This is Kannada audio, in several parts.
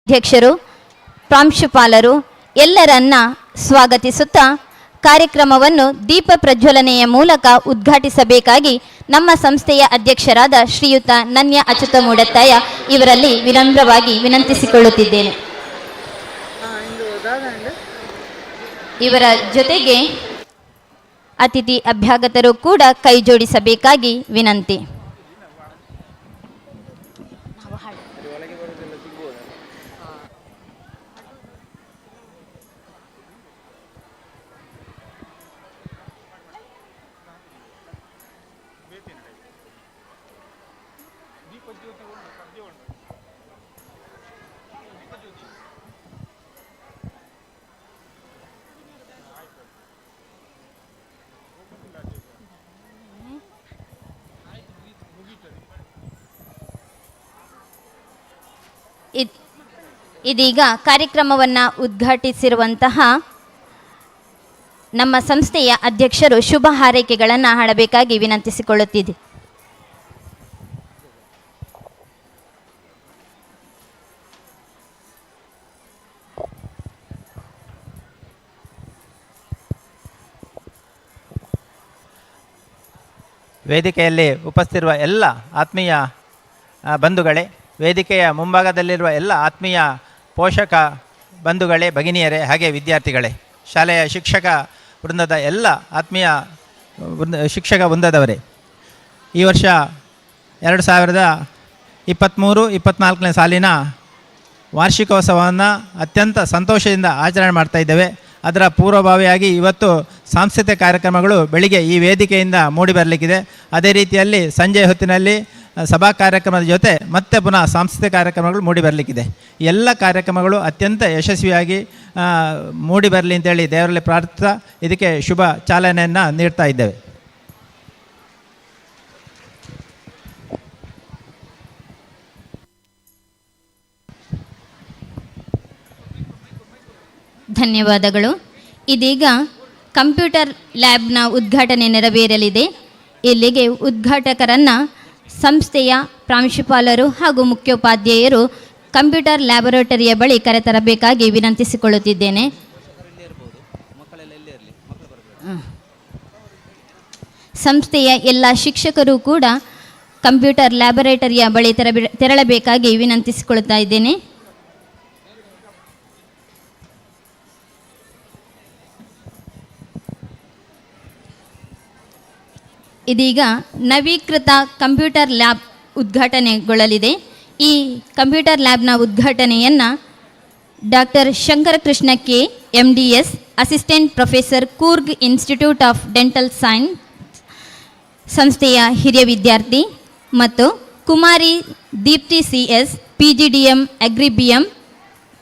ಅಧ್ಯಕ್ಷರು, ಪ್ರಾಂಶುಪಾಲರು ಎಲ್ಲರನ್ನ ಸ್ವಾಗತಿಸುತ್ತಾ ಕಾರ್ಯಕ್ರಮವನ್ನು ದೀಪ ಪ್ರಜ್ವಲನೆಯ ಮೂಲಕ ಉದ್ಘಾಟಿಸಬೇಕಾಗಿ ನಮ್ಮ ಸಂಸ್ಥೆಯ ಅಧ್ಯಕ್ಷರಾದ ಶ್ರೀಯುತ ನನ್ಯ ಅಚ್ಯುತ ಮೂಡತ್ತಾಯ ಇವರಲ್ಲಿ ವಿನಮ್ರವಾಗಿ ವಿನಂತಿಸಿಕೊಳ್ಳುತ್ತಿದ್ದೇನೆ. ಇವರ ಜೊತೆಗೆ ಅತಿಥಿ ಅಭ್ಯಾಗತರು ಕೂಡ ಕೈ ಜೋಡಿಸಬೇಕಾಗಿ ವಿನಂತಿ. ಇದೀಗ ಕಾರ್ಯಕ್ರಮವನ್ನು ಉದ್ಘಾಟಿಸಿರುವಂತಹ ನಮ್ಮ ಸಂಸ್ಥೆಯ ಅಧ್ಯಕ್ಷರು ಶುಭ ಹಾರೈಕೆಗಳನ್ನು ಹಾಡಬೇಕಾಗಿ ವಿನಂತಿಸಿಕೊಳ್ಳುತ್ತಿದೆ. ವೇದಿಕೆಯಲ್ಲಿ ಉಪಸ್ಥಿತಿರುವ ಎಲ್ಲ ಆತ್ಮೀಯ ಬಂಧುಗಳೇ, ವೇದಿಕೆಯ ಮುಂಭಾಗದಲ್ಲಿರುವ ಎಲ್ಲ ಆತ್ಮೀಯ ಪೋಷಕ ಬಂಧುಗಳೇ, ಭಗಿನಿಯರೇ, ಹಾಗೆ ವಿದ್ಯಾರ್ಥಿಗಳೇ, ಶಾಲೆಯ ಶಿಕ್ಷಕ ವೃಂದದ ಎಲ್ಲ ಆತ್ಮೀಯ ಶಿಕ್ಷಕ ವೃಂದದವರೇ, ಈ ವರ್ಷ 2023-24ನೇ ಸಾಲಿನ ವಾರ್ಷಿಕೋತ್ಸವವನ್ನು ಅತ್ಯಂತ ಸಂತೋಷದಿಂದ ಆಚರಣೆ ಮಾಡ್ತಾ ಇದ್ದೇವೆ. ಅದರ ಪೂರ್ವಭಾವಿಯಾಗಿ ಇವತ್ತು ಸಾಂಸ್ಕೃತಿಕ ಕಾರ್ಯಕ್ರಮಗಳು ಬೆಳಿಗ್ಗೆ ಈ ವೇದಿಕೆಯಿಂದ ಮೂಡಿ ಬರಲಿಕ್ಕಿದೆ. ಅದೇ ರೀತಿಯಲ್ಲಿ ಸಂಜೆ ಹೊತ್ತಿನಲ್ಲಿ ಸಭಾ ಕಾರ್ಯಕ್ರಮದ ಜೊತೆ ಮತ್ತೆ ಪುನಃ ಸಾಂಸ್ಕೃತಿಕ ಕಾರ್ಯಕ್ರಮಗಳು ಮೂಡಿ ಬರಲಿಕ್ಕಿದೆ. ಎಲ್ಲ ಕಾರ್ಯಕ್ರಮಗಳು ಅತ್ಯಂತ ಯಶಸ್ವಿಯಾಗಿ ಮೂಡಿ ಬರಲಿ ಅಂತೇಳಿ ದೇವರಲ್ಲಿ ಪ್ರಾರ್ಥಿಸ್ತಾ ಇದಕ್ಕೆ ಶುಭ ಚಾಲನೆಯನ್ನು ನೀಡ್ತಾ ಇದ್ದೇವೆ. ಧನ್ಯವಾದಗಳು. ಇದೀಗ ಕಂಪ್ಯೂಟರ್ ಲ್ಯಾಬ್ನ ಉದ್ಘಾಟನೆ ನೆರವೇರಲಿದೆ. ಇಲ್ಲಿಗೆ ಉದ್ಘಾಟಕರನ್ನು ಸಂಸ್ಥೆಯ ಪ್ರಾಂಶುಪಾಲರು ಹಾಗೂ ಮುಖ್ಯೋಪಾಧ್ಯಾಯರು ಕಂಪ್ಯೂಟರ್ ಲ್ಯಾಬೊರೇಟರಿಯ ಬಳಿ ಕರೆತರಬೇಕಾಗಿ ವಿನಂತಿಸಿಕೊಳ್ಳುತ್ತಿದ್ದೇನೆ. ಸಂಸ್ಥೆಯ ಎಲ್ಲ ಶಿಕ್ಷಕರು ಕೂಡ ಕಂಪ್ಯೂಟರ್ ಲ್ಯಾಬೊರೇಟರಿಯ ಬಳಿ ತೆರಳಬೇಕಾಗಿ ವಿನಂತಿಸಿಕೊಳ್ಳುತ್ತಾ ಇದ್ದೇನೆ. ಇದೀಗ ನವೀಕೃತ ಕಂಪ್ಯೂಟರ್ ಲ್ಯಾಬ್ ಉದ್ಘಾಟನೆಗೊಳ್ಳಲಿದೆ. ಈ ಕಂಪ್ಯೂಟರ್ ಲ್ಯಾಬ್ನ ಉದ್ಘಾಟನೆಯನ್ನು doctor Shankarakrishna K MDS, assistant professor, Coorg institute of dental science ಸಂಸ್ಥೆಯ ಹಿರಿಯ ವಿದ್ಯಾರ್ಥಿ, ಮತ್ತು ಕುಮಾರಿ Deepti CS, PGDM agri BM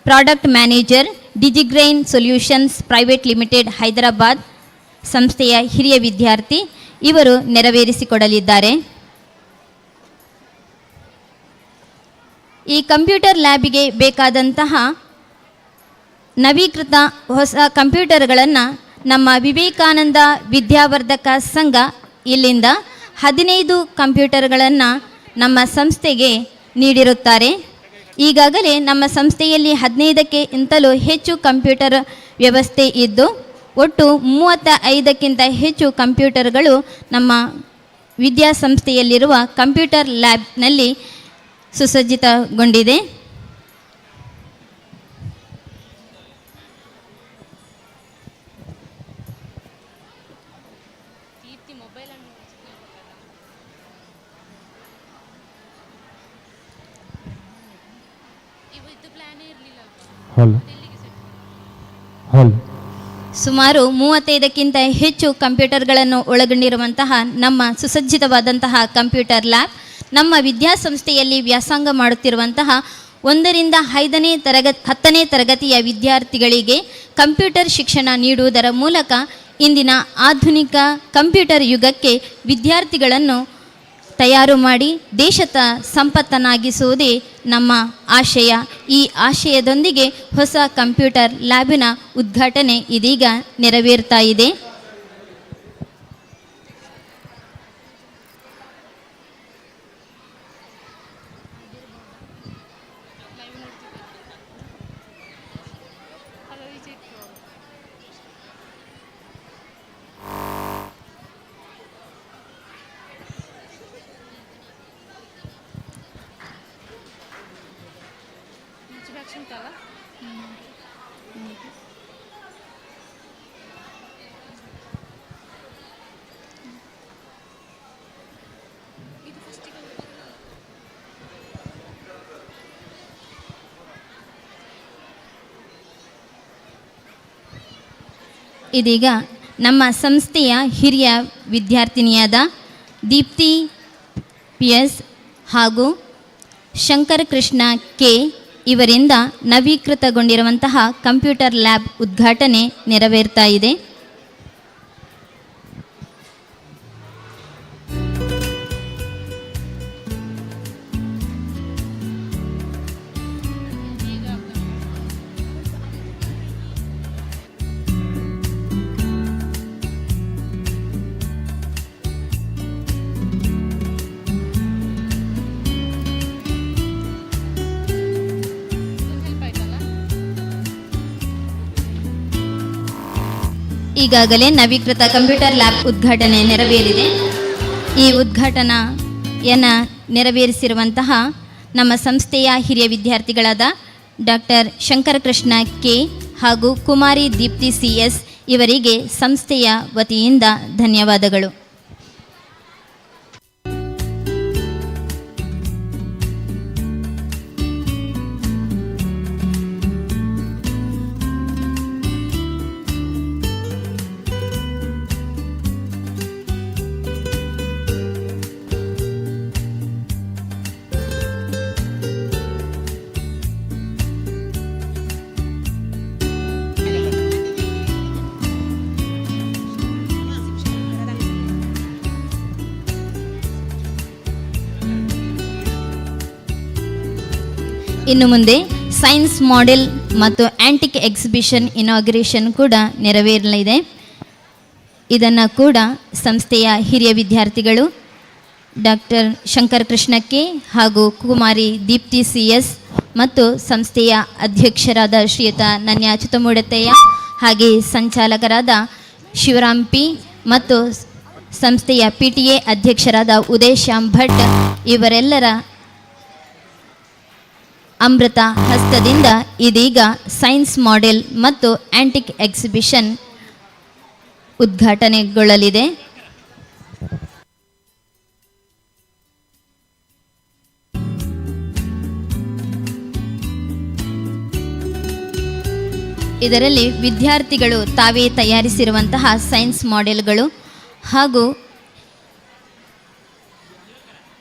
product manager, DigiGrain solutions private limited Hyderabad ಸಂಸ್ಥೆಯ ಹಿರಿಯ ವಿದ್ಯಾರ್ಥಿ ಇವರು ನೆರವೇರಿಸಿಕೊಡಲಿದ್ದಾರೆ. ಈ ಕಂಪ್ಯೂಟರ್ ಲ್ಯಾಬಿಗೆ ಬೇಕಾದಂತಹ ನವೀಕೃತ ಹೊಸ ಕಂಪ್ಯೂಟರ್ಗಳನ್ನು ನಮ್ಮ ವಿವೇಕಾನಂದ ವಿದ್ಯಾವರ್ಧಕ ಸಂಘ ಇಲ್ಲಿಂದ 15 ಕಂಪ್ಯೂಟರ್ಗಳನ್ನು ನಮ್ಮ ಸಂಸ್ಥೆಗೆ ನೀಡಿರುತ್ತಾರೆ. ಈಗಾಗಲೇ ನಮ್ಮ ಸಂಸ್ಥೆಯಲ್ಲಿ 15ಕ್ಕಿಂತಲೂ ಹೆಚ್ಚು ಕಂಪ್ಯೂಟರ್ ವ್ಯವಸ್ಥೆ ಇದ್ದು ಒಟ್ಟು 35ಕ್ಕಿಂತ ಹೆಚ್ಚು ಕಂಪ್ಯೂಟರ್ಗಳು ನಮ್ಮ ವಿದ್ಯಾಸಂಸ್ಥೆಯಲ್ಲಿರುವ ಕಂಪ್ಯೂಟರ್ ಲ್ಯಾಬ್ನಲ್ಲಿ ಸುಸಜ್ಜಿತಗೊಂಡಿದೆ. ಸುಮಾರು 35ಕ್ಕಿಂತ ಹೆಚ್ಚು ಕಂಪ್ಯೂಟರ್ಗಳನ್ನು ಒಳಗೊಂಡಿರುವಂತಹ ನಮ್ಮ ಸುಸಜ್ಜಿತವಾದಂತಹ ಕಂಪ್ಯೂಟರ್ ಲ್ಯಾಬ್ ನಮ್ಮ ವಿದ್ಯಾಸಂಸ್ಥೆಯಲ್ಲಿ ವ್ಯಾಸಂಗ ಮಾಡುತ್ತಿರುವಂತಹ 1ರಿಂದ 10ನೇ ತರಗತಿಯ ವಿದ್ಯಾರ್ಥಿಗಳಿಗೆ ಕಂಪ್ಯೂಟರ್ ಶಿಕ್ಷಣ ನೀಡುವುದರ ಮೂಲಕ ಇಂದಿನ ಆಧುನಿಕ ಕಂಪ್ಯೂಟರ್ ಯುಗಕ್ಕೆ ವಿದ್ಯಾರ್ಥಿಗಳನ್ನು ತಯಾರು ಮಾಡಿ ದೇಶದ ಸಂಪತ್ತನ್ನಾಗಿಸುವುದೇ ನಮ್ಮ ಆಶಯ. ಈ ಆಶಯದೊಂದಿಗೆ ಹೊಸ ಕಂಪ್ಯೂಟರ್ ಲ್ಯಾಬಿನ ಉದ್ಘಾಟನೆ ಇದೀಗ ನೆರವೇರ್ತಾ ಇದೆ. ಇದೀಗ ನಮ್ಮ ಸಂಸ್ಥೆಯ ಹಿರಿಯ ವಿದ್ಯಾರ್ಥಿನಿಯಾದ ದೀಪ್ತಿ PS ಹಾಗೂ ಶಂಕರ ಕೃಷ್ಣ ಕೆ ಇವರಿಂದ ನವೀಕೃತಗೊಂಡಿರುವಂತಹ ಕಂಪ್ಯೂಟರ್ ಲ್ಯಾಬ್ ಉದ್ಘಾಟನೆ ನೆರವೇರ್ತಾ ಇದೆ. ಈಗಾಗಲೇ ನವೀಕೃತ ಕಂಪ್ಯೂಟರ್ ಲ್ಯಾಬ್ ಉದ್ಘಾಟನೆ ನೆರವೇರಿದೆ. ಈ ಉದ್ಘಾಟನೆಯನ್ನು ನೆರವೇರಿಸಿರುವಂತಹ ನಮ್ಮ ಸಂಸ್ಥೆಯ ಹಿರಿಯ ವಿದ್ಯಾರ್ಥಿಗಳಾದ ಡಾಕ್ಟರ್ ಶಂಕರ ಕೃಷ್ಣ ಕೆ ಹಾಗೂ ಕುಮಾರಿ ದೀಪ್ತಿ CS ಇವರಿಗೆ ಸಂಸ್ಥೆಯ ವತಿಯಿಂದ ಧನ್ಯವಾದಗಳು. ಇನ್ನು ಮುಂದೆ ಸೈನ್ಸ್ ಮಾಡೆಲ್ ಮತ್ತು ಆಂಟಿಕ್ ಎಕ್ಸಿಬಿಷನ್ ಇನಾಗ್ರೇಷನ್ ಕೂಡ ನೆರವೇರಲಿದೆ. ಇದನ್ನು ಕೂಡ ಸಂಸ್ಥೆಯ ಹಿರಿಯ ವಿದ್ಯಾರ್ಥಿಗಳು ಡಾಕ್ಟರ್ ಶಂಕರ ಕೃಷ್ಣ ಕೆ ಹಾಗೂ ಕುಮಾರಿ ದೀಪ್ತಿ CS ಮತ್ತು ಸಂಸ್ಥೆಯ ಅಧ್ಯಕ್ಷರಾದ ಶ್ರೀಯುತ ನನ್ಯ ಅಚ್ಯುತಮೂಢತ್ತಯ್ಯ ಹಾಗೆ ಸಂಚಾಲಕರಾದ ಶಿವರಾಮ್ P ಮತ್ತು ಸಂಸ್ಥೆಯ PTA ಅಧ್ಯಕ್ಷರಾದ ಉದಯ್ ಶ್ಯಾಮ್ ಭಟ್ ಇವರೆಲ್ಲರ ಅಮೃತ ಹಸ್ತದಿಂದ ಇದೀಗ ಸೈನ್ಸ್ ಮಾಡೆಲ್ ಮತ್ತು ಆಂಟಿಕ್ ಎಕ್ಸಿಬಿಷನ್ ಉದ್ಘಾಟನೆಗೊಳ್ಳಲಿದೆ. ಇದರಲ್ಲಿ ವಿದ್ಯಾರ್ಥಿಗಳು ತಾವೇ ತಯಾರಿಸಿರುವಂತಹ ಸೈನ್ಸ್ ಮಾಡೆಲ್ಗಳು ಹಾಗೂ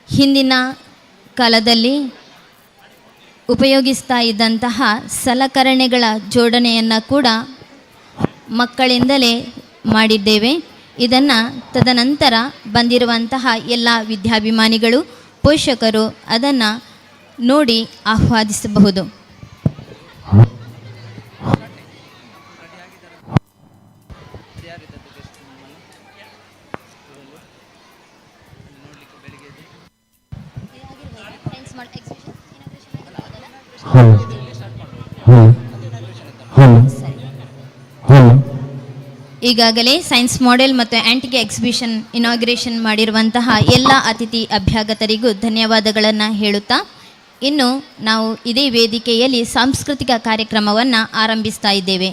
ಹಿಂದಿನ ಕಾಲದಲ್ಲಿ ಉಪಯೋಗಿಸ್ತಾ ಇದ್ದಂತಹ ಸಲಕರಣೆಗಳ ಜೋಡಣೆಯನ್ನು ಕೂಡ ಮಕ್ಕಳಿಂದಲೇ ಮಾಡಿದ್ದೇವೆ. ಇದನ್ನು ತದನಂತರ ಬಂದಿರುವಂತಹ ಎಲ್ಲ ವಿದ್ಯಾಭಿಮಾನಿಗಳು ಪೋಷಕರು ಅದನ್ನು ನೋಡಿ ಆಹ್ವಾದಿಸಬಹುದು. ಈಗಾಗಲೇ ಸೈನ್ಸ್ ಮಾಡೆಲ್ ಮತ್ತು ಆಂಟಿಕ್ ಎಕ್ಸಿಬಿಷನ್ ಇನಾಗ್ರೇಷನ್ ಮಾಡಿರುವಂತಹ ಎಲ್ಲ ಅತಿಥಿ ಅಭ್ಯಾಗತರಿಗೂ ಧನ್ಯವಾದಗಳನ್ನು ಹೇಳುತ್ತಾ ಇನ್ನು ನಾವು ಇದೇ ವೇದಿಕೆಯಲ್ಲಿ ಸಾಂಸ್ಕೃತಿಕ ಕಾರ್ಯಕ್ರಮವನ್ನು ಆರಂಭಿಸ್ತಾ ಇದ್ದೇವೆ.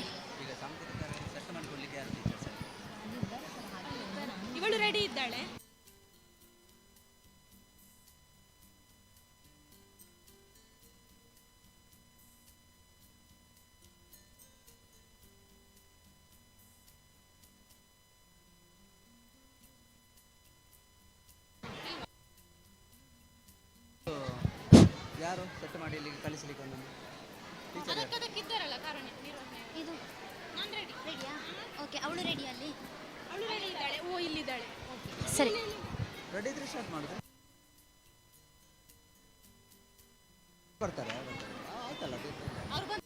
ಯಾರು ಸೆಟ್ ಮಾಡಿ ಇಲ್ಲಿಗೆ ಕಳಿಸ್ಲಿಕ್ಕೆ ಒಂದು ಅದಕ್ಕಿದ್ದಾರಲ್ಲ ಕಾರಣ ಇದು ನಾನು ರೆಡಿಯಾ ಓಕೆ ಅವಳು ರೆಡಿ ಅಲ್ಲಿ ಅವಳು ರೆಡಿ ಇದ್ದಾಳೆ ಓ ಇಲ್ಲಿದ್ದಾಳೆ ಸರಿ ರೆಡಿ ಇದ್ರೆ ಸ್ಟಾರ್ಟ್ ಮಾಡಿದ್ರೆ ಬರ್ತಾರೆ ಆಯ್ತಲ್ಲ ಅವ್ರು ಬಂದು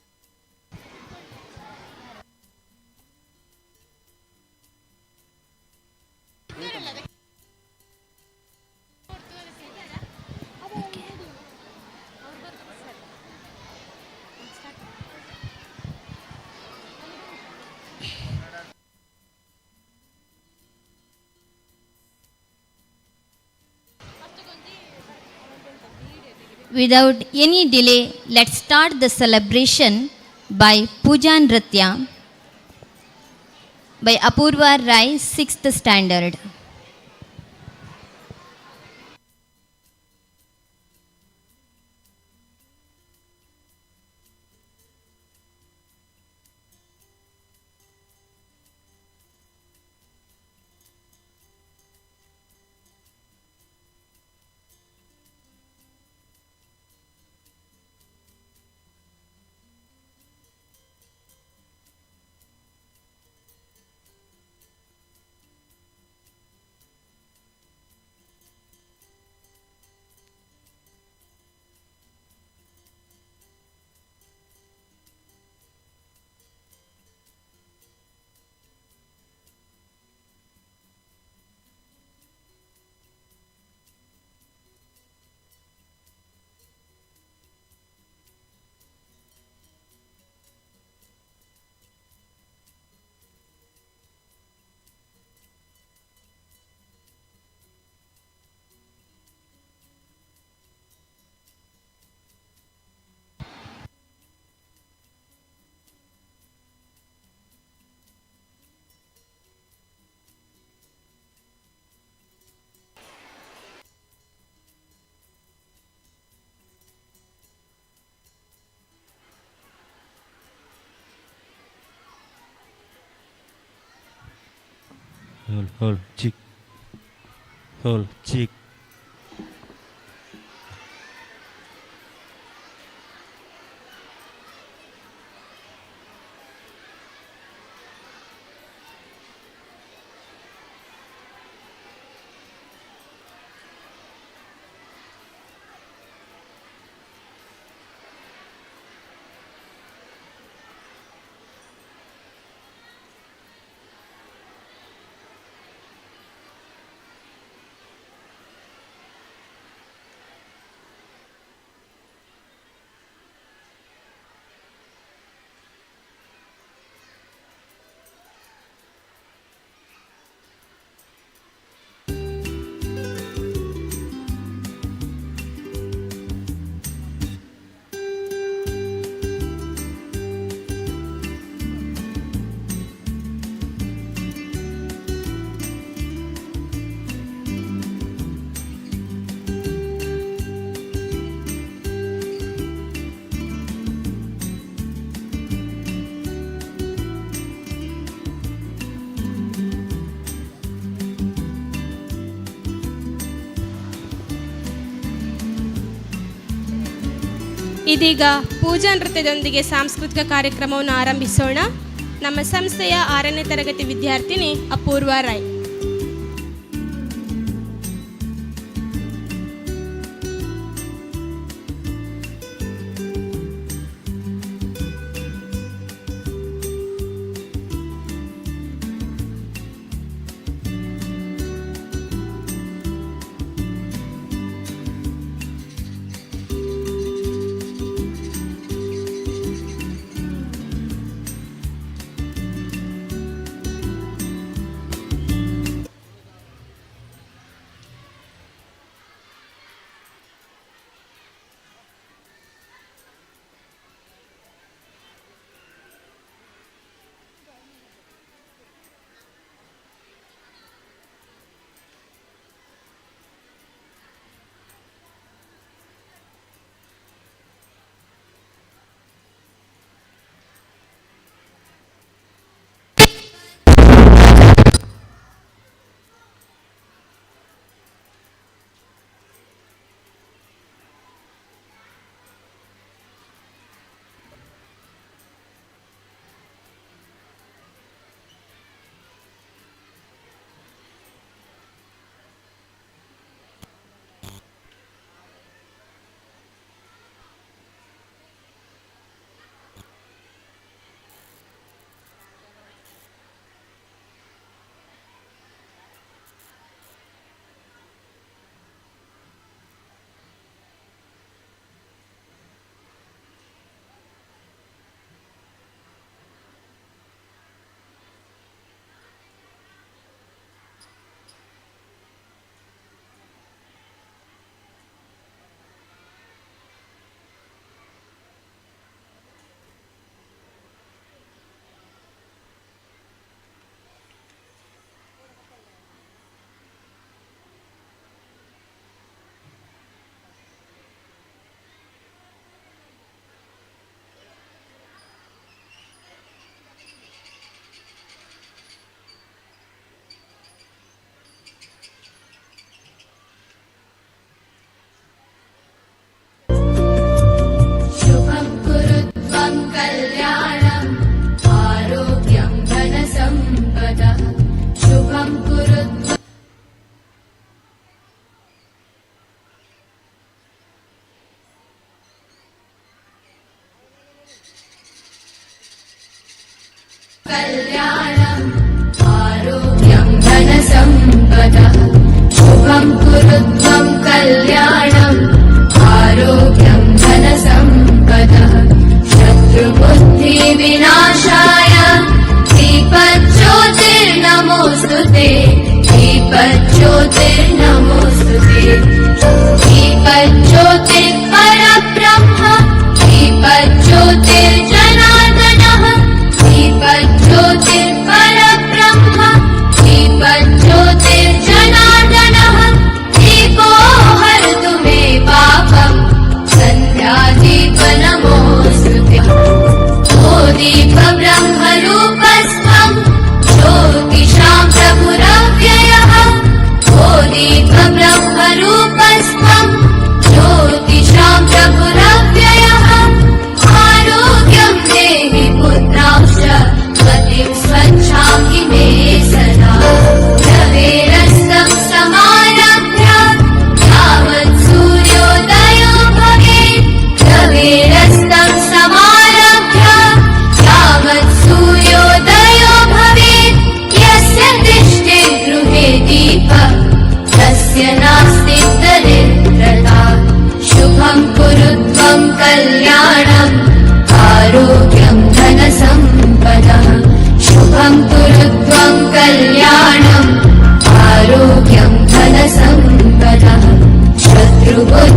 Without any delay, let's start the celebration by Puja Nritya by Apurva Rai, 6th standard. hold, cheek, hold, cheek. ಇದೀಗ ಪೂಜಾ ನೃತ್ಯದೊಂದಿಗೆ ಸಾಂಸ್ಕೃತಿಕ ಕಾರ್ಯಕ್ರಮವನ್ನು ಆರಂಭಿಸೋಣ. ನಮ್ಮ ಸಂಸ್ಥೆಯ 6ನೇ ತರಗತಿ ವಿದ್ಯಾರ್ಥಿನಿ ಅಪೂರ್ವ ರಾಯ್. कल्याणम् आरोग्यं धनसम्पदः शुभं कुरु त्वं कल्याणम् आरोग्यं धनसम्पदः शत्रुबुद्धिविनाशाय दीपज्योतिर्नमोऽस्तुते दीपज्योतिर्नमोऽस्तु ते दीपज्योतिर्परब्रह्म दीपज्योतिर्जनार्दनः दीपज्योतिर्परब्रह्म दीपज्योतिर्जनार्दनः दीपो हरतु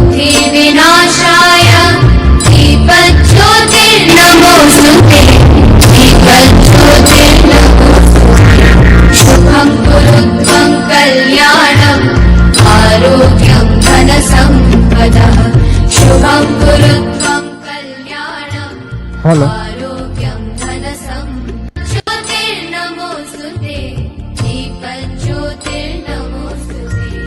बुद्धिविनाशाय दीपज्योतिर्नमोऽस्तुते दीपज्योतिर्नमोऽस्तुते शुभं कुरु त्वं कल्याणम् आरोग्यं धनसम्पदः शुभं कुरु त्वं कल्याणम् आरोग्यं ज्योतिर्नमोऽस्तुते दीपज्योतिर्नमोऽस्तुते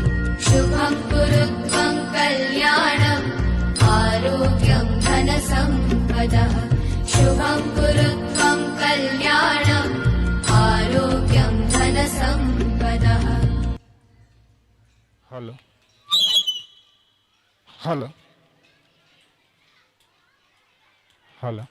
शुभं कुरु त्वं कल्याणम् आरोग्यं धनसम्पदः शुभं कुरु त्वं कल्याणम् आरोग्यं धनसम्पदः हेलो हेलो हेलो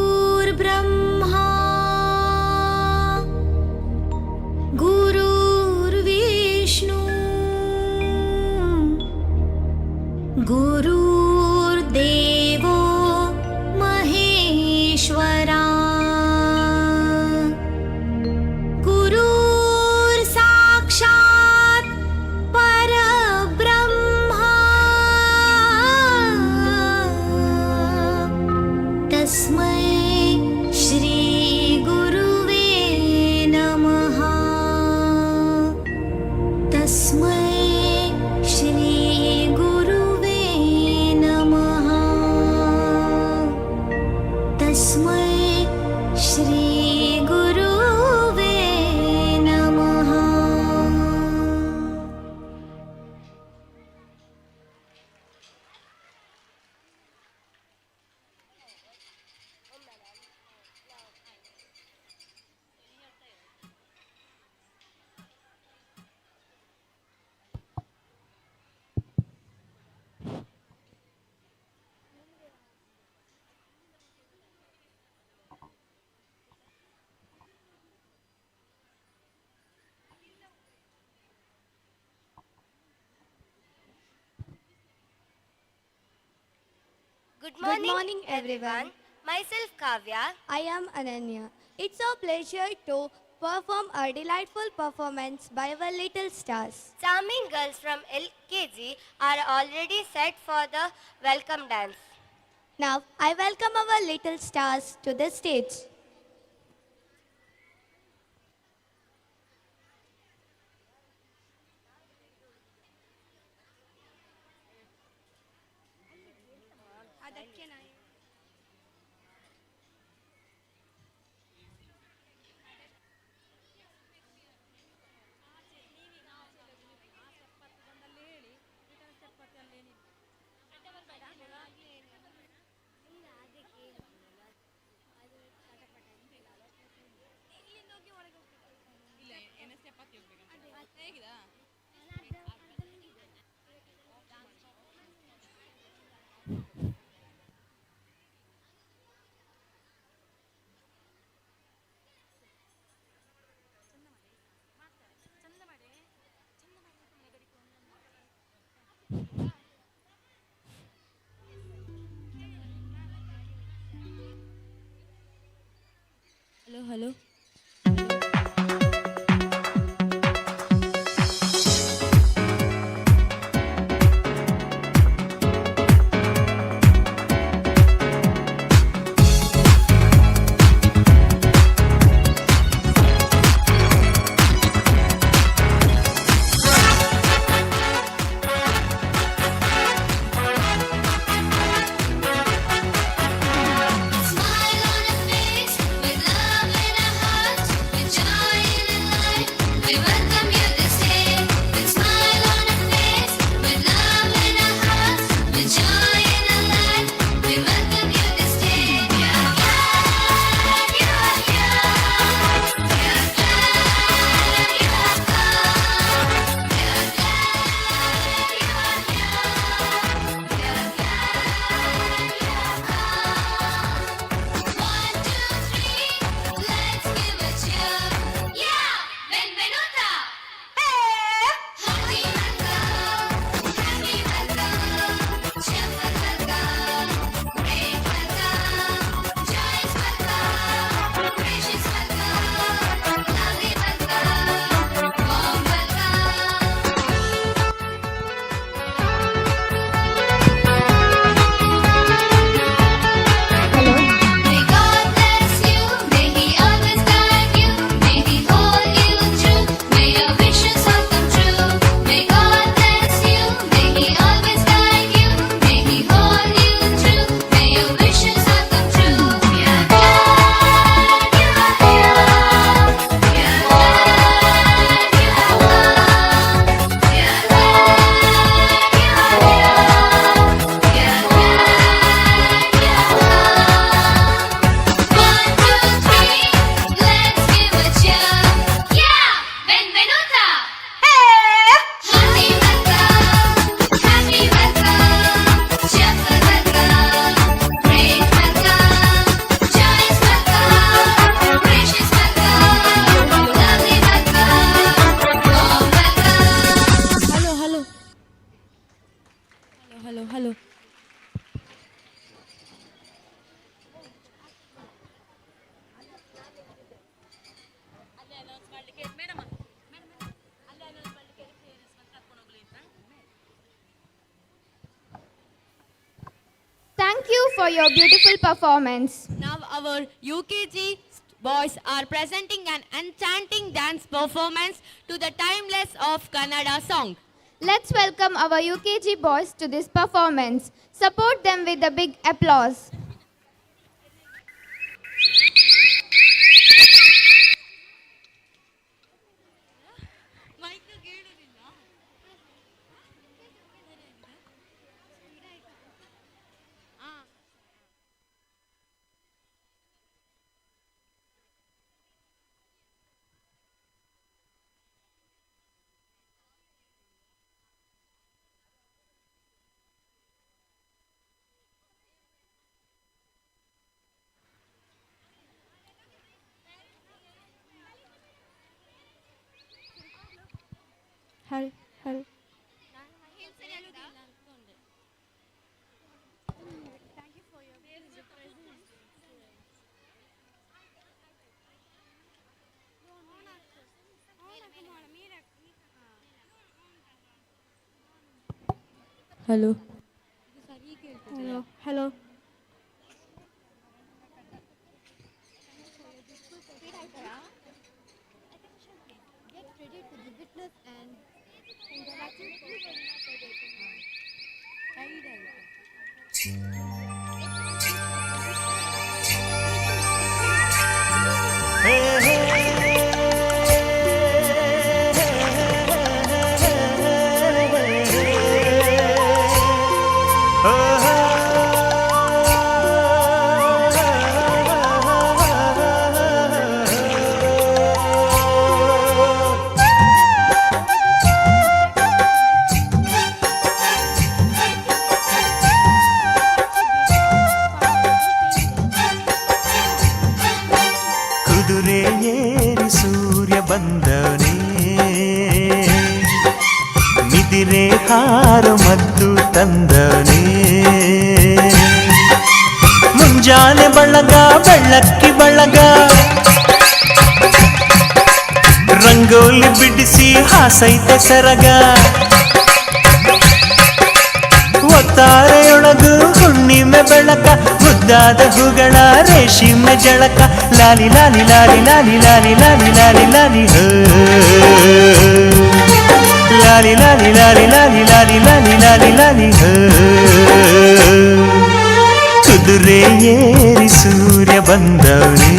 गुरुर्ब्रह्मा गुरुर्विष्णु गुरुर्देवो महेश्वरा गुरुर्साक्षात् परब्रह्मा तस्मै श्री गुरुवे नमः तस्मै श्री गुरुवे नमः तस्मै श्री गुरुवे नमः Good morning, everyone. Myself Kavya. I am Ananya. It's our pleasure to perform a delightful performance by our little stars. Charming girls from LKG are already set for the welcome dance. Now, I welcome our little stars to the stage. Hello Smile on a face with love in our hearts, with joy in our life. We welcome you this day. With smile on a face, with love in our hearts, with joy in our life. We welcome you this day. We are glad you are here. We are glad you have come. We are glad you are here. We are glad you have come. 1, 2, 3, let's give a cheer. Yeah, benvenuta. Happy welcome, cheerful welcome, great welcome, joyous welcome, gracious welcome, lovely welcome, warm welcome. May God bless you, may He always guide you, may He hold you true, may your wishes all come true. May God bless you, may He always guide you, may He hold you true, may your wishes all come true. We are glad you are here. We are glad you have come. We are glad you are here. We are glad you have come. 1, 2, 3, let's give a cheer. Yeah, benvenuta. Happy welcome, cheerful welcome, great welcome, joyous welcome, gracious welcome, lovely welcome, warm welcome. Hello Thank you for your beautiful performance. Now our UKG boys are presenting an enchanting dance performance to the timeless of Kannada song. Let's welcome our UKG boys to this performance. Support them with a big applause. Hello hello hello ಕುದುರೆ ಏರಿ ಸೂರ್ಯ ಬಂದವನೇ ನಿದಿರೆ ಹಾರ ಮದ್ದು ತಂದವನೇ ಮುಂಜಾನೆ ಬಳಗ ಬೆಳ್ಳಕ್ಕಿ ಬಳಗ ರಂಗೋಲಿ ಬಿಡಿಸಿ ಹಾಸೈತೆ ಸರಗ ಒತ್ತಾರೆಯೊಳಗು ಹುಣ್ಣಿಮೆ ಬೆಳಕ ಮುದ್ದಾದ ಹೂಗಳ ರೇಷ್ಮೆ ಜಳಕ ಲಾಲಿ ಲಾಲಿ ಲಾಲಿ ಲಾಲಿ ಲಾಲಿ ಲಾಲಿ ಲಾಲಿ ಲಾಲಿ ಹೋ ಲಾಲಿ ಲಾಲಿ ಲಾಲಿ ಲಾಲಿ ಲಾಲಿ ಲಾಲಿ ಲಾಲಿ ಲಾಲಿ ಹೋ ಕುದುರೆ ಏರಿ ಸೂರ್ಯ ಬಂದವನೇ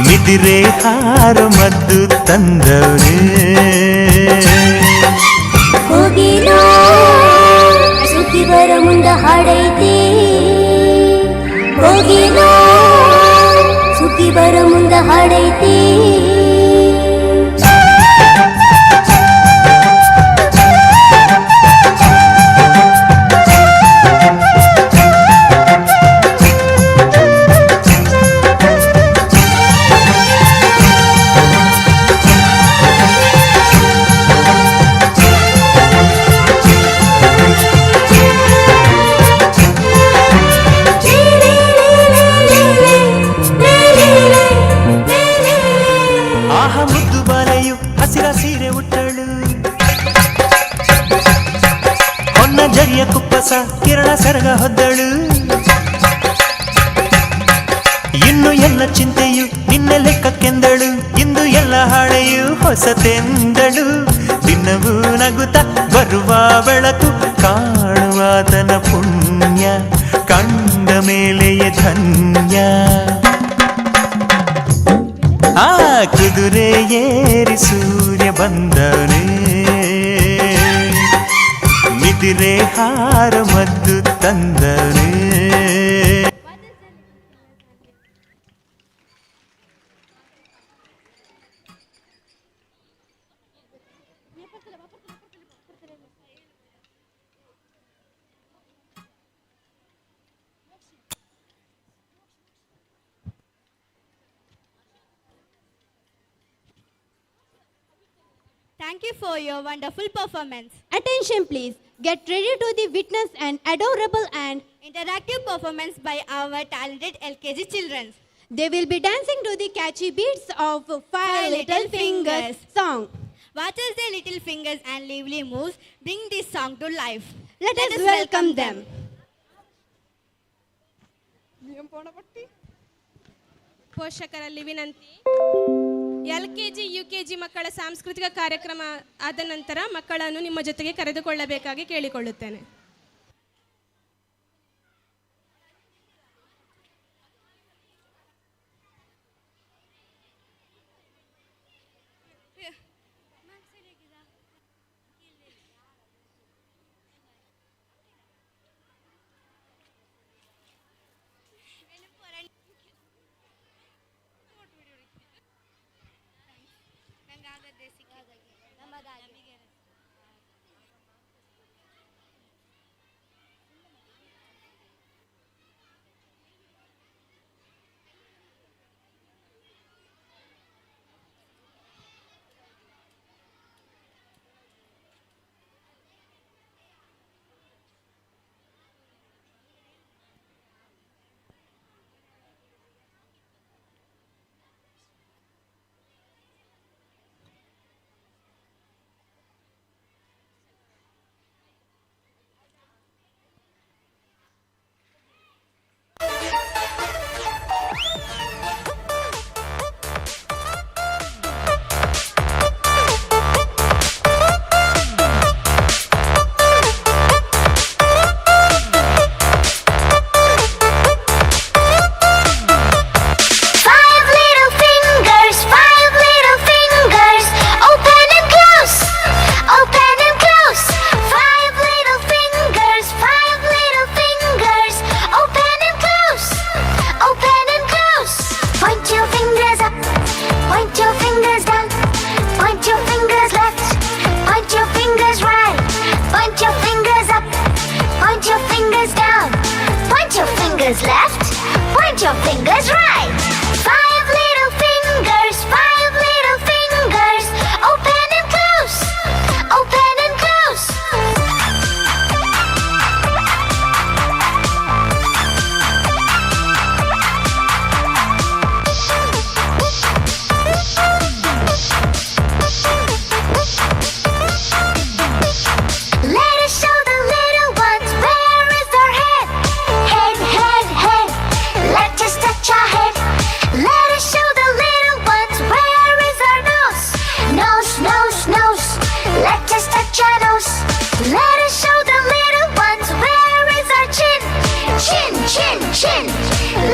ನಿದಿರೆ ಹಾರ ಮದ್ದು ತಂದವನೇ ಹೋಗಿನೋ ಸುದ್ದಿ ಬರ ಮುಂದ ಹಾಡೈತಿ ಹೋಗಿನೋ ಸುದ್ದಿ ಬರ ಮುಂದ ಹಾಡೈತಿ ಜರಿಯ ಕುಪ್ಪಸ ಕಿರಣ ಸರಗ ಹೊದ್ದಳು ಇನ್ನು ಎಲ್ಲ ಚಿಂತೆಯು ನಿನ್ನೆ ಲೆಕ್ಕಕ್ಕೆಂದಳು ಇಂದು ಎಲ್ಲ ಹಾಳೆಯು ಹೊಸತೆಂದಳು ದಿನವೂ ನಗುತ್ತ ಬರುವ ಬೆಳಕು ಕಾಣುವಾತನ ಪುಣ್ಯ ಕಂಡ ಮೇಲೆಯೇ ಧನ್ಯ ಆ ಕುದುರೆ ಏರಿ ಸೂರ್ಯ ಬಂದವನೇ ನಿದಿರೆ ಹಾರ ಮದ್ದು ತಂದವನೇ Thank you for your wonderful performance. Attention please. Get ready to the witness an adorable and Interactive performance by our talented LKG children. they will be dancing to the catchy beats of Five Little Fingers song. Watch as their little fingers and lively moves bring this song to life. Let us welcome them. ಪೋಷಕರಲ್ಲಿ ವಿನಂತಿ. LKG UKG ಮಕ್ಕಳ ಸಾಂಸ್ಕೃತಿಕ ಕಾರ್ಯಕ್ರಮ ಆದ ನಂತರ ಮಕ್ಕಳನ್ನು ನಿಮ್ಮ ಜೊತೆಗೆ ಕರೆದುಕೊಳ್ಳಬೇಕಾಗಿ ಕೇಳಿಕೊಳ್ಳುತ್ತೇನೆ. Left, point your fingers right.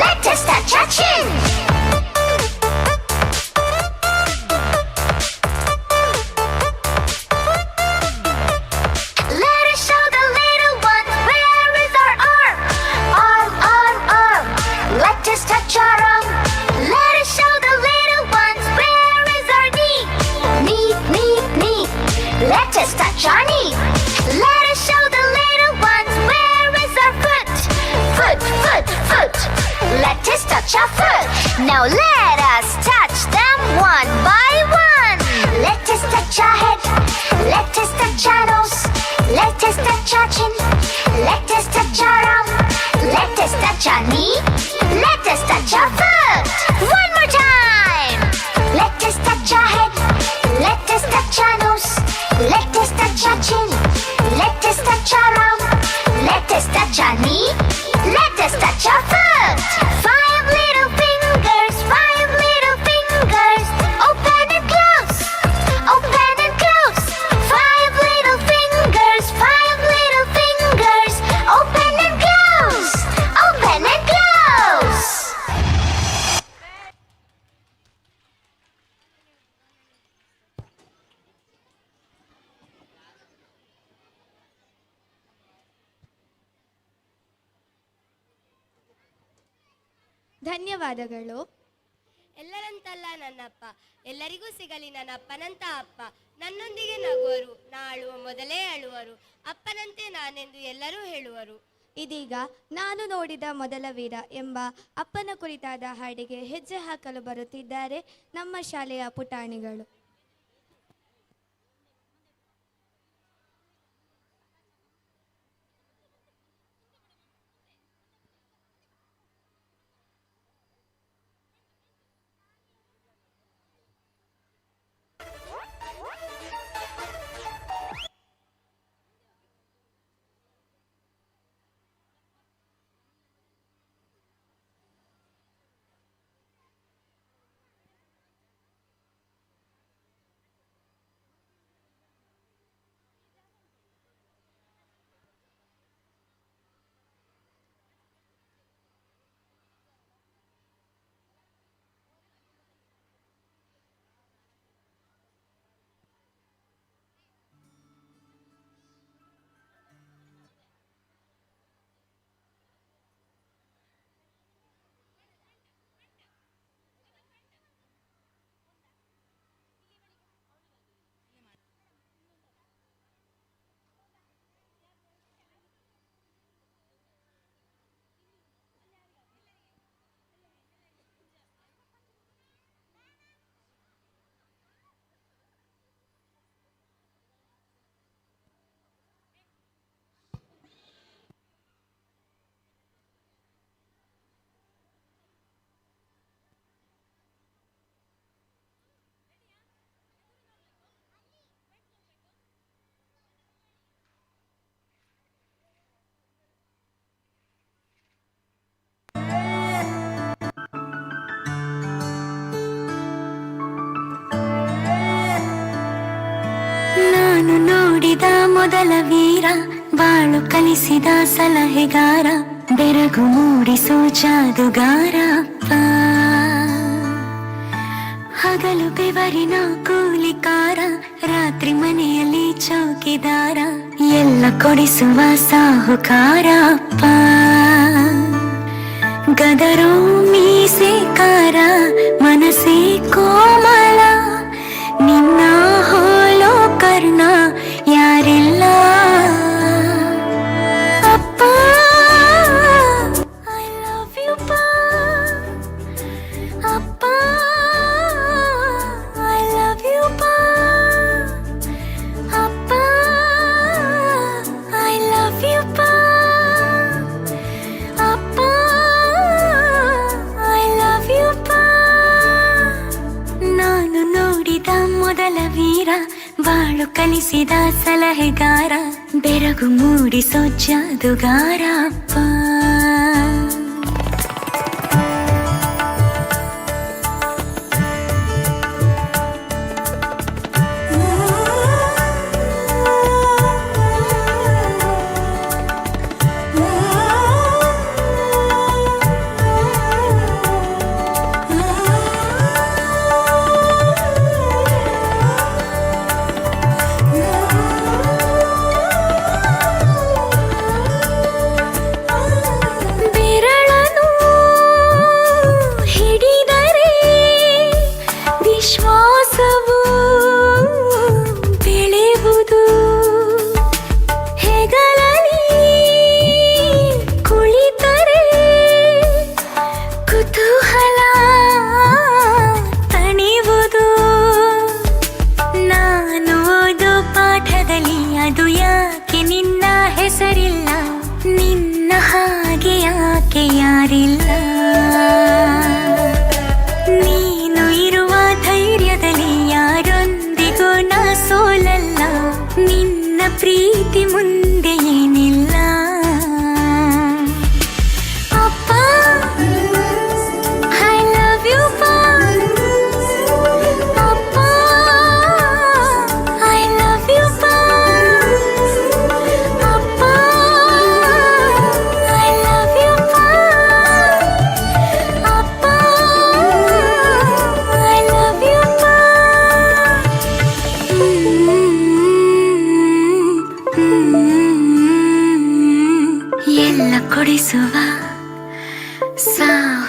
Let us touch our chin. Let us show the little ones where is our arm. Arm. Let us touch our arm. Let us show the little ones where is our knee. Knee. Let us touch our knee. Let us show the little ones where is our foot. Foot. Let us touch our foot. Now let us touch them one by one. Let us touch our head. Let us touch our nose. Let us touch our chin. Let us touch our arm. Let us touch our knee. Let us touch our foot. One more time. Let us touch our head. Let us touch our nose. Let us touch our chin. Let us touch our arm. Let us touch our knee. Let us touch our foot. 5 little fingers. 5 little fingers. Open and close. Open and close. 5 little fingers. 5 little fingers. Open and close. Open and close. ಧನ್ಯವಾದಗಳು. ಎಲ್ಲರಂತಲ್ಲ ನನ್ನಪ್ಪ, ಎಲ್ಲರಿಗೂ ಸಿಗಲಿ ನನ್ನ ಅಪ್ಪನಂತ ಅಪ್ಪ. ನನ್ನೊಂದಿಗೆ ನಗುವರು, ನಾಳುವ ಮೊದಲೇ ಅಳುವರು. ಅಪ್ಪನಂತೆ ನಾನೆಂದು ಎಲ್ಲರೂ ಹೇಳುವರು. ಇದೀಗ ನಾನು ನೋಡಿದ ಮೊದಲ ವೀರ ಎಂಬ ಅಪ್ಪನ ಕುರಿತಾದ ಹಾಡಿಗೆ ಹೆಜ್ಜೆ ಹಾಕಲು ಬರುತ್ತಿದ್ದಾರೆ ನಮ್ಮ ಶಾಲೆಯ ಪುಟಾಣಿಗಳು. ನಾನು ನೋಡಿದ ಮೊದಲ ವೀರ, ಬಾಳು ಕಲಿಸಿದ ಸಲಹೆಗಾರ, ಬೆರಗು ಮೂಡಿಸೋ ಜಾದುಗಾರ ಅಪ್ಪ. ಹಗಲು ಬೆವರಿನ ಕೂಲಿಕಾರ, ರಾತ್ರಿ ಮನೆಯಲ್ಲಿ ಚೌಕಿದಾರ, ಎಲ್ಲ ಕೊಡಿಸುವ ಸಾಹುಕಾರ ಅಪ್ಪ. ಗದರೋ ಮೀಸೆಕಾರ, ಮನಸ್ಸೇ ಕೋಮಲ, ನಿನ್ನ ಹೋಲೋ ಕರ್ಣ ಯಾರಿಲ್ಲ ಅಪ್ಪ. ಐ ಲವ್ ಯು ಪಾ ಅಪ್ಪ. ಐ ಲವ್ ಯು ಪಾ ಅಪ್ಪ. ಐ ಲವ್ ಯು ಪಾ ಅಪ್ಪ. ಐ ಲವ್ ಯು ಪಾ. ನಾನು ನೋಡಿದ ಮೊದಲ ವೀರ, ಬಾಳು ಕಲಿಸಿದ ಸಲಹೆಗಾರ, ಬೆರಗು ಮೂಡಿಸೋ ಜಾದುಗಾರ ಅಪ್ಪ.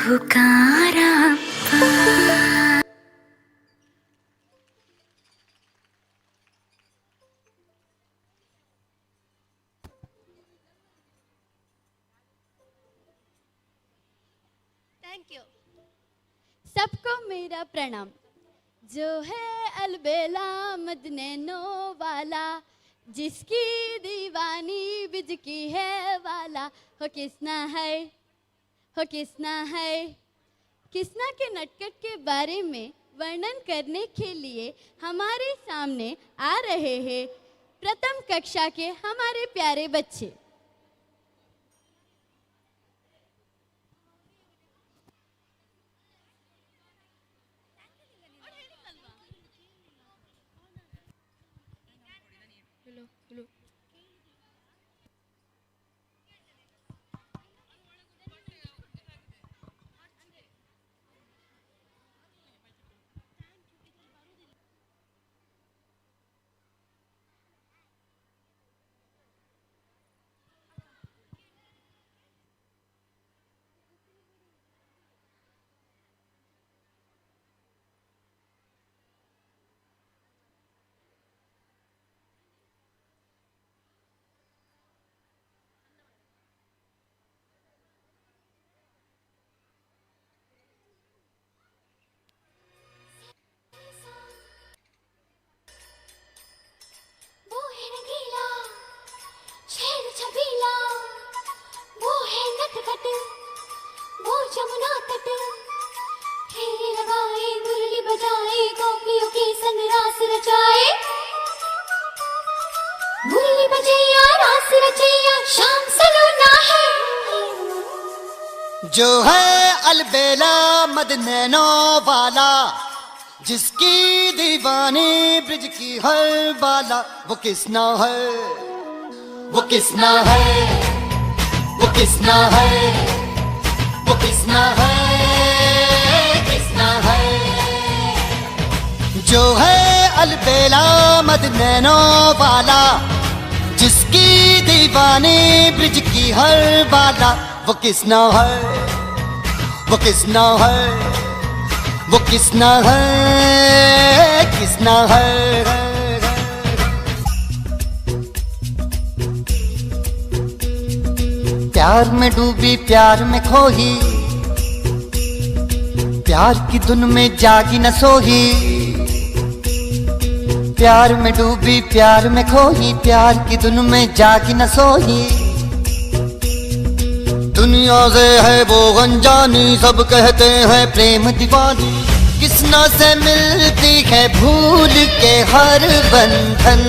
Thank you. सबको मेरा प्रणाम. जो है अलबेला मदनैनो वाला, जिसकी दीवानी बिज की है वाला, हो किसना है, हो किसना है. किसना के नटखट के बारे में वर्णन करने के लिए हमारे सामने आ रहे हैं प्रथम कक्षा के हमारे प्यारे बच्चे. वो है रंगीला, छेड़ छबीला, वो है नटखट, वो जमुना तट, ठेले लगाए, मुरली बजाए, गोपियों के संग रास रचाए. मुरली बजैया, रास रचैया, शाम सलोना है. जो है अलबेला मदनैनो वाला, जिसकी दीवानी ब्रिज की हर बाला, वो किसना है, वो किसना है, वो किसना है, वो किसना है, किसना है. जो है अलबेला मदनैनो वाला, जिसकी दीवानी ब्रिज की हर बाला, वो किसना है, वो किसना है, वो किसना है, किसना है. प्यार में डूबी, प्यार में खोही, प्यार की धुन में जागी न सोही. प्यार में डूबी, प्यार में खोही, प्यार की धुन में जागी न सोही. दुनिया से है वो अनजानी, सब कहते हैं प्रेम दीवानी. किसना से मिलती है भूल के हर बंधन,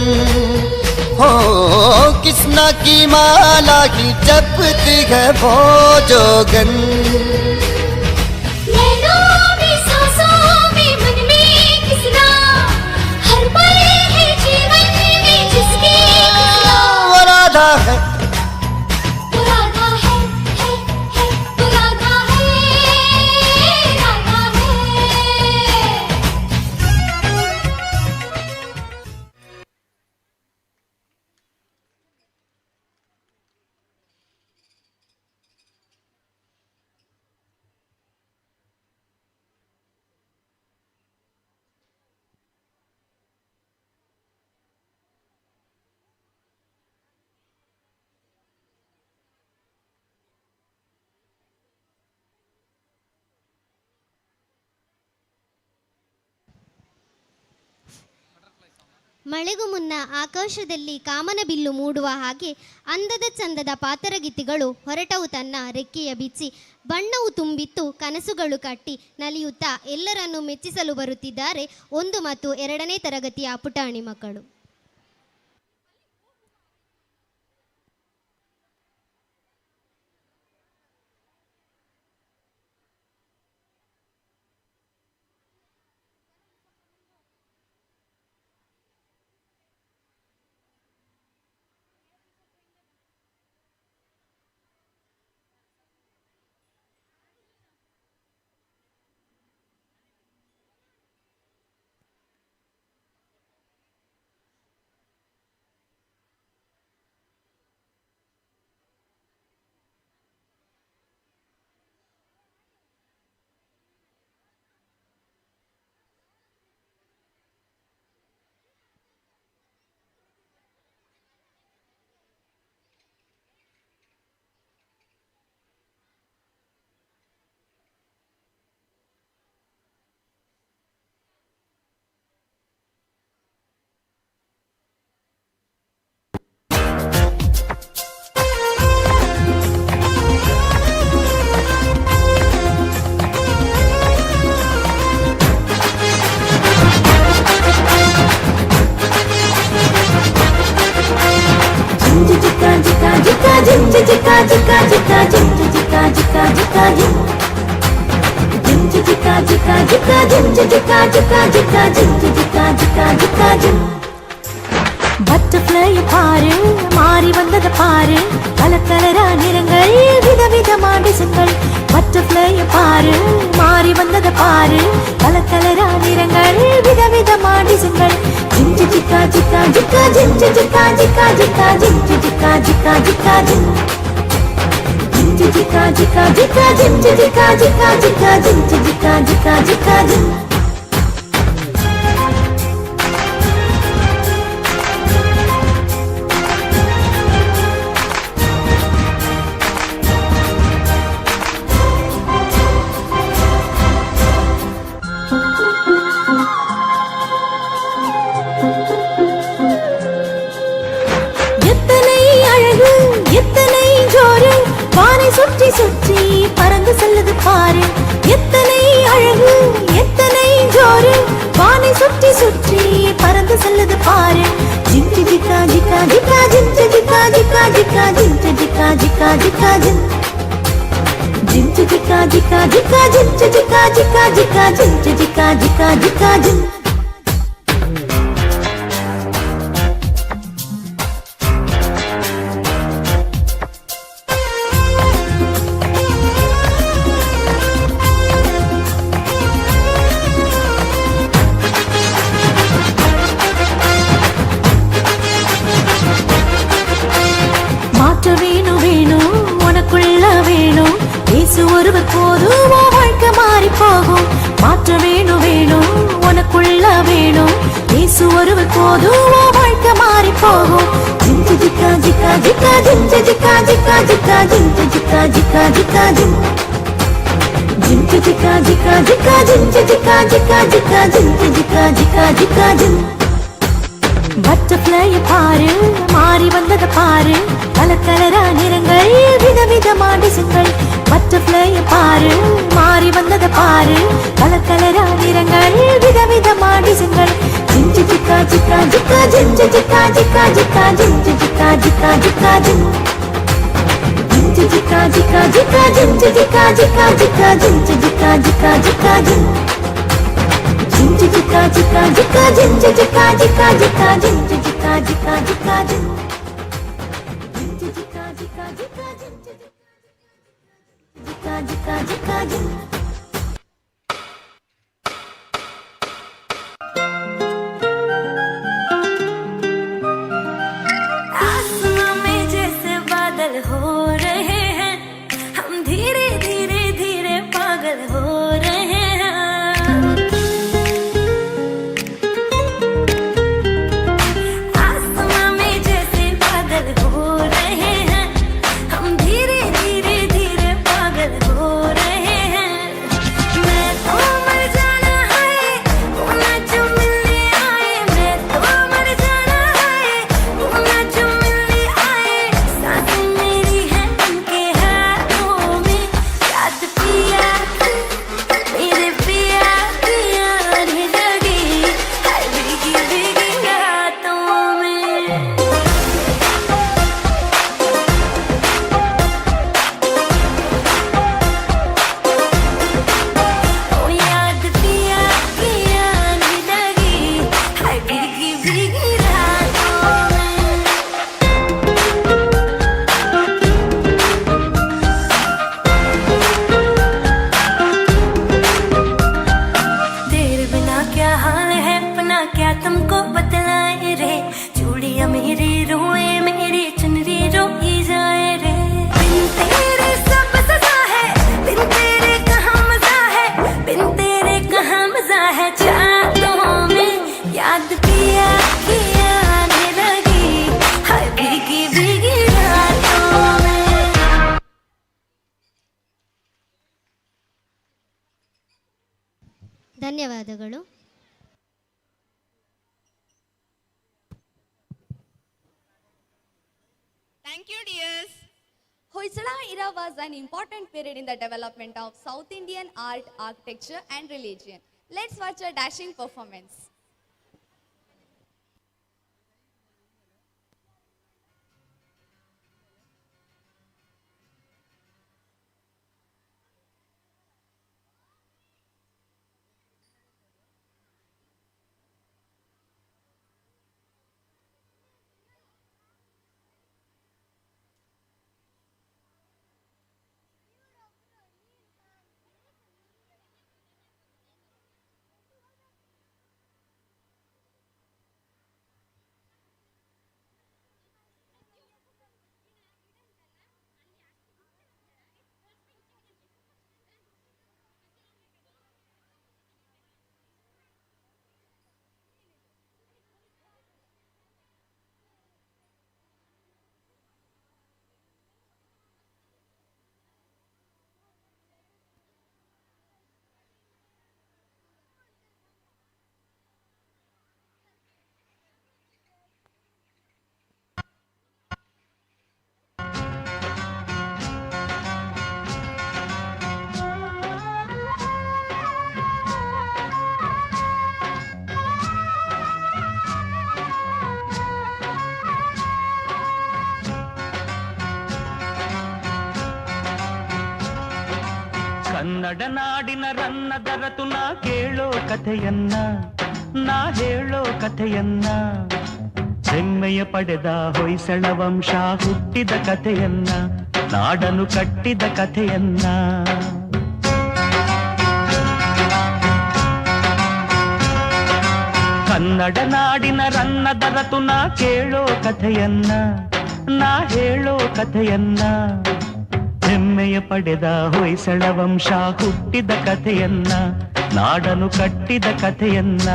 हो किसना की माला ही जपती है वो जोगन. नैनों में, सांसों में, मन में किसना, हर पल है जीवन में जिसकी किसना. वो राधा है, वो राधा है, वो राधा है, राधा है. ಮಳೆಗೂ ಮುನ್ನ ಆಕಾಶದಲ್ಲಿ ಕಾಮನ ಬಿಲ್ಲು ಮೂಡುವ ಹಾಗೆ ಅಂದದ ಚಂದದ ಪಾತರಗಿತ್ತಿಗಳು ಹೊರಟವು ತನ್ನ ರೆಕ್ಕೆಯ ಬಿಚ್ಚಿ. ಬಣ್ಣವು ತುಂಬಿತ್ತು, ಕನಸುಗಳು ಕಟ್ಟಿ ನಲಿಯುತ್ತಾ ಎಲ್ಲರನ್ನೂ ಮೆಚ್ಚಿಸಲು ಬರುತ್ತಿದ್ದಾರೆ 1 ಮತ್ತು 2ನೇ ತರಗತಿಯ ಪುಟಾಣಿ ಮಕ್ಕಳು. பட்டர்ஃப்ளை பாரு மாறி வந்தது பாரு கலர் கலரா நிறங்கள் விதவிதமா டிசைன்கள் பட்டர்ஃப்ளை பாரு மாறி வந்தது பாரு கலர் கலரா நிறங்கள் விதவிதமா டிசைன்கள் ஜிஞ்சு ஜிக்கா ஜிக்கா ஜிக்கா ஜிஞ்சு ஜிக்கா ஜிக்கா ஜிக்கா ஜிஞ்சு ஜிக்கா ஜிக்கா ஜிக்கா ஜிஞ்சு ஜிக்கா ஜிக்கா ஜிக்கா ஜிஞ்சு ஜிக்கா ஜிக்கா ஜிக்கா ஜிஞ்சு ஜிக்கா ஜிக்கா ஜிக்கா ஜின் சுற்றி சுற்றி பறந்து செல்லுது பாரு எத்தனை அழகு எத்தனை ஜோரு வானை சுற்றி சுற்றி பறந்து செல்லுது பாரு ஜிங்கு ஜிக்கா ஜிக்கா ஜிக்கா ஜிங்கு ஜிக்கா ஜிக்கா ஜிக்கா ஜிங்கு ஜிக்கா ஜிக்கா ஜிக்கா ஜின் ஜிங்கு ஜிக்கா ஜிக்கா ஜிக்கா ஜிங்கு ஜிக்கா ஜிக்கா ஜிக்கா ஜிங்கு ஜிக்கா ஜிக்கா ஜிக்கா ஜின் ஒருவர் போதும் வாழ்க்கை மாறி போகும் மாற்ற வேணும் வேணும் உனக்குள்ள வேணும் இயேசு ஒருவர் போதும் வாழ்க்கை மாறி போகும் ஜிங்கு ஜிக்கா ஜிக்கா ஜிக்கா ஜிங்கு ஜிக்கா ஜிக்கா ஜிக்கா ஜிங்கு ஜிக்கா ஜிக்கா ஜிக்கா ஜின் ஜிங்கு ஜிக்கா ஜிக்கா ஜிக்கா ஜிங்கு ஜிக்கா ஜிக்கா ஜிக்கா ஜிங்கு ஜிக்கா ஜிக்கா ஜிக்கா ஜின் பட்டர்ஃப்ளை பாரு மாறி வந்தத பாரு கலர் கலரா நிறங்கள் விதவிதமா டிசைன்கள் பட்டர்ஃப்ளை பாரு மாறி வந்தத பாரு கலர் கலரா நிறங்கள் விதவிதமா டிசைன்கள் ஜிங்கு ஜிக்கா ஜிக்கா ஜிக்கா ஜிங்கு ஜிக்கா ஜிக்கா ஜிக்கா ஜிங்கு ஜிக்கா ஜிக்கா ஜிக்கா ஜின் ஜிங்கு ஜிக்கா ஜிக்கா ஜிக்கா ஜிங்கு ஜிக்கா ஜிக்கா ஜிக்கா ஜிங்கு ஜிக்கா ஜிக்கா ஜிக்கா ஜின் ஜிங்கு ஜிக்கா ஜிக்கா ஜிக்கா ஜிங்கு ஜிக்கா ஜிக்கா ஜிக்கா ஜிங்கு ஜிக்கா ஜிக்கா ஜிக்கா ஜின் ஜிங்கு ஜிக்கா ஜிக்கா ஜிக்கா ஜிங்கு ஜிக்கா ஜிக்கா ஜிக்கா ஜின் आसमां में जैसे बादल हो रहे हैं हम धीरे धीरे धीरे पागल हो रहे हैं आसमां में जैसे बादल हो रहे हैं हम धीरे धीरे धीरे पागल हो रहे हैं मैं तो मर जाना है वो ना जो मिलने आए मैं तो मर जाना है वो ना जो मिलने आए सांसें मेरी है उनके हाथों में याद पिया मेरे पिया पिया ने लगी हाय भीगी भीगी रातों में ओ याद पिया पिया ने लगी हाय भीगी भीगी रातों में तेरे बिना क्या हाल है अपना क्या तुमको बतलाए रे चूड़ियां मेरी रोए मेरी चुनरी रोई जाए रे बिन तेरे सब सजा है बिन तेरे कहाँ मजा है बिन तेरे कहाँ मजा है चाहतों में याद पिया किया ने लगी हर भीगी भीगी रातों में ಧನ್ಯವಾದಗಳು. Thank you, dears. Hoysala era was an important period in the development of South Indian art, architecture and religion. Let's watch a dashing performance. Kannada ನಾಡಿನ ರನ್ನದರತು ನಾ ಕೇಳೋ ಕಥೆಯನ್ನ, ನಾ ಹೇಳೋ ಕಥೆಯನ್ನ, ಹೆಮ್ಮೆಯ ಪಡೆದ ಹೊಯ್ಸಳ ವಂಶ ಹುಟ್ಟಿದ ಕಥೆಯನ್ನ, ನಾಡನು ಕಟ್ಟಿದ ಕಥೆಯನ್ನ. ಕನ್ನಡ ನಾಡಿನ ರನ್ನದರತು ನಾ ಕೇಳೋ ಕಥೆಯನ್ನ, ನಾ ಹೇಳೋ ಕಥೆಯನ್ನ, ಹೆಮ್ಮೆಯ ಪಡೆದ ಹೊಯ್ಸಳ ವಂಶ ಹುಟ್ಟಿದ ಕಥೆಯನ್ನ, ನಾಡನು ಕಟ್ಟಿದ ಕಥೆಯನ್ನ.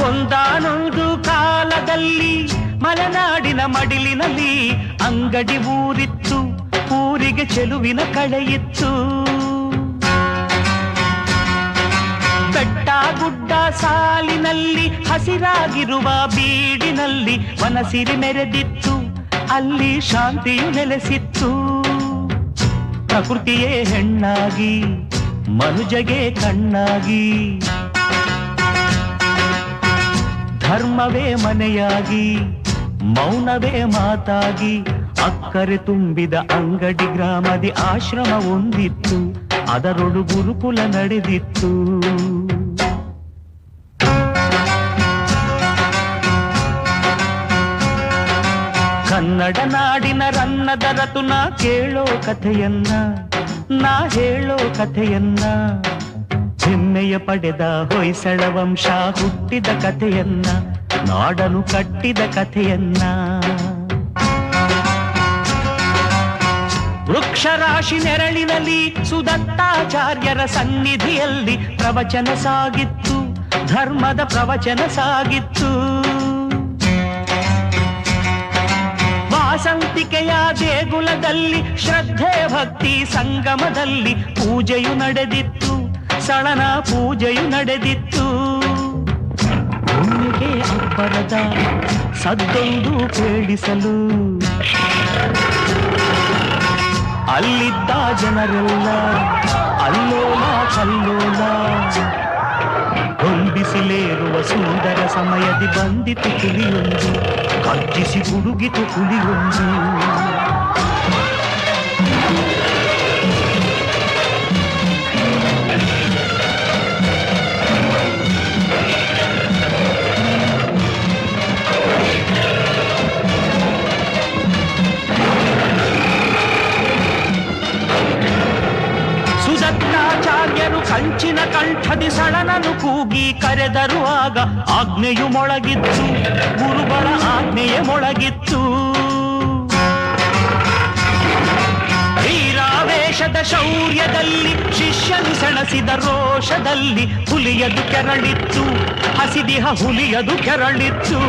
ಒಂದಾನೊಂದು ಕಾಲದಲ್ಲಿ ಮಲೆನಾಡಿನ ಮಡಿಲಿನಲ್ಲಿ ಅಂಗಡಿ ಊರಿತ್ತು, ಊರಿಗೆ ಚೆಲುವಿನ ಕಳೆಯಿತ್ತು. ಬೆಟ್ಟ ಗುಡ್ಡ ಸಾಲಿನಲ್ಲಿ ಹಸಿರಾಗಿರುವ ಬೀಡಿನಲ್ಲಿ ವನಸಿರಿ ಮೆರೆದಿತ್ತು, ಅಲ್ಲಿ ಶಾಂತಿಯು ನೆಲೆಸಿತ್ತು. ಪ್ರಕೃತಿಯೇ ಹೆಣ್ಣಾಗಿ ಮನುಜಗೆ ಕಣ್ಣಾಗಿ, ಧರ್ಮವೇ ಮನೆಯಾಗಿ ಮೌನವೇ ಮಾತಾಗಿ, ಅಕ್ಕರೆ ತುಂಬಿದ ಅಂಗಡಿ ಗ್ರಾಮದಿ ಆಶ್ರಮ ಒಂದಿತ್ತು, ಅದರೊಳು ಗುರುಕುಲ ನಡೆದಿತ್ತು. ಕನ್ನಡ ನಾಡಿನ ರನ್ನದರತು ನಾ ಕೇಳೋ ಕಥೆಯನ್ನ, ನಾ ಹೇಳೋ ಕಥೆಯನ್ನ, ಹೆಮ್ಮೆಯ ಪಡೆದ ಹೊಯ್ಸಳ ವಂಶ ಹುಟ್ಟಿದ ಕಥೆಯನ್ನ, ನಾಡನು ಕಟ್ಟಿದ ಕಥೆಯನ್ನ. ವೃಕ್ಷರಾಶಿ ನೆರಳಿನಲ್ಲಿ ಸುದತ್ತಾಚಾರ್ಯರ ಸನ್ನಿಧಿಯಲ್ಲಿ ಪ್ರವಚನ ಸಾಗಿತ್ತು, ಧರ್ಮದ ಪ್ರವಚನ ಸಾಗಿತ್ತು. ವಾಸಂತಿಕೆಯ ದೇಗುಲದಲ್ಲಿ ಶ್ರದ್ಧೆ ಭಕ್ತಿ ಸಂಗಮದಲ್ಲಿ ಪೂಜೆಯು ನಡೆದಿತ್ತು, ಸಳನ ಪೂಜೆಯು ನಡೆದಿತ್ತು. ಭೂಮಿಗೆ ಅಬ್ಬರದ ಸದ್ದೊಂದು ಕೇಳಿಸಲು ಅಲ್ಲಿದ್ದ ಜನರೆಲ್ಲ ಅಲ್ಲೋಲ ಕಲ್ಲೋಲ, ಹೊಂಬಿಸಿಲೇರುವ ಸುಂದರ ಸಮಯದಿ ಬಂದಿತು ಹುಲಿಯೊಂದು, ಗರ್ಜಿಸಿ ಗುಡುಗಿತು ಹುಲಿಯೊಂದು. ಸುದತ್ತಾಚಾರ್ಯರು ಕಂಚಿನ ಕಂಠದಿ ಸಳನನು ಕೂಗಿ ಕರೆದರು, ಆಗ ಆಜ್ಞೆಯು ಮೊಳಗಿತ್ತು, ಗುರುಗಳ ಆಜ್ಞೆಯೇ ಮೊಳಗಿತ್ತು. ವೀರಾವೇಶದ ಶೌರ್ಯದಲ್ಲಿ ಶಿಷ್ಯನು ಸೆಣಸಿದ ರೋಷದಲ್ಲಿ ಹುಲಿಯದು ಕೆರಳಿತ್ತು, ಹಸಿದಿಹ ಹುಲಿಯದು ಕೆರಳಿತ್ತು.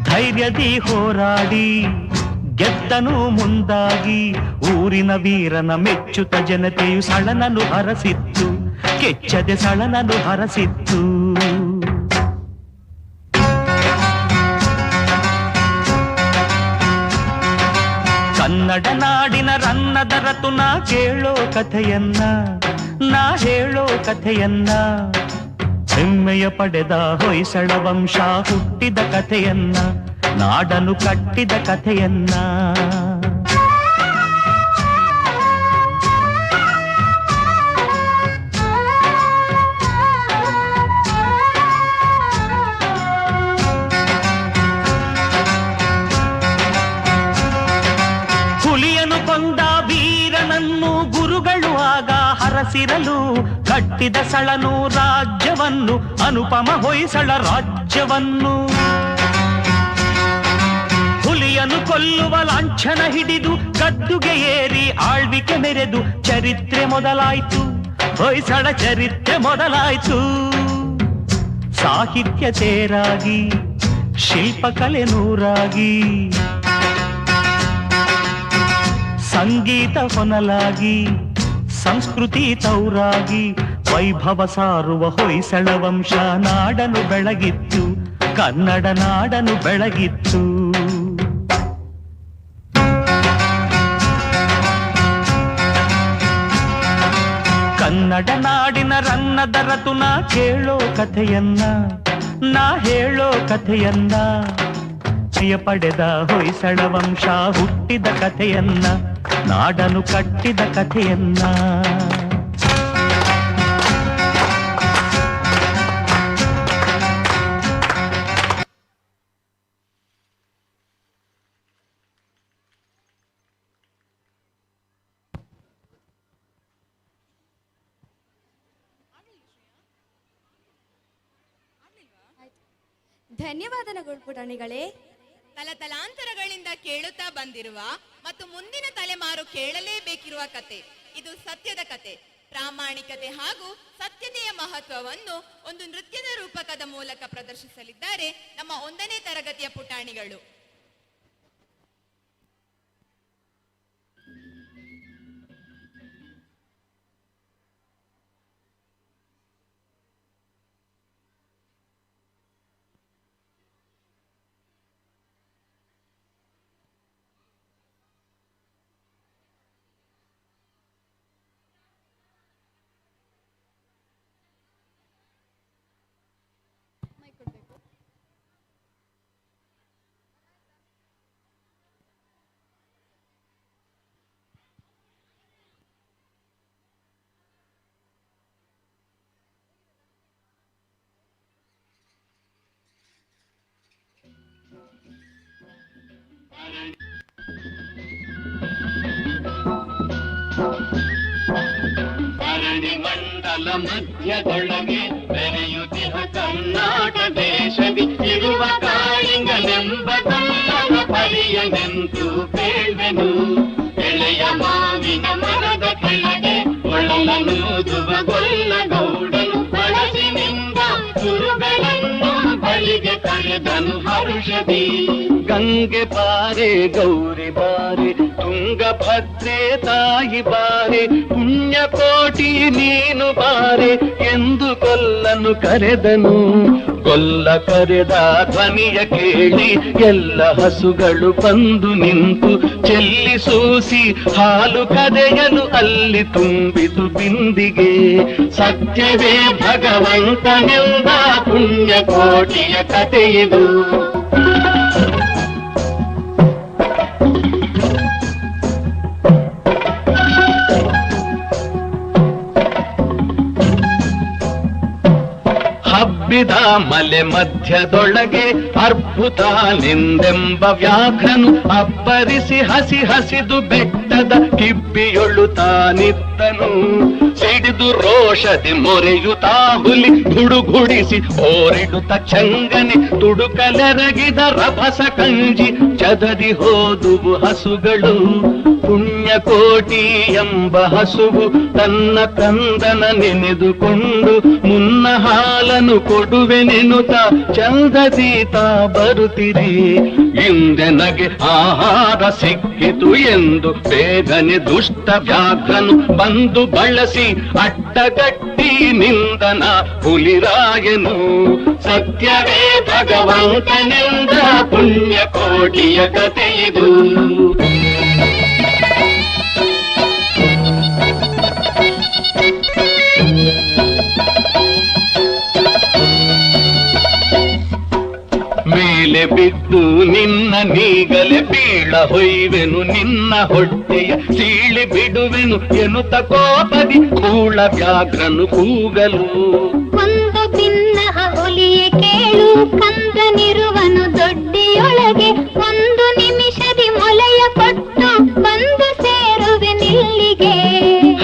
ಧೈರ್ಯದಿ ಹೋರಾಡಿ ಗೆದ್ದನು ಮುಂದಾಗಿ, ಊರಿನ ವೀರನ ಮೆಚ್ಚುತ್ತ ಜನತೆಯು ಸಳನನು ಹರಸಿತ್ತು, ಕೆಚ್ಚದೆ ಸಳನನು ಹರಸಿತ್ತು. ಕನ್ನಡ ನಾಡಿನ ರನ್ನದರತು ನಾ ಕೇಳೋ ಕಥೆಯನ್ನ, ನಾ ಹೇಳೋ ಕಥೆಯನ್ನ, ಹೆಮ್ಮೆಯ ಪಡೆದ ಹೊಯ್ಸಳ ವಂಶ ಹುಟ್ಟಿದ ಕಥೆಯನ್ನ, ನಾಡನು ಕಟ್ಟಿದ ಕಥೆಯನ್ನ. ಹುಲಿಯನು ಕೊಂದ ವೀರನನ್ನು ಗುರುಗಳು ಆಗ ಹರಸಿರಲು, ಕಟ್ಟಿದ ಸಳನು ರಾಜ್ಯವನ್ನು, ಅನುಪಮ ಹೊಯ್ಸಳ ರಾಜ್ಯವನ್ನು. ಹುಲಿಯ ಕಲಿಯನ್ನು ಕೊಲ್ಲುವ ಲಾಂಛನ ಹಿಡಿದು ಗದ್ದುಗೆ ಏರಿ ಆಳ್ವಿಕೆ ಮೆರೆದು ಚರಿತ್ರೆ ಮೊದಲಾಯ್ತು, ಹೊಯ್ಸಳ ಚರಿತ್ರೆ ಮೊದಲಾಯ್ತು. ಸಾಹಿತ್ಯ ತೇರಾಗಿ, ಶಿಲ್ಪಕಲೆ ನೂರಾಗಿ, ಸಂಗೀತ ಹೊನಲಾಗಿ, ಸಂಸ್ಕೃತಿ ತೌರಾಗಿ, ವೈಭವ ಸಾರುವ ಹೊಯ್ಸಳ ವಂಶ ನಾಡನು ಬೆಳಗಿತ್ತು, ಕನ್ನಡ ನಾಡನು ಬೆಳಗಿತ್ತು. ಕನ್ನಡ ನಾಡಿನ ರನ್ನದ ರತುನ ಕೇಳೋ ಕಥೆಯನ್ನ, ನಾ ಹೇಳೋ ಕಥೆಯನ್ನ, ಜಯ ಪಡೆದ ಹೊಯ್ಸಳ ವಂಶ ಹುಟ್ಟಿದ ಕಥೆಯನ್ನ, ನಾಡನು ಕಟ್ಟಿದ ಕಥೆಯನ್ನ. ಧನ್ಯವಾದಗಳು ಪುಟಾಣಿಗಳೇ. ತಲತಲಾಂತರಗಳಿಂದ ಕೇಳುತ್ತಾ ಬಂದಿರುವ ಮತ್ತು ಮುಂದಿನ ತಲೆಮಾರು ಕೇಳಲೇಬೇಕಿರುವ ಕತೆ. ಇದು ಸತ್ಯದ ಕತೆ. ಪ್ರಾಮಾಣಿಕತೆ ಹಾಗೂ ಸತ್ಯತೆಯ ಮಹತ್ವವನ್ನು ಒಂದು ನೃತ್ಯದ ರೂಪಕದ ಮೂಲಕ ಪ್ರದರ್ಶಿಸಲಿದ್ದಾರೆ ನಮ್ಮ 1ನೇ ತರಗತಿಯ ಪುಟಾಣಿಗಳು. ಮಂಡಲ ಮಧ್ಯದೊಳಗೆ ಬೆರೆಯುತ್ತಿಹ ಕರ್ನಾಟ ದೇಶದಿ ಇರುವ ಕಾಳಿಂಗನೆಂಬ ಕನ್ನಡ ಪರಿಯನೆಂದು ಬೇಳ್ವೆನು. ಎಳೆಯ ಮಾವಿನ ಮರದ ಕೆಳಗೆ ಒಳಲನೂದುವ ಗೊಲ್ಲ ಗೌಡನು ಬಳಸಿನಿಂದ ಸುರುಗಳನ್ನು ಬಳಿಗೆ ಕರೆದನು ಹರುಷದಿ. ಗಂಗೆ ಬಾರೆ ಗೌರಿ ಬಾರೆ ತುಂಗಭದ್ರೆ ತಾಯಿ ಬಾರೆ ಪುಣ್ಯಕೋಟಿ ನೀನು ಬಾರೆ ಎಂದು ಗೊಲ್ಲನು ಕರೆದನು. ಗೊಲ್ಲ ಕರೆದ ಧ್ವನಿಯ ಕೇಳಿ ಎಲ್ಲ ಹಸುಗಳು ಬಂದು ನಿಂತು ಚೆಲ್ಲಿಸೂಸಿ ಹಾಲು ಕದೆಯಲು ಅಲ್ಲಿ ತುಂಬಿತು ಬಿಂದಿಗೆ. ಸತ್ಯವೇ ಭಗವಂತನೆಂದ ಪುಣ್ಯಕೋಟಿಯ ಕಥೆಯಿದು. ಹಬ್ಬಿದ ಮಲೆ ಮಧ್ಯದೊಳಗೆ ಅರ್ಬುದಾನೆಂದೆಂಬ ವ್ಯಾಘ್ರನು ಅಬ್ಬರಿಸಿ ಹಸಿ ಹಸಿದು ಬೆಟ್ಟದ ಕಿಬ್ಬಿಯೊಳು ತಾನಿದ್ದನು. ಸಿಡಿದು ರೋಷದಿ ಮೊರೆಯುತ್ತಾ ಹುಲಿ ಗುಡುಗುಡಿಸಿ ಓರಿಡುತ್ತ ಚಂಗನೆ ತುಡುಕಲೆರಗಿದ ರಭಸ ಕಂಜಿ ಚದರಿ ಹೋದುವು ಹಸುಗಳು. ಪುಣ್ಯಕೋಟಿ ಎಂಬ ಹಸುವು ತನ್ನ ಕಂದನ ನೆನೆದುಕೊಂಡು ಮುನ್ನ ಹಾಲನು ಕೊಡುವೆನೆನುತ ಚಂದದೀತ ಬರುತ್ತಿರಿ. ಇಂದೆನಗೆ ಆಹಾರ ಸಿಕ್ಕಿತು ಎಂದು ಬೇಗನೆ ದುಷ್ಟ ವ್ಯಾಘ್ರನು ಬಂದು ಬಳಸಿ ಅಡ್ಡಗಟ್ಟಿ ನಿಂದನ ಹುಲಿರಾಯನು. ಸತ್ಯವೇ ಭಗವಂತನೆಂದ ಪುಣ್ಯಕೋಟಿಯ ಕಥೆಯಿದು. ಮೇಲೆ ಬಿದ್ದು ನಿನ್ನ ನೀಗಲೆ ಬೀಳ ಹೊಯ್ವೆನು ನಿನ್ನ ಹೊಟ್ಟೆಯ ಸೀಳಿ ಬಿಡುವೆನು ಎನ್ನುತ್ತ ಕೋಪದಿ ಕೂಳ ವ್ಯಾಘ್ರನು ಕೂಗಲು. ಒಂದು ಭಿನ್ನ ಹುಲಿಯ ಕೇಳು ಕಂದನಿರುವನು ದೊಡ್ಡಿಯೊಳಗೆ ಒಂದು ನಿಮಿಷದಿ ಮೊಲೆಯ ಕೊಟ್ಟು ಬಂದು ಸೇರುವೆ ನಿಲ್ಲಿಗೆ.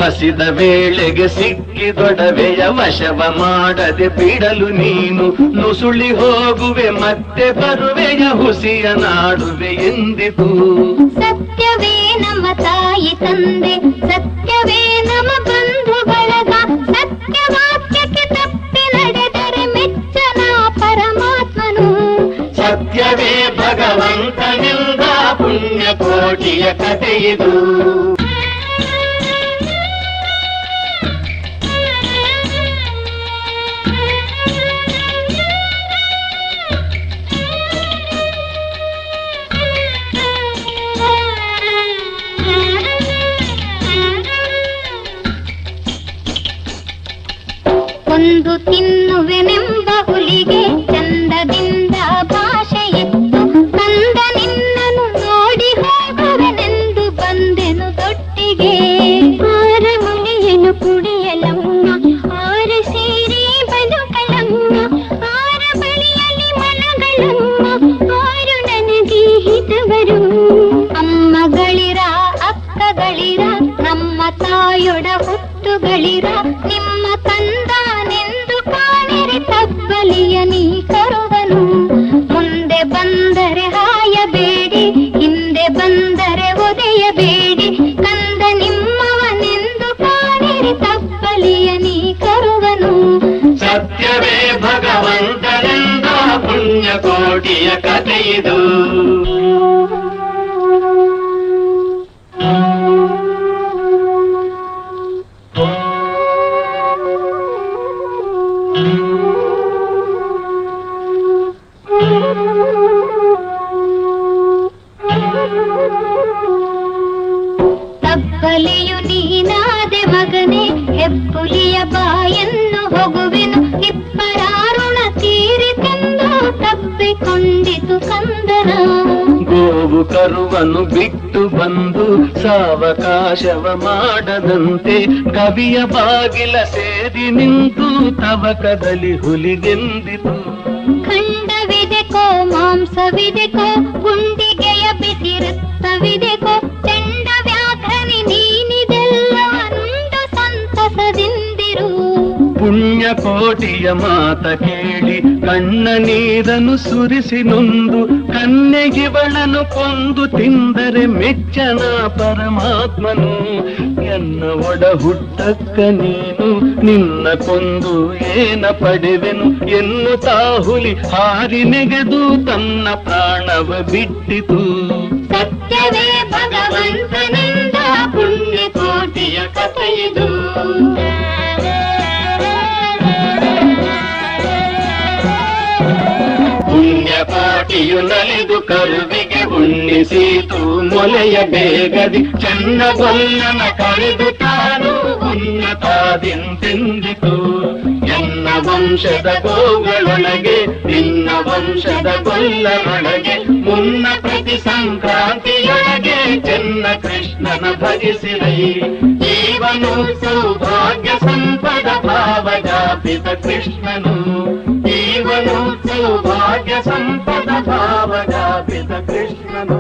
ಹಸಿದ ವೇಳೆಗೆ ಸಿಕ್ಕಿದೊಡವೆಯ ವಶವ ಮಾಡದೆ ಬಿಡಲು ನೀನು ನುಸುಳಿ ಹೋಗುವೆ ಮತ್ತೆ ಬರುವೆಯ ಹುಸಿಯ ನಾಡುವೆ ಎಂದಿತು. ಸತ್ಯವೇ ನಮ್ಮ ತಾಯಿ ತಂದೆ, ಸತ್ಯವೇ ನಮ್ಮ ಬಂಧು ಬಳಗ, ಸತ್ಯವಾಕ್ಯಕ್ಕೆ ತಪ್ಪಿ ನಡೆದರೆ ಮೆಚ್ಚನ ಪರಮಾತ್ಮನು. ಸತ್ಯವೇ ಭಗವಂತನಿಂದ ಪುಣ್ಯ ಕೋಟಿಯ ಕಥೆಯಿದು. ಒಂದು ತಿನ್ನುವೆನೆಂಬ ಹುಲಿಗೆ ಚಂದದಿಂದ ಭಾಷೆ ಎತ್ತು, ಕಂದ ನಿನ್ನನ್ನು ನೋಡಿ ಹೋಗುವೆನೆಂದು ಬಂದೆನು ದೊಟ್ಟಿಗೆ. ಆರ ಮುಳಿಯನು ಕುಡಿಯಲಮ್ಮ, ಆರ ಸೇರಿ ಬದುಕಲಮ್ಮ, ಆರ ಬಳಿಯಲ್ಲಿ ಮನಗಳಮ್ಮ, ಆರು ನನಗೆ ಹಿತವರು. ಅಮ್ಮಗಳಿರ ಅಕ್ಕಗಳಿರ ನಮ್ಮ ತಾಯೊಡ ಹುಟ್ಟುಗಳಿರ, ನಿಮ್ಮ ಕಂದನೆಂದು ಕಾಣಿರಿ ತಬ್ಬಲಿಯ ನೀ ಕರುವನು. ಮುಂದೆ ಬಂದರೆ ಹಾಯಬೇಡಿ, ಹಿಂದೆ ಬಂದರೆ ಒದೆಯಬೇಡಿ, ಕಂದ ನಿಮ್ಮವನೆಂದು ಕಾಣಿರಿ ತಬ್ಬಲಿಯ ನೀ ಕರುವನು. ಸತ್ಯವೇ ಭಗವಂತನಿಂದ ಪುಣ್ಯ ಕೋಟಿಯ ಕಥೆಯಿದು. ತಬ್ಬಲಿಯು ನೀನಾದೆ ಮಗನೇ, ಹೆಬ್ಬುಲಿಯ ಬಾಯನ್ನು ಹೋಗುವೆನು, ಇಬ್ಬರಾರುಣ ತೀರಿತೆಂದು ತಬ್ಬಿಕೊಂಡಿತು ಕಂದನ. ಗೋವು ಕರುವನ್ನು ಬಿಟ್ಟು ಬಂದು ಸಾವಕಾಶವ ಮಾಡದಂತೆ ಕವಿಯ ಬಾಗಿಲ ಸೇರಿ ನಿಂತು ತವಕದಲ್ಲಿ ಹುಲಿಗೆಂದಿತು. ಖಂಡವಿದೆಕೋ ಮಾಂಸವಿದೆಕೋ, ಗುಂಡಿಗೆಯ ಬಿಸಿ ರಕ್ತವಿದೆಕೋ, ಚಂಡ ವ್ಯಾಘ್ರನಿ ನೀನಿದೆಲ್ಲವನುಂಡು ಸಂತಸದಿಂದಿರು. ಪುಣ್ಯ ಕೋಟಿಯ ಮಾತ ಕೇಳಿ ಕಣ್ಣ ನೀರನ್ನು ಸುರಿಸಿ ನೊಂದು ಕನ್ನೆಗಿವಳನು ಕೊಂದು ತಿಂದರೆ ಮೆಚ್ಚನ ಪರಮಾತ್ಮನು. ಎನ್ನ ಒಡ ಹುಟ್ಟಕ್ಕ ನೀನು ನಿನ್ನ ಕೊಂದು ಏನ ಪಡೆವೆನು ಎನ್ನುತ್ತಾ ಹುಲಿ ಹಾರಿ ನೆಗೆದು ತನ್ನ ಪ್ರಾಣವ ಬಿಟ್ಟಿತು. ಸತ್ಯವೇ ಭಗವಂತನಿಂದ ಪುಣ್ಯ ಕೋಟಿಯ ಕಥೆಯಿದು. ಪುಣ್ಯ ಕೋಟಿಯು ನಲಿದು ಕರುವಿಗೆ ಉಣ್ಣಿಸೀತು ಮೊಲೆಯ ಬೇಗದಿ, ಚನ್ನಗೊಲ್ಲನ ಕಳೆದು ತಾನು ಉನ್ನತಾದಿಂತೆಂದಿತು. ಎನ್ನ ವಂಶದ ಗೋಗಳೊಳಗೆ ನಿನ್ನ ವಂಶದ ಗೊಲ್ಲರೊಳಗೆ, ಮುನ್ನ ಪ್ರತಿ ಸಂಕ್ರಾಂತಿಯೊಳಗೆ ಚೆನ್ನ ಕೃಷ್ಣನ ಭಜಿಸಿರೈ. ಜೀವನು ಸೌಭಾಗ್ಯ ಸಂಪದ ಭಾವಜಾಪಿತ ಕೃಷ್ಣನು, ಜೀವನು ಸೌಭಾಗ್ಯ ಸಂಪದ ಭಾವಜಾಪಿತ ಕೃಷ್ಣನು.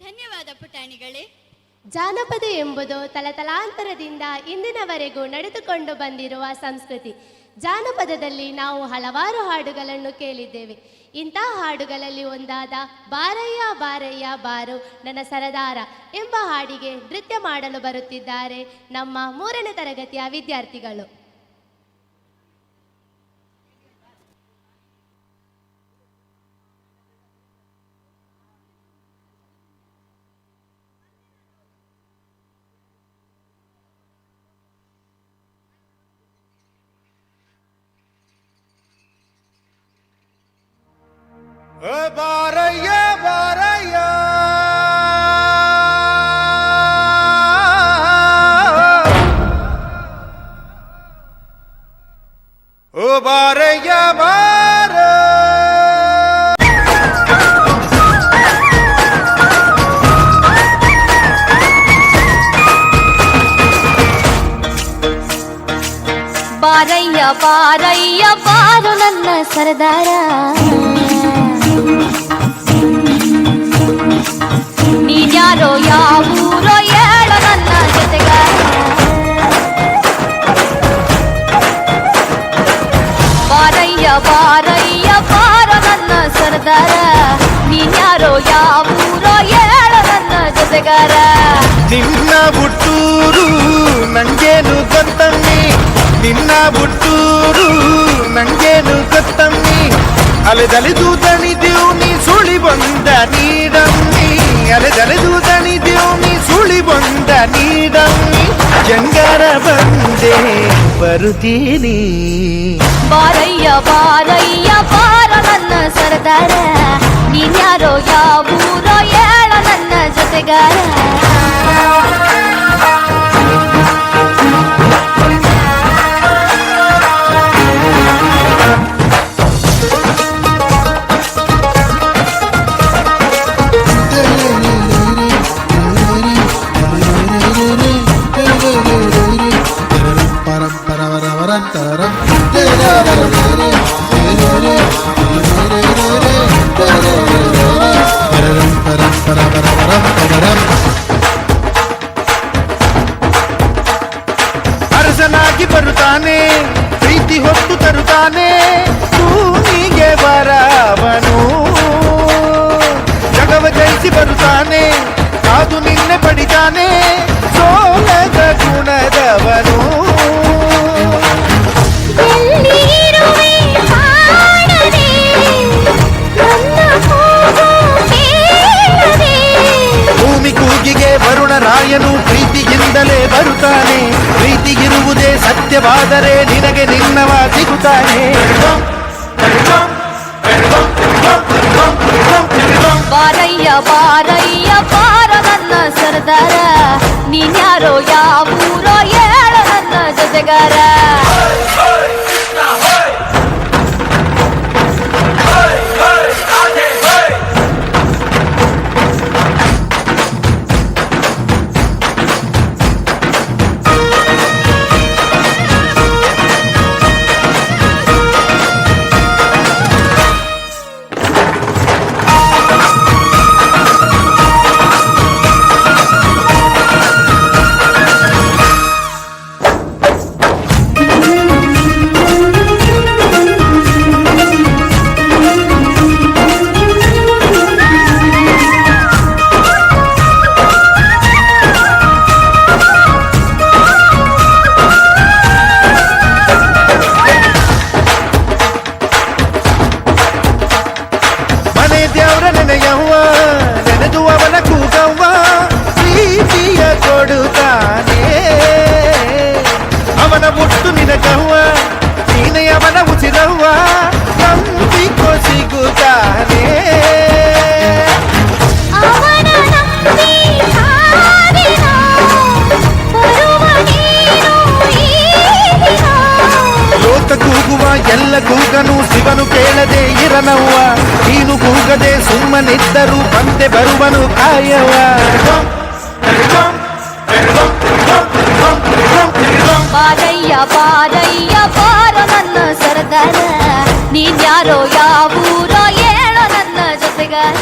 ಧನ್ಯವಾದ ಪುಟಾಣಿಗಳೇ. ಜಾನಪದ ಎಂಬುದು ತಲತಲಾಂತರದಿಂದ ಇಂದಿನವರೆಗೂ ನಡೆದುಕೊಂಡು ಬಂದಿರುವ ಸಂಸ್ಕೃತಿ. ಜಾನಪದದಲ್ಲಿ ನಾವು ಹಲವಾರು ಹಾಡುಗಳನ್ನು ಕೇಳಿದ್ದೇವೆ. ಇಂಥ ಹಾಡುಗಳಲ್ಲಿ ಒಂದಾದ ಬಾರಯ್ಯ ಬಾರಯ್ಯ ಬಾರು ನನ್ನ ಸರದಾರ ಎಂಬ ಹಾಡಿಗೆ ನೃತ್ಯ ಮಾಡಲು ಬರುತ್ತಿದ್ದಾರೆ ನಮ್ಮ 3ನೇ ತರಗತಿಯ ವಿದ್ಯಾರ್ಥಿಗಳು. ಬಾರಯ್ಯ ಬಾರಯ್ಯ ಓ ಬಾರಯ್ಯ ಬಾರ. ಬಾರಯ್ಯ ಬಾರಯ್ಯ ಬಾರು ನನ್ನ ಸರದಾರ, ನೀನ್ಯಾರೋ ಯಾವೂರೋ ಹೇಳು ನನ್ನ ಜೊತೆಗಾರ. ಬಾರಯ್ಯ ಬಾರಯ್ಯ ಬಾರು ನನ್ನ ಸರದಾರ, ನೀನ್ಯಾರೋ ಯಾವೂರೋ ಹೇಳು ನನ್ನ ಜೊತೆಗಾರ. ನಿನ್ನ ಹುಟ್ಟೂರು ನಂಗೇನು ಗೊತ್ತಮ್ಮಿ, ನಿನ್ನ ಹುಟ್ಟೂರು ನಂಗೇನು ಗೊತ್ತಮ್ಮಿ. ಅಲೆದಲೆದು ದಣಿದೆವು ನೀ ಸುಳಿ ಬಂದ ನೀಡಮ್ಮಿ, ಅಲೆದಲೆದು ದಣಿದೆವು ನೀ ಸುಳಿ ಬಂದ ನೀಡಮ್ಮಿ. ಜಂಗಾರ ಬಂದೆ ಬರುತ್ತೀನಿ. ಬಾರಯ್ಯ ಬಾರಯ್ಯ ಬಾರ ನನ್ನ ಸರದಾರ, ನೀನ್ಯಾರೋ ಯಾವೂರೋ ಹೇಳ ನನ್ನ ಜೊತೆಗಾರ. ಅರಸನಾಗಿ ಬರುತ್ತಾನೆ, ಪ್ರೀತಿ ಹೊತ್ತು ತರುತ್ತಾನೆ, ಭೂಮಿಗೆ ಬರವನು. ಜಗವ ಜಯಿಸಿ ಬರುತ್ತಾನೆ, ಕಾದು ನಿನ್ನೆ ಪಡಿತಾನೆ, ಸೋಲದ ಗುಣದವನು. ಭೂಮಿ ಕೂಗಿಗೆ ವರುಣರಾಯನು ಪ್ರೀತಿಯಿಂದಲೇ ಬರುತ್ತಾನೆ, ಪ್ರೀತಿಗಿರುವುದೇ ಸತ್ಯವಾದರೆ ನಿನಗೆ ನಿನ್ನವ ಸಿಗುತ್ತಾನೆ. ಬಾರಯ್ಯ ಬಾರಯ್ಯ ಬಾರ ನನ್ನ ಸರದಾರ, ನೀನ್ಯಾರೋ ಯಾವೂರೋ ಹೇಳ ನನ್ನ ಜೊತೆಗಾರ. ನೆನೆಯವ್ವ ನೆನೆದು ಅವನ ಕೂಗವ್ವ, ಪ್ರೀತಿಯ ಕೊಡುತ್ತಾನೆ ಅವನ ಮುಟ್ಟು ನಿನಗವ್ವ, ನೀನೆ ಅವನ ಉಸಿರವ್ವ, ನಂಬಿಕೊ ಸಿಗುತ್ತಾನೆ. ಲೋಕ ಕೂಗುವ ಎಲ್ಲ ಕೂಗನು ಶಿವನು ಕೇಳದೆ ಇರನವ್ವ, ನೀನು ಕೂಗದೆ ಸುಮ್ಮನಿದ್ದರೂ ಬಂದೆ ಬರುವನು ಕಾಯವ. ಬಾರಯ್ಯ ಬಾರಯ್ಯ ಬಾರ ನನ್ನ ಸರದಾರ, ನೀನ್ಯಾರೋ ಯಾವೂರೋ ಹೇಳೋ ನನ್ನ ಜೊತೆಗಾರ.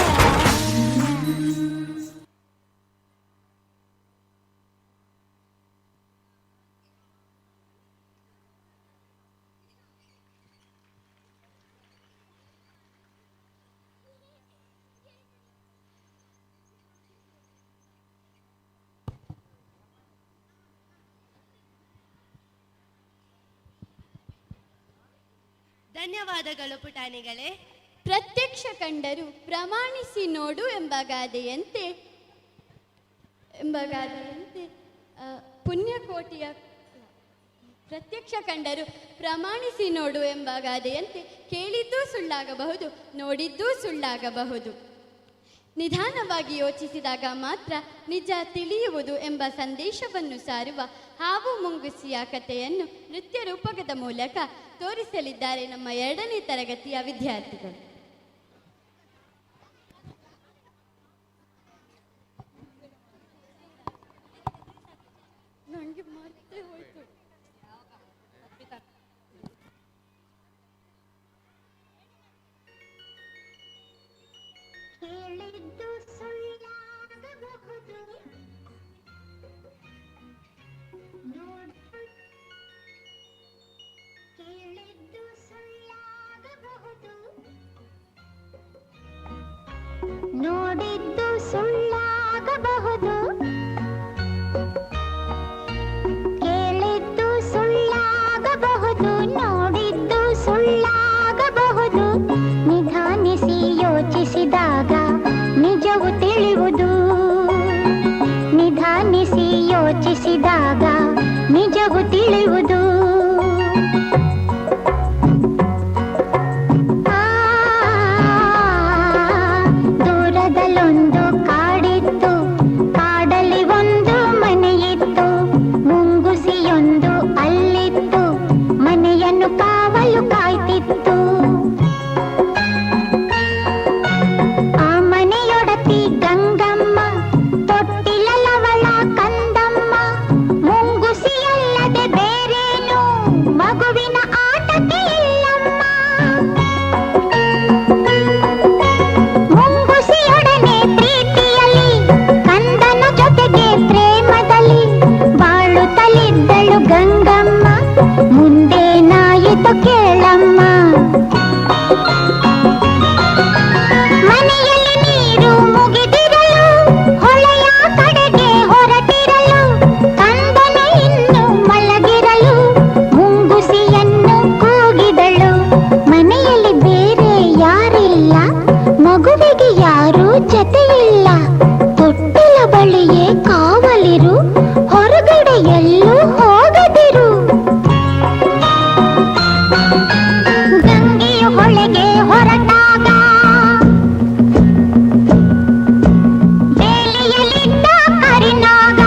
ಧನ್ಯವಾದಗಳು ಪುಟಾಣಿಗಳೇ. ಪ್ರತ್ಯಕ್ಷ ಕಂಡರು ಪ್ರಮಾಣಿಸಿ ನೋಡು ಎಂಬ ಗಾದೆಯಂತೆ ಪುಣ್ಯಕೋಟಿಯ ಪ್ರತ್ಯಕ್ಷ ಕಂಡರು ಪ್ರಮಾಣಿಸಿ ನೋಡು ಎಂಬ ಗಾದೆಯಂತೆ ಕೇಳಿದ್ದೂ ಸುಳ್ಳಾಗಬಹುದು, ನೋಡಿದ್ದೂ ಸುಳ್ಳಾಗಬಹುದು. ನಿಧಾನವಾಗಿ ಯೋಚಿಸಿದಾಗ ಮಾತ್ರ ನಿಜ ತಿಳಿಯುವುದು ಎಂಬ ಸಂದೇಶವನ್ನು ಸಾರುವ ಹಾವು ಮುಂಗುಸಿಯ ಕಥೆಯನ್ನು ನೃತ್ಯ ರೂಪಕದ ಮೂಲಕ ತೋರಿಸಲಿದ್ದಾರೆ ನಮ್ಮ 2ನೇ ತರಗತಿಯ ವಿದ್ಯಾರ್ಥಿಗಳು. ನನಗೆ ಮತ್ತೆ ಹೋಯ್ತು. ನೋಡಿದ್ದು ಸುಳ್ಳಾಗಬಹುದು, ಕೇಳಿದ್ದು ಸುಳ್ಳಾಗಬಹುದು, ನೋಡಿದ್ದು ಸುಳ್ಳಾಗಬಹುದು. ನಿಧಾನಿಸಿ ಯೋಚಿಸಿದಾಗ ನಿಜವು ತಿಳಿಯುವುದು, ನಿಧಾನಿಸಿ ಯೋಚಿಸಿದಾಗ ನಿಜವು ತಿಳಿಯುವುದು. ದೂರದಲ್ಲೊಂದು ಕಾಡಿತ್ತು, ಕಾಡಲ್ಲಿ ಒಂದು ಮನೆಯಿತ್ತು, ಮುಂಗುಸಿಯೊಂದು ಅಲ್ಲಿತ್ತು, ಮನೆಯನ್ನು ಕಾವಲು ಕಾಯ್ತಿತ್ತು. ಆ ಮನೆಯೊಡತಿ ಗಂಗಮ್ಮ, ತೊಟ್ಟಿಲವಳ ಕಂದಮ್ಮ, ಮುಂಗುಸಿಯಲ್ಲದೆ ಬೇರೇನು ಮಗುವಿನ ಆಟಕ್ಕೆ ಇಲ್ಲಮ್ಮ. ಮುಂಗುಸಿಯೊಡನೆ ಪ್ರೀತಿಯಲ್ಲಿ, ಕಂದನ ಜೊತೆಗೆ ಪ್ರೇಮದಲ್ಲಿ ಬಾಳುತ್ತಲಿದ್ದಳು ಗಂಗಮ್ಮ. ಮುಂದೇನಾಯಿತು ಕೇಳಮ್ಮ. ಮನೆಯಲ್ಲಿ ನೀರು ಮುಗಿದಿರಲು, ಹೊಳೆಯ ಕಡೆಗೆ ಹೊರಟಿರಲು, ಕಂದನು ಇನ್ನು ಮಲಗಿರಲು ಮುಂಗುಸಿಯನ್ನು ಕೂಗಿದಳು. ಮನೆಯಲ್ಲಿ ಬೇರೆ ಯಾರಿಲ್ಲ, ಮಗುವಿಗೆ ಯಾರೂ ಜೊತೆಯಿಲ್ಲ, ತೊಟ್ಟಿಲ ಬಳಿಯೇ ಕಾವಲಿರು, ಹೊರಗಡೆ ಎಲ್ಲೂ ಹೋಗದಿರು. ಗಂಗೆಯು ಹೊಳೆಗೆ ಹೊರಟಾಗ ಬೇಲಿಯಲ್ಲಿದ್ದ ಕರಿನಾಗ,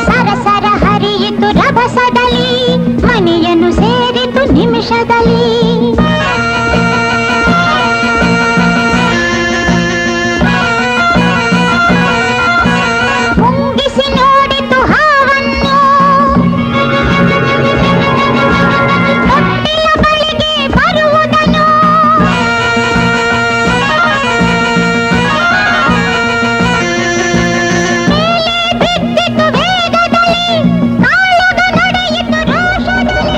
ಸರಸರ ಹರಿಯಿತು ರಭಸದಲ್ಲಿ, ಮನೆಯನ್ನು ಸೇರಿತು ನಿಮಿಷದಲ್ಲಿ. ಮುಂಗಿಸಿ ನೋಡಿತು ಹಾವನ್ನು, ತೊಟ್ಟಿಲ ಬಳಿಗೆ ಬರುವುದನ್ನು. ಮೇಲೆ ಬಿದ್ದಿತು ವೇಗದಲ್ಲಿ, ಕಾಳಗ ನಡೆಯಿತು ರೋಷದಲ್ಲಿ.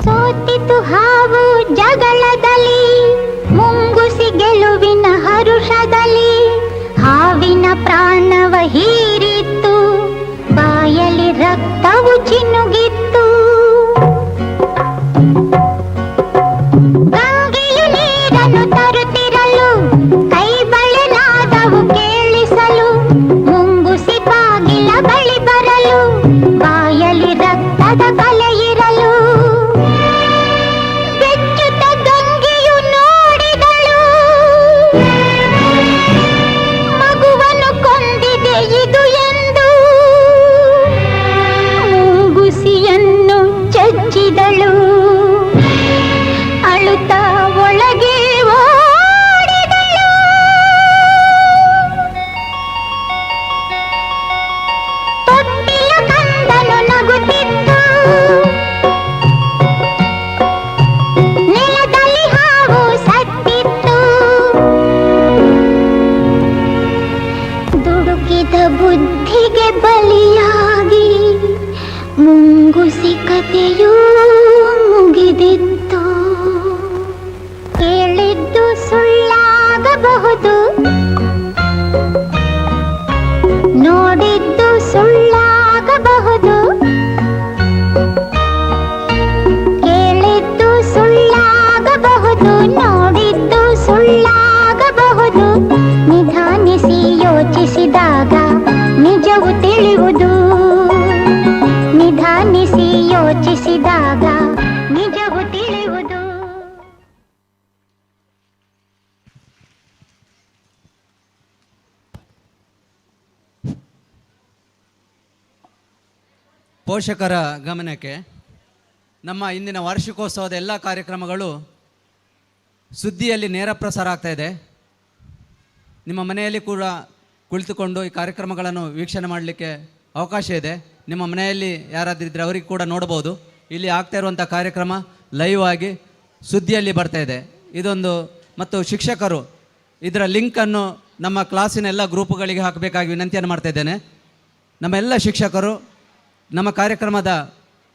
ಸೋತಿತು ಹಾವು ಜಗಳದಲ್ಲಿ, ಮುಂಗುಸಿ ಗೆಲುವಿನ ಹರುಷದಲ್ಲಿ. ಹಾವಿನ ಪ್ರಾಣವ ಹೀರಿತ್ತು, ಬಾಯಲ್ಲಿ ರಕ್ತವು ಚಿನ್ನುಗಿತ್ತು. ಗಂಗೆಯು ನೀರನ್ನು ತರುತ್ತಿರಲು, ಕೈ ಬಳೆನಾದವು ಕೇಳಿಸಲು, ಮುಂಗುಸಿ ಬಾಗಿಲ ಬಳಿ ಬರಲು, ಬಾಯಲ್ಲಿ ರಕ್ತದ ಕಲೆ ಇರಲು. ಬೆಚ್ಚುತ್ತ ಗಂಗೆಯು ನೋಡಿದಳು, ಮಗುವನ್ನು ಕೊಂದಿದೆ ಇದು ಎಂದು. ಮುಂಗುಸಿಯನ್ನು ಚಚ್ಚಿದಳು, ಅಳುತ್ತಾ ಒಳಗೆ ಓಡಿದಳು. ತೊಟ್ಟಿಲ ಕಂದನು ನಗುತ್ತಿತ್ತು, ನೆಲದಲ್ಲಿ ಹಾವು ಸತ್ತಿತ್ತು. ದುಡುಕಿದ ಬುದ್ಧಿಗೆ ಬಲಿಯಾಗಿ ಮುಂಗುಸಿ ಕಥೆಯೂ ಮುಗಿದಿತ್ತು. ಕೇಳಿದ್ದು ಸುಳ್ಳಾಗಬಹುದು, ನೋಡಿದ್ದು ಸುಳ್ಳಾಗಬಹುದು, ಕೇಳಿದ್ದು ಸುಳ್ಳಾಗಬಹುದು, ನೋಡಿದ್ದು ಸುಳ್ಳಾಗಬಹುದು. ನಿಧಾನಿಸಿ ಯೋಚಿಸಿದಾಗ ನಿಜವು ತಿಳಿಯುವುದು, ನಿಧಾನಿಸಿ ಯೋಚಿಸಿದಾಗ ಪೋಷಕರ ಗಮನಕ್ಕೆ, ನಮ್ಮ ಇಂದಿನ ವಾರ್ಷಿಕೋತ್ಸವದ ಎಲ್ಲ ಕಾರ್ಯಕ್ರಮಗಳು ಸುದ್ದಿಯಲ್ಲಿ ನೇರ ಪ್ರಸಾರ ಆಗ್ತಾ ಇದೆ. ನಿಮ್ಮ ಮನೆಯಲ್ಲಿ ಕೂಡ ಕುಳಿತುಕೊಂಡು ಈ ಕಾರ್ಯಕ್ರಮಗಳನ್ನು ವೀಕ್ಷಣೆ ಮಾಡಲಿಕ್ಕೆ ಅವಕಾಶ ಇದೆ. ನಿಮ್ಮ ಮನೆಯಲ್ಲಿ ಯಾರಾದ್ರಿದ್ರೆ ಅವರಿಗೆ ಕೂಡ ನೋಡ್ಬೋದು. ಇಲ್ಲಿ ಆಗ್ತಾ ಇರುವಂಥ ಕಾರ್ಯಕ್ರಮ ಲೈವ್ ಆಗಿ ಸುದ್ದಿಯಲ್ಲಿ ಬರ್ತಾ ಇದೆ. ಇದೊಂದು ಮತ್ತು ಶಿಕ್ಷಕರು ಇದರ ಲಿಂಕನ್ನು ನಮ್ಮ ಕ್ಲಾಸಿನ ಎಲ್ಲ ಗ್ರೂಪುಗಳಿಗೆ ಹಾಕಬೇಕಾಗಿ ವಿನಂತಿಯನ್ನು ಮಾಡ್ತಾ ಇದ್ದೇನೆ. ನಮ್ಮ ಎಲ್ಲ ಶಿಕ್ಷಕರು ನಮ್ಮ ಕಾರ್ಯಕ್ರಮದ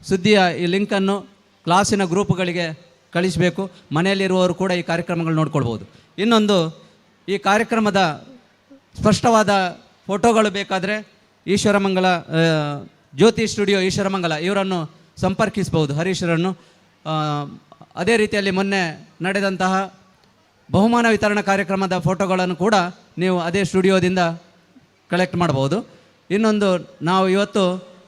ಸುದ್ದಿಯ ಈ ಲಿಂಕನ್ನು ಕ್ಲಾಸಿನ ಗ್ರೂಪುಗಳಿಗೆ ಕಳಿಸಬೇಕು. ಮನೆಯಲ್ಲಿರುವವರು ಕೂಡ ಈ ಕಾರ್ಯಕ್ರಮಗಳು ನೋಡ್ಕೊಳ್ಬೋದು. ಇನ್ನೊಂದು, ಈ ಕಾರ್ಯಕ್ರಮದ ಸ್ಪಷ್ಟವಾದ ಫೋಟೋಗಳು ಬೇಕಾದರೆ ಈಶ್ವರಮಂಗಲ ಜ್ಯೋತಿ ಸ್ಟುಡಿಯೋ ಈಶ್ವರಮಂಗಲ ಇವರನ್ನು ಸಂಪರ್ಕಿಸ್ಬೋದು, ಹರೀಶ್ವರನ್ನು. ಅದೇ ರೀತಿಯಲ್ಲಿ ಮೊನ್ನೆ ನಡೆದಂತಹ ಬಹುಮಾನ ವಿತರಣಾ ಕಾರ್ಯಕ್ರಮದ ಫೋಟೋಗಳನ್ನು ಕೂಡ ನೀವು ಅದೇ ಸ್ಟುಡಿಯೋದಿಂದ ಕಲೆಕ್ಟ್ ಮಾಡ್ಬೋದು. ಇನ್ನೊಂದು, ನಾವು ಇವತ್ತು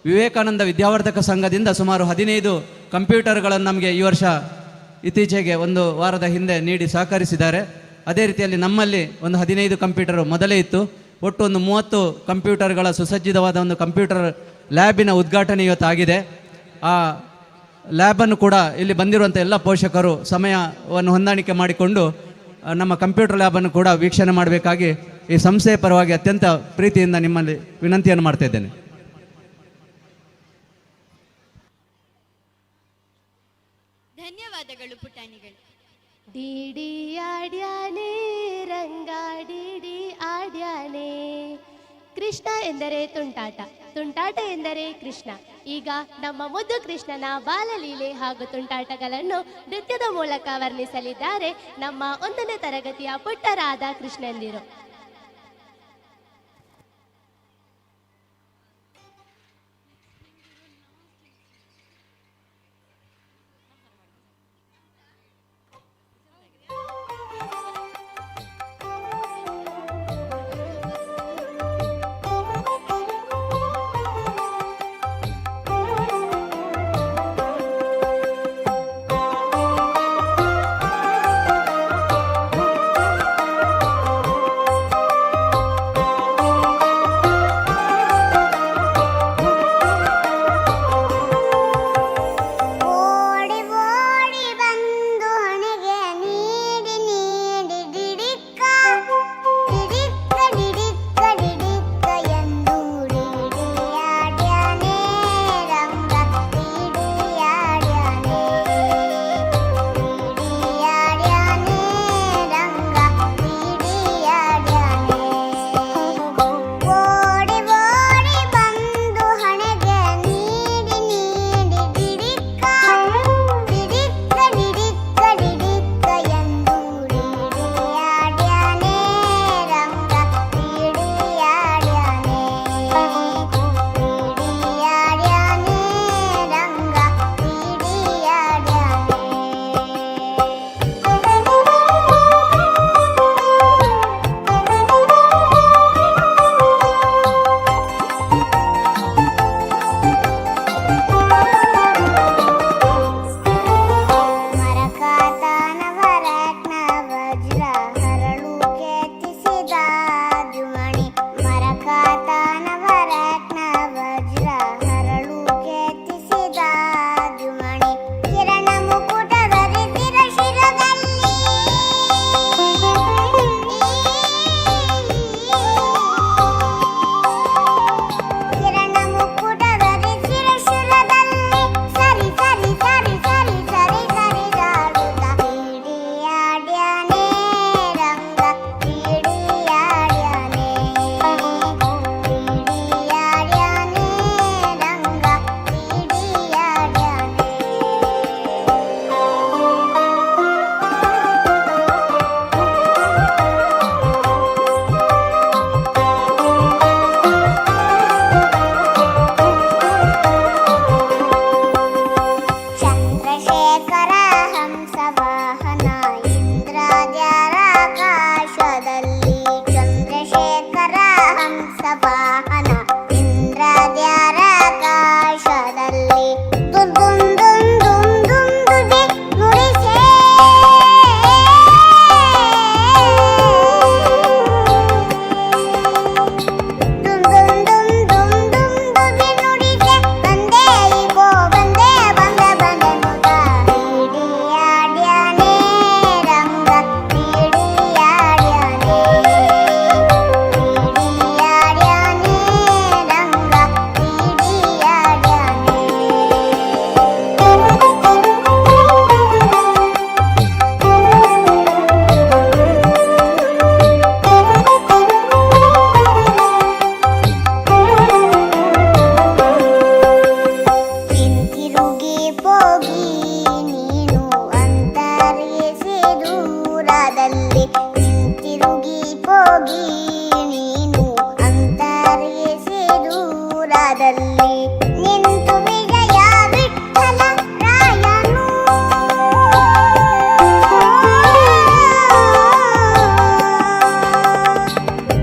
ವಿವೇಕಾನಂದ ವಿದ್ಯಾವರ್ಧಕ ಸಂಘದಿಂದ ಸುಮಾರು 15 ಕಂಪ್ಯೂಟರ್ಗಳನ್ನು ನಮಗೆ ಈ ವರ್ಷ ಇತ್ತೀಚೆಗೆ ಒಂದು ವಾರದ ಹಿಂದೆ ನೀಡಿ ಸಹಕರಿಸಿದ್ದಾರೆ. ಅದೇ ರೀತಿಯಲ್ಲಿ ನಮ್ಮಲ್ಲಿ ಒಂದು 15 ಕಂಪ್ಯೂಟರ್ ಮೊದಲೇ ಇತ್ತು. ಒಟ್ಟು ಒಂದು 30 ಕಂಪ್ಯೂಟರ್ಗಳ ಸುಸಜ್ಜಿತವಾದ ಒಂದು ಕಂಪ್ಯೂಟರ್ ಲ್ಯಾಬಿನ ಉದ್ಘಾಟನೆ ಇವತ್ತಾಗಿದೆ. ಆ ಲ್ಯಾಬನ್ನು ಕೂಡ ಇಲ್ಲಿ ಬಂದಿರುವಂಥ ಎಲ್ಲ ಪೋಷಕರು ಸಮಯವನ್ನು ಹೊಂದಾಣಿಕೆ ಮಾಡಿಕೊಂಡು ನಮ್ಮ ಕಂಪ್ಯೂಟರ್ ಲ್ಯಾಬನ್ನು ಕೂಡ ವೀಕ್ಷಣೆ ಮಾಡಬೇಕಾಗಿ ಈ ಸಂಸ್ಥೆಯ ಪರವಾಗಿ ಅತ್ಯಂತ ಪ್ರೀತಿಯಿಂದ ನಿಮ್ಮಲ್ಲಿ ವಿನಂತಿಯನ್ನು ಮಾಡ್ತಾ ಇದ್ದೇನೆ. ಧನ್ಯವಾದಗಳು ಪುಟಾಣಿಗಳು. ಡಿಡಿ ಆಡ್ಯಾನೆ ರಂಗ ಡಿಡಿ ಆಡ್ಯಾನೆ. ಕೃಷ್ಣ ಎಂದರೆ ತುಂಟಾಟ, ತುಂಟಾಟ ಎಂದರೆ ಕೃಷ್ಣ. ಈಗ ನಮ್ಮ ಮುದ್ದು ಕೃಷ್ಣನ ಬಾಲಲೀಲೆ ಹಾಗೂ ತುಂಟಾಟಗಳನ್ನು ನೃತ್ಯದ ಮೂಲಕ ವರ್ಣಿಸಲಿದ್ದಾರೆ ನಮ್ಮ 1ನೇ ತರಗತಿಯ ಪುಟ್ಟರಾದ ಕೃಷ್ಣಂದಿರು. ದ್ವಾರದಲ್ಲಿ ನಿಂತು ವಿಜಯ ವಿಠಲ ರಾಯನು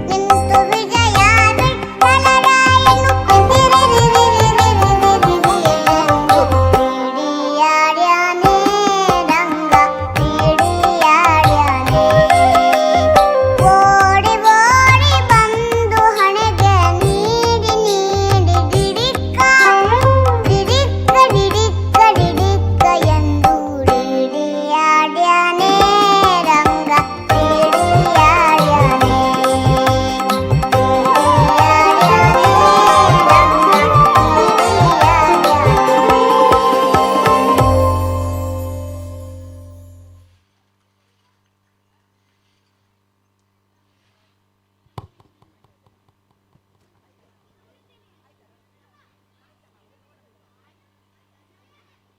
ನಿಂತು ವಿಜಯ ವಿಠಲ ರಾಯನು ಪೀಡಿಯಾಡ್ಯಾನೆ ರಂಗ ಪೀಡಿಯಾಡ್ಯಾನೆ ಓಡಿ ಓಡಿ ಬಂದು ಹಣೆಗೆ ನೀಡಿ ನೀಡಿ ಡಿಡಿಕ್ಕ ಡಿಡಿಕ್ಕ ಡಿಡಿಕ್ಕ ಡಿಡಿಕ್ಕ ಎಂದು ಡಿಡಿಯಾಡ್ಯಾನೆ ರಂಗ ಪೀಡಿಯಾಡ್ಯಾನೆ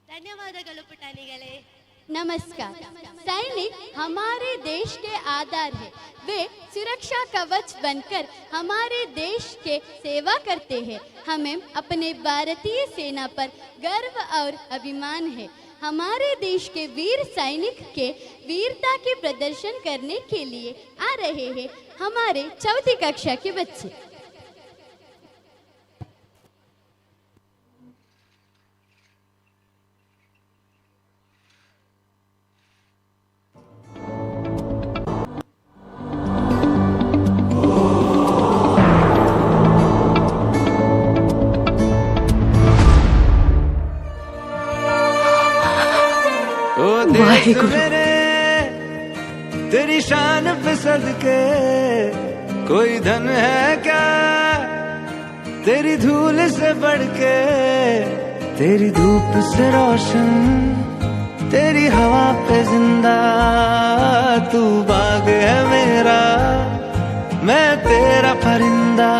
ಧನ್ಯವಾದಗಳು ಪುಟಾಣಿಗಳೇ. नमस्कार। सैनिक हमारे देश के आधार है। वे सुरक्षा कवच बनकर हमारे देश के सेवा करते हैं। हमें अपने भारतीय सेना पर गर्व और अभिमान है। हमारे देश के वीर सैनिक के वीरता के प्रदर्शन करने के लिए आ रहे हैं हमारे चौथी कक्षा के बच्चे। मेरे तेरी शान पे सदके कोई धन है क्या तेरी धूल से बढ़ के, तेरी धूप से रोशन, तेरी हवा पे जिंदा। तू बाग है मेरा, मैं तेरा परिंदा।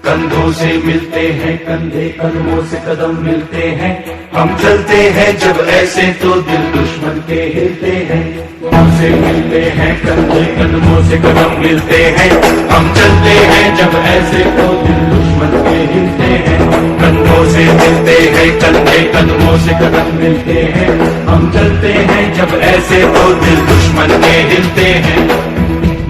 कंधों से मिलते हैं कंधे, कदमों से कदम मिलते हैं। हम चलते हैं जब ऐसे तो दिल दुश्मन के हिलते हैं। हमसे मिलते हैं कंधे, कदमों से कदम मिलते हैं। हम चलते हैं जब ऐसे तो दिल दुश्मन के हिलते हैं। कंधों से मिलते हैं कंधे, कदमों से कदम मिलते हैं। हम चलते हैं जब ऐसे तो दिल दुश्मन के हिलते हैं।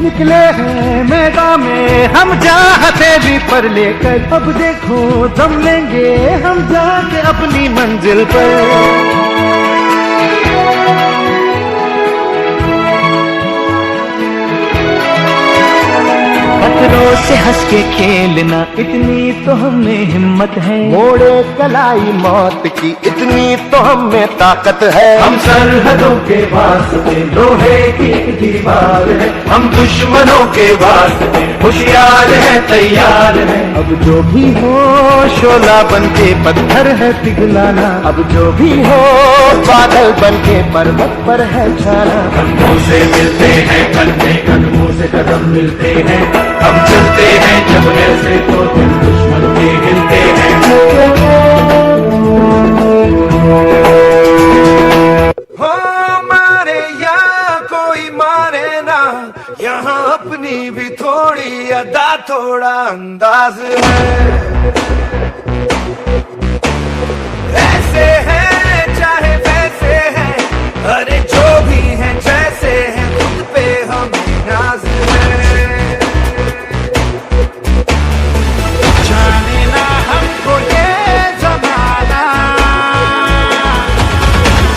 निकले हैं मैदान में हम चाहते भी पर लेकर, अब देखो दम लेंगे हम जाके अपनी मंजिल पर। पत्थरों से हंस के खेलना, इतनी तो हमें हिम्मत है। मोड़े कलाई मौत की, इतनी तो हमें ताकत है। हम सरहदों के वास्ते लोहे की एक दीवार है। हम दुश्मनों के वास्ते होशियार है, तैयार है। अब जो भी हो शोला बन के पत्थर है पिघलाना। अब जो भी हो बादल बन के पर्वत पर है छाना। कंधों से मिलते हैं कंधे, कदमों से कदम मिलते हैं। हम चलते हैं जब ऐसे तो दिल दुश्मन के हिलते हैं। हो मारे या कोई मारे ना, यहाँ अपनी भी थोड़ी अदा थोड़ा अंदाज है। ऐसे है चाहे वैसे है, अरे जो भी है जैसे है, खुद पे हमें नाज है। जाने ना हमको ये जमाना,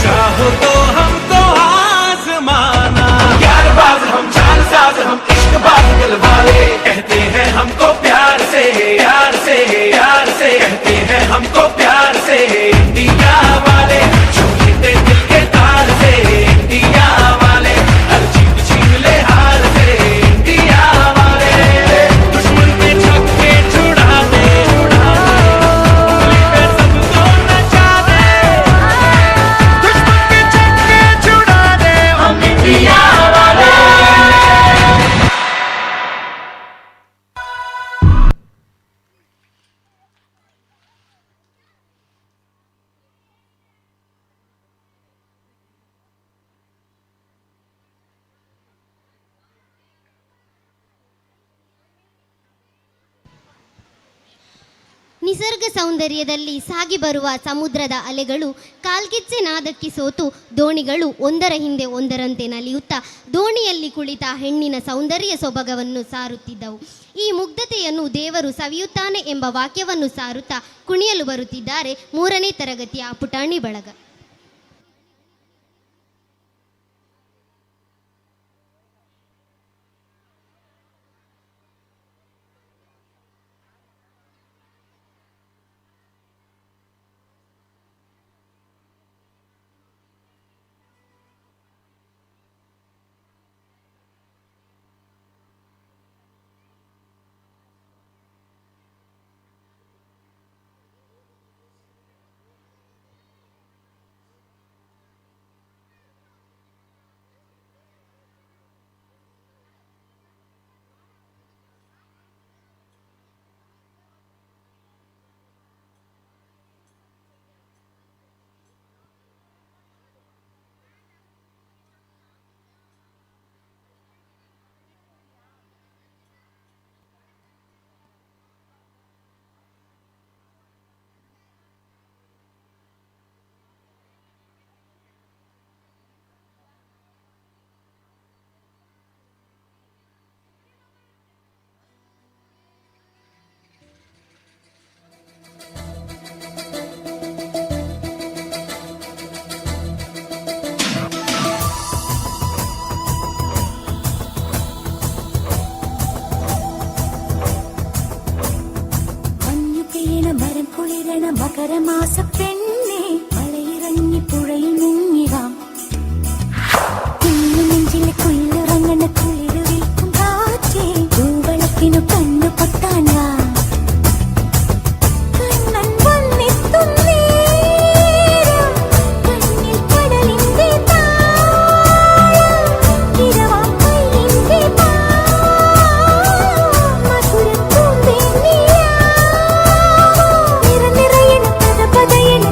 चाहो तो हमको आजमाना। प्यारबाज हम, जानसाज हम, इश्कबाज दिल वाले। कहते हैं हमको प्यार से यार से यार से, कहते हैं हमको प्यार से इंडिया वाले। जो जीते दिल के तार से इंडिया वाले, ನಿಸರ್ಗ ಸೌಂದರ್ಯದಲ್ಲಿ ಸಾಗಿ ಬರುವ ಸಮುದ್ರದ ಅಲೆಗಳು ಕಾಲ್ಗೆಜ್ಜೆ ನಾದಕ್ಕೆ ಸೋತು ದೋಣಿಗಳು ಒಂದರ ಹಿಂದೆ ಒಂದರಂತೆ ನಲಿಯುತ್ತಾ ದೋಣಿಯಲ್ಲಿ ಕುಳಿತ ಹೆಣ್ಣಿನ ಸೌಂದರ್ಯ ಸೊಬಗವನ್ನು ಸಾರುತ್ತಿದ್ದವು. ಈ ಮುಗ್ಧತೆಯನ್ನು ದೇವರು ಸವಿಯುತ್ತಾನೆ ಎಂಬ ವಾಕ್ಯವನ್ನು ಸಾರುತ್ತಾ ಕುಣಿಯಲು ಬರುತ್ತಿದ್ದಾರೆ 3ನೇ ತರಗತಿಯ ಪುಟಾಣಿ ಬಳಗ. മകരമാസ പെണ്ണെ മലയിറങ്ങി പുഴയിൽ മുങ്ങിടാം കുഞ്ഞു നെഞ്ചിലെ കുയിലിറങ്ങണ കുളിര് വീക്കും കാറ്റേ പൂവളത്തിനു കണ്ണു പൊട്ടാൻ വാ കണ്ണൻ വന്നെത്തും നേരം കണ്ണിൽ കടലിന്റെ താളം ഇരവാം കൈയിന്റെ മധുരപ്പൂമ്പേ നീയാ നിറനിറയണ പദപദയണ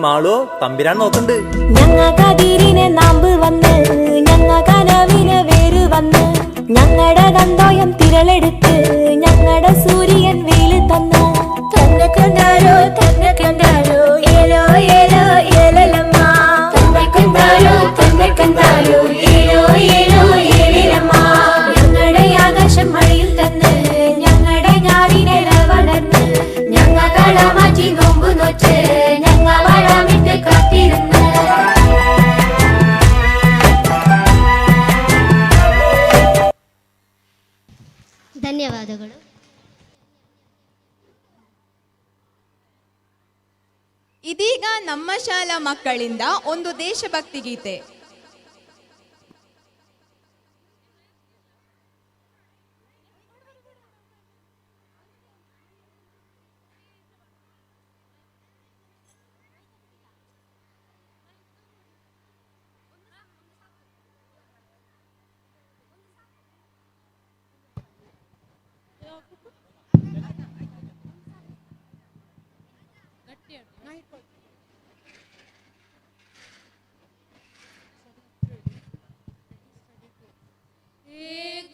മാളു തമ്പിരാൻ നോക്കണ്ട്. ഞങ്ങ കതിരിനെ നാമ്പ് വന്ന് ഞങ്ങ കനവിന് വേര് വന്ന് ഞങ്ങളുടെ തന്തോയം തിരളെടുത്ത് ഞങ്ങളുടെ സൂര്യൻ വെയില് തന്ന് തന്നക്കണ്ടാരോ തന്നക്കണ്ടാരോ ഏലോ ഏലോ ഏലലമ്മ തന്നക്കണ്ടാരോ ഏലോ ഏലോ ഏലലമ്മ ഞങ്ങളുടെ ആകാശം മഴയിൽ തന്ന് ഞങ്ങളുടെ ഞാറിനെ വളർന്ന് ഞങ്ങ കള മാറ്റി നോമ്പ് നോറ്റ് ഞങ്ങ വളമിട്ട് കാത്തിരുന്ന് ಧನ್ಯವಾದಗಳು. ಇದೀಗ ನಮ್ಮ ಶಾಲಾ ಮಕ್ಕಳಿಂದ ಒಂದು ದೇಶಭಕ್ತಿ ಗೀತೆ.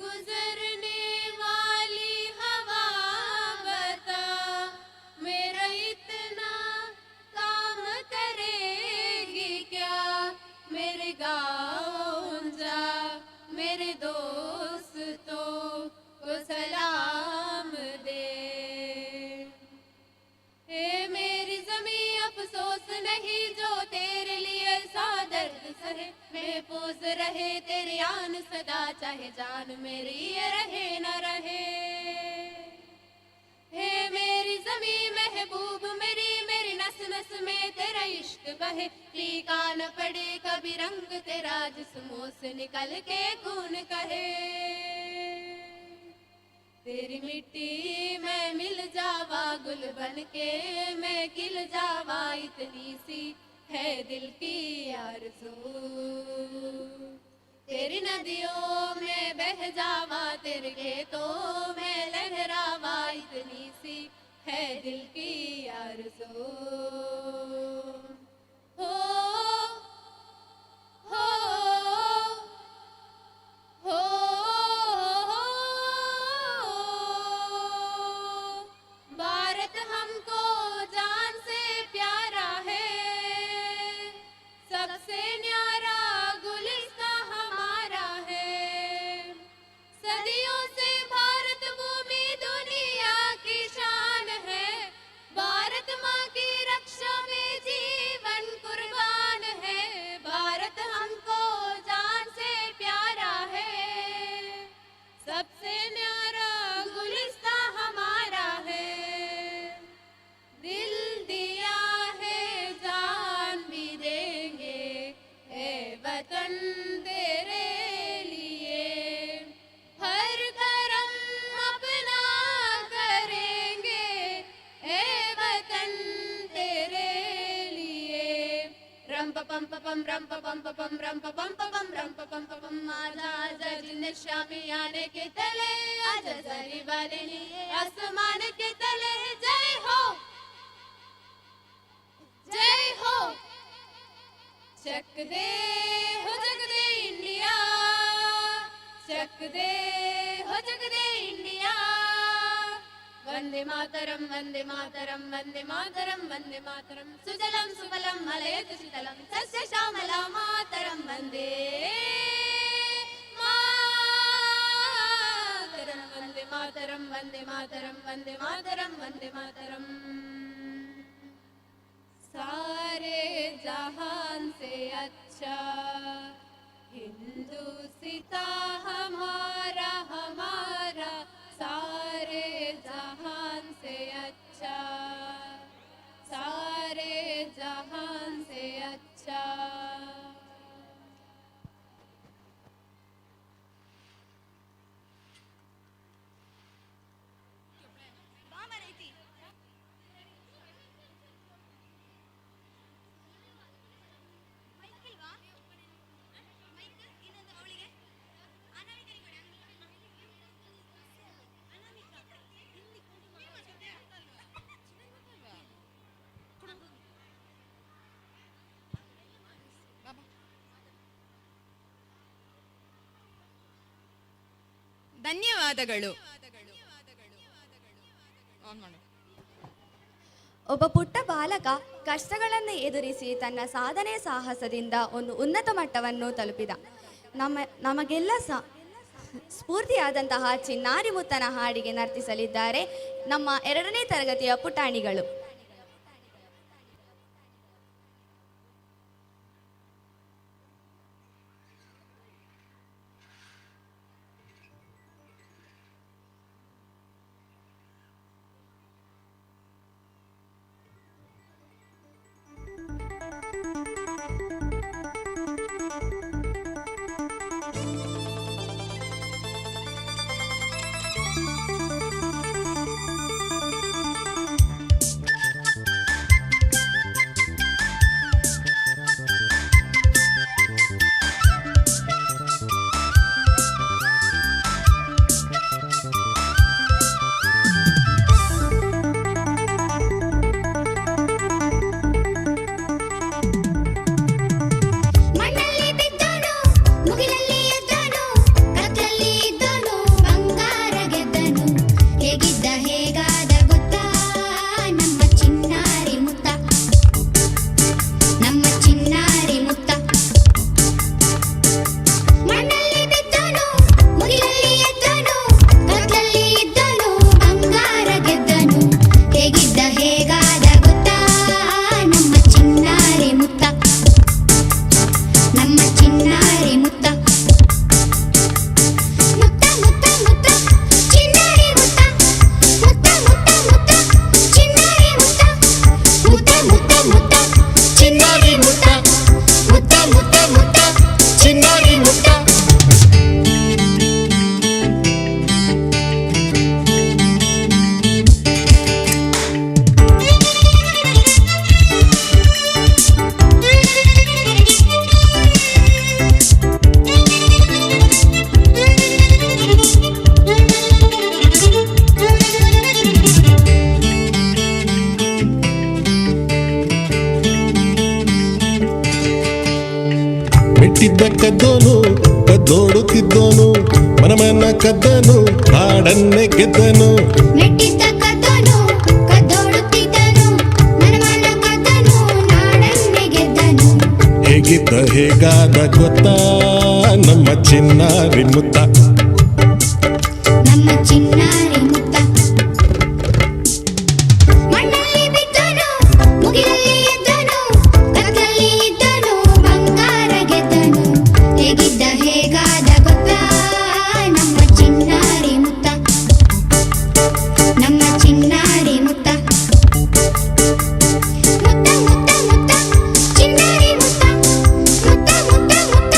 गुजरने वाली हवा बता मेरा इतना काम करेगी क्या, मेरे गाँव जा मेरे दोस्तों को सलाम दे. मेरी ज़मीं अफसोस नहीं जो तेरे लिए सा दर्द सहे, महफूज रहे तेरी आन सदा चाहे जान मेरी ये रहे न रहे. मेरी ज़मीं महबूब मेरी नस नस में तेरा इश्क बहे, टीका न पड़े कभी रंग तेरा जिस्मों से निकल के खून कहे. तेरी मिट्टी मैं मिल जावा गुल बन के मैं खिल जावा, इतनी सी है दिल की आरज़ू. तेरी नदियों में बह जावा तेरे खेतों में लहरावा, इतनी सी है दिल की आरज़ू. हो हो हो भारत हमको जान से प्यारा है, सबसे न्यारा गुलिस्तां हमारा है. सदियों से भारत भूमि दुनिया की शान है, भारत माँ की रक्षा में जीवन कुर्बान है. भारत हमको जान से प्यारा है, सबसे न्यारा गुलिस्तां हमारा है. दिल दिया है जान भी देंगे ए वतन तेरे लिए, हर करम अपना करेंगे ए वतन तेरे लिए. रम पम पम रम पम पम रम पम पम रम पम पम आजा आजा जिंद शामी आने के तले आजा जरी वाले आसमान के तले. जय हो जय हो चक दे हो जग दे इंडिया, चक दे हो जग दे इंडिया. वंदे मातरम वंदे मातरम वंदे मातरम वंदे मातरम. सुजलम सुफलम मलयज शीतलम सस्य श्यामला मातरम वंदे मातरम. वंदे मातरम वंदे मातरम वंदे मातरम वंदे मातरम. सारे जहान से अच्छा हिंदुस्ता हमारा हमारा, सारे जहान से अच्छा सारे जहान से अच्छा. ಧನ್ಯವಾದಗಳು. ಒಬ್ಬ ಪುಟ್ಟ ಬಾಲಕ ಕಷ್ಟಗಳನ್ನು ಎದುರಿಸಿ ತನ್ನ ಸಾಧನೆ ಸಾಹಸದಿಂದ ಒಂದು ಉನ್ನತ ಮಟ್ಟವನ್ನು ತಲುಪಿದ. ನಮಗೆಲ್ಲ ಸ್ಫೂರ್ತಿಯಾದಂತಹ ಚಿನ್ನಾರಿ ಮುತ್ತನ ಹಾಡಿಗೆ ನರ್ತಿಸಲಿದ್ದಾರೆ ನಮ್ಮ 2ನೇ ತರಗತಿಯ ಪುಟಾಣಿಗಳು. ಮೆಟ್ಟಿದ್ದ ಕದ್ದೋನು ಕದ್ದೋಡುತ್ತಿದ್ದೋನು ಮನಮನ ಕದ್ದನು ನಾಡನ್ನೇ ಗೆದ್ದನು. ಮೆಟ್ಟಿದ್ದ ಕದ್ದೋನು ಕದ್ದೋಡುತ್ತಿದ್ದನು ಮನಮನ ಕದ್ದನು ನಾಡನ್ನೇ ಗೆದ್ದನು. ಹೇಗಿದ್ದ ಹೇಗಾದ ಗೊತ್ತಾ ನಮ್ಮ ಚಿನ್ನಾರಿ ಮುತ್ತ, ನಮ್ಮ ಚಿನ್ನಾರಿ ಮುತ್ತ. ಮಣ್ಣಲ್ಲಿ ಬಿದ್ದನು ಮುಗಿಲಲ್ಲಿ ಎದ್ದನು ಕತ್ತಲಲ್ಲಿ ಇದ್ದನು ಬಂಗಾರ ಗೆದ್ದನು. ಹೇಗಿದ್ದ ಹೇಗಾದ ಗೊತ್ತಾ ನಮ್ಮ ಚಿನ್ನಾರಿ ಮುತ್ತ, ನಮ್ಮ ಚಿನ್ನಾರಿ ಮುತ್ತ. ಮುತ್ತ ಮುತ್ತ ಮುತ್ತ ಚಿನ್ನಾರಿ ಮುತ್ತ, ಮುತ್ತ ಮುತ್ತ ಮುತ್ತ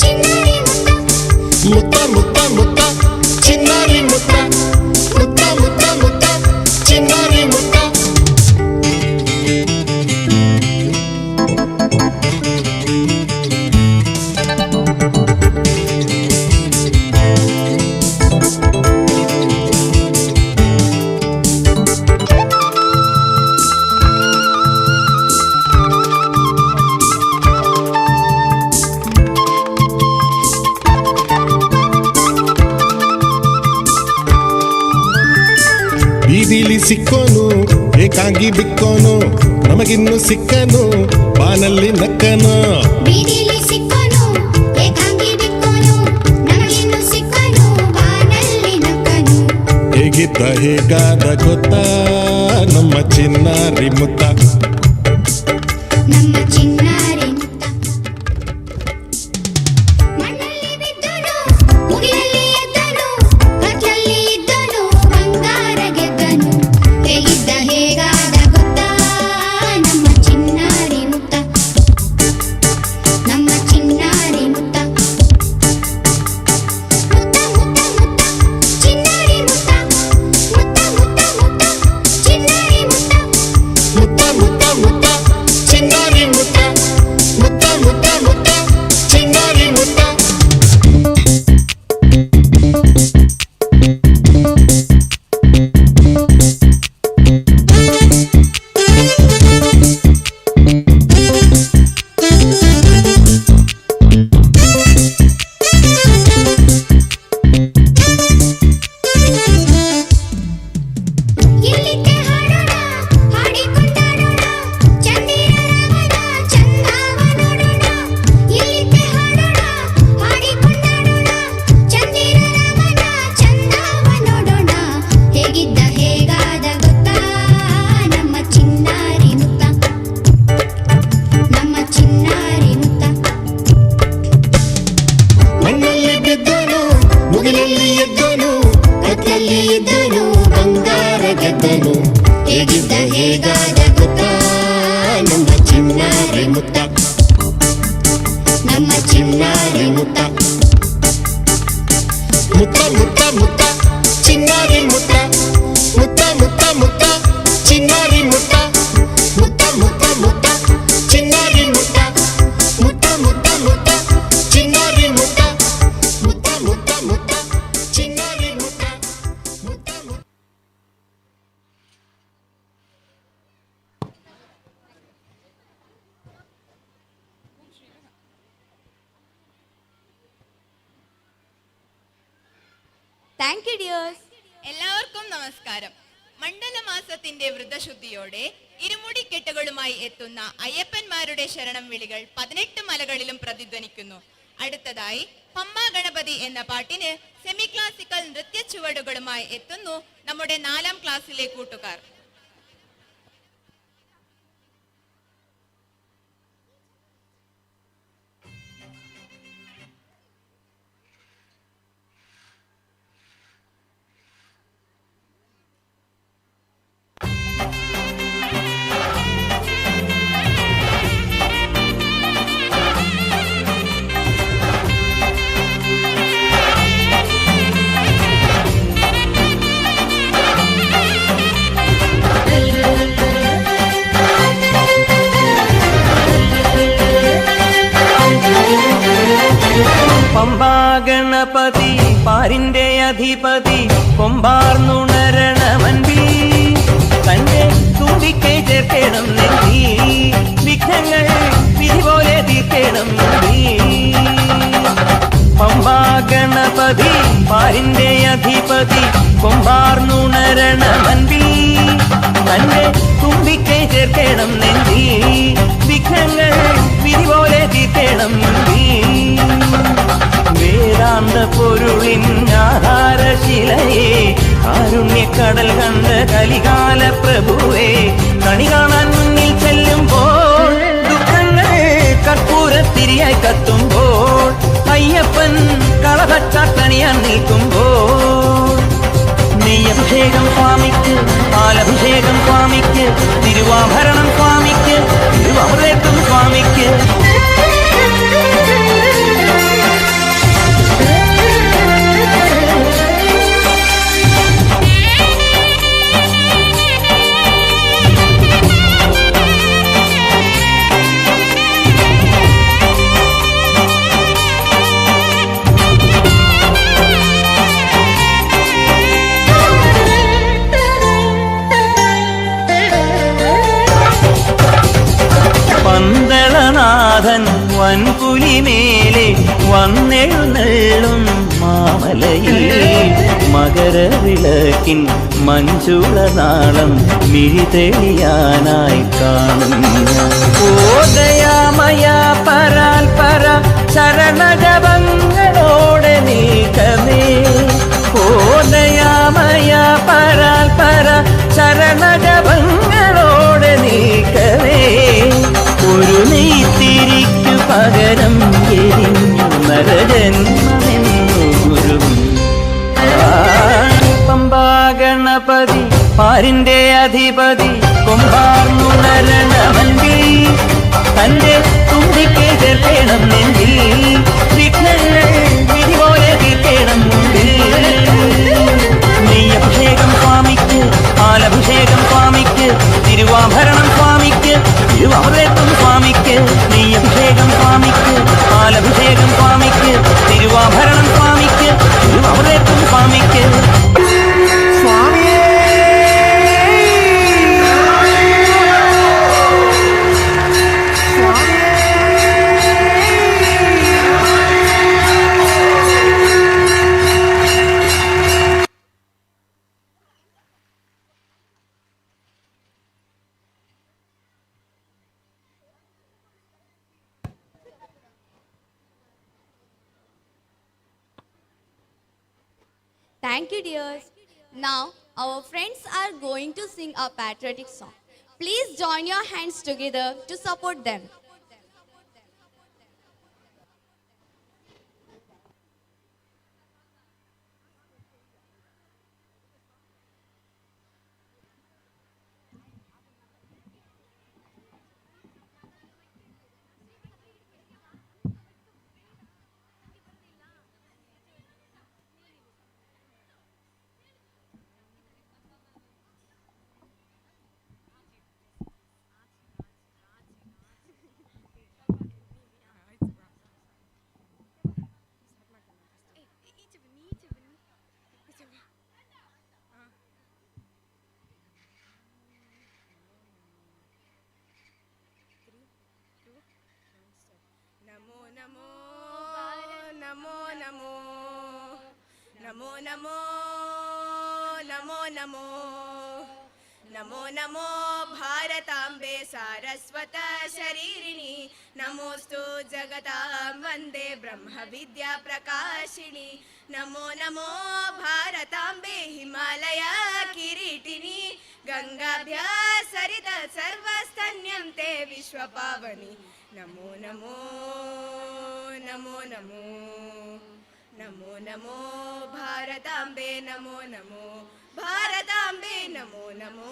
ಚಿನ್ನಾರಿ ಮುತ್ತ, ಮುತ್ತ ಮುತ್ತ ಮುತ್ತ ಚಿನ್ನಾರಿ ಮುತ್ತ, ಮುತ್ತ ಮುತ್ತ ಮುತ್ತ ಚಿನ್ನಾರಿ ಮುತ್ತ. ಬೀದಿಲಿ ಸಿಕ್ಕೋನು ಏಕಾಂಗಿ ಬಿಕ್ಕೋನು ನಮಗಿನ್ನು ಸಿಕ್ಕನು ಬಾನಲ್ಲಿ ನಕ್ಕನು. ಬೀದಿಲಿ ಸಿಕ್ಕನು ಏಕಾಂಗಿ ಬಿಕ್ಕೋನು ನಮಗಿನ್ನು ಸಿಕ್ಕನು ಬಾನಲ್ಲಿ ನಕ್ಕನು. ಹೇಗಿದ್ದ ಹೇಗಾದ ಗೊತ್ತಾ ನಮ್ಮ ಚಿನ್ನಾರಿ ಮುತ್ತ, ನಮ್ಮ ಚಿನ್ನಾರಿ ಮುತ್ತ. ಮಣ್ಣಲ್ಲಿ ಬಿದ್ದನು ಮುಗಿಲಲ್ಲಿ ಎದ್ದನು ಕತ್ತಲಲ್ಲಿ ಇದ್ದನು ಬಂಗಾರ ಗೆದ್ದನು. ಹೇಗಿದ್ದ ಹೇಗಾದ ಗೊತ್ತಾ ನಮ್ಮ ಚಿನ್ನಾರಿ ಮುತ್ತ, ನಮ್ಮ ಚಿನ್ನಾರಿ ಮುತ್ತ. ಮುತ್ತ ಮುತ್ತ ಮುತ್ತ ಚಿನ್ನಾರಿ ಮುತ್ತ, ಮುತ್ತ ಮುತ್ತ ಮುತ್ತ ಚಿನ್ನಾರಿ ಮುತ್ತ, ಮುತ್ತ ಮುತ್ತ ಮುತ್ತ ಚಿನ್ನಾರಿ ಮುತ್ತ. ಬಾಳಲ್ಲಿ ಇದ್ದನು ಬಂಗಾರ ಗೆದ್ದನು ಹೇಗಿದ್ದ ಹೇಗಾದ ಗೊತ್ತಾ ನಮ್ಮ ಚಿನ್ನಾರಿ ಮುತ್ತ ನಮ್ಮ ಚಿನ್ನಾರಿ ಮುತ್ತ ಮುತ್ತ ಮುತ್ತ ಮುತ್ತ ಚಿನ್ನಾರಿ ಮುತ್ತ ಮುತ್ತ ಮುತ್ತ ಮುತ್ತ ಚಿನ್ನಾರಿ ಮುತ್ತ ಮುತ್ತ ಮುತ್ತ ಮುತ್ತ ಚಿನ್ನಾರಿ ಮುತ್ತ ಮುತ್ತ ಮುತ್ತ ಮುತ್ತ ಚಿನ್ನಾರಿ ಮುತ್ತ ಮುತ್ತ ಮುತ್ತ ಮುತ್ತ ಚಿನ್ನಾರಿ ಮುತ್ತ ಮುತ್ತ ಮುತ್ತ. Thank you dears. എല്ലാവർക്കും നമസ്കാരം. മണ്ഡലമാസത്തിന്റെ വ്രതശുദ്ധിയോടെ ഇരുമുടിക്കെട്ടുകളുമായി എത്തുന്ന അയ്യപ്പന്മാരുടെ ശരണം വിളികൾ 18 മലകളിലും പ്രതിധ്വനിക്കുന്നു. അടുത്തതായി പമ്പ ഗണപതി എന്ന പാട്ടിന് സെമി ക്ലാസിക്കൽ നൃത്യ ചുവടുകളുമായി എത്തുന്നു നമ്മുടെ 4ാം ക്ലാസ്സിലെ കൂട്ടുകാർ. പമ്പാ ഗണപതി പാരിന്റെ അധിപതി കൊമ്പാർന്നുണരണമൻപി തന്റെ തുമ്പിക്കെ ചേർക്കണം നെല്ലി വിഘ്നങ്ങൾ വിധി പോലെ തീർക്കണം നമ്പി പമ്പാ ഗണപതി പാരിന്റെ അധിപതി കൊമ്പാർന്നുണരണമൻപി തന്റെ തുമ്പിക്കെ ചേർക്കണം നെല്ലി വിഘ്നങ്ങൾ വിധി പോലെ തീർക്കണം നമ്പി വേദാന്ത പൊരുളിൻ ആഹാരശിലയെ കാരുണ്യക്കടൽ കണ്ട കലികാല പ്രഭുവേ കണി കാണാൻ മുന്നിൽ ചെല്ലുമ്പോൾ ദുഃഖങ്ങൾ കർപ്പൂരത്തിരിയായി കത്തുമ്പോൾ അയ്യപ്പൻ കളഭച്ചാട്ടണിയാൻ നിൽക്കുമ്പോൾ നെയ്യഭിഷേകം സ്വാമിക്ക് പാലഭിഷേകം സ്വാമിക്ക് തിരുവാഭരണം സ്വാമിക്ക് തിരുവാഭരണം സ്വാമിക്ക് പന്തളനാഥൻ വൻപുലിമേലെ വന്നെഴുന്നള്ളും മാമലയിൽ മകരവിളക്കിൻ മഞ്ചുളനാളം മിഴിതെളിയാനായി കാണുന്ന ഓദയാമയ പരാൽ പര ശരണജപങ്ങളോടെ നീക്കമേ ഓദയാമയ പരാൽ പര ശരണജപങ്ങളോടെ നീക്കമേ ഒരു നെയ്ത്തിരിക്കു പകരം എരിഞ്ഞു നരജന്മമെന്നൂരും പമ്പാ ഗണപതി പാരിന്റെ അധിപതി കൊമ്പാർന്നുണരണമൻപി തന്റെ തുമ്പിക്കെ ചേർക്കണം നെഞ്ചിൽ വിഘ്നങ്ങൾ വിധി പോലെ തീർക്കണം മുമ്പിൽ നെയ്യഭിഷേകം സ്വാമിക്ക് പാലഭിഷേകം സ്വാമിക്ക് തിരുവാഭരണം സ്വാമിക്ക് തിരുവാഭരണം സ്വാമിക്ക് നെയ്യഭിഷേകം സ്വാമിക്ക് പാലഭിഷേകം സ്വാമിക്ക് തിരുവാഭരണം സ്വാമിക്ക് തിരുവാഭരണം സ്വാമിക്ക് സ്വാമിയേ Thank you, dears. Now, our friends are going to sing a patriotic song. Please join your hands together to support them. ನಮೋ ನಮೋ ನಮೋ ನಮೋ ನಮೋ ನಮೋ ಭಾರತಾಂಬೆ ಸಾರಸ್ವತ ಶರೀರಿಣಿ ನಮೋಸ್ತು ಜಗತಾಂ ವಂದೇ ಬ್ರಹ್ಮ ವಿದ್ಯಾ ಪ್ರಕಾಶಿನಿ ನಮೋ ನಮೋ ಭಾರತಾಂಬೆ ಹಿಮಾಲಯ ಕಿರೀಟಿನಿ ಗಂಗಾಭ್ಯ ಸರಿತ ಸರ್ವಸ್ತನ್ಯಂತೆ ವಿಶ್ವ ಪಾವನಿ ನಮೋ ನಮೋ ನಮೋ ನಮೋ ನಮೋ ನಮೋ ಭಾರತಾಂಬೆ ನಮೋ ನಮೋ ಭಾರತಾಂಬೆ ನಮೋ ನಮೋ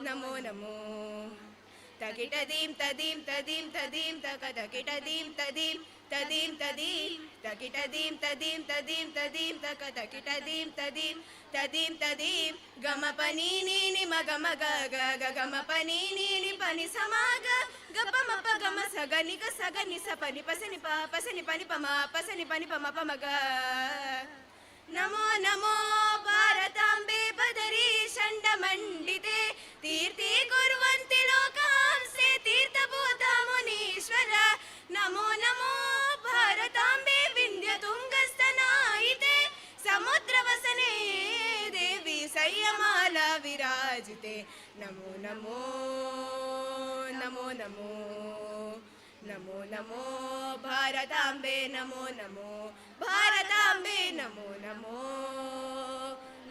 ನಮೋ ನಮೋ ತಕಿಟ ದೀಂ ತದೀಂ ತದೀಂ ತದೀಂ ತಕ ತಕಿಟ ದೀಂ ತದೀಂ ತದೀಂ ತದೀಂ ತಕಿಟ ದೀಂ ತದೀಂ ತದೀಂ ತದೀಂ ತಕ ತಕಿಟ ದೀಂ ತದೀಂ ತದೀಂ ತದೀಂ ಗಮ ಪನಿ ನೀನಿ ಮಗ ಮಗ ಗ ಗಮ ಪನಿ ನೀನಿ ಪನಿ ಸಮಾಗ ಗಪ ಮಪ ಗಮ ಸಗ ನಿಗ ಸಗ ನಿ ಸ ಪನಿ ಪಸನಿ ಪ ಪಸನಿ ಪನಿ ಪಮ ಪಸನಿ ಪನಿ ಪಮ ಪಮಗ ನಮೋ ನಮೋ ಭಾರತಾಂಬೆ ಬದರಿ ಷಂಡ ಮಂಡಿತೆ ತೀರ್ಥಿ ಕುರುವಂತೆ ಲೋಕಾಂಸೆ ತೀರ್ಥಭೂತ ಮುನೀಶ್ವರ ನಮೋ ನಮೋ ಭಾರತಾಂಬೆ ವಿಂಧ್ಯ ತುಂಗಸ್ತನಾಯಿತೆ ಸಮುದ್ರ ವಸನೆ ದೇವಿ ಸಂಯಮಾಲ ವಿರಾಜಿತೆ ನಮೋ ನಮೋ ನಮೋ ನಮೋ ನಮೋ ನಮೋ ಭಾರತಾಂಬೆ ನಮೋ ನಮೋ ಭಾರತಾಂಬೆ ನಮೋ ನಮೋ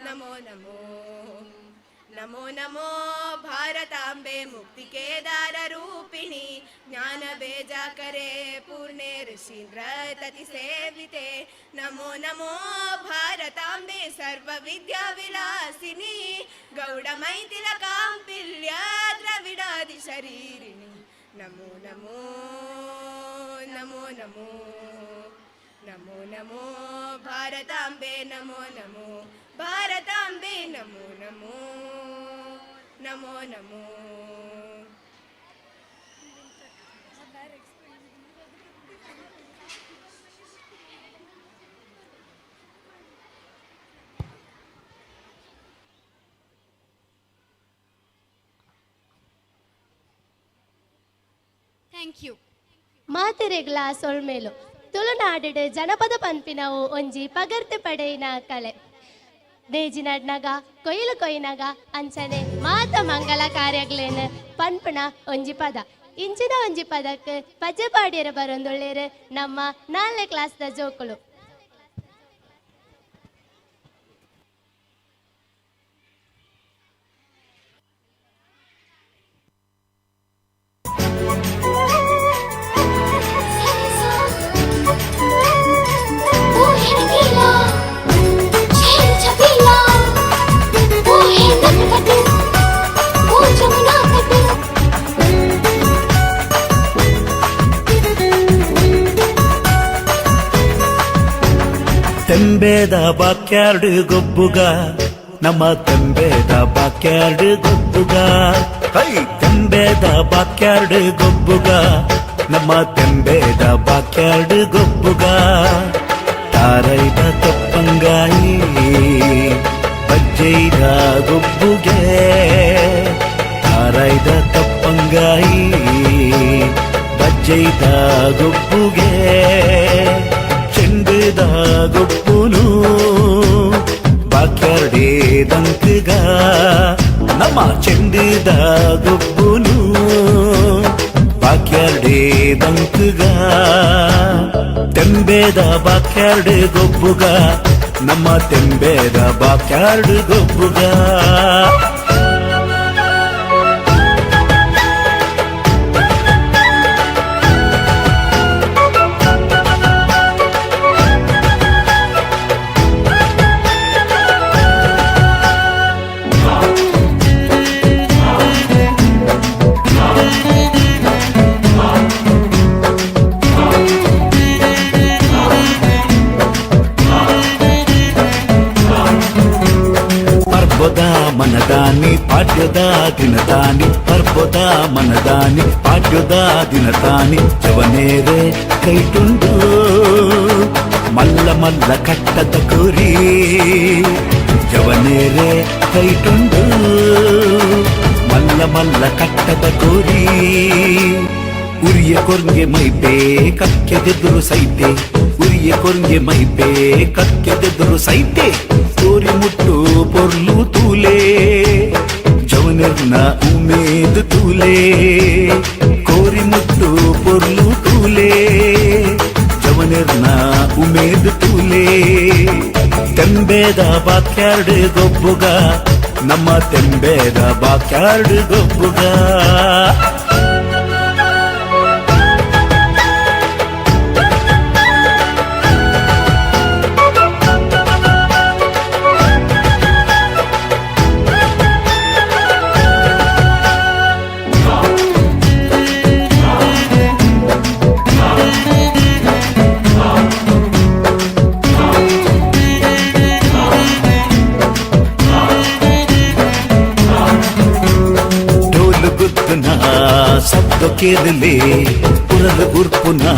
ನಮೋ ನಮೋ ನಮೋ ನಮೋ ಭಾರತಾಂಬೆ ಮುಕ್ತಿ ಕೇದಾರ ರೂಪಿಣಿ ಜ್ಞಾನ ಬೇಜಾ ಕರೆ ಪೂರ್ಣೆ ಋಷೀಂದ್ರ ತತಿ ಸೇವಿತೆ ನಮೋ ನಮೋ ಭಾರತಾಂಬೆ ಸರ್ವ ವಿದ್ಯಾ ವಿಲಾಸಿನಿ ಗೌಡ ಮೈಥಿಲ ಕಾಂಪಿಲ್ಯ ದ್ರವಿಡಾದಿ ಶರೀರಿಣಿ ನಮೋ ನಮೋ ನಮೋ ನಮೋ ನಮೋ ನಮೋ ಭಾರತಾಂಬೆ ನಮೋ ನಮೋ ಭಾರತಾಂಬೆ ನಮೋ ನಮೋ ನಮೋ ನಮೋ ಥ್ಯಾಂಕ್ ಯು. ಮಾತೆರೆಗ್ಲ ಸೊಳ್ಮೇಲು ತುಳುನಾಡು ಜನಪದ ಪನ್ಪಿನವು ಒಂಜಿ ಪಗರ್ತೆ ಪಡೆಯಿನ ಕಲೆ ದೇಜಿನಡ್ನಗ ಕೊಯ್ಲು ಕೊಯ್ನಗ ಅಂಚನೆ ಮಾತ ಮಂಗಲ ಕಾರ್ಯಗಳೇನು ಪನ್ಪುಣ ಒಂಜಿ ಪದ ಇಂಚಿನ ಒಂಜಿ ಪದಕ್ಕೆ ಪದ್ಯ ಪಾಡ್ಯರ ಬರೊಂದುಳ್ಳೇರು ನಮ್ಮ 4ನೇ ಕ್ಲಾಸ್ದ ಜೋಕುಲು. ತೆಂಬೇದ ಬಾಕ್ಯಾರ್ಡ್ ಗೊಬ್ಬುಗ ನಮ್ಮ ತೆಂಬೇದ ಬಾಕ್ಯಾರ್ಡ್ ಗೊಬ್ಬುಗ ಹೈ ತೆಂಬೇದ ಬಾಕ್ಯಾರ್ಡ್ ಗೊಬ್ಬುಗ ನಮ್ಮ ತೆಂಬೇದ ಬಾಕ್ಯಾರ್ಡ್ ಗೊಬ್ಬುಗ ತಾರೈದ ತಪ್ಪಂಗಾಯಿ ಬಜ್ಜೈದ ಗೊಬ್ಬುಗೆ ತಾರೈದ ತಪ್ಪಂಗಾಯಿ ಬಜ್ಜೈದ ಗೊಬ್ಬುಗೆ ಚೆಂಡದ ಗೊಬ್ಬುನು ಬಾಕ್ಯಾರ್ಡೆ ದಂಕಗ ನಮ್ಮ ಚೆಂಡದ ಗೊಬ್ಬುನು ಬಾಕ್ಯಾರ್ಡೆ ದಂಕಗ ತೆಂಬೇದ ಬಾಕ್ಯಾರ್ಡ್ ಗೊಬ್ಬುಗ ನಮ್ಮ ತೆಂಬೇದ ಬಾಕ್ಯಾರ್ಡ್ ಗೊಬ್ಬುಗ ಮನದಾನಿ ಪಾಠ್ಯದ ದಿನದಾನಿ ಪರ್ಬದ ಮನದಾನಿ ಪಾಠ್ಯದ ದಿನದಾನಿ ಜವನೇರೆ ಕೈಟುಂಡು ಮಲ್ಲ ಮಲ್ಲ ಕಟ್ಟದ ಕುರಿ ಜವನೇರೆ ಕೈಟುಂಡು ಮಲ್ಲ ಮಲ್ಲ ಕಟ್ಟದ ಕುರಿ ಉರಿಯ ಕೊರ್ಗೆ ಮೈಪೆ ಕಕ್ಕೆದೆದುರು ಸೈತೆ ಉರಿಯ ಕೊರ್ಗೆ ಮೈಪೆ ಕಕ್ಕೆದೆದರು ಸೈತೆ ತೋರಿ ಮುಟ್ಟು ಪೊರ್ಲು ತೂಲೆ ಜವನರ್ನ ಉಮೇದು ತೂಲೆ ಕೋರಿ ಮುಟ್ಟು ಪೊರ್ಲು ತೂಲೆ ಜವನರ್ನ ಉಮೇದು ತೂಲೆ ತೆಂಬೇದ ಬಾಕ್ಯಾರ್ಡ್ ಗೊಬ್ಬುಗ ನಮ್ಮ ತೆಂಬೇದ ಬಾಕ್ಯಾರ್ಡ್ ಗೊಬ್ಬುಗ शब्द केरले पुरल उर्पुना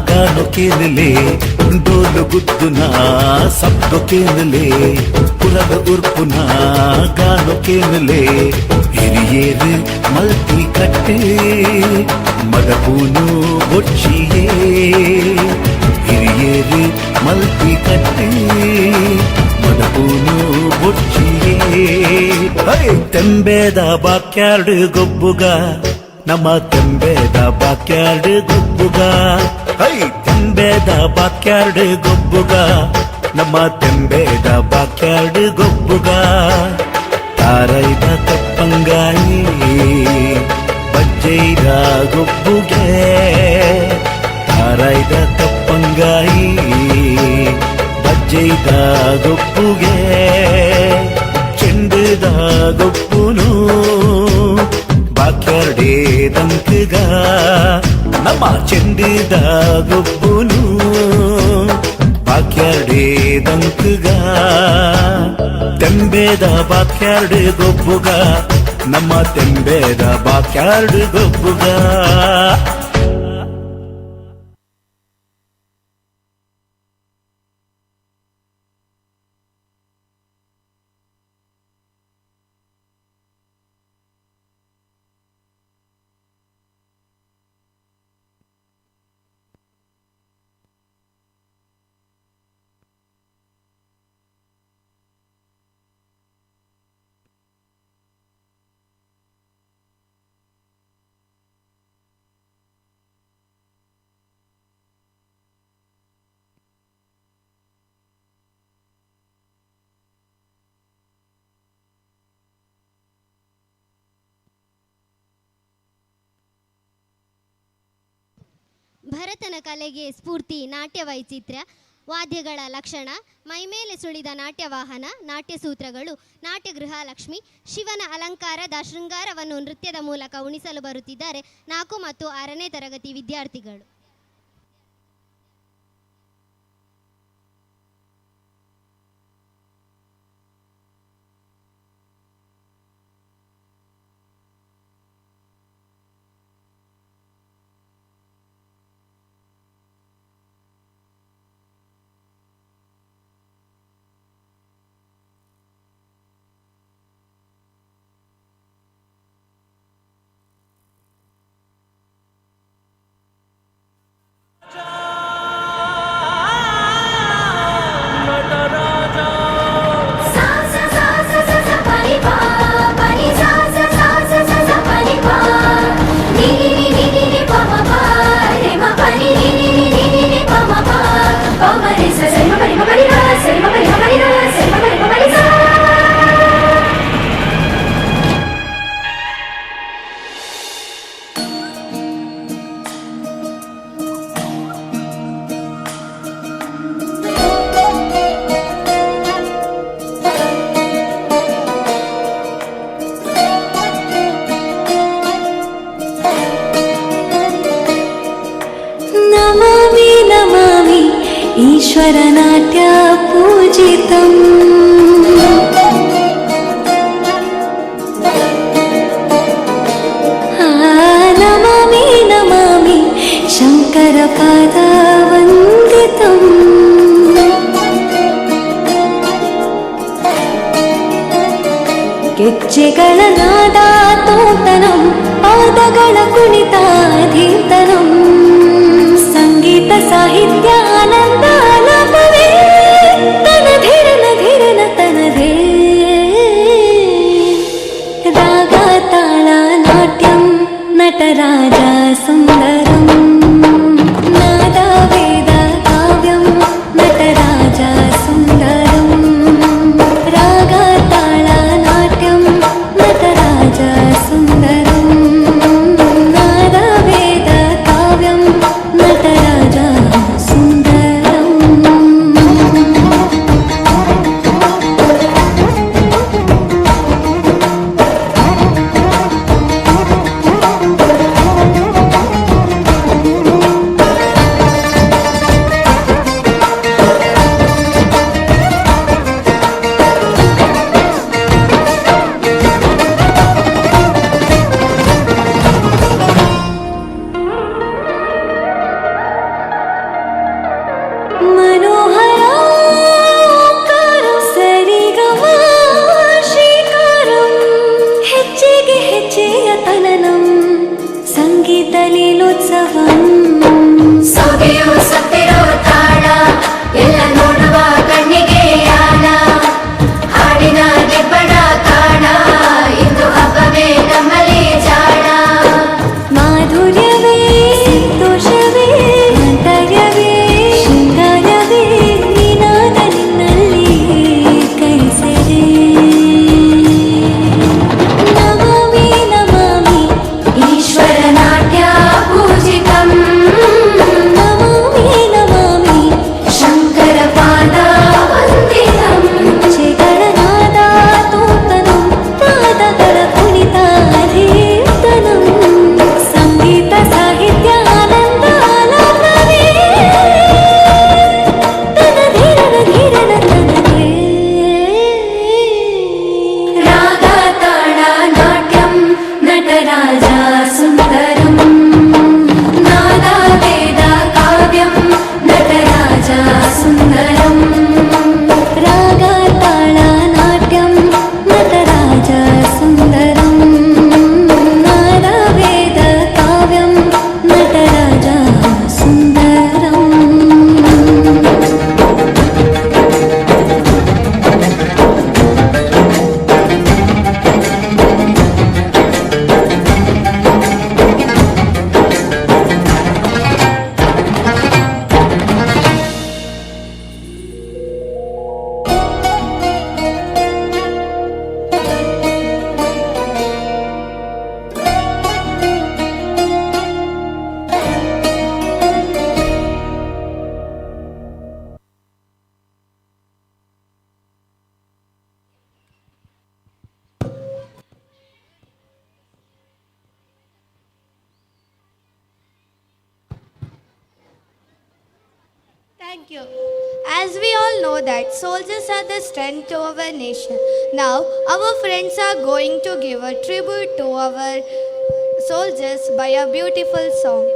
गानो केरले डोल गुद्दुना शब्द केरले पुरल उर्पुना गानो केरले हिरियेर मल्टी कट्टे मदपूनु बोच्चिये हिरियेर मल्टी कट्टे मदपूनु बोच्चिये ತೆಂಬೇದ ಬಾಕ್ಯಾರ್ಡ್ ಗೊಬ್ಬುಗ ನಮ್ಮ ತೆಂಬೇದ ಬಾಕ್ಯಾರ್ಡ್ ಗೊಬ್ಬುಗ ತೆಂಬೇದ ಬಾಕ್ಯಾರ್ಡ್ ಗೊಬ್ಬುಗ ನಮ್ಮ ತೆಂಬೇದ ಬಾಕ್ಯಾರ್ಡ್ ಗೊಬ್ಬುಗ ತಾರೈದ ತಪ್ಪಂಗಾಯಿ ಬಜ್ಜೈದ ಗೊಬ್ಬುಗೆ ತಾರೈದ ತಪ್ಪಂಗಾಯಿ ಬಜ್ಜೈದ ಗೊಬ್ಬುಗೆ ಚೆಂಡದ ಗೊಬ್ಬುನು ಬಾಕ್ಯಾರ್ಡೇ ದಂಕಗ ನಮ್ಮ ಚೆಂಡದ ಗೊಬ್ಬುನು ಬಾಕ್ಯಾರ್ಡೇ ದಂಕಗ ತೆಂಬೇದ ಬಾಕ್ಯಾರ್ಡ್ ಗೊಬ್ಬುಗ ನಮ್ಮ ತೆಂಬೇದ ಬಾಕ್ಯಾರ್ಡ್ ಗೊಬ್ಬುಗ ಭರತನ ಕಲೆಗೆ ಸ್ಫೂರ್ತಿ ನಾಟ್ಯ ವೈಚಿತ್ರ್ಯ, ವಾದ್ಯಗಳ ಲಕ್ಷಣ, ಮೈಮೇಲೆ ಸುಳಿದ ನಾಟ್ಯವಾಹನ, ನಾಟ್ಯ ಸೂತ್ರಗಳು, ನಾಟ್ಯಗೃಹ ಲಕ್ಷ್ಮಿ, ಶಿವನ ಅಲಂಕಾರದ ಶೃಂಗಾರವನ್ನು ನೃತ್ಯದ ಮೂಲಕ ಉಣಿಸಲು ಬರುತ್ತಿದ್ದಾರೆ 4 ಮತ್ತು 6ನೇ ತರಗತಿ ವಿದ್ಯಾರ್ಥಿಗಳು. ईश्वरनाट्य पूजितम् नमामि नमामि शङ्करपादवन्दितम् ಗೆಜ್ಜೆಗಳ ನಾದ ತೋಟನಂ ಪಾದಗಳ ಕುಣಿತಾಧೀತನಂ ಸಂಗೀತ ಸಾಹಿತ್ಯ ಆನಂದ नटराजा सुन्दरं नादवेद काव्यं नटराजा सुन्दरं रागताळनाट्यं नटराजा सुन्दरं नादवेद काव्यं नटराजा सुन्दरम् मनोहराकारं सरिगमा ಶ್ರೀಕಾರಂ ಹೆಚ್ಚಿಗೆ ಹೆಚ್ಚೆಯ ತನನಂ ಸಂಗೀತ ಲೀಲೋತ್ಸವಂ ಸೊಗೆಯು ಸತ್ತಿರೋ ತಾಳ ಎಲ್ಲ ನೋಡುವ ಕಣ್ಣಿಗೆ ಯಾನ ಹಾಡಿನ ದಿಬ್ಬಣ ಕಾಣ ಇಂದು ಹಬ್ಬವೇ ನಮ್ಮಲ್ಲಿ ಜಾಣ ಮಾಧುರ್ಯವೇ ಸಂತೋಷವೇ ಮಂತರ್ಯವೇ ಶೃಂಗಾರವೇ ನೀನಾದ ನಿನ್ನಲ್ಲಿ ಕೈಸೆರೆ ನಮಾಮಿ ನಮಾಮಿ ಈಶ್ವರ ನಾಟ್ಯ ಪೂಜಿತಂ ನಮಾಮಿ ನಮಾಮಿ ಶಂಕರ ಪಾದ ವಂದಿತಂ ಹೆಜ್ಜೆಗಳ ನಾದ ತೋತನಂ ಪಾದಗಳ ಕುಣಿತ ಅಧೀರ್ತನಂ ಸಂಗೀತ ಸಾಹಿತ್ಯ ಆನಂದ ಆಲಾಪವೇ ತನಧಿರನ ಧಿರನ ತನಗೆ ರಾಗ ತಾಳ ನಾಟ್ಯಂ ನಟರಾಜ ಸುಂದರಂ ನಾದ ವೇದ ಕಾವ್ಯಂ ನಟರಾಜ ಸುಂದರಂ ರಾಗ ತಾಳ ನಾಟ್ಯಂ ನಟರಾಜ ಸುಂದರಂ ನಾದ ವೇದ ಕಾವ್ಯಂ ನಟರಾಜ ಸುಂದರಂ Thank you. As we all know that soldiers are the strength to our nation. Now our friends are going to give a tribute to our soldiers by a beautiful song.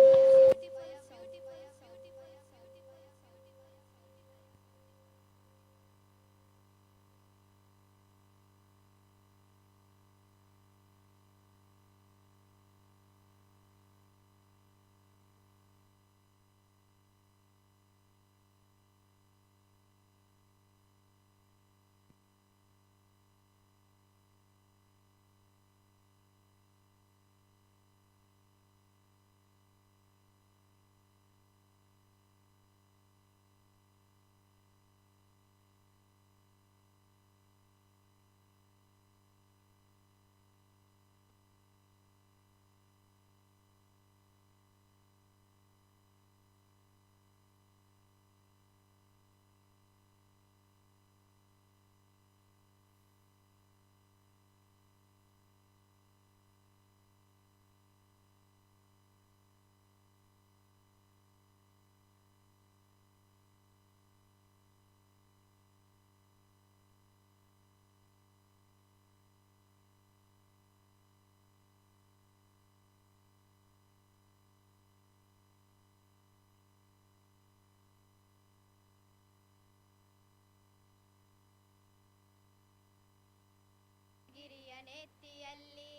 ನೆತ್ತಿಯಲ್ಲಿ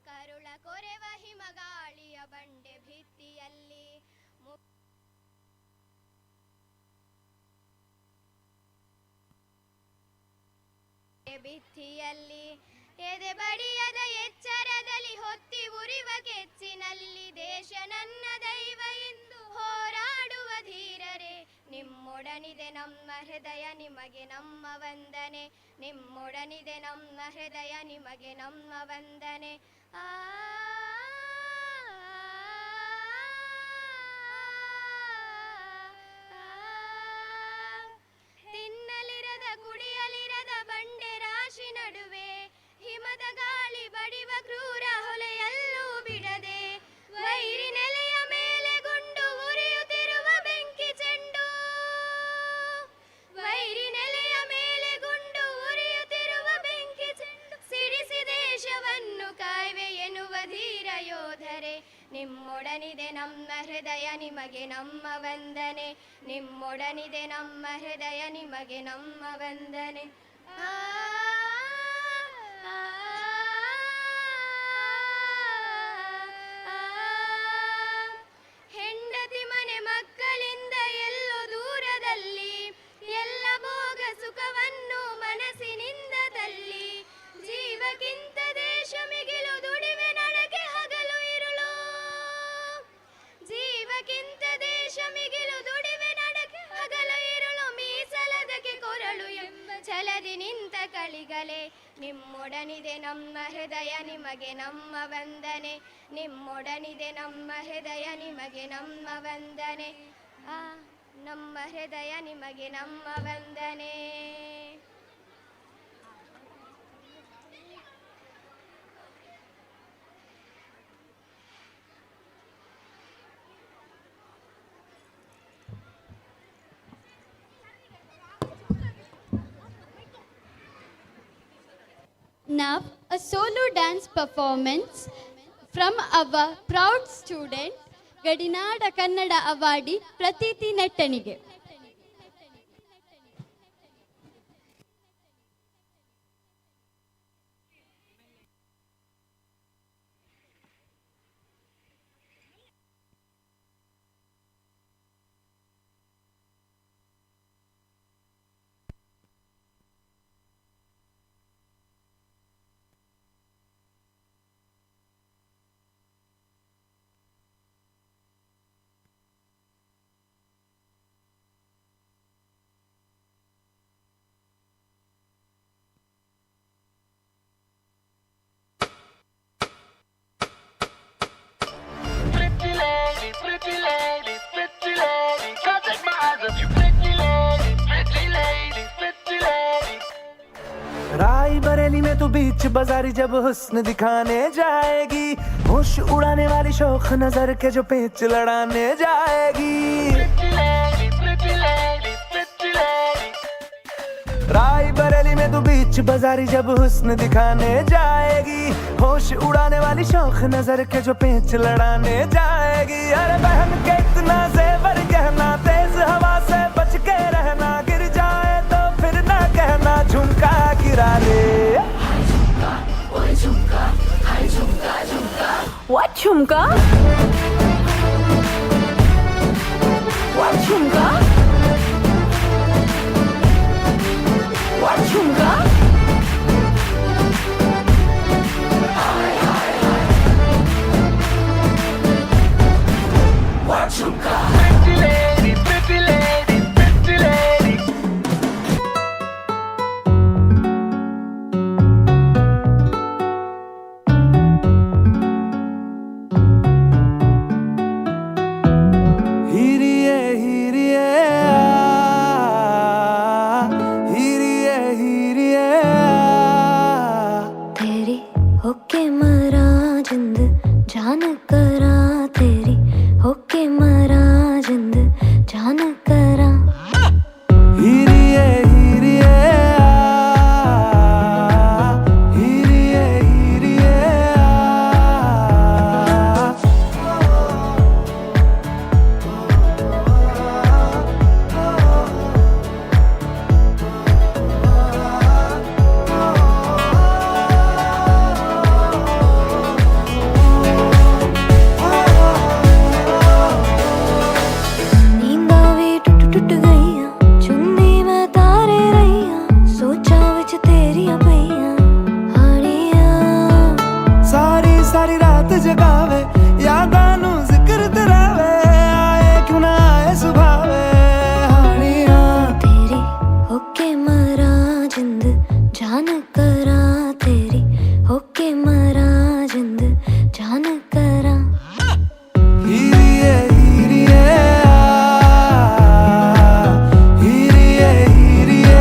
ಕರುಳ ಕೊರೆವ ಹಿಮಗಾಳಿಯ ಬಂಡೆ ಭಿತ್ತಿಯಲ್ಲಿ ಭಿತ್ತಿಯಲ್ಲಿ ಎದೆ ಬಡಿಯದ ಎಚ್ಚರದ ಆಗಲಿ ಹೊತ್ತಿ ಉರಿವ ಕೆಚ್ಚಿನಲ್ಲಿ ದೇಶ ನನ್ನ ದೈವ ಎಂದು ಹೋರಾಡುವ ಧೀರರೇ, ನಿಮ್ಮೊಡನಿದೆ ನಮ್ಮ ಹೃದಯ ನಿಮಗೆ ನಮ್ಮ ವಂದನೆ, ನಿಮ್ಮೊಡನಿದೆ ನಮ್ಮ ಹೃದಯ ನಿಮಗೆ ನಮ್ಮ ವಂದನೆ. ತಿನ್ನಲಿರದ ಕುಡಿಯಲಿರದ ಬಂಡೆ ರಾಶಿ ನಡುವೆ ಹಿಮದ ಗಾಳಿ ಬಡಿವ ಕ್ರೂರ ಹೊಲೆಯಲ್ಲೂ ಬಿಡದೆ ವೈರಿ ನೆಲೆಯ ಮೇಲೆ ಗುಂಡು ಉರಿಯುತ್ತಿರುವ ಬೆಂಕಿ ಚೆಂಡು, ವೈರಿ ನೆಲೆಯ ಮೇಲೆ ಗುಂಡು ಉರಿಯುತ್ತಿರುವ ಬೆಂಕಿ ಚೆಂಡು ಸಿಡಿಸಿ ದೇಶವನ್ನು ಕಾಯ್ವೆ ಎನ್ನುವ ಧೀರ ಯೋಧರೇ, ನಿಮ್ಮೊಡನಿದೆ ನಮ್ಮ ಹೃದಯ ನಿಮಗೆ ನಮ್ಮ ವಂದನೆ, ನಿಮ್ಮೊಡನಿದೆ ನಮ್ಮ ಹೃದಯ ನಿಮಗೆ ನಮ್ಮ ವಂದನೆ. ಹೆಂಡತಿ ಮನೆ ಮಕ್ಕಳಿಂದ ಎಲ್ಲೋ ದೂರದಲ್ಲಿ ಎಲ್ಲ ಭೋಗ ಸುಖವನ್ನು ಮನಸ್ಸಿನಿಂದ ತಲ್ಲಿ ಜೀವಕ್ಕಿಂತ ದೇಶ ಮಿಗಿಲು ದುಡಿವೆ ನಡಕೆ ಹಗಲು ಇರುಳು, ಜೀವಕ್ಕಿಂತ ದೇಶ ಮಿಗಿಲು ದುಡಿವೆ ನಡಕೆ ಹಗಲು ಇರುಳು ಮೀಸಲದಕ್ಕೆ ಕೊರಳು ಎಂಬ ಛಲದಿ ನಿಂತ ಕಳಿಗಲೆ, ನಿಮ್ಮೊಡನಿದೆ ನಮ್ಮ ಹೃದಯ ನಿಮಗೆ ನಮ್ಮ ವಂದನೆ, ನಿಮ್ಮೊಡನಿದೆ ನಮ್ಮ ಹೃದಯ ನಿಮಗೆ ನಮ್ಮ ವಂದನೆ. ನಮ್ಮ ಹೃದಯ ನಿಮಗೆ ನಮ್ಮ ವಂದನೆ. Now, a solo dance performance from our proud student, ಗಡಿನಾಡ ಕನ್ನಡ ಅವಾರ್ಡಿ ಪ್ರತೀತಿ ನೆಟ್ಟಣಿಗೆ. रायबरेली में तो बीच बाजारी जब हुस्न दिखाने जाएगी, होश उड़ाने वाली शौक नजर के जो पेच लड़ाने जाएगी. रायबरेली में तो बीच बाजारी जब हुस्न दिखाने जाएगी, होश उड़ाने वाली शौक नजर के जो पेच लड़ाने जाएगी. अरे बहन के इतना जेवर गहना तेज हवा से बच के रहना, गिर जाए तो फिर ना कहना झुमका गिरा ले. What झुमका? What झुमका? What झुमका? What झुमका? Pretty lady, pretty lady, pretty lady. हिरिए हिरिए जान करा तेरी होके मरा जिंद जान करा हीरिए हीरिए हीरिए हीरिए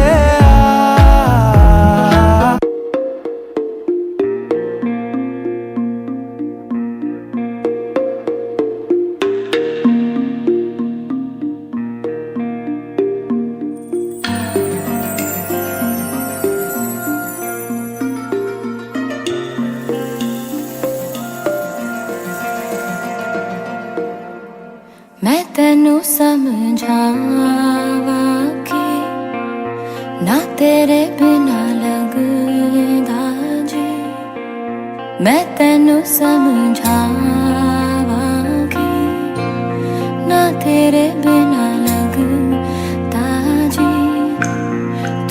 मैं तेनू समझावा कि ना तेरे बिना लगदा जी मैं तेनू समझावा कि ना तेरे बिना लगदा जी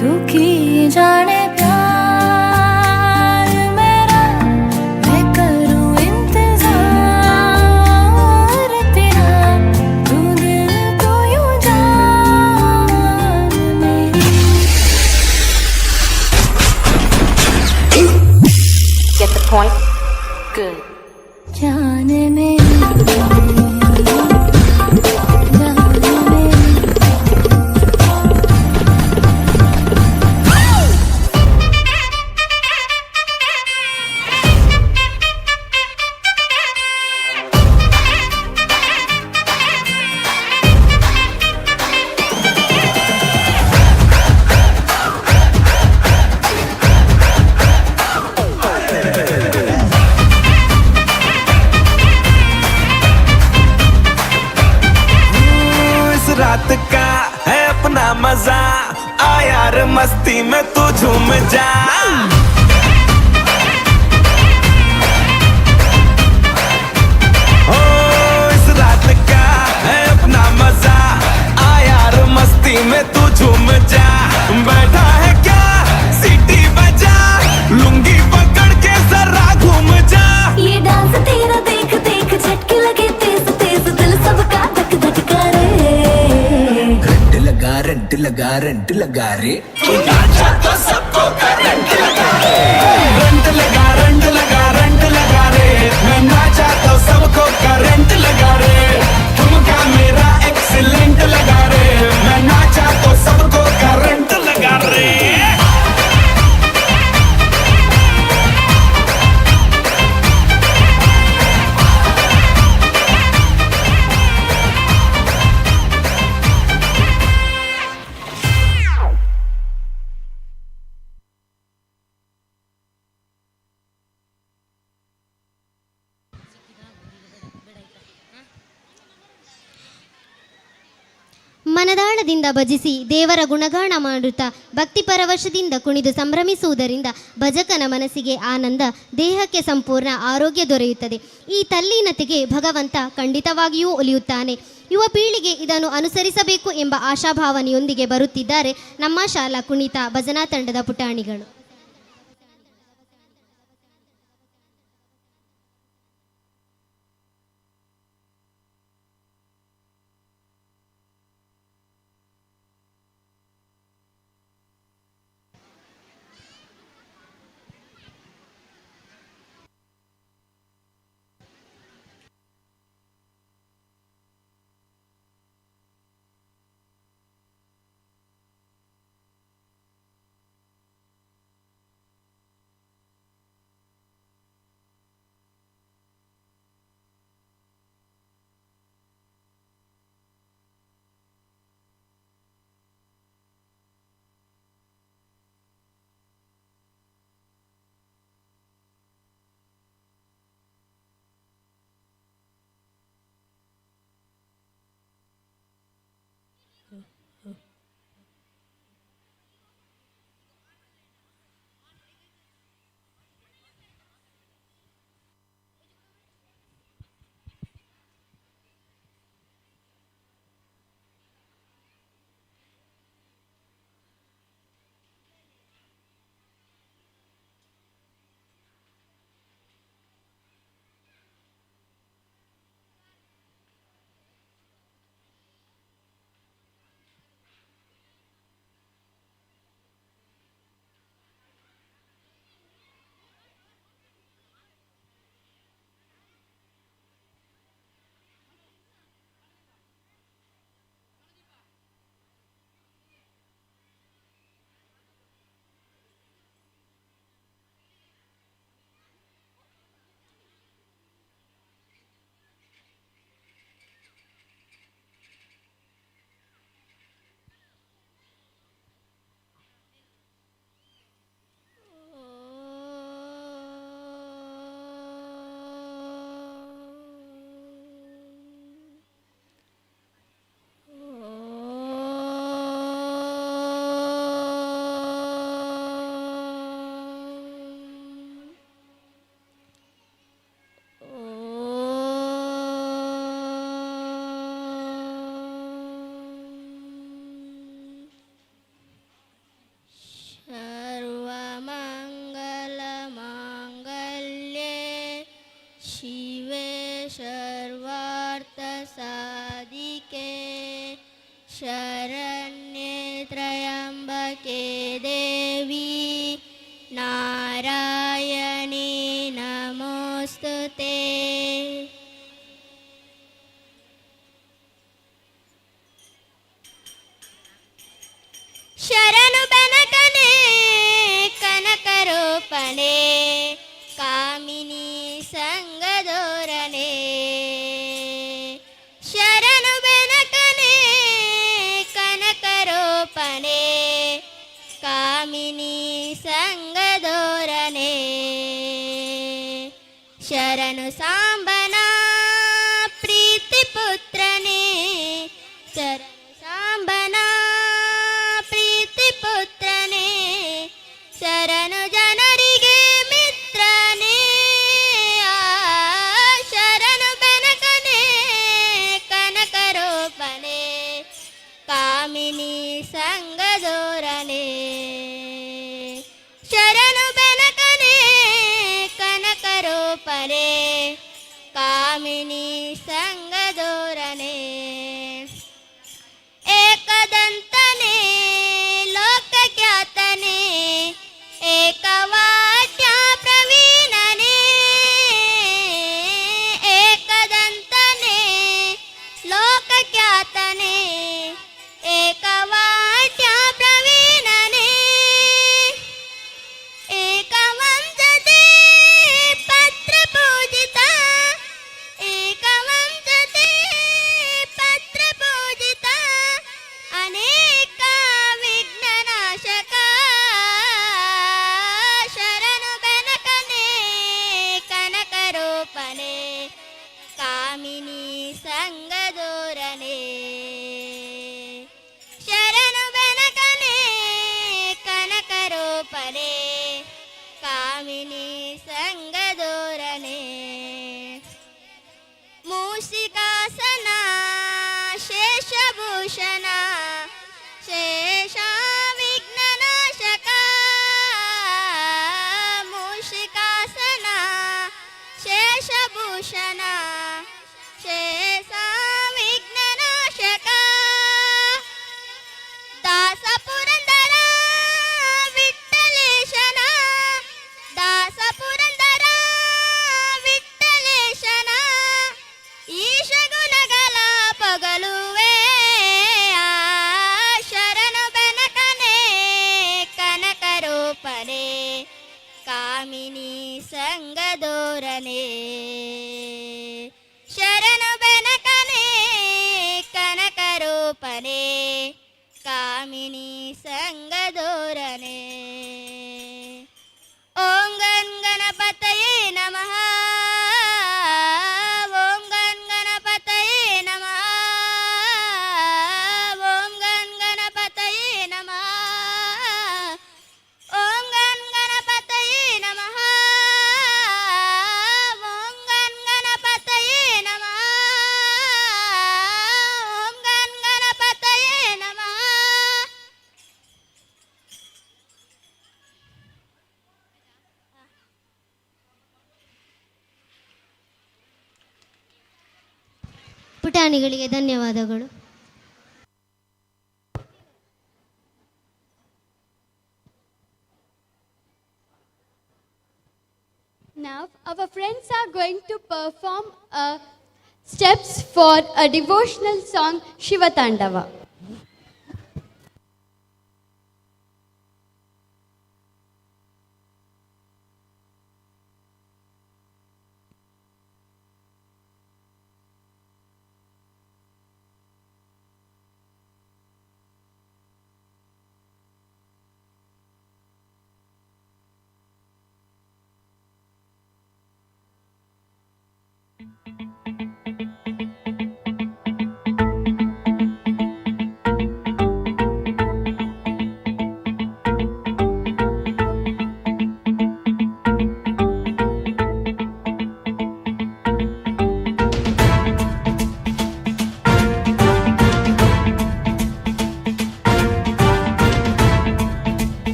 तू की जाने प्यार मेरा मैं करूं इंतजार तेरा तू दिल को यूं जान मेरी Get the point? Good. जान मेरी जान मेरी इस रात का है अपना मजा आ यार मस्ती में तू झूम जा ओ इस रात का है अपना मजा आ यार मस्ती में तू झूम जा बैठा है क्या सीटी बजा लुंगी पकड़ के जरा घूम जा ये डांस तेरा देख देख झटके लगे तेज तेज दिल सबका धक धक करे रंट लगा रे नाचा तो सबको करंट लगा रे रंट लगा रे मैं नाचा तो सबको करंट लगा रे ठुमका मेरा एक्सीलेंट लगा रे मैं नाचा तो सबको करंट लगा रे ಮನದಾಳದಿಂದ ಭಜಿಸಿ ದೇವರ ಗುಣಗಾನ ಮಾಡುತ್ತಾ ಭಕ್ತಿ ಪರವಶದಿಂದ ಕುಣಿದು ಸಂಭ್ರಮಿಸುವುದರಿಂದ ಭಜಕನ ಮನಸ್ಸಿಗೆ ಆನಂದ, ದೇಹಕ್ಕೆ ಸಂಪೂರ್ಣ ಆರೋಗ್ಯ ದೊರೆಯುತ್ತದೆ. ಈ ತಲ್ಲೀನತೆಗೆ ಭಗವಂತ ಖಂಡಿತವಾಗಿಯೂ ಒಲಿಯುತ್ತಾನೆ. ಯುವ ಪೀಳಿಗೆ ಇದನ್ನು ಅನುಸರಿಸಬೇಕು ಎಂಬ ಆಶಾಭಾವನೆಯೊಂದಿಗೆ ಬರುತ್ತಿದ್ದಾರೆ ನಮ್ಮ ಶಾಲಾ ಕುಣಿತ ಭಜನಾ ತಂಡದ ಪುಟಾಣಿಗಳು. शरण्ये त्र्यम्बके देवी नारायणी नमोस्तुते। ಶರಣು ಬೆನಕನೆ ಕನಕರೂಪಣೆ ಕಾಮಿನಿ ಸಂಗದೋರನೆ ಶರಣು ಬೆನಕನೆ ಕನಕರೂಪಣೆ ಕಾಮಿನಿ ಸಂಗದೋರನೆ ಶರಣು ಸಾಂಬನ ಪ್ರೀತಿ ಪುತ್ರನೇ ಶರಣು ಸಾಂಬನ ಪುತ್ರನೇ ಶರಣು ಜನರಿಗೆ ಮಿತ್ರನೇ ಶರಣು ಬೆನಕನೆ ಕನಕರೂಪನೆ ಕಾಮಿನಿ ಸಂಗದೋರನೆ ಶರಣು ಬೆನಕನೆ ಕನಕರೂಪನೆ ಕಾಮಿನಿ ಸಂಗದೋರನೆ ಏಕದಂತನೇ ಲೋಕಖ್ಯಾತನೇ ಏಕವಾಟ್ಯ ಪ್ರವೀಣನೇ ಏಕದಂತನೇ ಲೋಕಖ್ಯಾತನೇ ಏಕವಾಟ್ಯ ಪ್ರವೀಣನೇ ಏಕವಂಶತೆ ಪತ್ರ ಪೂಜಿತ ಏಕವಂಶತೆ ಪತ್ರ ಪೂಜಿತ ಅನೇಕ ವಿಘ್ನನಾಶಕ ಶರಣು ಬೆನಕನೆ ಕನಕರೂಪನೆ ಕಾಮಿನಿ ಸಂಗದೋರನೆ ಶರಣು ಬೆನಕನೆ ಕನಕರೂಪನೆ ಕಾಮಿನಿ ಸಂಗದೋರನೆ ಮೂಷಿಕಾಸನ ಶೇಷಭೂಷಣ ಶೇಷ ವಿಘ್ನನಾಶಕ ಮೂಷಿಕಾಸನ ಶೇಷಭೂಷಣ ಶೇಷ ವಿಘ್ನನಾಶಕ ದಾಸ ಪುರಂದರ ವಿಠ್ಠಲೇಶನ ದಾಸ ಪುರಂದರ ವಿಠ್ಠಲೇಶನ ಈಶ ಗುಣಗಳ ಪೊಗಲುವೆ ಶರಣು ಬೆನಕನೆ ಕನಕರೂಪನೆ ಕಾಮಿನಿ ಸಂಗದೋರನೆ ಶರಣು ಬೆನಕನೆ ಕನಕರೂಪನೆ ಕಾಮಿನಿ ಸಂಗದೋರನೆ ಓಂ ಗಂ ಗಣಪತಯೇ ನಮಃ ಓಂ ಗಂ ಗಣಪತಯೇ ನಮಃ ಓಂ ಗಂ ಗಣಪತಯೇ ನಮಃ ಓಂ ಗಂ ಗಣಪತಯೇ ನಮಃ ಓಂ ಗಂ ಗಣಪತಯೇ ನಮಃ ಓಂ ಗಂ ಗಣಪತಯೇ ನಮಃ ಪುಟಾಣಿಗಳಿಗೆ ಧನ್ಯವಾದಗಳು. Now our friends are going to perform steps for a devotional song Shiva Tandava.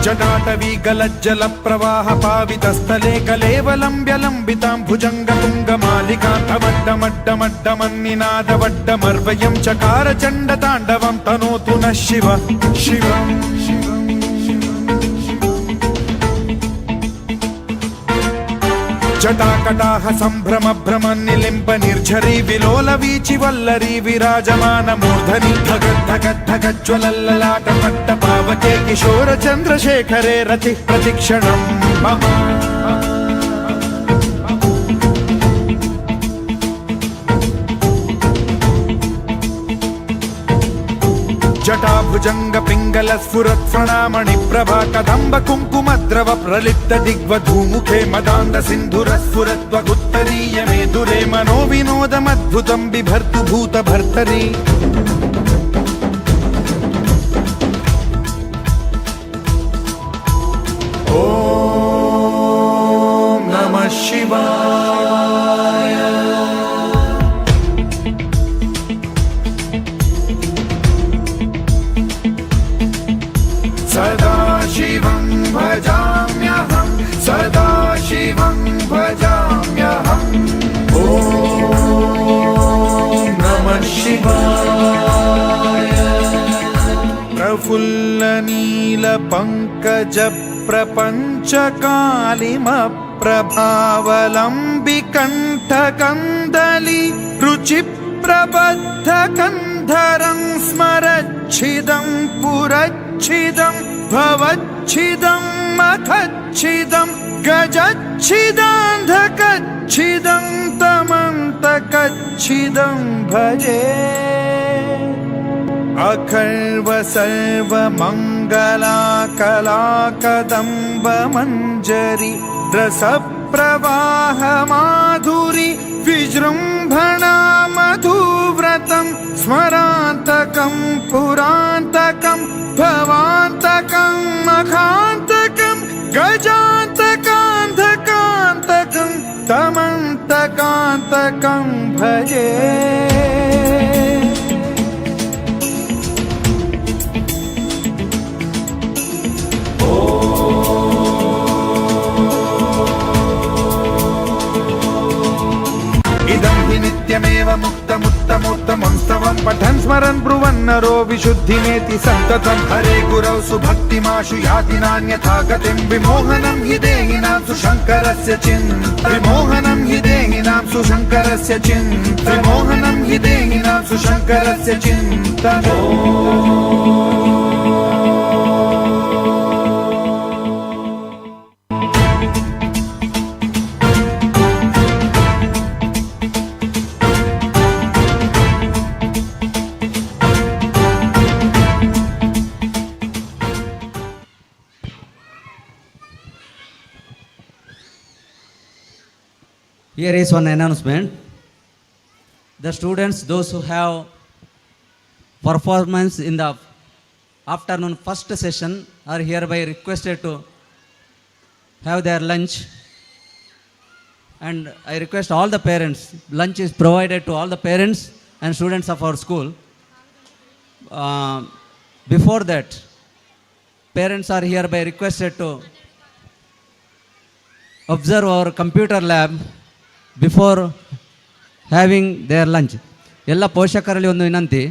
जटाटवी गलज्जल प्रवाह पावितस्थले कलेवलम्ब्य लम्बितां भुजङ्गतुङ्गमालिकां तमड्डमड्डमड्डमन्निनादवड्डमर्वयं चकार चण्डताण्डवं तनोतु नः शिव शिवम् जटाकटाह सम्भ्रम भ्रम निलिम्ब निर्झरी विलोल वीचि वल्लरी विराजमान मूर्धनि धगद्धगद्धगज्ज्वलल्ललाट पट्ट पावके किशोर चन्द्रशेखरे रति प्रतिक्षणं मम जटाभुजंग पिंगल स्फुरत् प्रणामणि प्रभा कदम्ब कुङ्कुमद्रव प्रलिप्त दिग्वधूमुखे मदान्ध सिन्धुर स्फुरत्वगुत्तरीय मेदुरे मनो विनोदमद्भुतं बिभर्तु भूत भर्तरि ॐ नमः शिवाय सदा शिवं भजाम्यहं सदा शिवं भजाम्यहम् ॐ नमः शिवाय प्रफुल्लनीलपङ्कज प्रपञ्चकालिमप्रभावलम्बिकण्ठकन्दली रुचिप्रबद्धकन्धरं स्मरच्छिदं पुरच्छिदं भवच्छिदं मखच्छिदं गजच्छिदान्धकच्छिदं तमन्तकच्छिदं भजे अखर्व सर्वमङ्गलाकलाकदम्ब मञ्जरी रसप्रवाह माधुरी विजृम्भणा मधुव्रतं स्मरान्तकं पुरान्तकं भवान्तकं मखान्तकं गजान्तकान्धकान्तकं तमन्तकान्तकं भजे इदं हि नित्यमेव मुक्तमुत्तमोत्तमं स्तवं पठन् स्मरन् ब्रुवन्नरो विशुद्धिमेति सन्ततं हरे गुरौ सुभक्तिमाशु याति नान्यथा गतिं विमोहनं हि देहिनां सुशङ्करस्य चिन्त विमोहनं हि देहिनां सुशङ्करस्य चिन्त विमोहनं हि देहिनां सुशङ्करस्य चिन्त Here is one announcement. The students, those who have performance in the afternoon first session, are hereby requested to have their lunch. And I request all the parents, lunch is provided to all the parents and students of our school. Before that, parents are hereby requested to observe our computer lab before having their lunch. ಎಲ್ಲ ಪೋಷಕರಲ್ಲಿ ಒಂದು ವಿನಂತಿ,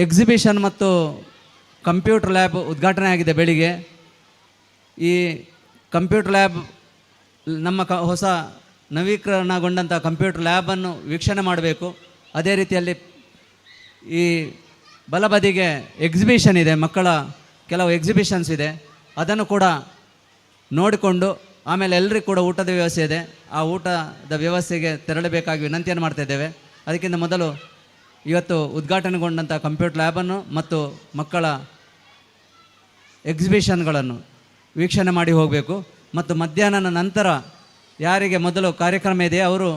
ಎಕ್ಸಿಬಿಷನ್ ಮತ್ತು ಕಂಪ್ಯೂಟರ್ ಲ್ಯಾಬ್ ಉದ್ಘಾಟನೆ ಆಗಿದೆ ಬೆಳಿಗ್ಗೆ. ಈ ಕಂಪ್ಯೂಟರ್ ಲ್ಯಾಬ್ ನಮ್ಮ ಹೊಸ ನವೀಕರಣಗೊಂಡಂಥ ಕಂಪ್ಯೂಟರ್ ಲ್ಯಾಬನ್ನು ವೀಕ್ಷಣೆ ಮಾಡಬೇಕು. ಅದೇ ರೀತಿಯಲ್ಲಿ ಈ ಬಲಬದಿಗೆ ಎಕ್ಸಿಬಿಷನ್ ಇದೆ, ಮಕ್ಕಳ ಕೆಲವು ಎಕ್ಸಿಬಿಷನ್ಸ್ ಇದೆ, ಅದನ್ನು ಕೂಡ ನೋಡಿಕೊಂಡು ಆಮೇಲೆ ಎಲ್ಲರಿಗೂ ಕೂಡ ಊಟದ ವ್ಯವಸ್ಥೆ ಇದೆ, ಆ ಊಟದ ವ್ಯವಸ್ಥೆಗೆ ತೆರಳಬೇಕಾಗಿ ವಿನಂತಿಯನ್ನು ಮಾಡ್ತಾ ಇದ್ದೇವೆ. ಅದಕ್ಕಿಂತ ಮೊದಲು ಇವತ್ತು ಉದ್ಘಾಟನೆಗೊಂಡಂಥ ಕಂಪ್ಯೂಟರ್ ಲ್ಯಾಬನ್ನು ಮತ್ತು ಮಕ್ಕಳ ಎಕ್ಸಿಬಿಷನ್ಗಳನ್ನು ವೀಕ್ಷಣೆ ಮಾಡಿ ಹೋಗಬೇಕು. ಮತ್ತು ಮಧ್ಯಾಹ್ನದ ನಂತರ ಯಾರಿಗೆ ಮೊದಲು ಕಾರ್ಯಕ್ರಮ ಇದೆ ಅವರು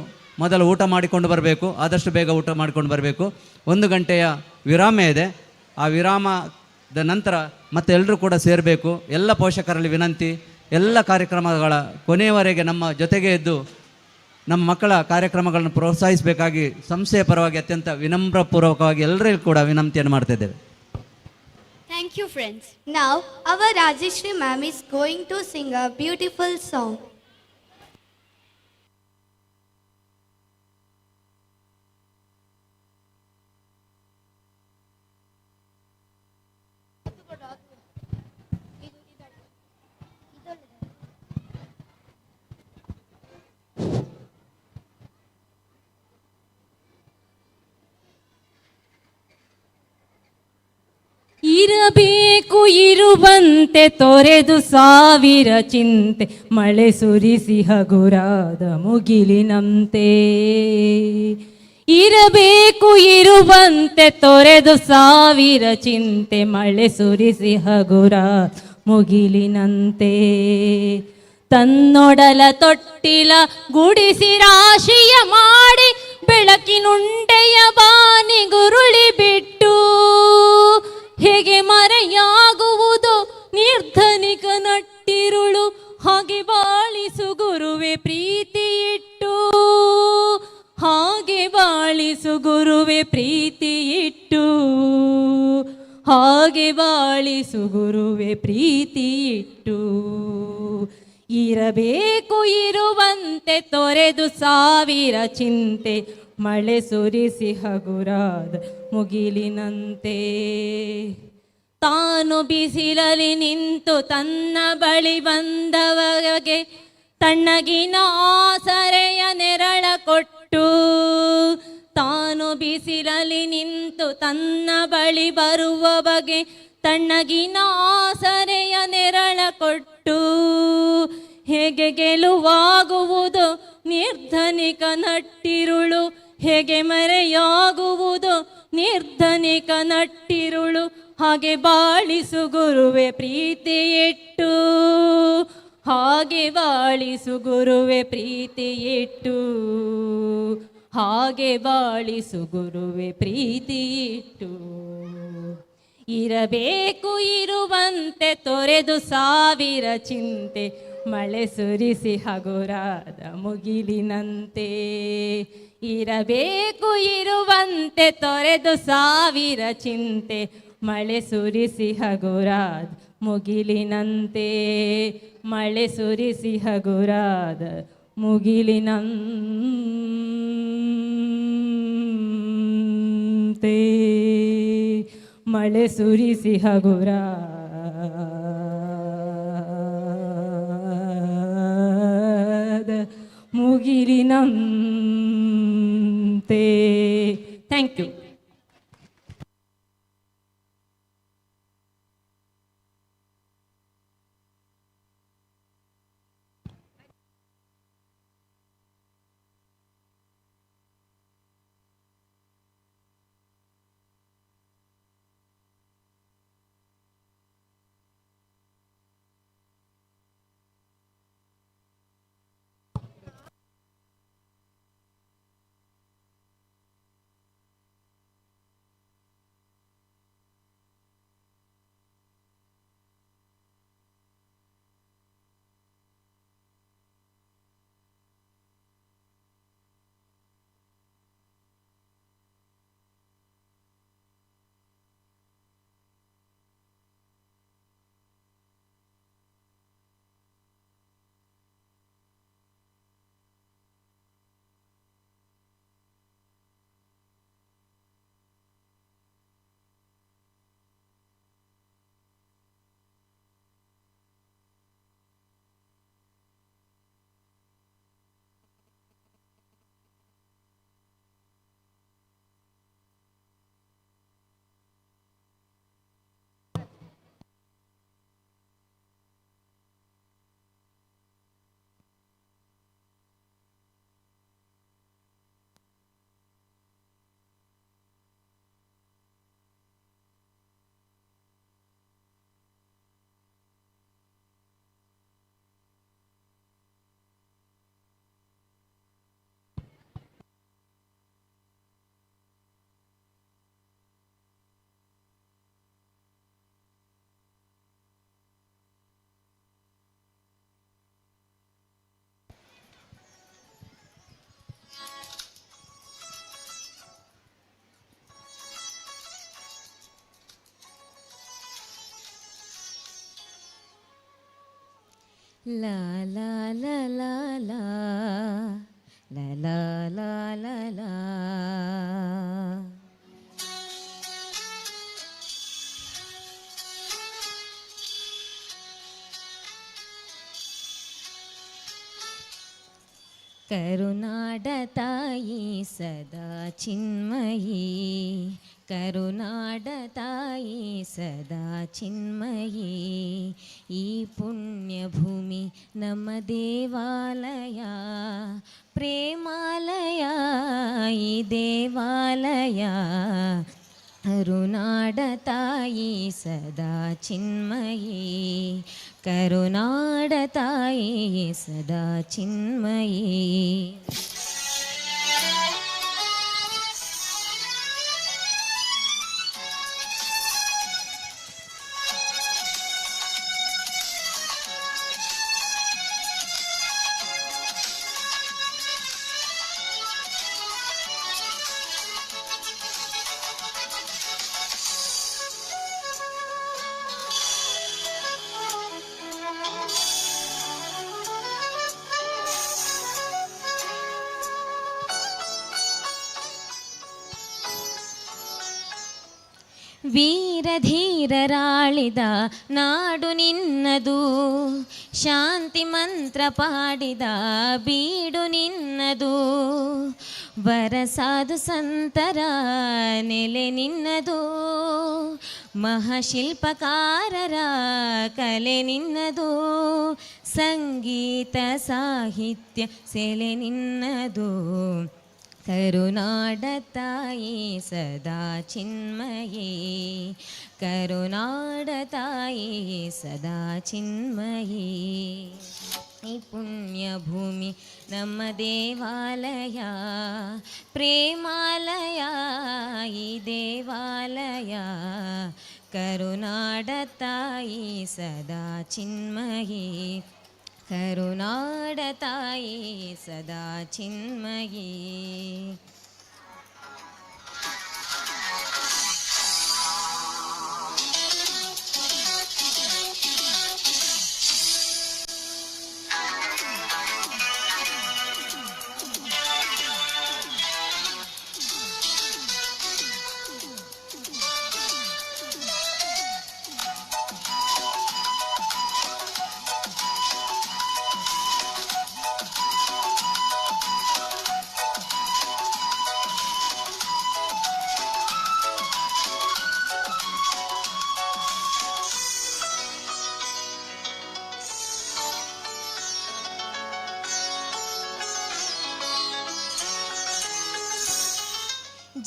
ಮೊದಲು ಊಟ ಮಾಡಿಕೊಂಡು ಬರಬೇಕು, ಆದಷ್ಟು ಬೇಗ ಊಟ ಮಾಡಿಕೊಂಡು ಬರಬೇಕು. 1 ಗಂಟೆಯ ವಿರಾಮ ಇದೆ, ಆ ವಿರಾಮದ ನಂತರ ಮತ್ತೆ ಎಲ್ಲರೂ ಕೂಡ ಸೇರಬೇಕು. ಎಲ್ಲ ಪೋಷಕರಲ್ಲಿ ವಿನಂತಿ, ಎಲ್ಲ ಕಾರ್ಯಕ್ರಮಗಳ ಕೊನೆಯವರೆಗೆ ನಮ್ಮ ಜೊತೆಗೆ ಇದ್ದು ನಮ್ಮ ಮಕ್ಕಳ ಕಾರ್ಯಕ್ರಮಗಳನ್ನು ಪ್ರೋತ್ಸಾಹಿಸಬೇಕಾಗಿ ಸಂಸ್ಥೆಯ ಪರವಾಗಿ ಅತ್ಯಂತ ವಿನಮ್ರಪೂರ್ವಕವಾಗಿ ಎಲ್ಲರಿಗೂ ಕೂಡ ವಿನಂತಿಯನ್ನು ಮಾಡ್ತಾ ಇದ್ದೇವೆ. Thank Thank you, friends. Now, our Rajeshri ma'am is going to sing a beautiful song. ಇರಬೇಕು ಇರುವಂತೆ ತೊರೆದು ಸಾವಿರ ಚಿಂತೆ ಮಳೆ ಸುರಿಸಿ ಹಗುರಾದ ಮುಗಿಲಿನಂತೆ. ಇರಬೇಕು ಇರುವಂತೆ ತೊರೆದು ಸಾವಿರ ಚಿಂತೆ ಮಳೆ ಸುರಿಸಿ ಹಗುರಾದ ಮುಗಿಲಿನಂತೆ. ತನ್ನೊಡಲ ತೊಟ್ಟಿಲ ಗುಡಿಸಿ ರಾಶಿಯ ಮಾಡಿ ಬೆಳಕಿನುಂಡೆಯ ಬಾನಿ ಗುರುಳಿ ಬಿಟ್ಟು ಹೇಗೆ ಮರೆಯಾಗುವುದು ನಿರ್ಧನಿಕ ನಟ್ಟಿರುಳು ಹಾಗೆ ಬಾಳಿಸು ಗುರುವೆ ಪ್ರೀತಿ ಇಟ್ಟು. ಹಾಗೆ ಬಾಳಿಸು ಗುರುವೆ ಪ್ರೀತಿ ಇಟ್ಟು. ಹಾಗೆ ಬಾಳಿಸು ಗುರುವೆ ಪ್ರೀತಿ ಇಟ್ಟು. ಇರಬೇಕು ಇರುವಂತೆ ತೊರೆದು ಸಾವಿರ ಚಿಂತೆ ಮಳೆ ಸುರಿಸಿ ಹಗುರಾದ ಮುಗಿಲಿನಂತೆ. ತಾನು ಬಿಸಿಲಲ್ಲಿ ನಿಂತು ತನ್ನ ಬಳಿ ಬಂದವಗೆ ತಣ್ಣಗಿನ ಆಸರೆಯ ನೆರಳ ಕೊಟ್ಟು. ತಾನು ಬಿಸಿಲಲ್ಲಿ ನಿಂತು ತನ್ನ ಬಳಿ ಬರುವ ಬಗೆ ತಣ್ಣಗಿನ ಆಸರೆಯ ನೆರಳ ಕೊಟ್ಟು ಹೇಗೆ ಗೆಲುವಾಗುವುದು ನಿರ್ಧನಿಕ ನಟ್ಟಿರುಳು. ಹೇಗೆ ಮರೆಯಾಗುವುದು ನಿರ್ಧನಿಕ ನಟ್ಟಿರುಳು ಹಾಗೆ ಬಾಳಿಸು ಗುರುವೆ ಪ್ರೀತಿ ಇಟ್ಟು. ಹಾಗೆ ಬಾಳಿಸು ಗುರುವೆ ಪ್ರೀತಿ ಇಟ್ಟು. ಹಾಗೆ ಬಾಳಿಸು ಗುರುವೆ ಪ್ರೀತಿ ಇಟ್ಟು. ಇರಬೇಕು ಇರುವಂತೆ ತೊರೆದು ಸಾವಿರ ಚಿಂತೆ ಮಳೆ ಸುರಿಸಿ ಹಗುರಾದ ಮುಗಿಲಿನಂತೆ. ಇರಬೇಕು ಇರುವಂತೆ ತೊರೆದು ಸಾವಿರ ಚಿಂತೆ ಮಳೆ ಸುರಿಸಿ ಹಗುರಾದ ಮುಗಿಲಿನಂತೆ. ಮಳೆ ಸುರಿಸಿ ಹಗುರಾದ ಮುಗಿಲಿನಂತೆ. ಮಳೆ ಸುರಿಸಿ ಹಗುರಾದ ಮುಗಿಲಿನಂತೆ. Thank you. ಲಾ ಲಾ ಲಾ ಲಾ ಲಾ ಲಾ ಲಾ ಲಾ ಲಾ ಲಾ. ಕರುನಾಡ ತಾಯಿ ಸದಾ ಚಿನ್ಮಯಿ, ಕರುನಾಡ ತಾಯಿ ಸದಾ ಚಿನ್ಮಯಿ. ಈ ಪುಣ್ಯ ಭೂಮಿ ನಮ್ಮ ದೇವಾಲಯ, ಪ್ರೇಮಾಲಯ ಈ ದೇವಾಲಯ. ಕರುನಾಡ ತಾಯಿ ಸದಾ ಚಿನ್ಮಯಿ, ಕರುನಾಡ ತಾಯಿ ಸದಾ ಚಿನ್ಮಯಿ. ವೀರಧೀರರಾಳಿದ ನಾಡು ನಿನ್ನದು, ಶಾಂತಿ ಮಂತ್ರ ಪಾಡಿದ ಬೀಡು ನಿನ್ನದು. ವರಸಾಧು ಸಂತರ ನೆಲೆ ನಿನ್ನದು, ಮಹಾಶಿಲ್ಪಕಾರರ ಕಲೆ ನಿನ್ನದು. ಸಂಗೀತ ಸಾಹಿತ್ಯ ಸೆಲೆ ನಿನ್ನದು. ಕರುನಾಡ ತಾಯಿ ಸದಾ ಚಿನ್ಮಯಿ, ಕರುನಾಡ ತಾಯಿ ಸದಾ ಚಿನ್ಮಯಿ. ಈ ಪುಣ್ಯ ಭೂಮಿ ನಮ್ಮ ದೇವಾಲಯ, ಪ್ರೇಮಾಲಯ ಈ ದೇವಾಲಯ. ಕರುನಾಡ ತಾಯಿ ಸದಾ ಚಿನ್ಮಯಿ, ಕರುನಾಡ ತಾಯಿ ಸದಾ ಚಿನ್ಮಯಿ.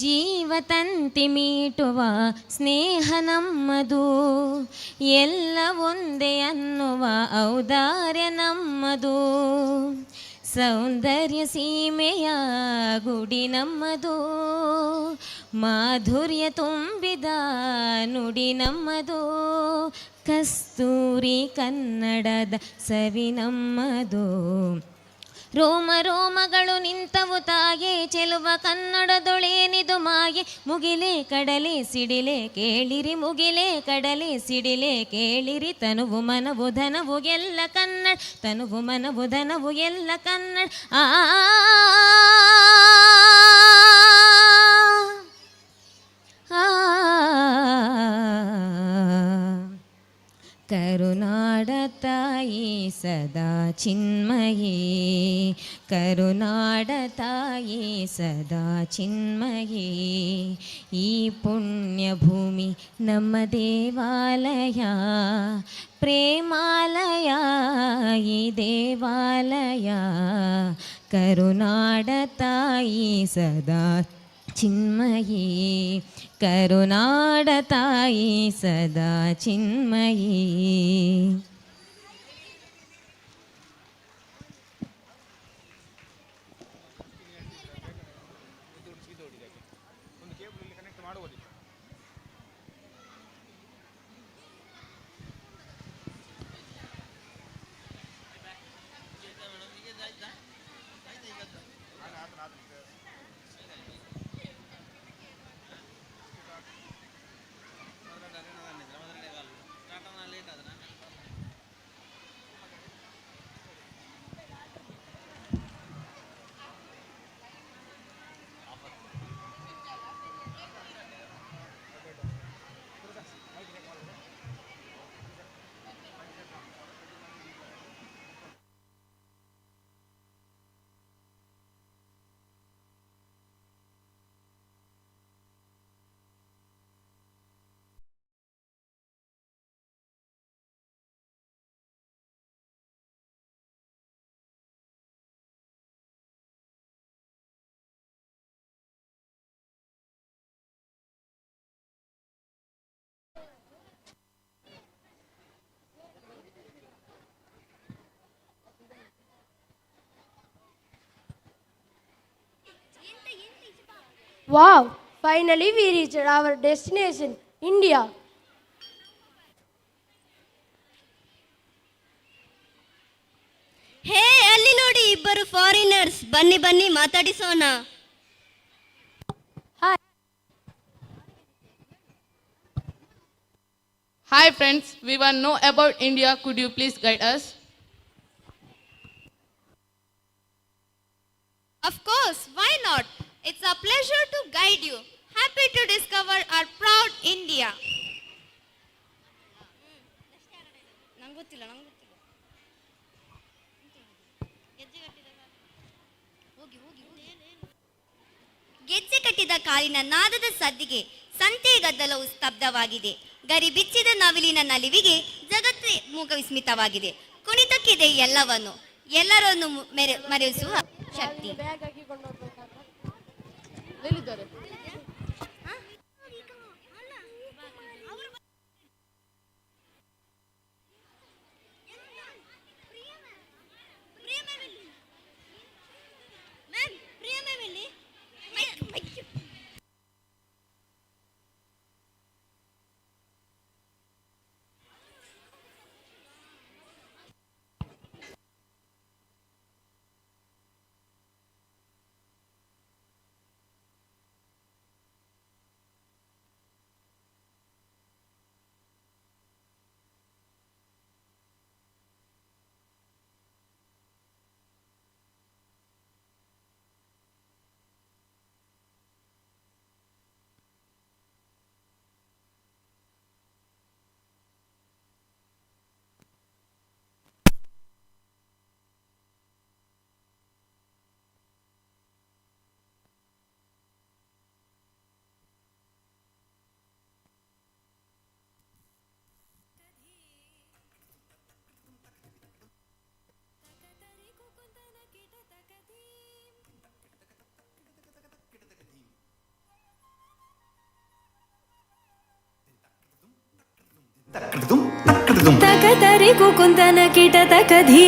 ಜೀವತಂತಿ ಮೀಟುವ ಸ್ನೇಹ ನಮ್ಮದು, ಎಲ್ಲ ಒಂದೇ ಅನ್ನುವ ಔದಾರ್ಯ ನಮ್ಮದು. ಸೌಂದರ್ಯ ಸೀಮೆಯ ಗುಡಿ ನಮ್ಮದು, ಮಾಧುರ್ಯ ತುಂಬಿದ ನುಡಿ ನಮ್ಮದು. ಕಸ್ತೂರಿ ಕನ್ನಡದ ಸವಿ ನಮ್ಮದು. ರೋಮ ರೋಮಗಳು ನಿಂತವು ತಾಯೇ ಚೆಲುವ ಕನ್ನಡದೊಳೇನಿದು ಮಾಯೆ. ಮುಗಿಲೆ ಕಡಲೆ ಸಿಡಿಲೆ ಕೇಳಿರಿ, ಮುಗಿಲೆ ಕಡಲೆ ಸಿಡಿಲೆ ಕೇಳಿರಿ. ತನುವು ಮನವು ಧನವು ಎಲ್ಲ ಕನ್ನಡ, ತನುವು ಮನವು ಧನವು ಎಲ್ಲ ಕನ್ನಡ. ಆ ಕರುನಾಡ ತಾಯಿ ಸದಾ ಚಿನ್ಮಯಿ, ಕರುನಾಡ ತಾಯಿ ಸದಾ ಚಿನ್ಮಯಿ. ಈ ಪುಣ್ಯ ಭೂಮಿ ನಮ್ಮ ದೇವಾಲಯ, ಪ್ರೇಮಾಲಯ ಈ ದೇವಾಲಯ. ಕರುನಾಡ ತಾಯಿ ಸದಾ ಚಿನ್ಮಯಿ, ಕರುನಾಡ ತಾಯಿ ಸದಾ ಚಿನ್ಮಯಿ. Wow, finally we reached our destination, India. ಹೇ ಅಲ್ಲಿ ನೋಡಿ ಇಬ್ಬರು ಫಾರಿನರ್ಸ್, ಬನ್ನಿ ಬನ್ನಿ ಮಾತಾಡಿಸೋಣ. Hi friends, we want to know about India. Could you please guide us? Of course, why not? It's a pleasure to guide you. Happy to discover our proud India. ಗೆಜ್ಜೆ ಕಟ್ಟಿದ ಕಾಲಿನ ನಾದದ ಸದ್ದಿಗೆ ಸಂತೆ ಗದ್ದಲವು ಸ್ತಬ್ಧವಾಗಿದೆ. ಗರಿ ಬಿಚ್ಚಿದ ನವಿಲಿನ ನಲಿವಿಗೆ ಜಗತ್ತೇ ಮೂಕ ವಿಸ್ಮಿತವಾಗಿದೆ. ಕುಣಿತಕ್ಕಿದೆ ಎಲ್ಲವನ್ನು, ಎಲ್ಲರನ್ನು ಮರೆಸುವ ಶಕ್ತಿ. ತಕತರಿ ಕುಕುಂತನ ಕಿಟ ತಕಧೀ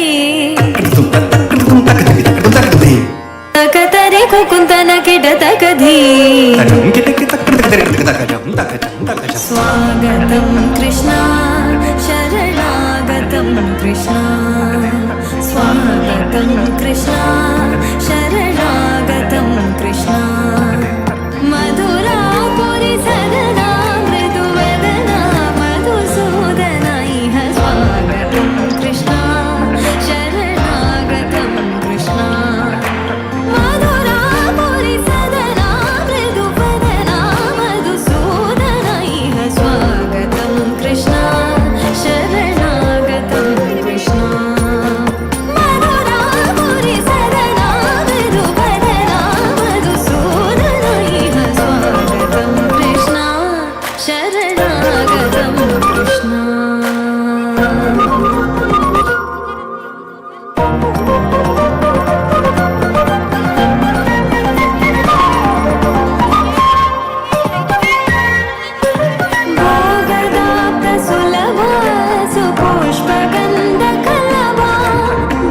ತಕತರಿ ಕುಕುಂತನ ಕಿಟ ತಕಧೀ ಸ್ವಾಗತಂ ಕೃಷ್ಣ ಶರಣಾಗತಂ ಕೃಷ್ಣ ಸ್ವಾಗತಂ ಕೃಷ್ಣ ಶರಣಾಗತಂ ಕೃಷ್ಣ ಮಧುರಾಪುರಿ ಸದನ ಮೃದುವದನ ಮಧುಸೂದನ ಇಹ ಸ್ವಾಗತಂ ಕೃಷ್ಣ ಶರಣಾಗತಂ ಕೃಷ್ಣ ಮಧುರಾಪುರಿ ಸದನ ಮೃದುವದನ ಮಧುಸೂದನ ಇಹ ಸ್ವಾಗತಂ ಕೃಷ್ಣ ಶರಣಾಗತಂ ಕೃಷ್ಣ ಮಧುರಾಪುರಿ ಸದನ ಮೃದುವದನ ಮಧುಸೂದನ ಇಹ ಸ್ವಾಗತಂ ಕೃಷ್ಣ ಶರಣಾಗತಂ ಕೃಷ್ಣ ಭೋಗದಾಪ್ತ ಸುಲಭ ಸುಪುಷ್ಪಗಂಧ ಕಲಭ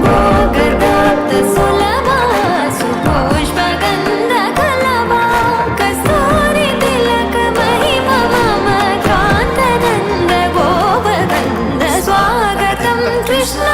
ಭೋಗದಾಪ್ತ ಸುಲಭ ಸುಪುಷ್ಪಗಂಧ ಕಲಭ ಕಸ್ತೂರಿ ತಿಲಕ ಮಹಿಮ ಮಮ ಕಾಂತನಂದ ಗೋಪಗಂಧ ಸ್ವಾಗತಂ ಕೃಷ್ಣ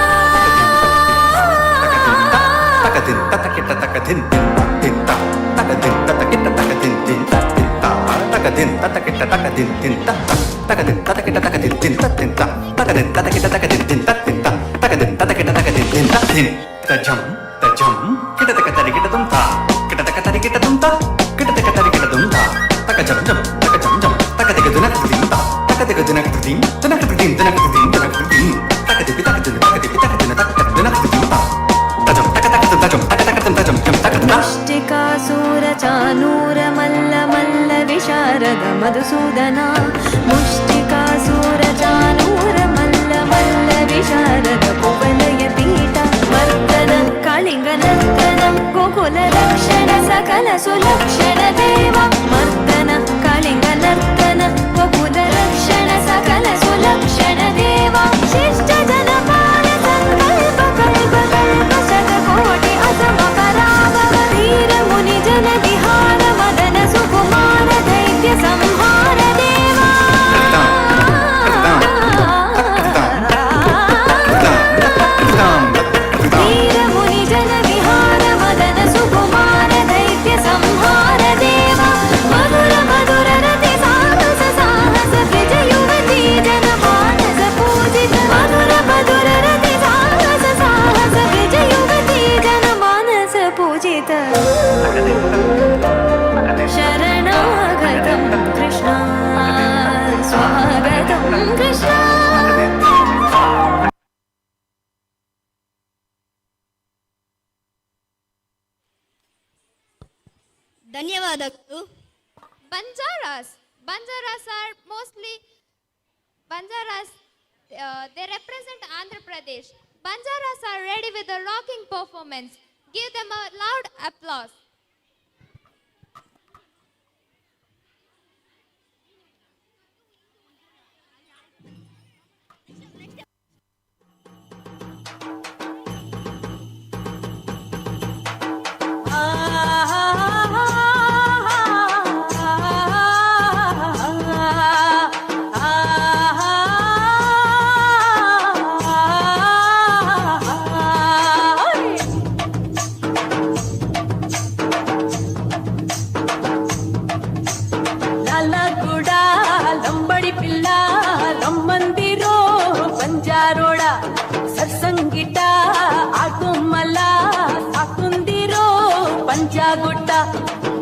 ಮುಷ್ಟಿಕಾಸೂರ ಚಾನೂರ ಮಲ್ಲ ಮಲ್ಲ ವಿಶಾರದ ಮಧುಸೂದನ ಮುಷ್ಟಿಕಾಸೂರ ಚಾನೂರ ಮಲ್ಲ ಮಲ್ಲ ವಿಶಾರದ ಕುವಲಯ ಪೀಠ ಮರ್ದನ ಕಾಳಿಂಗ ನರ್ತನ ಗೋಕುಲ ರಕ್ಷಣ ಸಕಲ ಸುಲಕ್ಷಣ ದೇವ ಮರ್ದನ ಕಾಳಿಂಗ ನರ್ತನ ಗೋಕುಲ ರಕ್ಷಣ ಸಕಲ ಸುಲಕ್ಷಣ ದೇವ ಶಿಷ್ಟ ಜನಪಾಲ ಸಂಕಲ್ಪ ಕಲ್ಪ ಕಲ್ಪ ಶತಕೋಟಿ ಅಸಮ ಪರಾಭವ ಧೀರ ಮುನಿ ಜನ ವಿಹಾರ ಮದನ ಸುಖ ಧನ್ಯವಾದಗಳು. Banjaras are mostly Banjaras. They represent Andhra Pradesh. Banjaras are ready with a rocking performance. Give them a loud applause.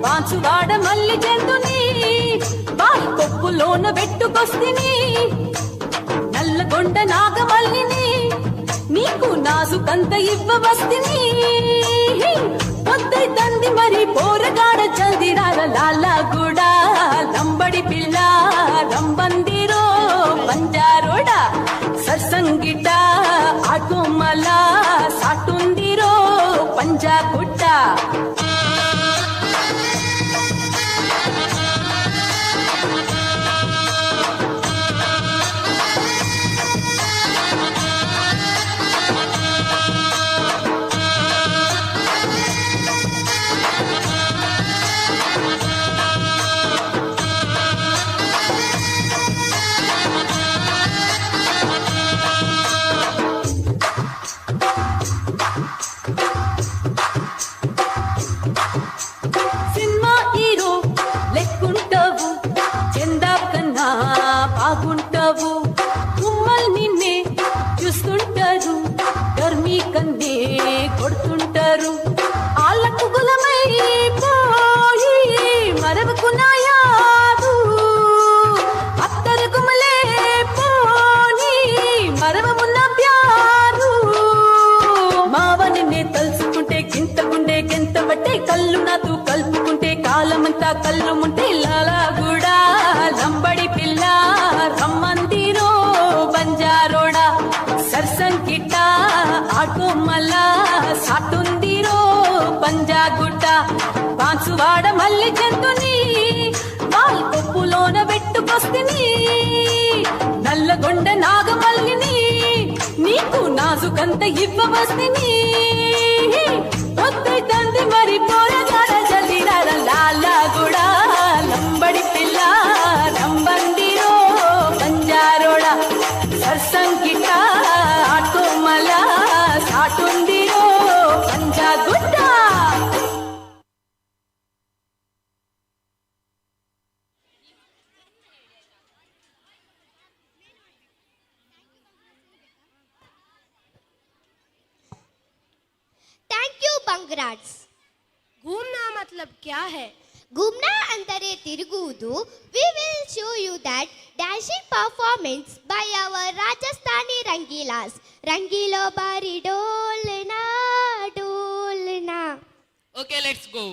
Banswada మల్లి చెందుని బాల్ కొప్పులోన పెట్టుకొస్తిని నల్లగొండ నాగమల్లిని నీకు నాసుకంత ఇవ్వవస్తిని పొద్దై తంది మరి పోరగాడ చల్దిరాల లాలగూడ లంబడి పిల్ల రంబందిరో పంజారోడ సర్సంగిట ఆటోమల సాటుందిరో పంజాగుట్ట. ఉమ్మల్ నిన్నే చూస్తుంటారు గర్మీ కన్నే కొడుతుంటారు ఆళ్ళకు గులమై పోయి మరవకు నాయాదు అత్తర గుమలే పోని మరవమున్న ప్యారు మావ నిన్నే తలుసుకుంటే గింతకుండే గెంత బట్టే కళ్ళు నాతో కలుపుకుంటే కాలమంతా కళ్ళు ముంటే లాలాగూడా లంబడి పిల్ల రమ్మందిరో బంజారోడ సర్సంకిట ఆటోమల సాటుందిరో పంజాగుట్ట. బాన్సువాడ మల్లి జంతుని బాల్ కొప్పులోన పెట్టుకొస్తిని నల్లగొండ నాగమల్లిని నీకు నాజుకంత ఇవ్వవస్తిని పొద్దై తంది మరి పోరగాడ జల్దిరాల లాలగూడ లంబడి పిల్ల రంబందిరో పంజారోడ సర్సంకిట ఆటోమల సాటుందిరో పంజాగుట్ట. थैंक यू बंगराट्स. घूमना मतलब क्या है? घूमना अंतरे तिरुगुವುದು. We will show you that dashing performance by our Rajasthani Rangilas. Rangilo bari dolna dolna. Okay, let's go.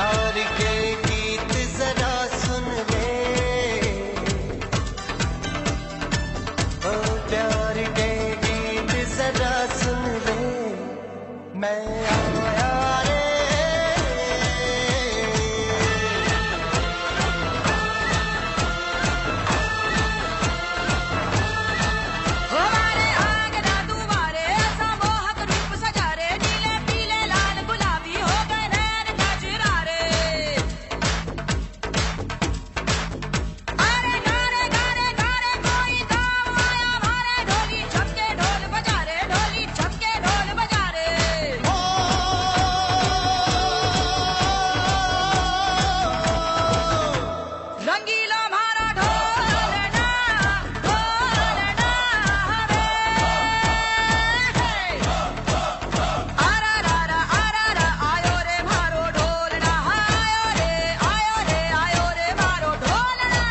प्यार के गीत जरा सुन ले, ओ प्यार के गीत जरा सुन ले, मैं आया रे। हमारे आंगना दुआरे ऐसा मोहक रूप सजा रे, नीले पीले लाल गुलाबी हो गए नैन कजरा रे। अरे गारे गारे गारे कोई गाँव आया हमारे, ढोली छपके ढोल बजा रे, ढोली छपके ढोल बजा रे। रंगीला हमारा ढोलना ढोलना रे। आरा आयो रे मारो ढोलना, आयो रे आयो रे मारो ढोलना।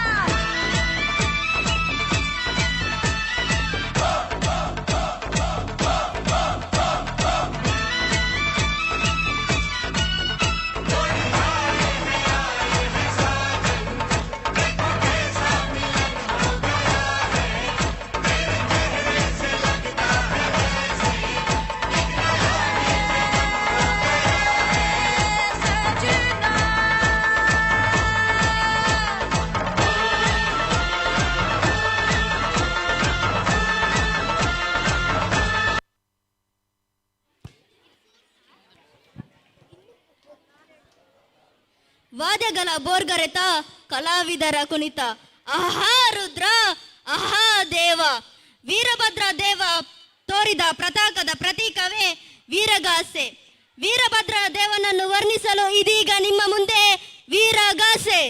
ವಾದ್ಯಗಳ ಬೋರ್ಗರೆತ ಕಲಾವಿದರ ಕುಣಿತ, ಆಹಾ ರುದ್ರ ಆಹಾ ದೇವ, ವೀರಭದ್ರ ದೇವ ತೋರಿದ ಪ್ರತಾಪದ ಪ್ರತೀಕವೇ ವೀರಗಾಸೆ. ವೀರಭದ್ರ ದೇವನನ್ನು ವರ್ಣಿಸಲು ಇದೀಗ ನಿಮ್ಮ ಮುಂದೆ ವೀರಗಾಸೆ.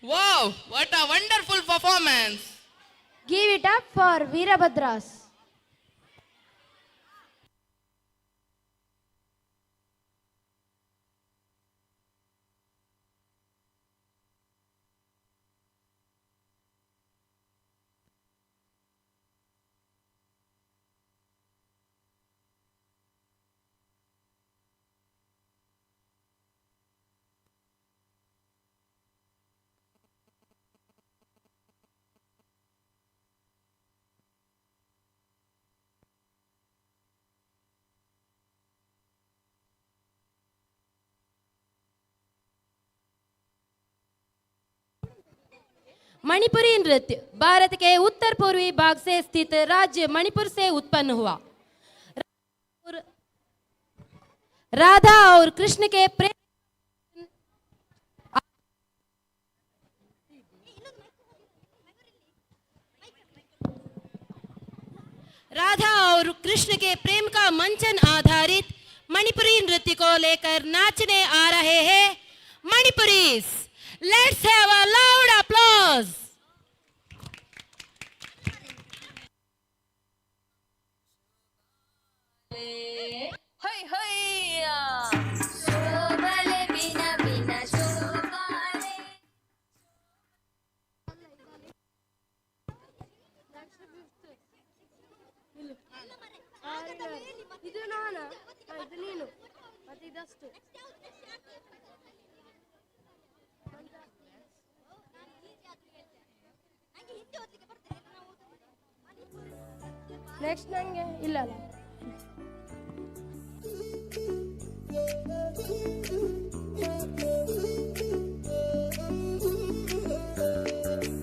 Wow, what a wonderful performance. Give it up for Veerabhadras. Manipuri नृत्य भारत के उत्तर पूर्वी भाग से स्थित राज्य मणिपुर से उत्पन्न हुआ। राधा और कृष्ण के प्रेम का मंचन आधारित मणिपुरी नृत्य को लेकर नाचने आ रहे हैं Manipuris. Let's have a loud applause. Hey, hey, shobale bina bina shobale. ಇದು ನಾನು ಇದು ನೀನು ಮತ್ತೆ ಇದಷ್ಟು ನೆಕ್ಸ್ಟ್ ನಂಗೆ ಇಲ್ಲ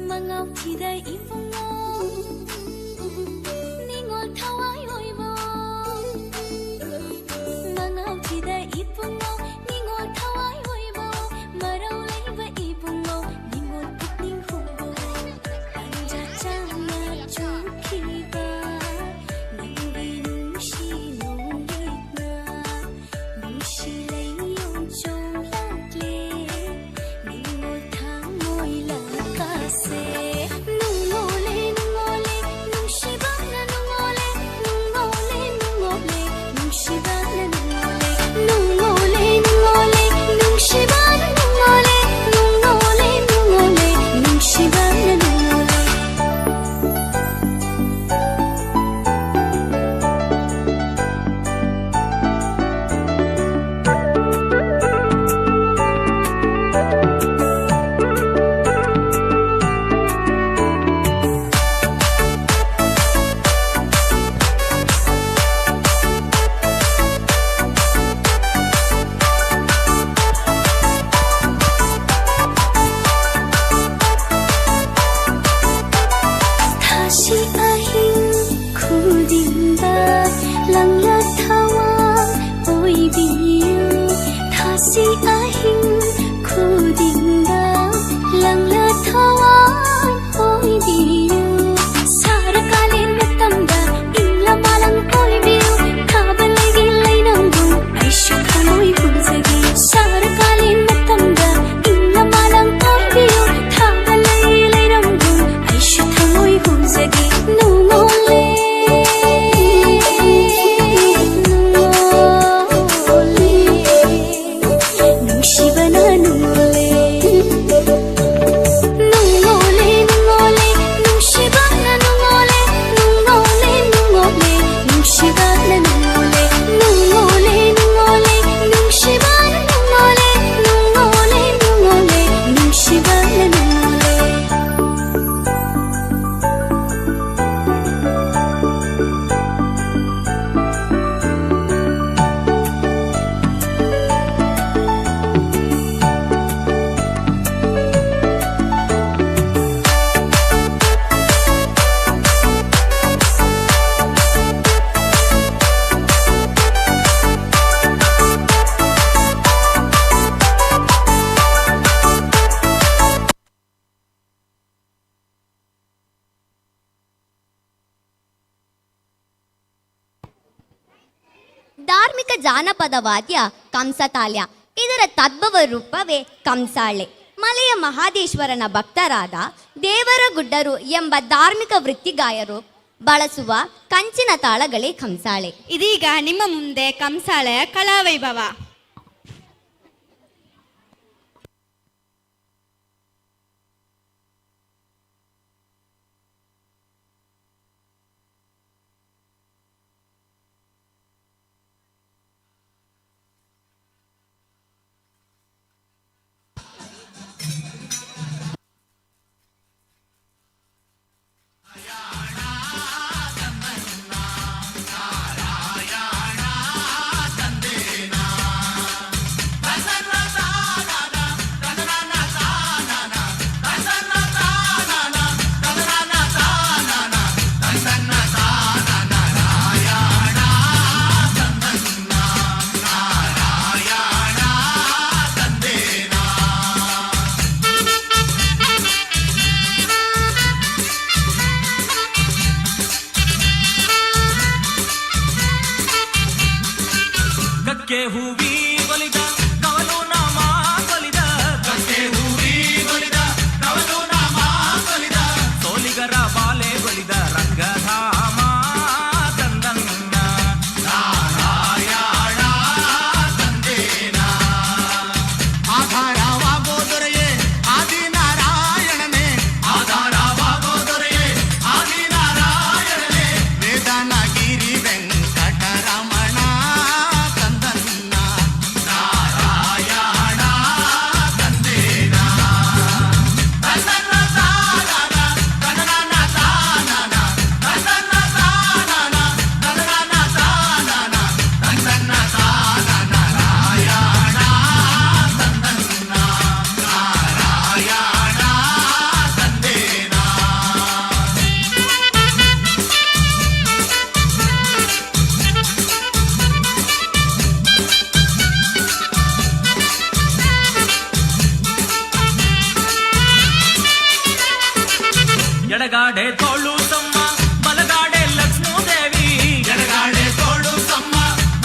Mga kiday ifungo Ningol thawai oibo Mga kiday ifungo Ningol thawai oibo Marau leiba ifungo Ningol puting hubo Anja chama chukhiba Nangbi nungshi nungitna Nungshi layong chong lakle Ningol thamoy lakase Nungole nungole nungshibana nungole Nungole nungole nungshibana nungole Nungole nungole nungshibana nungole Nungole nungole nungshibana nungole 다시 아힌 구딘바 랑라타와 오이비유 다시 아힌 구딘바 랑라타와 오이비유 사라kalin matanda inla malang oibiyu kabalagi lainangu aishu kanoy kunzagi saраkalin matanda inla malang oibiyu kabalagi lainangu aishu kanoy kunzagi nungole nungshibana nungole nungole nungole nungshibana nungole nungole nungole nungshibana nungole nungole nungole nungshibana nungole nungole nungole nungshibana nungole ಧಾರ್ಮಿಕ ಜಾನಪದ ವಾದ್ಯ ಕಂಸತಾಲ್ಯ. ಇದರ ತದ್ಭವ ರೂಪವೇ ಕಂಸಾಳೆ. ಮಲೆಯ ಮಹಾದೇಶ್ವರನ ಭಕ್ತರಾದ ದೇವರಗುಡ್ಡರು ಎಂಬ ಧಾರ್ಮಿಕ ವೃತ್ತಿಗಾಯರು ಬಳಸುವ ಕಂಚಿನ ತಾಳಗಳೇ ಕಂಸಾಳೆ. ಇದೀಗ ನಿಮ್ಮ ಮುಂದೆ ಕಂಸಾಳೆಯ ಕಲಾವೈಭವ. ಎಡಗಾಡೆ ತೋಳು ಸಮ್ಮ ಬಲಗಾಡೆ ಲಕ್ಷ್ಮೀದೇವಿ, ಎಡಗಾಡೆ ತೋಳು ಸಮ್ಮ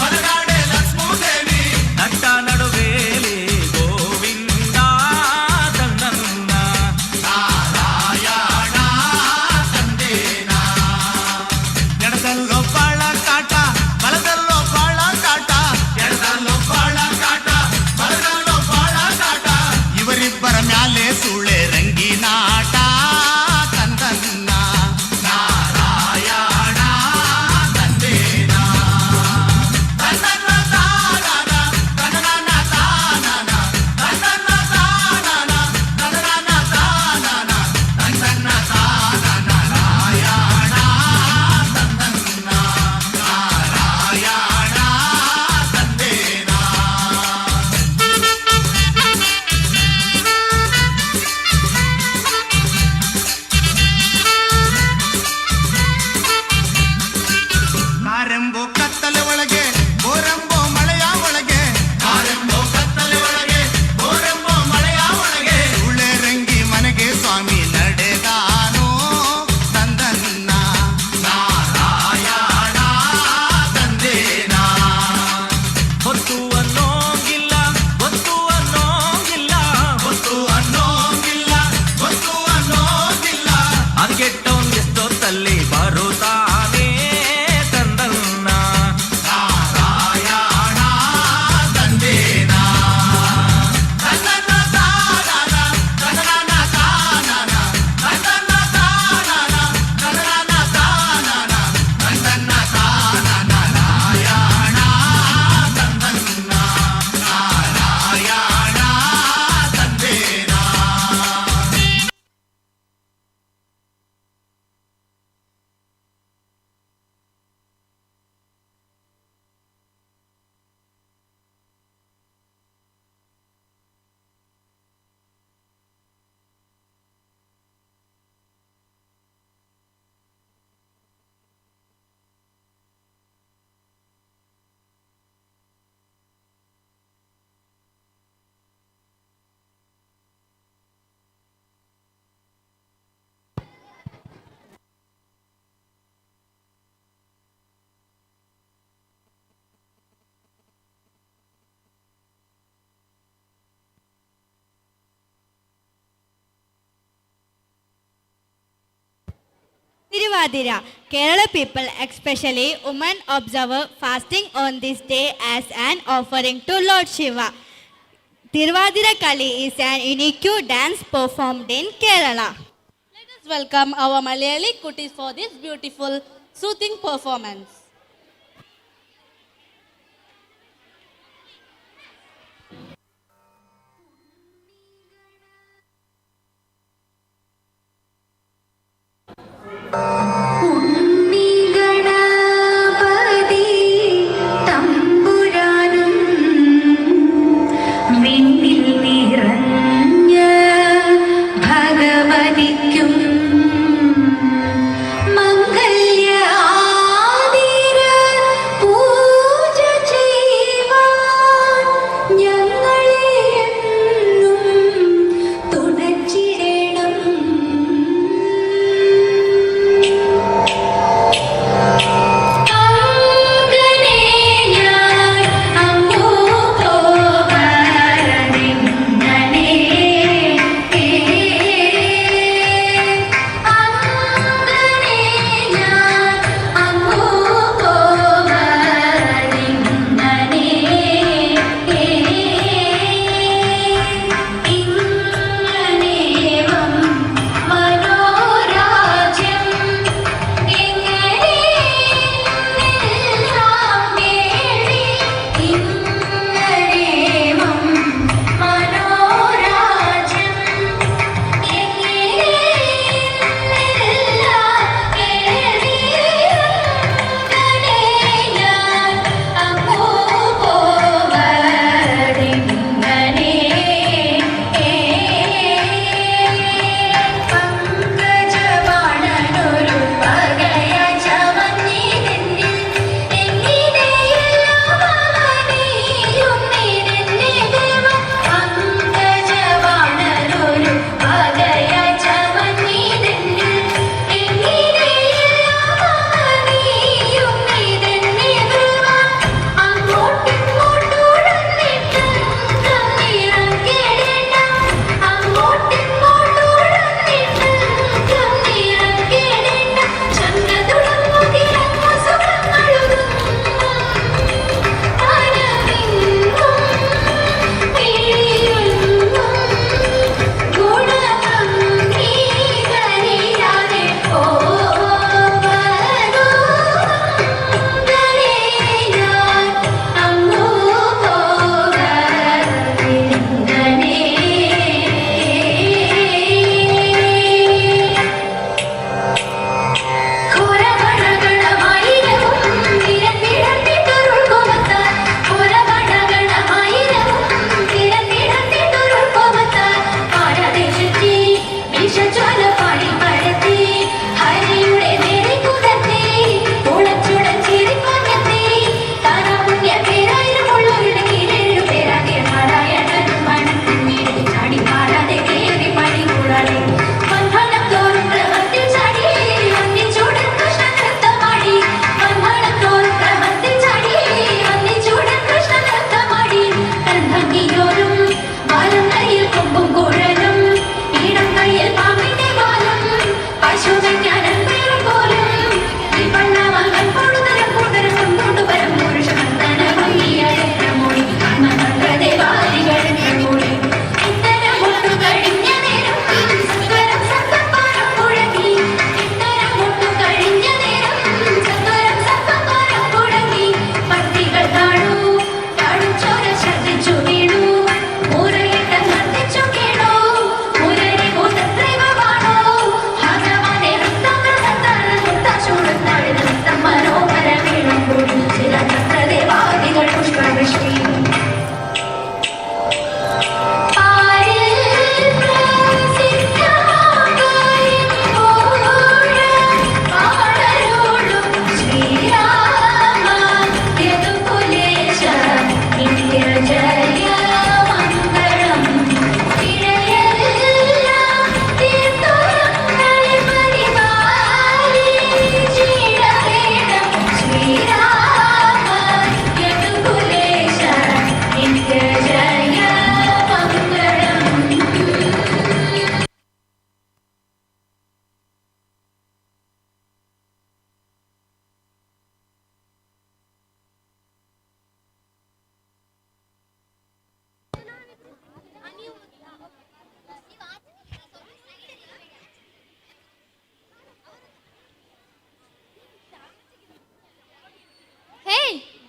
ಬಲಗಾಡೆ ಲಕ್ಷ್ಮೀದೇವಿ, ನಟ್ಟ ನಡುವೇಲಿ ಗೋವಿಂದ ತಂದನ್ನ ನಾರಾಯಣ ತಂದೇನ. ಎಡದಲ್ಲೋ ಬಾಳ ಕಾಟ ಬಲದಲ್ಲೋ ಬಾಳ ಕಾಟ, ಎಡದಲ್ಲೋ ಬಾಳ ಕಾಟ ಬಲದಲ್ಲೋ ಬಾಳ ಕಾಟ, ಇವರಿಬ್ಬರ ಮ್ಯಾಲೆ ಸುಳೆ ರಂಗಿನಾಟ ತಂದನ್ನ Tiruvadira. Kerala people, especially women, observe fasting on this day as an offering to Lord Shiva. Tiruvadira Kali is an unique dance performed in Kerala. Let us welcome our Malayali Kutis for this beautiful, soothing performance. ഭഗവതിക്കും Mangalya Adi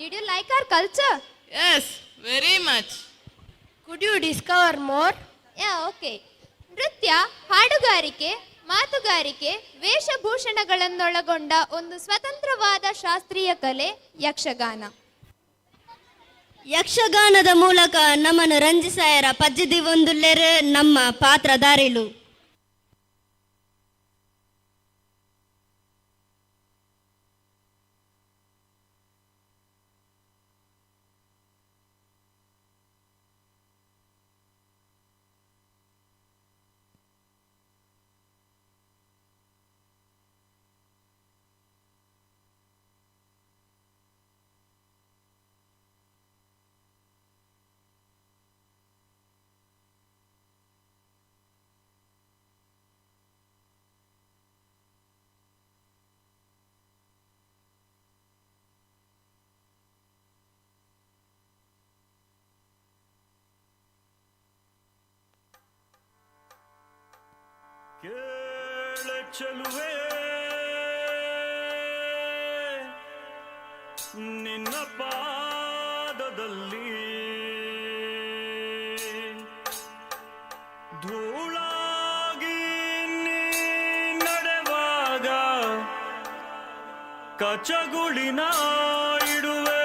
Did you like our culture? Yes, very much. Could you discover more? Yeah, okay. ನೃತ್ಯ, ಹಾಡುಗಾರಿಕೆ, ಮಾತುಗಾರಿಕೆ, ವೇಷಭೂಷಣಗಳನ್ನೊಳಗೊಂಡ ಒಂದು ಸ್ವತಂತ್ರವಾದ ಶಾಸ್ತ್ರೀಯ ಕಲೆ ಯಕ್ಷಗಾನ. ಯಕ್ಷಗಾನದ ಮೂಲಕ ನಮ್ಮನ್ನು ರಂಜಿಸಾಯರ ಪಜ್ಜಿದಿ ಒಂದುಲ್ಲೆರೆ ನಮ್ಮ ಪಾತ್ರಧಾರಿಲು. ಕೇಳೆ ಚೆಲುವೆ ನಿನ್ನ ಪಾದದಲ್ಲಿ ಧೂಳಾಗಿ ನೀ ನಡೆವಾಗ ಕಚಗುಳಿನ ಇಡುವೆ.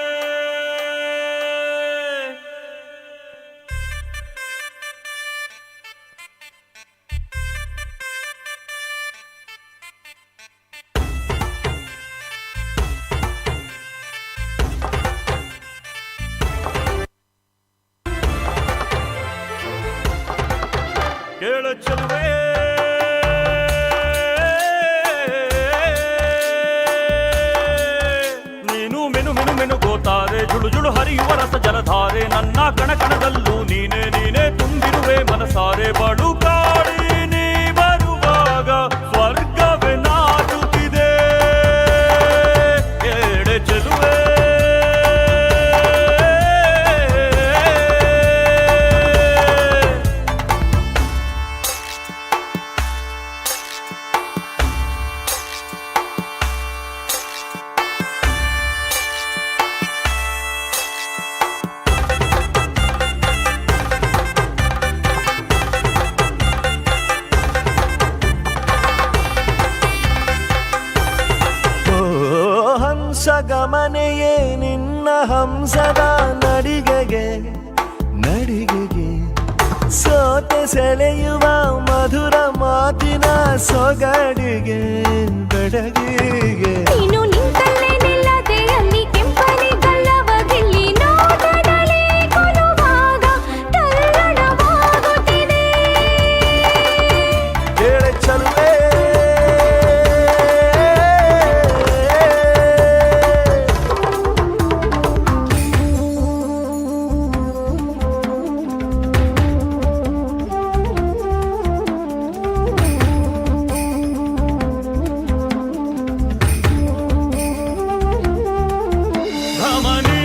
ಕೇಳ ಚೆಲುವೆ ನೀನು ಮೆನು ಮೆನು ಮೆನು ಗೋತಾರೆ ಜುಳು ಜುಳು ಹರಿಯುವ ರಸ ಜಲಧಾರೆ ನನ್ನ ಕಣ ಕಣದಲ್ಲೂ ನೀನೇ ನೀನೇ ತುಂಬಿರುವೆ ಮನಸಾರೆ ಬಳು ಕಾಡಿ ನೀ ಬರುವಾಗ ಸ್ವರ್ಗವೇ ನಾಟುತ್ತಿದೆ. ಕೇಳೆ ಚೆಲುವೆ ಹಂಸಗಮನೆಯೇ ನಿನ್ನ ಹಂಸದ ನಡಿಗೆಗೆ ನಡಿಗೆಗೆ ಸೋತೆ ಸೆಳೆಯುವ ಮಧುರ ಮಾತಿನ ಸೊಗಡಿಗೆ ಬೆಡಗಿಗೆ ನೀನು ನಿಂತಲ್ಲೇ ನಿಲ್ಲದೆ ಅಲ್ಲಿ ಕೆಂಪನೆ ಗಲ್ಲವಗಿಲ್ಲಿ ನೋಟದಲ್ಲಿ ಕೊಲುವಾಗ ತಲ್ಲಣವಾಗುತ್ತಿದೆ. ಕೇಳೆ ಚೆಲುವೆ ಧಮನಿ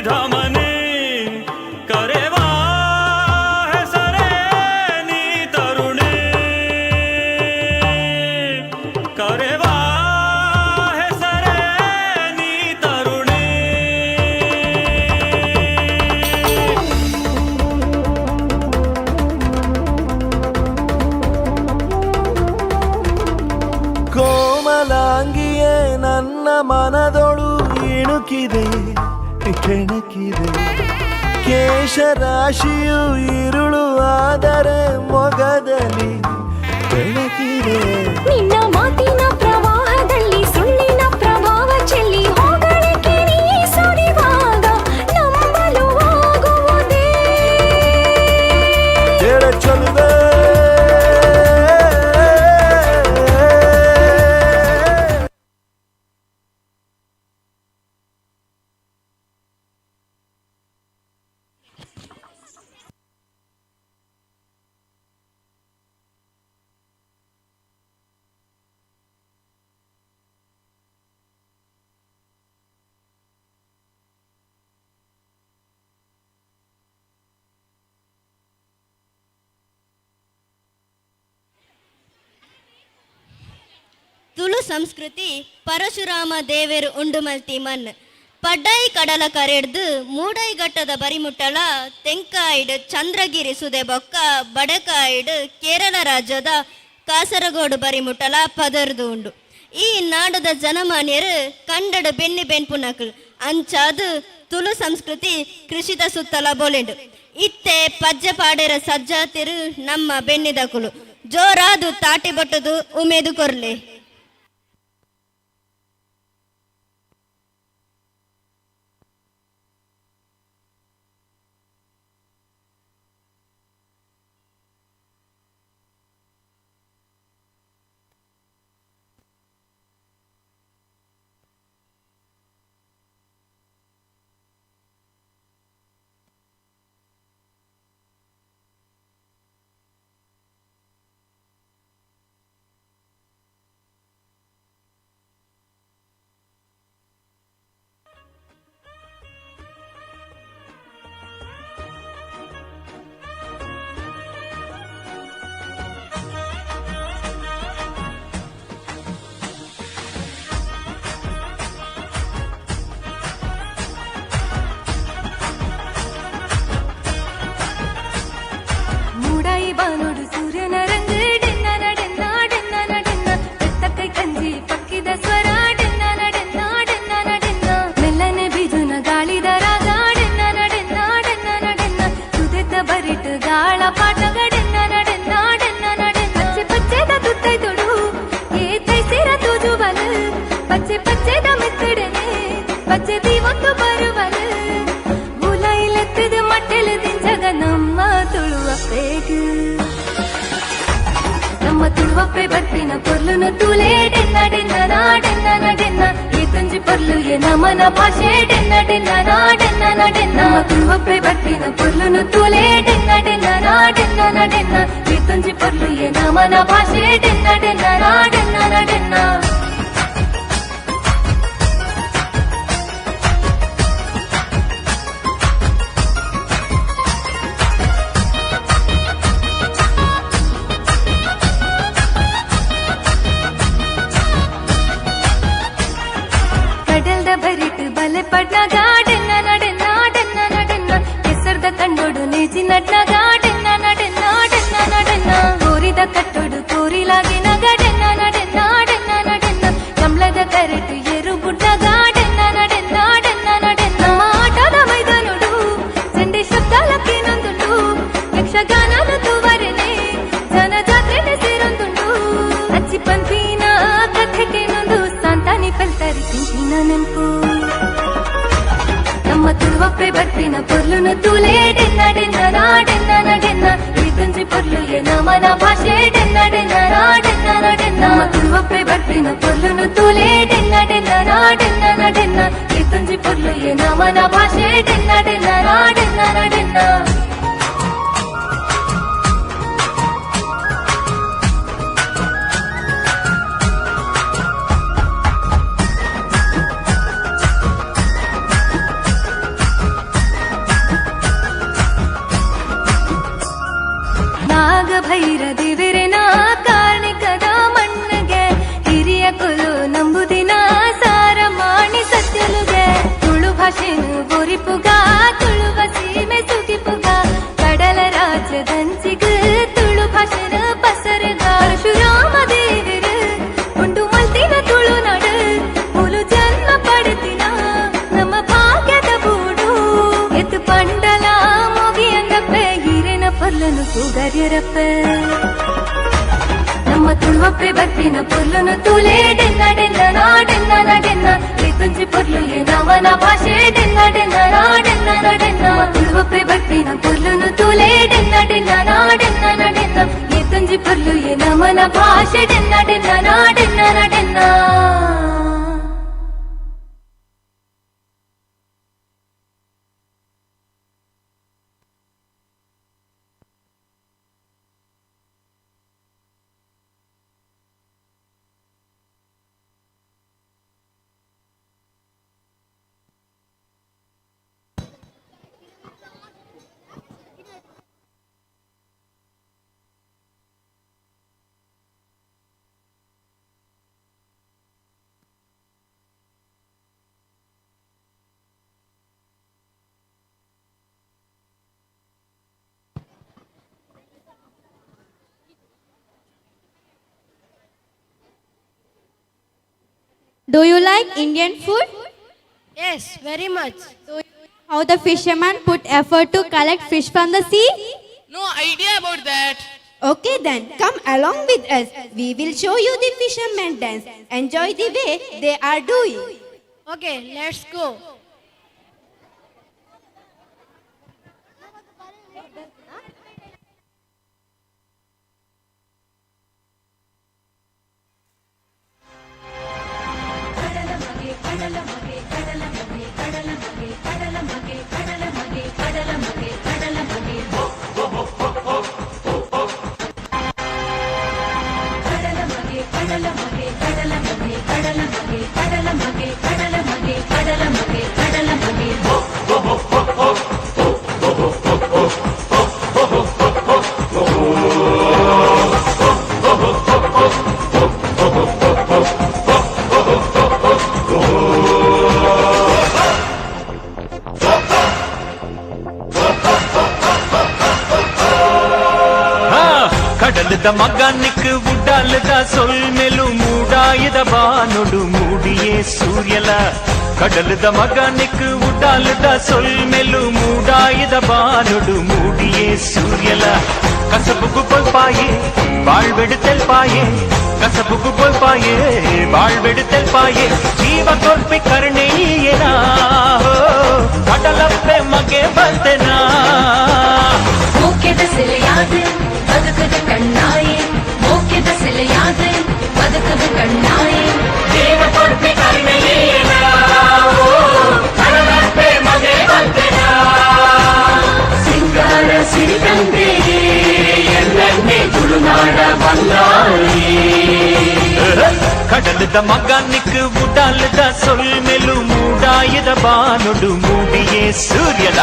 ಧಮನಿ ಕರೆವಾ ಹೆಸರೇ ನೀ ತರುಣಿ ಕರೆವಾ ಹೆಸರೇ ನೀ ತರುಣಿ. ಕೋಮಲಾಂಗಿಯೇ ನನ್ನ ಮನದೊಳು ಇಣುಕಿದೆ ಕೆಣಕಿದೆ ಕೇಶರಾಶಿಯು ಇರುಳು ಆದರೆ ಮೊಗದಲ್ಲಿ ಬೆಳಕಿದೆ. ನಿನ್ನ ಮಾತಿನ ಪ್ರವಾಹದಲ್ಲಿ ಸುಳ್ಳಿನ ಪ್ರಭಾವ ಚೆಲ್ಲಿ ಹೋಗಳಿಕೆ ನೀ ಸುರಿವಾಗ ನಂಬಲು ಆಗುವುದೇ. ಕೇಳೆ ಚೆಲುವೆ ತುಳು ಸಂಸ್ಕೃತಿ ಪರಶುರಾಮ ದೇವರು ಉಂಡು ಮಲ್ತಿ ಮನ್ ಪಡ್ಡಾಯಿ ಕಡಲ ಕರೆಡ್ದು ಮೂಡೈಗಟ್ಟದ ಬರಿಮುಟ್ಟಲ ತೆಂಕಾಯಿಡ್ ಚಂದ್ರಗಿರಿ ಸುದೆ ಬೊಕ್ಕ ಬಡಕಾಯಿಡ್ ಕೇರಳ ರಾಜ್ಯದ ಕಾಸರಗೋಡು ಬರಿಮುಟ್ಟಲ ಪದರ್ದು ಉಂಡು. ಈ ನಾಡದ ಜನಮಾನ್ಯರು ಕಂಡಡ ಬೆನ್ನಿ ಬೆನ್ಪುನಕಲ್ ಅಂಚಾದು ತುಳು ಸಂಸ್ಕೃತಿ ಕೃಷಿದ ಸುತ್ತಲ ಬೋಲೆಂಡು. ಇತ್ತೆ ಪಜ್ಜೆ ಪಾಡೆರ ಸಜ್ಜಾತಿರು ನಮ್ಮ ಬೆನ್ನಿದಕುಲು ಜೋರಾದು ತಾಟಿ ಬಟ್ಟದು ಉಮೇದು ಕೊರ್ಲೆ. ಬಾನುಡು ಸೂರ್ಯನ ರಂಗ ಡೆನ್ನ ಡೆನ್ನ ಡೆನ್ನ ಡೆನ್ನ ಬೆತ್ತಕ್ಕೈ ಕಂಜಿ ಪಕ್ಕಿದ ಸ್ವರ ಡೆನ್ನ ಡೆನ್ನ ಡೆನ್ನ ಡೆನ್ನ ಮೆಲ್ಲನೆ ಬಿಜುನ ಗಾಳಿದ ರಾಗ ಡೆನ್ನ ಡೆನ್ನ ಡೆನ್ನ ಡೆನ್ನ ಸುದೆತ್ತ ಬರಿಟ್ ಗಾಳ ಪಾಠಗ ಡೆನ್ನ ಡೆನ್ನ ಡೆನ್ನ ಡೆನ್ನ ಪಚ್ಚೆ ಪಚ್ಚೆದ ತುತ್ತೈ ತೊಡು ಏ ತೈಸಿರ ತೂಜು ಬಲ ಪಚ್ಚೆ ಪಚ್ಚೆದ ಮೆತ್ತಡೆನೆ ಪಚ್ಚೆ ಒಂದು ಬರುವಲು ಮುಲೈಲೆತ್ತದ ಮಟ್ಟೆಲು ದಿಂಜಗ ನಮ್ಮ ತುಳುವ ಪೇಗು ನಮ್ಮ ತುಳುವಪ್ಪೆ ಬತ್ತಿನ ಪೊರ್ಲುನು ತೂಲೆ ಡೆನ್ನ ಡೆನ್ನ ಡೆನ್ನ ಡೆನ್ನ ಈ ತುಂಜಿ ಪೊರ್ಲು ಎ ನಮನ ಭಾಷೆ ಡೆನ್ನ ಡೆನ್ನ ಡೆನ್ನ ಡೆನ್ನ ನಮ್ಮ ತುಳುವಪ್ಪೆ ಬತ್ತಿನ ಪೊರ್ಲುನು ತೂಲೆ ಡೆನ್ನ ಡೆನ್ನ ಡೆನ್ನ ಡೆನ್ನ ಈ ತುಂಜಿ ಪೊರ್ಲು ಎ ನಮನ ಭಾಷೆ ಡೆನ್ನ ಡೆನ್ನ ಡೆನ್ನ ಡೆನ್ನ. ಬರಿಟ್ ಬಲೆ ಪಡ್ನ ಗಾಡೆನ್ನ ನಡೆನ್ನ ಡೆನ್ನ ನಡೆನ್ನ ಕೆಸರ್ದ ಕಂಡೋಡು ನೇಜಿ ನಡ್ನ ಗಾಡೆನ್ನ ನಡೆನ್ನ ಡೆನ್ನ ನಡೆನ್ನ ಕೋರಿದ ಕಟ್ಟೋಡು ಕೋರಿಲಾಗಿ ನಗಡೆನ್ನ ನಡೆನ್ನ ಡೆನ್ನ ನಡೆನ್ನ ಕಮಲದ ಕರೆಟು ಏರು ಬುಡ್ಡ ಗಾಡೆನ್ನ ನಡೆನ್ನ ಡೆನ್ನ ನಡೆನ್ನ ಆಟದ ಮೈದಾನೋಡು ಚಂಡೆ ಶಬ್ದಾಲಕ್ಕೆ ನೊಂದುಂಡು ಯಕ್ಷಗಾನದ ತೂವರೆನೆ ಜನ ಜಾತ್ರೆನೆ ಸೇರೊಂದುಂಡು ಅಚ್ಚಿ ಪಂಪಿನ ಕಥೆಗೆ ನೊಂದು ಸಂತಾನಿ ಪಲ್ತರಿ ತಿಂಪಿನ ನೆಂಪು ನಮ್ಮ ತುಳುವಪ್ಪೆ ಬರ್ತಿನ ಪೊರ್ಲುನು ತೂಲೆ ಡೆನ್ನ ಡೆನ್ನ ಡೆನ್ನ ಡೆನ್ನ ಈ ತುಂಜಿ ಪೊರ್ಲು ಎ ನಮನ ಭಾಷೆ ಡೆನ್ನ ಡೆನ್ನ ಡೆನ್ನ ಡೆನ್ನ ನಮ್ಮ ತುಳುವಪ್ಪೆ ಬರ್ತಿನ ಪೊರ್ಲುನು ತೂಲೆ ಡೆನ್ನ ಡೆನ್ನ ಡೆನ್ನ ಡೆನ್ನ ಈ ತುಂಜಿ ಪೊರ್ಲು ಎ ನಮನ ಭಾಷೆ ಡೆನ್ನ ಡೆನ್ನ ಡೆನ್ನ ಡೆನ್ನ. ನಾಗಭೈರ ದೇವರೆನ ಕಾರ್ಣಿಕದ ಮಣ್ಣಗೆ ಹಿರಿಯ ಕೊಲು ನಂಬುದಿನ ಸಾರ ಮಾಣಿ ಸತ್ಯಲುಗೆ ತುಳು ಭಾಷೆನು ಬೋರಿಪುಗ ತುಳುವ ಸೀಮೆ ಸುಗಿಪುಗ ಕಡಲ ರಾಜ್ಯದಂಚಿಗ ತುಳು ಭಾಷೆನ ಪಸರಗ ಪರಶುರಾಮ ದೇವರು ಉಂಡು ಮಲ್ತಿನ ತುಳುನಾಡು ಮುಲು ಜನ್ಮ ಪಡೆತಿನ ನಮ್ಮ ಭಾಗ್ಯದ ಬೂಡು ಎತ್ತು ಪಂಡಲ ಮೋಗಿಯಂಗಪ್ಪೆ ಹಿರೇನ ಪೊರ್ಲನು ಸುಗರ್ಯರಪ್ಪೆ ನಮ್ಮ ತುಳುವಪ್ಪೆ ಬರ್ತಿನ ಪೊರ್ಲುನು ತೂಲೆ ಡೆನ್ನ ಡೆನ್ನ ಡೆನ್ನ ಡೆನ್ನ ಈ ತುಂಜಿ ಪೊರ್ಲು ಎ ನಮನ ಭಾಷೆ ಡೆನ್ನ ಡೆನ್ನ ಡೆನ್ನ ಡೆನ್ನ ತುಳುವಪ್ಪೆ ಬರ್ತಿನ ಪೊರ್ಲುನು ತೂಲೆ ಡೆನ್ನ ಡೆನ್ನ ಡೆನ್ನ ಡೆನ್ನ ಈ ತುಂಜಿ ಪೊರ್ಲು ಎ ನಮನ ಭಾಷೆ ಡೆನ್ನ ಡೆನ್ನ ಡೆನ್ನ ಡೆನ್ನ. Do you like Indian food? Yes, very much. How the fisherman put effort to collect fish from the sea? No idea about that. Okay then, come along with us. We will show you the fisherman dance. Enjoy the way they are doing. Okay, let's go. ಕಡಲದ ಮಗನಿಕ್ ಉಡಾಲದ ಸೊಲ್ಮೆಲು ಮೂಡಾಯದ ಬಾನುಡು ಮೂಡಿಯೇ ಸೂರ್ಯಲ ಕಡಲದ ಮಗನಿಕ್ ಉಡಾಲದ ಸೊಲ್ಮೆಲು ಮೂಡಾಯದ ಬಾನುಡು ಮೂಡಿಯೇ ಸೂರ್ಯಲ ಕಸಬುಗು ಕೊಲ್ಪಾಯೆ ಬಾಳ್ಬೆಡುತ್ತೆಲ್ಪಾಯೆ ಕಸಬುಗು ಕೊಲ್ಪಾಯೆ ಬಾಳ್ಬೆಡುತ್ತೆಲ್ಪಾಯೆ ಜೀವ ಕೊಲ್ಪಿ ಕರ್ಣೇಯನಾ ಕಡಲಪ್ಪೆ ಮಗೆ ಬಂದೆನಾ ಮುಖ್ಯದ ಸೆಲೆಯಾದೆ ಬದುಕದ ಕಣ್ಣಾಯೆ ಮುಖ್ಯದ ಸೆಲೆಯಾದೆ ಬದುಕದ ಕಣ್ಣಾಯೆ ದೇವ ಕೊಲ್ಪಿ ಕರ್ಣೇಯನಾ ಕಡಲಪ್ಪೆ ಮಗೆ ಬಂದೆನಾ ಸಿಂಗಾರ ಸಿರಿಗಂಗೆಯೇ ಎಲ್ಲನ್ನೇ ತುಳುನಾಡ ಬಂಗಾಳಿ ಕಡಲದ ಮಗನಿಕ್ ಉಡಾಲದ ಸೊಲ್ಮೆಲು ಮೂಡಾಯದ ಬಾನುಡು ಮೂಡಿಯೇ ಸೂರ್ಯಲ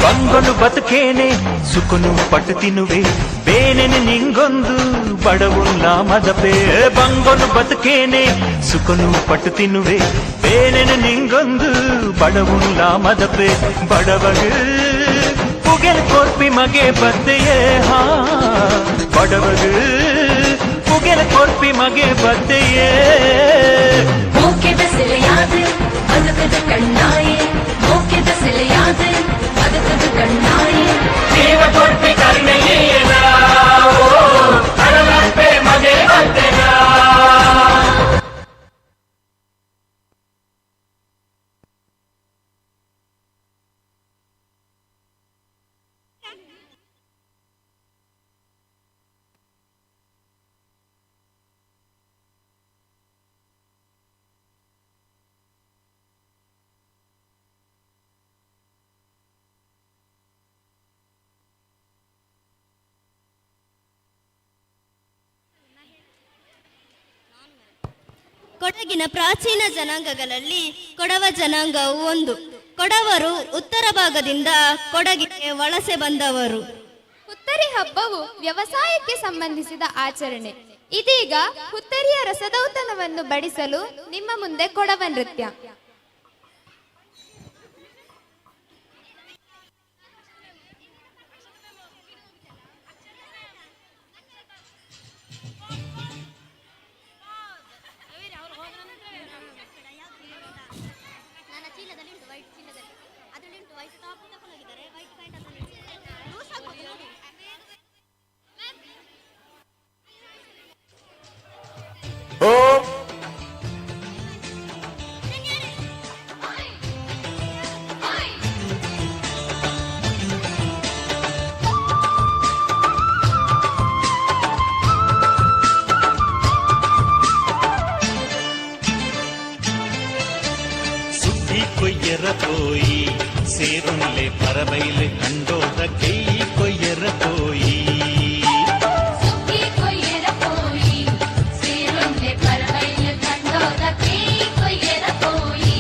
ಬಂಗನು ಬದುಕೇನೆ ಸುಖನು ಪಟ್ಟು ತಿನ್ನುವೆ ಬೇನೆನೆ ನಿಂಗೊಂದು ಬಡವುಲ್ಲ ಮದಪೆ ಬಂಗನು ಬದುಕೇನೆ ಸುಖನು ಪಟ್ಟು ತಿನ್ನುವೆ ಬೇನೆನೆ ನಿಂಗೊಂದು ಬಡವುಲ್ಲ ಮದಪೆ ಬಡವಗೆ ಪುಗೆಲ್ ಕೊರ್ಪಿ ಮಗೆ ಬದ್ದೆಯೇ ಹಾ ಬಡವಗೆ ಪುಗೆಲ್ ಕೊರ್ಪಿ ಮಗೆ ಬದ್ದೆಯೇ ಮುಖ್ಯದ ಸೆಲೆಯಾದೆ ಬದುಕದ ಕಣ್ಣಾಯೆ ಮುಖ್ಯದ ಸೆಲೆಯಾದೆ ಬದುಕದ ಕಣ್ಣಾಯೆ ದೇವ ಕೊರ್ಪಿ ಕರ್ಣೇಯನಾ ಕಡಲಪ್ಪೆ ಮಗೆ ಬಂದೆನಾ ಕೊಡಗಿನ ಪ್ರಾಚೀನ ಜನಾಂಗಗಳಲ್ಲಿ ಕೊಡವ ಜನಾಂಗವು ಒಂದು. ಕೊಡವರು ಉತ್ತರ ಭಾಗದಿಂದ ಕೊಡಗಿಗೆ ವಲಸೆ ಬಂದವರು. ಹುತ್ತರಿ ಹಬ್ಬವು ವ್ಯವಸಾಯಕ್ಕೆ ಸಂಬಂಧಿಸಿದ ಆಚರಣೆ. ಇದೀಗ ಹುತ್ತರಿಯ ರಸದೌತಣವನ್ನು ಬಡಿಸಲು ನಿಮ್ಮ ಮುಂದೆ ಕೊಡವ ನೃತ್ಯ. కొయ్యర పోయి సేరున్లే పరవైలు కండోద కెయ్యి కొయ్యర పోయి సుఖి కొయ్యర పోయి సేరున్లే పరవైలు కండోద కెయ్యి కొయ్యర పోయి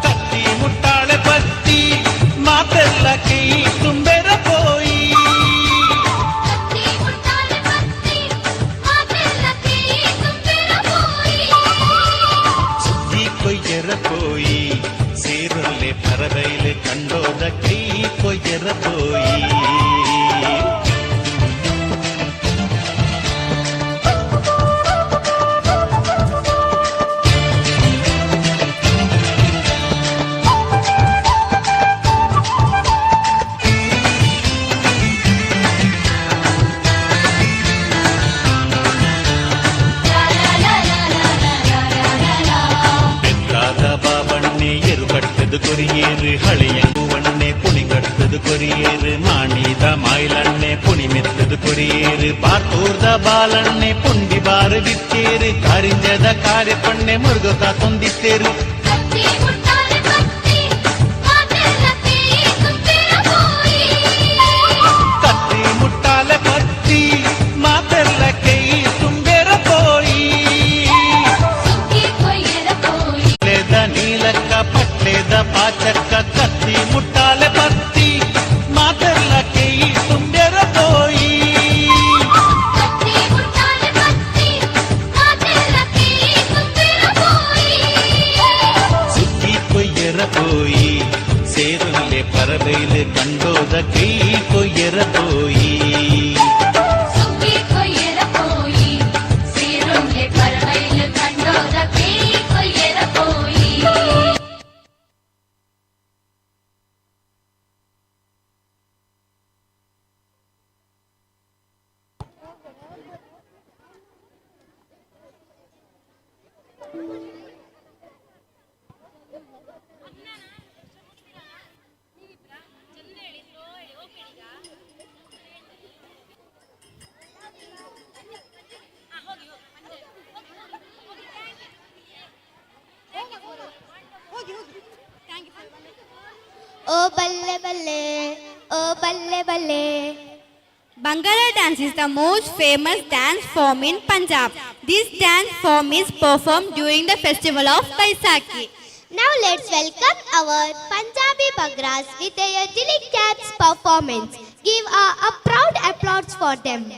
కత్తి ముట్టాళ పత్తి మా తెల్లకి కొయ్యరపోయి సేరుల్లే పరవైలు కండోద కై కొయ్యరపోయి ಕೊರಿಯೇರು ಹಳೆಯ ಹೂವಣ್ಣೆ ಪುಣಿ ಕಟ್ಟದು ಕೊರಿಯೇರು ಮಾಣಿದ ಮಾಯಿಲಣ್ಣೆ ಪುಣಿ ಮೆತ್ತದು ಕೊರಿಯೇರು ಬಾತೂರ್ದ ಬಾಲಣ್ಣೆ ಪುಂಡಿ ಬಾರು ಬಿತ್ತೇರು ಕಾರಿಂಜದ ಕಾರ್ಯಪಣ್ಣೆ ಮುರುಗಕ ತೊಂದಿತ್ತೇರು ಕತ್ತಿ ಮುಟ್ಟಾಲೆ ಪತ್ತಿ ಮಾತೆಲ್ಲ ಕೈ ತುಂಬೆರ ಪೋಯಿ ನೀಲಕ್ಕ ಪಟ್ಟೆದ ಪಾಚಕ್ಕ ಕತ್ತಿ ಮುಟ್ಟಾಲೆ ಪತ್ತಿ ಮಾತೆಲ್ಲ ಕೈ ತುಂಬೆರ ಪೋಯಿ ಸುಗ್ಗಿ ಕೊಯ್ಯರ ಪೋಯಿ ಸೇರುಲ್ಲೆ ಪರಬೈಲು ಕಂಡೋದ ಕೈ ಕೊಯ್ಯರ ಪೋಯಿ Oh balle balle, oh balle balle. Bhangra dance is the most famous dance form in Punjab. This dance form is performed during the festival of Baisakhi. Now let's welcome our Punjabi Bhangras with their delicate performance. Give a proud applause for them.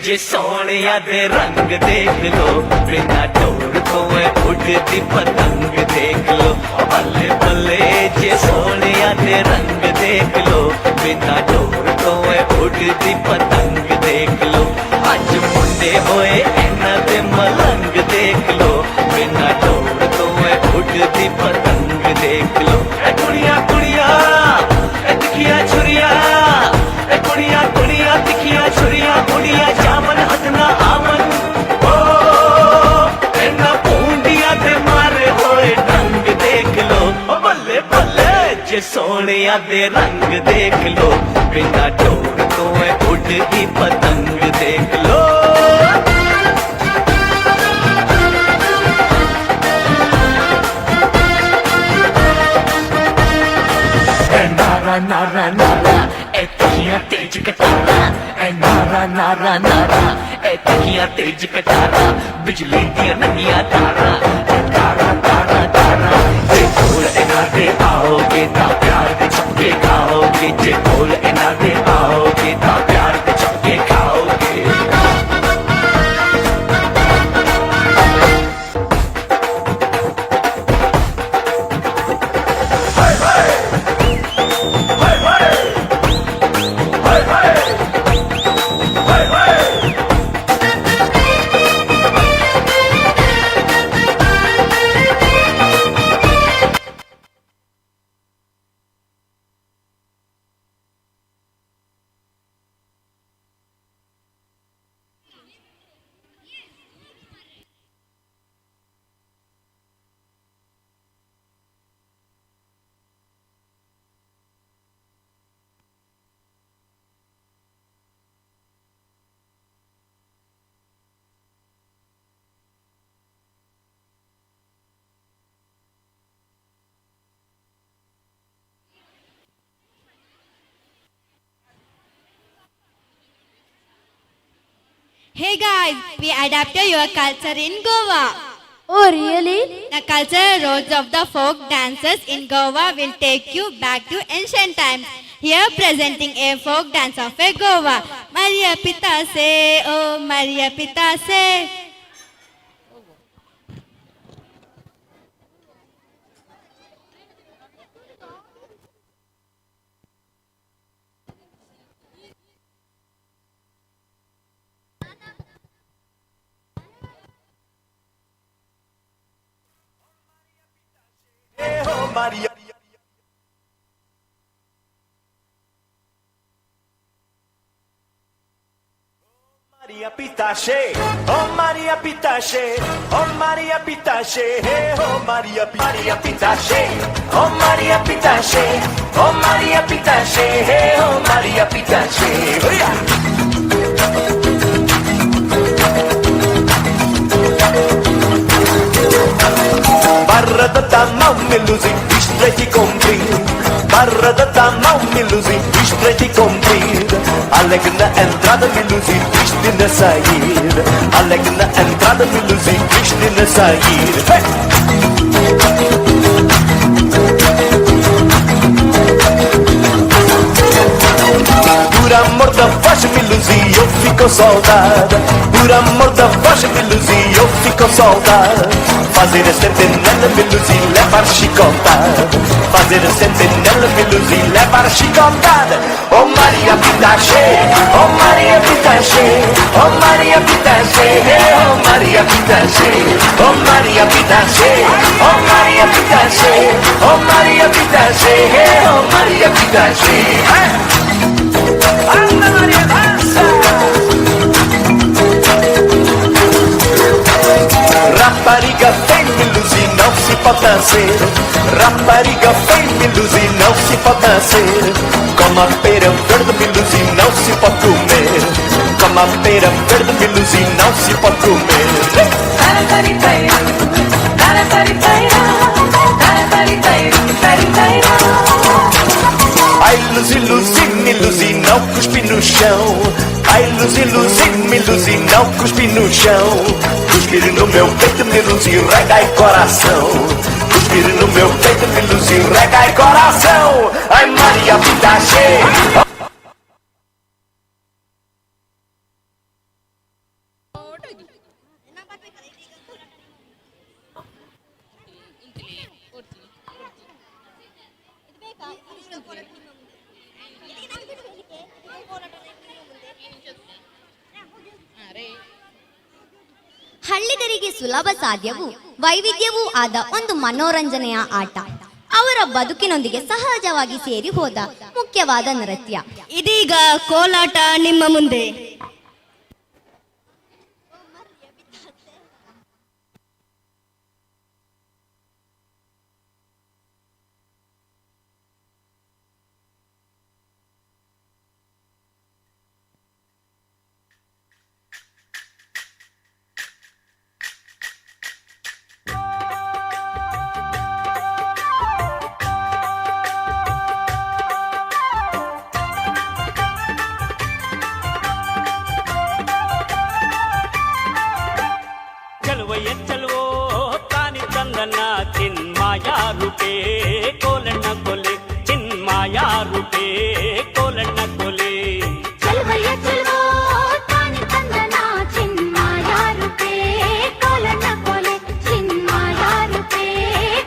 जे सोनिया दे रंग देख लो बिना डोर तो उड़ती पतंग देख लो बल्ले बल्ले जे सोनिया दे रंग देख लो बिना डोर तो उड़ती पतंग देख लो अज मुंडे होए इन्हां दे मलंग देख लो बिना डोर तो उड़ती पतंग देख लो कुड़िया कुड़िया तिखिया छुरिया कुड़िया कुड़िया तिखिया छुरिया कुड़िया जामन हदना आमन ओ इन्ना पूंडिया दे मारे होए रंग देख लो बल्ले बल्ले जे सोनिया दे रंग देख लो बिना डोर तो उड़ती पतंग देख लो नारा नारा नारा तिखिया तेज कटारा नारा नारा नारा तिखिया तेज कटारा बिजली दिया नंगिया तारा तारा तारा तारा Hey guys, we adapted your culture in Goa. Oh, really? The cultural roads of the folk dancers in Goa will take you back to ancient times. Here presenting a folk dance of a Goa. Maria Pita se, oh Maria Pita se. Maria. Maria Pitache, oh Maria Pitache, oh Maria Pitache, hey, oh Maria Pitache, oh Maria Pitache, oh Maria Pitache, hey, oh Maria Pitache. Oh, yeah. Barradata mammelusi, istreti compri. Barradata mammelusi, istreti compri. Alegna entrada milusi, Krishna sair. Alegna entrada milusi, Krishna sair. Hey! Por amor da voz milusi, eu fico saudade. Por amor da voz milusi, eu fico saudade. Fazer a sentinela milusi, levar chicotada. Fazer a sentinela milusi, levar chicotada. Oh Maria Pitache, oh Maria Pitache, oh Maria Pitache, oh Maria Pitache, oh Maria Pitache, oh Maria Pitache, oh Maria Pitache, oh Maria Pitache. Anna Maria danza. Rapariga femilusi, não se pode dançar. Rapariga femilusi, não se pode dançar. Como a pera verde milusi, não se pode comer. Como a pera verde milusi, não se pode comer. Ai, Luzi, Luzi, me Luzi, não cuspe no chão. Ai, Luzi, Luzi, me Luzi, não cuspe no chão. Cuspir no meu peito, me Luzi, rega e coração. Cuspir no meu peito, me Luzi, rega e coração. Ai, Maria Pitache. ಹಳ್ಳಿಗರಿಗೆ ಸುಲಭ ಸಾಧ್ಯವು ವೈವಿಧ್ಯವೂ ಆದ ಒಂದು ಮನೋರಂಜನೆಯ ಆಟ. ಅವರ ಬದುಕಿನೊಂದಿಗೆ ಸಹಜವಾಗಿ ಸೇರಿ ಹೋದ ಮುಖ್ಯವಾದ ನೃತ್ಯ. ಇದೀಗ ಕೋಲಾಟ ನಿಮ್ಮ ಮುಂದೆ. ಚಿನ್ಮಾಯ ರೂಪೇ ಕೋಲಣ್ಣ ಕೊಲೆ ಚಿನ್ಮಾಯ ರೂಪೇ ಕೋಲಣ್ಣ ಕೊಲೆ ಚಲವಯ್ಯ ಚಲವೋ ತಾನಿ ತಂದನ ಚಿನ್ಮಾಯ ರೂಪೇ ಕೋಲಣ್ಣ ಕೊಲೆ ಚಿನ್ಮಾಯ ರೂಪೇ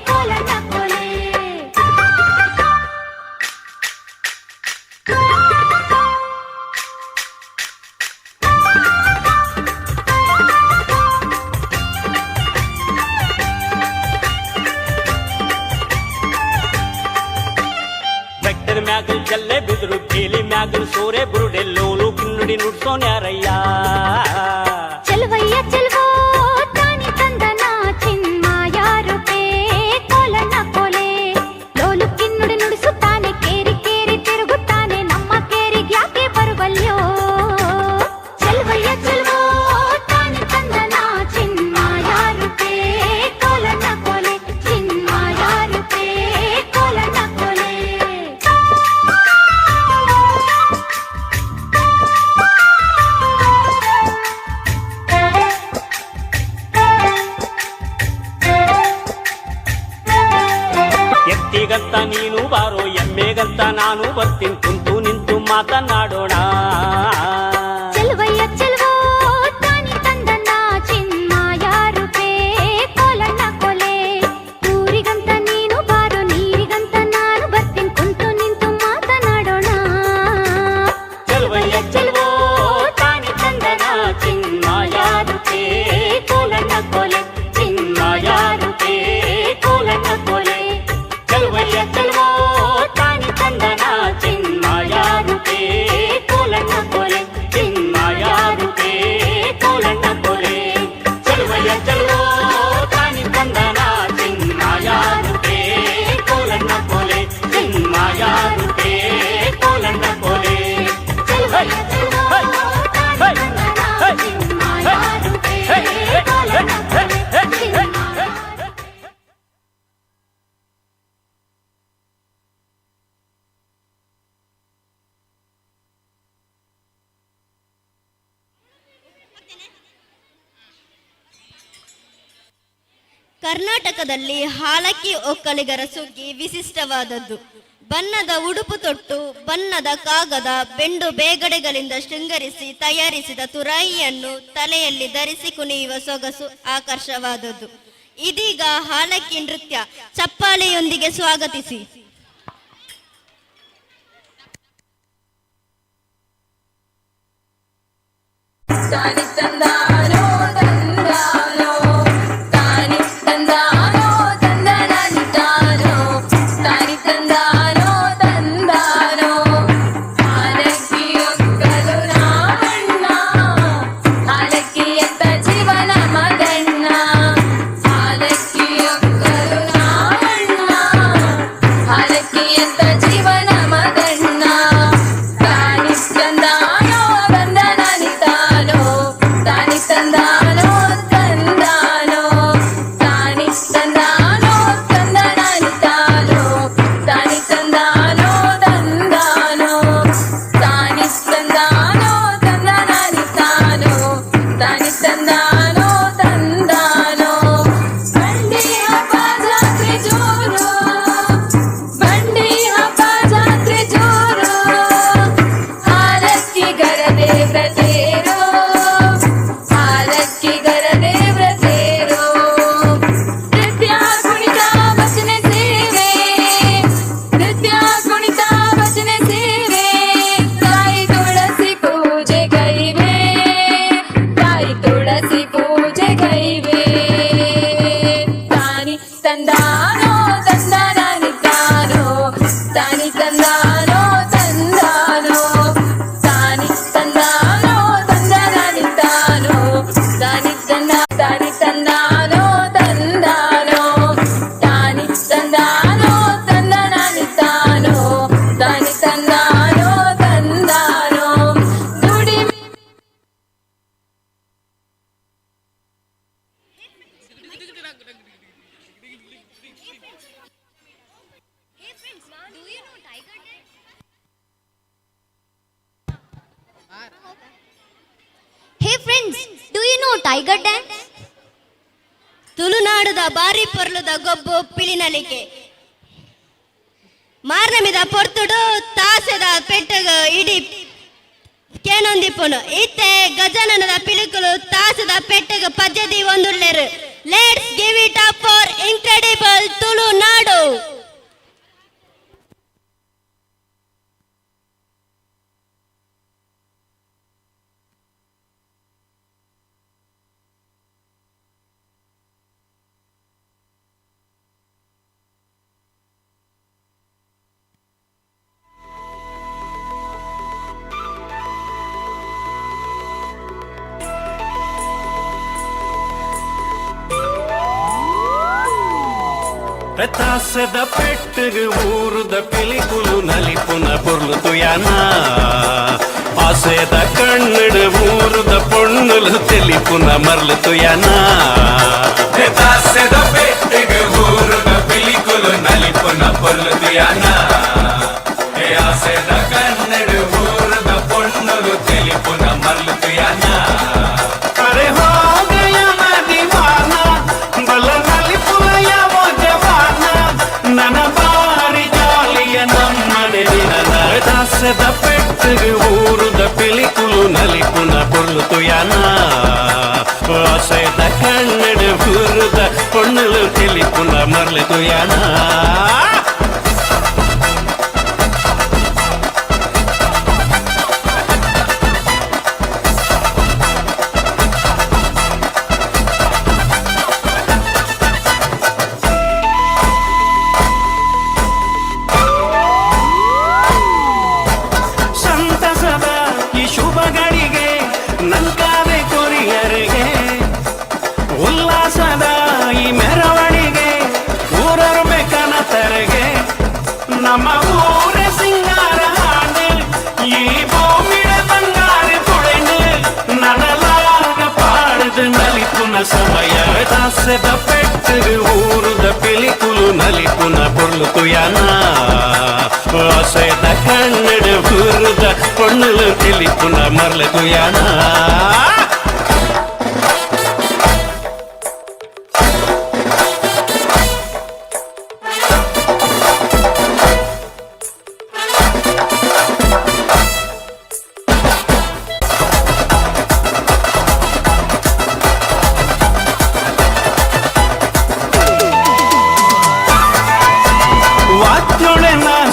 ಕೋಲಣ್ಣ ಕೊಲೆ ಮ್ಯಾಗಲ್ ಜಲ್ಲೆ ಬಿದ್ರು ಬೇಲಿ ಮ್ಯಾಗಲ್ ಸೋರೆ ಬುರುಡೆ ಲೋಲು ಕಿನ್ನುಡಿ ನುಡ್ಸೋನ್ಯಾರಯ್ಯ ಚಲವಯ್ಯ ಚಲವೋ ತಾನಿ ತಂದನ ಚಿನ್ಮಾಯ ರೂಪೇ ಕೋಲಣ್ಣ ಕೊಲೆ ಲೋಲು ಕಿನ್ನುಡಿ ನುಡಿಸುತ್ತಾನೆ ಕೇರಿ ಕೇರಿ ತಿರುಗುತ್ತಾನೆ ನಮ್ಮ ಕೇರಿಗೆ ಯಾಕೆ ಬರುವಲ್ಯೋ ಚಲವಯ್ಯ ಚಲವೋ ತಾನಿ ತಂದನ ಚಿನ್ಮಾಯ ರೂಪೇ ಕೋಲಣ್ಣ ಕೊಲೆ ಚಿನ್ಮಾಯ ರೂಪೇ ಕೋಲಣ್ಣ ಕೊಲೆ ಎತ್ತಿಗಂತ ನೀನು ಬಾರೋ ಎಮ್ಮೆಗಂತ ನಾನು ಬರ್ತೀನಿ ಕುಂತು ನಿಂತು ಮಾತನಾಡೋಣ ಚೆಲುವಯ್ಯ ಚೆಲುವೋ ತಾನಿ ತಂದನ್ನ ಚಿನ್ಮಾಯ ರೂಪೇ ಕೋಲಣ್ಣ ಕೊಲೆ ಊರಿಗಂತ ನೀನು ಬಾರೋ ನೀರಿಗಂತ ನಾನು ಬರ್ತೀನಿ ಕುಂತು ನಿಂತು ಮಾತನಾಡೋಣ ಚೆಲುವಯ್ಯ ಚೆಲುವೋ ತಾನಿ ತಂದನ ಚಿನ್ಮಾಯ ರೂಪೇ ಕೋಲಣ್ಣ ಕೊಲೆ ಚಿನ್ಮಾಯ ರೂಪೇ ಕೋಲಣ್ಣ ಕೊಲೆ ಚೆಲುವಯ್ಯ ಚೆಲುವೋ ತಾನಿ ತಂದನ ಚಿನ್ಮಾಯ ರೂಪೇ ಕೋಲಣ್ಣ ಕೊಲೆ ಚಿನ್ಮಾಯ ರೂಪೇ ಕೋಲಣ್ಣ ಕೊಲೆ ಚೆಲುವಯ್ಯ ಚೆಲುವೋ ತಾನಿ ತಂದನ ಚಿನ್ಮಾಯ ರೂಪೇ ಕೋಲಣ್ಣ ಕೊಲೆ ಚಿನ್ಮಾಯ ರೂಪೇ ಕೋಲಣ್ಣ ಕೊಲೆ ಚೆಲುವಯ್ಯ ಚೆಲುವೋ ತಾನಿ ತಂದನ ಚಿನ್ಮಾಯ ರೂಪೇ ಕೋಲಣ್ಣ ಕೊಲೆ ಕರ್ನಾಟಕದಲ್ಲಿ ಹಾಲಕ್ಕಿ ಒಕ್ಕಲಿಗರ ಸುಗ್ಗಿ ವಿಶಿಷ್ಟವಾದದ್ದು. ಬಣ್ಣದ ಉಡುಪು ತೊಟ್ಟು ಬಣ್ಣದ ಕಾಗದ ಬೆಂಡು ಬೇಗಡೆಗಳಿಂದ ಶೃಂಗರಿಸಿ ತಯಾರಿಸಿದ ತುರಾಯಿಯನ್ನು ತಲೆಯಲ್ಲಿ ಧರಿಸಿ ಕುಣಿಯುವ ಸೊಗಸು ಆಕರ್ಷವಾದದ್ದು. ಇದೀಗ ಹಾಲಕ್ಕಿ ನೃತ್ಯ ಚಪ್ಪಾಳೆಯೊಂದಿಗೆ ಸ್ವಾಗತಿಸಿ. ತಾನಿ ತಂದಾನೋ ತಂದಾನೋ ತಾನಿ ತಂದಾನೋ ತಂದನಾನಿ ತಾನೋ ತಾನಿ ತಂದಾನೋ ತಂದಾನೋ ಹಾಲಕ್ಕಿ ಒಕ್ಕಲು ರಾಮಣ್ಣ ಹಾಲಕ್ಕಿ ಎತ್ತ ಜೀವನ ಮಗಣ್ಣ ಹಾಲಕ್ಕಿ ಒಕ್ಕಲು ರಾಮಣ್ಣ ಹಾಲಕ್ಕಿ ಎತ್ತ ಜೀವನ ಮಗಣ್ಣ ತಾನಿ ತಂದಾನೋ ತಂದನಾನಿ ತಾನೋ ತಾನಿ ತಂದಾನೋ ತಂದಾನೋ ತಾನಿ ತಂದಾನೋ ತಂದನಾನಿ ತಾನೋ ತಾನಿ ತಂದಾನೋ ತಂದಾನೋ ತಾನಿ ತಂದಾನೋ ತಂದನಾನಿ ತಾನೋ ತಾನಿ ತಂದಾನೋ ತಂದಾನೋ ಬಂಡಿ ಹಬ್ಬ ಜಾತ್ರೆ ಜೋರು ಬಂಡಿ ಹಬ್ಬ ಜಾತ್ರೆ ಜೋರು ಹಾಲಕ್ಕಿ ಗರದೆ ವ್ರತೇರೋ ಹಾಲಕ್ಕಿ ಗರದೆ ವ್ರತೇರೋ ನೃತ್ಯ ಕುಣಿತ ಭಜನೆ ಸೇವೆ ನೃತ್ಯ ಕುಣಿತ ಭಜನೆ ಸೇವೆ ತಾಯಿ ತುಳಸಿ ಪೂಜೆ ಗೈವೆ ತಾಯಿ ತುಳಸಿ ಪೂಜೆ ಗೈವೆ ತಾನಿ ತಂದಾನೋ ತಂದನಾನಿ ತಾನೋ ತಾನಿ ತಂದಾನೋ ತಂದಾನೋ ತಾನಿ ತಂದಾನೋ ತಂದನಾನಿ ತಾನೋ ತಾನಿ ತಂದಾನೋ ತಂದಾನೋ ತಾನಿ ತಂದಾನೋ ತಂದನಾನಿ ತಾನೋ ತಾನಿ ತಂದಾನೋ ತಂದಾನೋ ದುಡಿಮೆ hey friends, do you know tiger dance? ತುಳುನಾಡುದ ಬಾರಿ ಪೊರ್ಲುದ ಗೊಬ್ಬು ಪಿಳಿನಲಿಕೆ ಮಾರ್ನಮಿದ ಪೊರ್ತುಡು ತಾಸೆದ ಪೆಟ್ಟಗ ಇಡಿ ಕೇನೊಂದಿಪ್ಪುನು ಇತ್ತೆ ಗಜನನದ ಪಿಳುಕುಲು ತಾಸದ ಪೆಟ್ಟಗ ಪದ್ಯದಿ ಒಂದುಳ್ಳೆರು. Let's give it up for incredible Tulunadu. ತಾಸದ ಪೆಟ್ಟಗೆ ಊರುದ ಪಿಲಿಕುಲು ನಲಿಪುನ ಪೊರ್ಲು ತುಯಾನ ಆಸೆದ ಕಣ್ಣಡ ಊರುದ ಪೊಣ್ಣುಲು ತೆಲಿಪುನ ಮರ್ಲು ತುಯಾನ ತಾಸದ ಪೆಟ್ಟಗೆ ಊರುದ ಪಿಲಿಕುಲು ನಲಿಪುನ ಪೊರ್ಲು ತುಯಾನ ಆಸೆದ ಕಣ್ಣಡ ಊರುದ ಪೊಣ್ಣುಲು ತೆಲಿಪುನ ಮರ್ಲು ತುಯಾನ ಅರೆ ಹೋ ಗಯ ಮದಿವಾನ ಬಲ ನಲಿಪುನ ಯಾವ ಜವಾನ ನನ್ನ ಬಾ దాసెద పెట్టు ఊరుద పిలికులు నలిపున పొర్లుతు యానా ఆసేద కన్నెడు ఊరుద పొన్నులు తెలిపున మర్లుతు యానా ನಮ್ಮ ಊರ ಸಿಂಗಾರ ಹಾಡು ಈ ಭೂಮಿಯ ಬಂಗಾರ ಕೊಡೆನು ನನಲಾಗ ಪಾಡದು ನಲಿಪುನ ಸಮಯ ದಾಸದ ಪೆಟ್ಟು ಊರುದ ಪಿಲಿಕುಲು ನಲಿಪುನ పొర్లుతు యానా ఆసేద కన్నెడు ఊరుద పొన్నులు తెలిపున మర్లకు యానా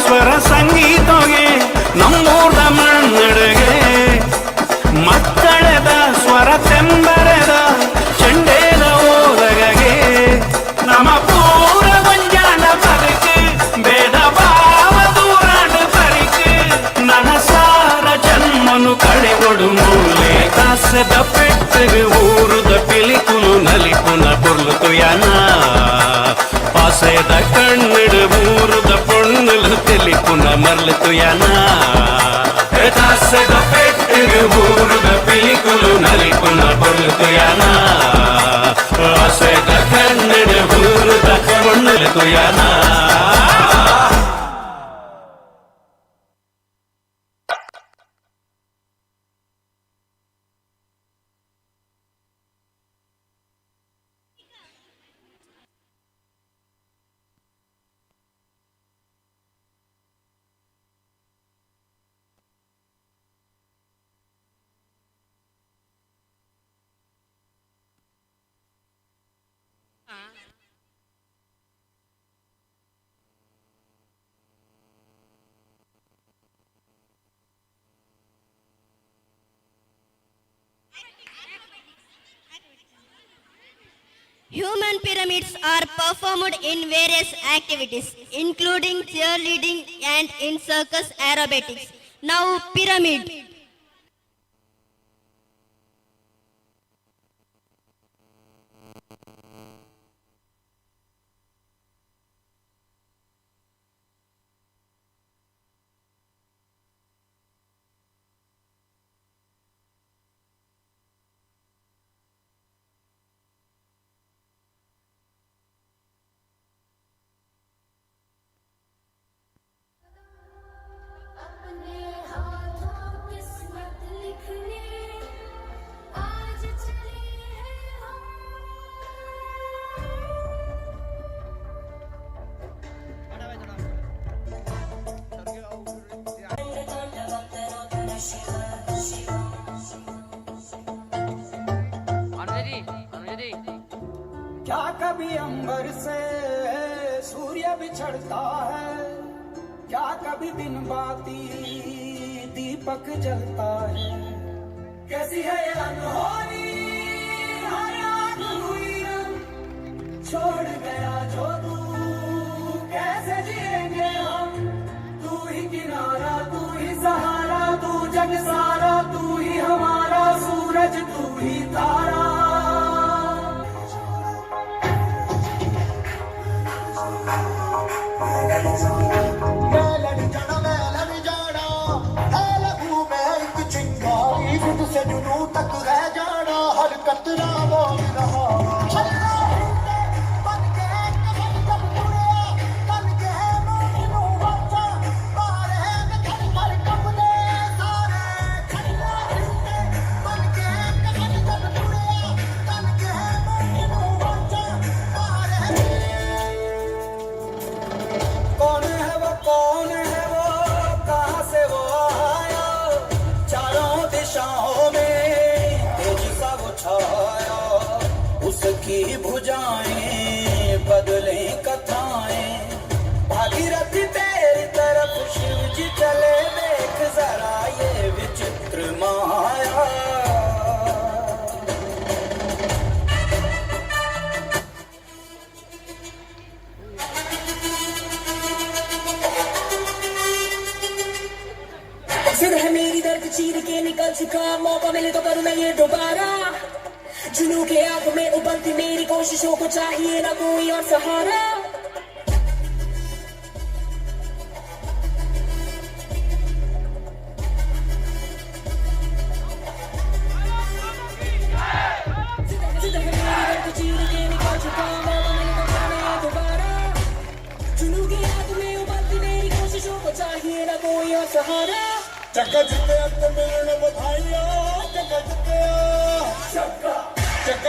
ಸ್ವರ ಸಂಗೀತಗೆ ನಮ್ಮೂರ ಮಣ್ಣೆಡೆಗೆ ಮಕ್ಕಳದ ಸ್ವರ ತೆಂಬರೆದ ಚೆಂಡೇದ ಓದಗಗೆ ನಮ್ಮ ಪೂರ ಗೊಂಜಾನ ಬದುಕು ಭೇದ ಭಾವ ದೂರಾಣ ಬರಿಕು ನನಸಾರ ಜನ್ಮನು ಕಳೆಗೊಡು ಮೂಲೆ ಕಾಸದ ಪೆಟ್ಟಿಗೆ ಊರುದ ಪಿಲಿಕುಲು ನಲಿಪುನ పొర్లుతు యానా ఆసేద కన్నెడు ఊరుద పొన్నులు తెలిపున మర్లుతు యానా దాసెద పెట్టు ఊరుద పిలికులు నలిపున పొర్లుతు Yana ఆసేద కన్నెడు ఊరుద పొన్నులు Yana Human pyramids are performed in various activities, including cheerleading and in circus aerobatics. Now, pyramid. क्या कभी अंबर से सूर्य बिछड़ता है, क्या कभी दिन बाती दीपक जलता है। कैसी है ये अनहोनी हर आग हुई हम, छोड़ गया जो तू कैसे जिएंगे हम। तू ही किनारा, तू ही सहारा, तू जग सारा, तू ही हमारा सूरज, तू ही तारा। से जुनू तक रह जाना, हर कतरा वो रहा। कौन है वो, कौन है वो, कहाँ से वो की भुजाएं बदले कथाएं भागीरथी तेरी तरफ शिव जी चले देख जरा ये विचित्र माया सिर है मेरी दर्द चीर के निकल चुका मौका मिले तो करूँ मैं ये दोबारा जुनू के आग में उबलती मेरी कोशिशों को चाहिए ना कोई और सहारा जुनू के आग में उबलती मेरी कोशिशों को चाहिए ना कोई और सहारा चक्का जिते तो मिलने बधाइयाँ चक्का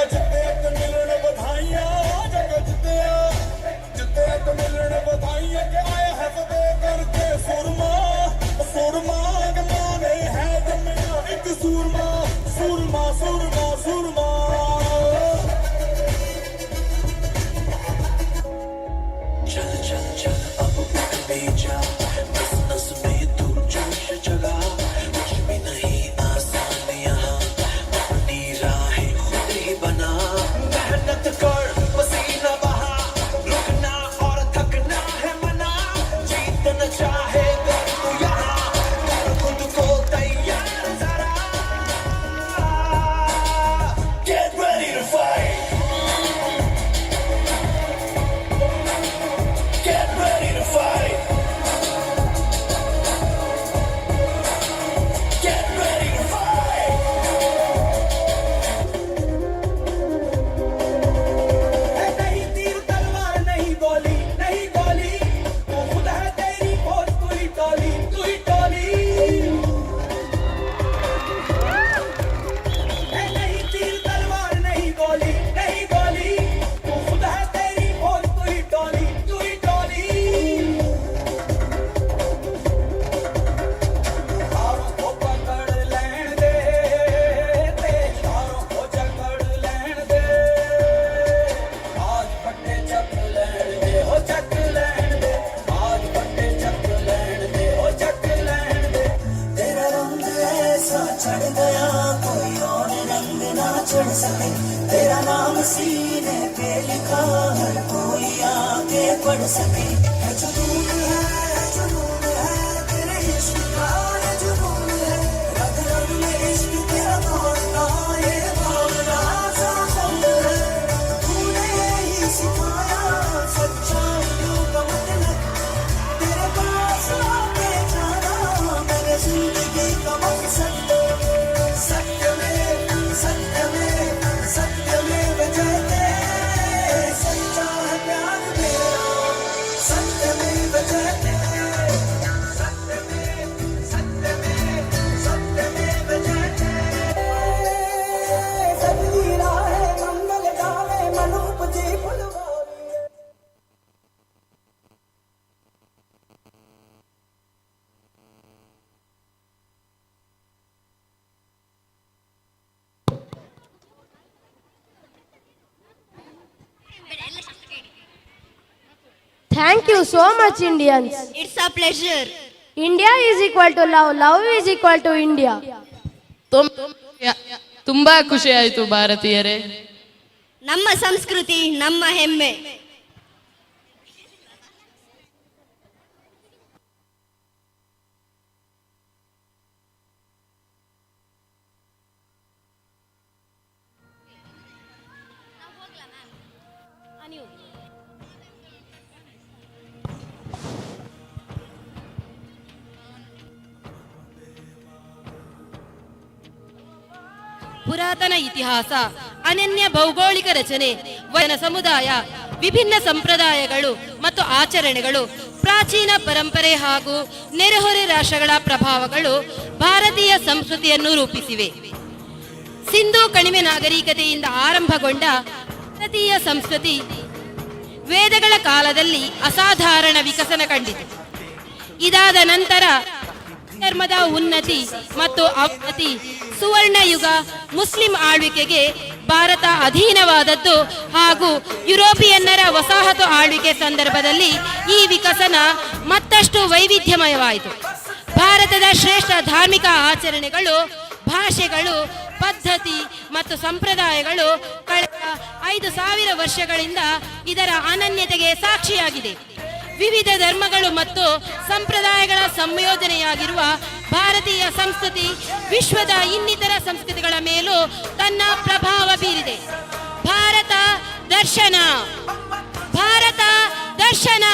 जिते तो मिलने बधाइयाँ चक्का जिते तो मिलने बधाइयाँ के आया है फतेह करके सुरमा के माने है जमिया एक सूरमा चल चल चल अब उठ ले जा नस नस में तू जोश जगा कुछ भी नहीं आसान यहाँ अपनी राहें खुद ही बना मेहनत कर पसीना बहा रुकना और थकना है मना जीतना चाहे तो तू यहाँ कर खुद को तैयार जरा Get ready to fight Get ready to fight Get ready to fight नहीं तीर तलवार नहीं गोली वो खुद है तेरी फौज तू ही टोली नहीं तीर तलवार नहीं गोली वो खुद है तेरी फौज तू ही टोली तारों को पकड़ लेन दे तारों को जकड़ लेन दे आज फटे चक लेन दे हो चक लेन दे आज फटे चक लेन दे हो चक लेन दे तेरा रंग ऐसा चढ़ गया कोई और रंग ना चढ़ सके तेरा नाम सीने पे लिखा हर कोई आगे पढ़ सके है जुनून है तेरे इश्क का है जुनून है रग रग में इश्क तेरा दौड़ना ये भावना संग है तूने ही सिखाया सच्चाइयों का मतलब तेरे पास आके जाना मेरे जिंदगी का मकसद सत्य में बजाते सच्चा है प्यार मेरा सत्य में बजाते सत्य में बजाते सबकी राहे मंगल गावे मनूप जी फुलवारी Thank you so much, Indians. It's a pleasure. India is equal to love. Love is equal to India. ತುಂಬಾ ಖುಷಿ ಆಯ್ತು ಭಾರತೀಯರೇ. ನಮ್ಮ ಸಂಸ್ಕೃತಿ ನಮ್ಮ ಹೆಮ್ಮೆ. ಪುರಾತನ ಇತಿಹಾಸ, ಅನನ್ಯ ಭೌಗೋಳಿಕ ರಚನೆ, ವನ ಸಮುದಾಯ, ವಿಭಿನ್ನ ಸಂಪ್ರದಾಯಗಳು ಮತ್ತು ಆಚರಣೆಗಳು, ಪ್ರಾಚೀನ ಪರಂಪರೆ ಹಾಗೂ ನೆರೆಹೊರೆ ರಾಷ್ಟ್ರಗಳ ಪ್ರಭಾವಗಳು ಭಾರತೀಯ ಸಂಸ್ಕೃತಿಯನ್ನು ರೂಪಿಸಿವೆ. ಸಿಂಧೂ ಕಣಿವೆ ನಾಗರಿಕತೆಯಿಂದ ಆರಂಭಗೊಂಡ ಭಾರತೀಯ ಸಂಸ್ಕೃತಿ ವೇದಗಳ ಕಾಲದಲ್ಲಿ ಅಸಾಧಾರಣ ವಿಕಸನ ಕಂಡಿತು. ಇದಾದ ನಂತರ ಧರ್ಮದ ಉನ್ನತಿ ಮತ್ತು ಅವನತಿ, ಸುವರ್ಣ ಯುಗ, ಮುಸ್ಲಿಂ ಆಳ್ವಿಕೆಗೆ ಭಾರತ ಅಧೀನವಾದದ್ದು ಹಾಗೂ ಯುರೋಪಿಯನ್ನರ ವಸಾಹತು ಆಳ್ವಿಕೆ ಸಂದರ್ಭದಲ್ಲಿ ಈ ವಿಕಸನ ಮತ್ತಷ್ಟು ವೈವಿಧ್ಯಮಯವಾಯಿತು. ಭಾರತದ ಶ್ರೇಷ್ಠ ಧಾರ್ಮಿಕ ಆಚರಣೆಗಳು, ಭಾಷೆಗಳು, ಪದ್ಧತಿ ಮತ್ತು ಸಂಪ್ರದಾಯಗಳು ಕಳೆದ 5000 ವರ್ಷಗಳಿಂದ ಇದರ ಅನನ್ಯತೆಗೆ ಸಾಕ್ಷಿಯಾಗಿದೆ. ವಿವಿಧ ಧರ್ಮಗಳು ಮತ್ತು ಸಂಪ್ರದಾಯಗಳ ಸಂಯೋಜನೆಯಾಗಿರುವ ಭಾರತೀಯ ಸಂಸ್ಕೃತಿ ವಿಶ್ವದ ಇನ್ನಿತರ ಸಂಸ್ಕೃತಿಗಳ ಮೇಲೂ ತನ್ನ ಪ್ರಭಾವ ಬೀರಿದೆ. ಭಾರತ ದರ್ಶನ, ಭಾರತ ದರ್ಶನ.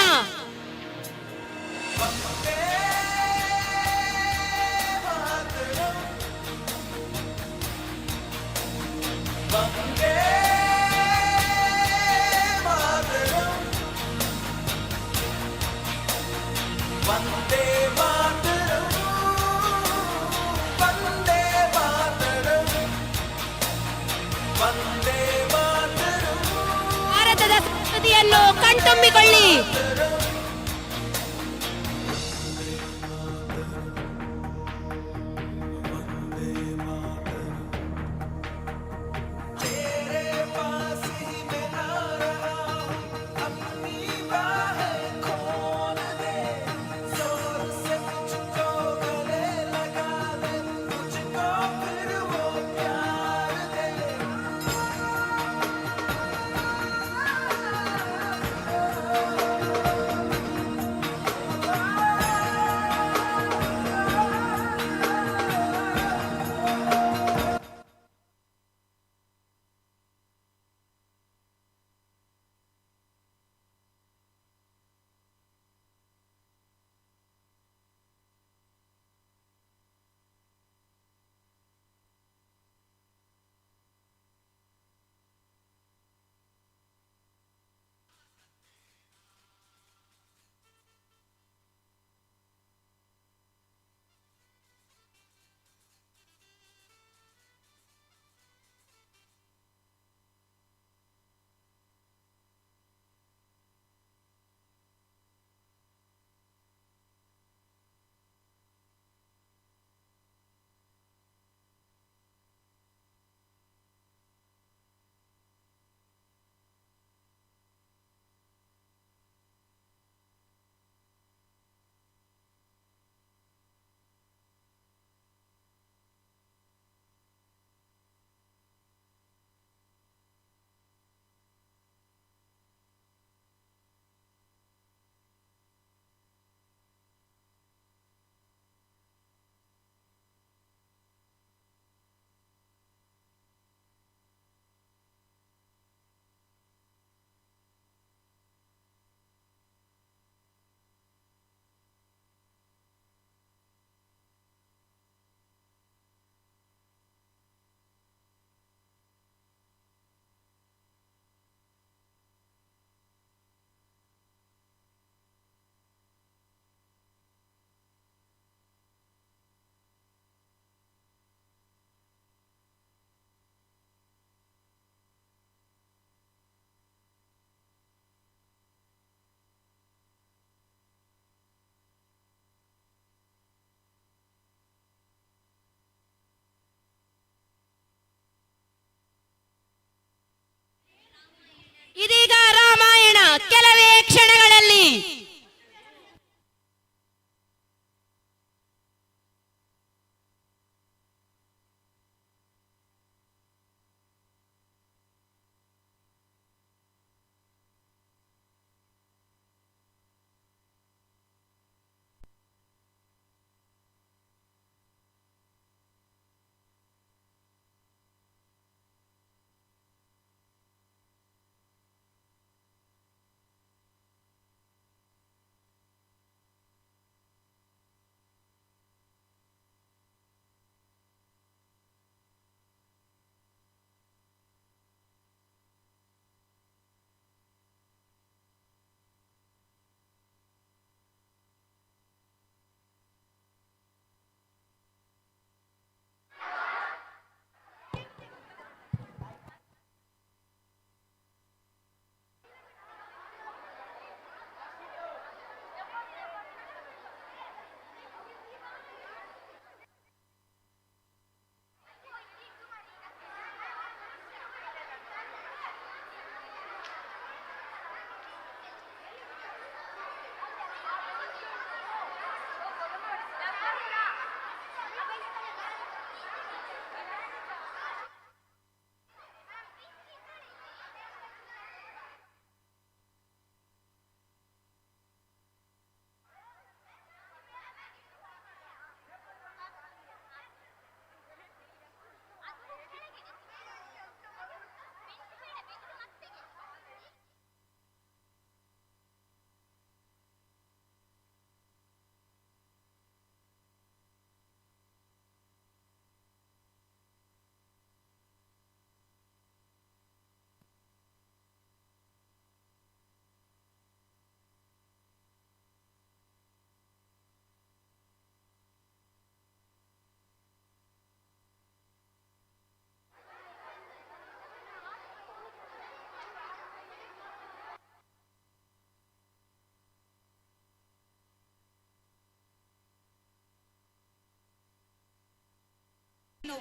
ಭಾರತದ ಸಂಸ್ಕೃತಿಯನ್ನು ಕಣ್ತುಂಬಿಕೊಳ್ಳಿ.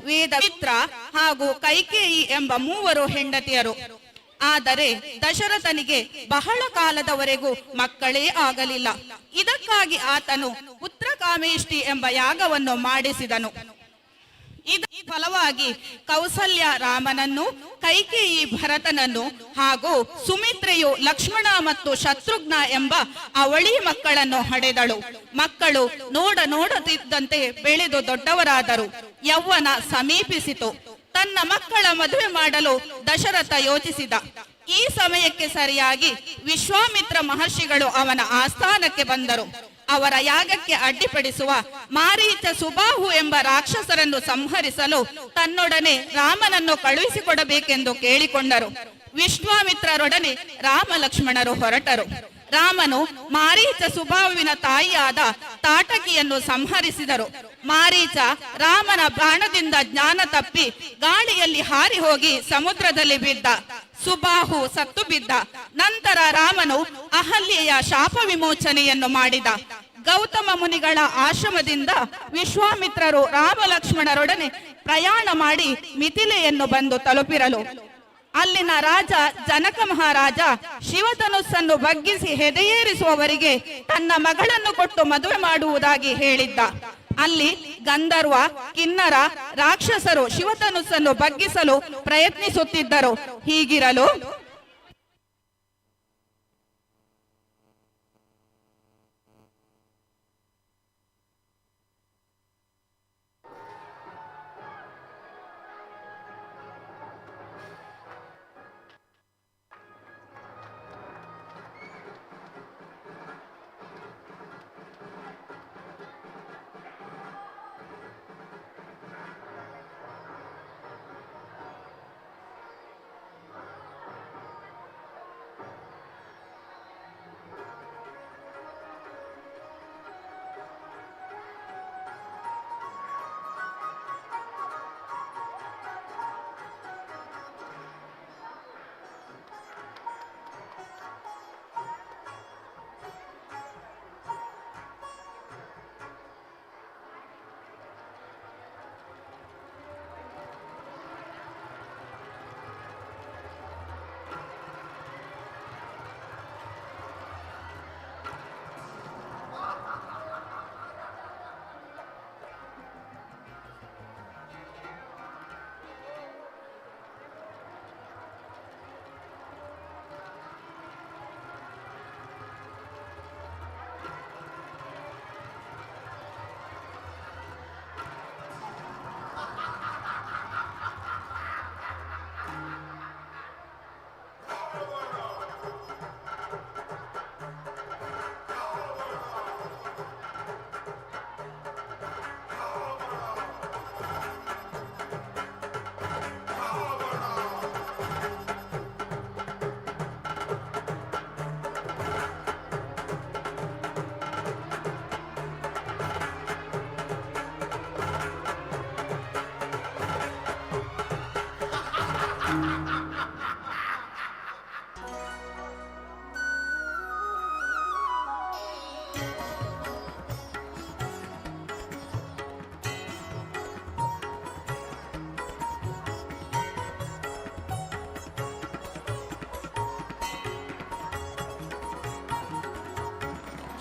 ವೇದಮಿತ್ರ ಹಾಗೂ ಕೈಕೇಯಿ ಎಂಬ 3 ಹೆಂಡತಿಯರು. ಆದರೆ ದಶರಥನಿಗೆ ಬಹಳ ಕಾಲದವರೆಗೂ ಮಕ್ಕಳೇ ಆಗಲಿಲ್ಲ. ಇದಕ್ಕಾಗಿ ಆತನು ಪುತ್ರಕಾಮೇಷ್ಟಿ ಎಂಬ ಯಾಗವನ್ನು ಮಾಡಿಸಿದನು. ಇದರ ಫಲವಾಗಿ ಕೌಸಲ್ಯ ರಾಮನನ್ನು, ಕೈಕೇಯಿ ಭರತನನ್ನು ಹಾಗೂ ಸುಮಿತ್ರೆಯು ಲಕ್ಷ್ಮಣ ಮತ್ತು ಶತ್ರುಘ್ನ ಎಂಬ ಅವಳಿ ಮಕ್ಕಳನ್ನು ಹಡೆದಳು. ಮಕ್ಕಳು ನೋಡತಿದ್ದಂತೆ ಬೆಳೆದು ದೊಡ್ಡವರಾದರು. ಯೌವನ ಸಮೀಪಿಸಿತು. ತನ್ನ ಮಕ್ಕಳ ಮದುವೆ ಮಾಡಲು ದಶರಥ ಯೋಚಿಸಿದ. ಈ ಸಮಯಕ್ಕೆ ಸರಿಯಾಗಿ ವಿಶ್ವಾಮಿತ್ರ ಮಹರ್ಷಿಗಳು ಅವನ ಆಸ್ಥಾನಕ್ಕೆ ಬಂದರು. ಅವರ ಯಾಗಕ್ಕೆ ಅಡ್ಡಿಪಡಿಸುವ ಮಾರೀಚ ಸುಬಾಹು ಎಂಬ ರಾಕ್ಷಸರನ್ನು ಸಂಹರಿಸಲು ತನ್ನೊಡನೆ ರಾಮನನ್ನು ಕಳುಹಿಸಿಕೊಡಬೇಕೆಂದು ಕೇಳಿಕೊಂಡರು. ವಿಶ್ವಾಮಿತ್ರರೊಡನೆ ರಾಮ ಲಕ್ಷ್ಮಣರು ಹೊರಟರು. ರಾಮನು ಮಾರೀಚ ಸುಬಾಹುವಿನ ತಾಯಿಯಾದ ತಾಟಕಿಯನ್ನು ಸಂಹರಿಸಿದರು. ಮಾರೀಚ ರಾಮನ ಬಾಣದಿಂದ ಜ್ಞಾನ ತಪ್ಪಿ ಗಾಳಿಯಲ್ಲಿ ಹಾರಿ ಹೋಗಿ ಸಮುದ್ರದಲ್ಲಿ ಬಿದ್ದ. ಸುಬಾಹು ಸತ್ತು ಬಿದ್ದ. ನಂತರ ರಾಮನು ಅಹಲ್ಯೆಯ ಶಾಪ ವಿಮೋಚನೆಯನ್ನು ಮಾಡಿದ. ಗೌತಮ ಮುನಿಗಳ ಆಶ್ರಮದಿಂದ ವಿಶ್ವಾಮಿತ್ರರು ರಾಮ ಲಕ್ಷ್ಮಣರೊಡನೆ ಪ್ರಯಾಣ ಮಾಡಿ ಮಿಥಿಲೆಯನ್ನು ಬಂದು ತಲುಪಿರಲು ಅಲ್ಲಿನ ರಾಜ ಜನಕ ಮಹಾರಾಜ ಶಿವಧನುಸ್ಸನ್ನು ಬಗ್ಗಿಸಿ ಹೆದೆಯೇರಿಸುವವರಿಗೆ ತನ್ನ ಮಗಳನ್ನು ಕೊಟ್ಟು ಮದುವೆ ಮಾಡುವುದಾಗಿ ಹೇಳಿದ್ದ. ಅಲ್ಲಿ ಗಂಧರ್ವ, ಕಿನ್ನರ, ರಾಕ್ಷಸರು ಶಿವಧನುಸ್ಸನ್ನು ಬಗ್ಗಿಸಲು ಪ್ರಯತ್ನಿಸುತ್ತಿದ್ದರು. ಹೀಗಿರಲು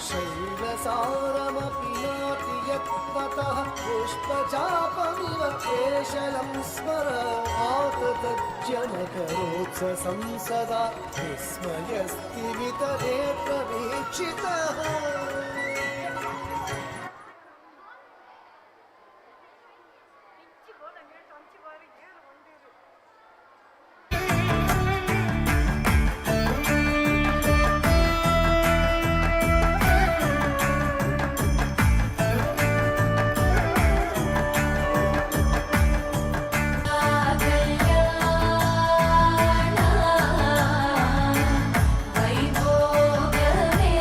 शैलसारमपि नाति यत्ततः पुष्पचापमिव केशलं स्मर आततज्जनकरोत्स संसदा विस्मयस्तिमितरे प्रवीक्षितः वैभोगमे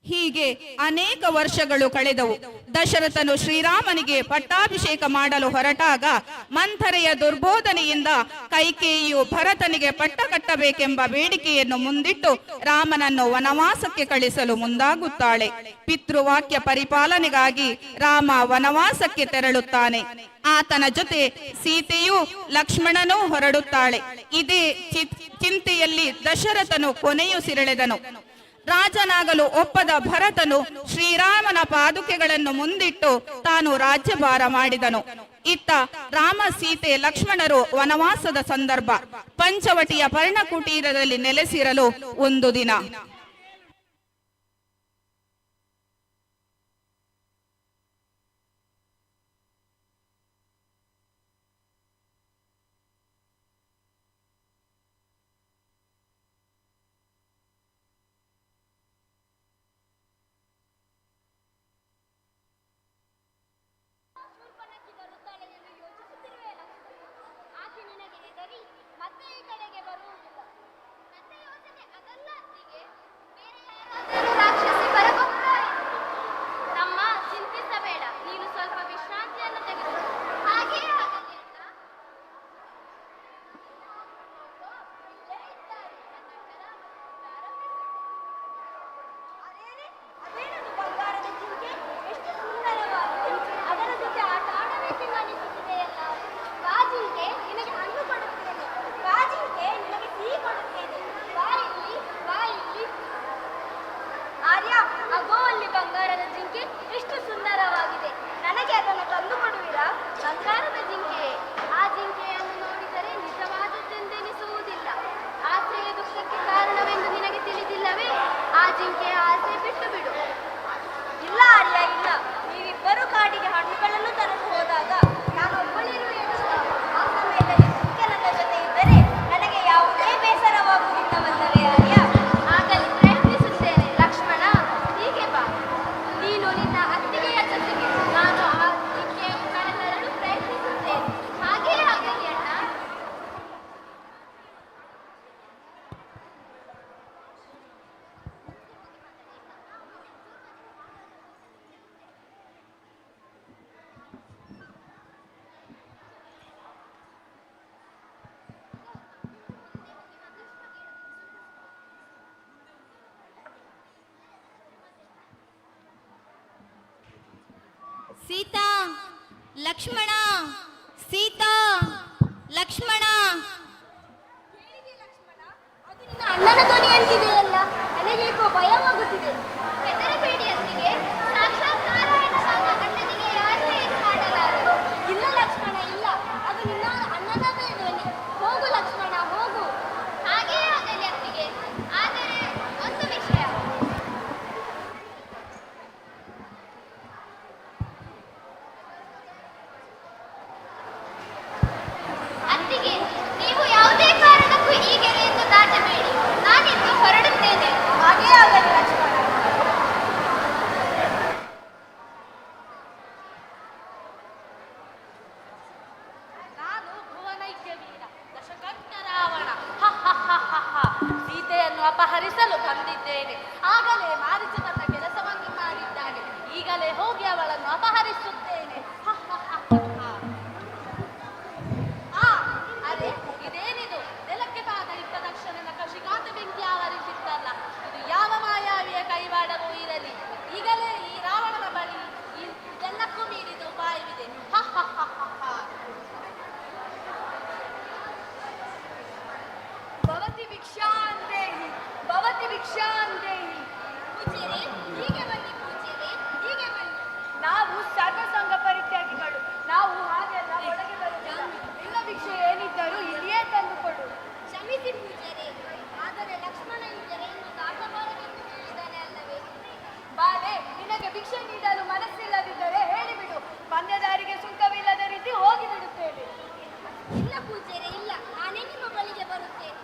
ಹೀಗೆ ಅನೇಕ ವರ್ಷಗಳು ಕಳೆದವು. ದಶರಥನು ಶ್ರೀರಾಮನಿಗೆ ಪಟ್ಟಾಭಿಷೇಕ ಮಾಡಲು ಹೊರಟಾಗ ಮಂಥರೆಯ ದುರ್ಬೋಧನೆಯಿಂದ ಕೈಕೇಯಿಯು ಭರತನಿಗೆ ಪಟ್ಟ ಕಟ್ಟಬೇಕೆಂಬ ಬೇಡಿಕೆಯನ್ನು ಮುಂದಿಟ್ಟು ರಾಮನನ್ನು ವನವಾಸಕ್ಕೆ ಕಳಿಸಲು ಮುಂದಾಗುತ್ತಾಳೆ. ಪಿತೃವಾಕ್ಯ ಪರಿಪಾಲನೆಗಾಗಿ ರಾಮ ವನವಾಸಕ್ಕೆ ತೆರಳುತ್ತಾನೆ. ಆತನ ಜೊತೆ ಸೀತೆಯೂ ಲಕ್ಷ್ಮಣನೂ ಹೊರಡುತ್ತಾಳೆ. ಇದೇ ಚಿಂತೆಯಲ್ಲಿ ದಶರಥನು ಕೊನೆಯುಸಿರೆಳೆದನು. ರಾಜನಾಗಲು ಒಪ್ಪದ ಭರತನು ಶ್ರೀರಾಮನ ಪಾದುಕೆಗಳನ್ನು ಮುಂದಿಟ್ಟು ತಾನು ರಾಜ್ಯಭಾರ ಮಾಡಿದನು. ಇತ್ತ ರಾಮ, ಸೀತೆ, ಲಕ್ಷ್ಮಣರು ವನವಾಸದ ಸಂದರ್ಭ. ಪಂಚವಟಿಯ ಪರ್ಣಕುಟೀರದಲ್ಲಿ ನೆಲೆಸಿರಲು ಒಂದು ದಿನ. ಸೀತಾ, ಲಕ್ಷ್ಮಣ, ಸೀತಾ, ಲಕ್ಷ್ಮಣ. ಅಣ್ಣನ ಧ್ವನಿ ಅಂತಿದೆಯಲ್ಲ, ನನಗೇಕೋ ಭಯವಾಗುತ್ತಿದೆ. ಹೆದರಬೇಡಿ ಅತ್ತಿಗೆ, ಸಾಕ್ಷಾತ್ ನಾರಾಯಣ ಅಣ್ಣನಿಗೆ ಯಾರು ಏನು ಮಾಡಲಾರರು. ಇಲ್ಲ ಲಕ್ಷ್ಮಣ, ಇಲ್ಲ, ಅದು ನಿನ್ನ ಅಣ್ಣನದೇ ಧ್ವನಿ. ಹೋಗು ಲಕ್ಷ್ಮಣ, ಹೋಗು. ಹಾಗೇ ಆಗಲಿ ಅತ್ತಿಗೆ. ಆದರೆ ಒಂದು ವಿಷಯ, ಅತ್ತಿಗೆ, ನೀವು ಯಾವುದೇ ಕಾರಣಕ್ಕೂ ಈ ಗೆರೆಯನ್ನು ದಾಟಬೇಡಿ. ನಾನಿಂದು ಹೊರಡುತ್ತೇನೆ. ಹಾಗೇ ಆಗಲಿ ಲಕ್ಷ್ಮಣ. ನಾನು ಭುವನೈಕ್ಯ ವೀರ ದಶಕಂಠ ರಾವಣ. ಸೀತೆಯನ್ನು ಅಪಹರಿಸಲು ಬಂದಿದ್ದೇನೆ. ಆಗಲೇ ಮಾರೀಚ ತನ್ನ ಕೆಲಸವನ್ನು ಮಾಡಿದ್ದಾನೆ. ಈಗಲೇ ಹೋಗಿ ಅವಳನ್ನು ಅಪಹರಿಸುತ್ತೇನೆ. ಅರೆ, ಇದೇನಿದು? ನೆಲಕ್ಕೆ ಪಾದ ಇಟ್ಟ ತಕ್ಷಣ ಕಶಿಕಾಂತ ಬೆಂಕಿ ಆವರಿಸಿದ್ದಲ್ಲ. ಇದು ಯಾವ ಮಾಯಾವಿಯ ಕೈವಾಡವೂ ಇರಲಿ. ಈಗಲೇ ಈ ರಾವಣನ ಬಳಿ ಇದೆಲ್ಲಕ್ಕೂ ಮೀರಿದ ಉಪಾಯವಿದೆ. ಭವತಿ ಭಿಕ್ಷಾಂದೇಹಿ, ಭವತಿ ಭಿಕ್ಷಾಂದೇಹಿ. ಪೂಜ್ಯರೇ, ಹೀಗೆ ಬನ್ನಿ. ಪೂಜ್ಯರೇ, ಹೀಗೆ ಬನ್ನಿ. ನಾವು ಸರ್ವಸಂಗ ಪರಿತ್ಯಾಗಿಗಳು. ನಾವು ಹಾಗೆಲ್ಲ ಒಳಗೆ ಬರುವುದಿಲ್ಲ. ನಿಮ್ಮ ಭಿಕ್ಷೆ ಏನಿದ್ದರೂ ಇಲ್ಲಿಯೇ ತಂದುಕೊಡು. ಕ್ಷಮಿಸಿ ಪೂಜ್ಯರೇ, ಆದರೆ ಲಕ್ಷ್ಮಣ ಇನ್ನು ದಾಟಬಾರದೆಂದು ಹೇಳಿದ್ದಾನೆ ಅಲ್ಲವೇ? ಬಾಲೆ, ನಿನಗೆ ಭಿಕ್ಷೆ ನೀಡಲು ಮನಸ್ಸಿಲ್ಲದಿದ್ದರೆ ಹೇಳಿಬಿಡು. ಪಂದ್ಯದಾರಿಗೆ ಸುಂಕವಿಲ್ಲದ ರೀತಿ ಹೋಗಿ ಬಿಡುತ್ತೇವೆ. ಇಲ್ಲ ಪೂಜ್ಯರೇ, ಇಲ್ಲ, ನಾನೇ ನಿಮ್ಮ ಬಳಿಗೆ ಬರುತ್ತೇನೆ.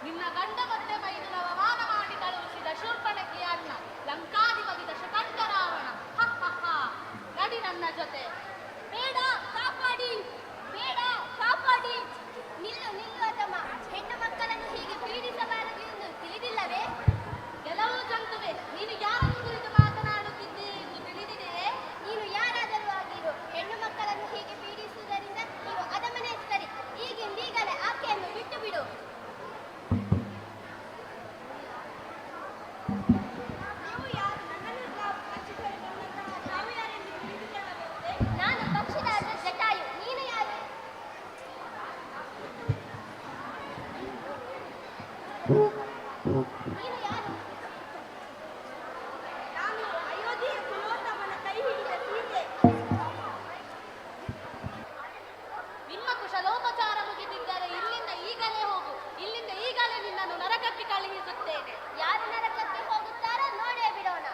ನಿನ್ನ ಗಂಡ ಮತ್ತೆ ಮೈದುನವ ಮಾನ ಮಾಡಿ ಕಳುಹಿಸಿದ ಶೂರ್ಪಣಖಿಯ ಅಣ್ಣ ಲಂಕಾಧಿಪತಿ ದಶಕಂಠ ರಾವಣ. ನಡಿ ನನ್ನ ಜೊತೆ. ಬೇಡ ಕಾಪಾಡಿ, ಬೇಡ ಕಾಪಾಡಿ. ನಿಲ್ಲು ನಿಲ್ಲು ಅದಮ್ಮ, ಹೆಣ್ಣು ಮಕ್ಕಳನ್ನು ಹೀಗೆ ಪೀಡಿಸಬಾರದು ಎಂದು ತಿಳಿದಿಲ್ಲವೇ? ಕೆಲವು ಜಂತುವೆ, ನೀನು ಯಾರನ್ನು ಕುರಿತು ಮಾತನಾಡುತ್ತಿದ್ದೆ ಎಂದು ತಿಳಿದಿದೆಯೇ? ನೀನು ಯಾರಾದರೂ ಆಗಿರು, ಹೆಣ್ಣು ಮಕ್ಕಳನ್ನು ಹೀಗೆ ಪೀಡಿಸುವುದರಿಂದ ನೀವು ಅದಮನೆ ಸರಿ. ಈಗಲೇ ಆಕೆಯನ್ನು ಬಿಟ್ಟು ಬಿಡು. ನಾನು ಪಕ್ಷಿರಾಜ ಜಟಾಯು. ನೀನು ಯಾರು? ನೀನು ಯಾರು? ನಾನು ಅಯೋಧ್ಯೆಯ ಕುಲೋತ್ತಮನ ಕೈ ಹಿಡಿದ ಸೀತೆ. ನಿಮ್ಮ ಕುಶಲೋಪಚಾರ ಮುಗಿದಿದ್ದರೆ ಇಲ್ಲಿಂದ ಈಗಲೇ ಹೋಗು. ಇಲ್ಲಿಂದ ಈಗಲೇ ನಿನ್ನನ್ನು ನರಕಕ್ಕೆ ಕಳುಹಿಸುತ್ತೇನೆ. ಯಾರು ನರಕಕ್ಕೆ ಹೋಗುತ್ತಾರೋ ನೋಡೇ ಬಿಡೋಣ.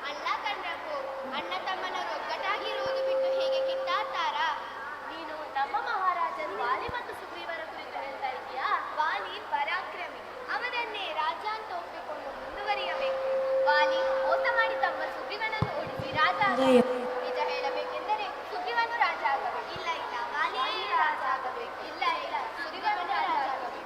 ಅಣ್ಣ ಕಂಡ್ರಪ್ಪು, ಅಣ್ಣ ತಮ್ಮನವರು ಒಗ್ಗಟ್ಟಾಗಿರುವುದು ಬಿಟ್ಟು ಹೇಗೆ ಕಿತ್ತಾಡ್ತಾರಾ? ನೀನು ನಮ್ಮ ಮಹಾರಾಜರು ವಾಲಿ ಮತ್ತು ಸುಗ್ರೀವರ ಕುರಿತು ಹೇಳ್ತಾ ಇದೀಯಾ? ವಾಲಿ ಪರಾಕ್ರಮಿ, ಅವನನ್ನೇ ರಾಜ ಅಂತ ಒಪ್ಪಿಕೊಂಡು ಮುಂದುವರಿಯಬೇಕು. ವಾಲಿ ಮೋಸ ಮಾಡಿ ತಮ್ಮ ಸುಗ್ರೀವನನ್ನು ಓಡಿಸಿ ರಾಜ ಆಗಬೇಕು. ನಿಜ ಹೇಳಬೇಕೆಂದರೆ ಸುಗ್ರೀವನು ರಾಜ ಆಗಬೇಕು. ಇಲ್ಲ ಇಲ್ಲ, ವಾಲಿಯೇ ರಾಜ ಆಗಬೇಕು. ಇಲ್ಲ ಇಲ್ಲ, ಸುಗ್ರೀವನು ರಾಜ ಆಗಬೇಕು.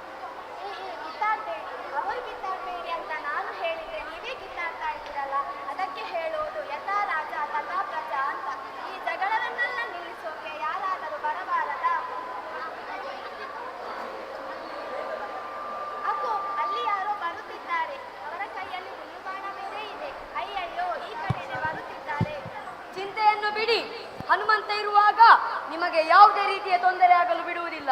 ಕಿತ್ತಾಡ್ಬೇಡಿ, ಅವರು ಕಿತ್ತಾಡ್ಬೇಡಿ ಅಂತ ನಾನು ಹೇಳಿದ್ರೆ ನೀವೇ ಕಿತ್ತಾಡ್ತಾ ಇದ್ದೀರಲ್ಲ. ಅದಕ್ಕೆ ಹೇಳೋದು ಯಥಾ ರಾಜ ತಥಾ ಪ್ರಜಾ ಅಂತ. ಈ ಜಗಳವನ್ನೆಲ್ಲ ನಿಲ್ಲಿಸೋಕೆ ಯಾರಾದರೂ ಬರಬಾರದಾ? ಅಕ್ಕೋ, ಅಲ್ಲಿ ಯಾರೋ ಬರುತ್ತಿದ್ದಾರೆ. ಅವರ ಕೈಯಲ್ಲಿ ಹುಲ್ಲುಬಾಣ ಬೇರೆ ಇದೆ. ಅಯ್ಯಯ್ಯೋ, ಈ ಕಡೆಗೆ ಬರುತ್ತಿದ್ದಾರೆ. ಚಿಂತೆಯನ್ನು ಬಿಡಿ, ಹನುಮಂತ ಇರುವಾಗ ನಿಮಗೆ ಯಾವುದೇ ರೀತಿಯ ತೊಂದರೆ ಆಗಲು ಬಿಡುವುದಿಲ್ಲ.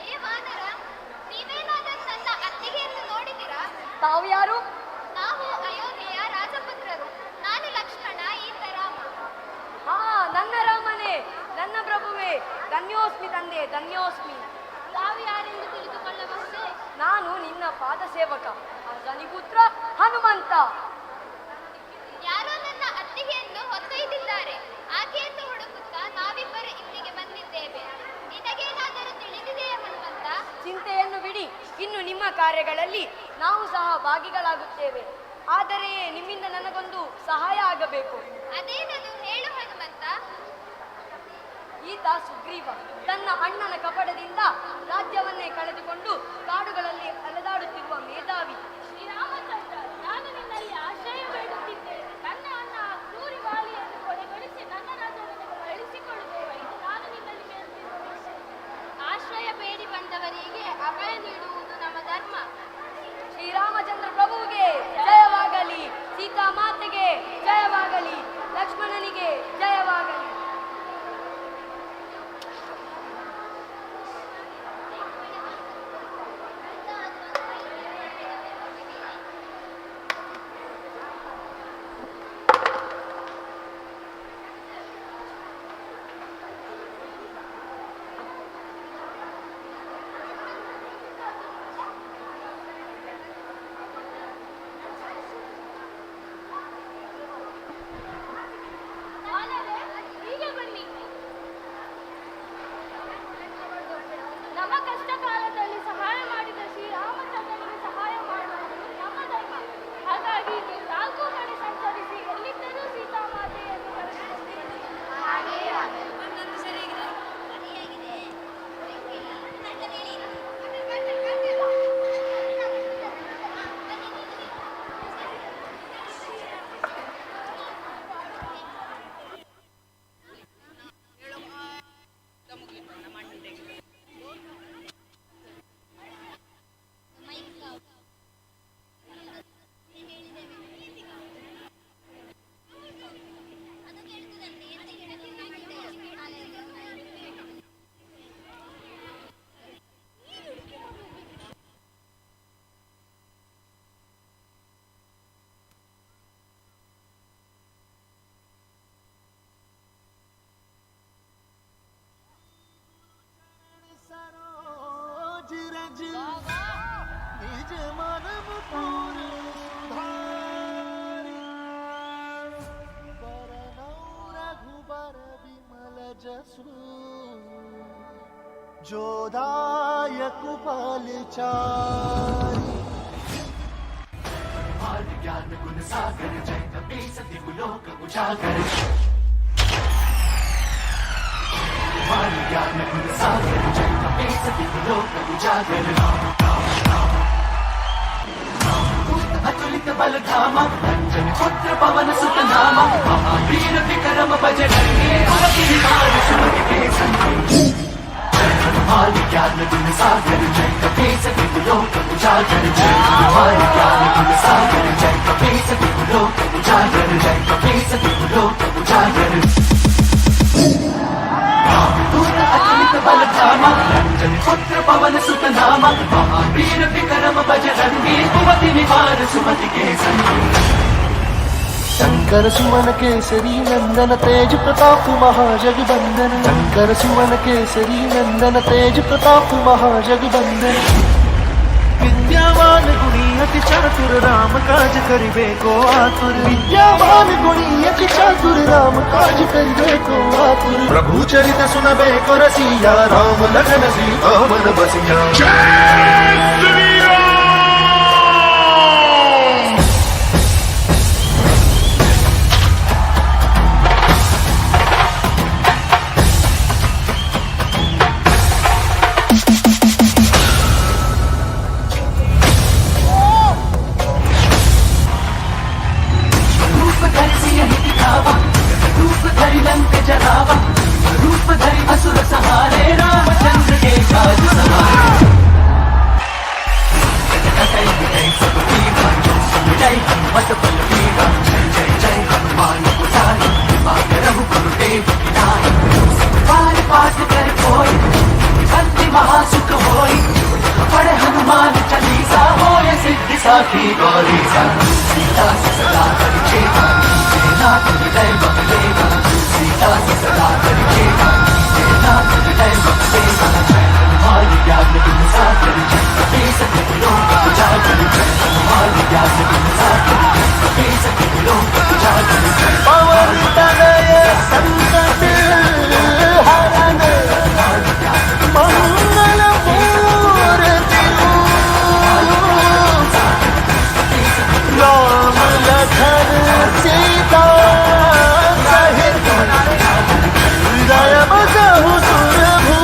ಏ ವಾನರ, ನೀವೇನಾದರೂ ನನ್ನ ಅತ್ತಿಗೆಯನ್ನು ನೋಡಿದಿರಾ? ತಾವು ಯಾರು? ನಾವು ಅಯೋಧ್ಯೆಯ ರಾಜಪುತ್ರರು. ನಾನು ಲಕ್ಷ್ಮಣ, ಈತ ರಾಮ. ಹಾ, ನನ್ನ ರಾಮನೇ, ನನ್ನ ಪ್ರಭುವೇ. ಧನ್ಯೋಸ್ಮಿ ತಂದೆ, ಧನ್ಯೋಸ್ಮಿ. ತಾವು ಯಾರೆಂದು ತಿಳಿದುಕೊಳ್ಳಬಹುದೇ? ನಾನು ನಿನ್ನ ಪಾದ ಸೇವಕ ಅಜನಿಪುತ್ರ ಹನುಮಂತ. ಯಾರೋ ನನ್ನ ಅತ್ತಿಗೆಯನ್ನು ಹೊತ್ತೊಯ್ದಿದ್ದಾರೆ. ಆಕೆಯನ್ನು ಹುಡುಕುತ್ತಾ ನಾವಿಬ್ಬರು ಇಲ್ಲಿಗೆ ಬಂದಿದ್ದೇವೆ. ನಿನಗೇನಾದರೂ ತಿಳಿದಿದೆಯೇ ಹನುಮಂತ? ಚಿಂತೆಯನ್ನು ಬಿಡಿ, ಇನ್ನು ನಿಮ್ಮ ಕಾರ್ಯಗಳಲ್ಲಿ ನಾವು ಸಹ ಭಾಗಿಗಳಾಗುತ್ತೇವೆ. ಆದರೆ ನಿಮ್ಮಿಂದ ನನಗೊಂದು ಸಹಾಯ ಆಗಬೇಕು. ಅದೇನದು, ಹೇಳು ಹನುಮಂತ. ಈತ ಸುಗ್ರೀವ ತನ್ನ ಅಣ್ಣನ ಕಪಟದಿಂದ ರಾಜ್ಯವನ್ನೇ ಕಳೆದುಕೊಂಡು ಕಾಡುಗಳಲ್ಲಿ ಅಲೆದಾಡುತ್ತಿರುವ ಮೇಧಾವಿ. ಶ್ರೀರಾಮಚಂದ್ರ, ನಾನು ನಿನ್ನಲ್ಲಿ ಆಶ್ರಯ ಬೇಡುತ್ತಿದ್ದೇನೆ. ನನ್ನ ಅಣ್ಣ ಕ್ರೂರಿ ವಾಲಿಯನ್ನು ಕೊಲೆಗೊಳಿಸಿ ನನ್ನ ರಾಜ್ಯವನ್ನು ಬಳಸಿಕೊಳ್ಳುತ್ತೇವೆ. ಇದು ನಾನು ನಿನ್ನಲ್ಲಿ ಬೇಡುತ್ತಿರುವ ವಿಷಯ. ಆಶ್ರಯ ಬೇಡಿ ಬಂದವರಿಗೆ ಅಭಯ ನೀಡುವುದು ನಮ್ಮ ಧರ್ಮ. ಶ್ರೀರಾಮಚಂದ್ರ ಪ್ರಭುವಿಗೆ ಜಯವಾಗಲಿ, ಸೀತಾ ಮಾತೆಗೆ ಜಯವಾಗಲಿ, ಲಕ್ಷ್ಮಣನಿಗೆ ಜಯವಾಗಲಿ. ओजसू जोदायक पालचारी ज्ञान गुण सागर जय कपी सती गुलोक उजागर ज्ञान गुण सागर जय कपी सती गुलोक उजागर अतुलित बल धामा अंजन पुत्र पवन सुत नामा महावीर विक्रम बजरंगी सुमति के संगी ज्ञान गुण सागर जय कपी सती गुलोक उजागर जय ज्ञान गुण सागर जय कपी सती गुलोक उजागर जय कपी सती गुलोक उजागर अतुलित बल धामा अंजन पुत्र पवन सुत नामा महावीर विक्रम बजरंगी कुमति निवार सुमति के संगी शंकर सुमन केसरी नंदन तेज प्रताप महाजगबंदन शंकर सुमन केसरी नंदन तेज प्रताप महाजगबंदन विद्यावान गुणी अति चातुर राम काज करिबे को आतुर विद्यावान गुणी अति चातुर राम काज करिबे को आतुर प्रभु चरित सुनबे को रसिया राम लखन सीता मन बसिया रूप धरि असुर सहारे रामचंद्र के काज सवारे जय हनुमत बल बीरा जय जय जय हनुमान गोसाई रघुकुल देव पार पाठ कर कोई भक्ति महासुख होई पढ़े हनुमान चालीसा होय सिद्धि साखी गौरी सीता से सदा परिचेता नाथ हृदय बहलेगा सीता से सदा परिचेता नाथ हृदय बहलेगा हनुमान ज्ञान गुण सागर जय कपी सती गुलोक उजागर जय हनुमान ज्ञान गुण सागर जय कपी सती गुलोक उजागर जय पवन तनय संकट हरन मंगल मूर्ति राम लखन सीता सहित जय बजहु सुरभु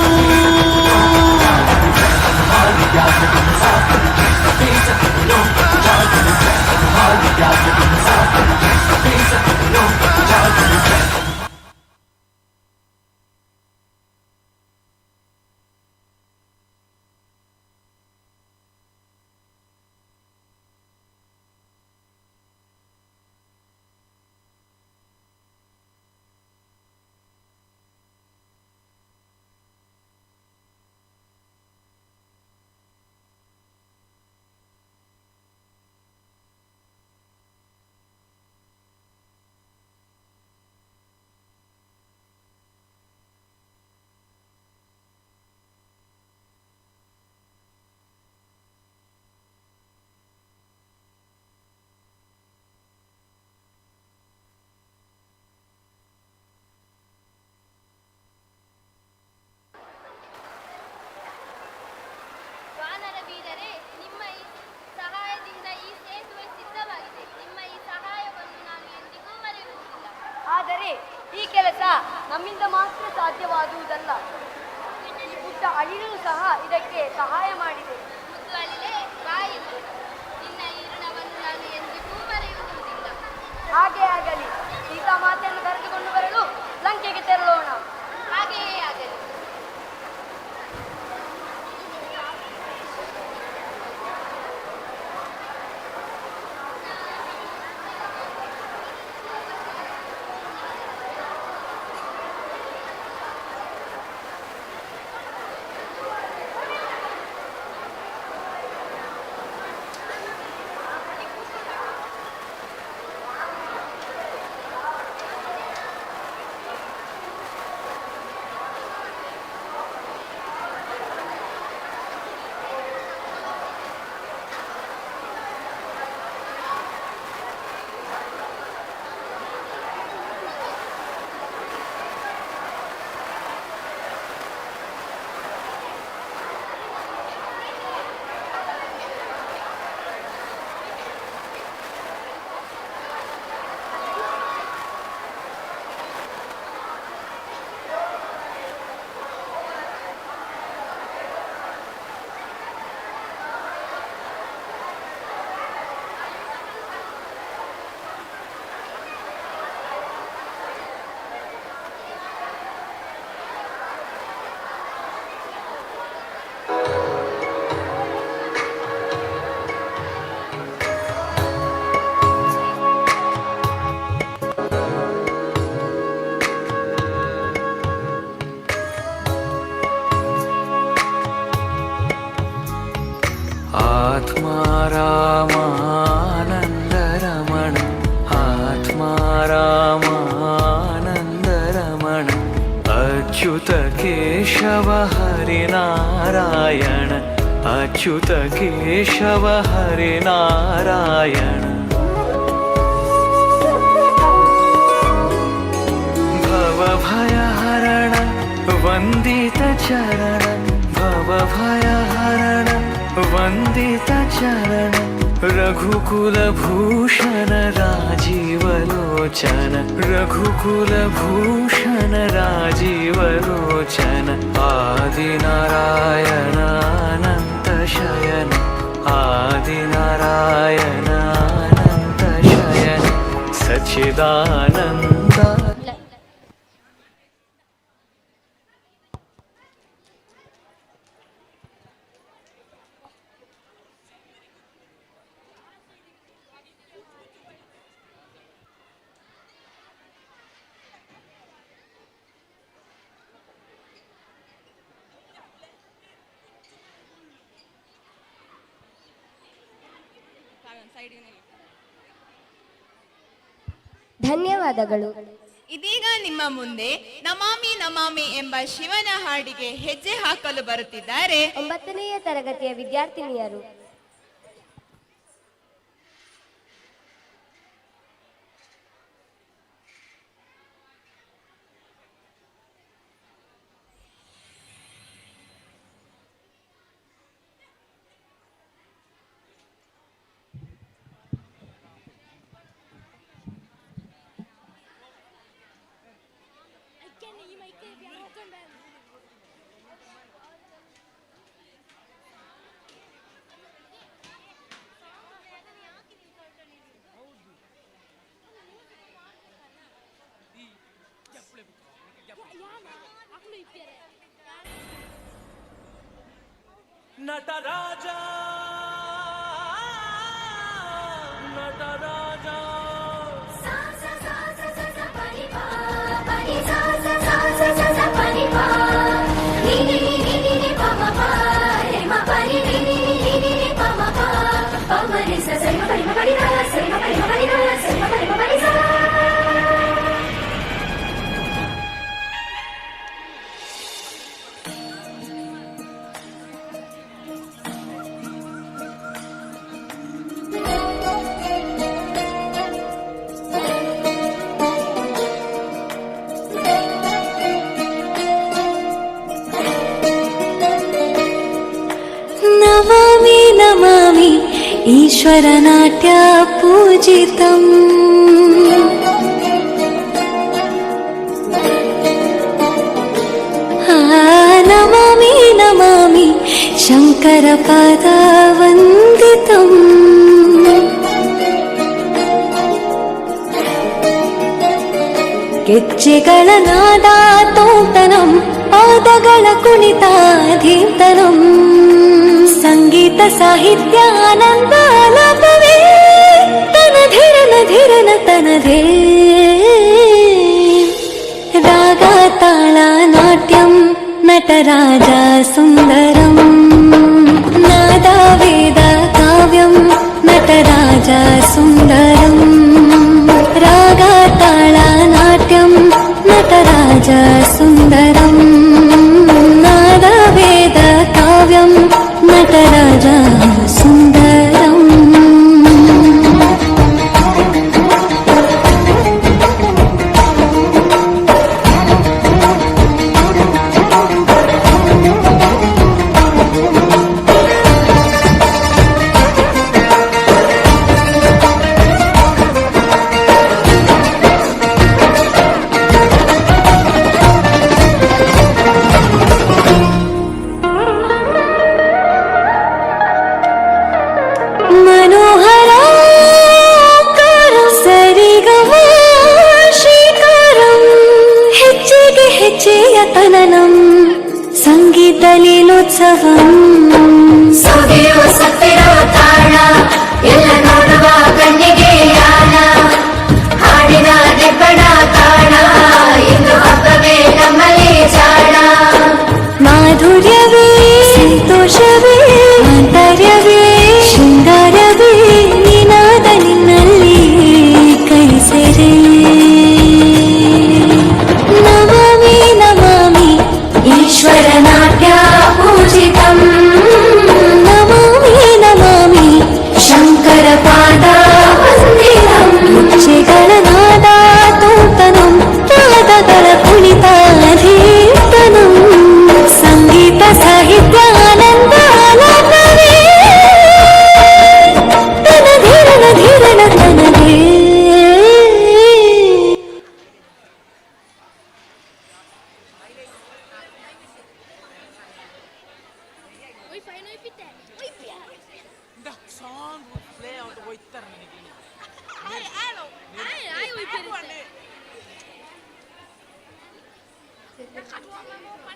ಆದರೆ ಈ ಕೆಲಸ ನಮ್ಮಿಂದ ಮಾತ್ರ ಸಾಧ್ಯವಾಗುವುದಲ್ಲ. ಈ ಗುಡ್ಡ ಅಳಿಲು ಸಹ ಇದಕ್ಕೆ ಸಹಾಯ ಮಾಡಿದೆ. ಹಾಗೆ ಆಗಲಿ. ಸೀತಾ ಮಾತೆಯನ್ನು ಕರೆದುಕೊಂಡು ಬರಲು ಲಂಕೆಗೆ ತೆರಳೋಣ. ಹಾಗೆಯೇ ಆಗಲಿ. रामानन्दरमण आत्मा रामानन्दरमण अच्युत केशव हरिनारायण अच्युत केशव हरिनारायण भवभयहरण वन्दित चरण भवभयहरण वन्दित चरण रघुकुलभूषण राजीवलोचन रघुकुलभूषण राजीवलोचन आदिनारायण अनन्त शयन आदिनारायण अनन्त शयन सच्चिदानन्द ಧನ್ಯವಾದಗಳು. ಇದೀಗ ನಿಮ್ಮ ಮುಂದೆ ನಮಾಮಿ ನಮಾಮಿ ಎಂಬ ಶಿವನ ಹಾಡಿಗೆ ಹೆಜ್ಜೆ ಹಾಕಲು ಬರುತ್ತಿದ್ದಾರೆ 9ನೇ ತರಗತಿಯ ವಿದ್ಯಾರ್ಥಿನಿಯರು. ನಟರಾಜ ನಟರಾಜ नमामि नमामि ईश्वरनाट्य पूजितम् नमामि नमामि शङ्करपादवन्दितम् ಗೆಜ್ಜೆಗಳ ನಾದ ತೋಂತನಂ ಪಾದಗಳ ಕುಣಿತ ಧೀಂತನಂ ಸಂಗೀತ ಸಾಹಿತ್ಯ ಆನಂದ ಆಲಾಪವೇ ತನಧಿರನ ಧಿರನ ತನಧೇ ರಾಗ ತಾಳ ನಾಟ್ಯಂ ನಟರಾಜ ಸುಂದರಂ ನಾದ ವೇದ ಕಾವ್ಯಂ ನಟರಾಜ ಸುಂದರಂ ರಾಗ ತಾಳ ನಾಟ್ಯಂ ನಟರಾಜ ಸುಂದರಂ ನಾದ ವೇದ ಕಾವ್ಯಂ ನಟರಾಜ ಸುಂದರಂ ಸಂಗೀತ ಲೀಲೋತ್ಸವಂ ಸೊಗೆಯುವ ಸತ್ತಿರೋ ತಾಣ ಎಲ್ಲ ನೋಡುವ ಕಣ್ಣಿಗೆ ಯಾನ ಹಾಡಿನ ನೆಬ್ಬಣ ತಾಣ ಇಂದು ಹಬ್ಬವೇ ನಮ್ಮಲ್ಲಿ ಜಾಣ ಮಾಧುರ್ಯವೇ ಸಂತೋಷವೇ ಆಂತರ್ಯವೇ ಶೃಂಗಾರ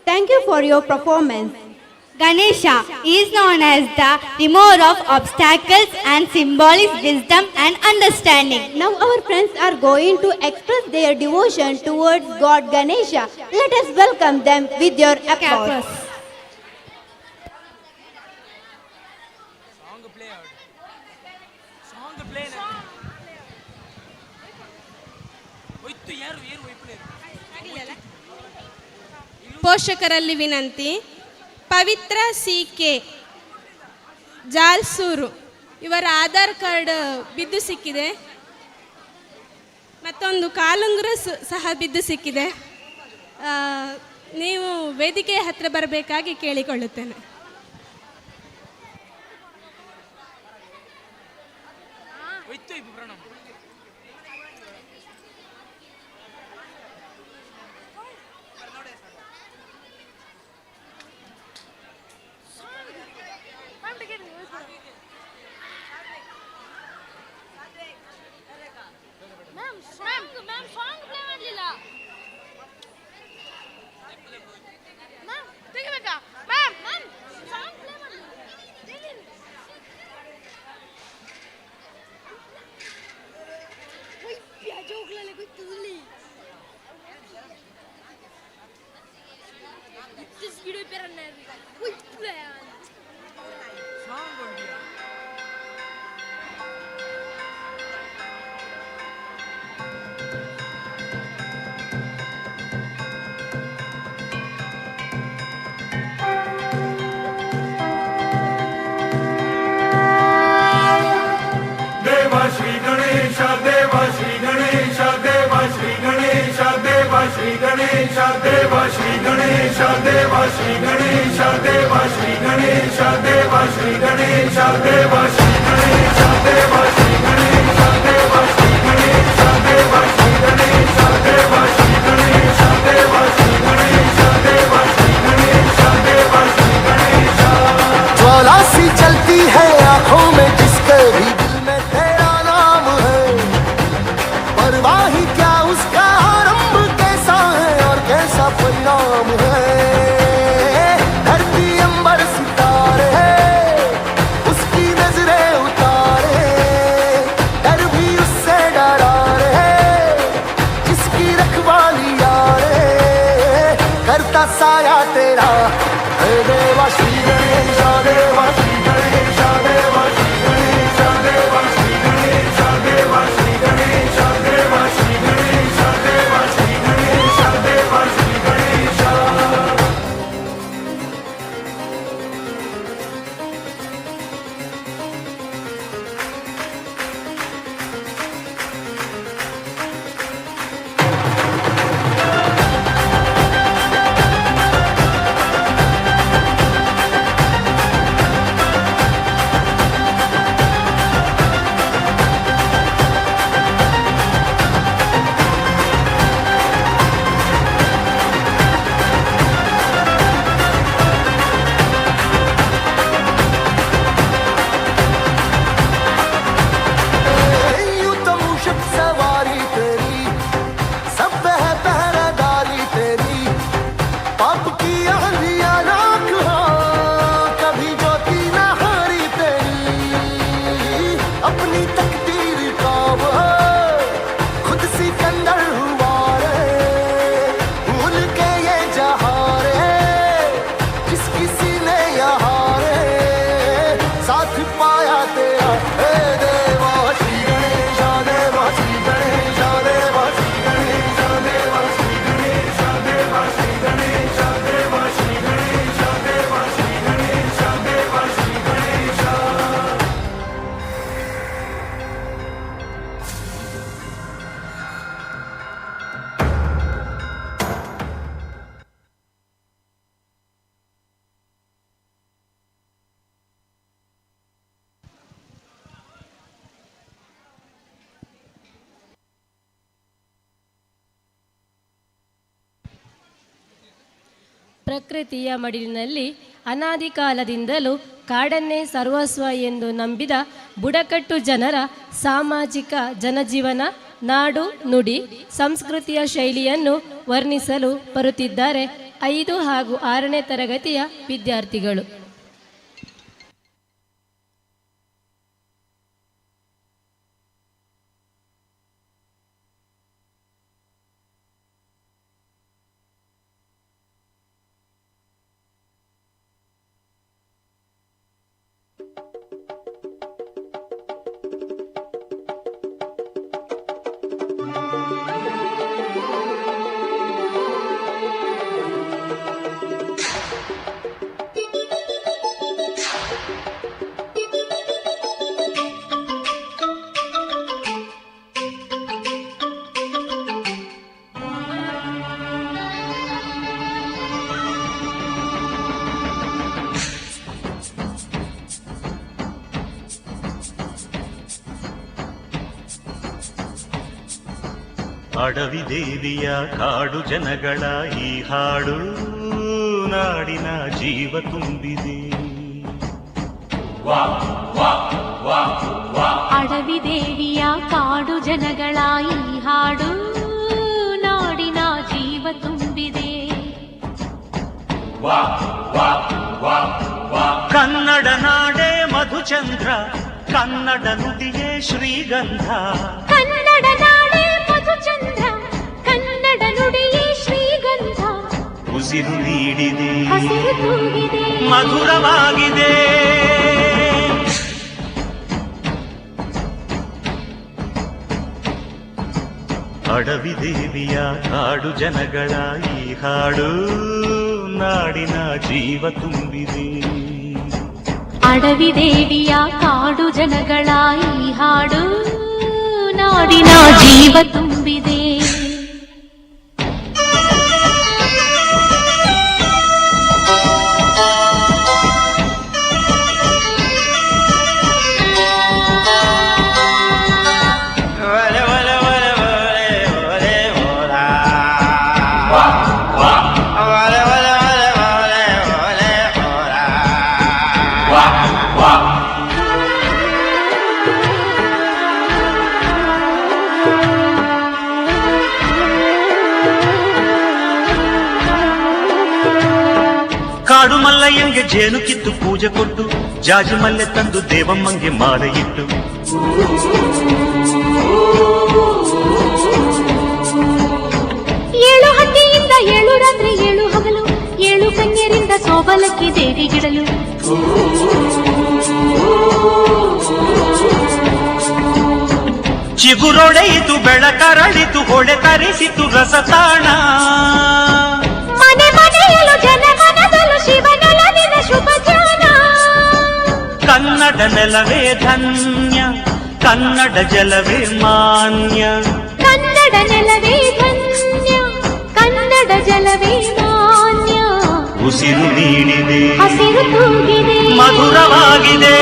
Thank you for your performance. Ganesha is known as the remover of obstacles and symbolic wisdom and understanding. Now our friends are going to express their devotion towards God Ganesha. Let us welcome them with your applause. ಪೋಷಕರಲ್ಲಿ ವಿನಂತಿ. ಪವಿತ್ರ ಸಿ.ಕೆ. ಜಾಲ್ಸೂರು ಇವರ ಆಧಾರ್ ಕಾರ್ಡ್ ಬಿದ್ದು ಸಿಕ್ಕಿದೆ, ಮತ್ತೊಂದು ಕಾಲುಂಗುರ ಸಹ ಬಿದ್ದು ಸಿಕ್ಕಿದೆ. ನೀವು ವೇದಿಕೆಯ ಹತ್ತಿರ ಬರಬೇಕಾಗಿ ಕೇಳಿಕೊಳ್ಳುತ್ತೇನೆ. ज्वाला सी चलती है आंखों में जिसके भी दिल में तेरा नाम है, परवाही क्या उसका आरंभ कैसा है और कैसा परिणाम है। धरती अंबर सितारे उसकी नजरें उतारे, डर भी उससे डरा रे जिसकी रखवाली यारे, करता साया तेरा हे देवा श्री गणेश देवा श्री गणेश देवा श्री गणेश देवा श्री गणेश देवा श्री गणेश देवा श्री गणेश देवा श्री गणेश देवा श्री गणेश। यूं तो मूषक सवारी तेरी, सब है पहरेदारी तेरी, पाप की आंधियां राख हो कभी ज्योति न हारी तेरी, अपनी तकदीर का वो खुद सिकंदर हुआ रे, भूल के ये जहां रे जिसकी सीने यहाँ रे, साथ पाया तेरा हे देवा श्री गणेश देवा श्री गणेश देवा श्री गणेश देवा श्री गणेश देवा श्री गणेश देवा श्री गणेश देवा श्री गणेश देवा श्री गणेश। ಪ್ರಕೃತಿಯ ಮಡಿಲಿನಲ್ಲಿ ಅನಾದಿ ಕಾಲದಿಂದಲೂ ಕಾಡನ್ನೇ ಸರ್ವಸ್ವ ಎಂದು ನಂಬಿದ ಬುಡಕಟ್ಟು ಜನರ ಸಾಮಾಜಿಕ ಜನಜೀವನ, ನಾಡು, ನುಡಿ, ಸಂಸ್ಕೃತಿಯ ಶೈಲಿಯನ್ನು ವರ್ಣಿಸಲು ಬರುತ್ತಿದ್ದಾರೆ 5 ಹಾಗೂ 6ನೇ ತರಗತಿಯ ವಿದ್ಯಾರ್ಥಿಗಳು. ಅಡವಿ ದೇವಿಯ ಕಾಡು ಜನಗಳ ಈ ಹಾಡು ನಾಡಿನ ಜೀವ ತುಂಬಿದೆ. ಅಡವಿ ದೇವಿಯ ಕಾಡು ಜನಗಳ ಈ ಹಾಡು ನಾಡಿನ ಜೀವ ತುಂಬಿದೆ. ಕನ್ನಡ ನಾಡೇ ಮಧುಚಂದ್ರ, ಕನ್ನಡ ನುಡಿಯೇ ಶ್ರೀಗಂಧ. ಕನ್ನಡ ನಾಡೇ ಮಧುಚಂದ್ರ, ಕನ್ನಡ ನುಡಿಯೇ ಶ್ರೀಗಂಧ. ಉಸಿರು ನೀಡಿದೆ, ಹಸಿರು ತೂಗಿದೆ, ಮಧುರವಾಗಿದೆ. ಅಡವಿ ದೇವಿಯ ಕಾಡು ಜನಗಳ ಈ ಹಾಡು ನಾಡಿನ ಜೀವ ತುಂಬಿದೆ. ಅಡವಿ ದೇವಿಯ ಕಾಡು ಜನಗಳ ಈ ಹಾಡು ನಾಡಿನ ಜೀವ ತುಂಬಿದೆ. ಕಾಡು ಮಲ್ಲಯ್ಯಂಗೆ ಜೇನು ಕಿತ್ತು ಪೂಜೆ ಕೊಟ್ಟು, ಜಾಜಿ ಮಲ್ಲೆ ತಂದು ದೇವಮ್ಮಂಗೆ ಮಾಲೆ ಇಟ್ಟು, ಏಳು ಹಕ್ಕಿಯಿಂದ 7 ರಾತ್ರಿ 7 ಹಗಲು, 7 ಕನ್ಯರಿಂದ ಸೋಬಲಕ್ಕೆ ದೇವಿಗಿಡಲು. ಚಿಗುರೊಡೆಯಿತು ಬೆಳಕರಳಿತು, ಹೊಳೆ ತರಿಸಿತು ರಸತಾಣ. ಮನೆ ಮನೆಯಲು ಜನ ಮನದಲು ಶಿವನೊಲವಿನ ಶುಭ ಜಾನ. ಕನ್ನಡ ನೆಲವೇ ಧನ್ಯ, ಕನ್ನಡ ಜಲವೇ ಮಾನ್ಯ. ಕನ್ನಡ ನೆಲವೇ ಧನ್ಯ, ಕನ್ನಡ ಜಲವೇ ಮಾನ್ಯ. ಉಸಿರು ನೀಡಿದೆ, ಹಸಿರು ತೂಗಿದೆ, ಮಧುರವಾಗಿದೆ.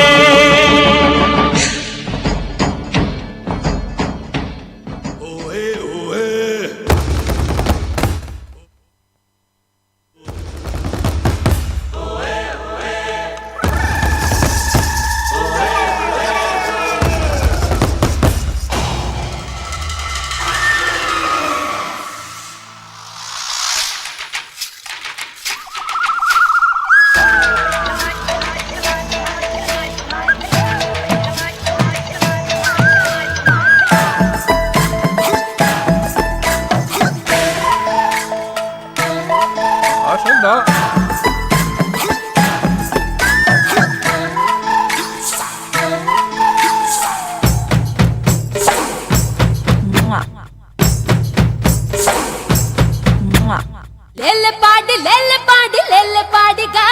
లెల్లె పాడిగా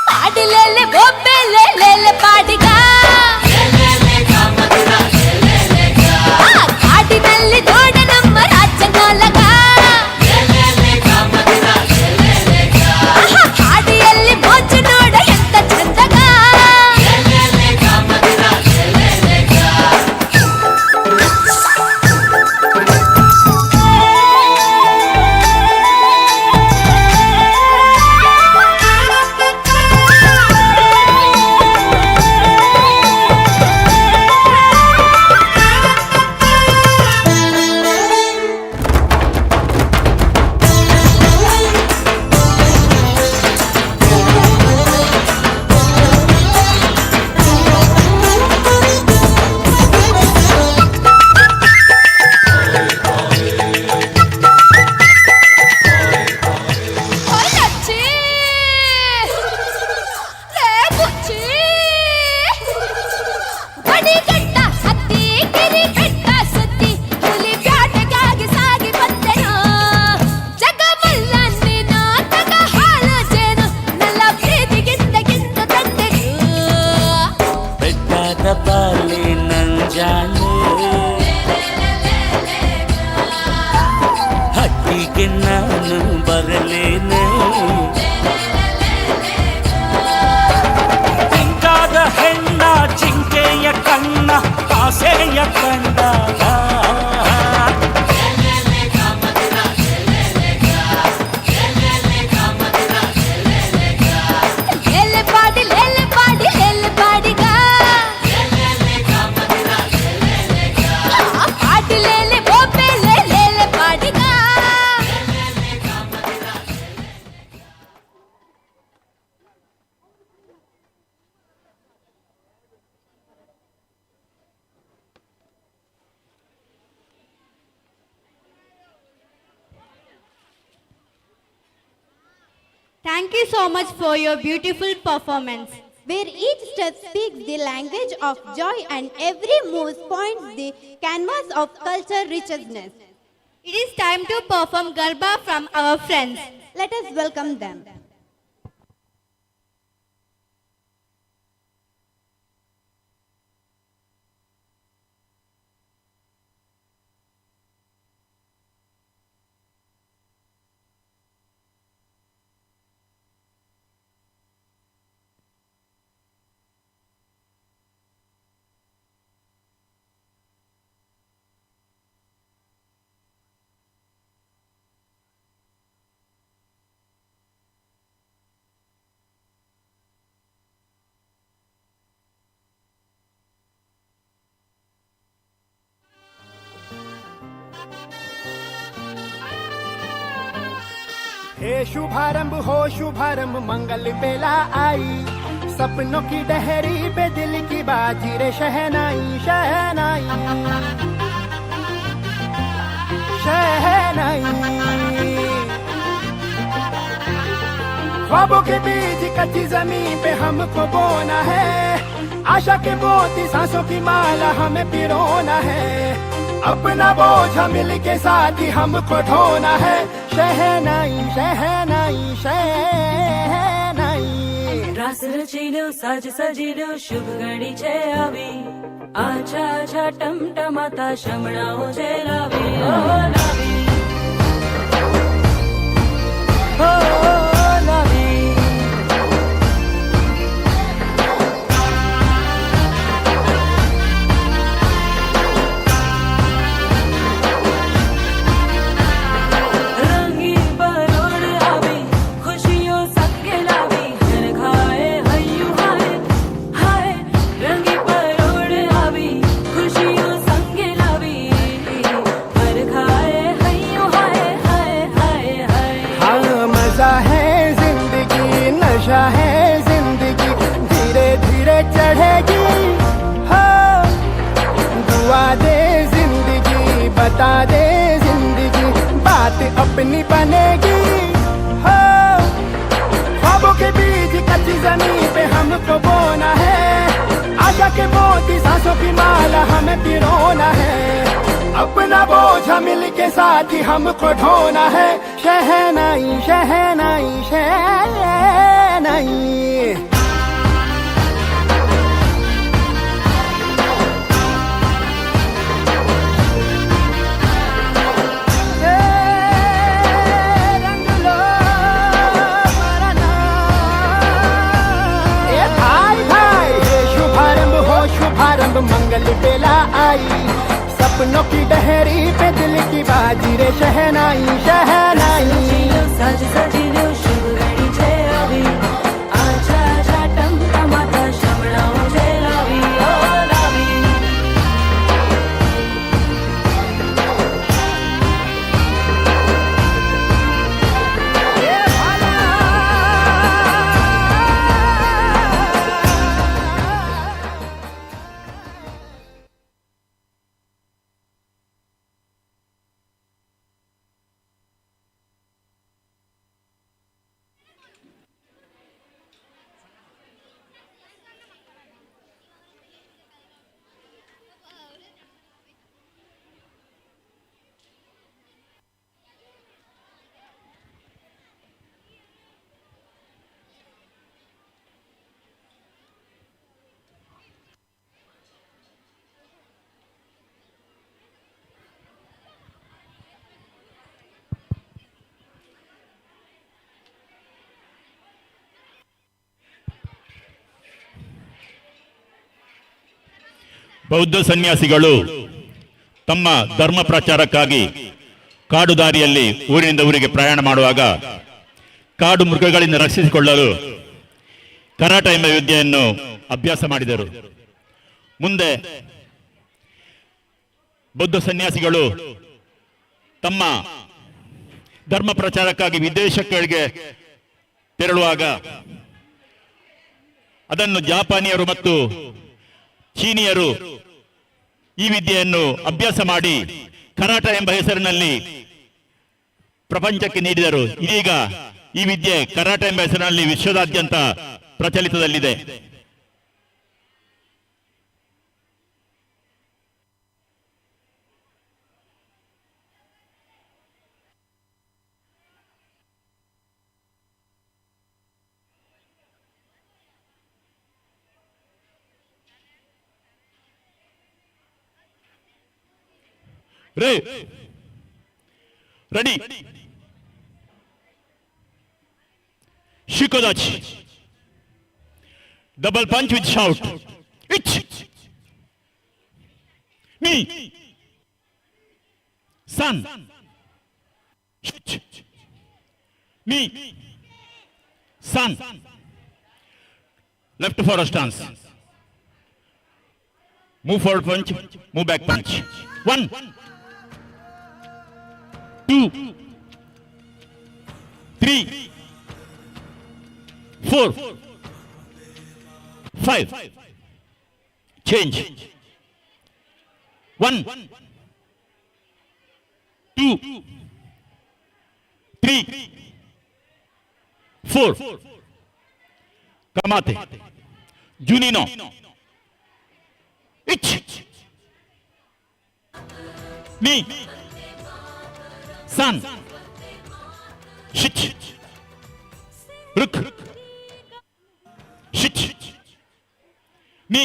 పాడి లెల్లె బొబ్బె లెల్లె పాడిగా ಕಾಡಿನಲ್ಲಿ ದೊಡ್ಡ ನಮ್ಮ ರಾಜ್ಯನಾಲಗ ಹಾಡಿಯಲ್ಲಿ ಮೋಜು ನೋಡ ಎಂತ ಚಂದಗ Thank you so much for your beautiful performance. Where each step speaks the language of joy and every move points the canvas of culture richness. It is time to perform Garba from our friends. Let us welcome them. हे शुभारंभ हो शुभारंभ मंगल बेला आई, सपनों की डहरी पे दिल की बाजी रे शहनाई शहनाई शहनाई। ख्वाबों के बीज कच्ची जमीन पे हमको बोना है, आशा के मोती सांसों की माला हमें पिरोना है, अपना बोझ मिल के साथ ही हमको ढोना है। शहनाई शहनाई शहनाई। रास रचिलो साज सजिलो शुभ घड़ी छे आवी, आछा आछा टमटमाता शमणाओ छे लावी ओ लावी ओ लावी। नशा है जिंदगी धीरे धीरे चढ़ेगी, हो दुआ दे जिंदगी बता दे जिंदगी बात अपनी बनेगी, हो ख्वाबों के बीज कच्ची जमीन पे हमको बोना है, आशा के मोती सांसों की माला हमें पिरोना है, अपना बोझ मिल के साथ ही हमको ढोना है। शहनाई शहनाई शहनाई। शुभारंभ हो शुभारंभ मंगल बेला आई, सपनों की डहरी पे दिल की बाजी रे शहनाई शहनाई। साज सजिलो शुभ घड़ी छे आवी, आछा आछा टमटमाता शमणाओ छे लावी ओ लावी। ಬೌದ್ಧ ಸನ್ಯಾಸಿಗಳು ತಮ್ಮ ಧರ್ಮ ಪ್ರಚಾರಕ್ಕಾಗಿ ಕಾಡು ದಾರಿಯಲ್ಲಿ ಊರಿನಿಂದ ಊರಿಗೆ ಪ್ರಯಾಣ ಮಾಡುವಾಗ ಕಾಡು ಮೃಗಗಳಿಂದ ರಕ್ಷಿಸಿಕೊಳ್ಳಲು ಕರಾಟ ಎಂಬ ವಿದ್ಯೆಯನ್ನು ಅಭ್ಯಾಸ ಮಾಡಿದರು. ಮುಂದೆ ಬೌದ್ಧ ಸನ್ಯಾಸಿಗಳು ತಮ್ಮ ಧರ್ಮ ಪ್ರಚಾರಕ್ಕಾಗಿ ವಿದೇಶಗಳಿಗೆ ತೆರಳುವಾಗ ಅದನ್ನು ಜಾಪಾನಿಯರು ಮತ್ತು ಚೀನಿಯರು ಈ ವಿದ್ಯೆಯನ್ನು ಅಭ್ಯಾಸ ಮಾಡಿ ಕರಾಟ ಎಂಬ ಹೆಸರಿನಲ್ಲಿ ಪ್ರಪಂಚಕ್ಕೆ ನೀಡಿದರು. ಇದೀಗ ಈ ವಿದ್ಯೆ ಕರಾಟೆ ಎಂಬ ಹೆಸರಿನಲ್ಲಿ ವಿಶ್ವದಾದ್ಯಂತ ಪ್ರಚಲಿತದಲ್ಲಿದೆ. Ready. Shikodachi. Double punch with shout. Ich. Me. San. Shich. Me. San. Left forward stance. Move forward punch. Move back punch. 1, 2, 3, 4, 5. Change. 1, 2, 3, 4. Kamate. Junino. Ich. Me. San. Shich. Ruk. Shich. Me.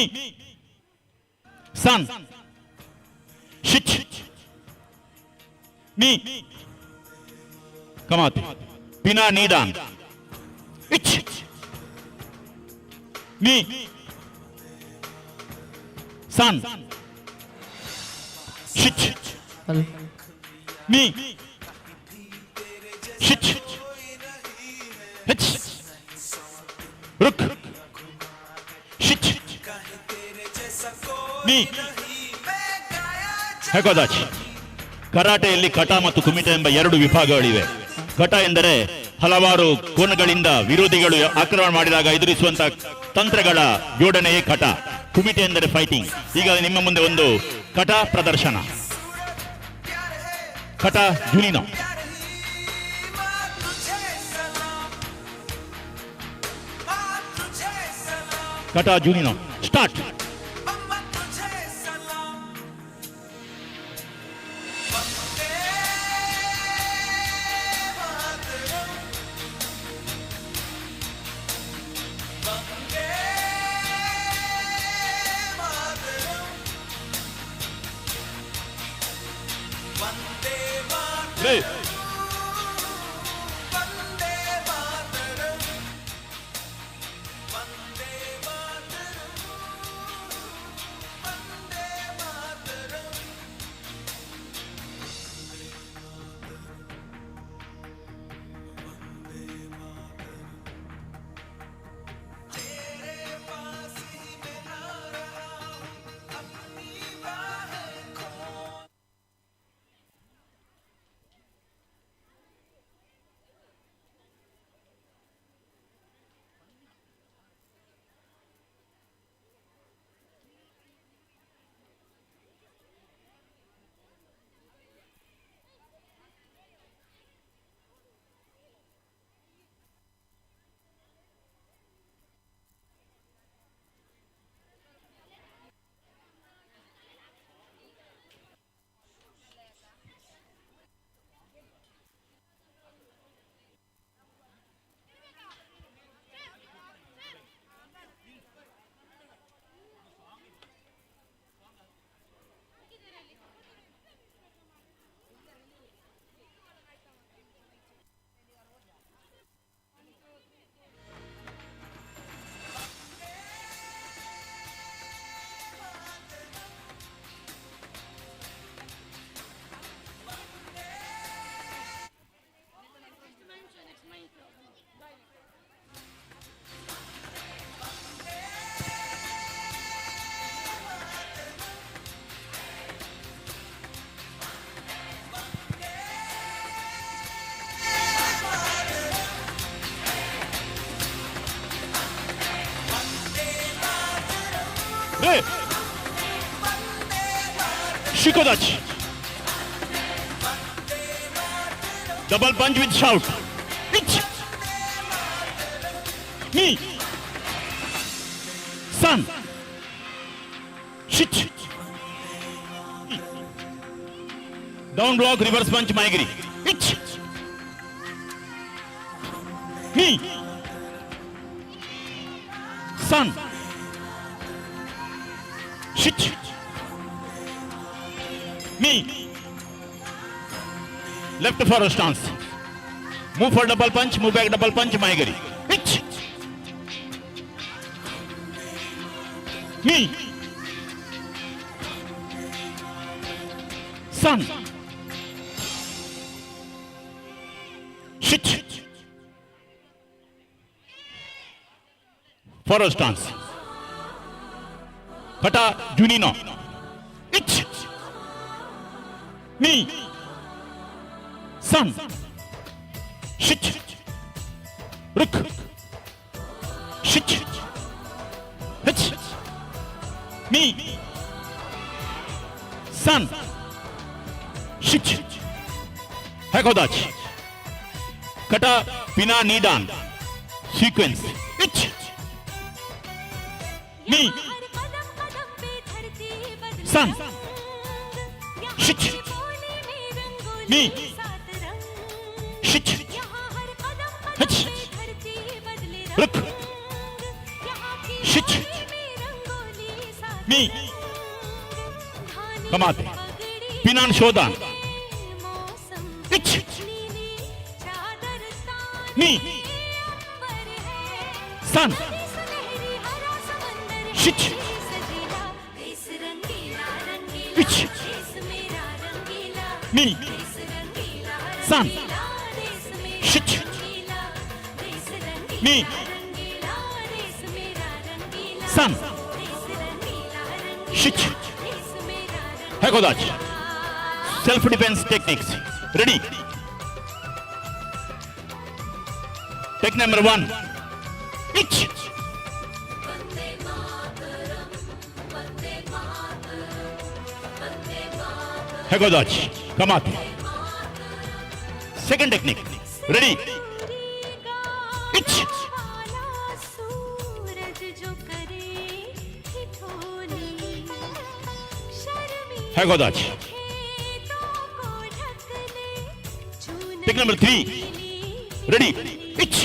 San. Shich. Me. Kamate. Pina Nidan. Ich. Me. San. Shich. Me. Shich. Hitch. Ruk. Shich. Me. ಹೇಗೋದಾಚಿ. ಕರಾಟೆಯಲ್ಲಿ ಕಟ ಮತ್ತು ಕುಮಿಟ ಎಂಬ 2 ವಿಭಾಗಗಳಿವೆ. ಕಟ ಎಂದರೆ ಹಲವಾರು ಕೋನಗಳಿಂದ ವಿರೋಧಿಗಳು ಆಕ್ರಮಣ ಮಾಡಿದಾಗ ಎದುರಿಸುವಂತ ತಂತ್ರಗಳ ಜೋಡಣೆಯೇ ಕಟ. ಕುಮಿಟ ಎಂದರೆ ಫೈಟಿಂಗ್. ಈಗ ನಿಮ್ಮ ಮುಂದೆ ಒಂದು ಕಟ ಪ್ರದರ್ಶನ. ಕಟ ಜುನಿನೋ. ಕಟ ಜುನಿನೋ start. Shikodachi. Double punch with shout. Pitch. Me. Sun. Shit. Down block, reverse punch, Maigiri. Pitch. Me. Sun. Shit. Me. Left for a stance. Move for double punch, move back double punch, Maigiri. Pitch. Me. Sun. Shit. For a stance. Kata Junino. Itch. Me. Sun. Shit. Ruk. Shit. Hitch. Me. Sun. Shit. Hakodach. Kata Pina Nidan. Sequence. Itch. Me. Sun. Shit. Me. Shit. Hitch. Look. Shit. Me. Kamate. Pinan Shodan. Itch. Me. Sun. Shit. Itch. Me. Sun. Shit. Me. Sun. Shit. Hakodach. Self-defense techniques. Ready? Take number 1. Itch. Hakodach. Kamate. Second technique. Ready? Itch. Hakodach. Take number 3. Ready? Itch.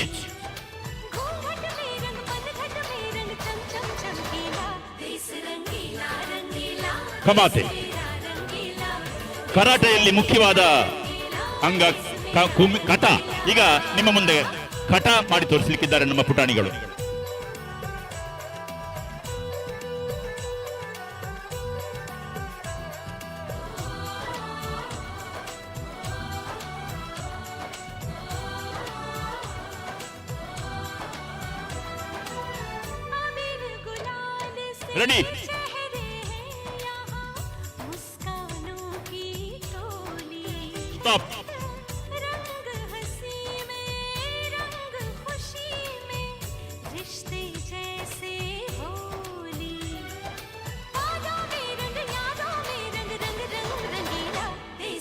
Kamate. ಕರಾಟೆಯಲ್ಲಿ ಮುಖ್ಯವಾದ ಅಂಗ ಕಟ. ಈಗ ನಿಮ್ಮ ಮುಂದೆ ಕಟ ಮಾಡಿ ತೋರಿಸಲಿಕ್ಕಿದ್ದಾರೆ ನಮ್ಮ ಪುಟಾಣಿಗಳು. Ready? Stop.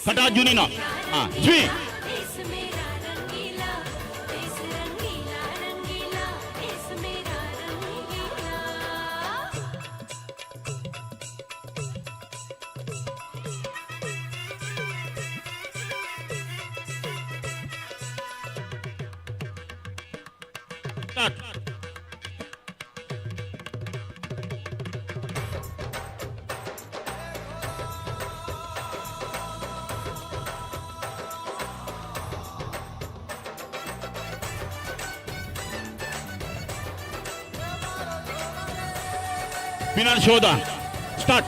Kata Junino. Three. Start. Pinan Shodan. Start.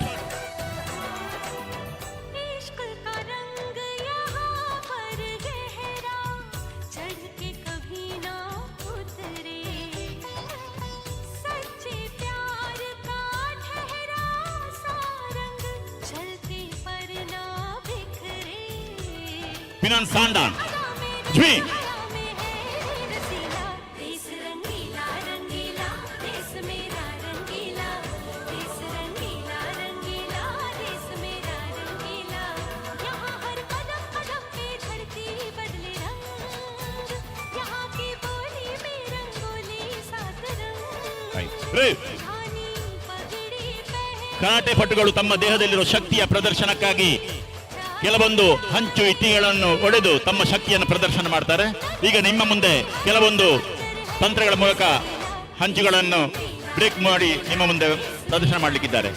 Pinan Sandan. 3. Karate ಪಟುಗಳು ತಮ್ಮ ದೇಹದಲ್ಲಿರುವ ಶಕ್ತಿಯ ಪ್ರದರ್ಶನಕ್ಕಾಗಿ ಕೆಲವೊಂದು ಹಂಚು ಇಟ್ಟಿಗೆಗಳನ್ನು ಒಡೆದು ತಮ್ಮ ಶಕ್ತಿಯನ್ನು ಪ್ರದರ್ಶನ ಮಾಡ್ತಾರೆ. ಈಗ ನಿಮ್ಮ ಮುಂದೆ ಕೆಲವೊಂದು ತಂತ್ರಗಳ ಮೂಲಕ ಹಂಚುಗಳನ್ನು ಬ್ರೇಕ್ ಮಾಡಿ ನಿಮ್ಮ ಮುಂದೆ ಪ್ರದರ್ಶನ ಮಾಡಲಿಕ್ಕಿದ್ದಾರೆ.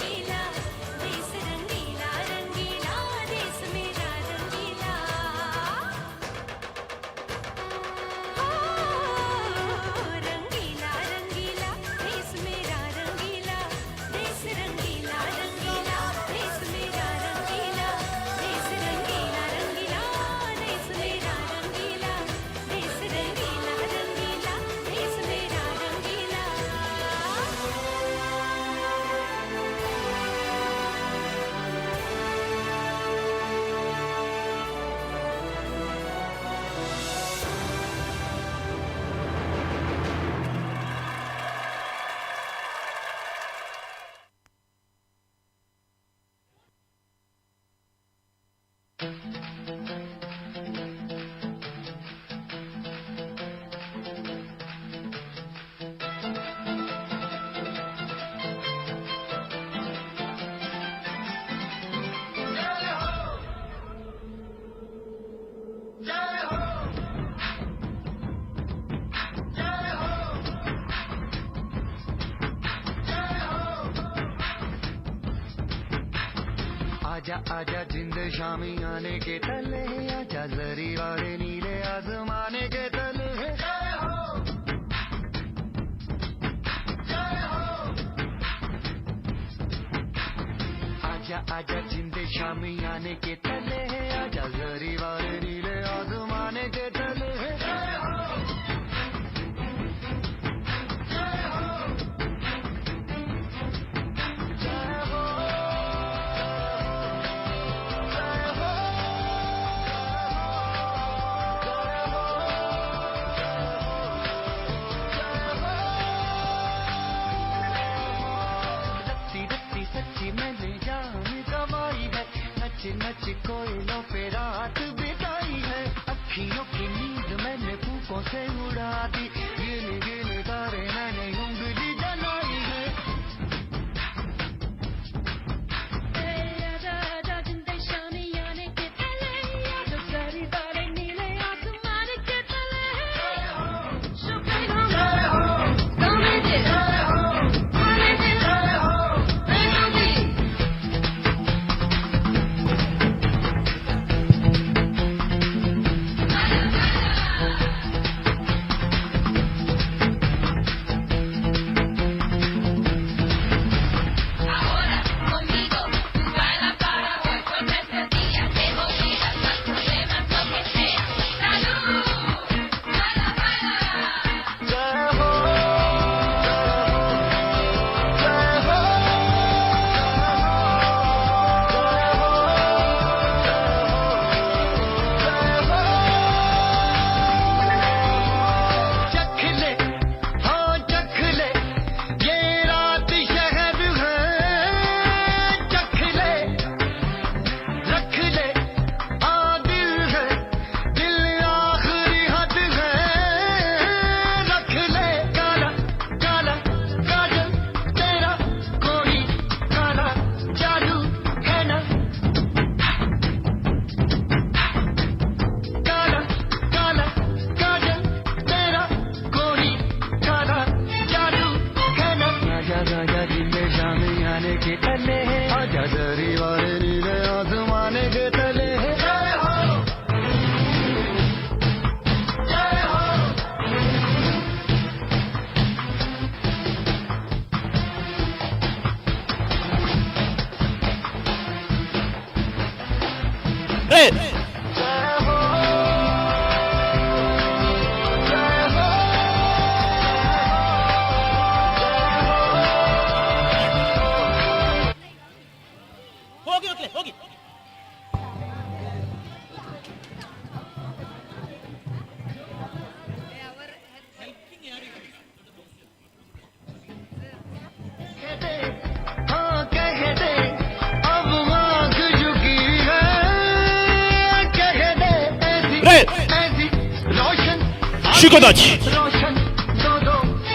आजा आजा जिंद शामी आने के तले, आजा जरी वाले नीले आसमाने के तले। आजा आजा जिंद शामी आने के तले, आजा जरी वाले नीले आसमाने के तले। नच कोयलों पे रात बिताई है, अखियों की नींद मैंने फूकों से उड़ा दी, गिन गिन तारे मैंने उंगली जलाई है।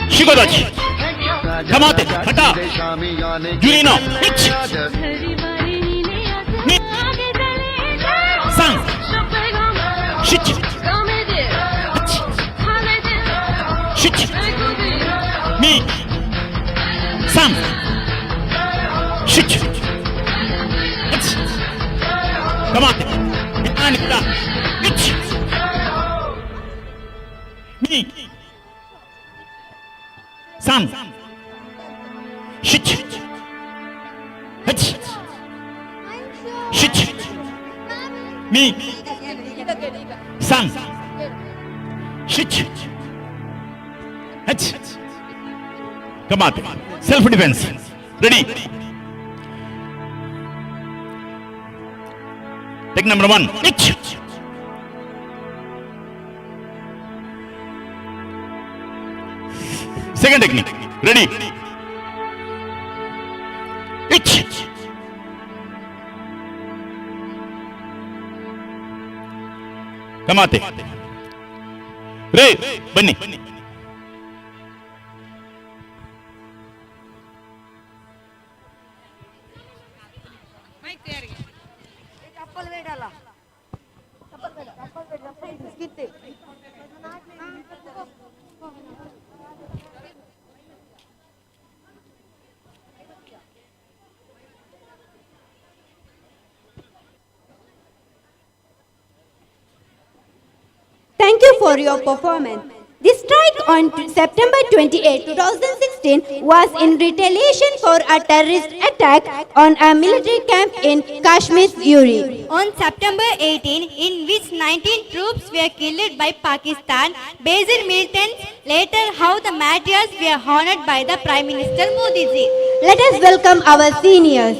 शिकोदाची Kamate, Kata, Jurino, Pitch, Sang, Shit, Shit, Me, Sam, Shit, Kamate, Anita, Pitch, Me, Sam, Shit, Shit, Me, Sam, Shit, Come on, self-defense. Ready? Take number 1. Itch. Second technique. Ready? Itch. Come on. Ray, Bunny. Thank you for your performance. The strike on September 28, 2016 was in retaliation for a terrorist attack on a military camp in Kashmir, URI. On September 18, in which 19 troops were killed by Pakistan, based militants, later how the martyrs were honored by the Prime Minister Modi ji. Let us welcome our seniors.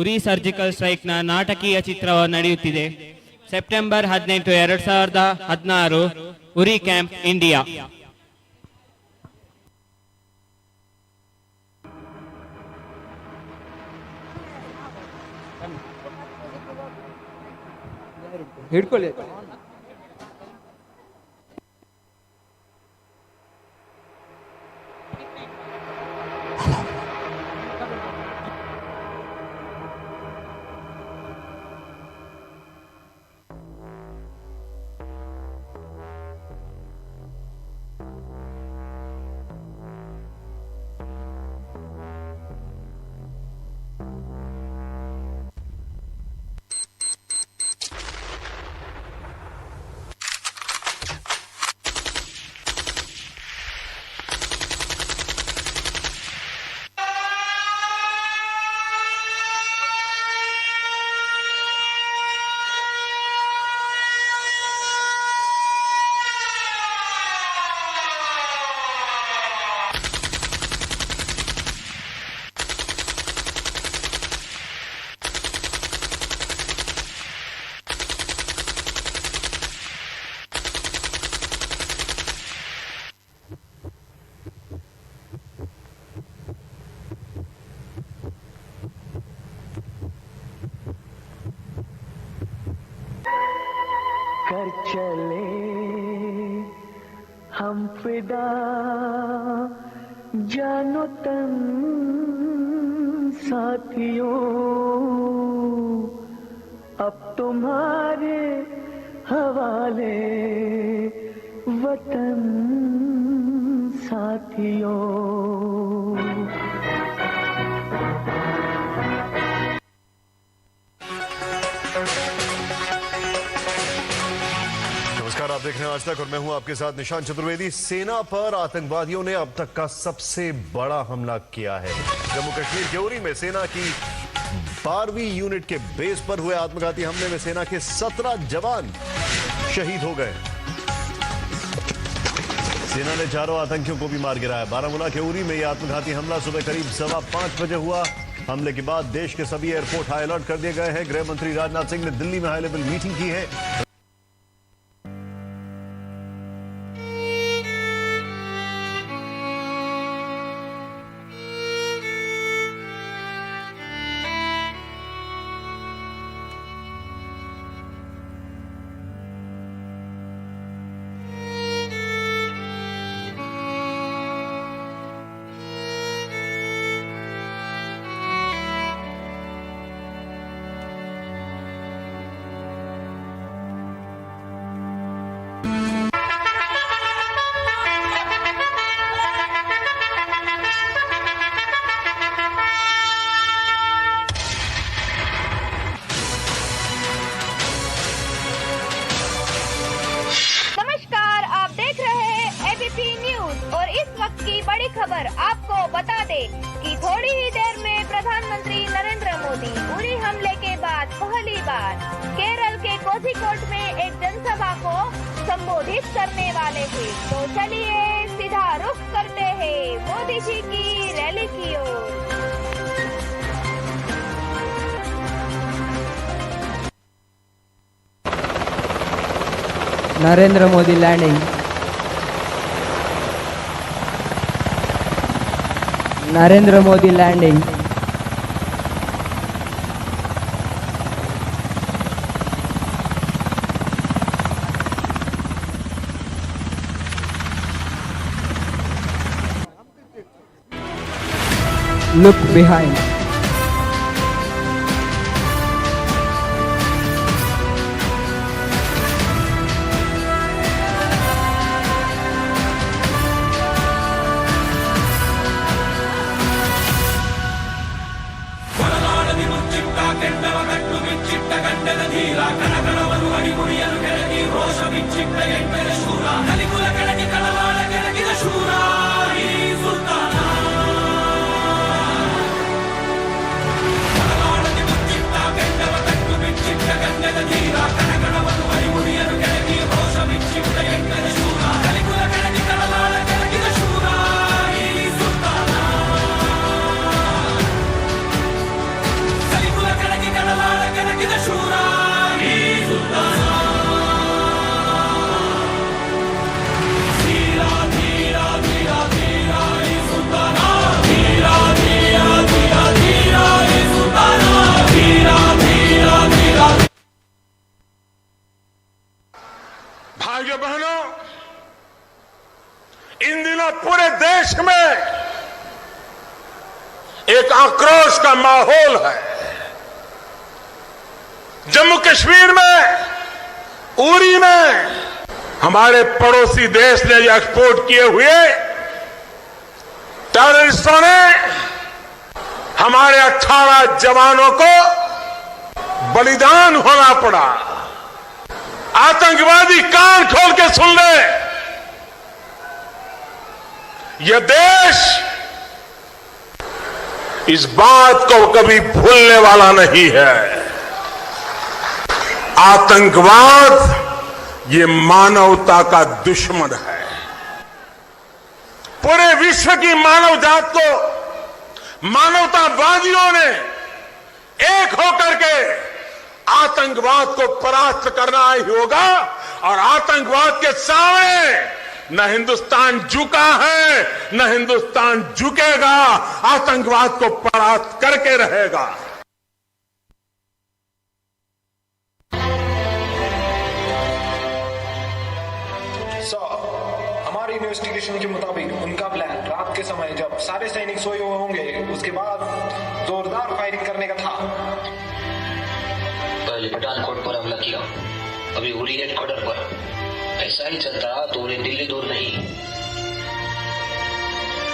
ಉರಿ ಸರ್ಜಿಕಲ್ ಸ್ಟ್ರೈಕ್ನ ನಾಟಕೀಯ ಚಿತ್ರವು ನಡೆಯುತ್ತಿದೆ. ಸೆಪ್ಟೆಂಬರ್ 18, 2016 ಉರಿ ಕ್ಯಾಂಪ್, ಇಂಡಿಯಾ. ಹಿಡ್ಕೊಳ್ಳಿ. कर चले हम फिदा जानो तन साथियों, अब तुम्हारे हवाले वतन साथियों. आप देख रहे हैं आज तक और मैं हूं आपके साथ निशान चतुर्वेदी. सेना पर आतंकवादियों ने अब तक का सबसे बड़ा हमला किया है. जम्मू कश्मीर के उरी में सेना की 12वीं यूनिट के बेस पर हुए आत्मघाती हमले में सेना के 17 जवान शहीद हो गए. सेना ने 4 आतंकियों को भी मार गिराया. बारामूला के उरी में यह आत्मघाती हमला सुबह करीब 5:15 बजे हुआ. हमले के बाद देश के सभी एयरपोर्ट हाई अलर्ट कर दिए गए हैं. गृह मंत्री राजनाथ सिंह ने दिल्ली में हाई लेवल मीटिंग की है. हमले के बाद पहली बार केरल के कोझिकोड में एक जनसभा को संबोधित करने वाले थे। तो चलिए सीधा रुख करते हैं मोदी जी की रैली की ओर। Narendra Modi landing. Narendra Modi landing. Look behind. भाइयों बहनों, इन दिनों पूरे देश में एक आक्रोश का माहौल है। जम्मू कश्मीर में, उरी में हमारे पड़ोसी देश ने एक्सपोर्ट किए हुए टेररिस्टों ने हमारे 18 जवानों को बलिदान होना पड़ा। आतंकवादी कान खोल के सुन ले, यह देश इस बात को कभी भूलने वाला नहीं है। आतंकवाद ये मानवता का दुश्मन है। पूरे विश्व की मानव जात को मानवतावादियों ने एक होकर के आतंकवाद को परास्त करना ही होगा। और आतंकवाद के सामने न हिंदुस्तान झुका है, न हिंदुस्तान झुकेगा। आतंकवाद को परास्त करके रहेगा। हमारी इन्वेस्टिगेशन के मुताबिक उनका प्लान रात के समय जब सारे सैनिक सोए हुए होंगे उसके बाद जोरदार फायरिंग करने का था। पहले पठानकोट पर हमला किया, अभी उरी हेडक्वार्टर पर। ऐसा ही चलता रहा तो उन्हें दिल्ली दूर नहीं।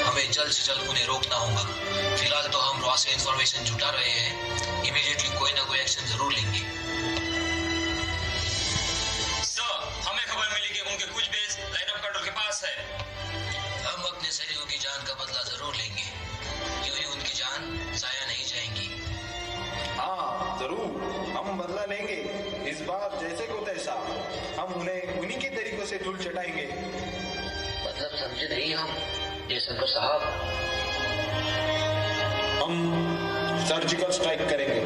हमें जल्द से जल्द उन्हें रोकना होगा। फिलहाल तो हम वहां से इंफॉर्मेशन जुटा रहे हैं। इमीडिएटली कोई ना कोई एक्शन जरूर लेंगे। सर, हमें खबर मिली कि उनके कुछ बेस लाइन ऑफ कंट्रोल के पास है। हम अपने सहयोगियों की जान का बदला जरूर लेंगे। यूं ही उनकी जान जाया नहीं जाएंगी। हाँ जरूर, हम बदला लेंगे। इस बार जैसे को तैसा हम उन्हें उन्हीं के तरीकों से धूल चटाएंगे। मतलब समझे नहीं हम जयशंकर साहब? हम सर्जिकल स्ट्राइक करेंगे।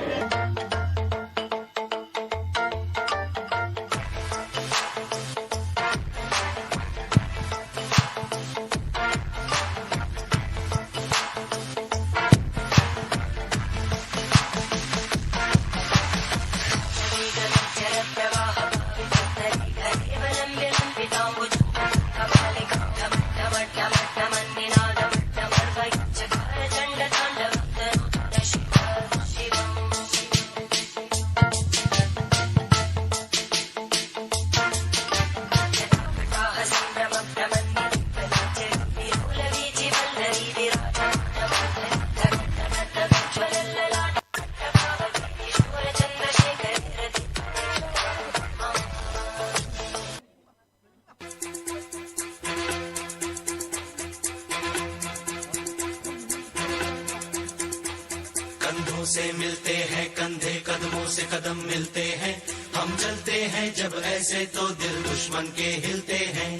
Shivam हैं कंधे कदमों से कदम मिलते हैं, हम चलते हैं जब ऐसे तो दिल दुश्मन के हिलते हैं।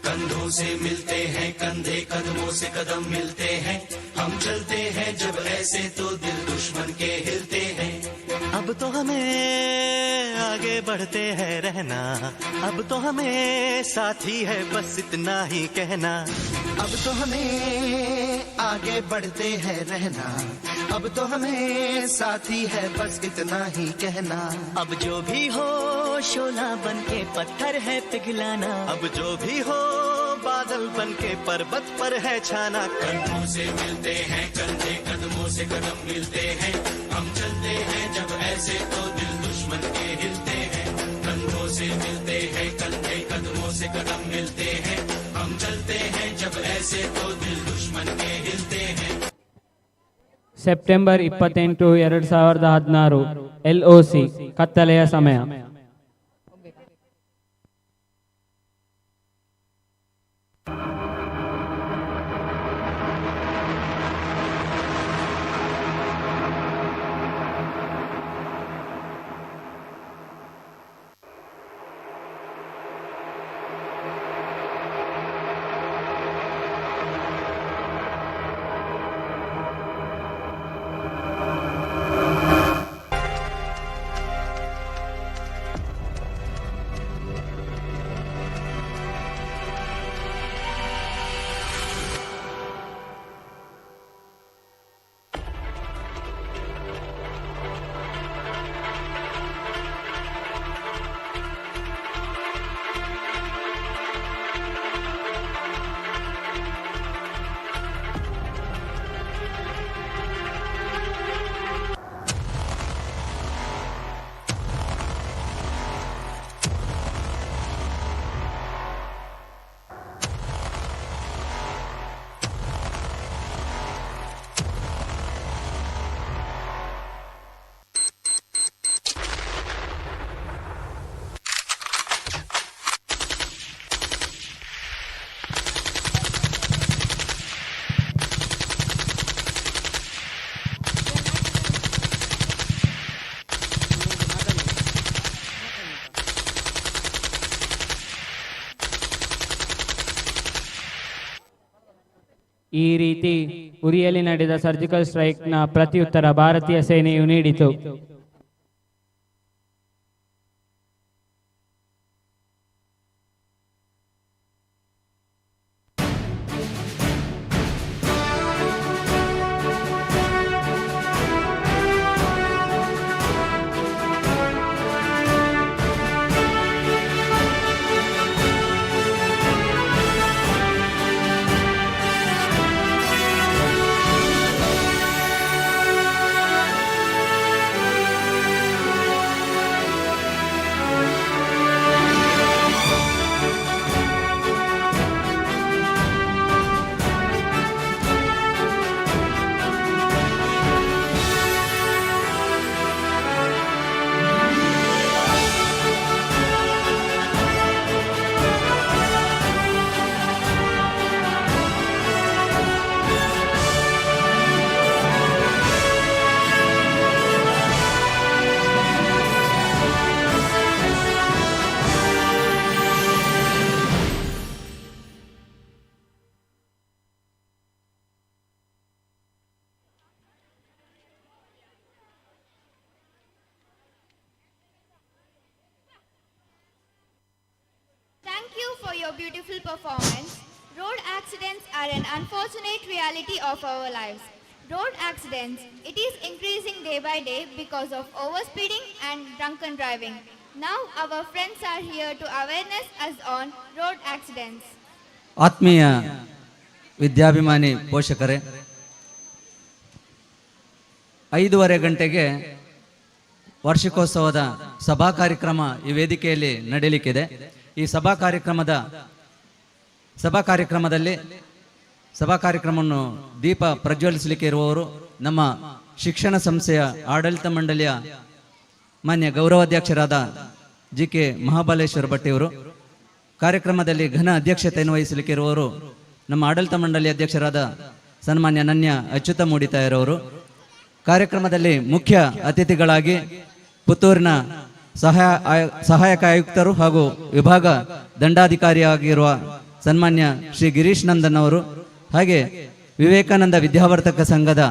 कंधों से मिलते हैं कंधे कदमों से कदम मिलते हैं, हम चलते हैं जब ऐसे तो दिल दुश्मन के हिलते हैं। अब तो हमें आगे बढ़ते हैं रहना, अब तो हमें साथी है बस इतना ही कहना। अब तो हमें आगे बढ़ते हैं रहना, अब तो हमें साथी है बस इतना ही कहना। अब जो भी हो शोला बन के पत्थर है पिघलाना, अब जो भी हो बादल बन के पर्वत पर है छाना। कंधों से मिलते हैं कंधे कदमों से कदम मिलते हैं, हम चलते हैं जब ऐसे तो दिल दुश्मन के हिलते हैं। कंधों से मिलते हैं कंधे कदमों से कदम मिलते हैं, हम चलते हैं जब ऐसे तो दिल दुश्मन के हिलते हैं। ಸೆಪ್ಟೆಂಬರ್ 28, 2016 LOC ಕತ್ತಲೆಯ ಸಮಯ. ಈ ರೀತಿ ಉರಿಯಲ್ಲಿ ನಡೆದ ಸರ್ಜಿಕಲ್ ಸ್ಟ್ರೈಕ್ನ ಪ್ರತ್ಯುತ್ತರ ಭಾರತೀಯ ಸೇನೆಯು ನೀಡಿತು. Thank you for your beautiful performance. Road accidents are an unfortunate reality of our lives. Road accidents, it is increasing day by day because of overspeeding and drunken driving. Now our friends are here to awareness us on road accidents. ಆತ್ಮೀಯ ವಿದ್ಯಾಭಿಮಾನಿ ಪೋಷಕರೇ, 5:30 ಗಂಟೆಗೆ ವಾರ್ಷಿಕೋತ್ಸವದ ಸಭಾ ಕಾರ್ಯಕ್ರಮ ಈ ವೇದಿಕೆಯಲ್ಲಿ ನಡೆಯಲಿಕ್ಕಿದೆ. ಈ ಸಭಾ ಕಾರ್ಯಕ್ರಮವನ್ನು ದೀಪ ಪ್ರಜ್ವಲಿಸಲಿಕ್ಕೆ ಇರುವವರು ನಮ್ಮ ಶಿಕ್ಷಣ ಸಂಸ್ಥೆಯ ಆಡಳಿತ ಮಂಡಳಿಯ ಮಾನ್ಯ ಗೌರವಾಧ್ಯಕ್ಷರಾದ GK ಮಹಾಬಲೇಶ್ವರ ಭಟ್ಟಿಯವರು. ಕಾರ್ಯಕ್ರಮದಲ್ಲಿ ಘನ ಅಧ್ಯಕ್ಷತೆಯನ್ನು ವಹಿಸಲಿಕ್ಕೆ ಇರುವವರು ನಮ್ಮ ಆಡಳಿತ ಮಂಡಳಿ ಅಧ್ಯಕ್ಷರಾದ ಸನ್ಮಾನ್ಯ ನನ್ಯ ಅಚ್ಯುತ ಮೂಡಿತಾಯರವರು. ಕಾರ್ಯಕ್ರಮದಲ್ಲಿ ಮುಖ್ಯ ಅತಿಥಿಗಳಾಗಿ ಪುತ್ತೂರಿನ ಸಹಾಯಕ ಆಯುಕ್ತರು ಹಾಗೂ ವಿಭಾಗ ದಂಡಾಧಿಕಾರಿಯಾಗಿರುವ ಸನ್ಮಾನ್ಯ ಶ್ರೀ ಗಿರೀಶ್ ನಂದನ್ ಅವರು, ಹಾಗೆ ವಿವೇಕಾನಂದ ವಿದ್ಯಾವರ್ತಕ ಸಂಘದ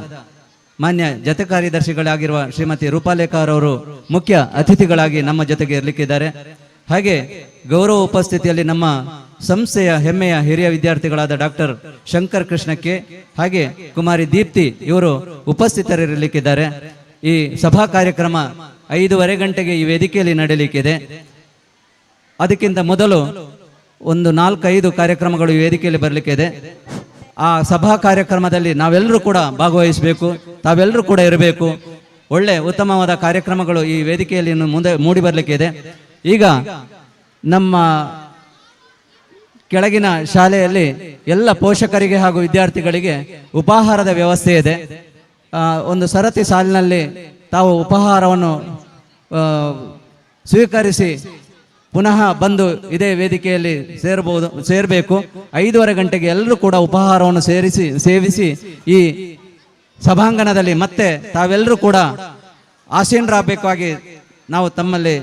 ಮಾನ್ಯ ಜತೆ ಕಾರ್ಯದರ್ಶಿಗಳಾಗಿರುವ ಶ್ರೀಮತಿ ರೂಪಾಲೇಖರವರು ಮುಖ್ಯ ಅತಿಥಿಗಳಾಗಿ ನಮ್ಮ ಜೊತೆಗೆ ಇರಲಿಕ್ಕಿದ್ದಾರೆ. ಹಾಗೆ ಗೌರವ ಉಪಸ್ಥಿತಿಯಲ್ಲಿ ನಮ್ಮ ಸಂಸ್ಥೆಯ ಹೆಮ್ಮೆಯ ಹಿರಿಯ ವಿದ್ಯಾರ್ಥಿಗಳಾದ ಡಾಕ್ಟರ್ ಶಂಕರ್ ಕೃಷ್ಣಕ್ಕೆ ಹಾಗೆ ಕುಮಾರಿ ದೀಪ್ತಿ ಇವರು ಉಪಸ್ಥಿತರಿರಲಿಕ್ಕಿದ್ದಾರೆ. ಈ ಸಭಾ ಕಾರ್ಯಕ್ರಮ 5:30 ಗಂಟೆಗೆ ಈ ವೇದಿಕೆಯಲ್ಲಿ ನಡೆಯಲಿಕ್ಕಿದೆ. ಅದಕ್ಕಿಂತ ಮೊದಲು ಒಂದು 4-5 ಕಾರ್ಯಕ್ರಮಗಳು ಈ ವೇದಿಕೆಯಲ್ಲಿ ಬರಲಿಕ್ಕಿದೆ. ಆ ಸಭಾ ಕಾರ್ಯಕ್ರಮದಲ್ಲಿ ನಾವೆಲ್ಲರೂ ಕೂಡ ಭಾಗವಹಿಸಬೇಕು, ತಾವೆಲ್ಲರೂ ಕೂಡ ಇರಬೇಕು. ಒಳ್ಳೆ ಉತ್ತಮವಾದ ಕಾರ್ಯಕ್ರಮಗಳು ಈ ವೇದಿಕೆಯಲ್ಲಿ ಮುಂದೆ ಮೂಡಿ ಬರಲಿಕ್ಕಿದೆ. ಈಗ ನಮ್ಮ ಕೆಳಗಿನ ಶಾಲೆಯಲ್ಲಿ ಎಲ್ಲ ಪೋಷಕರಿಗೆ ಹಾಗೂ ವಿದ್ಯಾರ್ಥಿಗಳಿಗೆ ಉಪಹಾರದ ವ್ಯವಸ್ಥೆ ಇದೆ. ಒಂದು ಸರತಿ ಸಾಲಿನಲ್ಲಿ ತಾವು ಉಪಹಾರವನ್ನು ಸ್ವೀಕರಿಸಿ ಪುನಃ ಬಂದು ಇದೇ ವೇದಿಕೆಯಲ್ಲಿ ಸೇರಬೇಕು. 5:30 ಗಂಟೆಗೆ ಎಲ್ಲರೂ ಕೂಡ ಉಪಹಾರವನ್ನು ಸೇವಿಸಿ ಈ ಸಭಾಂಗಣದಲ್ಲಿ ಮತ್ತೆ ತಾವೆಲ್ಲರೂ ಕೂಡ ಆಸೀನರಾಗಬೇಕಾಗಿ ನಾವು ತಮ್ಮಲ್ಲಿ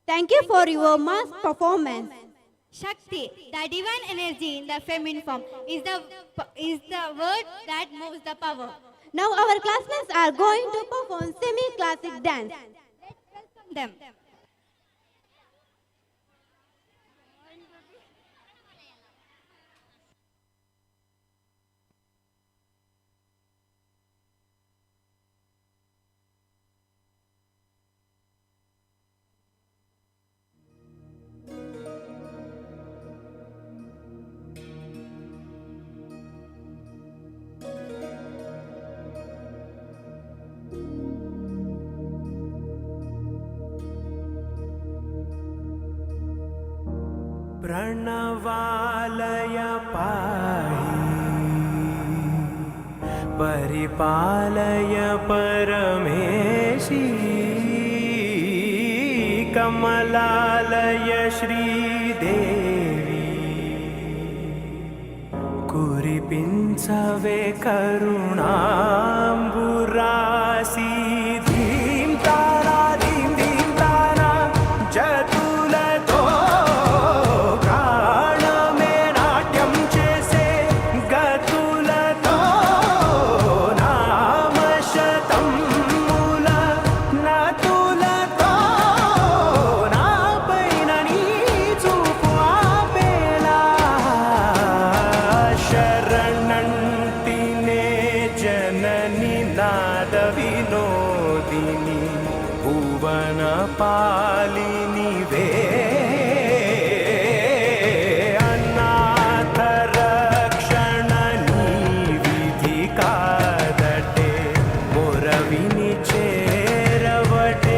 Thank you for your mass performance. Shakti, the divine energy in the feminine form, is the word that moves the power. Now our classmates are going to perform semi-classic dance. Let's welcome them. प्रणवालय पाहि परिपालय परमेशी कमलालय श्रीदेवी कुरिपिंचवे करुणाम्बुरासी धीं तारा धीं धीं तारा जतुलतो पालिनी वे अनाथ रक्षणनी विधि कादटे मोरविनी चेरवटे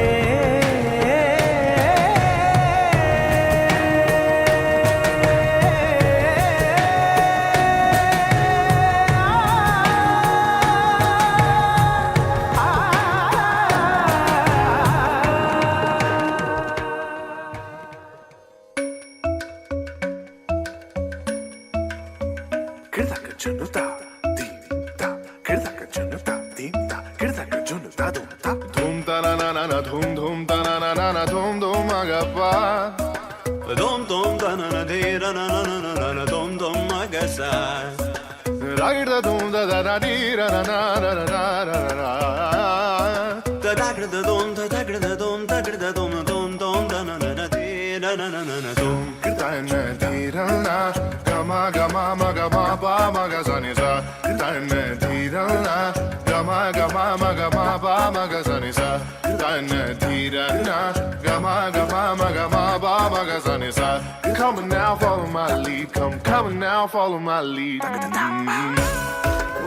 Come on now, follow my lead. Come on now, follow my lead.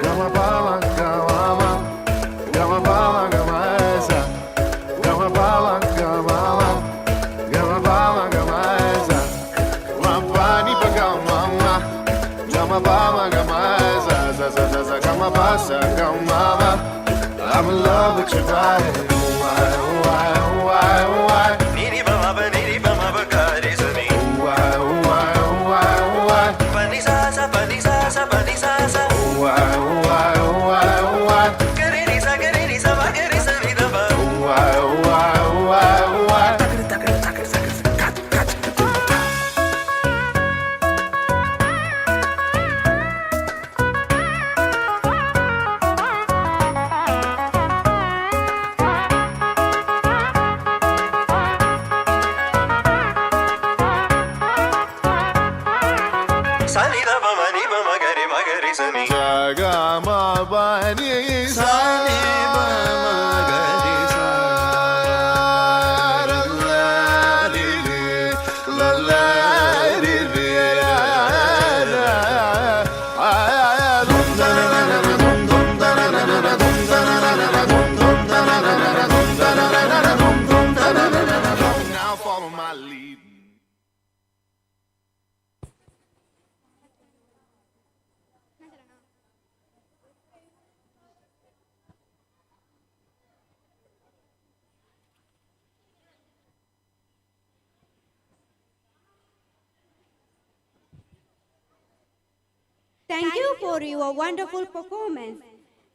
Gama bala, gama, gama bala, gama esa. Gama bala, gama, gama bala, gama esa. Mapani pa gama, gama bala, gama esa. Za za za za gama basa, gama. I'm in love with your body. Why, why, why, why? Nini bama ba, nini bama ba, kari sa ni. Why, why, why, why? Pani sa sa, pani sa sa, pani sa sa. Why, why, why, why? Kari ni sa, ba, kari sa ni da ba. Why, why, why, why? Takar, takar, takar, takar, kat, kat. Sani da ba ma ni ba ma gari sani. Ga ma ba ni sani ba ma gari sa. La la li li la la li li la la. Dum da na na na dum dum da na na na dum da na na na dum dum da na na na dum da na na na dum dum da na na na. Now follow my lead. Thank you for your wonderful performance.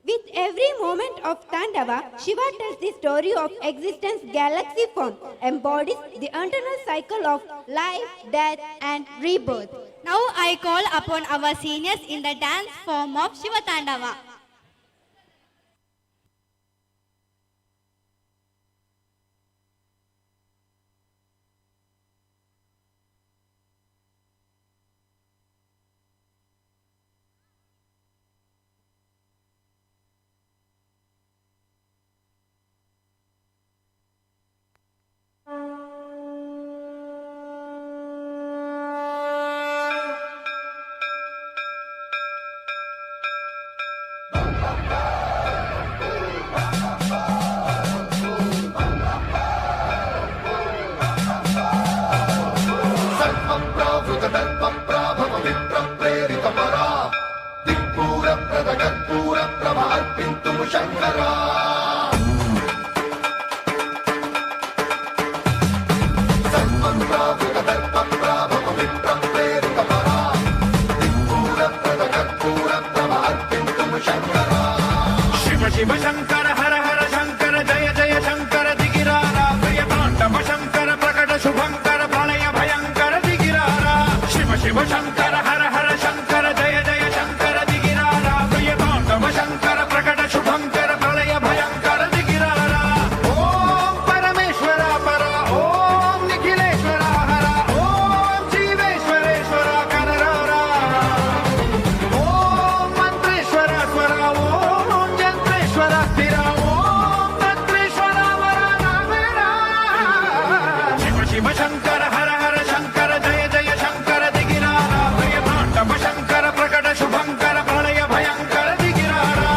With every moment of Tandava, Shiva tells the story of existence galaxy form, embodies the eternal cycle of life, death and rebirth. Now I call upon our seniors in the dance form of Shiva Tandava. Shiv Shankar हर हर शंकर जय जय शंकर दिगिरारा प्रिय तांडव शंकर प्रकट शुभंकर प्रलय भयंकर दिगिरारा शिव शिव शंकर हर हर शंकर जय जय शंकर दिगिरारा प्रिय तांडव शंकर प्रकट शुभंकर प्रलय भयंकर दिगिरारा ओम परमेश्वर परा ओम निखिलेश्वर हरा ओम जीवेश्वरेश्वर कररारा ओम मंत्रेश्वर स्वरा ओम जंत्रेश्वर स्थिरा ओम तंत्रेश्वर वरदामेरा शिव शिव शंकर हर हर शंकर जय जय शंकर दिगिरारा प्रिय तांडव शंकर प्रकट शुभंकर प्रलय भयंकर दिगिरारा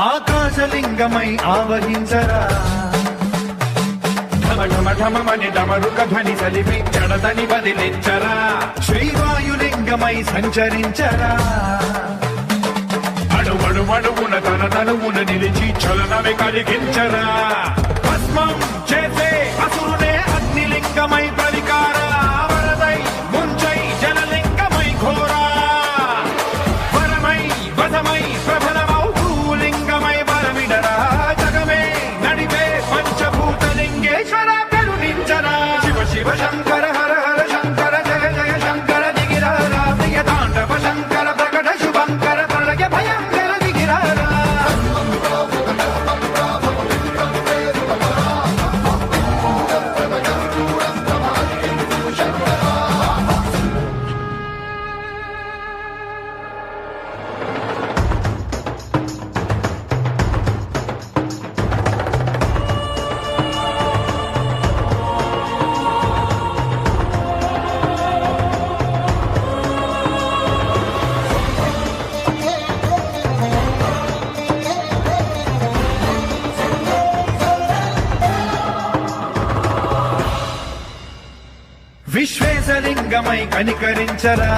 ఆకాశలింగమై ఆవహించరా ఢమ ఢమ ఢమ మని డమరుక ధ్వని సలిపి జడదని బదిలించరా శ్రీవాయులింగమై సంచరించరా అడుగడుగడుగున తన తనువున నిలిచి చలనమే కలిగించరా భస్మం చేసే అసురునే అగ్నిలింగమై పరికారా వరదై ముంచై జలలింగమై ఘోరా వరమై వదమై ప్రభలమౌ భూలింగమై బలమిడరా జగమే నడిపే పంచభూతలింగేశ్వర కరుణించరా శివ శివ శంకర హర హర శంకర జయ జయ శంకర దిగిరారా ప్రియ తాండవ శంకర ప్రకట శుభంకర ప్రళయ భయంకర దిగిరారా విశ్వేశలింగమై కనికరించరా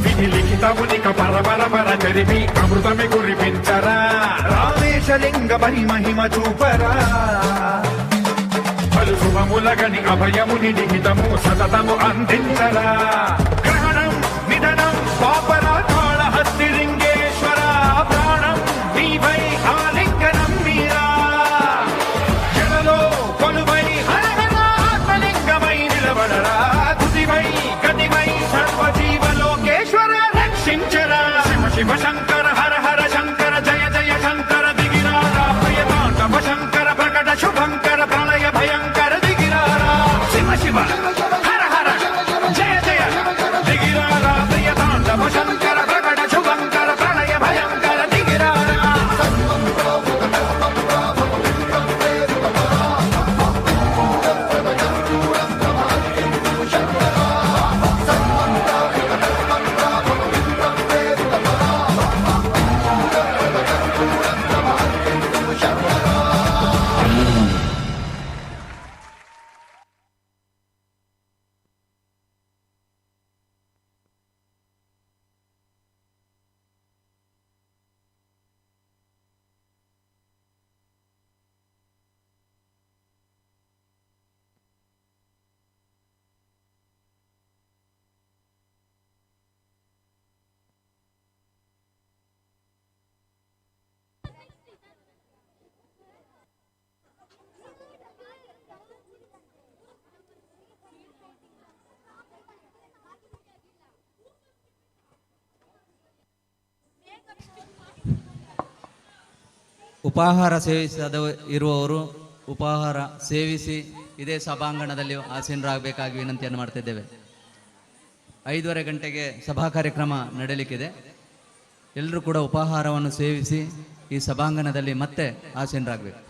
విధి లిఖితమునిక పరపర జరిపి అమృతమి కురిపించరా రామేశలింగమై మహిమ చూపరా పలు శుభములగని అభయముని నిహితము సతతము అందించరా గ్రహణం నిధనం పాపరా కాళహస్తి లింగేశ్వర ప్రాణం నీవై ఆలింగనం మీరా జలలో కొలువై హరహరాత్మలింగమై నిలబడరా తుదివై గతివై సర్వజీవలోకేశ్వర రక్షించరా శివ శివ శంకర హర హర శంకర జయ జయ శంకర దిగిరారా ప్రియ తాండవ శంకర ప్రకట శుభంకర ప్రళయ భయంకర దిగిరారా శివ శివ హర హర జయ ಉಪಾಹಾರ ಸೇವಿಸದ ಇರುವವರು ಉಪಾಹಾರ ಸೇವಿಸಿ ಇದೇ ಸಭಾಂಗಣದಲ್ಲಿ ಆಸೀನರಾಗಬೇಕಾಗಿ ವಿನಂತಿಯನ್ನು ಮಾಡ್ತಿದ್ದೇವೆ. 5:30 ಗಂಟೆಗೆ ಸಭಾ ಕಾರ್ಯಕ್ರಮ ನಡೆಯಲಿಕ್ಕಿದೆ. ಎಲ್ಲರೂ ಕೂಡ ಉಪಾಹಾರವನ್ನು ಸೇವಿಸಿ ಈ ಸಭಾಂಗಣದಲ್ಲಿ ಮತ್ತೆ ಆಸೀನರಾಗಬೇಕು.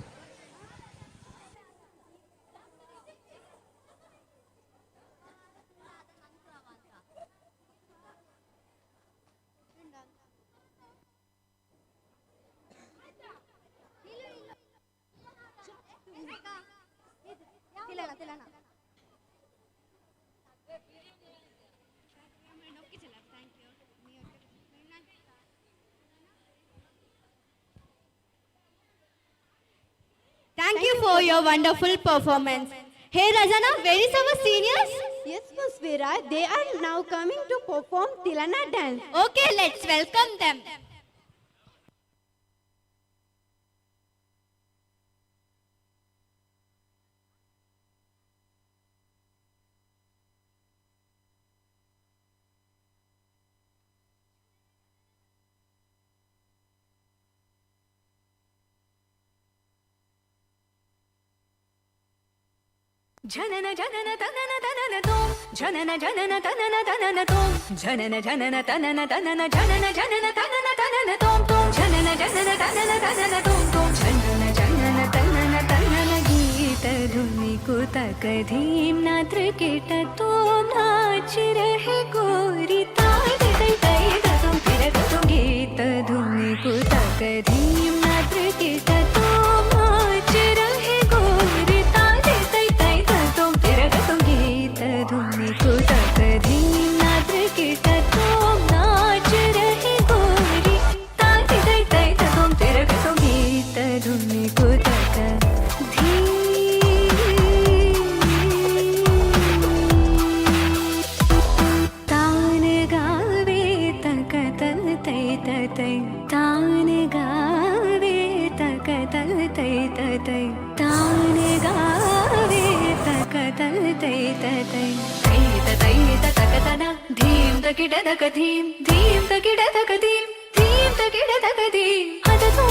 Thank you for your wonderful performance. Hey Rajana, where is our seniors? Yes, Miss Veera, they are now coming to perform Tilana dance. Okay, let's welcome them. ಜನನ ಜನನ ತನನ ತನನ ತೋಂ ಜನನ ಜನನ ತನನ ತನನ ತೋಂ ಜನನ ಜನನ ತನನ ತನನ ಜನನ ಜನನ ತನನ ತನನ ತೋಂ ತೋಂ ಜನನ ಜನನ ತನನ ತನನ ತೋಂ ತೋಂ ಜನನ ಜನನ ತನನ ತನನ ಗೀತ ಧುನಿ ಕುತಕ धीम नात्र केट तोम नाच रहे गोरी ताई तई तई तुम फिर तुम गीत धुनी कुतक धीम नात्र केट तोम नाच रहे गोरी ताई तई तई तुम फिर तुम गीत धुनी कुतक धीम नात्र केट तोम नाच रहे गोरी ताई तई तई तुम फिर तुम गीत धुनी कुतक तान गावे तकतल तै तै तान गावे तकतल तै तै तान गावे तकतल तै तै तै तकतना धीम तकिड तक धीम धीम तकिड तक धीम धीम तकिड तक धीम हद तो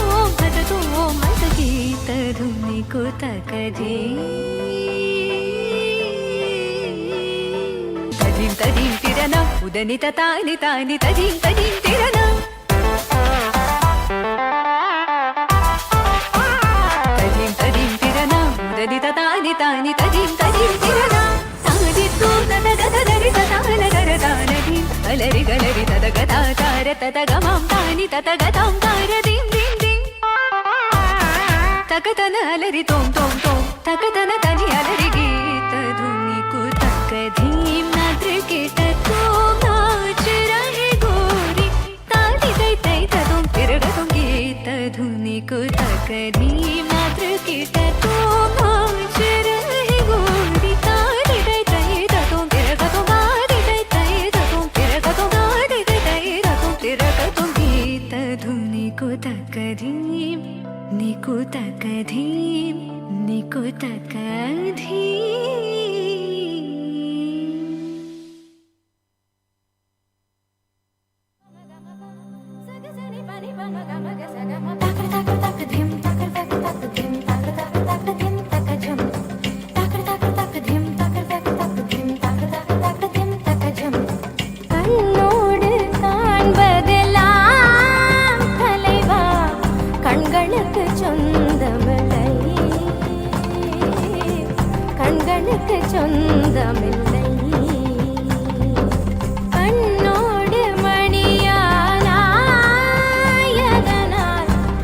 मत गीत धुनी को तक धीम तजीम तजीम तिरना उदनित तानि तानि तजीम तजीम तिरना तजीम तजीम तिरना उदनित तानि तानि तजीम तजीम तिरना तानि तू तद गद दरि तान गर तान धीम अलरि गलरि तद गदा तार तद गमं तानि तद गदां तार धीम धीम धीम तकतन अलरि तोम तोम तोम तकतन तनि अलरि गीत धुनी को तक धीम नाद्र केट तोम नाच रहे गोरी ताली तई तई तुम फिर तुम गीत धुनी को तक धीम नाद्र केट तोम नाच रहे गोरी ताली तई तई तुम फिर तुम गाली तई तई तुम फिर तुम गाली तई तई तुम फिर तुम गीत धुनी को तक धीम निको तक धीम निको तक धीम கண்ணோடு காண்பதெல்லாம் தலைவா கண்களுக்கு சொந்தமில்லை கண்களுக்கு சொந்தமில்லை கண்ணோடு மணியானாயதனால்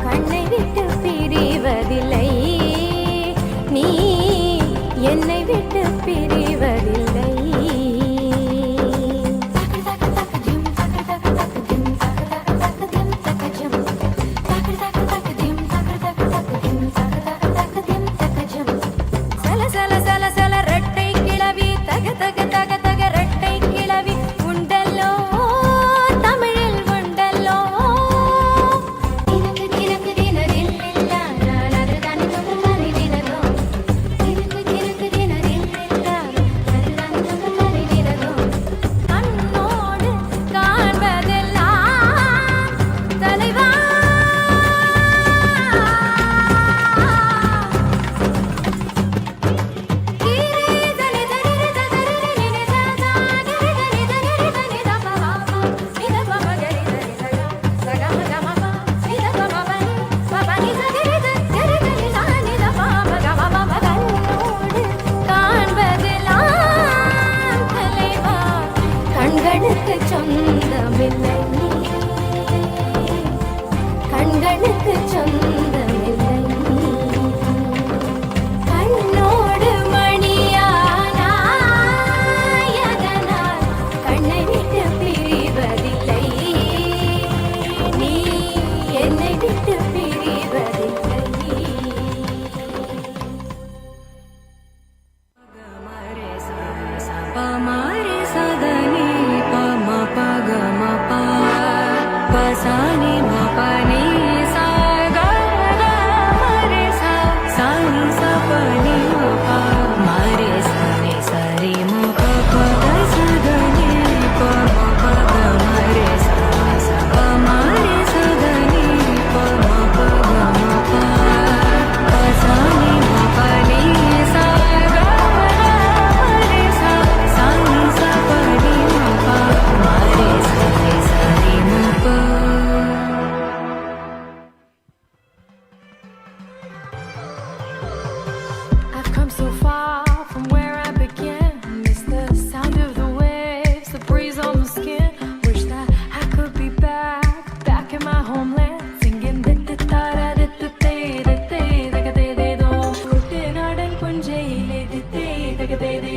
கண்ணை விட்டு பிரிவதில்லை நீ என்னை விட்டு பிரிவதில்லை சல சல சல சல ரெட்டை கிளவி தக தக தக தக ரெட்டை கிளவி உண்டல்லோ தமிழில் உண்டல்லோ தினக்கு தினக்கு தினரில்லில்ல நான் அதுதான் தும்பரி தினதோ தினக்கு தினக்கு தினரில்லில்ல அதுதான்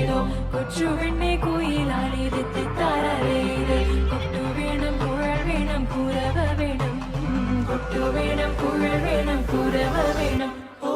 വേണോ കൊച്ചു പെണ്ണെ കുയിലാളി താരേ കൊട്ടു വേണം കുഴൽ വേണം കുരവ വേണം കൊട്ടു വേണം കുഴൽ വേണം കുരവ വേണം ഓ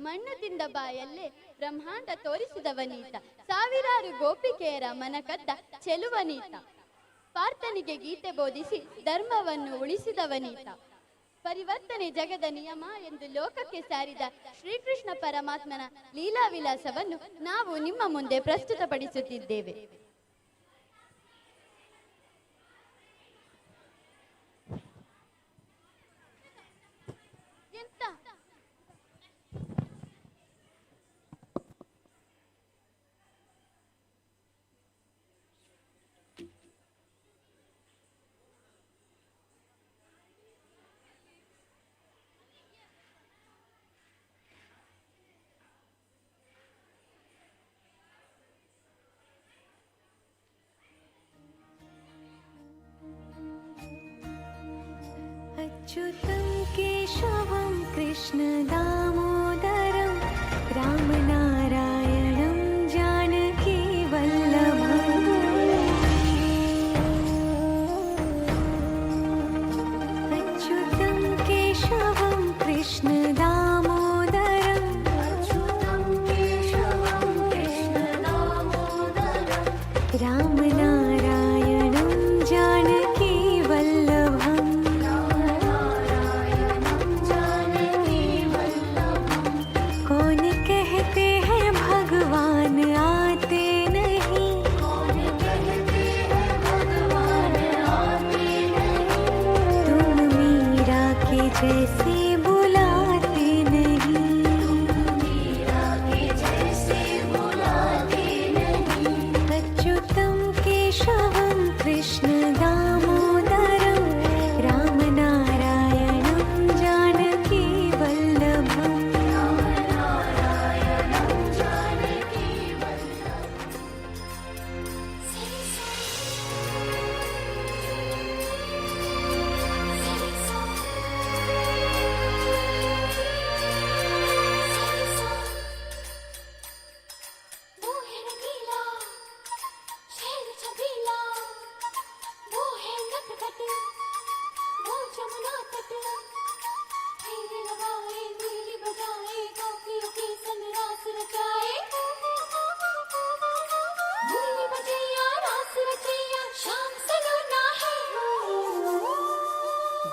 ಮಣ್ಣು ತಿಂದ ಬಾಯಲ್ಲೇ ಬ್ರಹ್ಮಾಂಡ ತೋರಿಸಿದವನೀತ, ಸಾವಿರಾರು ಗೋಪಿಕೆಯರ ಮನ ಕದ್ದ ಚೆಲುವನೀತ, ಪಾರ್ಥನಿಗೆ ಗೀತೆ ಬೋಧಿಸಿ ಧರ್ಮವನ್ನು ಉಳಿಸಿದವನೀತ, ಪರಿವರ್ತನೆ ಜಗದ ನಿಯಮ ಎಂದು ಲೋಕಕ್ಕೆ ಸಾರಿದ ಶ್ರೀಕೃಷ್ಣ ಪರಮಾತ್ಮನ ಲೀಲಾ ವಿಲಾಸವನ್ನು ನಾವು ನಿಮ್ಮ ಮುಂದೆ ಪ್ರಸ್ತುತಪಡಿಸುತ್ತಿದ್ದೇವೆ. अच्युतं केशवं कृष्ण दामोदरं रामनारायणं जानकी वल्लभम् अच्युतं केशवं कृष्ण दामोदरं रामनारायणं जानकी वल्लभम् कौन कहते हैं भगवान आते नहीं, तुम मीरा के जैसे बुलाते नहीं, अच्युतं केशवं कृष्ण दामोदरं रामनारायणं जानकी वल्लभम्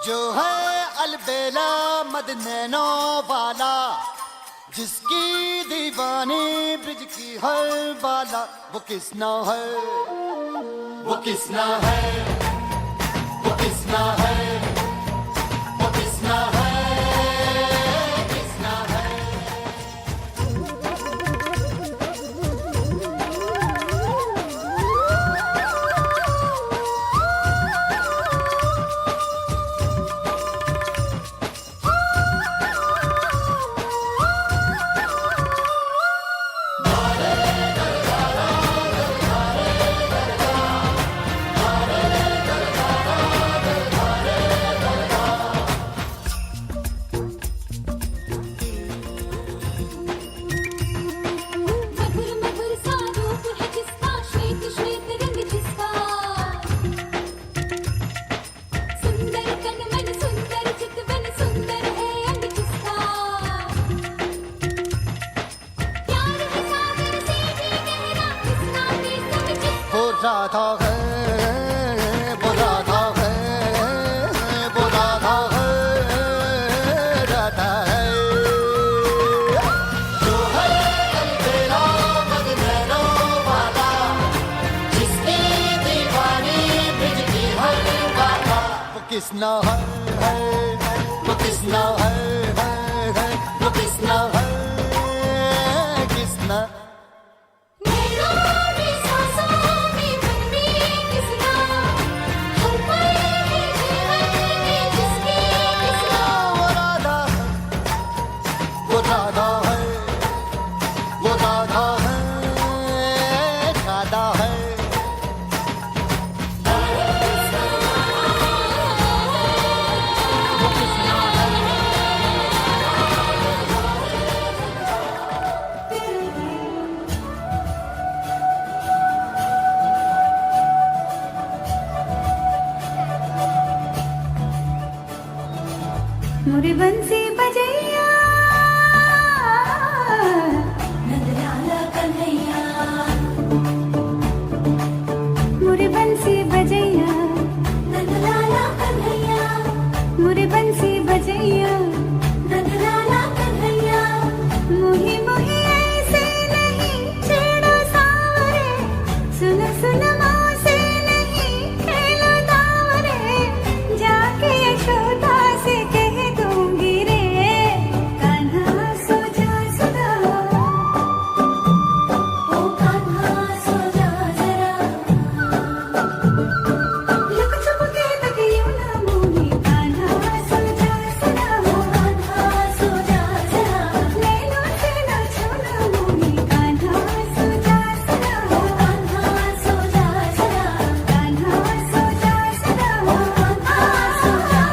जो है अलबेला मद नैनो वाला, जिसकी दीवानी ब्रिज की हर बाला, वो किसना है, वो किसना है, वो किसना है, वो किसना है, किसना है। राधा है, वो राधा है, वो राधा है, राधा है, जो है अलबेला मद नैनो किसना है वो किसना है वो किसना है किसना वो दादा है वो दादा है दादा है मुरी बंसी बजैया नंदलाला कन्हैया मुरी बंसी बजैया नंदलाला कन्हैया मुरी बंसी बजैया नंदलाला कन्हैया मुही मुही ऐसे नहीं छेड़ो सावरे सुन सुन मौसे नहीं खेलो दावरे जाके यशोदा से कह दूंगी रे कान्हा सो जा सदा ओ कान्हा सो जा जरा लुक छुप के तकियों ना मोही कान्हा सो जा सदा ओ कान्हा सो जा जरा नैनों से ना छूना मोही कान्हा सो जा सदा ओ कान्हा सो जा जरा कान्हा सो जा सदा ओ कान्हा सो जा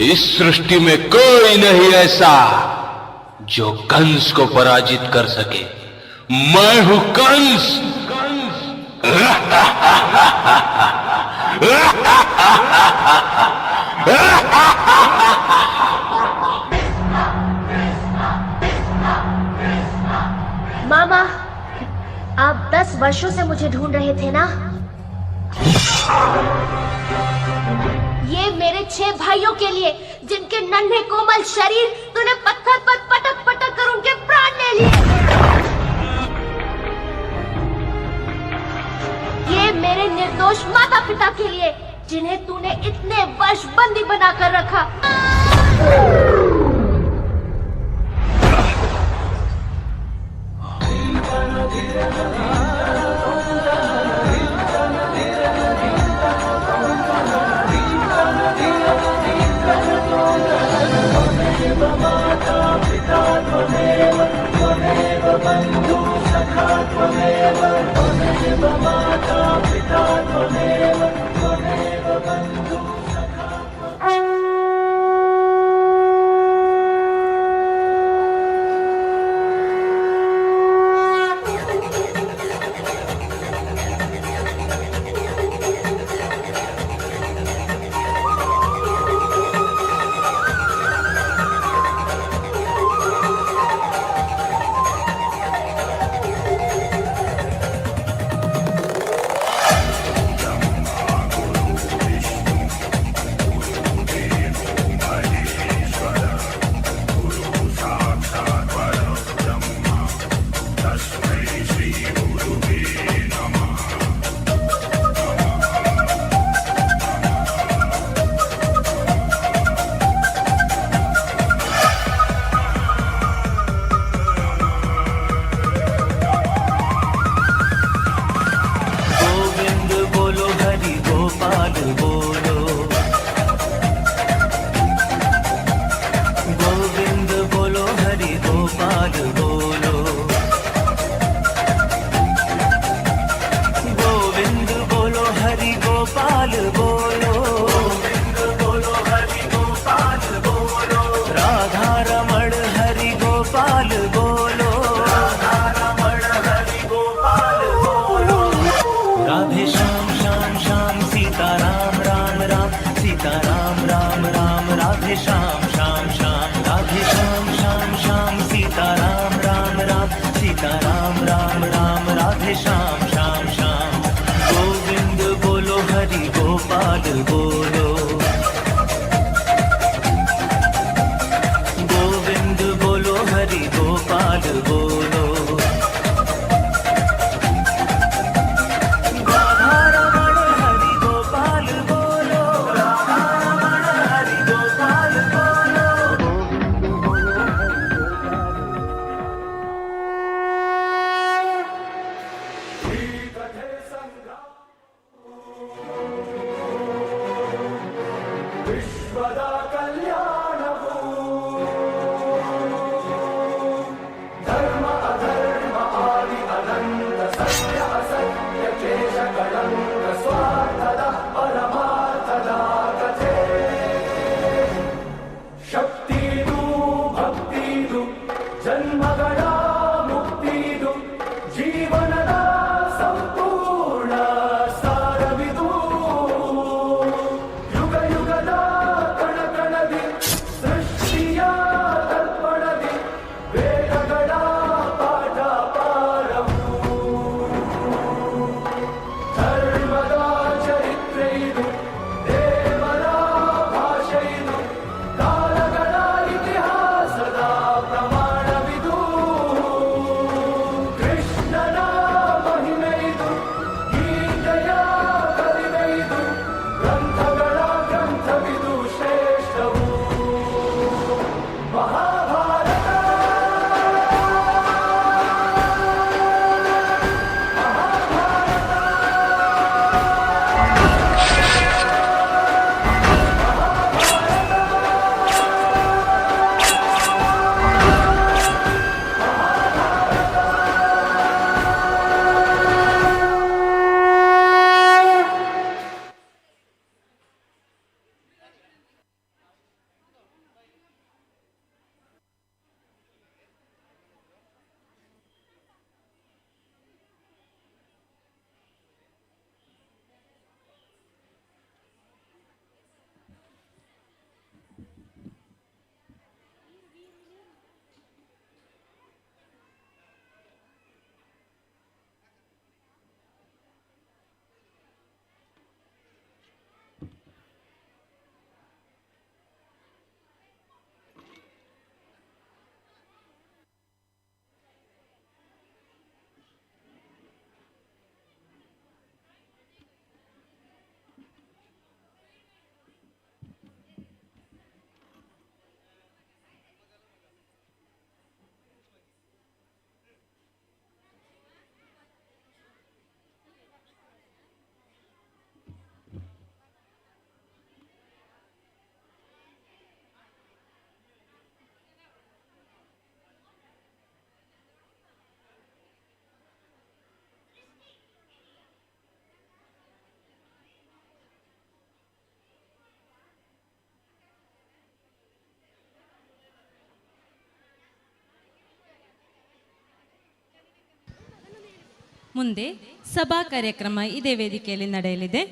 इस सृष्टि में कोई नहीं ऐसा जो कंस को पराजित कर सके। मैं हूं कंस। मामा, आप 10 वर्षों से मुझे ढूंढ रहे थे ना? ये मेरे 6 भाइयों के लिए, जिनके नन्हे कोमल शरीर तूने पत्थर पर पटक पटक कर उनके प्राण ले लिए। ये मेरे निर्दोष माता पिता के लिए, जिन्हें तूने इतने वर्ष बंदी बनाकर रखा। ಮುಂದೆ ಸಭಾ ಕಾರ್ಯಕ್ರಮ ಇದೇ ವೇದಿಕೆಯಲ್ಲಿ ನಡೆಯಲಿದೆ.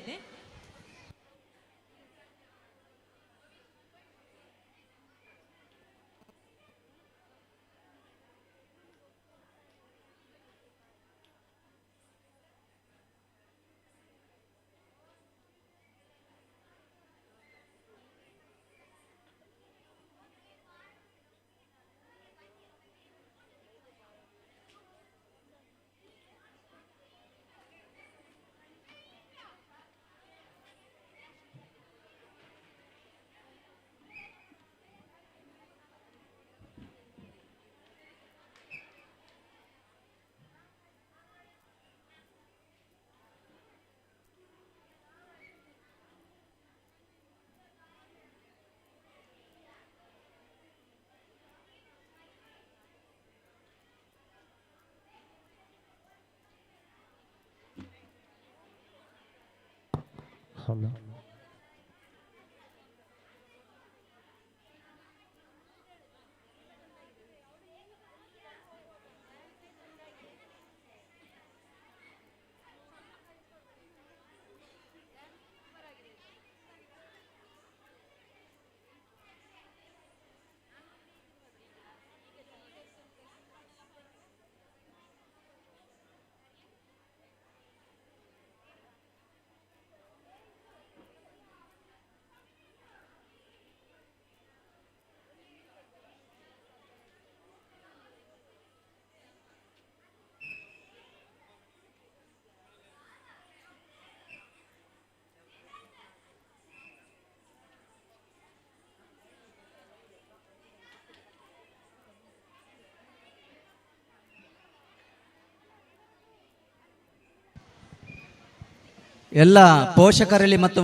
ಎಲ್ಲ ಪೋಷಕರಲ್ಲಿ ಮತ್ತು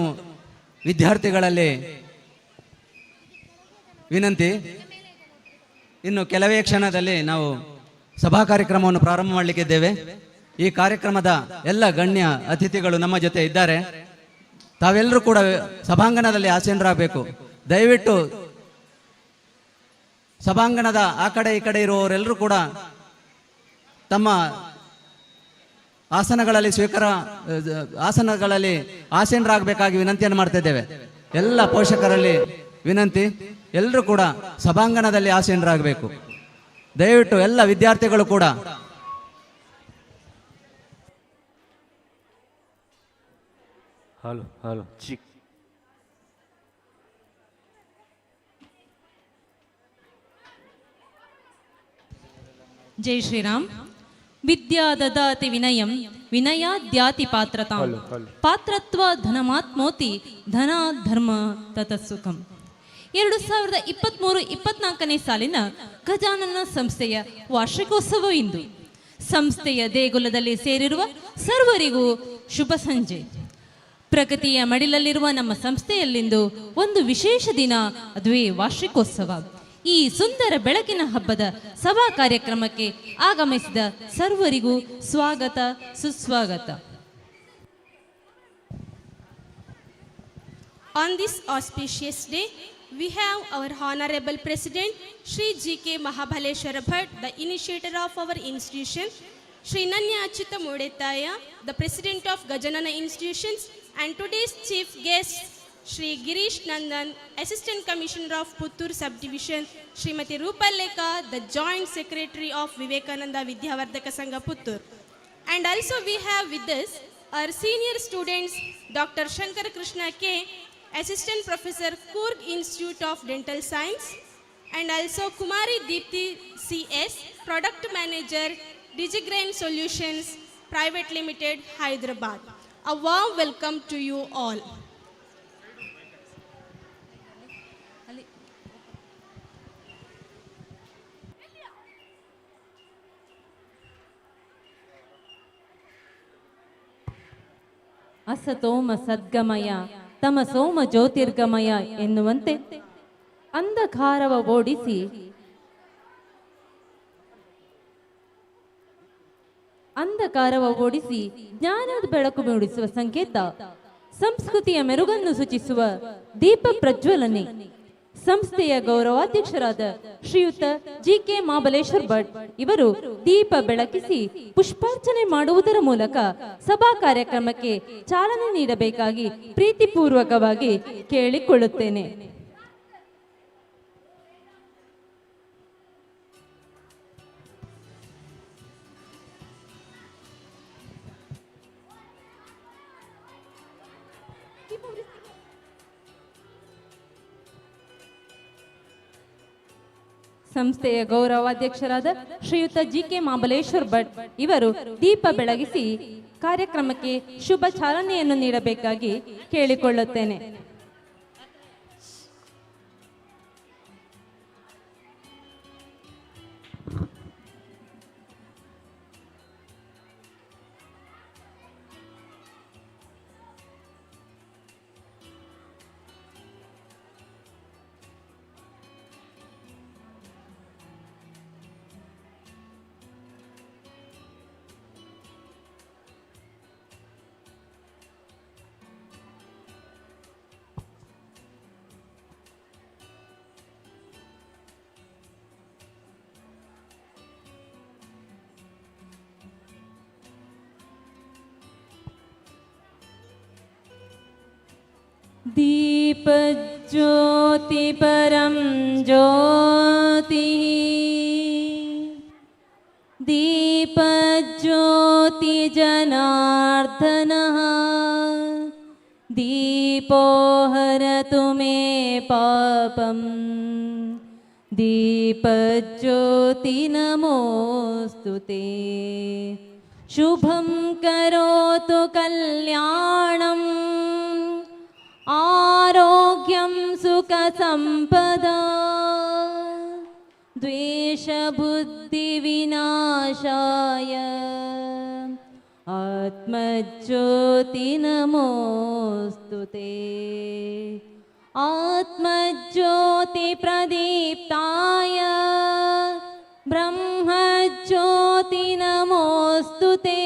ವಿದ್ಯಾರ್ಥಿಗಳಲ್ಲಿ ವಿನಂತಿ, ಇನ್ನು ಕೆಲವೇ ಕ್ಷಣದಲ್ಲಿ ನಾವು ಸಭಾ ಕಾರ್ಯಕ್ರಮವನ್ನು ಪ್ರಾರಂಭ ಮಾಡಲಿಕ್ಕಿದ್ದೇವೆ. ಈ ಕಾರ್ಯಕ್ರಮದ ಎಲ್ಲ ಗಣ್ಯ ಅತಿಥಿಗಳು ನಮ್ಮ ಜೊತೆ ಇದ್ದಾರೆ. ತಾವೆಲ್ಲರೂ ಕೂಡ ಸಭಾಂಗಣದಲ್ಲಿ ಆಸೀನರಾಗಬೇಕು. ದಯವಿಟ್ಟು ಸಭಾಂಗಣದ ಆ ಕಡೆ ಈ ಕಡೆ ಇರುವವರೆಲ್ಲರೂ ಕೂಡ ತಮ್ಮ ಆಸನಗಳಲ್ಲಿ ಆಸೀನರಾಗಬೇಕಾಗಿ ವಿನಂತಿಯನ್ನು ಮಾಡ್ತಾ ಇದ್ದೇವೆ. ಎಲ್ಲ ಪೋಷಕರಲ್ಲಿ ವಿನಂತಿ, ಎಲ್ಲರೂ ಕೂಡ ಸಭಾಂಗಣದಲ್ಲಿ ಆಸೀನರಾಗಬೇಕು. ದಯವಿಟ್ಟು ಎಲ್ಲ ವಿದ್ಯಾರ್ಥಿಗಳು ಕೂಡ ಜೈ ಶ್ರೀರಾಮ್. ವಿದ್ಯಾ ದದಾತಿ ವಿನಯಂ ವಿನಯಾದ್ಯಾತಿ ಪಾತ್ರತಾಂ ಪಾತ್ರತ್ವ ಧನಮಾತ್ಮೋತಿ ಧನ ಧರ್ಮ ತತಸುಖಂ. 2023-24 ಸಾಲಿನ ಗಜಾನನ ಸಂಸ್ಥೆಯ ವಾರ್ಷಿಕೋತ್ಸವ ಇಂದು. ಸಂಸ್ಥೆಯ ದೇಗುಲದಲ್ಲಿ ಸೇರಿರುವ ಸರ್ವರಿಗೂ ಶುಭ ಸಂಜೆ. ಪ್ರಗತಿಯ ಮಡಿಲಲ್ಲಿರುವ ನಮ್ಮ ಸಂಸ್ಥೆಯಲ್ಲಿಂದು ಒಂದು ವಿಶೇಷ ದಿನ, ಅದುವೇ ವಾರ್ಷಿಕೋತ್ಸವ. ಈ ಸುಂದರ ಬೆಳಕಿನ ಹಬ್ಬದ ಸಭಾ ಕಾರ್ಯಕ್ರಮಕ್ಕೆ ಆಗಮಿಸಿದ ಸರ್ವರಿಗೂ ಸ್ವಾಗತ ಸುಸ್ವಾಗತ. On this auspicious day, we have our Honorable President, Shri G.K. Mahabhaleshwara Bhatt, the initiator of our institution, Shri Nanya Achyuta Modetaya, the President of Gajanana Institutions, and today's chief guests, Shri Girish Nandan, Assistant Commissioner of Puttur Subdivision, Srimati Rupal Lekha, the Joint Secretary of Vivekananda Vidyavardhaka Sangha Puttur. And also we have with us our senior students, Dr. Shankar Krishna K., Assistant Professor, Coorg Institute of Dental Science, and also Kumari Deepthi C.S., Product Manager, DigiGrain Solutions, Private Limited, Hyderabad. A warm welcome to you all. ಅಸತೋಮ ಸದ್ಗಮಯ ತಮಸೋಮ ಜ್ಯೋತಿರ್ಗಮಯ ಎನ್ನುವಂತೆ ಅಂಧಕಾರವ ಓಡಿಸಿ ಜ್ಞಾನದ ಬೆಳಕು ಮೂಡಿಸುವ ಸಂಕೇತ, ಸಂಸ್ಕೃತಿಯ ಮೆರುಗನ್ನು ಸೂಚಿಸುವ ದೀಪ ಪ್ರಜ್ವಲನೆ, ಸಂಸ್ಥೆಯ ಗೌರವಾಧ್ಯಕ್ಷರಾದ ಶ್ರೀಯುತ ಜಿಕೆ ಮಹಾಬಲೇಶ್ವರ್ ಭಟ್ ಇವರು ದೀಪ ಬೆಳಕಿಸಿ ಪುಷ್ಪಾರ್ಚನೆ ಮಾಡುವುದರ ಮೂಲಕ ಸಭಾ ಕಾರ್ಯಕ್ರಮಕ್ಕೆ ಚಾಲನೆ ನೀಡಬೇಕಾಗಿ ಪ್ರೀತಿಪೂರ್ವಕವಾಗಿ ಕೇಳಿಕೊಳ್ಳುತ್ತೇನೆ. ಸಂಸ್ಥೆಯ ಗೌರವಾಧ್ಯಕ್ಷರಾದ ಶ್ರೀಯುತ ಜಿಕೆ ಮಹಾಬಲೇಶ್ವರ್ ಭಟ್ ಇವರು ದೀಪ ಬೆಳಗಿಸಿ ಕಾರ್ಯಕ್ರಮಕ್ಕೆ ಶುಭ ಚಾಲನೆಯನ್ನು ನೀಡಬೇಕಾಗಿ ಕೇಳಿಕೊಳ್ಳುತ್ತೇನೆ. दीप ज्योति परम ज्योति दीप ज्योति जनार्दनः दीपो हरतु मे पापम् दीप ज्योति नमोस्तुते शुभं करोतु कल्याणम् आरोग्यं सुख संपदा द्वेष बुद्धि विनाशाय आत्मज्योति नमोस्तुते आत्मज्योति प्रदीप्ताय ब्रह्मज्योति नमोस्तुते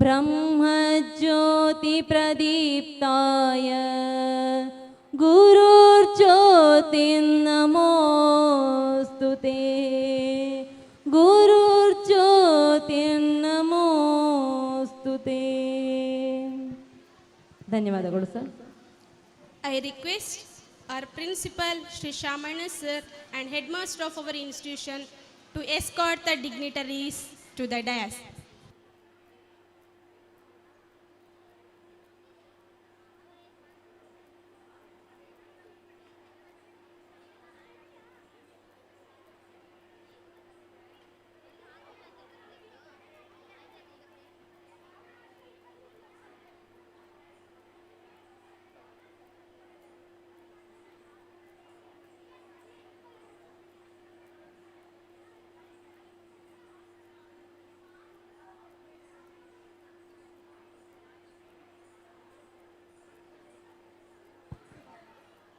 ब्रह्मज्योति प्रदीप्ताय गुरुर्ज्योतिर्नमोस्तुते गुरुर्ज्योतिर्नमोस्तुते. ಧನ್ಯವಾದಗಳು sir. I request our principal Shri Shamana sir and headmaster of our institution to escort the dignitaries to the dais.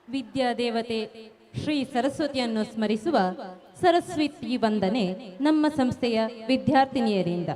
ವಿದ್ಯಾದೇವತೆ ಶ್ರೀ ಸರಸ್ವತಿಯನ್ನು ಸ್ಮರಿಸುವ ಸರಸ್ವತಿ ವಂದನೆ ನಮ್ಮ ಸಂಸ್ಥೆಯ ವಿದ್ಯಾರ್ಥಿನಿಯರಿಂದ.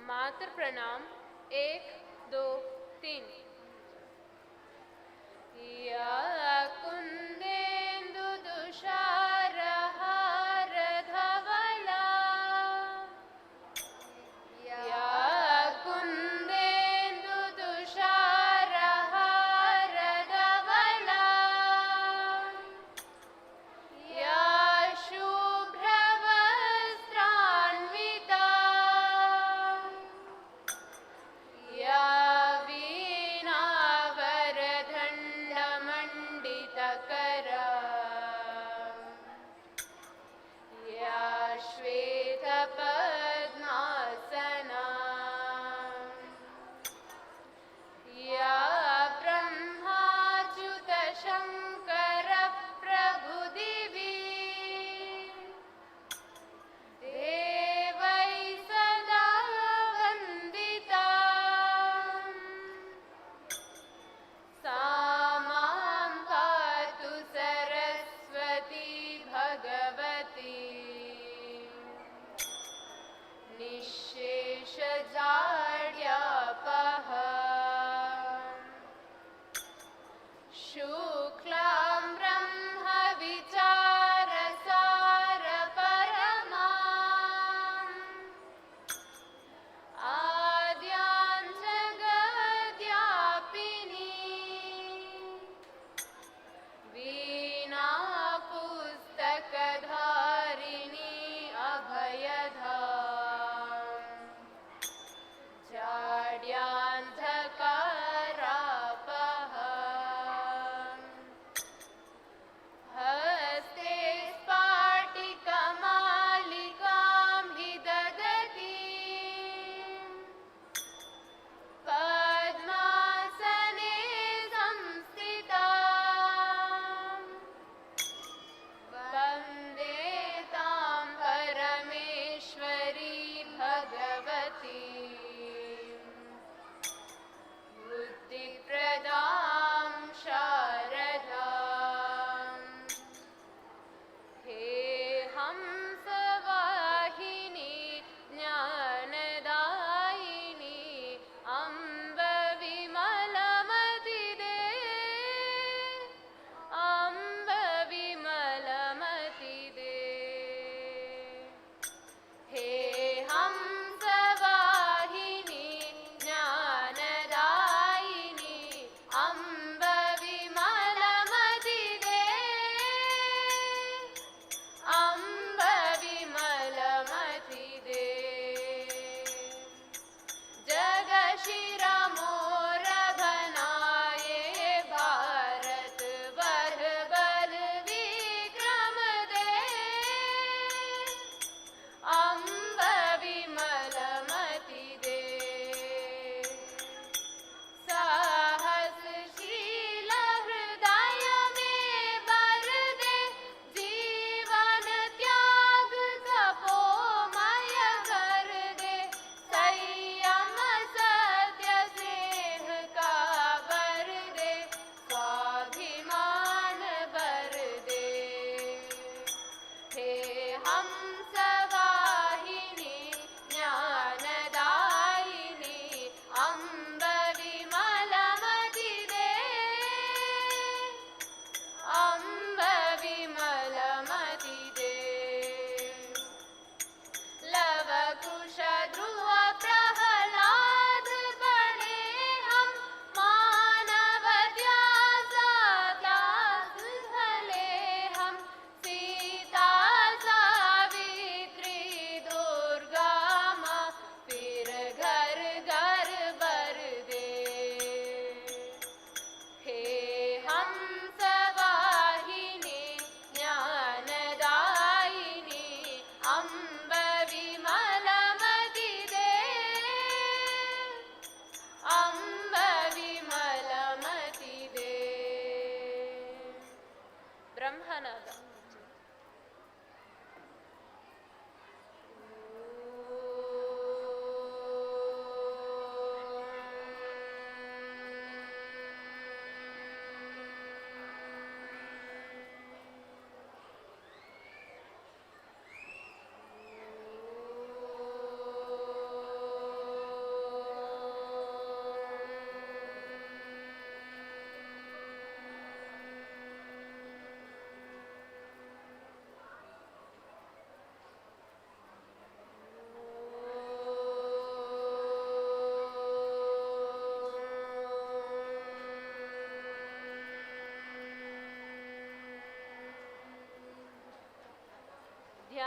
मातृ प्रणाम 1 2 3. या कुंदेन्दु तुषारहार धवला या कुंदेन्दु तुषारहार धवला या शुभ्रवस्त्रान्विता या वीणावरधर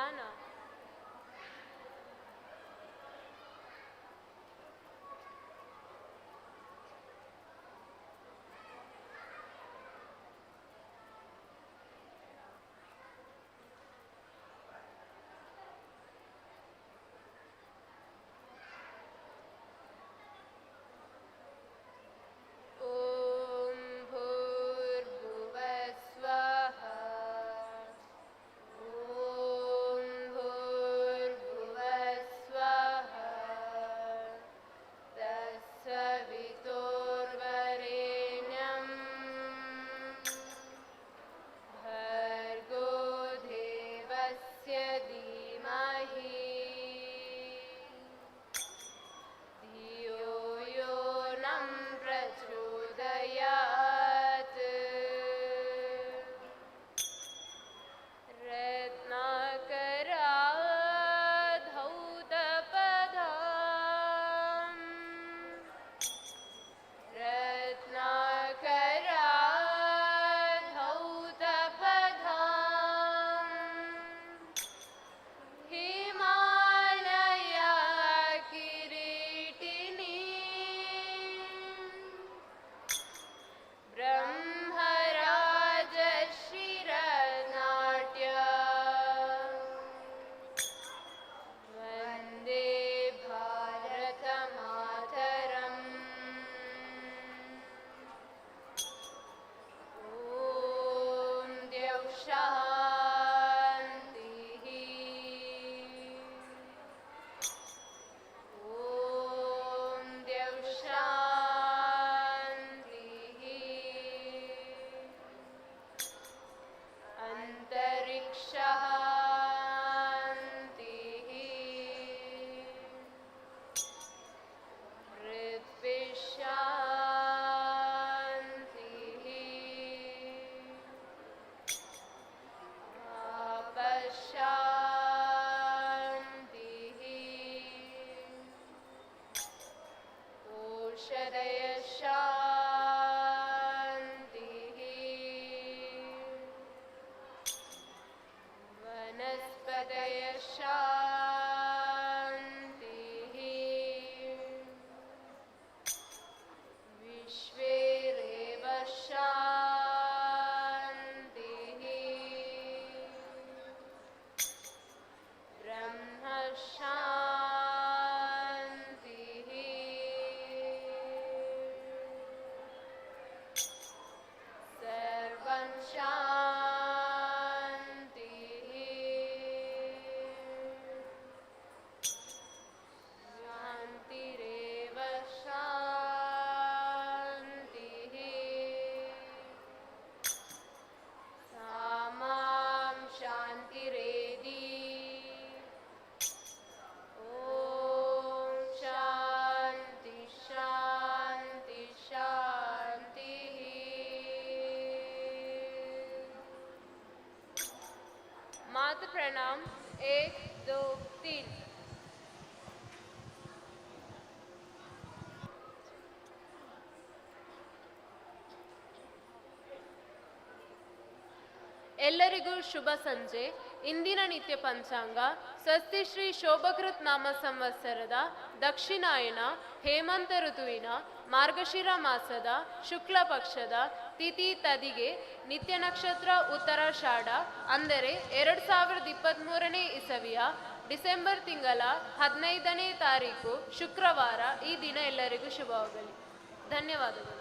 गाना। ॐ भूर्भुवः स्वः ॐ भूर्भुवः स्वः तत्सवितुर्वरेण्यं भर्गो देवस्य धीमहि धियो यो नः प्रचोदयात्। रत्नाकराधौतपदाम् रत्नाकराधौतपदाम् हिमालया किरीटिनी ब्रह्मराज शिरनाट्य वन्दे भारतमातरम्। ॐ द्यौः शान्तिः ॐ द्यौः शान्तिः अन्तरिक्षः शान्तिः पृथ्वी शान्तिः आपः शान्तिः ओषधयः शान्तिः वनस्पतयः शान्तिः विश्वेरेव शान्तिः ब्रह्म शान्तिः सर्वं शान्तिः शान्तिरेव शान्तिः सा मां शान्तिरेधि। ॐ शान्ति शान्ति शान्तिः। मातृ प्रणाम 1 2 3। ಎಲ್ಲರಿಗೂ ಶುಭ ಸಂಜೆ. ಇಂದಿನ ನಿತ್ಯ ಪಂಚಾಂಗ ಸ್ವಸ್ತಿ ಶ್ರೀ ಶೋಭಕೃತ್ ನಾಮ ಸಂವತ್ಸರದ ದಕ್ಷಿಣಾಯನ ಹೇಮಂತ ಋತುವಿನ ಮಾರ್ಗಶಿರ ಮಾಸದ ಶುಕ್ಲ ಪಕ್ಷದ ತಿಥಿ ತದಿಗೆ ನಿತ್ಯ ನಕ್ಷತ್ರ ಉತ್ತರಾಷಾಢ ಅಂದರೆ 2023ನೇ ಇಸವಿಯ ಡಿಸೆಂಬರ್ ತಿಂಗಳ 15ನೇ ತಾರೀಕು ಶುಕ್ರವಾರ. ಈ ದಿನ ಎಲ್ಲರಿಗೂ ಶುಭವಾಗಲಿ. ಧನ್ಯವಾದಗಳು.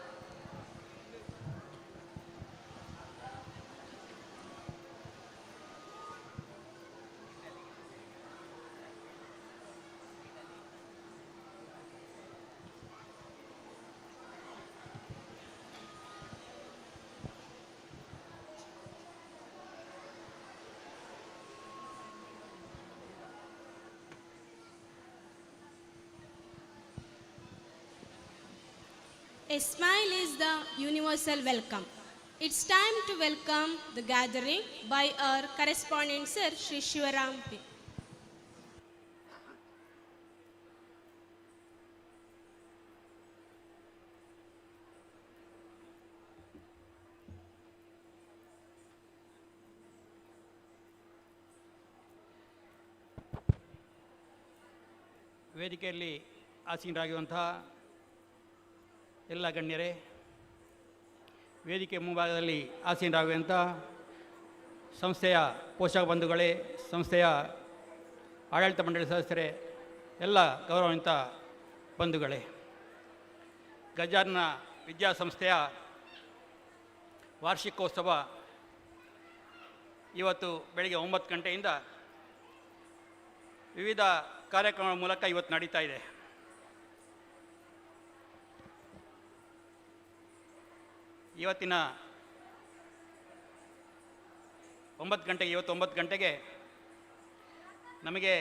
A smile is the universal welcome. It's time to welcome the gathering by our correspondent sir, Shri Shivaram P. ವೇದಿಕೆಯಲ್ಲಿ ಆಸೀನರಾಗಿರುವಂತಹ ಎಲ್ಲ ಗಣ್ಯರೇ, ವೇದಿಕೆ ಮುಂಭಾಗದಲ್ಲಿ ಆಸೀನರಾಗುವಂಥ ಸಂಸ್ಥೆಯ ಪೋಷಕ ಬಂಧುಗಳೇ, ಸಂಸ್ಥೆಯ ಆಡಳಿತ ಮಂಡಳಿ ಸದಸ್ಯರೇ, ಎಲ್ಲ ಗೌರವಾನ್ವಿತ ಬಂಧುಗಳೇ, ಗಜಾರ್ನ ವಿದ್ಯಾಸಂಸ್ಥೆಯ ವಾರ್ಷಿಕೋತ್ಸವ ಇವತ್ತು ಬೆಳಗ್ಗೆ 9 ಗಂಟೆಯಿಂದ ವಿವಿಧ ಕಾರ್ಯಕ್ರಮಗಳ ಮೂಲಕ ಇವತ್ತು ನಡೀತಾ ಇದೆ. ಇವತ್ತಿನ 9 ಗಂಟೆಗೆ ನಮಗೆ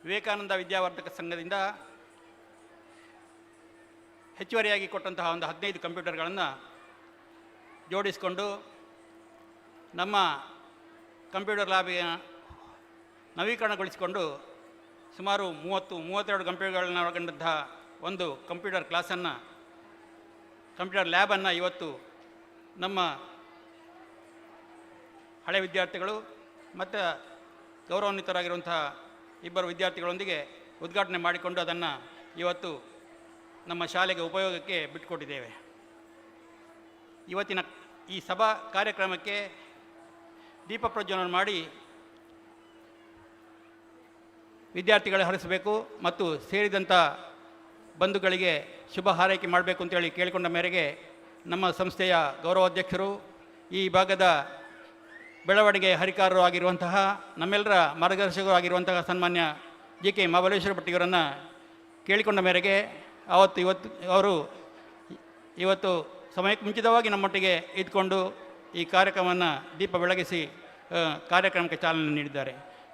ವಿವೇಕಾನಂದ ವಿದ್ಯಾವರ್ಧಕ ಸಂಘದಿಂದ ಹೆಚ್ಚುವರಿಯಾಗಿ ಕೊಟ್ಟಂತಹ ಒಂದು 15 ಕಂಪ್ಯೂಟರ್ಗಳನ್ನು ಜೋಡಿಸಿಕೊಂಡು ನಮ್ಮ ಕಂಪ್ಯೂಟರ್ ಲ್ಯಾಬಿಗೆ ನವೀಕರಣಗೊಳಿಸಿಕೊಂಡು ಸುಮಾರು 32 ಕಂಪ್ಯೂಟರ್ಗಳನ್ನ ಒಳಗೊಂಡಂತಹ ಒಂದು ಕಂಪ್ಯೂಟರ್ ಕ್ಲಾಸನ್ನು, ಕಂಪ್ಯೂಟರ್ ಲ್ಯಾಬನ್ನು ಇವತ್ತು ನಮ್ಮ ಹಳೆ ವಿದ್ಯಾರ್ಥಿಗಳು ಮತ್ತು ಗೌರವಾನ್ವಿತರಾಗಿರುವಂತಹ 2 ವಿದ್ಯಾರ್ಥಿಗಳೊಂದಿಗೆ ಉದ್ಘಾಟನೆ ಮಾಡಿಕೊಂಡು ಅದನ್ನು ಇವತ್ತು ನಮ್ಮ ಶಾಲೆಗೆ ಉಪಯೋಗಕ್ಕೆ ಬಿಟ್ಟುಕೊಟ್ಟಿದ್ದೇವೆ. ಇವತ್ತಿನ ಈ ಸಭಾ ಕಾರ್ಯಕ್ರಮಕ್ಕೆ ದೀಪ ಪ್ರಜ್ವಲನ ಮಾಡಿ ವಿದ್ಯಾರ್ಥಿಗಳು ಹರಿಸಬೇಕು ಮತ್ತು ಸೇರಿದಂಥ ಬಂಧುಗಳಿಗೆ ಶುಭ ಹಾರೈಕೆ ಮಾಡಬೇಕು ಅಂತೇಳಿ ಕೇಳಿಕೊಂಡ ಮೇರೆಗೆ ನಮ್ಮ ಸಂಸ್ಥೆಯ ಗೌರವಾಧ್ಯಕ್ಷರು, ಈ ಭಾಗದ ಬೆಳವಣಿಗೆ ಹರಿಕಾರರು ಆಗಿರುವಂತಹ ನಮ್ಮೆಲ್ಲರ ಮಾರ್ಗದರ್ಶಕರು ಆಗಿರುವಂತಹ ಸನ್ಮಾನ್ಯ JK ಮಹಾಬಲೇಶ್ವರ ಭಟ್ಟಿಯವರನ್ನು ಕೇಳಿಕೊಂಡ ಮೇರೆಗೆ ಅವರು ಇವತ್ತು ಸಮಯಕ್ಕೆ ಮುಂಚಿತವಾಗಿ ನಮ್ಮೊಟ್ಟಿಗೆ ಇದ್ಕೊಂಡು ಈ ಕಾರ್ಯಕ್ರಮವನ್ನು ದೀಪ ಬೆಳಗಿಸಿ ಕಾರ್ಯಕ್ರಮಕ್ಕೆ ಚಾಲನೆ ನೀಡಿದ್ದಾರೆ.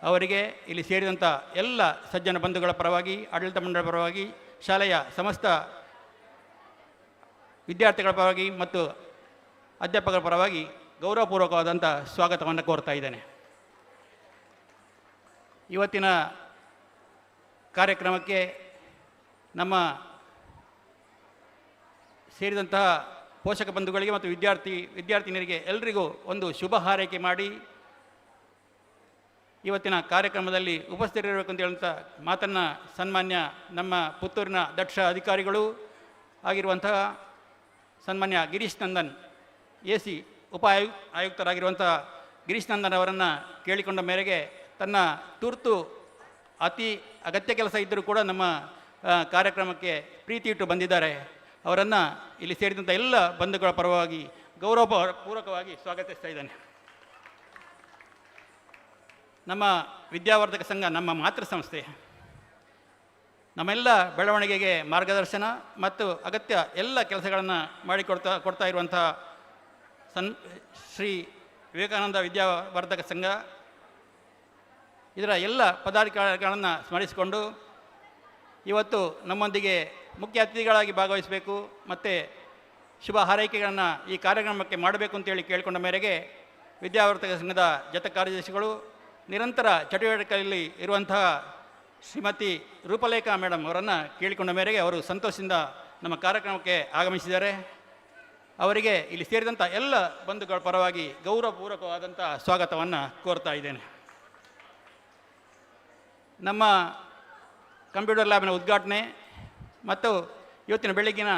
ಅವರಿಗೆ ಇಲ್ಲಿ ಸೇರಿದಂಥ ಎಲ್ಲ ಸಜ್ಜನ ಬಂಧುಗಳ ಪರವಾಗಿ, ಆಡಳಿತ ಮಂಡಳಿ ಪರವಾಗಿ, ಶಾಲೆಯ ಸಮಸ್ತ ವಿದ್ಯಾರ್ಥಿಗಳ ಪರವಾಗಿ ಮತ್ತು ಅಧ್ಯಾಪಕರ ಪರವಾಗಿ ಗೌರವಪೂರ್ವಕವಾದಂಥ ಸ್ವಾಗತವನ್ನು ಕೋರ್ತಾ ಇದ್ದೇನೆ. ಇವತ್ತಿನ ಕಾರ್ಯಕ್ರಮಕ್ಕೆ ನಮ್ಮ ಸೇರಿದಂತಹ ಪೋಷಕ ಬಂಧುಗಳಿಗೆ ಮತ್ತು ವಿದ್ಯಾರ್ಥಿನಿಯರಿಗೆ ಎಲ್ಲರಿಗೂ ಒಂದು ಶುಭ ಹಾರೈಕೆ ಮಾಡಿ ಇವತ್ತಿನ ಕಾರ್ಯಕ್ರಮದಲ್ಲಿ ಉಪಸ್ಥಿತರಿರಬೇಕು ಅಂತ ಹೇಳುವಂಥ ಮಾತನ್ನು ಸನ್ಮಾನ್ಯ ನಮ್ಮ ಪುತ್ತೂರಿನ ದಕ್ಷ ಅಧಿಕಾರಿಗಳು ಆಗಿರುವಂತಹ ಸನ್ಮಾನ್ಯ ಗಿರೀಶ್ ನಂದನ್ AC ಆಯುಕ್ತರಾಗಿರುವಂಥ ಗಿರೀಶ್ ನಂದನ್ ಅವರನ್ನು ಕೇಳಿಕೊಂಡ ಮೇರೆಗೆ ತನ್ನ ತುರ್ತು ಅತಿ ಅಗತ್ಯ ಕೆಲಸ ಇದ್ದರೂ ಕೂಡ ನಮ್ಮ ಕಾರ್ಯಕ್ರಮಕ್ಕೆ ಪ್ರೀತಿ ಇಟ್ಟು ಬಂದಿದ್ದಾರೆ. ಅವರನ್ನು ಇಲ್ಲಿ ಸೇರಿದಂಥ ಎಲ್ಲ ಬಂಧುಗಳ ಪರವಾಗಿ ಗೌರವಪೂರ್ವಕವಾಗಿ ಸ್ವಾಗತಿಸ್ತಾ ಇದ್ದೇನೆ. ನಮ್ಮ ವಿದ್ಯಾವರ್ಧಕ ಸಂಘ ನಮ್ಮ ಮಾತೃ ಸಂಸ್ಥೆ, ನಮ್ಮೆಲ್ಲ ಬೆಳವಣಿಗೆಗೆ ಮಾರ್ಗದರ್ಶನ ಮತ್ತು ಅಗತ್ಯ ಎಲ್ಲ ಕೆಲಸಗಳನ್ನು ಕೊಡ್ತಾ ಇರುವಂಥ ಶ್ರೀ ವಿವೇಕಾನಂದ ವಿದ್ಯಾವರ್ಧಕ ಸಂಘ ಇದರ ಎಲ್ಲ ಪದಾಧಿಕಾರಿಗಳನ್ನು ಸ್ಮರಿಸಿಕೊಂಡು ಇವತ್ತು ನಮ್ಮೊಂದಿಗೆ ಮುಖ್ಯ ಅತಿಥಿಗಳಾಗಿ ಭಾಗವಹಿಸಬೇಕು ಮತ್ತು ಶುಭ ಹಾರೈಕೆಗಳನ್ನು ಈ ಕಾರ್ಯಕ್ರಮಕ್ಕೆ ಮಾಡಬೇಕು ಅಂತೇಳಿ ಕೇಳಿಕೊಂಡ ಮೇರೆಗೆ ವಿದ್ಯಾವರ್ಧಕ ಸಂಘದ ಜತ ಕಾರ್ಯದರ್ಶಿಗಳು, ನಿರಂತರ ಚಟುವಟಿಕೆಯಲ್ಲಿ ಇರುವಂತಹ ಶ್ರೀಮತಿ ರೂಪಲೇಖಾ ಮೇಡಮ್ ಅವರನ್ನು ಕೇಳಿಕೊಂಡ ಮೇರೆಗೆ ಅವರು ಸಂತೋಷದಿಂದ ನಮ್ಮ ಕಾರ್ಯಕ್ರಮಕ್ಕೆ ಆಗಮಿಸಿದ್ದಾರೆ. ಅವರಿಗೆ ಇಲ್ಲಿ ಸೇರಿದಂಥ ಎಲ್ಲ ಬಂಧುಗಳ ಪರವಾಗಿ ಗೌರವಪೂರ್ವಕವಾದಂಥ ಸ್ವಾಗತವನ್ನು ಕೋರ್ತಾ ಇದ್ದೇನೆ. ನಮ್ಮ ಕಂಪ್ಯೂಟರ್ ಲ್ಯಾಬ್ನ ಉದ್ಘಾಟನೆ ಮತ್ತು ಇವತ್ತಿನ ಬೆಳಗ್ಗಿನ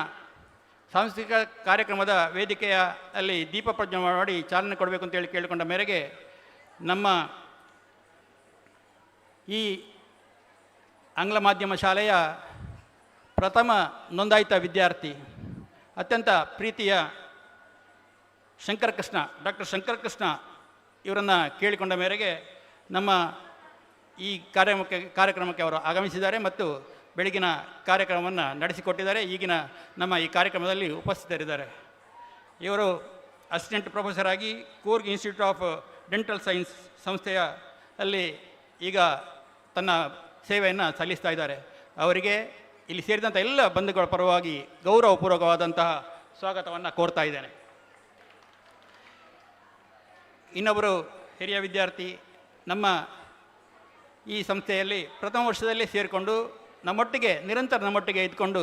ಸಾಂಸ್ಕೃತಿಕ ಕಾರ್ಯಕ್ರಮದ ವೇದಿಕೆಯ ಅಲ್ಲಿ ದೀಪ ಪ್ರಜ್ವಲನ ಮಾಡಿ ಚಾಲನೆ ಕೊಡಬೇಕು ಅಂತೇಳಿ ಕೇಳಿಕೊಂಡ ಮೇರೆಗೆ ನಮ್ಮ ಈ ಆಂಗ್ಲ ಮಾಧ್ಯಮ ಶಾಲೆಯ ಪ್ರಥಮ ನೋಂದಾಯಿತ ವಿದ್ಯಾರ್ಥಿ, ಅತ್ಯಂತ ಪ್ರೀತಿಯ ಡಾಕ್ಟರ್ ಶಂಕರಕೃಷ್ಣ ಇವರನ್ನು ಕೇಳಿಕೊಂಡ ಮೇರೆಗೆ ನಮ್ಮ ಈ ಕಾರ್ಯಕ್ರಮಕ್ಕೆ ಅವರು ಆಗಮಿಸಿದ್ದಾರೆ ಮತ್ತು ಬೆಳಗಿನ ಕಾರ್ಯಕ್ರಮವನ್ನು ನಡೆಸಿಕೊಟ್ಟಿದ್ದಾರೆ. ಈಗಿನ ನಮ್ಮ ಈ ಕಾರ್ಯಕ್ರಮದಲ್ಲಿ ಉಪಸ್ಥಿತರಿದ್ದಾರೆ. ಇವರು ಅಸಿಸ್ಟೆಂಟ್ ಪ್ರೊಫೆಸರ್ ಆಗಿ Coorg institute of dental science ಸಂಸ್ಥೆಯ ಅಲ್ಲಿ ಈಗ ತನ್ನ ಸೇವೆಯನ್ನು ಸಲ್ಲಿಸ್ತಾ ಇದ್ದಾರೆ. ಅವರಿಗೆ ಇಲ್ಲಿ ಸೇರಿದಂಥ ಎಲ್ಲ ಬಂಧುಗಳ ಪರವಾಗಿ ಗೌರವಪೂರ್ವಕವಾದಂತಹ ಸ್ವಾಗತವನ್ನು ಕೋರ್ತಾ ಇದ್ದೇನೆ. ಇನ್ನೊಬ್ಬರು ಹಿರಿಯ ವಿದ್ಯಾರ್ಥಿ ನಮ್ಮ ಈ ಸಂಸ್ಥೆಯಲ್ಲಿ ಪ್ರಥಮ ವರ್ಷದಲ್ಲಿ ಸೇರಿಕೊಂಡು ನಿರಂತರ ನಮ್ಮೊಟ್ಟಿಗೆ ಇದ್ಕೊಂಡು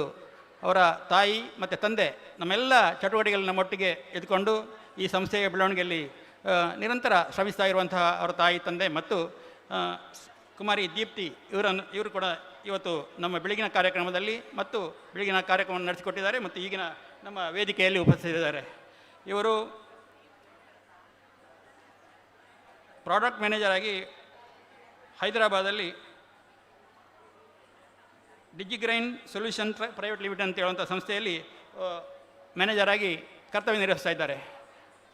ಅವರ ತಾಯಿ ಮತ್ತು ತಂದೆ ನಮ್ಮೆಲ್ಲ ಚಟುವಟಿಕೆಗಳಲ್ಲಿ ನಮ್ಮೊಟ್ಟಿಗೆ ಇದ್ಕೊಂಡು ಈ ಸಂಸ್ಥೆಯ ಬೆಳವಣಿಗೆಯಲ್ಲಿ ನಿರಂತರ ಶ್ರಮಿಸ್ತಾ ಇರುವಂತಹ ಅವರ ತಾಯಿ ತಂದೆ ಮತ್ತು ಕುಮಾರಿ ದೀಪ್ತಿ ಇವರು ಕೂಡ ಇವತ್ತು ನಮ್ಮ ಬೆಳಗಿನ ಕಾರ್ಯಕ್ರಮದಲ್ಲಿ ಮತ್ತು ಬೆಳಗಿನ ಕಾರ್ಯಕ್ರಮವನ್ನು ನಡೆಸಿಕೊಟ್ಟಿದ್ದಾರೆ ಮತ್ತು ಈಗಿನ ನಮ್ಮ ವೇದಿಕೆಯಲ್ಲಿ ಉಪಸ್ಥಿತರಿದ್ದಾರೆ. ಇವರು ಪ್ರಾಡಕ್ಟ್ ಮ್ಯಾನೇಜರ್ ಆಗಿ ಹೈದರಾಬಾದಲ್ಲಿ ಡಿಜಿಗ್ರೈನ್ ಸೊಲ್ಯೂಷನ್ ಪ್ರೈವೇಟ್ ಲಿಮಿಟೆಡ್ ಅಂತ ಹೇಳುವಂಥ ಸಂಸ್ಥೆಯಲ್ಲಿ ಮ್ಯಾನೇಜರ್ ಆಗಿ ಕರ್ತವ್ಯ ನಿರ್ವಹಿಸ್ತಾ ಇದ್ದಾರೆ.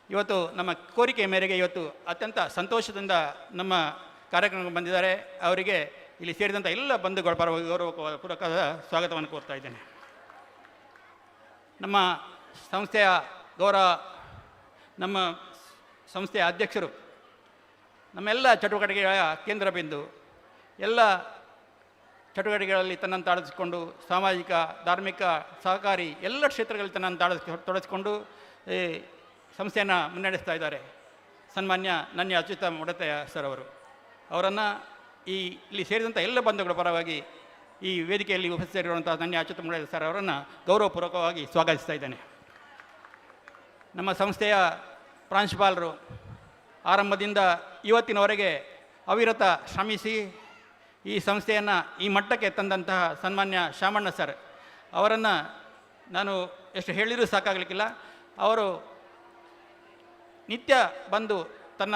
ಇವತ್ತು ನಮ್ಮ ಕೋರಿಕೆ ಮೇರೆಗೆ ಇವತ್ತು ಅತ್ಯಂತ ಸಂತೋಷದಿಂದ ನಮ್ಮ ಕಾರ್ಯಕ್ರಮಕ್ಕೆ ಬಂದಿದ್ದಾರೆ. ಅವರಿಗೆ ಇಲ್ಲಿ ಸೇರಿದಂಥ ಎಲ್ಲ ಬಂಧುಗಳ ಪರವಾಗಿ ಗೌರವಪೂರ್ವಕವಾದ ಸ್ವಾಗತವನ್ನು ಕೋರ್ತಾ ಇದ್ದೇನೆ. ನಮ್ಮ ಸಂಸ್ಥೆಯ ನಮ್ಮ ಸಂಸ್ಥೆಯ ಅಧ್ಯಕ್ಷರು ನಮ್ಮೆಲ್ಲ ಚಟುವಟಿಕೆಗಳ ಕೇಂದ್ರ ಬಿಂದು, ಎಲ್ಲ ಚಟುವಟಿಕೆಗಳಲ್ಲಿ ತನ್ನನ್ನು ತಾಳಿಸಿಕೊಂಡು ಸಾಮಾಜಿಕ, ಧಾರ್ಮಿಕ, ಸಹಕಾರಿ ಎಲ್ಲ ಕ್ಷೇತ್ರಗಳಲ್ಲಿ ತನ್ನನ್ನು ತೊಡಗಿಸಿಕೊಂಡು ಈ ಸಂಸ್ಥೆಯನ್ನು ಮುನ್ನಡೆಸ್ತಾ ಇದ್ದಾರೆ. ಸನ್ಮಾನ್ಯ ನನ್ಯ ಅಚ್ಯುತ ಮುಡತೆಯ ಸರ್ ಅವರನ್ನು ಇಲ್ಲಿ ಸೇರಿದಂಥ ಎಲ್ಲ ಬಂಧುಗಳ ಪರವಾಗಿ ಈ ವೇದಿಕೆಯಲ್ಲಿ ಉಪಸ್ಥಿತರಿರುವಂಥ ನನ್ಯ ಅಚ್ಯುತ ಮುಡತೆಯ ಸರ್ ಅವರನ್ನು ಗೌರವಪೂರ್ವಕವಾಗಿ ಸ್ವಾಗತಿಸ್ತಾ ಇದ್ದೇನೆ. ನಮ್ಮ ಸಂಸ್ಥೆಯ ಪ್ರಾಂಶುಪಾಲರು ಆರಂಭದಿಂದ ಇವತ್ತಿನವರೆಗೆ ಅವಿರತ ಶ್ರಮಿಸಿ ಈ ಸಂಸ್ಥೆಯನ್ನು ಈ ಮಟ್ಟಕ್ಕೆ ತಂದಂತಹ ಸನ್ಮಾನ್ಯ ಶಾಮಣ್ಣ ಸರ್ ಅವರನ್ನು ನಾನು ಎಷ್ಟು ಹೇಳಿದರೂ ಸಾಕಾಗಲಿಕ್ಕಿಲ್ಲ. ಅವರು ನಿತ್ಯ ಬಂದು ತನ್ನ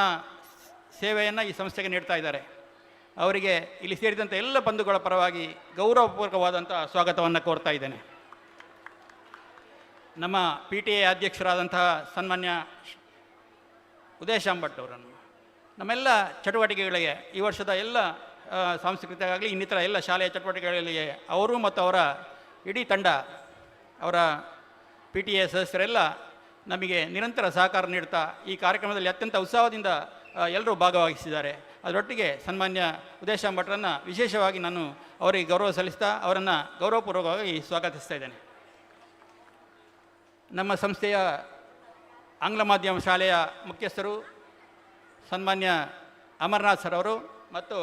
ಸೇವೆಯನ್ನು ಈ ಸಂಸ್ಥೆಗೆ ನೀಡ್ತಾ ಇದ್ದಾರೆ. ಅವರಿಗೆ ಇಲ್ಲಿ ಸೇರಿದಂಥ ಎಲ್ಲ ಬಂಧುಗಳ ಪರವಾಗಿ ಗೌರವಪೂರ್ವಕವಾದಂಥ ಸ್ವಾಗತವನ್ನು ಕೋರ್ತಾ ಇದ್ದೇನೆ. ನಮ್ಮ PTA ಅಧ್ಯಕ್ಷರಾದಂತಹ ಸನ್ಮಾನ್ಯ ಉದಯಶಾಮ್ ಭಟ್ ಅವರನ್ನು ನಮ್ಮೆಲ್ಲ ಚಟುವಟಿಕೆಗಳಿಗೆ ಈ ವರ್ಷದ ಎಲ್ಲ ಸಾಂಸ್ಕೃತಿಕ ಆಗಲಿ ಇನ್ನಿತರ ಎಲ್ಲ ಶಾಲೆಯ ಚಟುವಟಿಕೆಗಳಲ್ಲಿ ಅವರು ಮತ್ತು ಅವರ ಇಡೀ ತಂಡ, ಅವರ PTA ಸದಸ್ಯರೆಲ್ಲ ನಮಗೆ ನಿರಂತರ ಸಹಕಾರ ನೀಡ್ತಾ ಈ ಕಾರ್ಯಕ್ರಮದಲ್ಲಿ ಅತ್ಯಂತ ಉತ್ಸಾಹದಿಂದ ಎಲ್ಲರೂ ಭಾಗವಹಿಸಿದ್ದಾರೆ. ಅದರೊಟ್ಟಿಗೆ ಸನ್ಮಾನ್ಯ ಉದಯಶಾಮ್ ಭಟ್ರನ್ನು ವಿಶೇಷವಾಗಿ ನಾನು ಅವರಿಗೆ ಗೌರವ ಸಲ್ಲಿಸ್ತಾ ಅವರನ್ನು ಗೌರವಪೂರ್ವಕವಾಗಿ ಸ್ವಾಗತಿಸ್ತಾ ಇದ್ದೇನೆ. ನಮ್ಮ ಸಂಸ್ಥೆಯ ಆಂಗ್ಲ ಮಾಧ್ಯಮ ಶಾಲೆಯ ಮುಖ್ಯಸ್ಥರು ಸನ್ಮಾನ್ಯ ಅಮರನಾಥ್ ಸರ್ ಅವರು ಮತ್ತು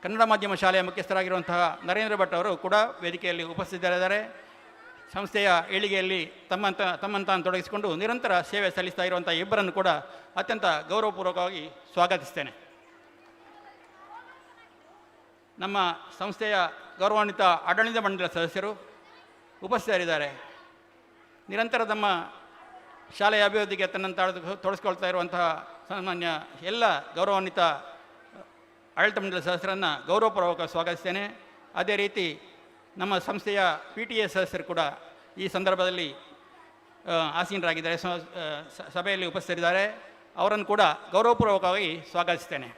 ಕನ್ನಡ ಮಾಧ್ಯಮ ಶಾಲೆಯ ಮುಖ್ಯಸ್ಥರಾಗಿರುವಂತಹ ನರೇಂದ್ರ ಭಟ್ ಅವರು ಕೂಡ ವೇದಿಕೆಯಲ್ಲಿ ಉಪಸ್ಥಿತರಿದ್ದಾರೆ. ಸಂಸ್ಥೆಯ ಏಳಿಗೆಯಲ್ಲಿ ತಮ್ಮನ್ನು ತಾನು ತೊಡಗಿಸಿಕೊಂಡು ನಿರಂತರ ಸೇವೆ ಸಲ್ಲಿಸ್ತಾ ಇರುವಂಥ ಇಬ್ಬರನ್ನು ಕೂಡ ಅತ್ಯಂತ ಗೌರವಪೂರ್ವಕವಾಗಿ ಸ್ವಾಗತಿಸ್ತೇನೆ. ನಮ್ಮ ಸಂಸ್ಥೆಯ ಗೌರವಾನ್ವಿತ ಆಡಳಿತ ಮಂಡಳಿ ಸದಸ್ಯರು ಉಪಸ್ಥಿತರಿದ್ದಾರೆ. ನಿರಂತರ ನಮ್ಮ ಶಾಲೆಯ ಅಭಿವೃದ್ಧಿಗೆ ತನ್ನನ್ನು ತೊಡಗಿಸ್ಕೊಳ್ತಾ ಇರುವಂತಹ ಸಾಮಾನ್ಯ ಎಲ್ಲ ಗೌರವಾನ್ವಿತ ಆಡಳಿತ ಮಂಡಳಿ ಸದಸ್ಯರನ್ನು ಗೌರವಪೂರ್ವಕ ಸ್ವಾಗತಿಸ್ತೇನೆ. ಅದೇ ರೀತಿ ನಮ್ಮ ಸಂಸ್ಥೆಯ PTA ಸದಸ್ಯರು ಕೂಡ ಈ ಸಂದರ್ಭದಲ್ಲಿ ಆಸೀನರಾಗಿದ್ದಾರೆ, ಸಭೆಯಲ್ಲಿ ಉಪಸ್ಥಿತರಿದ್ದಾರೆ. ಅವರನ್ನು ಕೂಡ ಗೌರವಪೂರ್ವಕವಾಗಿ ಸ್ವಾಗತಿಸ್ತೇನೆ.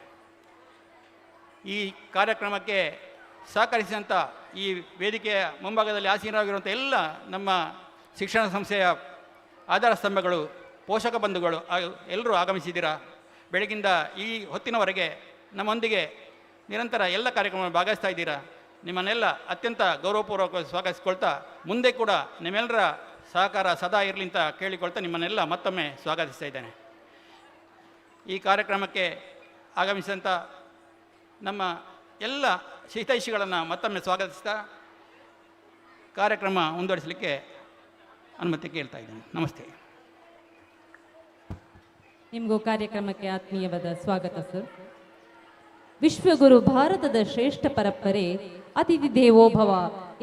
ಈ ಕಾರ್ಯಕ್ರಮಕ್ಕೆ ಸಹಕರಿಸಿದಂಥ ಈ ವೇದಿಕೆಯ ಮುಂಭಾಗದಲ್ಲಿ ಆಸೀನರಾಗಿರುವಂಥ ಎಲ್ಲ ನಮ್ಮ ಶಿಕ್ಷಣ ಸಂಸ್ಥೆಯ ಆಧಾರ ಸ್ತಂಭಗಳು, ಪೋಷಕ ಬಂಧುಗಳು ಎಲ್ಲರೂ ಆಗಮಿಸಿದ್ದೀರಾ. ಬೆಳಗಿಂದ ಈ ಹೊತ್ತಿನವರೆಗೆ ನಮ್ಮೊಂದಿಗೆ ನಿರಂತರ ಎಲ್ಲ ಕಾರ್ಯಕ್ರಮವನ್ನು ಭಾಗವಹಿಸ್ತಾ ಇದ್ದೀರಾ. ನಿಮ್ಮನ್ನೆಲ್ಲ ಅತ್ಯಂತ ಗೌರವಪೂರ್ವಕವಾಗಿ ಸ್ವಾಗತಿಸ್ಕೊಳ್ತಾ ಮುಂದೆ ಕೂಡ ನಿಮ್ಮೆಲ್ಲರ ಸಹಕಾರ ಸದಾ ಇರಲಿ ಅಂತ ಕೇಳಿಕೊಳ್ತಾ ನಿಮ್ಮನ್ನೆಲ್ಲ ಮತ್ತೊಮ್ಮೆ ಸ್ವಾಗತಿಸ್ತಾ ಇದ್ದೇನೆ. ಈ ಕಾರ್ಯಕ್ರಮಕ್ಕೆ ಆಗಮಿಸಿದಂಥ ನಮ್ಮ ಎಲ್ಲ ಹಿತೈಷಿಗಳನ್ನು ಮತ್ತೊಮ್ಮೆ ಸ್ವಾಗತಿಸ್ತಾ ಕಾರ್ಯಕ್ರಮ ಮುಂದುವರಿಸಲಿಕ್ಕೆ ಅನುಮತಿ ಕೇಳ್ತಾ ಇದ್ದೇನೆ. ನಮಸ್ತೆ. ನಿಮಗೂ ಕಾರ್ಯಕ್ರಮಕ್ಕೆ ಆತ್ಮೀಯವಾದ ಸ್ವಾಗತ ಸರ್. ವಿಶ್ವಗುರು ಭಾರತದ ಶ್ರೇಷ್ಠ ಪರಂಪರೆ ಅತಿಥಿ ದೇವೋಭವ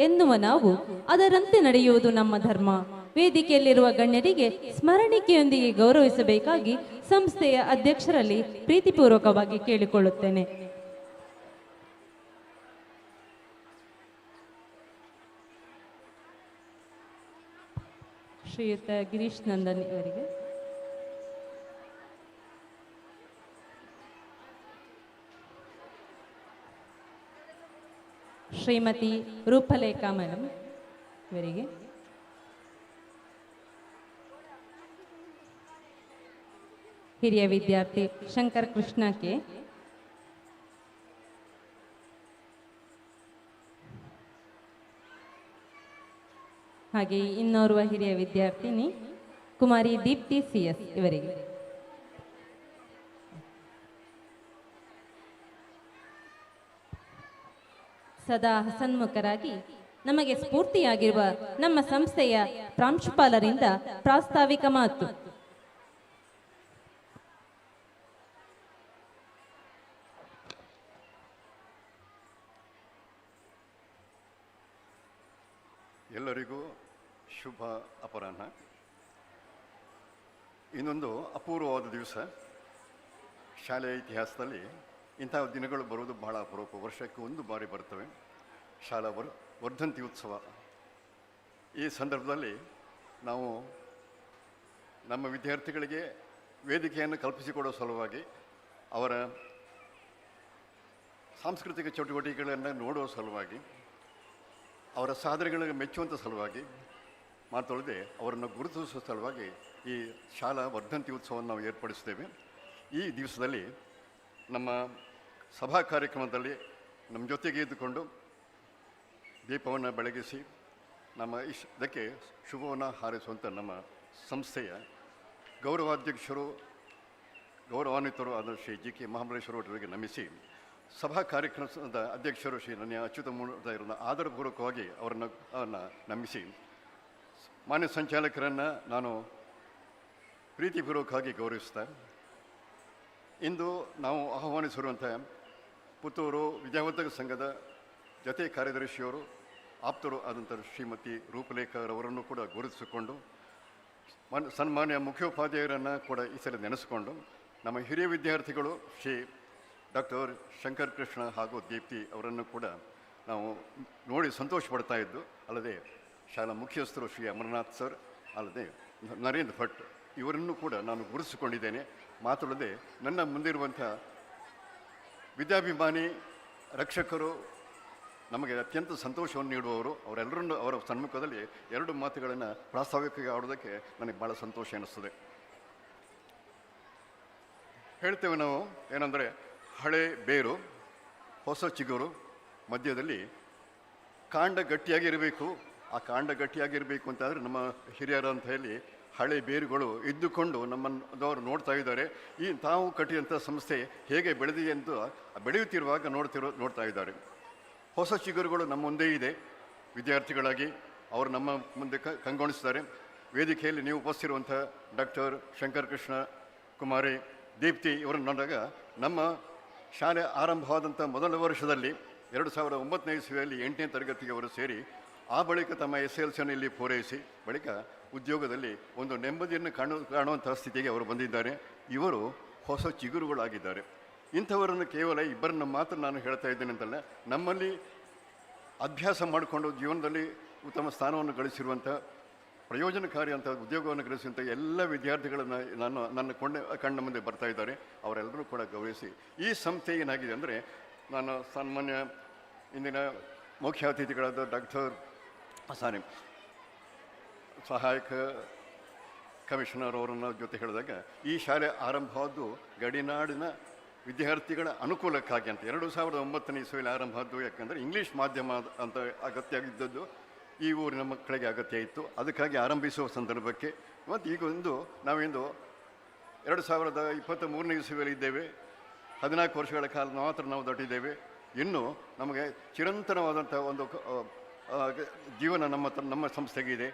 ಎನ್ನುವ ನಾವು ಅದರಂತೆ ನಡೆಯುವುದು ನಮ್ಮ ಧರ್ಮ. ವೇದಿಕೆಯಲ್ಲಿರುವ ಗಣ್ಯರಿಗೆ ಸ್ಮರಣಿಕೆಯೊಂದಿಗೆ ಗೌರವಿಸಬೇಕಾಗಿ ಸಂಸ್ಥೆಯ ಅಧ್ಯಕ್ಷರಲ್ಲಿ ಪ್ರೀತಿಪೂರ್ವಕವಾಗಿ ಕೇಳಿಕೊಳ್ಳುತ್ತೇನೆ. ಶ್ರೀಯುತ ಗಿರೀಶ್ ನಂದನ್ ಅವರಿಗೆ, ಶ್ರೀಮತಿ ರೂಪಲೇಖಾ ಮೇಡಮ್ ಇವರಿಗೆ, ಹಿರಿಯ ವಿದ್ಯಾರ್ಥಿ ಶಂಕರ್ ಕೃಷ್ಣ ಕೆ, ಹಾಗೆ ಇನ್ನೋರ್ವ ಹಿರಿಯ ವಿದ್ಯಾರ್ಥಿನಿ ಕುಮಾರಿ ದೀಪ್ತಿ CS ಇವರಿಗೆ, ಸದಾ ಹಸನ್ಮುಖರಾಗಿ ನಮಗೆ ಸ್ಫೂರ್ತಿಯಾಗಿರುವ ನಮ್ಮ ಸಂಸ್ಥೆಯ ಪ್ರಾಂಶುಪಾಲರಿಂದ ಪ್ರಾಸ್ತಾವಿಕ ಮಾತು. ಶುಭ ಅಪರಾಹ್ನ. ಇನ್ನೊಂದು ಅಪೂರ್ವವಾದ ದಿವಸ. ಶಾಲೆಯ ಇತಿಹಾಸದಲ್ಲಿ ಇಂತಹ ದಿನಗಳು ಬರುವುದು ಬಹಳ ಅಪರೂಪ. ವರ್ಷಕ್ಕೆ ಒಂದು ಬಾರಿ ಬರ್ತವೆ ಶಾಲಾ ವರ್ಧಂತಿ ಉತ್ಸವ. ಈ ಸಂದರ್ಭದಲ್ಲಿ ನಾವು ನಮ್ಮ ವಿದ್ಯಾರ್ಥಿಗಳಿಗೆ ವೇದಿಕೆಯನ್ನು ಕಲ್ಪಿಸಿಕೊಡೋ ಸಲುವಾಗಿ, ಅವರ ಸಾಂಸ್ಕೃತಿಕ ಚಟುವಟಿಕೆಗಳನ್ನು ನೋಡುವ ಸಲುವಾಗಿ, ಅವರ ಸಾಧನೆಗಳನ್ನು ಮೆಚ್ಚುವಂಥ ಸಲುವಾಗಿ ಮಾತೊಳದೆ ಅವರನ್ನು ಗುರುತಿಸುವ ಸಲುವಾಗಿ ಈ ಶಾಲಾ ವರ್ಧಂತಿ ಉತ್ಸವವನ್ನು ನಾವು ಏರ್ಪಡಿಸ್ತೇವೆ. ಈ ದಿವಸದಲ್ಲಿ ನಮ್ಮ ಸಭಾ ಕಾರ್ಯಕ್ರಮದಲ್ಲಿ ನಮ್ಮ ಜೊತೆಗೆ ಇದ್ದುಕೊಂಡು ದೀಪವನ್ನು ಬೆಳಗಿಸಿ ನಮ್ಮ ಇದಕ್ಕೆ ಶುಭವನ್ನು ಹಾರೈಸುವಂಥ ನಮ್ಮ ಸಂಸ್ಥೆಯ ಗೌರವಾಧ್ಯಕ್ಷರು, ಗೌರವಾನ್ವಿತರು ಆದ ಶ್ರೀ ಜಿ ಕೆ ಮಹಾಬಲೇಶ್ವರ ಅವರಿಗೆ ನಮಿಸಿ, ಸಭಾ ಕಾರ್ಯಕ್ರಮದ ಅಧ್ಯಕ್ಷರು ಶ್ರೀ ನನ್ಯ ಅಚ್ಯುತಮೂರ್ತಿಯವರನ್ನು ಆದರಪೂರ್ವಕವಾಗಿ ಅವರನ್ನು ನಮಿಸಿ, ಮಾನ್ಯ ಸಂಚಾಲಕರನ್ನು ನಾನು ಪ್ರೀತಿಪೂರ್ವಕವಾಗಿ ಗೌರವಿಸ್ತಾ, ಇಂದು ನಾವು ಆಹ್ವಾನಿಸಿರುವಂಥ ಪುತ್ತೂರು ವಿದ್ಯಾವರ್ಧಕ ಸಂಘದ ಜೊತೆ ಕಾರ್ಯದರ್ಶಿಯವರು, ಆಪ್ತರು ಆದಂಥ ಶ್ರೀಮತಿ ರೂಪಲೇಖರವರನ್ನು ಕೂಡ ಗುರುತಿಸಿಕೊಂಡು, ಸನ್ಮಾನ್ಯ ಮುಖ್ಯೋಪಾಧ್ಯಾಯರನ್ನು ಕೂಡ ಈ ಸಲ ನೆನೆಸಿಕೊಂಡು, ನಮ್ಮ ಹಿರಿಯ ವಿದ್ಯಾರ್ಥಿಗಳು ಶ್ರೀ ಡಾಕ್ಟರ್ ಶಂಕರ್ ಕೃಷ್ಣ ಹಾಗೂ ದೀಪ್ತಿ ಅವರನ್ನು ಕೂಡ ನಾವು ನೋಡಿ ಸಂತೋಷ ಪಡ್ತಾ ಇದ್ದು, ಅಲ್ಲದೆ ಶಾಲಾ ಮುಖ್ಯಸ್ಥರು ಶ್ರೀ ಅಮರನಾಥ್ ಸರ್, ಅಲ್ಲದೆ ನರೇಂದ್ರ ಭಟ್ ಇವರನ್ನು ಕೂಡ ನಾನು ಗುರುತಿಸಿಕೊಂಡಿದ್ದೇನೆ. ಮಾತ್ರಲ್ಲದೆ ನನ್ನ ಮುಂದಿರುವಂಥ ವಿದ್ಯಾಭಿಮಾನಿ ರಕ್ಷಕರು, ನಮಗೆ ಅತ್ಯಂತ ಸಂತೋಷವನ್ನು ನೀಡುವವರು, ಅವರೆಲ್ಲರನ್ನು ಅವರ ಸನ್ಮುಖದಲ್ಲಿ ಎರಡು ಮಾತುಗಳನ್ನು ಪ್ರಾಸ್ತಾವಿಕವಾಗಿ ಆಡೋದಕ್ಕೆ ನನಗೆ ಭಾಳ ಸಂತೋಷ ಅನ್ನಿಸ್ತದೆ. ಹೇಳ್ತೇವೆ ನಾವು ಏನಂದರೆ, ಹಳೆ ಬೇರು ಹೊಸ ಚಿಗುರು, ಮಧ್ಯದಲ್ಲಿ ಕಾಂಡ ಗಟ್ಟಿಯಾಗಿರಬೇಕು. ಆ ಕಾಂಡ ಗಟ್ಟಿಯಾಗಿರಬೇಕು ಅಂತಾದರೆ ನಮ್ಮ ಹಿರಿಯರ ಅಂತ ಹೇಳಿ ಹಳೆ ಬೇರುಗಳು ಇದ್ದುಕೊಂಡು ನಮ್ಮನ್ನವರು ನೋಡ್ತಾ ಇದ್ದಾರೆ. ಈ ತಾವು ಕಟ್ಟಿದಂಥ ಸಂಸ್ಥೆ ಹೇಗೆ ಬೆಳೆದಿದೆ ಎಂದು ಬೆಳೆಯುತ್ತಿರುವಾಗ ನೋಡ್ತಾ ಇದ್ದಾರೆ. ಹೊಸ ಚಿಗುರುಗಳು ನಮ್ಮ ಮುಂದೆ ಇದೆ. ವಿದ್ಯಾರ್ಥಿಗಳಾಗಿ ಅವರು ನಮ್ಮ ಮುಂದೆ ಕಂಗೊಳಿಸಿದ್ದಾರೆ. ವೇದಿಕೆಯಲ್ಲಿ ನೀವು ಉಪಸ್ಥಿರುವಂಥ ಡಾಕ್ಟರ್ ಶಂಕರ್ ಕೃಷ್ಣ, ಕುಮಾರಿ ದೀಪ್ತಿ ಇವರನ್ನು ನೋಡಿದಾಗ, ನಮ್ಮ ಶಾಲೆ ಆರಂಭವಾದಂಥ ಮೊದಲ ವರ್ಷದಲ್ಲಿ 2009ನೇ ಇಸ್ವಿಯಲ್ಲಿ 8ನೇ ತರಗತಿಗೆ ಅವರು ಸೇರಿ, ಆ ಬಳಿಕ ತಮ್ಮ SLCಯನ್ನು ಇಲ್ಲಿ ಪೂರೈಸಿ, ಬಳಿಕ ಉದ್ಯೋಗದಲ್ಲಿ ಒಂದು ನೆಮ್ಮದಿಯನ್ನು ಕಾಣುವಂಥ ಸ್ಥಿತಿಗೆ ಅವರು ಬಂದಿದ್ದಾರೆ. ಇವರು ಹೊಸ ಚಿಗುರುಗಳಾಗಿದ್ದಾರೆ. ಇಂಥವರನ್ನು ಕೇವಲ ಇಬ್ಬರನ್ನ ಮಾತ್ರ ನಾನು ಹೇಳ್ತಾ ಇದ್ದೇನೆ ಅಂತಲ್ಲ, ನಮ್ಮಲ್ಲಿ ಅಭ್ಯಾಸ ಮಾಡಿಕೊಂಡು ಜೀವನದಲ್ಲಿ ಉತ್ತಮ ಸ್ಥಾನವನ್ನು ಗಳಿಸಿರುವಂಥ, ಪ್ರಯೋಜನಕಾರಿ ಅಂತ ಉದ್ಯೋಗವನ್ನು ಗಳಿಸುವಂಥ ಎಲ್ಲ ವಿದ್ಯಾರ್ಥಿಗಳನ್ನು ನನ್ನ ಕಣ್ಣ ಮುಂದೆ ಬರ್ತಾ ಇದ್ದಾರೆ. ಅವರೆಲ್ಲರೂ ಕೂಡ ಗೌರವಿಸಿ, ಈ ಸಂಸ್ಥೆ ಏನಾಗಿದೆ ಅಂದರೆ, ನಾನು ಸಾಮಾನ್ಯ ಇಂದಿನ ಮುಖ್ಯ ಅತಿಥಿಗಳಾದ ಸಹಾಯಕ ಕಮಿಷನರ್ ಅವರನ್ನ ಜೊತೆ ಹೇಳಿದಾಗ, ಈ ಶಾಲೆ ಆರಂಭವಾದ್ದು ಗಡಿನಾಡಿನ ವಿದ್ಯಾರ್ಥಿಗಳ ಅನುಕೂಲಕ್ಕಾಗಿ ಅಂತ. 2009ನೇ ಇಸ್ವಿಯಲ್ಲಿ ಆರಂಭ ಆದ್ದು. ಯಾಕಂದರೆ ಇಂಗ್ಲೀಷ್ ಮಾಧ್ಯಮ ಅಂತ ಅಗತ್ಯ ಆಗಿದ್ದದ್ದು ಈ ಊರಿನ ಮಕ್ಕಳಿಗೆ ಅಗತ್ಯ ಇತ್ತು. ಅದಕ್ಕಾಗಿ ಆರಂಭಿಸುವ ಸಂದರ್ಭಕ್ಕೆ ಮತ್ತು ಈಗ ನಾವಿಂದು 2023ನೇ ಇಸ್ವಿಯಲ್ಲಿ ಇದ್ದೇವೆ. 14 ವರ್ಷಗಳ ಕಾಲ ಮಾತ್ರ ನಾವು ದಾಟಿದ್ದೇವೆ. ಇನ್ನು ನಮಗೆ ಚಿರಂತನವಾದಂಥ ಒಂದು ಜೀವನ ನಮ್ಮ ಸಂಸ್ಥೆಗೆ ಇದೆ.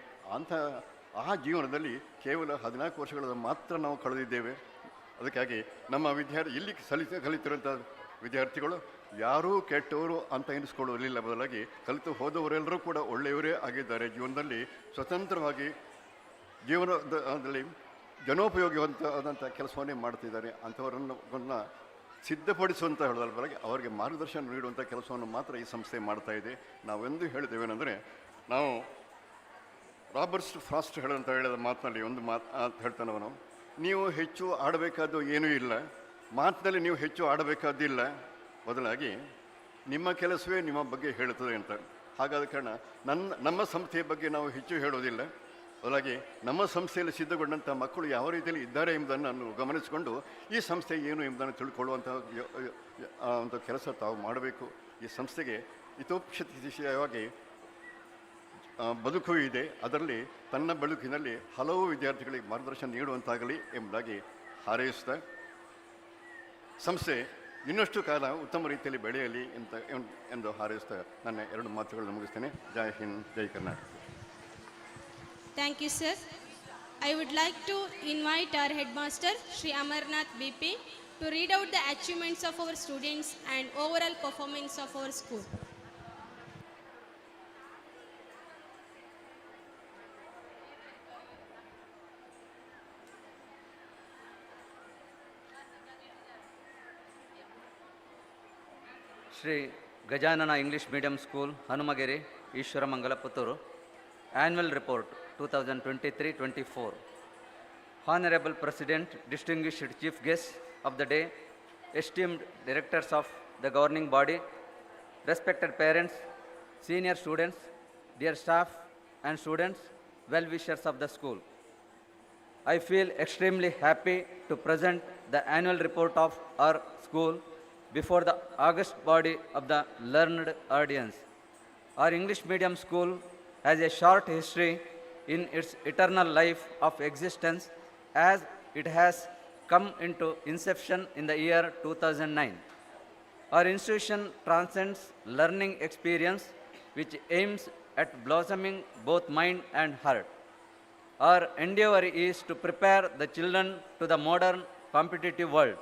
ಆ ಜೀವನದಲ್ಲಿ ಕೇವಲ 14 ವರ್ಷಗಳ ಮಾತ್ರ ನಾವು ಕಳೆದಿದ್ದೇವೆ. ಅದಕ್ಕಾಗಿ ನಮ್ಮ ಇಲ್ಲಿ ಕಲಿತಿರುವಂಥ ವಿದ್ಯಾರ್ಥಿಗಳು ಯಾರೂ ಕೆಟ್ಟವರು ಅಂತ ಎನಿಸ್ಕೊಳ್ಳಲಿಲ್ಲ. ಬದಲಾಗಿ ಕಲಿತು ಹೋದವರೆಲ್ಲರೂ ಕೂಡ ಒಳ್ಳೆಯವರೇ ಆಗಿದ್ದಾರೆ. ಜೀವನದಲ್ಲಿ ಸ್ವತಂತ್ರವಾಗಿ ಜೀವನದಲ್ಲಿ ಜನೋಪಯೋಗವಾದಂಥ ಕೆಲಸವನ್ನೇ ಮಾಡ್ತಿದ್ದಾರೆ. ಅಂಥವರನ್ನು ಸಿದ್ಧಪಡಿಸುವಂಥ ಹೇಳೋದ್ರ ಬರಗೆ ಅವರಿಗೆ ಮಾರ್ಗದರ್ಶನ ನೀಡುವಂಥ ಕೆಲಸವನ್ನು ಮಾತ್ರ ಈ ಸಂಸ್ಥೆ ಮಾಡ್ತಾ ಇದೆ. ನಾವೆಂದು ಹೇಳ್ತೇವೇನೆಂದರೆ, ನಾವು ರಾಬರ್ಟ್ ಫ್ರಾಸ್ಟ್ ಹೇಳಿದ ಮಾತಿನಲ್ಲಿ ಒಂದು ಮಾತು ಹೇಳ್ತಾನೆ ಅವನು, ನೀವು ಹೆಚ್ಚು ಆಡಬೇಕಾದ್ದು ಏನೂ ಇಲ್ಲ, ಮಾತಿನಲ್ಲಿ ನೀವು ಹೆಚ್ಚು ಆಡಬೇಕಾದ್ದಿಲ್ಲ, ಬದಲಾಗಿ ನಿಮ್ಮ ಕೆಲಸವೇ ನಿಮ್ಮ ಬಗ್ಗೆ ಹೇಳುತ್ತದೆ ಅಂತ. ಹಾಗಾದ ಕಾರಣ ನಮ್ಮ ಸಂಸ್ಥೆಯ ಬಗ್ಗೆ ನಾವು ಹೆಚ್ಚು ಹೇಳೋದಿಲ್ಲ, ಬದಲಾಗಿ ನಮ್ಮ ಸಂಸ್ಥೆಯಲ್ಲಿ ಸಿದ್ಧಗೊಂಡಂಥ ಮಕ್ಕಳು ಯಾವ ರೀತಿಯಲ್ಲಿ ಇದ್ದಾರೆ ಎಂಬುದನ್ನು ನಾನು ಗಮನಿಸಿಕೊಂಡು ಈ ಸಂಸ್ಥೆ ಏನು ಎಂಬುದನ್ನು ತಿಳ್ಕೊಳ್ಳುವಂಥ ಒಂದು ಕೆಲಸ ತಾವು ಮಾಡಬೇಕು. ಈ ಸಂಸ್ಥೆಗೆ ಹಿತೋಪೇಕ್ಷವಾಗಿ ಬದುಕು ಇದೆ. ಅದರಲ್ಲಿ ತನ್ನ ಬದುಕಿನಲ್ಲಿ ಹಲವು ವಿದ್ಯಾರ್ಥಿಗಳಿಗೆ ಮಾರ್ಗದರ್ಶನ ನೀಡುವಂತಾಗಲಿ ಎಂಬುದಾಗಿ ಹಾರೈಸಿದ ಸಂಸ್ಥೆ ಇನ್ನಷ್ಟು ಕಾಲ ಉತ್ತಮ ರೀತಿಯಲ್ಲಿ ಬೆಳೆಯಲಿ ಎಂದು ಹಾರೈಸ್ತಾ ನನ್ನ 2 ಮಾತುಗಳನ್ನು ಮುಗಿಸ್ತೇನೆ. ಜೈ ಹಿಂದ್, ಜೈ Karnataka. Thank you, sir. I would like to invite our headmaster, Shri Amarnath BP, to read out the achievements of our students and overall performance of our school. Shri Gajanana English medium school Hanumagiri Ishwaramangala Puttur annual report 2023-24. Honorable President, distinguished chief guests of the day, esteemed directors of the governing body, respected parents, senior students, dear staff and students, well-wishers of the school. I feel extremely happy to present the annual report of our school before the august body of the learned audience. Our English medium school has a short history in its eternal life of existence, as it has come into inception in the year 2009. Our institution transcends learning experience which aims at blossoming both mind and heart. Our endeavor is to prepare the children to the modern competitive world.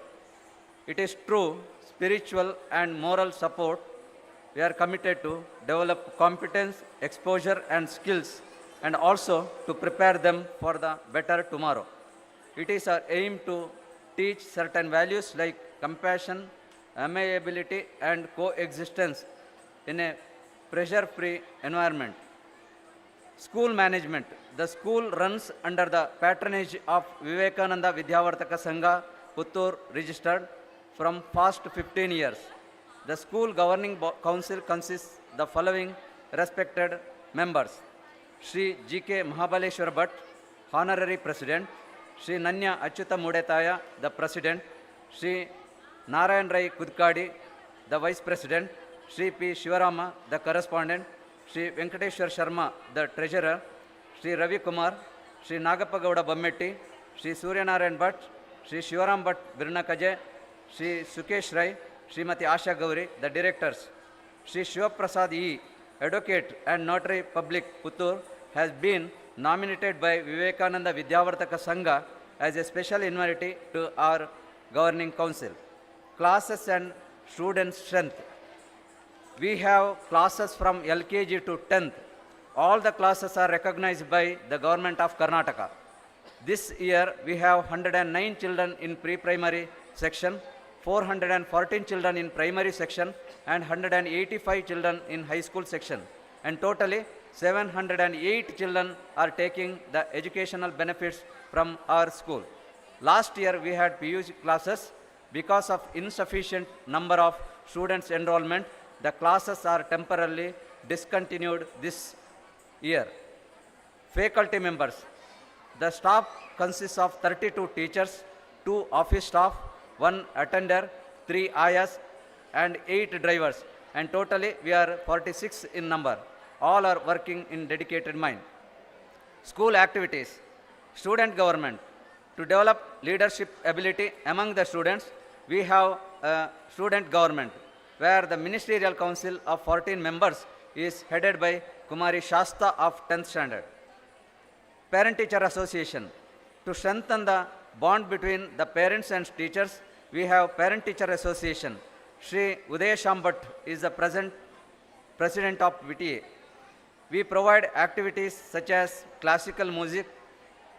It is true spiritual and moral support. We are committed to develop competence, exposure and skills, and also to prepare them for the better tomorrow. It is our aim to teach certain values like compassion, amiability and coexistence in a pressure-free environment. School management. The school runs under the patronage of Vivekananda Vidyavartaka Sangha, Puttur, registered from past 15 years. The school governing council consists the following respected members: Shri G.K. Mahabaleshwar Bhatt, Honorary President; Shri Nanya Achyuta Mudetaya, the President; Shri Narayan Rai Kudkadi, the Vice President; Shri P. Shivarama, the Correspondent; Shri Venkateshwar Sharma, the Treasurer; Shri Ravi Kumar, Shri Nagapagowda Bammetti, Shri Suryanarayan Bhatt, Shri Shivaram Bhatt Birnakaje, Shri Sukesh Rai, Srimati Asha Gauri, the Directors. Shri Shivaprasad E., Advocate and Notary Public, Puttur, has been nominated by Vivekananda Vidyavartaka Sangha as a special invitee to our governing council. Classes and student strength. We have classes from LKG to 10th. All the classes are recognized by the government of Karnataka. This year we have 109 children in pre-primary section, 414 children in primary section and 185 children in high school section, and totally 708 children are taking the educational benefits from our school. Last year we had PUC classes. Because of insufficient number of students enrollment, the classes are temporarily discontinued this year. Faculty members. The staff consists of 32 teachers, 2 office staff, 1 attender, 3 ayas and 8 drivers, and totally we are 46 in number. All are working in dedicated mind. School activities. Student government. To develop leadership ability among the students, we have a student government where the ministerial council of 14 members is headed by Kumari Shasta of 10th standard. Parent-teacher association. To strengthen the bond between the parents and teachers, we have parent-teacher association. Shri Udaya Shambat is the president of VTA. We provide activities such as classical music,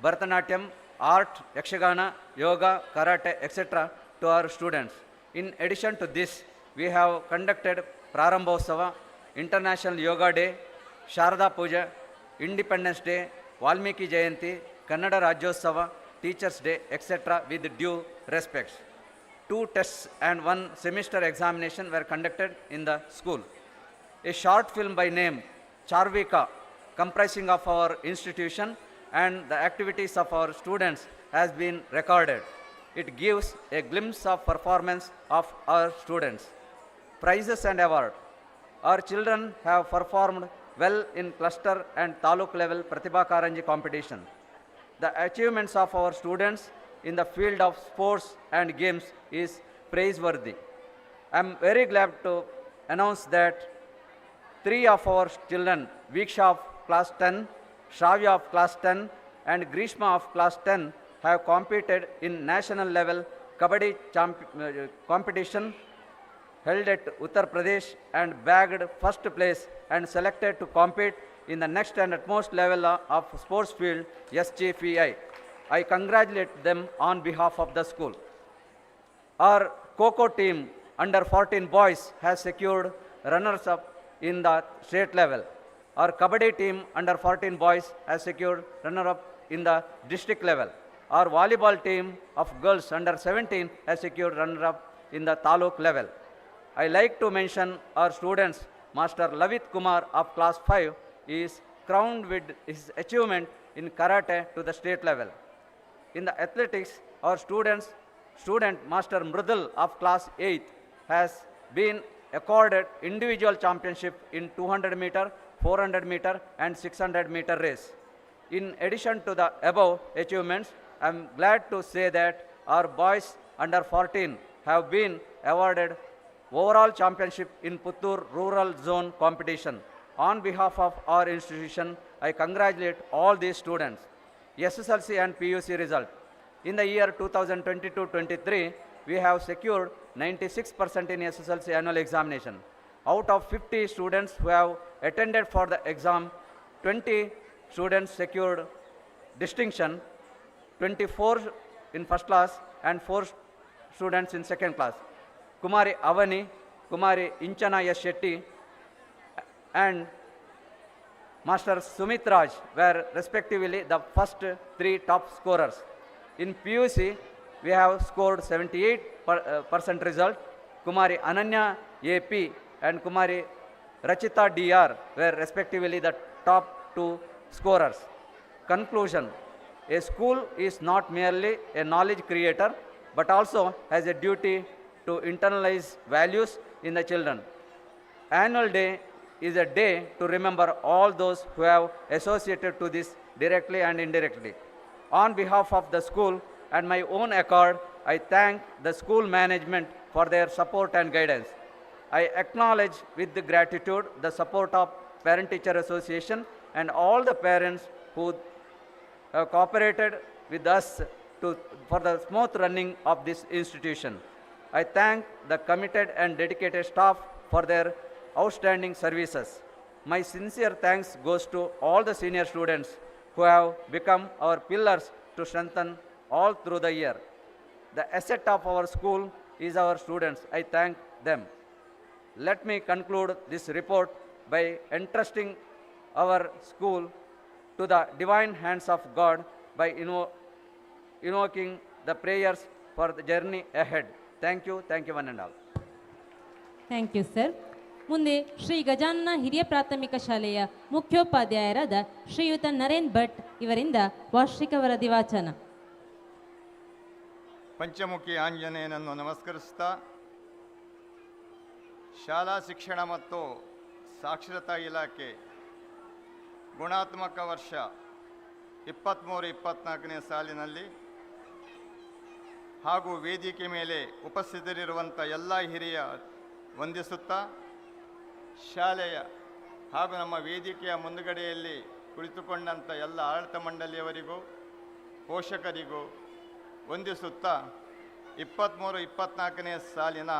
Bharatanatyam, art, Yakshagana, yoga, karate, etc. to our students. In addition to this, we have conducted Prarambhosava, International Yoga Day, Sharada Puja, Independence Day, Valmiki Jayanti, Kannada Rajyotsava, Teachers Day, etc. with due respects. 2 tests and 1 semester examination were conducted in the school. A short film by name Charvika, comprising of our institution and the activities of our students, has been recorded. It gives a glimpse of performance of our students. Prizes and award. Our children have performed well in cluster and taluk level Pratibha Karanji competition. The achievements of our students in the field of sports and games is praiseworthy. I am very glad to announce that 3 of our children, Viksha of class 10, Shravya of class 10 and Grishma of class 10, have competed in national level Kabaddi competition held at Uttar Pradesh and bagged first place and selected to compete in the next and utmost level of sports field, SGPI. I congratulate them on behalf of the school. Our Kho team under 14 boys has secured runners up in the state level. Our Kabaddi team under 14 boys has secured runner up in the district level. Our volleyball team of girls under 17 has secured runner up in the taluk level. I like to mention our students, Master Lavit Kumar of class 5 is crowned with his achievement in karate to the state level. In the athletics, our student Master Mrudal of class 8 has been accorded individual championship in 200 meter, 400 meter and 600 meter race. In addition to the above achievements, I am glad to say that our boys under 14 have been awarded overall championship in Puttur Rural Zone competition. On behalf of our institution, I congratulate all these students. SSLC and PUC result. In the year 2022-23, we have secured 96% in SSLC annual examination. Out of 50 students who have attended for the exam, 20 students secured distinction, 24 in first class and 4 students in second class. Kumari Avani, Kumari Inchana S. Shetty and Master Sumit Raj were respectively the first 3 top scorers. In PUC, we have scored 78% result. Kumari Ananya AP and Kumari Rachita DR were respectively the top 2 scorers. Conclusion: a school is not merely a knowledge creator, but also has a duty to internalize values in the children. Annual Day is a day to remember all those who have associated to this directly and indirectly. On behalf of the school and my own accord, I thank the school management for their support and guidance. I acknowledge with gratitude the support of Parent-Teacher Association and all the parents who have cooperated with us for the smooth running of this institution. I thank the committed and dedicated staff for their outstanding services. My sincere thanks goes to all the senior students who have become our pillars to strengthen all through the year. The asset of our school is our students. I thank them. Let me conclude this report by entrusting our school to the divine hands of God by invoking the prayers for the journey ahead. Thank you one and all. Thank you sir. ಮುಂದೆ ಶ್ರೀ ಗಜಾನನ ಹಿರಿಯ ಪ್ರಾಥಮಿಕ ಶಾಲೆಯ ಮುಖ್ಯೋಪಾಧ್ಯಾಯರಾದ ಶ್ರೀಯುತ ನರೇನ್ ಭಟ್ ಇವರಿಂದ ವಾರ್ಷಿಕ ವರದಿ ವಾಚನ. ಪಂಚಮುಖಿ ಆಂಜನೇಯನನ್ನು ನಮಸ್ಕರಿಸ್ತಾ ಶಾಲಾ ಶಿಕ್ಷಣ ಮತ್ತು ಸಾಕ್ಷರತಾ ಇಲಾಖೆ ಗುಣಾತ್ಮಕ ವರ್ಷ 23-24ನೇ ಸಾಲಿನಲ್ಲಿ ಹಾಗೂ ವೇದಿಕೆ ಮೇಲೆ ಉಪಸ್ಥಿತರಿರುವಂಥ ಎಲ್ಲ ಹಿರಿಯ ವಂದಿಸುತ್ತಾ ಶಾಲೆಯ ಹಾಗೂ ನಮ್ಮ ವೇದಿಕೆಯ ಮುಂದುಗಡೆಯಲ್ಲಿ ಕುಳಿತುಕೊಂಡಂಥ ಎಲ್ಲ ಆಡಳಿತ ಮಂಡಳಿಯವರಿಗೂ ಪೋಷಕರಿಗೂ ವಂದಿಸುತ್ತಾ 23-24ನೇ ಸಾಲಿನ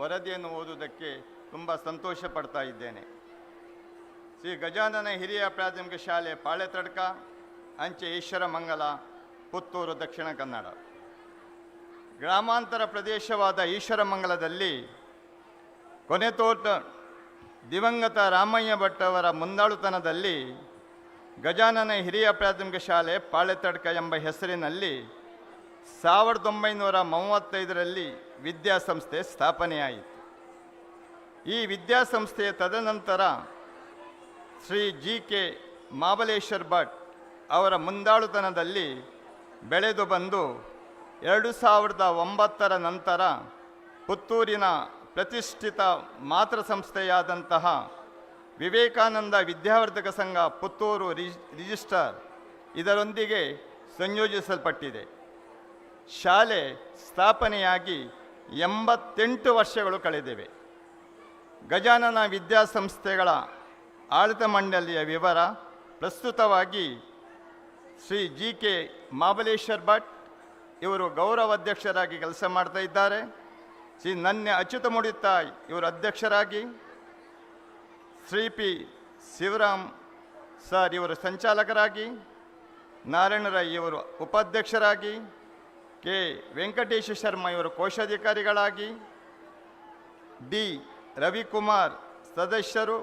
ವರದಿಯನ್ನು ಓದುವುದಕ್ಕೆ ತುಂಬ ಸಂತೋಷ ಪಡ್ತಾ ಇದ್ದೇನೆ. ಶ್ರೀ ಗಜಾನನ ಹಿರಿಯ ಪ್ರಾಥಮಿಕ ಶಾಲೆ ಪಾಳೆತಡ್ಕ, ಅಂಚೆ ಈಶ್ವರಮಂಗಲ, ಪುತ್ತೂರು, ದಕ್ಷಿಣ ಕನ್ನಡ. ಗ್ರಾಮಾಂತರ ಪ್ರದೇಶವಾದ ಈಶ್ವರಮಂಗಲದಲ್ಲಿ ಕೊನೆತೋಟ ದಿವಂಗತ ರಾಮಯ್ಯ ಭಟ್ ಅವರ ಮುಂದಾಳುತನದಲ್ಲಿ ಗಜಾನನ ಹಿರಿಯ ಪ್ರಾಥಮಿಕ ಶಾಲೆ ಪಾಳೆತಡ್ಕ ಎಂಬ ಹೆಸರಿನಲ್ಲಿ 1935ರಲ್ಲಿ ವಿದ್ಯಾಸಂಸ್ಥೆ ಸ್ಥಾಪನೆಯಾಯಿತು. ಈ ವಿದ್ಯಾಸಂಸ್ಥೆಯ ತದನಂತರ ಶ್ರೀ GK ಮಹಾಬಲೇಶ್ವರ್ ಭಟ್ ಅವರ ಮುಂದಾಳುತನದಲ್ಲಿ ಬೆಳೆದು ಬಂದು 2009ರ ನಂತರ ಪುತ್ತೂರಿನ ಪ್ರತಿಷ್ಠಿತ ಮಾತೃ ಸಂಸ್ಥೆಯಾದಂತಹ ವಿವೇಕಾನಂದ ವಿದ್ಯಾವರ್ಧಕ ಸಂಘ ಪುತ್ತೂರು ರಿಜಿಸ್ಟರ್ ಇದರೊಂದಿಗೆ ಸಂಯೋಜಿಸಲ್ಪಟ್ಟಿದೆ. ಶಾಲೆ ಸ್ಥಾಪನೆಯಾಗಿ 88 ವರ್ಷಗಳು ಕಳೆದಿವೆ. ಗಜಾನನ ವಿದ್ಯಾಸಂಸ್ಥೆಗಳ ಆಡಳಿತ ಮಂಡಳಿಯ ವಿವರ ಪ್ರಸ್ತುತವಾಗಿ ಶ್ರೀ GK ಮಹಾಬಲೇಶ್ವರ್ ಭಟ್ ಇವರು ಗೌರವ ಅಧ್ಯಕ್ಷರಾಗಿ ಕೆಲಸ ಮಾಡ್ತಾ ಇದ್ದಾರೆ. ಶ್ರೀ ನನ್ಯ ಅಚ್ಯುತ ಮುಡಿತಾಯ್ ಇವರು ಅಧ್ಯಕ್ಷರಾಗಿ, ಶ್ರೀ P ಶಿವರಾಮ್ ಸರ್ ಇವರು ಸಂಚಾಲಕರಾಗಿ, ನಾರಾಯಣ ರೈ ಇವರು ಉಪಾಧ್ಯಕ್ಷರಾಗಿ, K ವೆಂಕಟೇಶ ಶರ್ಮಾ ಇವರು ಕೋಶಾಧಿಕಾರಿಗಳಾಗಿ, ಡಿ ರವಿಕುಮಾರ್ ಸದಸ್ಯರು,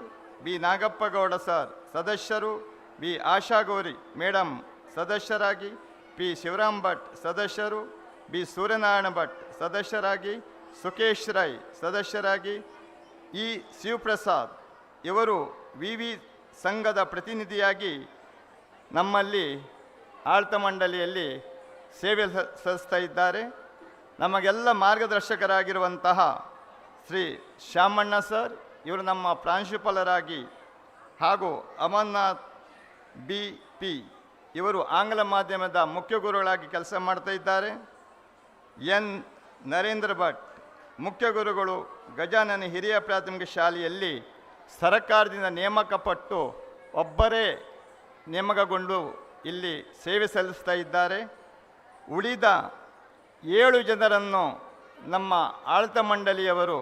ಬಿ ನಾಗಪ್ಪಗೌಡ ಸರ್ ಸದಸ್ಯರು, ಬಿ ಆಶಾಗೌರಿ ಮೇಡಮ್ ಸದಸ್ಯರಾಗಿ, ಪಿ ಶಿವರಾಮ್ ಭಟ್ ಸದಸ್ಯರು, ಬಿ ಸೂರ್ಯನಾರಾಯಣ ಭಟ್ ಸದಸ್ಯರಾಗಿ, ಸುಕೇಶ್ ರೈ ಸದಸ್ಯರಾಗಿ, ಇ ಶಿವಪ್ರಸಾದ್ ಇವರು ವಿ ಸಂಘದ ಪ್ರತಿನಿಧಿಯಾಗಿ ನಮ್ಮಲ್ಲಿ ಆಡಳಿತ ಮಂಡಳಿಯಲ್ಲಿ ಸೇವೆ ಸಲ್ಲಿಸ್ತಾ ಇದ್ದಾರೆ. ನಮಗೆಲ್ಲ ಮಾರ್ಗದರ್ಶಕರಾಗಿರುವಂತಹ ಶ್ರೀ ಶ್ಯಾಮಣ್ಣ ಸರ್ ಇವರು ನಮ್ಮ ಪ್ರಾಂಶುಪಾಲರಾಗಿ, ಹಾಗೂ ಅಮರ್ನಾಥ್ ಬಿ ಪಿ ಇವರು ಆಂಗ್ಲ ಮಾಧ್ಯಮದ ಮುಖ್ಯ ಗುರುಗಳಾಗಿ ಕೆಲಸ ಮಾಡ್ತಾ ಇದ್ದಾರೆ. ಎನ್ ನರೇಂದ್ರ ಭಟ್ ಮುಖ್ಯ ಗುರುಗಳು ಗಜಾನನ ಹಿರಿಯ ಪ್ರಾಥಮಿಕ ಶಾಲೆಯಲ್ಲಿ ಸರಕಾರದಿಂದ ನೇಮಕಪಟ್ಟು ಒಬ್ಬರೇ ನೇಮಕಗೊಂಡು ಇಲ್ಲಿ ಸೇವೆ ಸಲ್ಲಿಸ್ತಾ ಇದ್ದಾರೆ. ಉಳಿದ 7 ಜನರನ್ನು ನಮ್ಮ ಆಡಳಿತ ಮಂಡಳಿಯವರು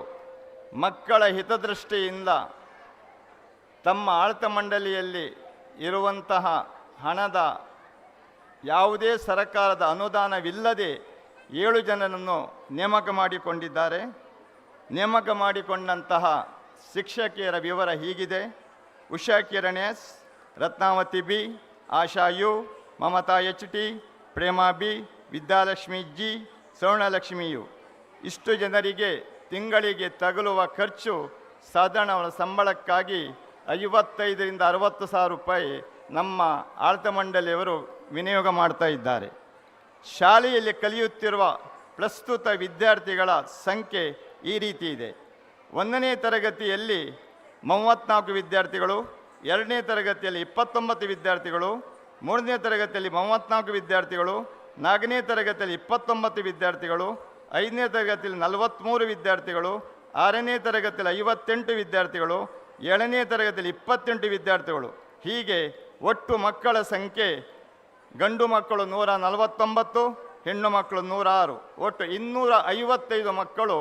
ಮಕ್ಕಳ ಹಿತದೃಷ್ಟಿಯಿಂದ ತಮ್ಮ ಆಡಳಿತ ಮಂಡಳಿಯಲ್ಲಿ ಇರುವಂತಹ ಹಣದ ಯಾವುದೇ ಸರಕಾರದ ಅನುದಾನವಿಲ್ಲದೆ 7 ಜನರನ್ನು ನೇಮಕ ಮಾಡಿಕೊಂಡಿದ್ದಾರೆ. ನೇಮಕ ಮಾಡಿಕೊಂಡಂತಹ ಶಿಕ್ಷಕಿಯರ ವಿವರ ಹೀಗಿದೆ: Usha Kiran S, Ratnavati B, Asha U, Mamata H T, Prema B, Vidyalakshmi G, Swarnalakshmi U. ಇಷ್ಟು ಜನರಿಗೆ ತಿಂಗಳಿಗೆ ತಗುಲುವ ಖರ್ಚು ಸಾಧಾರಣ ಅವರ ಸಂಬಳಕ್ಕಾಗಿ 55ರಿಂದ 60 ಸಾವಿರ ರೂಪಾಯಿ ನಮ್ಮ ಆಡಳಿತ ಮಂಡಳಿಯವರು ವಿನಿಯೋಗ ಮಾಡ್ತಾ ಇದ್ದಾರೆ. ಶಾಲೆಯಲ್ಲಿ ಕಲಿಯುತ್ತಿರುವ ಪ್ರಸ್ತುತ ವಿದ್ಯಾರ್ಥಿಗಳ ಸಂಖ್ಯೆ ಈ ರೀತಿ ಇದೆ: 1ನೇ ತರಗತಿಯಲ್ಲಿ 34 ವಿದ್ಯಾರ್ಥಿಗಳು, 2ನೇ ತರಗತಿಯಲ್ಲಿ 29 ವಿದ್ಯಾರ್ಥಿಗಳು, 3ನೇ ತರಗತಿಯಲ್ಲಿ 34 ವಿದ್ಯಾರ್ಥಿಗಳು, 4ನೇ ತರಗತಿಯಲ್ಲಿ 29 ವಿದ್ಯಾರ್ಥಿಗಳು, 5ನೇ ತರಗತಿಯಲ್ಲಿ 43 ವಿದ್ಯಾರ್ಥಿಗಳು, 6ನೇ ತರಗತಿಯಲ್ಲಿ 58 ವಿದ್ಯಾರ್ಥಿಗಳು, 7ನೇ ತರಗತಿಯಲ್ಲಿ 28 ವಿದ್ಯಾರ್ಥಿಗಳು. ಹೀಗೆ ಒಟ್ಟು ಮಕ್ಕಳ ಸಂಖ್ಯೆ ಗಂಡು ಮಕ್ಕಳು 149, ಹೆಣ್ಣು ಮಕ್ಕಳು 106, ಒಟ್ಟು 255 ಮಕ್ಕಳು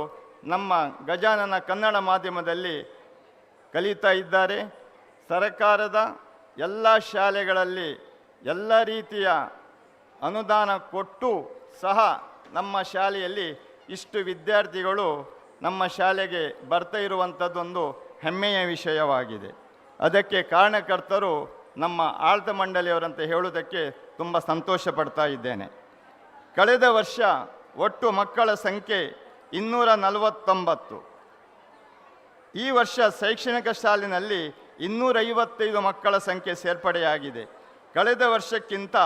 ನಮ್ಮ ಗಜಾನನ ಕನ್ನಡ ಮಾಧ್ಯಮದಲ್ಲಿ ಕಲಿತಾ ಇದ್ದಾರೆ. ಸರ್ಕಾರದ ಎಲ್ಲ ಶಾಲೆಗಳಲ್ಲಿ ಎಲ್ಲ ರೀತಿಯ ಅನುದಾನ ಕೊಟ್ಟು ಸಹ ನಮ್ಮ ಶಾಲೆಯಲ್ಲಿ ಇಷ್ಟು ವಿದ್ಯಾರ್ಥಿಗಳು ನಮ್ಮ ಶಾಲೆಗೆ ಬರ್ತಾ ಇರುವಂಥದ್ದೊಂದು ಹೆಮ್ಮೆಯ ವಿಷಯವಾಗಿದೆ. ಅದಕ್ಕೆ ಕಾರಣಕರ್ತರು ನಮ್ಮ ಆಡಳಿತ ಮಂಡಳಿಯವರಂತ ಹೇಳುವುದಕ್ಕೆ ತುಂಬ ಸಂತೋಷ ಪಡ್ತಾ ಇದ್ದೇನೆ. ಕಳೆದ ವರ್ಷ ಒಟ್ಟು ಮಕ್ಕಳ ಸಂಖ್ಯೆ 249. ಈ ವರ್ಷ ಶೈಕ್ಷಣಿಕ ಸಾಲಿನಲ್ಲಿ 255 ಮಕ್ಕಳ ಸಂಖ್ಯೆ ಸೇರ್ಪಡೆಯಾಗಿದೆ. ಕಳೆದ ವರ್ಷಕ್ಕಿಂತ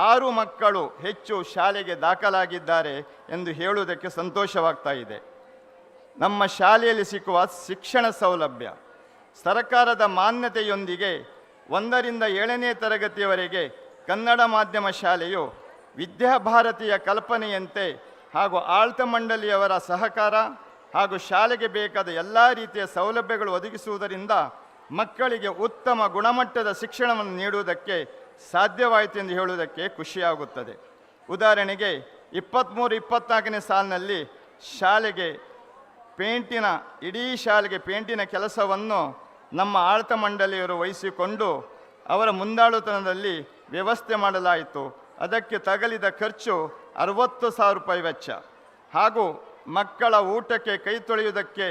6 ಮಕ್ಕಳು ಹೆಚ್ಚು ಶಾಲೆಗೆ ದಾಖಲಾಗಿದ್ದಾರೆ ಎಂದು ಹೇಳುವುದಕ್ಕೆ ಸಂತೋಷವಾಗ್ತಾ ಇದೆ. ನಮ್ಮ ಶಾಲೆಯಲ್ಲಿ ಸಿಕ್ಕುವ ಶಿಕ್ಷಣ ಸೌಲಭ್ಯ ಸರ್ಕಾರದ ಮಾನ್ಯತೆಯೊಂದಿಗೆ 1ರಿಂದ 7ನೇ ತರಗತಿಯವರೆಗೆ ಕನ್ನಡ ಮಾಧ್ಯಮ ಶಾಲೆಯು ವಿದ್ಯಾಭಾರತಿಯ ಕಲ್ಪನೆಯಂತೆ ಹಾಗೂ ಆಡಳಿತ ಮಂಡಳಿಯವರ ಸಹಕಾರ ಹಾಗೂ ಶಾಲೆಗೆ ಬೇಕಾದ ಎಲ್ಲ ರೀತಿಯ ಸೌಲಭ್ಯಗಳು ಒದಗಿಸುವುದರಿಂದ ಮಕ್ಕಳಿಗೆ ಉತ್ತಮ ಗುಣಮಟ್ಟದ ಶಿಕ್ಷಣವನ್ನು ನೀಡುವುದಕ್ಕೆ ಸಾಧ್ಯವಾಯಿತು ಎಂದು ಹೇಳುವುದಕ್ಕೆ ಖುಷಿಯಾಗುತ್ತದೆ. ಉದಾಹರಣೆಗೆ 23-24ನೇ ಸಾಲಿನಲ್ಲಿ ಇಡೀ ಶಾಲೆಗೆ ಪೇಂಟಿನ ಕೆಲಸವನ್ನು ನಮ್ಮ ಆಡಳಿತ ಮಂಡಳಿಯವರು ವಹಿಸಿಕೊಂಡು ಅವರ ಮುಂದಾಳುತನದಲ್ಲಿ ವ್ಯವಸ್ಥೆ ಮಾಡಲಾಯಿತು. ಅದಕ್ಕೆ ತಗಲಿದ ಖರ್ಚು 60,000 ರೂಪಾಯಿ ವೆಚ್ಚ. ಹಾಗೂ ಮಕ್ಕಳ ಊಟಕ್ಕೆ ಕೈ ತೊಳೆಯುವುದಕ್ಕೆ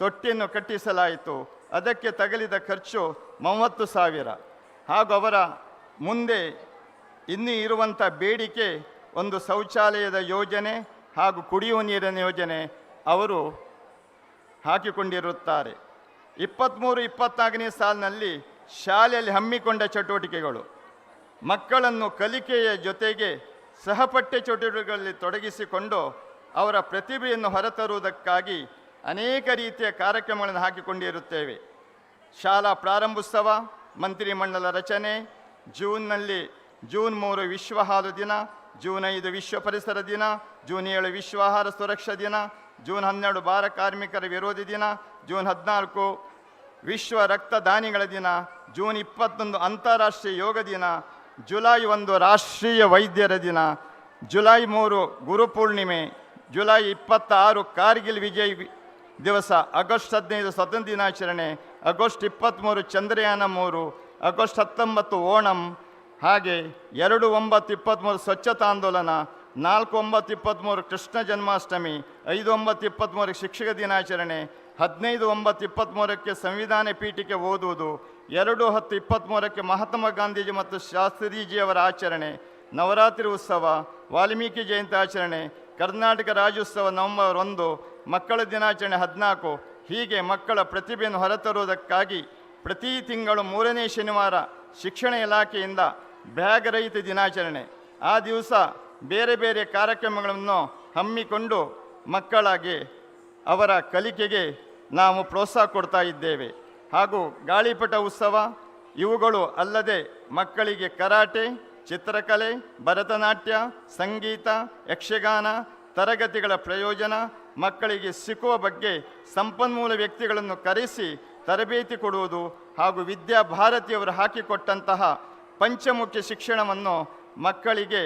ತೊಟ್ಟಿಯನ್ನು ಕಟ್ಟಿಸಲಾಯಿತು. ಅದಕ್ಕೆ ತಗಲಿದ ಖರ್ಚು 30,000. ಹಾಗೂ ಅವರ ಮುಂದೆ ಇನ್ನೂ ಇರುವಂಥ ಬೇಡಿಕೆ ಒಂದು ಶೌಚಾಲಯದ ಯೋಜನೆ ಹಾಗೂ ಕುಡಿಯುವ ನೀರಿನ ಯೋಜನೆ ಅವರು ಹಾಕಿಕೊಂಡಿರುತ್ತಾರೆ. 23-24ನೇ ಸಾಲಿನಲ್ಲಿ ಶಾಲೆಯಲ್ಲಿ ಹಮ್ಮಿಕೊಂಡ ಚಟುವಟಿಕೆಗಳು ಮಕ್ಕಳನ್ನು ಕಲಿಕೆಯ ಜೊತೆಗೆ ಸಹಪಠ್ಯ ಚಟುವಟಿಕೆಗಳಲ್ಲಿ ತೊಡಗಿಸಿಕೊಂಡು ಅವರ ಪ್ರತಿಭೆಯನ್ನು ಹೊರತರುವುದಕ್ಕಾಗಿ ಅನೇಕ ರೀತಿಯ ಕಾರ್ಯಕ್ರಮಗಳನ್ನು ಹಾಕಿಕೊಂಡಿರುತ್ತೇವೆ. ಶಾಲಾ ಪ್ರಾರಂಭೋತ್ಸವ, ಮಂತ್ರಿಮಂಡಲ ರಚನೆ, ಜೂನ್ 3 ವಿಶ್ವ ಹಾಲು ದಿನ, ಜೂನ್ 5 ವಿಶ್ವ ಪರಿಸರ ದಿನ, ಜೂನ್ 7 ವಿಶ್ವ ಆಹಾರ ಸುರಕ್ಷಾ ದಿನ, ಜೂನ್ 12 ಬಾಲ ಕಾರ್ಮಿಕರ ವಿರೋಧಿ ದಿನ, ಜೂನ್ 14 ವಿಶ್ವ ರಕ್ತದಾನಿಗಳ ದಿನ, ಜೂನ್ 21 ಅಂತಾರಾಷ್ಟ್ರೀಯ ಯೋಗ ದಿನ, ಜುಲೈ 1 ರಾಷ್ಟ್ರೀಯ ವೈದ್ಯರ ದಿನ, ಜುಲೈ 3 ಗುರುಪೂರ್ಣಿಮೆ, ಜುಲೈ 26 ಕಾರ್ಗಿಲ್ ವಿಜಯ್ ದಿವಸ, ಆಗಸ್ಟ್ 15 ಸ್ವತಂತ್ರ ದಿನಾಚರಣೆ, ಆಗಸ್ಟ್ 23 ಚಂದ್ರಯಾನ 3, ಆಗಸ್ಟ್ 19 ಓಣಂ, ಹಾಗೆ 2/9/23 ಸ್ವಚ್ಛತಾ ಆಂದೋಲನ, 4/9/23 ಕೃಷ್ಣ ಜನ್ಮಾಷ್ಟಮಿ, 5/9/23 ಶಿಕ್ಷಕ ದಿನಾಚರಣೆ, 15/9/23 ಸಂವಿಧಾನ ಪೀಠಿಕೆ ಓದುವುದು, 2/10/23 ಮಹಾತ್ಮ ಗಾಂಧೀಜಿ ಮತ್ತು ಶಾಸ್ತ್ರೀಜಿಯವರ ಆಚರಣೆ, ನವರಾತ್ರಿ ಉತ್ಸವ, ವಾಲ್ಮೀಕಿ ಜಯಂತಿ ಆಚರಣೆ, ಕರ್ನಾಟಕ ರಾಜ್ಯೋತ್ಸವ ನವೆಂಬರ್ 1, ಮಕ್ಕಳ ದಿನಾಚರಣೆ 14. ಹೀಗೆ ಮಕ್ಕಳ ಪ್ರತಿಭೆಯನ್ನು ಹೊರತರುವುದಕ್ಕಾಗಿ ಪ್ರತಿ ತಿಂಗಳು 3ನೇ ಶನಿವಾರ ಶಿಕ್ಷಣ ಇಲಾಖೆಯಿಂದ ಬ್ಯಾಗ್ ರಹಿತ ದಿನಾಚರಣೆ. ಆ ದಿವಸ ಬೇರೆ ಬೇರೆ ಕಾರ್ಯಕ್ರಮಗಳನ್ನು ಹಮ್ಮಿಕೊಂಡು ಮಕ್ಕಳಿಗೆ ಅವರ ಕಲಿಕೆಗೆ ನಾವು ಪ್ರೋತ್ಸಾಹ ಕೊಡ್ತಾ ಇದ್ದೇವೆ. ಹಾಗೂ ಗಾಳಿಪಟ ಉತ್ಸವ ಇವುಗಳು ಅಲ್ಲದೆ ಮಕ್ಕಳಿಗೆ ಕರಾಟೆ, ಚಿತ್ರಕಲೆ, ಭರತನಾಟ್ಯ, ಸಂಗೀತ, ಯಕ್ಷಗಾನ ತರಗತಿಗಳ ಪ್ರಯೋಜನ ಮಕ್ಕಳಿಗೆ ಸಿಕ್ಕುವ ಬಗ್ಗೆ ಸಂಪನ್ಮೂಲ ವ್ಯಕ್ತಿಗಳನ್ನು ಕರೆಸಿ ತರಬೇತಿ ಕೊಡುವುದು ಹಾಗೂ ವಿದ್ಯಾಭಾರತಿಯವರು ಹಾಕಿಕೊಟ್ಟಂತಹ ಪಂಚಮುಖಿ ಶಿಕ್ಷಣವನ್ನು ಮಕ್ಕಳಿಗೆ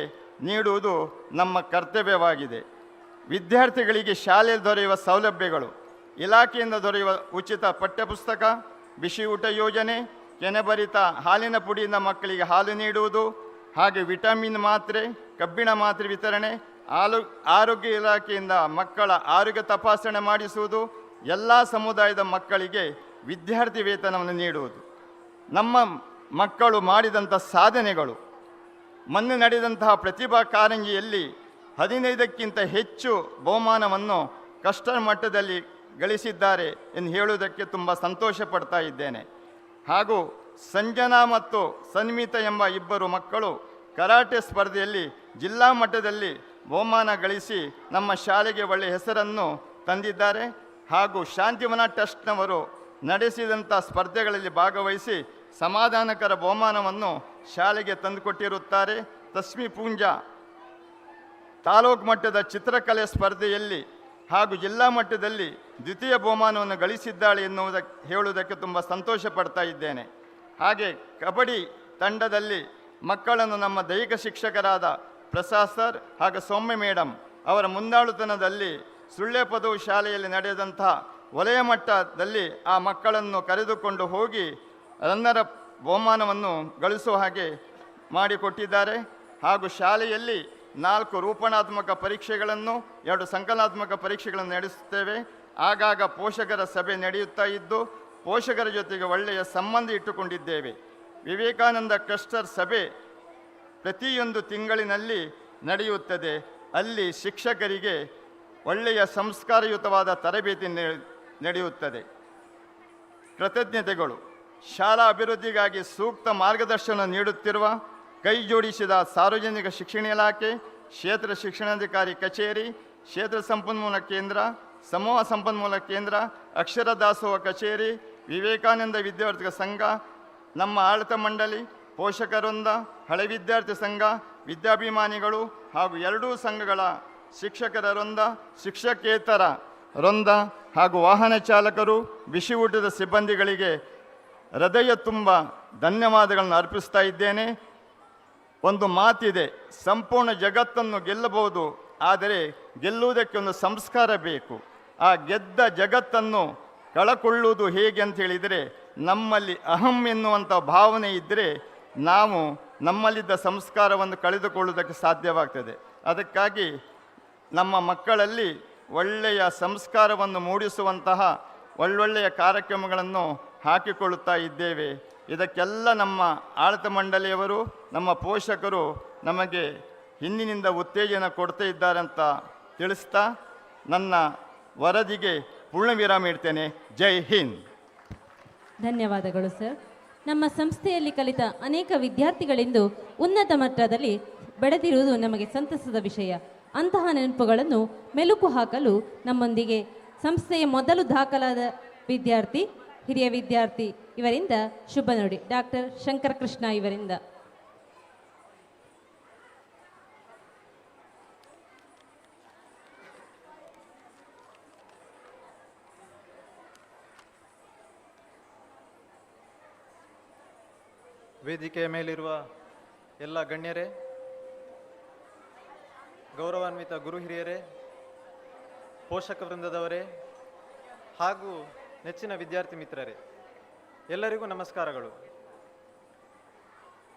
ನೀಡುವುದು ನಮ್ಮ ಕರ್ತವ್ಯವಾಗಿದೆ. ವಿದ್ಯಾರ್ಥಿಗಳಿಗೆ ಶಾಲೆಯಲ್ಲಿ ದೊರೆಯುವ ಸೌಲಭ್ಯಗಳು: ಇಲಾಖೆಯಿಂದ ದೊರೆಯುವ ಉಚಿತ ಪಠ್ಯಪುಸ್ತಕ, ಬಿಸಿ ಊಟ ಯೋಜನೆ, ಕೆನೆಭರಿತ ಹಾಲಿನ ಪುಡಿಯಿಂದ ಮಕ್ಕಳಿಗೆ ಹಾಲು ನೀಡುವುದು, ಹಾಗೆ ವಿಟಮಿನ್ ಮಾತ್ರೆ, ಕಬ್ಬಿಣ ಮಾತ್ರೆ ವಿತರಣೆ, ಆರೋಗ್ಯ ಇಲಾಖೆಯಿಂದ ಮಕ್ಕಳ ಆರೋಗ್ಯ ತಪಾಸಣೆ ಮಾಡಿಸುವುದು, ಎಲ್ಲ ಸಮುದಾಯದ ಮಕ್ಕಳಿಗೆ ವಿದ್ಯಾರ್ಥಿ ವೇತನವನ್ನು ನೀಡುವುದು. ನಮ್ಮ ಮಕ್ಕಳು ಮಾಡಿದಂಥ ಸಾಧನೆಗಳು: ಮೊನ್ನೆ ನಡೆದಂತಹ ಪ್ರತಿಭಾ ಕಾರಂಜಿಯಲ್ಲಿ 15ಕ್ಕಿಂತ ಹೆಚ್ಚು ಬಹುಮಾನವನ್ನು ಕಷ್ಟ ಮಟ್ಟದಲ್ಲಿ ಗಳಿಸಿದ್ದಾರೆ ಎಂದು ಹೇಳುವುದಕ್ಕೆ ತುಂಬ ಸಂತೋಷ ಪಡ್ತಾ ಇದ್ದೇನೆ. ಹಾಗೂ ಸಂಜನಾ ಮತ್ತು ಸನ್ಮಿತ ಎಂಬ ಇಬ್ಬರು ಮಕ್ಕಳು ಕರಾಟೆ ಸ್ಪರ್ಧೆಯಲ್ಲಿ ಜಿಲ್ಲಾ ಮಟ್ಟದಲ್ಲಿ ಬಹುಮಾನ ಗಳಿಸಿ ನಮ್ಮ ಶಾಲೆಗೆ ಒಳ್ಳೆಯ ಹೆಸರನ್ನು ತಂದಿದ್ದಾರೆ. ಹಾಗೂ ಶಾಂತಿವನ ಟ್ರಸ್ಟ್ನವರು ನಡೆಸಿದಂಥ ಸ್ಪರ್ಧೆಗಳಲ್ಲಿ ಭಾಗವಹಿಸಿ ಸಮಾಧಾನಕರ ಬಹುಮಾನವನ್ನು ಶಾಲೆಗೆ ತಂದುಕೊಟ್ಟಿರುತ್ತಾರೆ. ತಸ್ಮಿ ಪೂಂಜಾ ತಾಲೂಕು ಮಟ್ಟದ ಚಿತ್ರಕಲೆ ಸ್ಪರ್ಧೆಯಲ್ಲಿ ಹಾಗೂ ಜಿಲ್ಲಾ ಮಟ್ಟದಲ್ಲಿ ದ್ವಿತೀಯ ಬಹುಮಾನವನ್ನು ಗಳಿಸಿದ್ದಾಳೆ ಹೇಳುವುದಕ್ಕೆ ತುಂಬ ಸಂತೋಷ ಪಡ್ತಾ ಇದ್ದೇನೆ. ಹಾಗೆ ಕಬಡ್ಡಿ ತಂಡದಲ್ಲಿ ಮಕ್ಕಳನ್ನು ನಮ್ಮ ದೈಹಿಕ ಶಿಕ್ಷಕರಾದ ಪ್ರಸಾದ್ ಸರ್ ಹಾಗೂ ಸೌಮ್ಯ ಮೇಡಮ್ ಅವರ ಮುಂದಾಳುತನದಲ್ಲಿ ಸುಳ್ಳೆ ಪದವಿ ಶಾಲೆಯಲ್ಲಿ ನಡೆದಂಥ ವಲಯ ಮಟ್ಟದಲ್ಲಿ ಆ ಮಕ್ಕಳನ್ನು ಕರೆದುಕೊಂಡು ಹೋಗಿ ರನ್ನರ ಬಹುಮಾನವನ್ನು ಗಳಿಸುವ ಹಾಗೆ ಮಾಡಿಕೊಟ್ಟಿದ್ದಾರೆ. ಹಾಗೂ ಶಾಲೆಯಲ್ಲಿ 4 ರೂಪಣಾತ್ಮಕ ಪರೀಕ್ಷೆಗಳನ್ನು 2 ಸಂಕಲನಾತ್ಮಕ ಪರೀಕ್ಷೆಗಳನ್ನು ನಡೆಸುತ್ತೇವೆ. ಆಗಾಗ ಪೋಷಕರ ಸಭೆ ನಡೆಯುತ್ತಾ ಇದ್ದು ಪೋಷಕರ ಜೊತೆಗೆ ಒಳ್ಳೆಯ ಸಂಬಂಧ ಇಟ್ಟುಕೊಂಡಿದ್ದೇವೆ. ವಿವೇಕಾನಂದ ಕ್ಲಸ್ಟರ್ ಸಭೆ ಪ್ರತಿಯೊಂದು ತಿಂಗಳಿನಲ್ಲಿ ನಡೆಯುತ್ತದೆ. ಅಲ್ಲಿ ಶಿಕ್ಷಕರಿಗೆ ಒಳ್ಳೆಯ ಸಂಸ್ಕಾರಯುತವಾದ ತರಬೇತಿ ನಡೆಯುತ್ತದೆ. ಕೃತಜ್ಞತೆಗಳು: ಶಾಲಾ ಅಭಿವೃದ್ಧಿಗಾಗಿ ಸೂಕ್ತ ಮಾರ್ಗದರ್ಶನ ನೀಡುತ್ತಿರುವ ಕೈ ಜೋಡಿಸಿದ ಸಾರ್ವಜನಿಕ ಶಿಕ್ಷಣ ಇಲಾಖೆ, ಕ್ಷೇತ್ರ ಶಿಕ್ಷಣಾಧಿಕಾರಿ ಕಚೇರಿ, ಕ್ಷೇತ್ರ ಸಂಪನ್ಮೂಲ ಕೇಂದ್ರ, ಸಮೂಹ ಸಂಪನ್ಮೂಲ ಕೇಂದ್ರ, ಅಕ್ಷರ ದಾಸೋಹ ಕಚೇರಿ, ವಿವೇಕಾನಂದ ವಿದ್ಯಾರ್ಥಿಗಳ ಸಂಘ, ನಮ್ಮ ಆಡಳಿತ ಮಂಡಳಿ, ಪೋಷಕರೊಂದ, ಹಳೆ ವಿದ್ಯಾರ್ಥಿ ಸಂಘ, ವಿದ್ಯಾಭಿಮಾನಿಗಳು ಹಾಗೂ ಎರಡೂ ಸಂಘಗಳ ಶಿಕ್ಷಕರ ವೃಂದ, ಶಿಕ್ಷಕೇತರ ವೃಂದ ಹಾಗೂ ವಾಹನ ಚಾಲಕರು, ಬಿಸಿ ಊಟದ ಸಿಬ್ಬಂದಿಗಳಿಗೆ ಹೃದಯ ತುಂಬ ಧನ್ಯವಾದಗಳನ್ನು ಅರ್ಪಿಸ್ತಾ ಇದ್ದೇನೆ. ಒಂದು ಮಾತಿದೆ, ಸಂಪೂರ್ಣ ಜಗತ್ತನ್ನು ಗೆಲ್ಲಬಹುದು, ಆದರೆ ಗೆಲ್ಲುವುದಕ್ಕೆ ಒಂದು ಸಂಸ್ಕಾರ ಬೇಕು. ಆ ಗೆದ್ದ ಜಗತ್ತನ್ನು ಕಳಕೊಳ್ಳುವುದು ಹೇಗೆ ಅಂತ ಹೇಳಿದರೆ, ನಮ್ಮಲ್ಲಿ ಅಹಂ ಎನ್ನುವಂಥ ಭಾವನೆ ಇದ್ದರೆ ನಾವು ನಮ್ಮಲ್ಲಿದ್ದ ಸಂಸ್ಕಾರವನ್ನು ಕಳೆದುಕೊಳ್ಳುವುದಕ್ಕೆ ಸಾಧ್ಯವಾಗ್ತದೆ. ಅದಕ್ಕಾಗಿ ನಮ್ಮ ಮಕ್ಕಳಲ್ಲಿ ಒಳ್ಳೆಯ ಸಂಸ್ಕಾರವನ್ನು ಮೂಡಿಸುವಂತಹ ಒಳ್ಳೊಳ್ಳೆಯ ಕಾರ್ಯಕ್ರಮಗಳನ್ನು ಹಾಕಿಕೊಳ್ಳುತ್ತಾ ಇದ್ದೇವೆ. ಇದಕ್ಕೆಲ್ಲ ನಮ್ಮ ಆಡಳಿತ ಮಂಡಳಿಯವರು, ನಮ್ಮ ಪೋಷಕರು ನಮಗೆ ಹಿಂದಿನಿಂದ ಉತ್ತೇಜನ ಕೊಡ್ತಾ ಇದ್ದಾರೆ ಅಂತ ತಿಳಿಸ್ತಾ ನನ್ನ ವರದಿಗೆ ಪೂರ್ಣ ವಿರಾಮ ಇಡ್ತೇನೆ. ಜೈ ಹಿಂದ್. ಧನ್ಯವಾದಗಳು ಸರ್. ನಮ್ಮ ಸಂಸ್ಥೆಯಲ್ಲಿ ಕಲಿತ ಅನೇಕ ವಿದ್ಯಾರ್ಥಿಗಳಿಂದು ಉನ್ನತ ಮಟ್ಟದಲ್ಲಿ ಬೆಳೆದಿರುವುದು ನಮಗೆ ಸಂತಸದ ವಿಷಯ. ಅಂತಹ ನೆನಪುಗಳನ್ನು ಮೆಲುಕು ಹಾಕಲು ನಮ್ಮೊಂದಿಗೆ ಸಂಸ್ಥೆಯ ಮೊದಲು ದಾಖಲಾದ ವಿದ್ಯಾರ್ಥಿ, ಹಿರಿಯ ವಿದ್ಯಾರ್ಥಿ ಇವರಿಂದ ಶುಭ ನುಡಿ. ಡಾಕ್ಟರ್ ಶಂಕರಕೃಷ್ಣ ಇವರಿಂದ. ವೇದಿಕೆಯ ಮೇಲಿರುವ ಎಲ್ಲ ಗಣ್ಯರೇ, ಗೌರವಾನ್ವಿತ ಗುರು ಹಿರಿಯರೇ, ಪೋಷಕ ವೃಂದದವರೇ ಹಾಗೂ ನೆಚ್ಚಿನ ವಿದ್ಯಾರ್ಥಿ ಮಿತ್ರರೇ, ಎಲ್ಲರಿಗೂ ನಮಸ್ಕಾರಗಳು.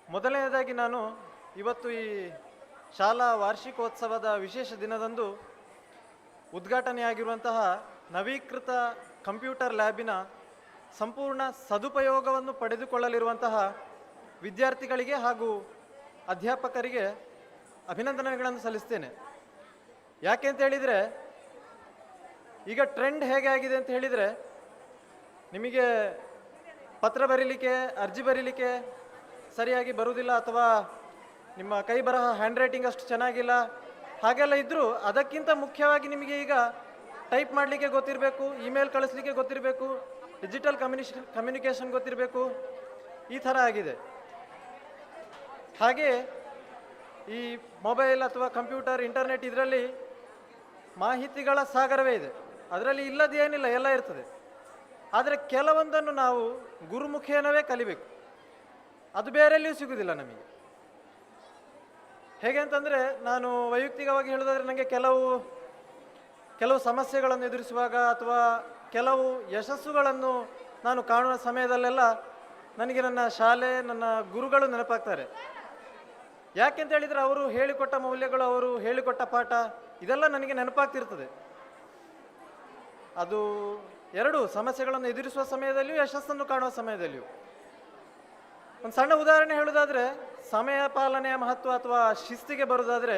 ಮೊದಲನೇದಾಗಿ ನಾನು ಇವತ್ತು ಈ ಶಾಲಾ ವಾರ್ಷಿಕೋತ್ಸವದ ವಿಶೇಷ ದಿನದಂದು ಉದ್ಘಾಟನೆಯಾಗಿರುವಂತಹ ನವೀಕೃತ ಕಂಪ್ಯೂಟರ್ ಲ್ಯಾಬಿನ ಸಂಪೂರ್ಣ ಸದುಪಯೋಗವನ್ನು ಪಡೆದುಕೊಳ್ಳಲಿರುವಂತಹ ವಿದ್ಯಾರ್ಥಿಗಳಿಗೆ ಹಾಗೂ ಅಧ್ಯಾಪಕರಿಗೆ ಅಭಿನಂದನೆಗಳನ್ನು ಸಲ್ಲಿಸ್ತೇನೆ. ಯಾಕೆ ಅಂತ ಹೇಳಿದರೆ, ಈಗ ಟ್ರೆಂಡ್ ಹೇಗೆ ಆಗಿದೆ ಅಂತ ಹೇಳಿದರೆ, ನಿಮಗೆ ಪತ್ರ ಬರೀಲಿಕ್ಕೆ, ಅರ್ಜಿ ಬರೀಲಿಕ್ಕೆ ಸರಿಯಾಗಿ ಬರುವುದಿಲ್ಲ, ಅಥವಾ ನಿಮ್ಮ ಕೈ ಬರಹ ಹ್ಯಾಂಡ್ ರೈಟಿಂಗ್ ಅಷ್ಟು ಚೆನ್ನಾಗಿಲ್ಲ, ಹಾಗೆಲ್ಲ ಇದ್ದರೂ ಅದಕ್ಕಿಂತ ಮುಖ್ಯವಾಗಿ ನಿಮಗೆ ಈಗ ಟೈಪ್ ಮಾಡಲಿಕ್ಕೆ ಗೊತ್ತಿರಬೇಕು, ಇಮೇಲ್ ಕಳಿಸ್ಲಿಕ್ಕೆ ಗೊತ್ತಿರಬೇಕು, ಡಿಜಿಟಲ್ ಕಮ್ಯುನಿಕೇಷನ್ ಗೊತ್ತಿರಬೇಕು, ಈ ಥರ ಆಗಿದೆ. ಹಾಗೆ ಈ ಮೊಬೈಲ್ ಅಥವಾ ಕಂಪ್ಯೂಟರ್, ಇಂಟರ್ನೆಟ್ ಇದರಲ್ಲಿ ಮಾಹಿತಿಗಳ ಸಾಗರವೇ ಇದೆ. ಅದರಲ್ಲಿ ಇಲ್ಲದೇನಿಲ್ಲ, ಎಲ್ಲ ಇರ್ತದೆ. ಆದರೆ ಕೆಲವೊಂದನ್ನು ನಾವು ಗುರುಮುಖೇನವೇ ಕಲಿಬೇಕು. ಅದು ಬೇರೆಲ್ಲಿಯೂ ಸಿಗುವುದಿಲ್ಲ ನಮಗೆ. ಹೇಗೆ ಅಂತಂದರೆ, ನಾನು ವೈಯಕ್ತಿಕವಾಗಿ ಹೇಳೋದಾದರೆ, ನನಗೆ ಕೆಲವು ಸಮಸ್ಯೆಗಳನ್ನು ಎದುರಿಸುವಾಗ ಅಥವಾ ಕೆಲವು ಯಶಸ್ಸುಗಳನ್ನು ನಾನು ಕಾಣುವ ಸಮಯದಲ್ಲೆಲ್ಲ ನನಗೆ ನನ್ನ ಶಾಲೆ, ನನ್ನ ಗುರುಗಳು ನೆನಪಾಗ್ತಾರೆ. ಯಾಕೆಂತ ಹೇಳಿದರೆ, ಅವರು ಹೇಳಿಕೊಟ್ಟ ಮೌಲ್ಯಗಳು, ಅವರು ಹೇಳಿಕೊಟ್ಟ ಪಾಠ, ಇದೆಲ್ಲ ನನಗೆ ನೆನಪಾಗ್ತಿರ್ತದೆ. ಅದು ಎರಡು ಸಮಸ್ಯೆಗಳನ್ನು ಎದುರಿಸುವ ಸಮಯದಲ್ಲಿಯೂ, ಯಶಸ್ಸನ್ನು ಕಾಣುವ ಸಮಯದಲ್ಲಿಯೂ. ಒಂದು ಸಣ್ಣ ಉದಾಹರಣೆ ಹೇಳೋದಾದರೆ, ಸಮಯ ಪಾಲನೆಯ ಮಹತ್ವ ಅಥವಾ ಶಿಸ್ತಿಗೆ ಬರೋದಾದರೆ,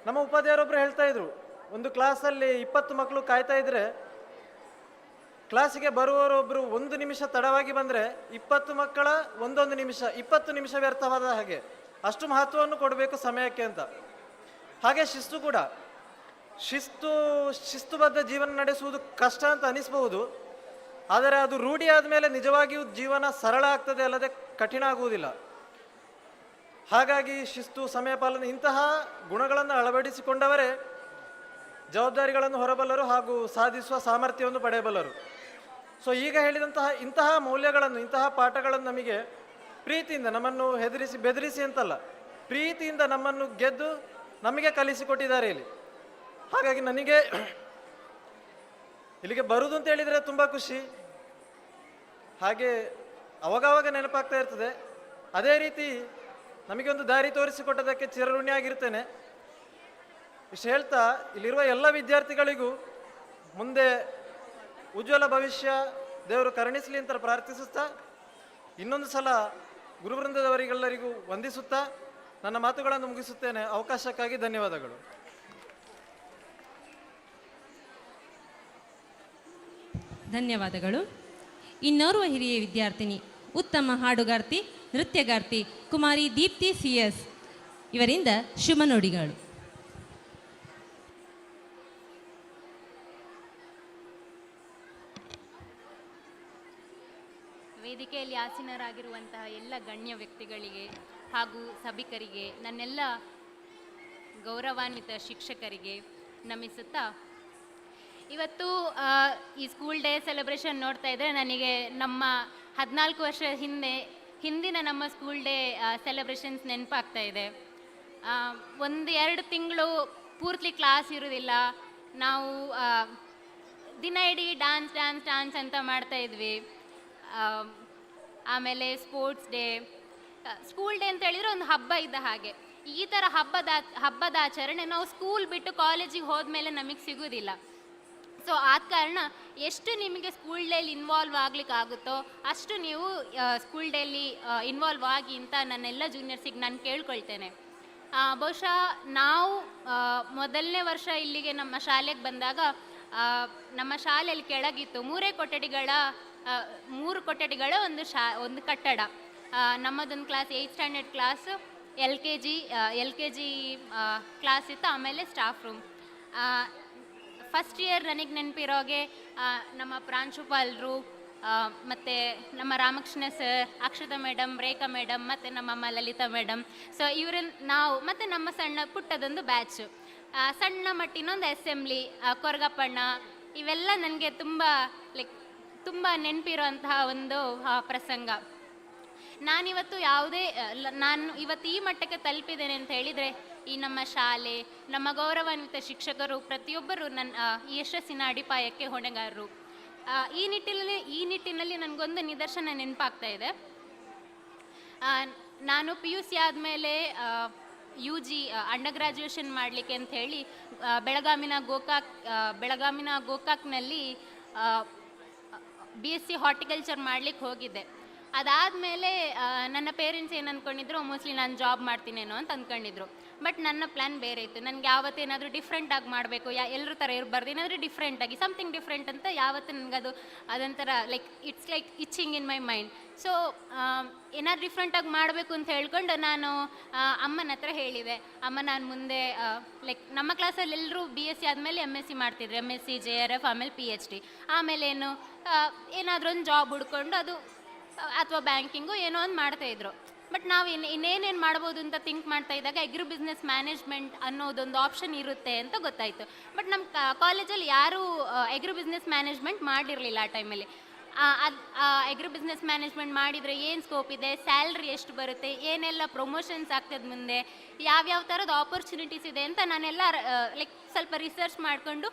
ನಮ್ಮ ಉಪಾಧ್ಯಾಯರೊಬ್ಬರು ಹೇಳ್ತಾ ಇದ್ರು, ಒಂದು ಕ್ಲಾಸಲ್ಲಿ 20 ಮಕ್ಕಳು ಕಾಯ್ತಾ ಇದ್ರೆ ಕ್ಲಾಸಿಗೆ ಬರುವವರೊಬ್ಬರು 1 ನಿಮಿಷ ತಡವಾಗಿ ಬಂದರೆ 20 ಮಕ್ಕಳ 1 ನಿಮಿಷ 20 ನಿಮಿಷ ವ್ಯರ್ಥವಾದ ಹಾಗೆ. ಅಷ್ಟು ಮಹತ್ವವನ್ನು ಕೊಡಬೇಕು ಸಮಯಕ್ಕೆ ಅಂತ. ಹಾಗೆ ಶಿಸ್ತು ಕೂಡ. ಶಿಸ್ತುಬದ್ಧ ಜೀವನ ನಡೆಸುವುದು ಕಷ್ಟ ಅಂತ ಅನಿಸ್ಬಹುದು, ಆದರೆ ಅದು ರೂಢಿ ಆದಮೇಲೆ ನಿಜವಾಗಿಯೂ ಜೀವನ ಸರಳ ಆಗ್ತದೆ, ಅಲ್ಲದೆ ಕಠಿಣ ಆಗುವುದಿಲ್ಲ. ಹಾಗಾಗಿ ಶಿಸ್ತು, ಸಮಯ ಪಾಲನೆ ಇಂತಹ ಗುಣಗಳನ್ನು ಅಳವಡಿಸಿಕೊಂಡವರೇ ಜವಾಬ್ದಾರಿಗಳನ್ನು ಹೊರಬಲ್ಲರು ಹಾಗೂ ಸಾಧಿಸುವ ಸಾಮರ್ಥ್ಯವನ್ನು ಪಡೆಯಬಲ್ಲರು. ಸೊ ಈಗ ಹೇಳಿದಂತಹ ಇಂತಹ ಮೌಲ್ಯಗಳನ್ನು, ಇಂತಹ ಪಾಠಗಳನ್ನು ನಮಗೆ ಪ್ರೀತಿಯಿಂದ, ನಮ್ಮನ್ನು ಹೆದರಿಸಿ ಬೆದರಿಸಿ ಅಂತಲ್ಲ, ಪ್ರೀತಿಯಿಂದ ನಮ್ಮನ್ನು ಗೆದ್ದು ನಮಗೆ ಕಲಿಸಿಕೊಟ್ಟಿದ್ದಾರೆ ಇಲ್ಲಿ. ಹಾಗಾಗಿ ನನಗೆ ಇಲ್ಲಿಗೆ ಬರುವುದು ಅಂತ ಹೇಳಿದರೆ ತುಂಬ ಖುಷಿ. ಹಾಗೆ ಅವಾಗವಾಗ ನೆನಪಾಗ್ತಾ ಇರ್ತದೆ. ಅದೇ ರೀತಿ ನಮಗೆ ಒಂದು ದಾರಿ ತೋರಿಸಿಕೊಟ್ಟದಕ್ಕೆ ಚಿರಋಣಿಯಾಗಿರ್ತೇನೆ. ಇಷ್ಟು ಹೇಳ್ತಾ, ಇಲ್ಲಿರುವ ಎಲ್ಲ ವಿದ್ಯಾರ್ಥಿಗಳಿಗೂ ಮುಂದೆ ಉಜ್ವಲ ಭವಿಷ್ಯ ದೇವರು ಕರುಣಿಸಲಿ ಅಂತ ಪ್ರಾರ್ಥಿಸುತ್ತಾ, ಇನ್ನೊಂದು ಸಲ ಗುರುವೃಂದದವರಿಗೆಲ್ಲರಿಗೂ ವಂದಿಸುತ್ತಾ ನನ್ನ ಮಾತುಗಳನ್ನು ಮುಗಿಸುತ್ತೇನೆ. ಅವಕಾಶಕ್ಕಾಗಿ ಧನ್ಯವಾದಗಳು. ಧನ್ಯವಾದಗಳು. ಇನ್ನೋರ್ವ ಹಿರಿಯ ವಿದ್ಯಾರ್ಥಿನಿ, ಉತ್ತಮ ಹಾಡುಗಾರ್ತಿ, ನೃತ್ಯಗಾರ್ತಿ ಕುಮಾರಿ ದೀಪ್ತಿ CS ಇವರಿಂದ ಶುಭ ನುಡಿಗಳು. ವೇದಿಕೆಯಲ್ಲಿ ಆಸೀನರಾಗಿರುವಂತಹ ಎಲ್ಲ ಗಣ್ಯ ವ್ಯಕ್ತಿಗಳಿಗೆ ಹಾಗೂ ಸಭಿಕರಿಗೆ, ನನ್ನೆಲ್ಲ ಗೌರವಾನ್ವಿತ ಶಿಕ್ಷಕರಿಗೆ ನಮಿಸುತ್ತಾ, ಇವತ್ತು ಈ ಸ್ಕೂಲ್ ಡೇ ಸೆಲೆಬ್ರೇಷನ್ ನೋಡ್ತಾ ಇದ್ದರೆ ನನಗೆ ನಮ್ಮ 14 ವರ್ಷ ಹಿಂದಿನ ನಮ್ಮ ಸ್ಕೂಲ್ ಡೇ ಸೆಲೆಬ್ರೇಷನ್ಸ್ ನೆನಪಾಗ್ತಾ ಇದೆ. 1-2 ತಿಂಗಳು ಪೂರ್ತಿ ಕ್ಲಾಸ್ ಇರೋದಿಲ್ಲ. ನಾವು ದಿನ ಇಡೀ ಡ್ಯಾನ್ಸ್ ಅಂತ ಮಾಡ್ತಾ ಇದ್ವಿ. ಆಮೇಲೆ ಸ್ಪೋರ್ಟ್ಸ್ ಡೇ, ಸ್ಕೂಲ್ ಡೇ ಅಂತ ಹೇಳಿದರೆ ಒಂದು ಹಬ್ಬ ಇದ್ದ ಹಾಗೆ. ಈ ಥರ ಹಬ್ಬದ ಆಚರಣೆ ನಾವು ಸ್ಕೂಲ್ ಬಿಟ್ಟು ಕಾಲೇಜಿಗೆ ಹೋದ್ಮೇಲೆ ನಮಗೆ ಸಿಗೋದಿಲ್ಲ. ಸೊ ಆದ ಕಾರಣ ಎಷ್ಟು ನಿಮಗೆ ಸ್ಕೂಲ್ ಡೇಲಿ ಇನ್ವಾಲ್ವ್ ಆಗ್ಲಿಕ್ಕೆ ಆಗುತ್ತೋ ಅಷ್ಟು ನೀವು ಸ್ಕೂಲ್ ಡೇಲಿ ಇನ್ವಾಲ್ವ್ ಆಗಿ ಅಂತ ನನ್ನೆಲ್ಲ ಜೂನಿಯರ್ಸಿಗೆ ನಾನು ಕೇಳ್ಕೊಳ್ತೇನೆ. ಬಹುಶಃ ನಾವು ಮೊದಲನೇ ವರ್ಷ ಇಲ್ಲಿಗೆ ನಮ್ಮ ಶಾಲೆಗೆ ಬಂದಾಗ ನಮ್ಮ ಶಾಲೆಯಲ್ಲಿ ಕೆಳಗಿತ್ತು 3 ಕೊಠಡಿಗಳ ಒಂದು ಕಟ್ಟಡ. ನಮ್ಮದೊಂದು class 8th standard class, LKG class ಇತ್ತು, ಆಮೇಲೆ ಸ್ಟಾಫ್ ರೂಮ್. ಫಸ್ಟ್ ಇಯರ್ ನನಗೆ ನೆನಪಿರೋಗೆ ನಮ್ಮ ಪ್ರಾಂಶುಪಾಲರು ಮತ್ತು ನಮ್ಮ ರಾಮಕೃಷ್ಣ ಸರ್, ಅಕ್ಷತಾ ಮೇಡಮ್, ರೇಖಾ ಮೇಡಮ್ ಮತ್ತು ನಮ್ಮಮ್ಮ ಲಲಿತಾ ಮೇಡಮ್. ಸೊ ನಾವು ಮತ್ತು ನಮ್ಮ ಸಣ್ಣ ಪುಟ್ಟದೊಂದು ಬ್ಯಾಚು, ಸಣ್ಣ ಮಟ್ಟಿನೊಂದು ಅಸೆಂಬ್ಲಿ, ಕೊರಗಪ್ಪಣ್ಣ, ಇವೆಲ್ಲ ನನಗೆ ತುಂಬ ನೆನಪಿರೋಂತಹ ಒಂದು ಪ್ರಸಂಗ. ನಾನು ಇವತ್ತು ಈ ಮಟ್ಟಕ್ಕೆ ತಲುಪಿದ್ದೇನೆ ಅಂತ ಹೇಳಿದರೆ ಈ ನಮ್ಮ ಶಾಲೆ, ನಮ್ಮ ಗೌರವಾನ್ವಿತ ಶಿಕ್ಷಕರು ಪ್ರತಿಯೊಬ್ಬರು ಈ ಯಶಸ್ಸಿನ ಅಡಿಪಾಯಕ್ಕೆ ಹೊಣೆಗಾರರು. ಈ ನಿಟ್ಟಿನಲ್ಲಿ ನನಗೊಂದು ನಿದರ್ಶನ ನೆನಪಾಗ್ತಾ ಇದೆ. ನಾನು PUC ಆದಮೇಲೆ ಯು ಜಿ ಅಂಡರ್ ಗ್ರ್ಯಾಜುಯೇಷನ್ ಮಾಡಲಿಕ್ಕೆ ಅಂತ ಹೇಳಿ ಬೆಳಗಾಮಿನ ಗೋಕಾಕ್ನಲ್ಲಿ BSc ಹಾರ್ಟಿಕಲ್ಚರ್ ಮಾಡ್ಲಿಕ್ಕೆ ಹೋಗಿದ್ದೆ. ಅದಾದಮೇಲೆ ನನ್ನ ಪೇರೆಂಟ್ಸ್ ಏನು ಅಂದ್ಕೊಂಡಿದ್ರು, ಮೋಸ್ಟ್ಲಿ ನಾನು ಜಾಬ್ ಮಾಡ್ತೀನೇನೋ ಅಂತ ಅಂದ್ಕೊಂಡಿದ್ರು. ಬಟ್ ನನ್ನ ಪ್ಲ್ಯಾನ್ ಬೇರೆ ಇತ್ತು. ನನಗೆ ಯಾವತ್ತೇನಾದರೂ ಡಿಫ್ರೆಂಟಾಗಿ ಮಾಡಬೇಕು, ಎಲ್ಲರ ಥರ ಇರಬಾರ್ದು, ಏನಾದರೂ ಡಿಫ್ರೆಂಟಾಗಿ ಸಮಥಿಂಗ್ ಡಿಫ್ರೆಂಟ್ ಅಂತ ಯಾವತ್ತು ನನಗದು ಅದೊಂಥರ it's like itching in my mind. So ಏನಾದ್ರು ಡಿಫ್ರೆಂಟಾಗಿ ಮಾಡಬೇಕು ಅಂತ ಹೇಳ್ಕೊಂಡು ನಾನು ಅಮ್ಮನ ಹತ್ರ ಹೇಳಿದೆ, ಅಮ್ಮ ನಾನು ಮುಂದೆ ನಮ್ಮ ಕ್ಲಾಸಲ್ಲಿ ಎಲ್ಲರೂ BSc ಆದಮೇಲೆ MSc ಮಾಡ್ತಿದ್ರು, MSc JRF ಆಮೇಲೆ PhD, ಆಮೇಲೆ ಏನಾದರೂ ಒಂದು ಜಾಬ್ ಹುಡ್ಕೊಂಡು ಅದು ಅಥವಾ ಬ್ಯಾಂಕಿಂಗು ಏನೋ ಒಂದು ಮಾಡ್ತಾಯಿದ್ರು. ಬಟ್ ನಾವು ಇನ್ನೇನೇನು ಮಾಡ್ಬೋದು ಅಂತ ಥಿಂಕ್ ಮಾಡ್ತಾ ಇದ್ದಾಗ ಅಗ್ರಿ ಬಿಸ್ನೆಸ್ ಮ್ಯಾನೇಜ್ಮೆಂಟ್ ಅನ್ನೋದೊಂದು ಆಪ್ಷನ್ ಇರುತ್ತೆ ಅಂತ ಗೊತ್ತಾಯಿತು. ಬಟ್ ನಮ್ಮ ಕಾಲೇಜಲ್ಲಿ ಯಾರೂ ಅಗ್ರಿ ಬಿಸ್ನೆಸ್ ಮ್ಯಾನೇಜ್ಮೆಂಟ್ ಮಾಡಿರಲಿಲ್ಲ ಆ ಟೈಮಲ್ಲಿ. ಅಗ್ರಿ ಬಿಸ್ನೆಸ್ ಮ್ಯಾನೇಜ್ಮೆಂಟ್ ಮಾಡಿದರೆ ಏನು ಸ್ಕೋಪ್ ಇದೆ, ಸ್ಯಾಲ್ರಿ ಎಷ್ಟು ಬರುತ್ತೆ, ಏನೆಲ್ಲ ಪ್ರಮೋಷನ್ಸ್ ಆಗ್ತದೆ ಮುಂದೆ, ಯಾವ್ಯಾವ ಥರದ ಆಪರ್ಚುನಿಟೀಸ್ ಇದೆ ಅಂತ ನಾನೆಲ್ಲ ಸ್ವಲ್ಪ ರಿಸರ್ಚ್ ಮಾಡಿಕೊಂಡು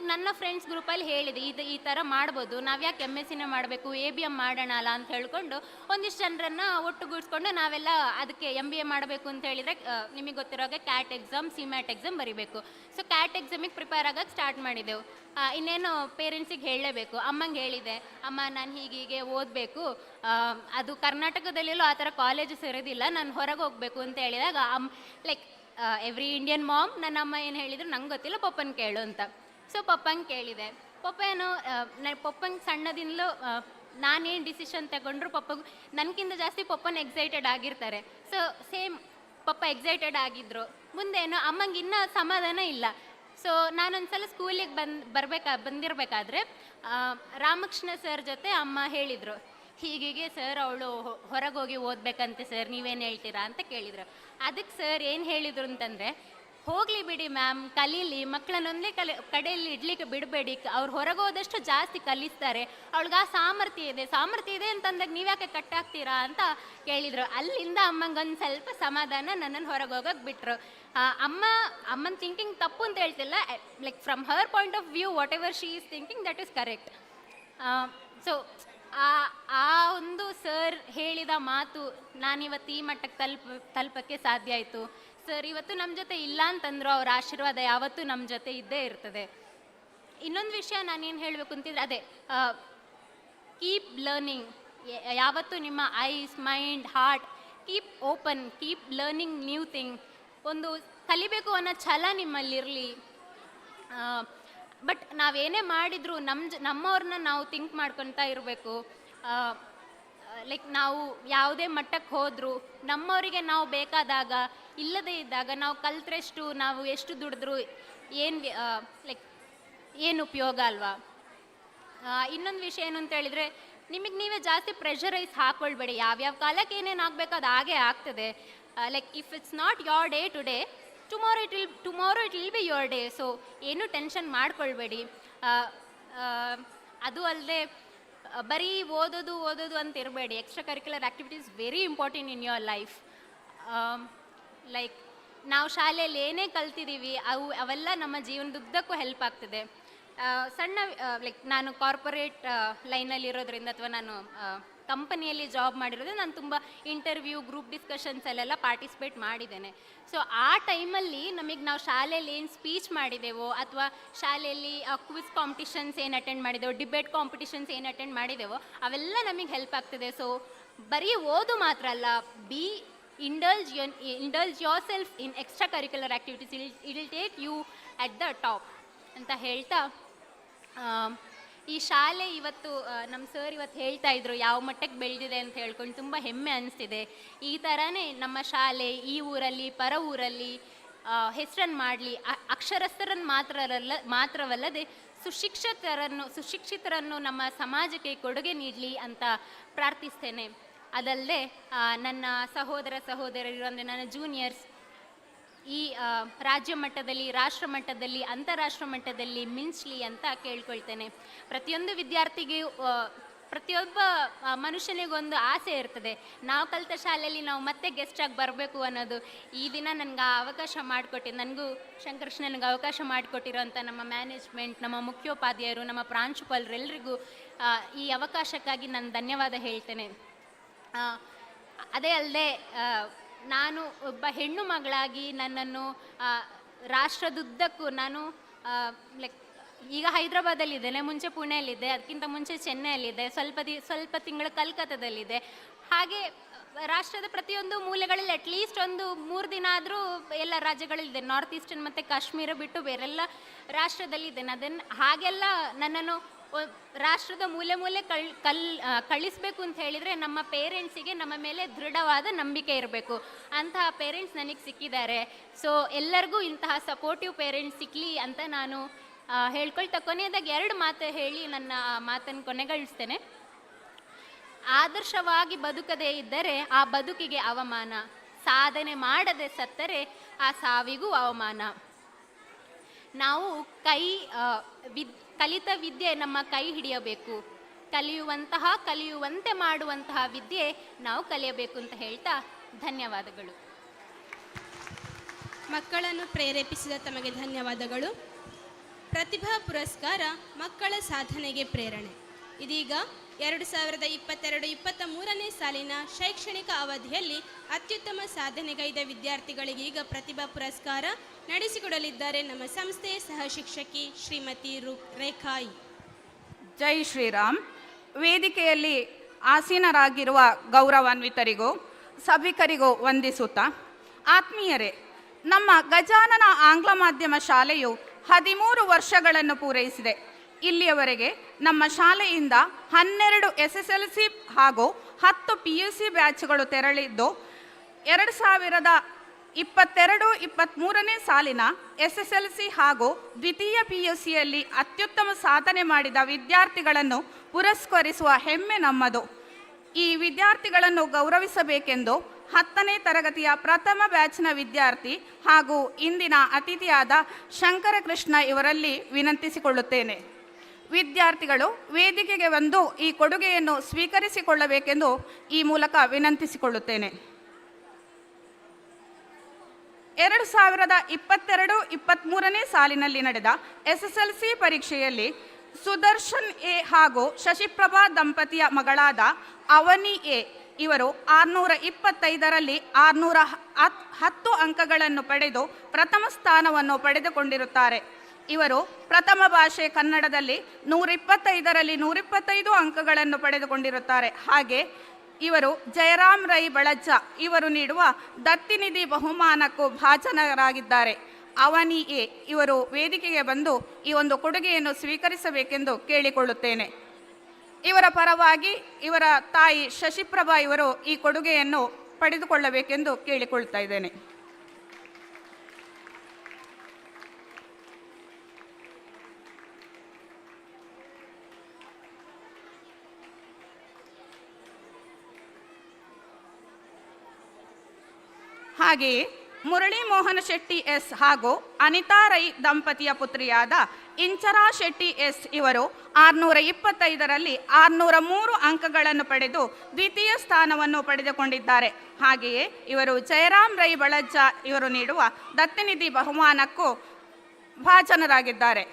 ನನ್ನ ಫ್ರೆಂಡ್ಸ್ ಗ್ರೂಪಲ್ಲಿ ಹೇಳಿದೆ, ಈ ಥರ ಮಾಡ್ಬೋದು, ನಾವು ಯಾಕೆ MScನೇ ಮಾಡಬೇಕು, ABM ಮಾಡೋಣ ಅಲ್ಲ ಅಂತ ಹೇಳ್ಕೊಂಡು ಒಂದಿಷ್ಟು ಜನರನ್ನು ಒಟ್ಟುಗೂಡಿಸ್ಕೊಂಡು ನಾವೆಲ್ಲ ಅದಕ್ಕೆ MBA ಮಾಡಬೇಕು ಅಂತ ಹೇಳಿದರೆ ನಿಮಗೆ ಗೊತ್ತಿರೋಗೆ CAT ಎಕ್ಸಾಮ್, CMAT ಎಕ್ಸಾಮ್ ಬರೀಬೇಕು. ಸೊ CAT ಎಕ್ಸಾಮಿಗೆ ಪ್ರಿಪೇರ್ ಆಗೋಕ್ಕೆ ಸ್ಟಾರ್ಟ್ ಮಾಡಿದೆವು. ಇನ್ನೇನು ಪೇರೆಂಟ್ಸಿಗೆ ಹೇಳಲೇಬೇಕು. ಅಮ್ಮಂಗೆ ಹೇಳಿದೆ, ಅಮ್ಮ ನಾನು ಹೀಗೀಗೆ ಓದಬೇಕು, ಅದು ಕರ್ನಾಟಕದಲ್ಲೆಲ್ಲೂ ಆ ಥರ ಕಾಲೇಜಸ್ ಇರೋದಿಲ್ಲ, ನಾನು ಹೊರಗೆ ಹೋಗಬೇಕು ಅಂತ ಹೇಳಿದಾಗ ಎವ್ರಿ ಇಂಡಿಯನ್ ಮಾಮ್, ನನ್ನ ಅಮ್ಮ ಏನು ಹೇಳಿದ್ರು ನಂಗೆ ಗೊತ್ತಿಲ್ಲ, ಪಪ್ಪನ ಕೇಳು ಅಂತ. ಸೊ ಪಪ್ಪಂಗೆ ಕೇಳಿದೆ. ಪಪ್ಪಂಗೆ ಸಣ್ಣದಿಂದಲೂ ನಾನೇನು ಡಿಸಿಷನ್ ತಗೊಂಡ್ರು ಪಪ್ಪಗೂ ನನಗಿಂತ ಜಾಸ್ತಿ ಪಪ್ಪನ ಎಕ್ಸೈಟೆಡ್ ಆಗಿರ್ತಾರೆ. ಸೊ ಸೇಮ್ ಪಪ್ಪ ಎಕ್ಸೈಟೆಡ್ ಆಗಿದ್ರು. ಮುಂದೇನು ಅಮ್ಮಂಗೆ ಇನ್ನೂ ಸಮಾಧಾನ ಇಲ್ಲ. ಸೊ ನಾನೊಂದ್ಸಲ ಸ್ಕೂಲಿಗೆ ಬಂದಿರಬೇಕಾದ್ರೆ ರಾಮಕೃಷ್ಣ ಸರ್ ಜೊತೆ ಅಮ್ಮ ಹೇಳಿದರು, ಹೀಗೆ ಸರ್ ಅವಳು ಹೊರಗೆ ಹೋಗಿ ಓದಬೇಕಂತೆ ಸರ್, ನೀವೇನು ಹೇಳ್ತೀರಾ ಅಂತ ಕೇಳಿದರು. ಅದಕ್ಕೆ ಸರ್ ಏನು ಹೇಳಿದರು ಅಂತಂದರೆ, ಹೋಗಲಿ ಬಿಡಿ ಮ್ಯಾಮ್, ಕಲೀಲಿ, ಮಕ್ಕಳನ್ನೊಂದೇ ಕಡೆಯಲ್ಲಿ ಇಡ್ಲಿಕ್ಕೆ ಬಿಡಬೇಡಿ, ಅವ್ರು ಹೊರಗೆ ಹೋದಷ್ಟು ಜಾಸ್ತಿ ಕಲಿಸ್ತಾರೆ, ಅವಳಿಗೆ ಆ ಸಾಮರ್ಥ್ಯ ಇದೆ ಅಂತಂದಾಗ ನೀವ್ಯಾಕೆ ಕಟ್ಟಾಗ್ತೀರಾ ಅಂತ ಕೇಳಿದರು. ಅಲ್ಲಿಂದ ಅಮ್ಮಂಗೊಂದು ಸ್ವಲ್ಪ ಸಮಾಧಾನ, ನನ್ನನ್ನು ಹೊರಗೆ ಹೋಗೋಕೆ ಬಿಟ್ಟರು. ಅಮ್ಮನ ಥಿಂಕಿಂಗ್ ತಪ್ಪು ಅಂತ ಹೇಳ್ತಿಲ್ಲ, from her point of view what ever she is thinking that is correct. So ಆ ಒಂದು ಸರ್ ಹೇಳಿದ ಮಾತು ನಾನಿವತ್ತು ಈ ಮಟ್ಟಕ್ಕೆ ತಲುಪಕ್ಕೆ ಸಾಧ್ಯ ಆಯಿತು. ಸರ್ ಇವತ್ತು ನಮ್ಮ ಜೊತೆ ಇಲ್ಲ ಅಂತಂದ್ರು, ಅವ್ರ ಆಶೀರ್ವಾದ ಯಾವತ್ತೂ ನಮ್ಮ ಜೊತೆ ಇದ್ದೇ ಇರ್ತದೆ. ಇನ್ನೊಂದು ವಿಷಯ ನಾನೇನು ಹೇಳಬೇಕು ಅಂತಿದ್ರೆ ಅದೇ, ಕೀಪ್ ಲರ್ನಿಂಗ್. ಯಾವತ್ತೂ ನಿಮ್ಮ ice, mind, heart keep open, keep learning new thing. ಒಂದು ಕಲಿಬೇಕು ಅನ್ನೋ ಛಲ ನಿಮ್ಮಲ್ಲಿರಲಿ. ಬಟ್ ನಾವೇನೇ ಮಾಡಿದರೂ ನಮ್ಮವ್ರನ್ನ ನಾವು ಥಿಂಕ್ ಮಾಡ್ಕೊತಾ ಇರಬೇಕು. ನಾವು ಯಾವುದೇ ಮಟ್ಟಕ್ಕೆ ಹೋದರೂ ನಮ್ಮವರಿಗೆ ನಾವು ಬೇಕಾದಾಗ, ಇಲ್ಲದೇ ಇದ್ದಾಗ ನಾವು ಕಲ್ತ್ರೆಷ್ಟು, ನಾವು ಎಷ್ಟು ದುಡಿದ್ರೂ ಏನು ಉಪಯೋಗ ಅಲ್ವಾ. ಇನ್ನೊಂದು ವಿಷಯ ಏನು ಅಂತ ಹೇಳಿದರೆ, ನಿಮಗೆ ನೀವೇ ಜಾಸ್ತಿ ಪ್ರೆಷರೈಸ್ ಹಾಕ್ಕೊಳ್ಬೇಡಿ. ಯಾವ್ಯಾವ ಕಾಲಕ್ಕೆ ಏನೇನು ಆಗಬೇಕು ಅದು ಹಾಗೇ ಆಗ್ತದೆ. If it's not your day today, tomorrow it will be your day. So ಏನೂ ಟೆನ್ಷನ್ ಮಾಡ್ಕೊಳ್ಬೇಡಿ. ಅದು ಅಲ್ಲದೆ ಬರೀ ಓದೋದು ಅಂತ ಇರಬೇಡಿ. Extra curricular activities very important in your life. ನಾವು ಶಾಲೆಯಲ್ಲಿ ಏನೇ ಕಲ್ತಿದ್ದೀವಿ ಅವೆಲ್ಲ ನಮ್ಮ ಜೀವನದುದ್ದಕ್ಕೂ ಹೆಲ್ಪ್ ಆಗ್ತದೆ. ಸಣ್ಣ ನಾನು ಕಾರ್ಪೊರೇಟ್ ಲೈನಲ್ಲಿ ಇರೋದ್ರಿಂದ, ಅಥವಾ ನಾನು ಕಂಪನಿಯಲ್ಲಿ ಜಾಬ್ ಮಾಡಿರೋದು, ನಾನು ತುಂಬ ಇಂಟರ್ವ್ಯೂ, ಗ್ರೂಪ್ ಡಿಸ್ಕಷನ್ಸಲ್ಲೆಲ್ಲ ಪಾರ್ಟಿಸಿಪೇಟ್ ಮಾಡಿದ್ದೇನೆ. ಸೊ ಆ ಟೈಮಲ್ಲಿ ನಾವು ಶಾಲೆಯಲ್ಲಿ ಏನು ಸ್ಪೀಚ್ ಮಾಡಿದೆವೋ, ಅಥವಾ ಶಾಲೆಯಲ್ಲಿ ಕ್ವಿಜ್ ಕಾಂಪಿಟಿಷನ್ಸ್ ಏನು ಅಟೆಂಡ್ ಮಾಡಿದೆವೋ, ಡಿಬೇಟ್ ಕಾಂಪಿಟಿಷನ್ಸ್ ಏನು ಅಟೆಂಡ್ ಮಾಡಿದೆವೋ ಅವೆಲ್ಲ ನಮಗೆ ಹೆಲ್ಪ್ ಆಗ್ತದೆ. ಸೊ ಬರೀ ಓದು ಮಾತ್ರ ಅಲ್ಲ, indulge yourself in extracurricular activities. It will take you at the top ಅಂತ ಹೇಳ್ತಾ, ಈ ಶಾಲೆ ಇವತ್ತು ನಮ್ಮ ಸರ್ ಇವತ್ತು ಹೇಳ್ತಾ ಇದ್ರು ಯಾವ ಮಟ್ಟಕ್ಕೆ ಬೆಳೆದಿದೆ ಅಂತ ಹೇಳ್ಕೊಂಡು ತುಂಬ ಹೆಮ್ಮೆ ಅನಿಸ್ತಿದೆ. ಈ ಥರನೇ ನಮ್ಮ ಶಾಲೆ ಈ ಊರಲ್ಲಿ, ಪರ ಊರಲ್ಲಿ ಹೆಸರನ್ನು ಮಾಡಲಿ. ಅಕ್ಷರಸ್ಥರನ್ನು ಮಾತ್ರವಲ್ಲದೆ ಸುಶಿಕ್ಷಿತರನ್ನು ನಮ್ಮ ಸಮಾಜಕ್ಕೆ ಕೊಡುಗೆ ನೀಡಲಿ ಅಂತ ಪ್ರಾರ್ಥಿಸ್ತೇನೆ. ಅದಲ್ಲದೆ ನನ್ನ ಸಹೋದರರು ಅಂದರೆ ನನ್ನ ಜೂನಿಯರ್ಸ್ ಈ ರಾಜ್ಯ ಮಟ್ಟದಲ್ಲಿ, ರಾಷ್ಟ್ರ ಮಟ್ಟದಲ್ಲಿ, ಅಂತಾರಾಷ್ಟ್ರ ಮಟ್ಟದಲ್ಲಿ ಮಿಂಚಲಿ ಅಂತ ಕೇಳ್ಕೊಳ್ತೇನೆ. ಪ್ರತಿಯೊಂದು ವಿದ್ಯಾರ್ಥಿಗೂ, ಪ್ರತಿಯೊಬ್ಬ ಮನುಷ್ಯನಿಗೊಂದು ಆಸೆ ಇರ್ತದೆ, ನಾವು ಕಲಿತ ಶಾಲೆಯಲ್ಲಿ ನಾವು ಮತ್ತೆ ಗೆಸ್ಟಾಗಿ ಬರಬೇಕು ಅನ್ನೋದು. ಈ ದಿನ ನನಗೆ ಆ ಅವಕಾಶ ಮಾಡಿಕೊಟ್ಟಿದ್ದು, ನನಗೂ ಶಂಕರಕೃಷ್ಣನಿಗೆ ಅವಕಾಶ ಮಾಡಿಕೊಟ್ಟಿರೋಂಥ ನಮ್ಮ ಮ್ಯಾನೇಜ್ಮೆಂಟ್, ನಮ್ಮ ಮುಖ್ಯೋಪಾಧ್ಯಾಯರು, ನಮ್ಮ ಪ್ರಾಂಶುಪಾಲರೆಲ್ಲರಿಗೂ ಈ ಅವಕಾಶಕ್ಕಾಗಿ ನಾನು ಧನ್ಯವಾದ ಹೇಳ್ತೇನೆ. ಅದೇ ಅಲ್ಲದೆ ನಾನು ಒಬ್ಬ ಹೆಣ್ಣು ಮಗಳಾಗಿ ನನ್ನನ್ನು ರಾಷ್ಟ್ರದುದ್ದಕ್ಕೂ ನಾನು ಲೈಕ್ ಈಗ ಹೈದರಾಬಾದಲ್ಲಿದ್ದೇನೆ, ಮುಂಚೆ ಪುಣೆಯಲ್ಲಿದ್ದೆ, ಅದಕ್ಕಿಂತ ಮುಂಚೆ ಚೆನ್ನೈಯಲ್ಲಿದ್ದೆ, ಸ್ವಲ್ಪ ತಿಂಗಳು ಕಲ್ಕತ್ತಾದಲ್ಲಿದ್ದೆ. ಹಾಗೆ ರಾಷ್ಟ್ರದ ಪ್ರತಿಯೊಂದು ಮೂಲೆಗಳಲ್ಲಿ ಅಟ್ಲೀಸ್ಟ್ ಒಂದು 3 ದಿನ ಆದರೂ ಎಲ್ಲ ರಾಜ್ಯಗಳಲ್ಲಿದೆ. ನಾರ್ತ್ ಈಸ್ಟರ್ನ್ ಮತ್ತು ಕಾಶ್ಮೀರ ಬಿಟ್ಟು ಬೇರೆಲ್ಲ ರಾಷ್ಟ್ರದಲ್ಲಿದ್ದೇನೆ. ಹಾಗೆಲ್ಲ ನನ್ನನ್ನು ರಾಷ್ಟ್ರದ ಮೂಲೆ ಕಳಿಸ್ಬೇಕು ಅಂತ ಹೇಳಿದರೆ ನಮ್ಮ ಪೇರೆಂಟ್ಸಿಗೆ ನಮ್ಮ ಮೇಲೆ ದೃಢವಾದ ನಂಬಿಕೆ ಇರಬೇಕು. ಅಂತಹ ಪೇರೆಂಟ್ಸ್ ನನಗೆ ಸಿಕ್ಕಿದ್ದಾರೆ. ಸೊ ಎಲ್ಲರಿಗೂ ಇಂತಹ ಸಪೋರ್ಟಿವ್ ಪೇರೆಂಟ್ಸ್ ಸಿಕ್ಕಲಿ ಅಂತ ನಾನು ಹೇಳ್ಕೊಳ್ತಾ ಕೊನೆಯದಾಗಿ 2 ಮಾತು ಹೇಳಿ ನನ್ನ ಮಾತನ್ನು ಕೊನೆಗೊಳಿಸ್ತೇನೆ. ಆದರ್ಶವಾಗಿ ಬದುಕದೇ ಇದ್ದರೆ ಆ ಬದುಕಿಗೆ ಅವಮಾನ, ಸಾಧನೆ ಮಾಡದೆ ಸತ್ತರೆ ಆ ಸಾವಿಗೂ ಅವಮಾನ. ನಾವು ಕಲಿತ ವಿದ್ಯೆ ನಮ್ಮ ಕೈ ಹಿಡಿಯಬೇಕು, ಕಲಿಯುವಂತೆ ಮಾಡುವಂತಹ ವಿದ್ಯೆ ನಾವು ಕಲಿಯಬೇಕು ಅಂತ ಹೇಳ್ತಾ ಧನ್ಯವಾದಗಳು. ಮಕ್ಕಳನ್ನು ಪ್ರೇರೇಪಿಸಿದ ತಮಗೆ ಧನ್ಯವಾದಗಳು. ಪ್ರತಿಭಾ ಪುರಸ್ಕಾರ ಮಕ್ಕಳ ಸಾಧನೆಗೆ ಪ್ರೇರಣೆ. ಇದೀಗ 2022-23ನೇ ಸಾಲಿನ ಶೈಕ್ಷಣಿಕ ಅವಧಿಯಲ್ಲಿ ಅತ್ಯುತ್ತಮ ಸಾಧನೆಗೈದ ವಿದ್ಯಾರ್ಥಿಗಳಿಗೆ ಈಗ ಪ್ರತಿಭಾ ಪುರಸ್ಕಾರ ನಡೆಸಿಕೊಡಲಿದ್ದಾರೆ ನಮ್ಮ ಸಂಸ್ಥೆಯ ಸಹ ಶಿಕ್ಷಕಿ ಶ್ರೀಮತಿ ರೇಖಾಯಿ. ಜೈ ಶ್ರೀರಾಮ್. ವೇದಿಕೆಯಲ್ಲಿ ಆಸೀನರಾಗಿರುವ ಗೌರವಾನ್ವಿತರಿಗೂ ಸಭಿಕರಿಗೂ ವಂದಿಸುತ್ತಾ, ಆತ್ಮೀಯರೇ, ನಮ್ಮ ಗಜಾನನ ಆಂಗ್ಲ ಮಾಧ್ಯಮ ಶಾಲೆಯು 13 ವರ್ಷಗಳನ್ನು ಪೂರೈಸಿದೆ. ಇಲ್ಲಿಯವರೆಗೆ ನಮ್ಮ ಶಾಲೆಯಿಂದ 12 SSLC ಹಾಗೂ 10 PUC ಬ್ಯಾಚ್ಗಳು ತೆರಳಿದ್ದು 2022-23ನೇ ಸಾಲಿನ SSLC ಹಾಗೂ ದ್ವಿತೀಯ PUCಯಲ್ಲಿ ಅತ್ಯುತ್ತಮ ಸಾಧನೆ ಮಾಡಿದ ವಿದ್ಯಾರ್ಥಿಗಳನ್ನು ಪುರಸ್ಕರಿಸುವ ಹೆಮ್ಮೆ ನಮ್ಮದು. ಈ ವಿದ್ಯಾರ್ಥಿಗಳನ್ನು ಗೌರವಿಸಬೇಕೆಂದು 10ನೇ ತರಗತಿಯ ಪ್ರಥಮ ಬ್ಯಾಚ್ನ ವಿದ್ಯಾರ್ಥಿ ಹಾಗೂ ಇಂದಿನ ಅತಿಥಿಯಾದ ಶಂಕರಕೃಷ್ಣ ಇವರಲ್ಲಿ ವಿನಂತಿಸಿಕೊಳ್ಳುತ್ತೇನೆ. ವಿದ್ಯಾರ್ಥಿಗಳು ವೇದಿಕೆಗೆ ಬಂದು ಈ ಕೊಡುಗೆಯನ್ನು ಸ್ವೀಕರಿಸಿಕೊಳ್ಳಬೇಕೆಂದು ಈ ಮೂಲಕ ವಿನಂತಿಸಿಕೊಳ್ಳುತ್ತೇನೆ. 2022-23ನೇ ಸಾಲಿನಲ್ಲಿ ನಡೆದ SSLC ಪರೀಕ್ಷೆಯಲ್ಲಿ ಸುದರ್ಶನ್ ಎ ಹಾಗೂ ಶಶಿಪ್ರಭಾ ದಂಪತಿಯ ಮಗಳಾದ ಅವನಿ ಎ ಇವರು 625ರಲ್ಲಿ 610 ಅಂಕಗಳನ್ನು ಪಡೆದು ಪ್ರಥಮ ಸ್ಥಾನವನ್ನು ಪಡೆದುಕೊಂಡಿರುತ್ತಾರೆ. ಇವರು ಪ್ರಥಮ ಭಾಷೆ ಕನ್ನಡದಲ್ಲಿ 125ರಲ್ಲಿ 125 ಅಂಕಗಳನ್ನು ಪಡೆದುಕೊಂಡಿರುತ್ತಾರೆ. ಹಾಗೆ ಇವರು ಜಯರಾಮ್ ರೈ ಬಳಜ್ಜ ಇವರು ನೀಡುವ ದತ್ತಿನಿಧಿ ಬಹುಮಾನಕ್ಕೂ ಭಾಜನರಾಗಿದ್ದಾರೆ. ಅವನಿ ಎ ಇವರು ವೇದಿಕೆಗೆ ಬಂದು ಈ ಒಂದು ಕೊಡುಗೆಯನ್ನು ಸ್ವೀಕರಿಸಬೇಕೆಂದು ಕೇಳಿಕೊಳ್ಳುತ್ತೇನೆ. ಇವರ ಪರವಾಗಿ ಇವರ ತಾಯಿ ಶಶಿಪ್ರಭಾ ಇವರು ಈ ಕೊಡುಗೆಯನ್ನು ಪಡೆದುಕೊಳ್ಳಬೇಕೆಂದು ಕೇಳಿಕೊಳ್ತಾ ಇದ್ದೇನೆ. ಹಾಗೆಯೇ ಮುರಳಿ ಮೋಹನ ಶೆಟ್ಟಿ ಎಸ್ ಹಾಗೂ ಅನಿತಾ ರೈ ದಂಪತಿಯ ಪುತ್ರಿಯಾದ ಇಂಚರಾ ಶೆಟ್ಟಿ ಎಸ್ ಇವರು 625ರಲ್ಲಿ 603 ಅಂಕಗಳನ್ನು ಪಡೆದು ದ್ವಿತೀಯ ಸ್ಥಾನವನ್ನು ಪಡೆದುಕೊಂಡಿದ್ದಾರೆ. ಹಾಗೆಯೇ ಇವರು ಜಯರಾಮ್ ರೈ ಬಳಜ್ಜ ಇವರು ನೀಡುವ ದತ್ತಿನಿಧಿ ಬಹುಮಾನಕ್ಕೂ ಭಾಜನರಾಗಿದ್ದಾರೆ.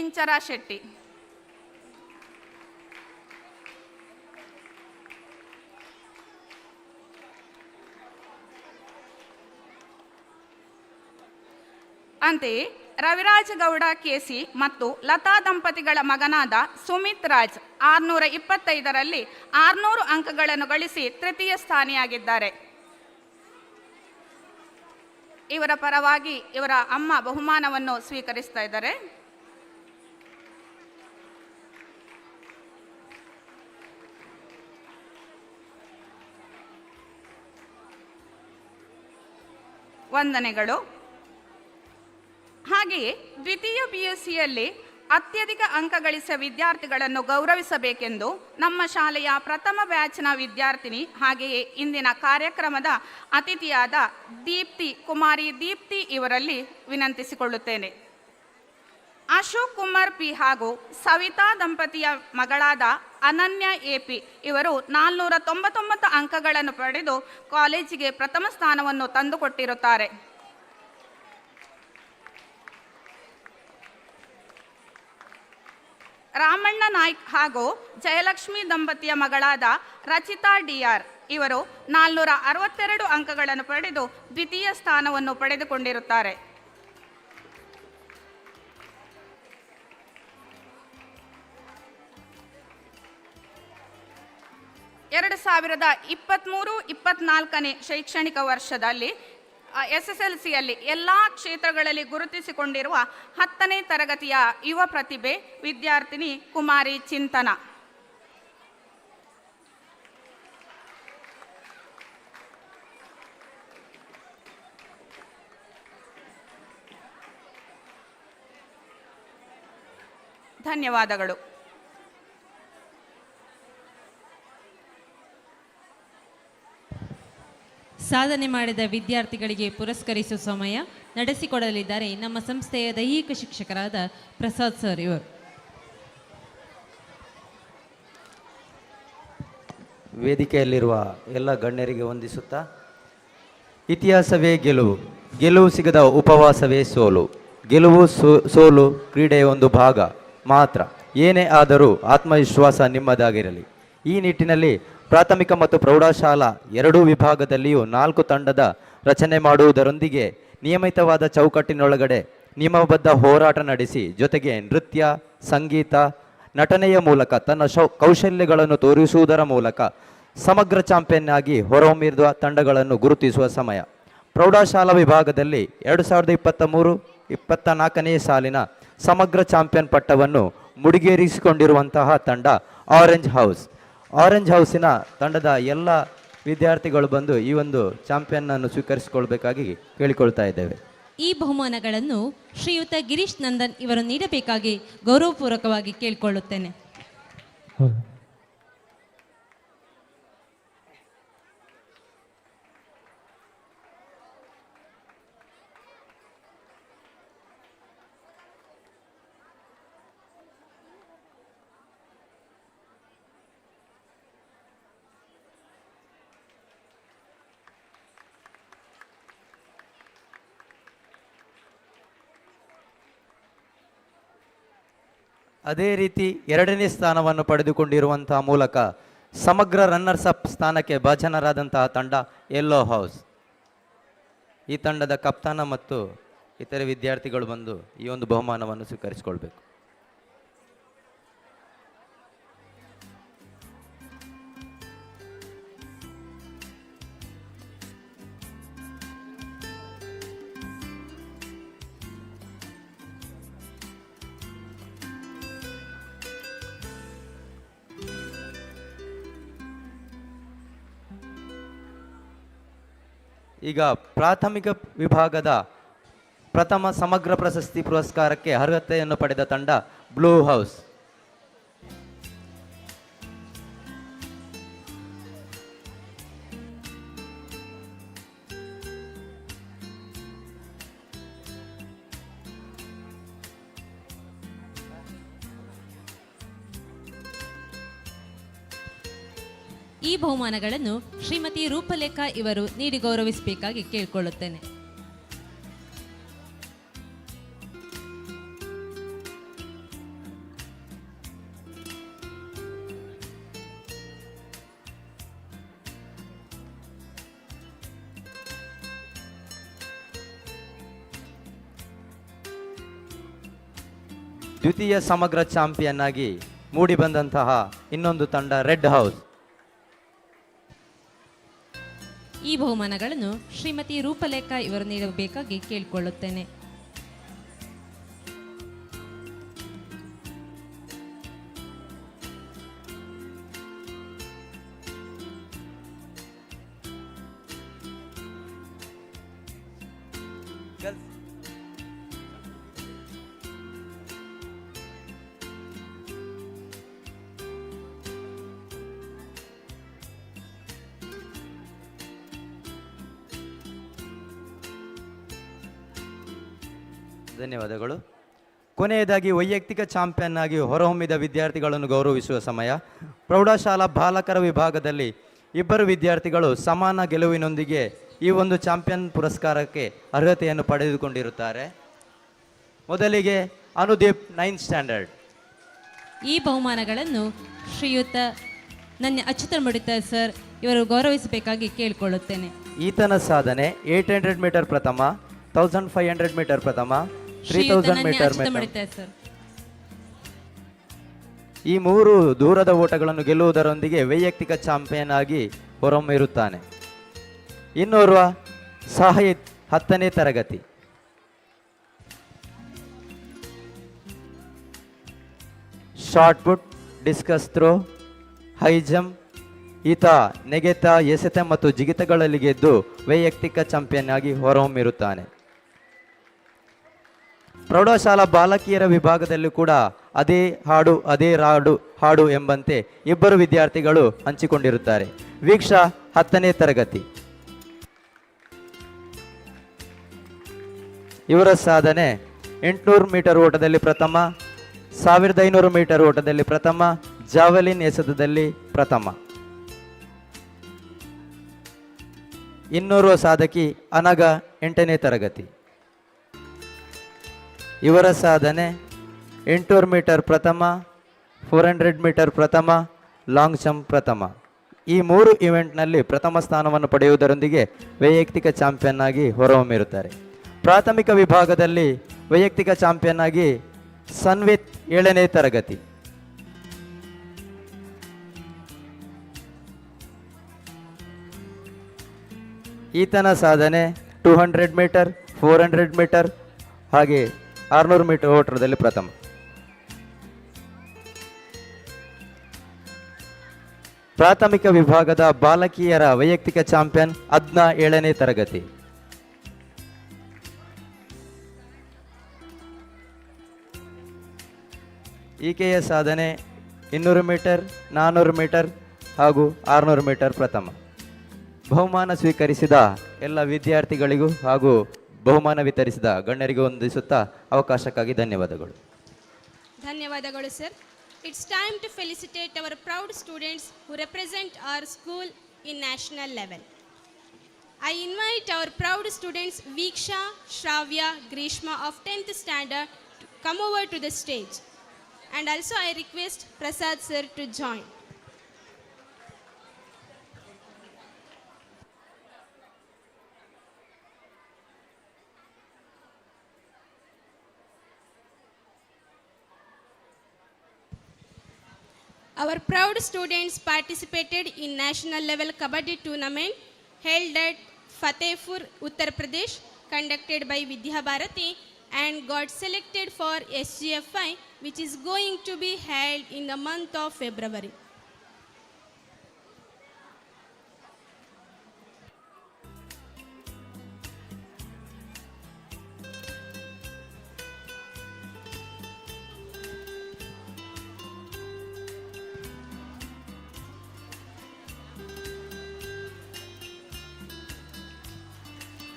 ಇಂಚರಾ ಶೆಟ್ಟಿ ಅಂತೆಯೇ ರವಿರಾಜ ಗೌಡ ಕೆಸಿ ಮತ್ತು ಲತಾ ದಂಪತಿಗಳ ಮಗನಾದ ಸುಮಿತ್ ರಾಜ್ 625ರಲ್ಲಿ 600 ಅಂಕಗಳನ್ನು ಗಳಿಸಿ ತೃತೀಯ ಸ್ಥಾನಿಯಾಗಿದ್ದಾರೆ. ಇವರ ಪರವಾಗಿ ಇವರ ಅಮ್ಮ ಬಹುಮಾನವನ್ನು ಸ್ವೀಕರಿಸ್ತಾ ಇದ್ದಾರೆ. ವಂದನೆಗಳು. ಹಾಗೆಯೇ ದ್ವಿತೀಯ PUCಯಲ್ಲಿ ಅತ್ಯಧಿಕ ಅಂಕ ಗಳಿಸಿದ ವಿದ್ಯಾರ್ಥಿಗಳನ್ನು ಗೌರವಿಸಬೇಕೆಂದು ನಮ್ಮ ಶಾಲೆಯ ಪ್ರಥಮ ಬ್ಯಾಚ್ನ ವಿದ್ಯಾರ್ಥಿನಿ ಹಾಗೆಯೇ ಇಂದಿನ ಕಾರ್ಯಕ್ರಮದ ಅತಿಥಿಯಾದ ಕುಮಾರಿ ದೀಪ್ತಿ ಇವರಲ್ಲಿ ವಿನಂತಿಸಿಕೊಳ್ಳುತ್ತೇನೆ. ಅಶೋಕ್ ಕುಮಾರ್ ಪಿ ಹಾಗೂ ಸವಿತಾ ದಂಪತಿಯ ಮಗಳಾದ ಅನನ್ಯ AP ಇವರು 499 ಅಂಕಗಳನ್ನು ಪಡೆದು ಕಾಲೇಜಿಗೆ ಪ್ರಥಮ ಸ್ಥಾನವನ್ನು ತಂದುಕೊಟ್ಟಿರುತ್ತಾರೆ. ರಾಮಣ್ಣ ನಾಯ್ಕ್ ಹಾಗೂ ಜಯಲಕ್ಷ್ಮಿ ದಂಪತಿಯ ಮಗಳಾದ ರಚಿತಾ DR ಇವರು 462 ಅಂಕಗಳನ್ನು ಪಡೆದು ದ್ವಿತೀಯ ಸ್ಥಾನವನ್ನು ಪಡೆದುಕೊಂಡಿರುತ್ತಾರೆ. ಎರಡು 2023-24ನೇ ಶೈಕ್ಷಣಿಕ ವರ್ಷದಲ್ಲಿ SSLCಯಲ್ಲಿ ಎಲ್ಲ ಕ್ಷೇತ್ರಗಳಲ್ಲಿ ಗುರುತಿಸಿಕೊಂಡಿರುವ 10ನೇ ತರಗತಿಯ ಯುವ ಪ್ರತಿಭೆ ವಿದ್ಯಾರ್ಥಿನಿ ಕುಮಾರಿ ಚಿಂತನ. ಧನ್ಯವಾದಗಳು. ಸಾಧನೆ ಮಾಡಿದ ವಿದ್ಯಾರ್ಥಿಗಳಿಗೆ ಪುರಸ್ಕರಿಸುವ ಸಮಯ ನಡೆಸಿಕೊಡಲಿದ್ದಾರೆ ನಮ್ಮ ಸಂಸ್ಥೆಯ ದೈಹಿಕ ಶಿಕ್ಷಕರಾದ ಪ್ರಸಾದ್ ಸರ್ ಇವರು. ವೇದಿಕೆಯಲ್ಲಿರುವ ಎಲ್ಲ ಗಣ್ಯರಿಗೆ ವಂದಿಸುತ್ತಾ, ಇತಿಹಾಸವೇ ಗೆಲುವು, ಗೆಲುವು ಸಿಗದ ಉಪವಾಸವೇ ಸೋಲು, ಗೆಲುವು ಸೋಲು ಕ್ರೀಡೆಯ ಒಂದು ಭಾಗ ಮಾತ್ರ. ಏನೇ ಆದರೂ ಆತ್ಮವಿಶ್ವಾಸ ನಿಮ್ಮದಾಗಿರಲಿ. ಈ ನಿಟ್ಟಿನಲ್ಲಿ ಪ್ರಾಥಮಿಕ ಮತ್ತು ಪ್ರೌಢಶಾಲಾ ಎರಡೂ ವಿಭಾಗದಲ್ಲಿಯೂ 4 ತಂಡದ ರಚನೆ ಮಾಡುವುದರೊಂದಿಗೆ ನಿಯಮಿತವಾದ ಚೌಕಟ್ಟಿನೊಳಗಡೆ ನಿಯಮಬದ್ಧ ಹೋರಾಟ ನಡೆಸಿ, ಜೊತೆಗೆ ನೃತ್ಯ, ಸಂಗೀತ, ನಟನೆಯ ಮೂಲಕ ತನ್ನ ಕೌಶಲ್ಯಗಳನ್ನು ತೋರಿಸುವುದರ ಮೂಲಕ ಸಮಗ್ರ ಚಾಂಪಿಯನ್ ಆಗಿ ಹೊರಹೊಮ್ಮಿರುವ ತಂಡಗಳನ್ನು ಗುರುತಿಸುವ ಸಮಯ. ಪ್ರೌಢಶಾಲಾ ವಿಭಾಗದಲ್ಲಿ 2023-24ನೇ ಸಾಲಿನ ಸಮಗ್ರ ಚಾಂಪಿಯನ್ ಪಟ್ಟವನ್ನು ಮುಡಿಗೇರಿಸಿಕೊಂಡಿರುವಂತಹ ತಂಡ ಆರೆಂಜ್ ಹೌಸ್. ಆರೆಂಜ್ ಹೌಸಿನ ತಂಡದ ಎಲ್ಲ ವಿದ್ಯಾರ್ಥಿಗಳು ಬಂದು ಈ ಒಂದು ಚಾಂಪಿಯನ್ ಅನ್ನು ಸ್ವೀಕರಿಸಿಕೊಳ್ಬೇಕಾಗಿ ಕೇಳಿಕೊಳ್ತಾ ಇದ್ದೇವೆ. ಈ ಬಹುಮಾನಗಳನ್ನು ಶ್ರೀಯುತ ಗಿರೀಶ್ ನಂದನ್ ಇವರು ನೀಡಬೇಕಾಗಿ ಗೌರವಪೂರ್ವಕವಾಗಿ ಕೇಳಿಕೊಳ್ಳುತ್ತೇನೆ. ಅದೇ ರೀತಿ 2ನೇ ಸ್ಥಾನವನ್ನು ಪಡೆದುಕೊಂಡಿರುವಂತಹ ಮೂಲಕ ಸಮಗ್ರ ರನ್ನರ್ಸ್ ಅಪ್ ಸ್ಥಾನಕ್ಕೆ ಭಾಜನರಾದಂತಹ ತಂಡ ಯೆಲ್ಲೋ ಹೌಸ್. ಈ ತಂಡದ ಕಪ್ತಾನ ಮತ್ತು ಇತರೆ ವಿದ್ಯಾರ್ಥಿಗಳು ಬಂದು ಈ ಒಂದು ಬಹುಮಾನವನ್ನು ಸ್ವೀಕರಿಸಿಕೊಳ್ಬೇಕು. ಈಗ ಪ್ರಾಥಮಿಕ ವಿಭಾಗದ ಪ್ರಥಮ ಸಮಗ್ರ ಪ್ರಶಸ್ತಿ ಪುರಸ್ಕಾರಕ್ಕೆ ಅರ್ಹತೆಯನ್ನು ಪಡೆದ ತಂಡ ಬ್ಲೂ ಹೌಸ್. ಈ ಬಹುಮಾನಗಳನ್ನು ಶ್ರೀಮತಿ ರೂಪಲೇಖಾ ಇವರು ನೀಡಿ ಗೌರವಿಸಬೇಕಾಗಿ ಕೇಳಿಕೊಳ್ಳುತ್ತೇನೆ. ದ್ವಿತೀಯ ಸಮಗ್ರ ಚಾಂಪಿಯನ್ ಆಗಿ ಮೂಡಿ ಬಂದಂತಹ ಇನ್ನೊಂದು ತಂಡ ರೆಡ್ ಹೌಸ್. ಈ ಬಹುಮಾನಗಳನ್ನು ಶ್ರೀಮತಿ ರೂಪಲೇಖಾ ಇವರು ನೀಡಬೇಕಾಗಿ ಕೇಳಿಕೊಳ್ಳುತ್ತೇನೆ. ಧನ್ಯವಾದಗಳು. ಕೊನೆಯದಾಗಿ ವೈಯಕ್ತಿಕ ಚಾಂಪಿಯನ್ ಆಗಿ ಹೊರಹೊಮ್ಮಿದ ವಿದ್ಯಾರ್ಥಿಗಳನ್ನು ಗೌರವಿಸುವ ಸಮಯ. ಪ್ರೌಢಶಾಲಾ ಬಾಲಕರ ವಿಭಾಗದಲ್ಲಿ 2 ವಿದ್ಯಾರ್ಥಿಗಳು ಸಮಾನ ಗೆಲುವಿನೊಂದಿಗೆ ಈ ಒಂದು ಚಾಂಪಿಯನ್ ಪುರಸ್ಕಾರಕ್ಕೆ ಅರ್ಹತೆಯನ್ನು ಪಡೆದುಕೊಂಡಿರುತ್ತಾರೆ. ಮೊದಲಿಗೆ ಅನುದೀಪ್ 9th ಸ್ಟ್ಯಾಂಡರ್ಡ್. ಈ ಬಹುಮಾನಗಳನ್ನು ಶ್ರೀಯುತ ನನ್ನ ಅಚ್ಯುತ ಮುಡಿತಾ ಸರ್ ಇವರು ಗೌರವಿಸಬೇಕಾಗಿ ಕೇಳಿಕೊಳ್ಳುತ್ತೇನೆ. ಈತನ ಸಾಧನೆ 800 ಮೀಟರ್ ಪ್ರಥಮ, 1500 ಮೀಟರ್ ಪ್ರಥಮ, ಶ್ರೀಯುತ 3000 ನನ್ನ ಮೀಟರ್ ಅಚ್ಯುತ ಮುಡಿತಾ ಸರ್. ಈ 3 ದೂರದ ಓಟಗಳನ್ನು ಗೆಲ್ಲುವುದರೊಂದಿಗೆ ವೈಯಕ್ತಿಕ ಚಾಂಪಿಯನ್ ಆಗಿ ಹೊರಹೊಮ್ಮಿರುತ್ತಾನೆ. ಇನ್ನೋರ್ವ ಸಾಹಿದ್ 10ನೇ ತರಗತಿ. Shot put, discus throw, high jump, ಈತ ನೆಗೆತ, ಎಸೆತ ಮತ್ತು ಜಿಗಿತಗಳಲ್ಲಿ ಗೆದ್ದು ವೈಯಕ್ತಿಕ ಚಾಂಪಿಯನ್ ಆಗಿ ಹೊರಹೊಮ್ಮಿರುತ್ತಾನೆ. ಪ್ರೌಢಶಾಲಾ ಬಾಲಕಿಯರ ವಿಭಾಗದಲ್ಲೂ ಕೂಡ ಅದೇ ಹಾಡು ಅದೇ ಹಾಡು ಎಂಬಂತೆ ಇಬ್ಬರು ವಿದ್ಯಾರ್ಥಿಗಳು ಹಂಚಿಕೊಂಡಿರುತ್ತಾರೆ. ವೀಕ್ಷಾ 10ನೇ ತರಗತಿ. ಇವರ ಸಾಧನೆ 800 ಮೀಟರ್ ಓಟದಲ್ಲಿ ಪ್ರಥಮ, 1500 ಮೀಟರ್ ಓಟದಲ್ಲಿ ಪ್ರಥಮ, ಜಾವೆಲಿನ್ ಎಸೆತದಲ್ಲಿ ಪ್ರಥಮ. ಇನ್ನೋರ್ವ ಸಾಧಕಿ ಅನಗ 8ನೇ ತರಗತಿ. ಇವರ ಸಾಧನೆ 800 ಮೀಟರ್ ಪ್ರಥಮ, 400 ಮೀಟರ್ ಪ್ರಥಮ, ಲಾಂಗ್ ಜಂಪ್ ಪ್ರಥಮ. ಈ 3 ಇವೆಂಟ್ನಲ್ಲಿ ಪ್ರಥಮ ಸ್ಥಾನವನ್ನು ಪಡೆಯುವುದರೊಂದಿಗೆ ವೈಯಕ್ತಿಕ ಚಾಂಪಿಯನ್ ಆಗಿ ಹೊರಹೊಮ್ಮಿರುತ್ತಾರೆ. ಪ್ರಾಥಮಿಕ ವಿಭಾಗದಲ್ಲಿ ವೈಯಕ್ತಿಕ ಚಾಂಪಿಯನ್ ಆಗಿ ಸನ್ವಿತ್ 7ನೇ ತರಗತಿ. ಈತನ ಸಾಧನೆ 200 ಮೀಟರ್, 400 ಮೀಟರ್ ಹಾಗೆ 600 ಮೀಟರ್ ಓಟದಲ್ಲಿ ಪ್ರಥಮ. ಪ್ರಾಥಮಿಕ ವಿಭಾಗದ ಬಾಲಕಿಯರ ವೈಯಕ್ತಿಕ ಚಾಂಪಿಯನ್ ಅದ್ನಾ 7ನೇ ತರಗತಿ. ಈಕೆಯ ಸಾಧನೆ 200 ಮೀಟರ್, 400 ಮೀಟರ್ ಹಾಗೂ 600 ಮೀಟರ್ ಪ್ರಥಮ. ಬಹುಮಾನ ಸ್ವೀಕರಿಸಿದ ಎಲ್ಲ ವಿದ್ಯಾರ್ಥಿಗಳಿಗೂ ಹಾಗೂ ಬಹುಮಾನ ವಿತರಿಸಿದ ಗಣ್ಯರಿಗೂ ವಂದಿಸುತ್ತಾ ಅವಕಾಶಕ್ಕಾಗಿ ಧನ್ಯವಾದಗಳು. ಧನ್ಯವಾದಗಳು sir. It's time to felicitate our proud students who represent our school in national level. I invite our proud students Viksha, Shravya, Grishma of 10th standard to come over to the stage. And also I request Prasad sir to join. Our proud students participated in national level Kabaddi tournament held at Fatehpur, Uttar Pradesh, conducted by Vidya Bharati, and got selected for SGFI, which is going to be held in the month of February.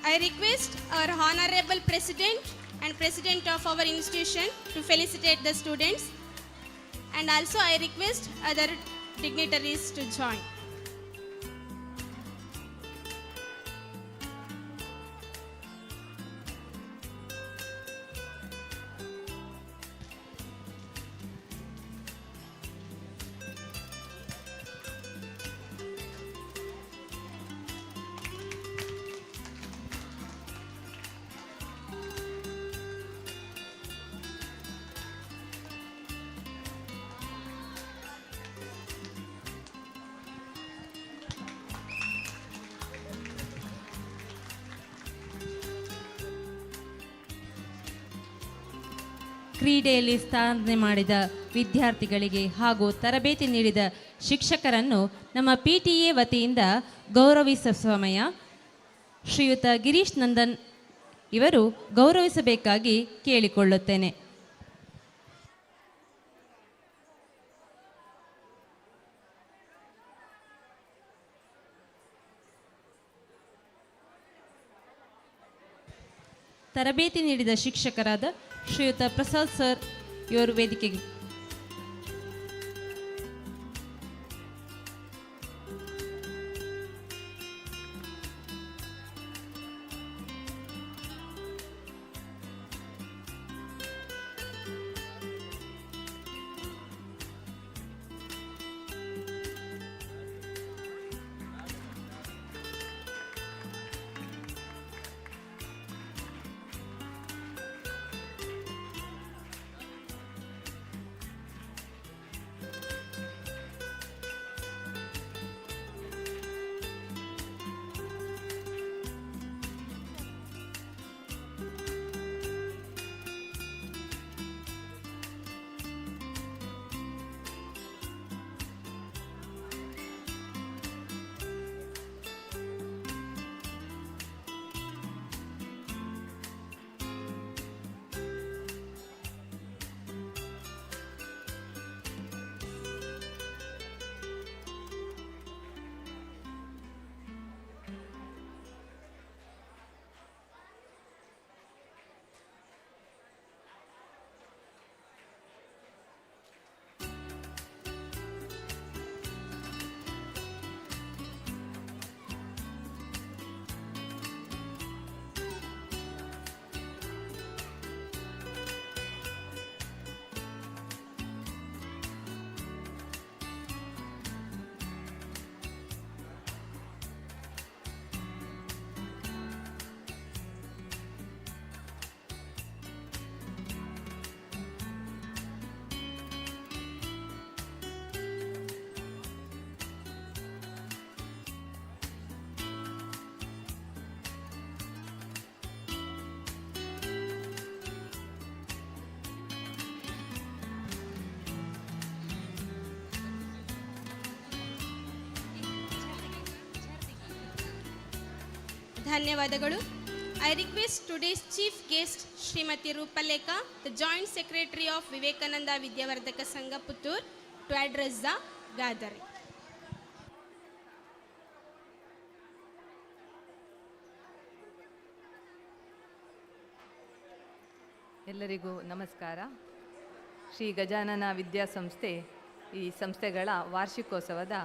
I request our Honorable President and President of our institution to felicitate the students, and also I request other dignitaries to join. ಕ್ರೀಡೆಯಲ್ಲಿ ಸಾಧನೆ ಮಾಡಿದ ವಿದ್ಯಾರ್ಥಿಗಳಿಗೆ ಹಾಗೂ ತರಬೇತಿ ನೀಡಿದ ಶಿಕ್ಷಕರನ್ನು ನಮ್ಮ PTA ವತಿಯಿಂದ ಗೌರವಿಸುವ ಸಮಯ. ಶ್ರೀಯುತ ಗಿರೀಶ್ ನಂದನ್ ಇವರು ಗೌರವಿಸಬೇಕಾಗಿ ಕೇಳಿಕೊಳ್ಳುತ್ತೇನೆ. ತರಬೇತಿ ನೀಡಿದ ಶಿಕ್ಷಕರಾದ ಶ್ರೀಯುತ ಪ್ರಸಾದ್ ಸರ್ ಇವರು ವೇದಿಕೆಗೆ. ಧನ್ಯವಾದಗಳು. I request today's chief guest, Srimati Rupalekha, the Joint Secretary of Vivekananda Vidyavardhaka Sangha Puttur, to address the gathering. ಎಲ್ಲರಿಗೂ ನಮಸ್ಕಾರ. ಶ್ರೀ ಗಜಾನನ ವಿದ್ಯಾಸಂಸ್ಥೆ ಈ ಸಂಸ್ಥೆಗಳ ವಾರ್ಷಿಕೋತ್ಸವದ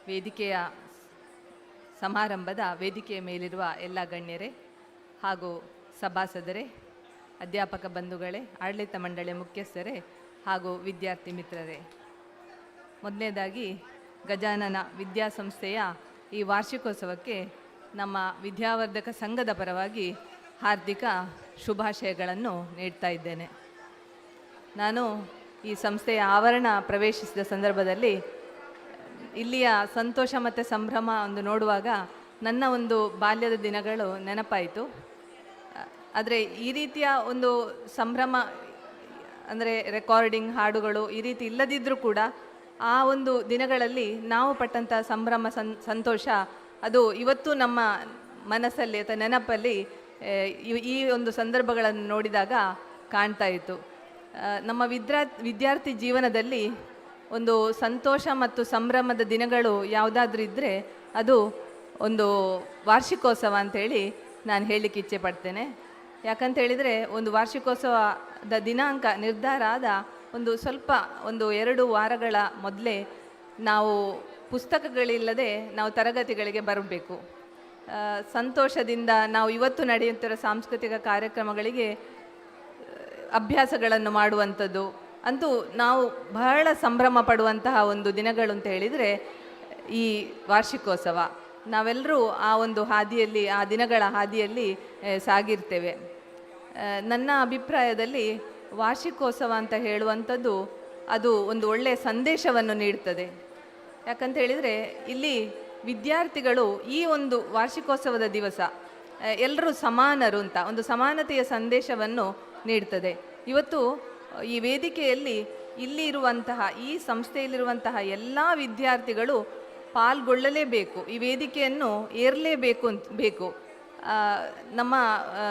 ವೇದಿಕೆಯ ಸಮಾರಂಭದ ವೇದಿಕೆಯ ಮೇಲಿರುವ ಎಲ್ಲ ಗಣ್ಯರೇ ಹಾಗೂ ಸಭಾಸದರೇ, ಅಧ್ಯಾಪಕ ಬಂಧುಗಳೇ, ಆಡಳಿತ ಮಂಡಳಿ ಮುಖ್ಯಸ್ಥರೇ ಹಾಗೂ ವಿದ್ಯಾರ್ಥಿ ಮಿತ್ರರೇ, ಮೊದಲನೇದಾಗಿ ಗಜಾನನ ವಿದ್ಯಾಸಂಸ್ಥೆಯ ಈ ವಾರ್ಷಿಕೋತ್ಸವಕ್ಕೆ ನಮ್ಮ ವಿದ್ಯಾವರ್ಧಕ ಸಂಘದ ಪರವಾಗಿ ಹಾರ್ದಿಕ ಶುಭಾಶಯಗಳನ್ನು ನೀಡ್ತಾ ಇದ್ದೇನೆ. ನಾನು ಈ ಸಂಸ್ಥೆಯ ಆವರಣ ಪ್ರವೇಶಿಸಿದ ಸಂದರ್ಭದಲ್ಲಿ ಇಲ್ಲಿಯ ಸಂತೋಷ ಮತ್ತು ಸಂಭ್ರಮ ಒಂದು ನೋಡುವಾಗ ನನ್ನ ಒಂದು ಬಾಲ್ಯದ ದಿನಗಳು ನೆನಪಾಯಿತು. ಆದರೆ ಈ ರೀತಿಯ ಒಂದು ಸಂಭ್ರಮ ಅಂದರೆ ರೆಕಾರ್ಡಿಂಗ್ ಹಾಡುಗಳು ಈ ರೀತಿ ಇಲ್ಲದಿದ್ದರೂ ಕೂಡ ಆ ಒಂದು ದಿನಗಳಲ್ಲಿ ನಾವು ಪಟ್ಟಂಥ ಸಂಭ್ರಮ ಸಂತೋಷ ಅದು ಇವತ್ತು ನಮ್ಮ ಮನಸ್ಸಲ್ಲಿ ಅಥವಾ ನೆನಪಲ್ಲಿ ಈ ಒಂದು ಸಂದರ್ಭಗಳನ್ನು ನೋಡಿದಾಗ ಕಾಣ್ತಾ ಇತ್ತು. ನಮ್ಮ ವಿದ್ಯಾರ್ಥಿ ಜೀವನದಲ್ಲಿ ಒಂದು ಸಂತೋಷ ಮತ್ತು ಸಂಭ್ರಮದ ದಿನಗಳು ಯಾವುದಾದ್ರೂ ಇದ್ದರೆ ಅದು ಒಂದು ವಾರ್ಷಿಕೋತ್ಸವ ಅಂಥೇಳಿ ನಾನು ಹೇಳಲಿಕ್ಕೆ ಇಚ್ಛೆ ಪಡ್ತೇನೆ. ಯಾಕಂತ ಹೇಳಿದರೆ ಒಂದು ವಾರ್ಷಿಕೋತ್ಸವದ ದಿನಾಂಕ ನಿರ್ಧಾರ ಆದ ಒಂದು 2 ವಾರಗಳ ಮೊದಲೇ ನಾವು ಪುಸ್ತಕಗಳಿಲ್ಲದೆ ನಾವು ತರಗತಿಗಳಿಗೆ ಬರಬೇಕು. ಸಂತೋಷದಿಂದ ನಾವು ಇವತ್ತು ನಡೆಯುತ್ತಿರೋ ಸಾಂಸ್ಕೃತಿಕ ಕಾರ್ಯಕ್ರಮಗಳಿಗೆ ಅಭ್ಯಾಸಗಳನ್ನು ಮಾಡುವಂಥದ್ದು ಅಂತೂ ನಾವು ಬಹಳ ಸಂಭ್ರಮ ಪಡುವಂತಹ ಒಂದು ದಿನಗಳು ಅಂತ ಹೇಳಿದರೆ ಈ ವಾರ್ಷಿಕೋತ್ಸವ. ನಾವೆಲ್ಲರೂ ಆ ಒಂದು ಹಾದಿಯಲ್ಲಿ, ಆ ದಿನಗಳ ಹಾದಿಯಲ್ಲಿ ಸಾಗಿರ್ತೇವೆ. ನನ್ನ ಅಭಿಪ್ರಾಯದಲ್ಲಿ ವಾರ್ಷಿಕೋತ್ಸವ ಅಂತ ಹೇಳುವಂಥದ್ದು ಅದು ಒಂದು ಒಳ್ಳೆಯ ಸಂದೇಶವನ್ನು ನೀಡ್ತದೆ. ಯಾಕಂತ ಹೇಳಿದರೆ ಇಲ್ಲಿ ವಿದ್ಯಾರ್ಥಿಗಳು ಈ ಒಂದು ವಾರ್ಷಿಕೋತ್ಸವದ ದಿವಸ ಎಲ್ಲರೂ ಸಮಾನರು ಅಂತ ಒಂದು ಸಮಾನತೆಯ ಸಂದೇಶವನ್ನು ನೀಡ್ತದೆ. ಇವತ್ತು ಈ ವೇದಿಕೆಯಲ್ಲಿ ಇಲ್ಲಿ ಇರುವಂತಹ ಈ ಸಂಸ್ಥೆಯಲ್ಲಿರುವಂತಹ ಎಲ್ಲ ವಿದ್ಯಾರ್ಥಿಗಳು ಪಾಲ್ಗೊಳ್ಳಲೇಬೇಕು, ಈ ವೇದಿಕೆಯನ್ನು ಏರಲೇಬೇಕು. ನಮ್ಮ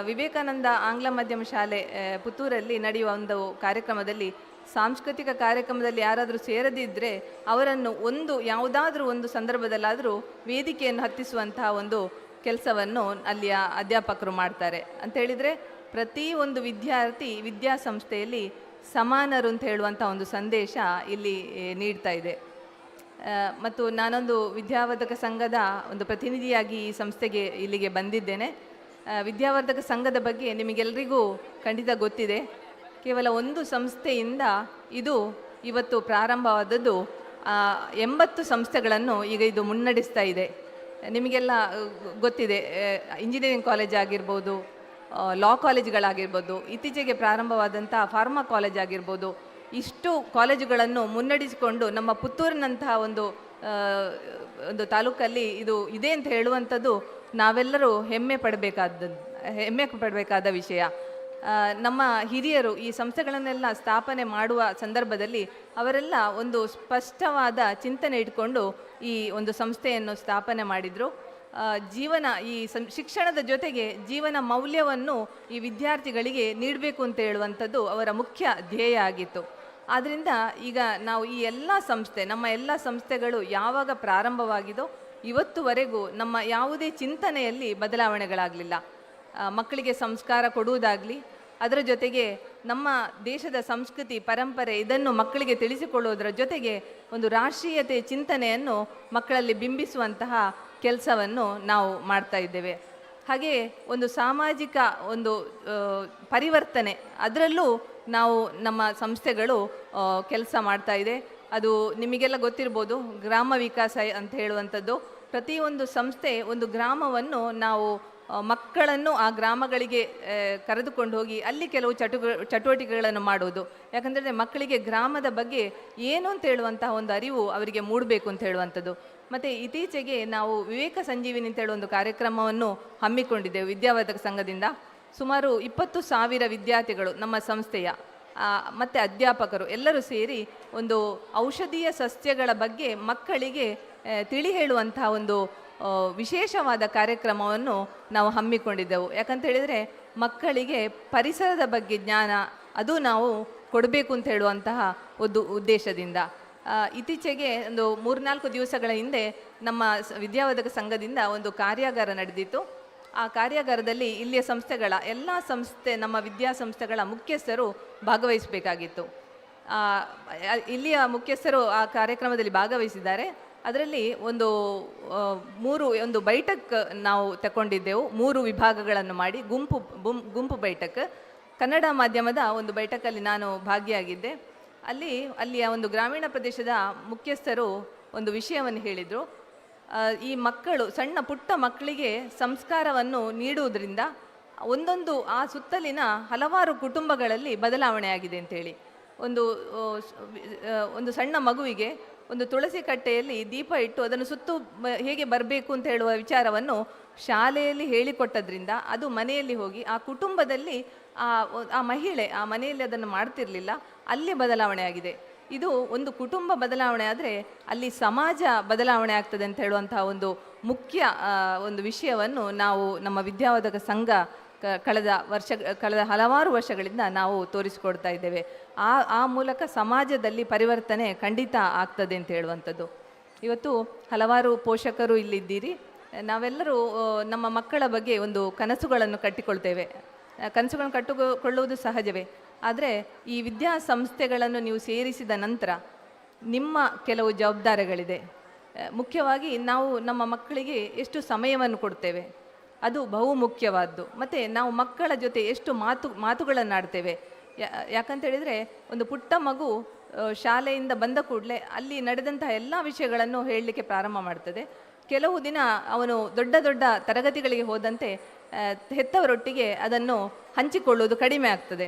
ವಿವೇಕಾನಂದ ಆಂಗ್ಲ ಮಾಧ್ಯಮ ಶಾಲೆ ಪುತ್ತೂರಲ್ಲಿ ನಡೆಯುವ ಒಂದು ಕಾರ್ಯಕ್ರಮದಲ್ಲಿ, ಸಾಂಸ್ಕೃತಿಕ ಕಾರ್ಯಕ್ರಮದಲ್ಲಿ ಯಾರಾದರೂ ಸೇರದಿದ್ದರೆ ಅವರನ್ನು ಯಾವುದಾದ್ರೂ ಒಂದು ಸಂದರ್ಭದಲ್ಲಾದರೂ ವೇದಿಕೆಯನ್ನು ಹತ್ತಿಸುವಂತಹ ಒಂದು ಕೆಲಸವನ್ನು ಅಲ್ಲಿಯ ಅಧ್ಯಾಪಕರು ಮಾಡ್ತಾರೆ. ಅಂಥೇಳಿದರೆ ಪ್ರತಿ ಒಂದು ವಿದ್ಯಾರ್ಥಿ ವಿದ್ಯಾಸಂಸ್ಥೆಯಲ್ಲಿ ಸಮಾನರು ಅಂತ ಹೇಳುವಂಥ ಒಂದು ಸಂದೇಶ ಇಲ್ಲಿ ನೀಡ್ತಾ ಇದೆ. ಮತ್ತು ನಾನೊಂದು ವಿದ್ಯಾವರ್ಧಕ ಸಂಘದ ಒಂದು ಪ್ರತಿನಿಧಿಯಾಗಿ ಈ ಸಂಸ್ಥೆಗೆ ಇಲ್ಲಿಗೆ ಬಂದಿದ್ದೇನೆ. ವಿದ್ಯಾವರ್ಧಕ ಸಂಘದ ಬಗ್ಗೆ ನಿಮಗೆಲ್ಲರಿಗೂ ಖಂಡಿತ ಗೊತ್ತಿದೆ. ಕೇವಲ ಒಂದು ಸಂಸ್ಥೆಯಿಂದ ಇದು ಇವತ್ತು ಪ್ರಾರಂಭವಾದದ್ದು 80 ಸಂಸ್ಥೆಗಳನ್ನು ಈಗ ಇದು ಮುನ್ನಡೆಸ್ತಾ ಇದೆ. ನಿಮಗೆಲ್ಲ ಗೊತ್ತಿದೆ, ಇಂಜಿನಿಯರಿಂಗ್ ಕಾಲೇಜ್ ಆಗಿರ್ಬೋದು, ಲಾ ಕಾಲೇಜುಗಳಾಗಿರ್ಬೋದು, ಇತ್ತೀಚೆಗೆ ಪ್ರಾರಂಭವಾದಂಥ ಫಾರ್ಮಾ ಕಾಲೇಜ್ ಆಗಿರ್ಬೋದು, ಇಷ್ಟು ಕಾಲೇಜುಗಳನ್ನು ಮುನ್ನಡೆಸಿಕೊಂಡು ನಮ್ಮ ಪುತ್ತೂರಿನಂತಹ ಒಂದು ತಾಲೂಕಲ್ಲಿ ಇದು ಇದೆ ಅಂತ ಹೇಳುವಂಥದ್ದು ನಾವೆಲ್ಲರೂ ಹೆಮ್ಮೆ ಪಡಬೇಕಾದ ವಿಷಯ. ನಮ್ಮ ಹಿರಿಯರು ಈ ಸಂಸ್ಥೆಗಳನ್ನೆಲ್ಲ ಸ್ಥಾಪನೆ ಮಾಡುವ ಸಂದರ್ಭದಲ್ಲಿ ಅವರೆಲ್ಲ ಒಂದು ಸ್ಪಷ್ಟವಾದ ಚಿಂತನೆ ಇಟ್ಕೊಂಡು ಈ ಒಂದು ಸಂಸ್ಥೆಯನ್ನು ಸ್ಥಾಪನೆ ಮಾಡಿದರು. ಈ ಶಿಕ್ಷಣದ ಜೊತೆಗೆ ಜೀವನ ಮೌಲ್ಯವನ್ನು ಈ ವಿದ್ಯಾರ್ಥಿಗಳಿಗೆ ನೀಡಬೇಕು ಅಂತ ಹೇಳುವಂಥದ್ದು ಅವರ ಮುಖ್ಯ ಧ್ಯೇಯ ಆಗಿತ್ತು. ಆದ್ದರಿಂದ ಈಗ ನಾವು ಈ ನಮ್ಮ ಎಲ್ಲ ಸಂಸ್ಥೆಗಳು ಯಾವಾಗ ಪ್ರಾರಂಭವಾಗಿದೋ ಇವತ್ತುವರೆಗೂ ನಮ್ಮ ಯಾವುದೇ ಚಿಂತನೆಯಲ್ಲಿ ಬದಲಾವಣೆಗಳಾಗಲಿಲ್ಲ. ಮಕ್ಕಳಿಗೆ ಸಂಸ್ಕಾರ ಕೊಡುವುದಾಗಲಿ, ಅದರ ಜೊತೆಗೆ ನಮ್ಮ ದೇಶದ ಸಂಸ್ಕೃತಿ ಪರಂಪರೆ ಇದನ್ನು ಮಕ್ಕಳಿಗೆ ತಿಳಿಸಿಕೊಳ್ಳುವುದರ ಜೊತೆಗೆ ಒಂದು ರಾಷ್ಟ್ರೀಯತೆ ಚಿಂತನೆಯನ್ನು ಮಕ್ಕಳಲ್ಲಿ ಬಿಂಬಿಸುವಂತಹ ಕೆಲಸವನ್ನು ನಾವು ಮಾಡ್ತಾ ಇದ್ದೇವೆ. ಹಾಗೆ ಒಂದು ಸಾಮಾಜಿಕ ಒಂದು ಪರಿವರ್ತನೆ ಅದರಲ್ಲೂ ನಾವು ನಮ್ಮ ಸಂಸ್ಥೆಗಳು ಕೆಲಸ ಮಾಡ್ತಾ ಇದೆ. ಅದು ನಿಮಗೆಲ್ಲ ಗೊತ್ತಿರ್ಬೋದು, ಗ್ರಾಮ ವಿಕಾಸ ಅಂತ ಹೇಳುವಂಥದ್ದು. ಪ್ರತಿಯೊಂದು ಸಂಸ್ಥೆ ಒಂದು ಗ್ರಾಮವನ್ನು ನಾವು ಮಕ್ಕಳನ್ನು ಆ ಗ್ರಾಮಗಳಿಗೆ ಕರೆದುಕೊಂಡು ಹೋಗಿ ಅಲ್ಲಿ ಕೆಲವು ಚಟುವಟಿಕೆಗಳನ್ನು ಮಾಡುವುದು. ಯಾಕಂದರೆ ಮಕ್ಕಳಿಗೆ ಗ್ರಾಮದ ಬಗ್ಗೆ ಏನು ಅಂತ ಹೇಳುವಂತಹ ಒಂದು ಅರಿವು ಅವರಿಗೆ ಮೂಡಬೇಕು ಅಂತ ಹೇಳುವಂಥದ್ದು. ಮತ್ತು ಇತ್ತೀಚೆಗೆ ನಾವು ವಿವೇಕ ಸಂಜೀವಿನಿ ಅಂತ ಹೇಳುವ ಒಂದು ಕಾರ್ಯಕ್ರಮವನ್ನು ಹಮ್ಮಿಕೊಂಡಿದ್ದೆವು ವಿದ್ಯಾವರ್ಧಕ ಸಂಘದಿಂದ. ಸುಮಾರು 20,000 ವಿದ್ಯಾರ್ಥಿಗಳು ನಮ್ಮ ಸಂಸ್ಥೆಯ ಮತ್ತು ಅಧ್ಯಾಪಕರು ಎಲ್ಲರೂ ಸೇರಿ ಒಂದು ಔಷಧೀಯ ಸಸ್ಯಗಳ ಬಗ್ಗೆ ಮಕ್ಕಳಿಗೆ ತಿಳಿ ಹೇಳುವಂತಹ ಒಂದು ವಿಶೇಷವಾದ ಕಾರ್ಯಕ್ರಮವನ್ನು ನಾವು ಹಮ್ಮಿಕೊಂಡಿದ್ದೆವು. ಯಾಕಂತ ಹೇಳಿದರೆ ಮಕ್ಕಳಿಗೆ ಪರಿಸರದ ಬಗ್ಗೆ ಜ್ಞಾನ ಅದು ನಾವು ಕೊಡಬೇಕು ಅಂತ ಹೇಳುವಂತಹ ಒಂದು ಉದ್ದೇಶದಿಂದ ಇತ್ತೀಚೆಗೆ ಒಂದು 3-4 ದಿವಸಗಳ ಹಿಂದೆ ನಮ್ಮ ವಿದ್ಯಾವರ್ಧಕ ಸಂಘದಿಂದ ಒಂದು ಕಾರ್ಯಾಗಾರ ನಡೆದಿತ್ತು. ಆ ಕಾರ್ಯಾಗಾರದಲ್ಲಿ ಇಲ್ಲಿಯ ಸಂಸ್ಥೆಗಳ ಎಲ್ಲ ನಮ್ಮ ವಿದ್ಯಾಸಂಸ್ಥೆಗಳ ಮುಖ್ಯಸ್ಥರು ಭಾಗವಹಿಸಬೇಕಾಗಿತ್ತು. ಇಲ್ಲಿಯ ಮುಖ್ಯಸ್ಥರು ಆ ಕಾರ್ಯಕ್ರಮದಲ್ಲಿ ಭಾಗವಹಿಸಿದ್ದಾರೆ. ಅದರಲ್ಲಿ ಒಂದು ಬೈಠಕ್ ನಾವು ತಗೊಂಡಿದ್ದೆವು. 3 ವಿಭಾಗಗಳನ್ನು ಮಾಡಿ ಗುಂಪು ಬೈಠಕ್. ಕನ್ನಡ ಮಾಧ್ಯಮದ ಒಂದು ಬೈಠಕಲ್ಲಿ ನಾನು ಭಾಗಿಯಾಗಿದ್ದೆ. ಅಲ್ಲಿಯ ಒಂದು ಗ್ರಾಮೀಣ ಪ್ರದೇಶದ ಮುಖ್ಯಸ್ಥರು ಒಂದು ವಿಷಯವನ್ನು ಹೇಳಿದರು. ಈ ಮಕ್ಕಳು ಸಣ್ಣ ಪುಟ್ಟ ಮಕ್ಕಳಿಗೆ ಸಂಸ್ಕಾರವನ್ನು ನೀಡುವುದರಿಂದ ಒಂದೊಂದು ಆ ಸುತ್ತಲಿನ ಹಲವಾರು ಕುಟುಂಬಗಳಲ್ಲಿ ಬದಲಾವಣೆ ಆಗಿದೆ ಅಂತೇಳಿ. ಒಂದು ಸಣ್ಣ ಮಗುವಿಗೆ ಒಂದು ತುಳಸಿ ಕಟ್ಟೆಯಲ್ಲಿ ದೀಪ ಇಟ್ಟು ಅದನ್ನು ಸುತ್ತು ಹೇಗೆ ಬರಬೇಕು ಅಂತ ಹೇಳುವ ವಿಚಾರವನ್ನು ಶಾಲೆಯಲ್ಲಿ ಹೇಳಿಕೊಟ್ಟದ್ರಿಂದ ಅದು ಮನೆಯಲ್ಲಿ ಹೋಗಿ ಆ ಕುಟುಂಬದಲ್ಲಿ ಆ ಮಹಿಳೆ ಆ ಮನೆಯಲ್ಲಿ ಅದನ್ನು ಮಾಡ್ತಿರ್ಲಿಲ್ಲ, ಅಲ್ಲಿ ಬದಲಾವಣೆ ಆಗಿದೆ. ಇದು ಒಂದು ಕುಟುಂಬ ಬದಲಾವಣೆ ಆದರೆ ಅಲ್ಲಿ ಸಮಾಜ ಬದಲಾವಣೆ ಆಗ್ತದೆ ಅಂತ ಹೇಳುವಂತಹ ಒಂದು ಮುಖ್ಯ ಒಂದು ವಿಷಯವನ್ನು ನಾವು ನಮ್ಮ ವಿದ್ಯಾವರ್ಧಕ ಸಂಘ ಕಳೆದ ಹಲವಾರು ವರ್ಷಗಳಿಂದ ನಾವು ತೋರಿಸಿಕೊಡ್ತಾ ಇದ್ದೇವೆ. ಆ ಮೂಲಕ ಸಮಾಜದಲ್ಲಿ ಪರಿವರ್ತನೆ ಖಂಡಿತ ಆಗ್ತದೆ ಅಂತ ಹೇಳುವಂಥದ್ದು. ಇವತ್ತು ಹಲವಾರು ಪೋಷಕರು ಇಲ್ಲಿದ್ದೀರಿ. ನಾವೆಲ್ಲರೂ ನಮ್ಮ ಮಕ್ಕಳ ಬಗ್ಗೆ ಒಂದು ಕನಸುಗಳನ್ನು ಕಟ್ಟಿಕೊಳ್ತೇವೆ. ಕನಸುಗಳನ್ನು ಕಟ್ಟಿಕೊಳ್ಳುವುದು ಸಹಜವೇ. ಆದರೆ ಈ ವಿದ್ಯಾಸಂಸ್ಥೆಗಳನ್ನು ನೀವು ಸೇರಿಸಿದ ನಂತರ ನಿಮ್ಮ ಕೆಲವು ಜವಾಬ್ದಾರಿಗಳಿದೆ. ಮುಖ್ಯವಾಗಿ ನಾವು ನಮ್ಮ ಮಕ್ಕಳಿಗೆ ಎಷ್ಟು ಸಮಯವನ್ನು ಕೊಡ್ತೇವೆ ಅದು ಬಹು ಮುಖ್ಯವಾದ್ದು. ಮತ್ತು ನಾವು ಮಕ್ಕಳ ಜೊತೆ ಎಷ್ಟು ಮಾತುಗಳನ್ನು ಆಡ್ತೇವೆ. ಯಾಕಂತ ಹೇಳಿದರೆ ಒಂದು ಪುಟ್ಟ ಮಗು ಶಾಲೆಯಿಂದ ಬಂದ ಕೂಡಲೇ ಅಲ್ಲಿ ನಡೆದಂತಹ ಎಲ್ಲ ವಿಷಯಗಳನ್ನು ಹೇಳಲಿಕ್ಕೆ ಪ್ರಾರಂಭ ಮಾಡ್ತದೆ. ಕೆಲವು ದಿನ ಅವನು ದೊಡ್ಡ ದೊಡ್ಡ ತರಗತಿಗಳಿಗೆ ಹೋದಂತೆ ಹೆತ್ತವರೊಟ್ಟಿಗೆ ಅದನ್ನು ಹಂಚಿಕೊಳ್ಳುವುದು ಕಡಿಮೆ ಆಗ್ತದೆ.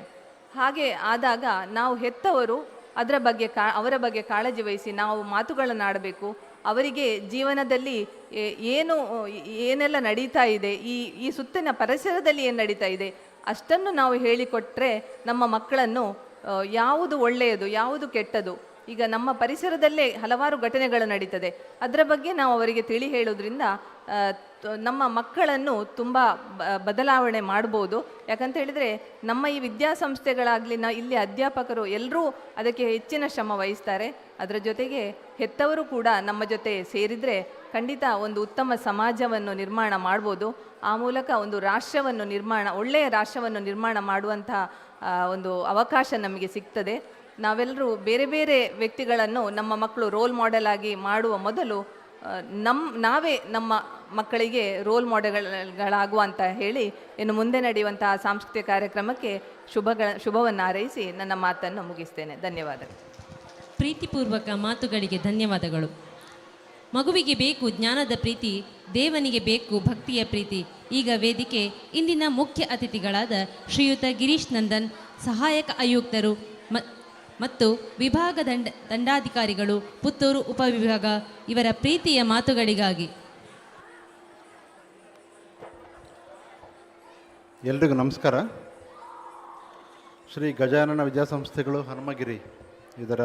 ಹಾಗೆ ಆದಾಗ ನಾವು ಹೆತ್ತವರು ಅವರ ಬಗ್ಗೆ ಕಾಳಜಿ ವಹಿಸಿ ನಾವು ಮಾತುಗಳನ್ನು ಆಡಬೇಕು. ಅವರಿಗೆ ಜೀವನದಲ್ಲಿ ಏನೆಲ್ಲ ನಡೀತಾ ಇದೆ, ಈ ಸುತ್ತಲಿನ ಪರಿಸರದಲ್ಲಿ ಏನು ನಡೀತಾ ಇದೆ ಅಷ್ಟನ್ನು ನಾವು ಹೇಳಿಕೊಟ್ರೆ ನಮ್ಮ ಮಕ್ಕಳನ್ನು ಯಾವುದು ಒಳ್ಳೆಯದು ಯಾವುದು ಕೆಟ್ಟದು, ಈಗ ನಮ್ಮ ಪರಿಸರದಲ್ಲೇ ಹಲವಾರು ಘಟನೆಗಳು ನಡೀತದೆ, ಅದರ ಬಗ್ಗೆ ನಾವು ಅವರಿಗೆ ತಿಳಿ ಹೇಳೋದ್ರಿಂದ ನಮ್ಮ ಮಕ್ಕಳನ್ನು ತುಂಬ ಬದಲಾವಣೆ ಮಾಡ್ಬೋದು. ಯಾಕಂತ ಹೇಳಿದರೆ ನಮ್ಮ ಈ ವಿದ್ಯಾಸಂಸ್ಥೆಗಳಾಗಲಿ ಇಲ್ಲಿ ಅಧ್ಯಾಪಕರು ಎಲ್ಲರೂ ಅದಕ್ಕೆ ಹೆಚ್ಚಿನ ಶ್ರಮ ವಹಿಸ್ತಾರೆ. ಅದರ ಜೊತೆಗೆ ಹೆತ್ತವರು ಕೂಡ ನಮ್ಮ ಜೊತೆ ಸೇರಿದರೆ ಖಂಡಿತ ಒಂದು ಉತ್ತಮ ಸಮಾಜವನ್ನು ನಿರ್ಮಾಣ ಮಾಡ್ಬೋದು. ಆ ಮೂಲಕ ಒಂದು ಒಳ್ಳೆಯ ರಾಷ್ಟ್ರವನ್ನು ನಿರ್ಮಾಣ ಮಾಡುವಂಥ ಒಂದು ಅವಕಾಶ ನಮಗೆ ಸಿಗ್ತದೆ. ನಾವೆಲ್ಲರೂ ಬೇರೆ ಬೇರೆ ವ್ಯಕ್ತಿಗಳನ್ನು ನಮ್ಮ ಮಕ್ಕಳು ರೋಲ್ ಮಾಡೆಲ್ ಆಗಿ ಮಾಡುವ ಮೊದಲು ನಾವೇ ನಮ್ಮ ಮಕ್ಕಳಿಗೆ ರೋಲ್ ಮಾಡೆಲ್ಗಳಾಗುವಂತ ಹೇಳಿ ಇನ್ನು ಮುಂದೆ ನಡೆಯುವಂತಹ ಸಾಂಸ್ಕೃತಿಕ ಕಾರ್ಯಕ್ರಮಕ್ಕೆ ಶುಭವನ್ನು ಹಾರೈಸಿ ನನ್ನ ಮಾತನ್ನು ಮುಗಿಸ್ತೇನೆ. ಧನ್ಯವಾದಗಳು. ಪ್ರೀತಿಪೂರ್ವಕ ಮಾತುಗಳಿಗೆ ಧನ್ಯವಾದಗಳು. ಮಗುವಿಗೆ ಬೇಕು ಜ್ಞಾನದ ಪ್ರೀತಿ, ದೇವನಿಗೆ ಬೇಕು ಭಕ್ತಿಯ ಪ್ರೀತಿ. ಈಗ ವೇದಿಕೆ ಇಂದಿನ ಮುಖ್ಯ ಅತಿಥಿಗಳಾದ ಶ್ರೀಯುತ ಗಿರೀಶ್ ನಂದನ್, ಸಹಾಯಕ ಆಯುಕ್ತರು ಮತ್ತು ವಿಭಾಗ ದಂಡಾಧಿಕಾರಿಗಳು, ಪುತ್ತೂರು ಉಪವಿಭಾಗ, ಇವರ ಪ್ರೀತಿಯ ಮಾತುಗಳಿಗಾಗಿ. ಎಲ್ರಿಗೂ ನಮಸ್ಕಾರ. ಶ್ರೀ ಗಜಾನನ ವಿದ್ಯಾಸಂಸ್ಥೆಗಳು ಹನುಮಗಿರಿ ಇದರ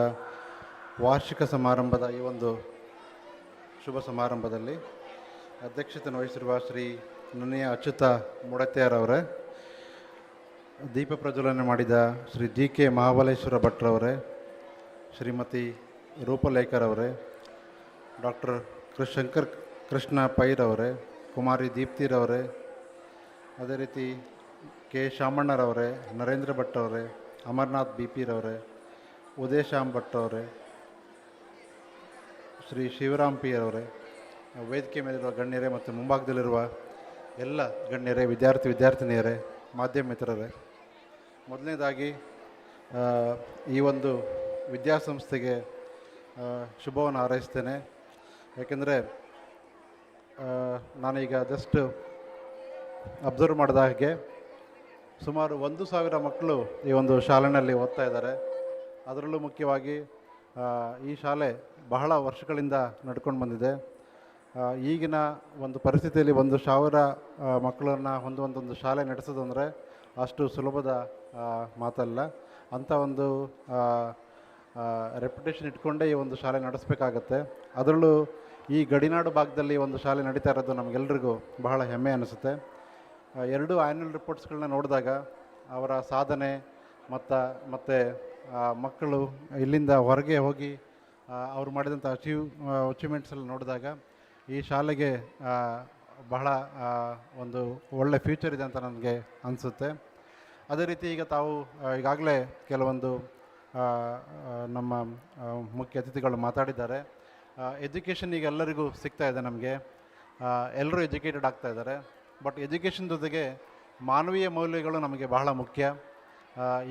ವಾರ್ಷಿಕ ಸಮಾರಂಭದ ಈ ಒಂದು ಶುಭ ಸಮಾರಂಭದಲ್ಲಿ ಅಧ್ಯಕ್ಷತೆಯನ್ನು ವಹಿಸಿರುವ ಶ್ರೀ ನನ್ನೆಯ ಅಚ್ಯುತ ಮೂಡತ್ತೆಯರವರೇ, ದೀಪ ಪ್ರಜ್ವಲನೆ ಮಾಡಿದ ಶ್ರೀ JK ಮಹಾಬಲೇಶ್ವರ ಭಟ್ರವರೇ, ಶ್ರೀಮತಿ ರೂಪಲೇಖರವರೇ, ಡಾಕ್ಟರ್ ಶಂಕರ್ ಕೃಷ್ಣ ಪೈರವರೇ, ಕುಮಾರಿ ದೀಪ್ತಿರವರೇ, ಅದೇ ರೀತಿ ಕೆ ಶಾಮಣ್ಣರವರೇ, ನರೇಂದ್ರ ಭಟ್ ಅವರೇ, ಅಮರ್ನಾಥ್ BP ರವರೇ, ಉದಯ್ ಶ್ಯಾಮ್ ಭಟ್ ಅವರೇ, ಶ್ರೀ ಶಿವರಾಮ್ P ರವರೇ, ವೇದಿಕೆ ಮೇಲಿರುವ ಗಣ್ಯರೇ ಮತ್ತು ಮುಂಭಾಗದಲ್ಲಿರುವ ಎಲ್ಲ ಗಣ್ಯರೇ, ವಿದ್ಯಾರ್ಥಿನಿಯರೇ, ಮಾಧ್ಯಮ ಮಿತ್ರರೇ, ಮೊದಲನೇದಾಗಿ ಈ ಒಂದು ವಿದ್ಯಾಸಂಸ್ಥೆಗೆ ಶುಭವನ್ನು ಹಾರೈಸ್ತೇನೆ. ಯಾಕೆಂದರೆ ನಾನೀಗ ಜಸ್ಟ್ ಅಬ್ಸರ್ವ್ ಮಾಡಿದ ಹಾಗೆ ಸುಮಾರು 1,000 ಮಕ್ಕಳು ಈ ಒಂದು ಶಾಲೆಯಲ್ಲಿ ಓದ್ತಾ ಇದ್ದಾರೆ. ಅದರಲ್ಲೂ ಮುಖ್ಯವಾಗಿ ಈ ಶಾಲೆ ಬಹಳ ವರ್ಷಗಳಿಂದ ನಡ್ಕೊಂಡು ಬಂದಿದೆ. ಈಗಿನ ಒಂದು ಪರಿಸ್ಥಿತಿಯಲ್ಲಿ 1,000 ಮಕ್ಕಳನ್ನು ಹೊಂದುವಂಥ ಒಂದು ಶಾಲೆ ನಡೆಸೋದು ಅಂದರೆ ಅಷ್ಟು ಸುಲಭದ ಮಾತಲ್ಲ. ಅಂಥ ಒಂದು ರೆಪ್ಯುಟೇಷನ್ ಇಟ್ಕೊಂಡೇ ಈ ಒಂದು ಶಾಲೆ ನಡೆಸಬೇಕಾಗತ್ತೆ. ಅದರಲ್ಲೂ ಈ ಗಡಿನಾಡು ಭಾಗದಲ್ಲಿ ಒಂದು ಶಾಲೆ ನಡೀತಾ ಇರೋದು ನಮಗೆಲ್ಲರಿಗೂ ಬಹಳ ಹೆಮ್ಮೆ ಅನಿಸುತ್ತೆ. ಎರಡೂ ಆ್ಯನ್ಯುವಲ್ ರಿಪೋರ್ಟ್ಸ್ಗಳನ್ನ ನೋಡಿದಾಗ ಅವರ ಸಾಧನೆ ಮತ್ತು ಮಕ್ಕಳು ಇಲ್ಲಿಂದ ಹೊರಗೆ ಹೋಗಿ ಅವ್ರು ಮಾಡಿದಂಥ ಅಚೀವ್ಮೆಂಟ್ಸಲ್ಲಿ ನೋಡಿದಾಗ ಈ ಶಾಲೆಗೆ ಬಹಳ ಒಂದು ಒಳ್ಳೆ ಫ್ಯೂಚರ್ ಇದೆ ಅಂತ ನನಗೆ ಅನಿಸುತ್ತೆ. ಅದೇ ರೀತಿ ಈಗ ತಾವು ಈಗಾಗಲೇ ಕೆಲವೊಂದು ನಮ್ಮ ಮುಖ್ಯ ಅತಿಥಿಗಳು ಮಾತಾಡಿದ್ದಾರೆ. ಎಜುಕೇಷನ್ ಈಗ ಎಲ್ಲರಿಗೂ ಸಿಗ್ತಾ ಇದೆ, ನಮಗೆ ಎಲ್ಲರೂ ಎಜುಕೇಟೆಡ್ ಆಗ್ತಾ ಇದ್ದಾರೆ. ಬಟ್ ಎಜುಕೇಷನ್ ಜೊತೆಗೆ ಮಾನವೀಯ ಮೌಲ್ಯಗಳು ನಮಗೆ ಬಹಳ ಮುಖ್ಯ.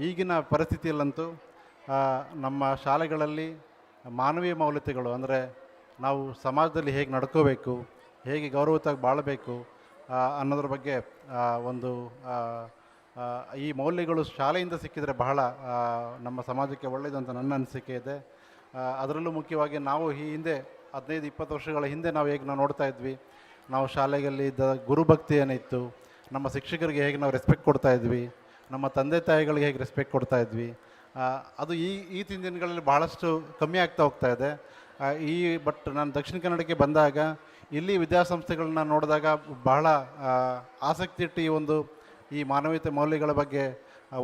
ಈಗಿನ ಪರಿಸ್ಥಿತಿಯಲ್ಲಂತೂ ನಮ್ಮ ಶಾಲೆಗಳಲ್ಲಿ ಮಾನವೀಯ ಮೌಲ್ಯತೆಗಳು ಅಂದರೆ ನಾವು ಸಮಾಜದಲ್ಲಿ ಹೇಗೆ ನಡ್ಕೋಬೇಕು, ಹೇಗೆ ಗೌರವವಾಗಿ ಬಾಳಬೇಕು ಅನ್ನೋದ್ರ ಬಗ್ಗೆ ಒಂದು ಈ ಮೌಲ್ಯಗಳು ಶಾಲೆಯಿಂದ ಸಿಕ್ಕಿದರೆ ಬಹಳ ನಮ್ಮ ಸಮಾಜಕ್ಕೆ ಒಳ್ಳೆಯದು ಅಂತ ನನ್ನ ಅನಿಸಿಕೆ ಇದೆ. ಅದರಲ್ಲೂ ಮುಖ್ಯವಾಗಿ ನಾವು ಈ ಹಿಂದೆ 15-20 ವರ್ಷಗಳ ಹಿಂದೆ ನಾವು ಹೇಗೆ ನಾವು ನೋಡ್ತಾ ಇದ್ವಿ, ನಾವು ಶಾಲೆಯಲ್ಲಿ ಇದ್ದ ಗುರುಭಕ್ತಿ ಏನಿತ್ತು, ನಮ್ಮ ಶಿಕ್ಷಕರಿಗೆ ಹೇಗೆ ನಾವು ರೆಸ್ಪೆಕ್ಟ್ ಕೊಡ್ತಾ ಇದ್ವಿ, ನಮ್ಮ ತಂದೆ ತಾಯಿಗಳಿಗೆ ಹೇಗೆ ರೆಸ್ಪೆಕ್ಟ್ ಕೊಡ್ತಾ ಇದ್ವಿ, ಅದು ಈ ದಿನಗಳಲ್ಲಿ ಭಾಳಷ್ಟು ಕಮ್ಮಿ ಆಗ್ತಾ ಹೋಗ್ತಾ ಇದೆ. ಬಟ್ ನಾನು ದಕ್ಷಿಣ ಕನ್ನಡಕ್ಕೆ ಬಂದಾಗ ಇಲ್ಲಿ ವಿದ್ಯಾಸಂಸ್ಥೆಗಳನ್ನ ನೋಡಿದಾಗ ಬಹಳ ಆಸಕ್ತಿ ಇಟ್ಟು ಈ ಮಾನವೀಯತೆ ಮೌಲ್ಯಗಳ ಬಗ್ಗೆ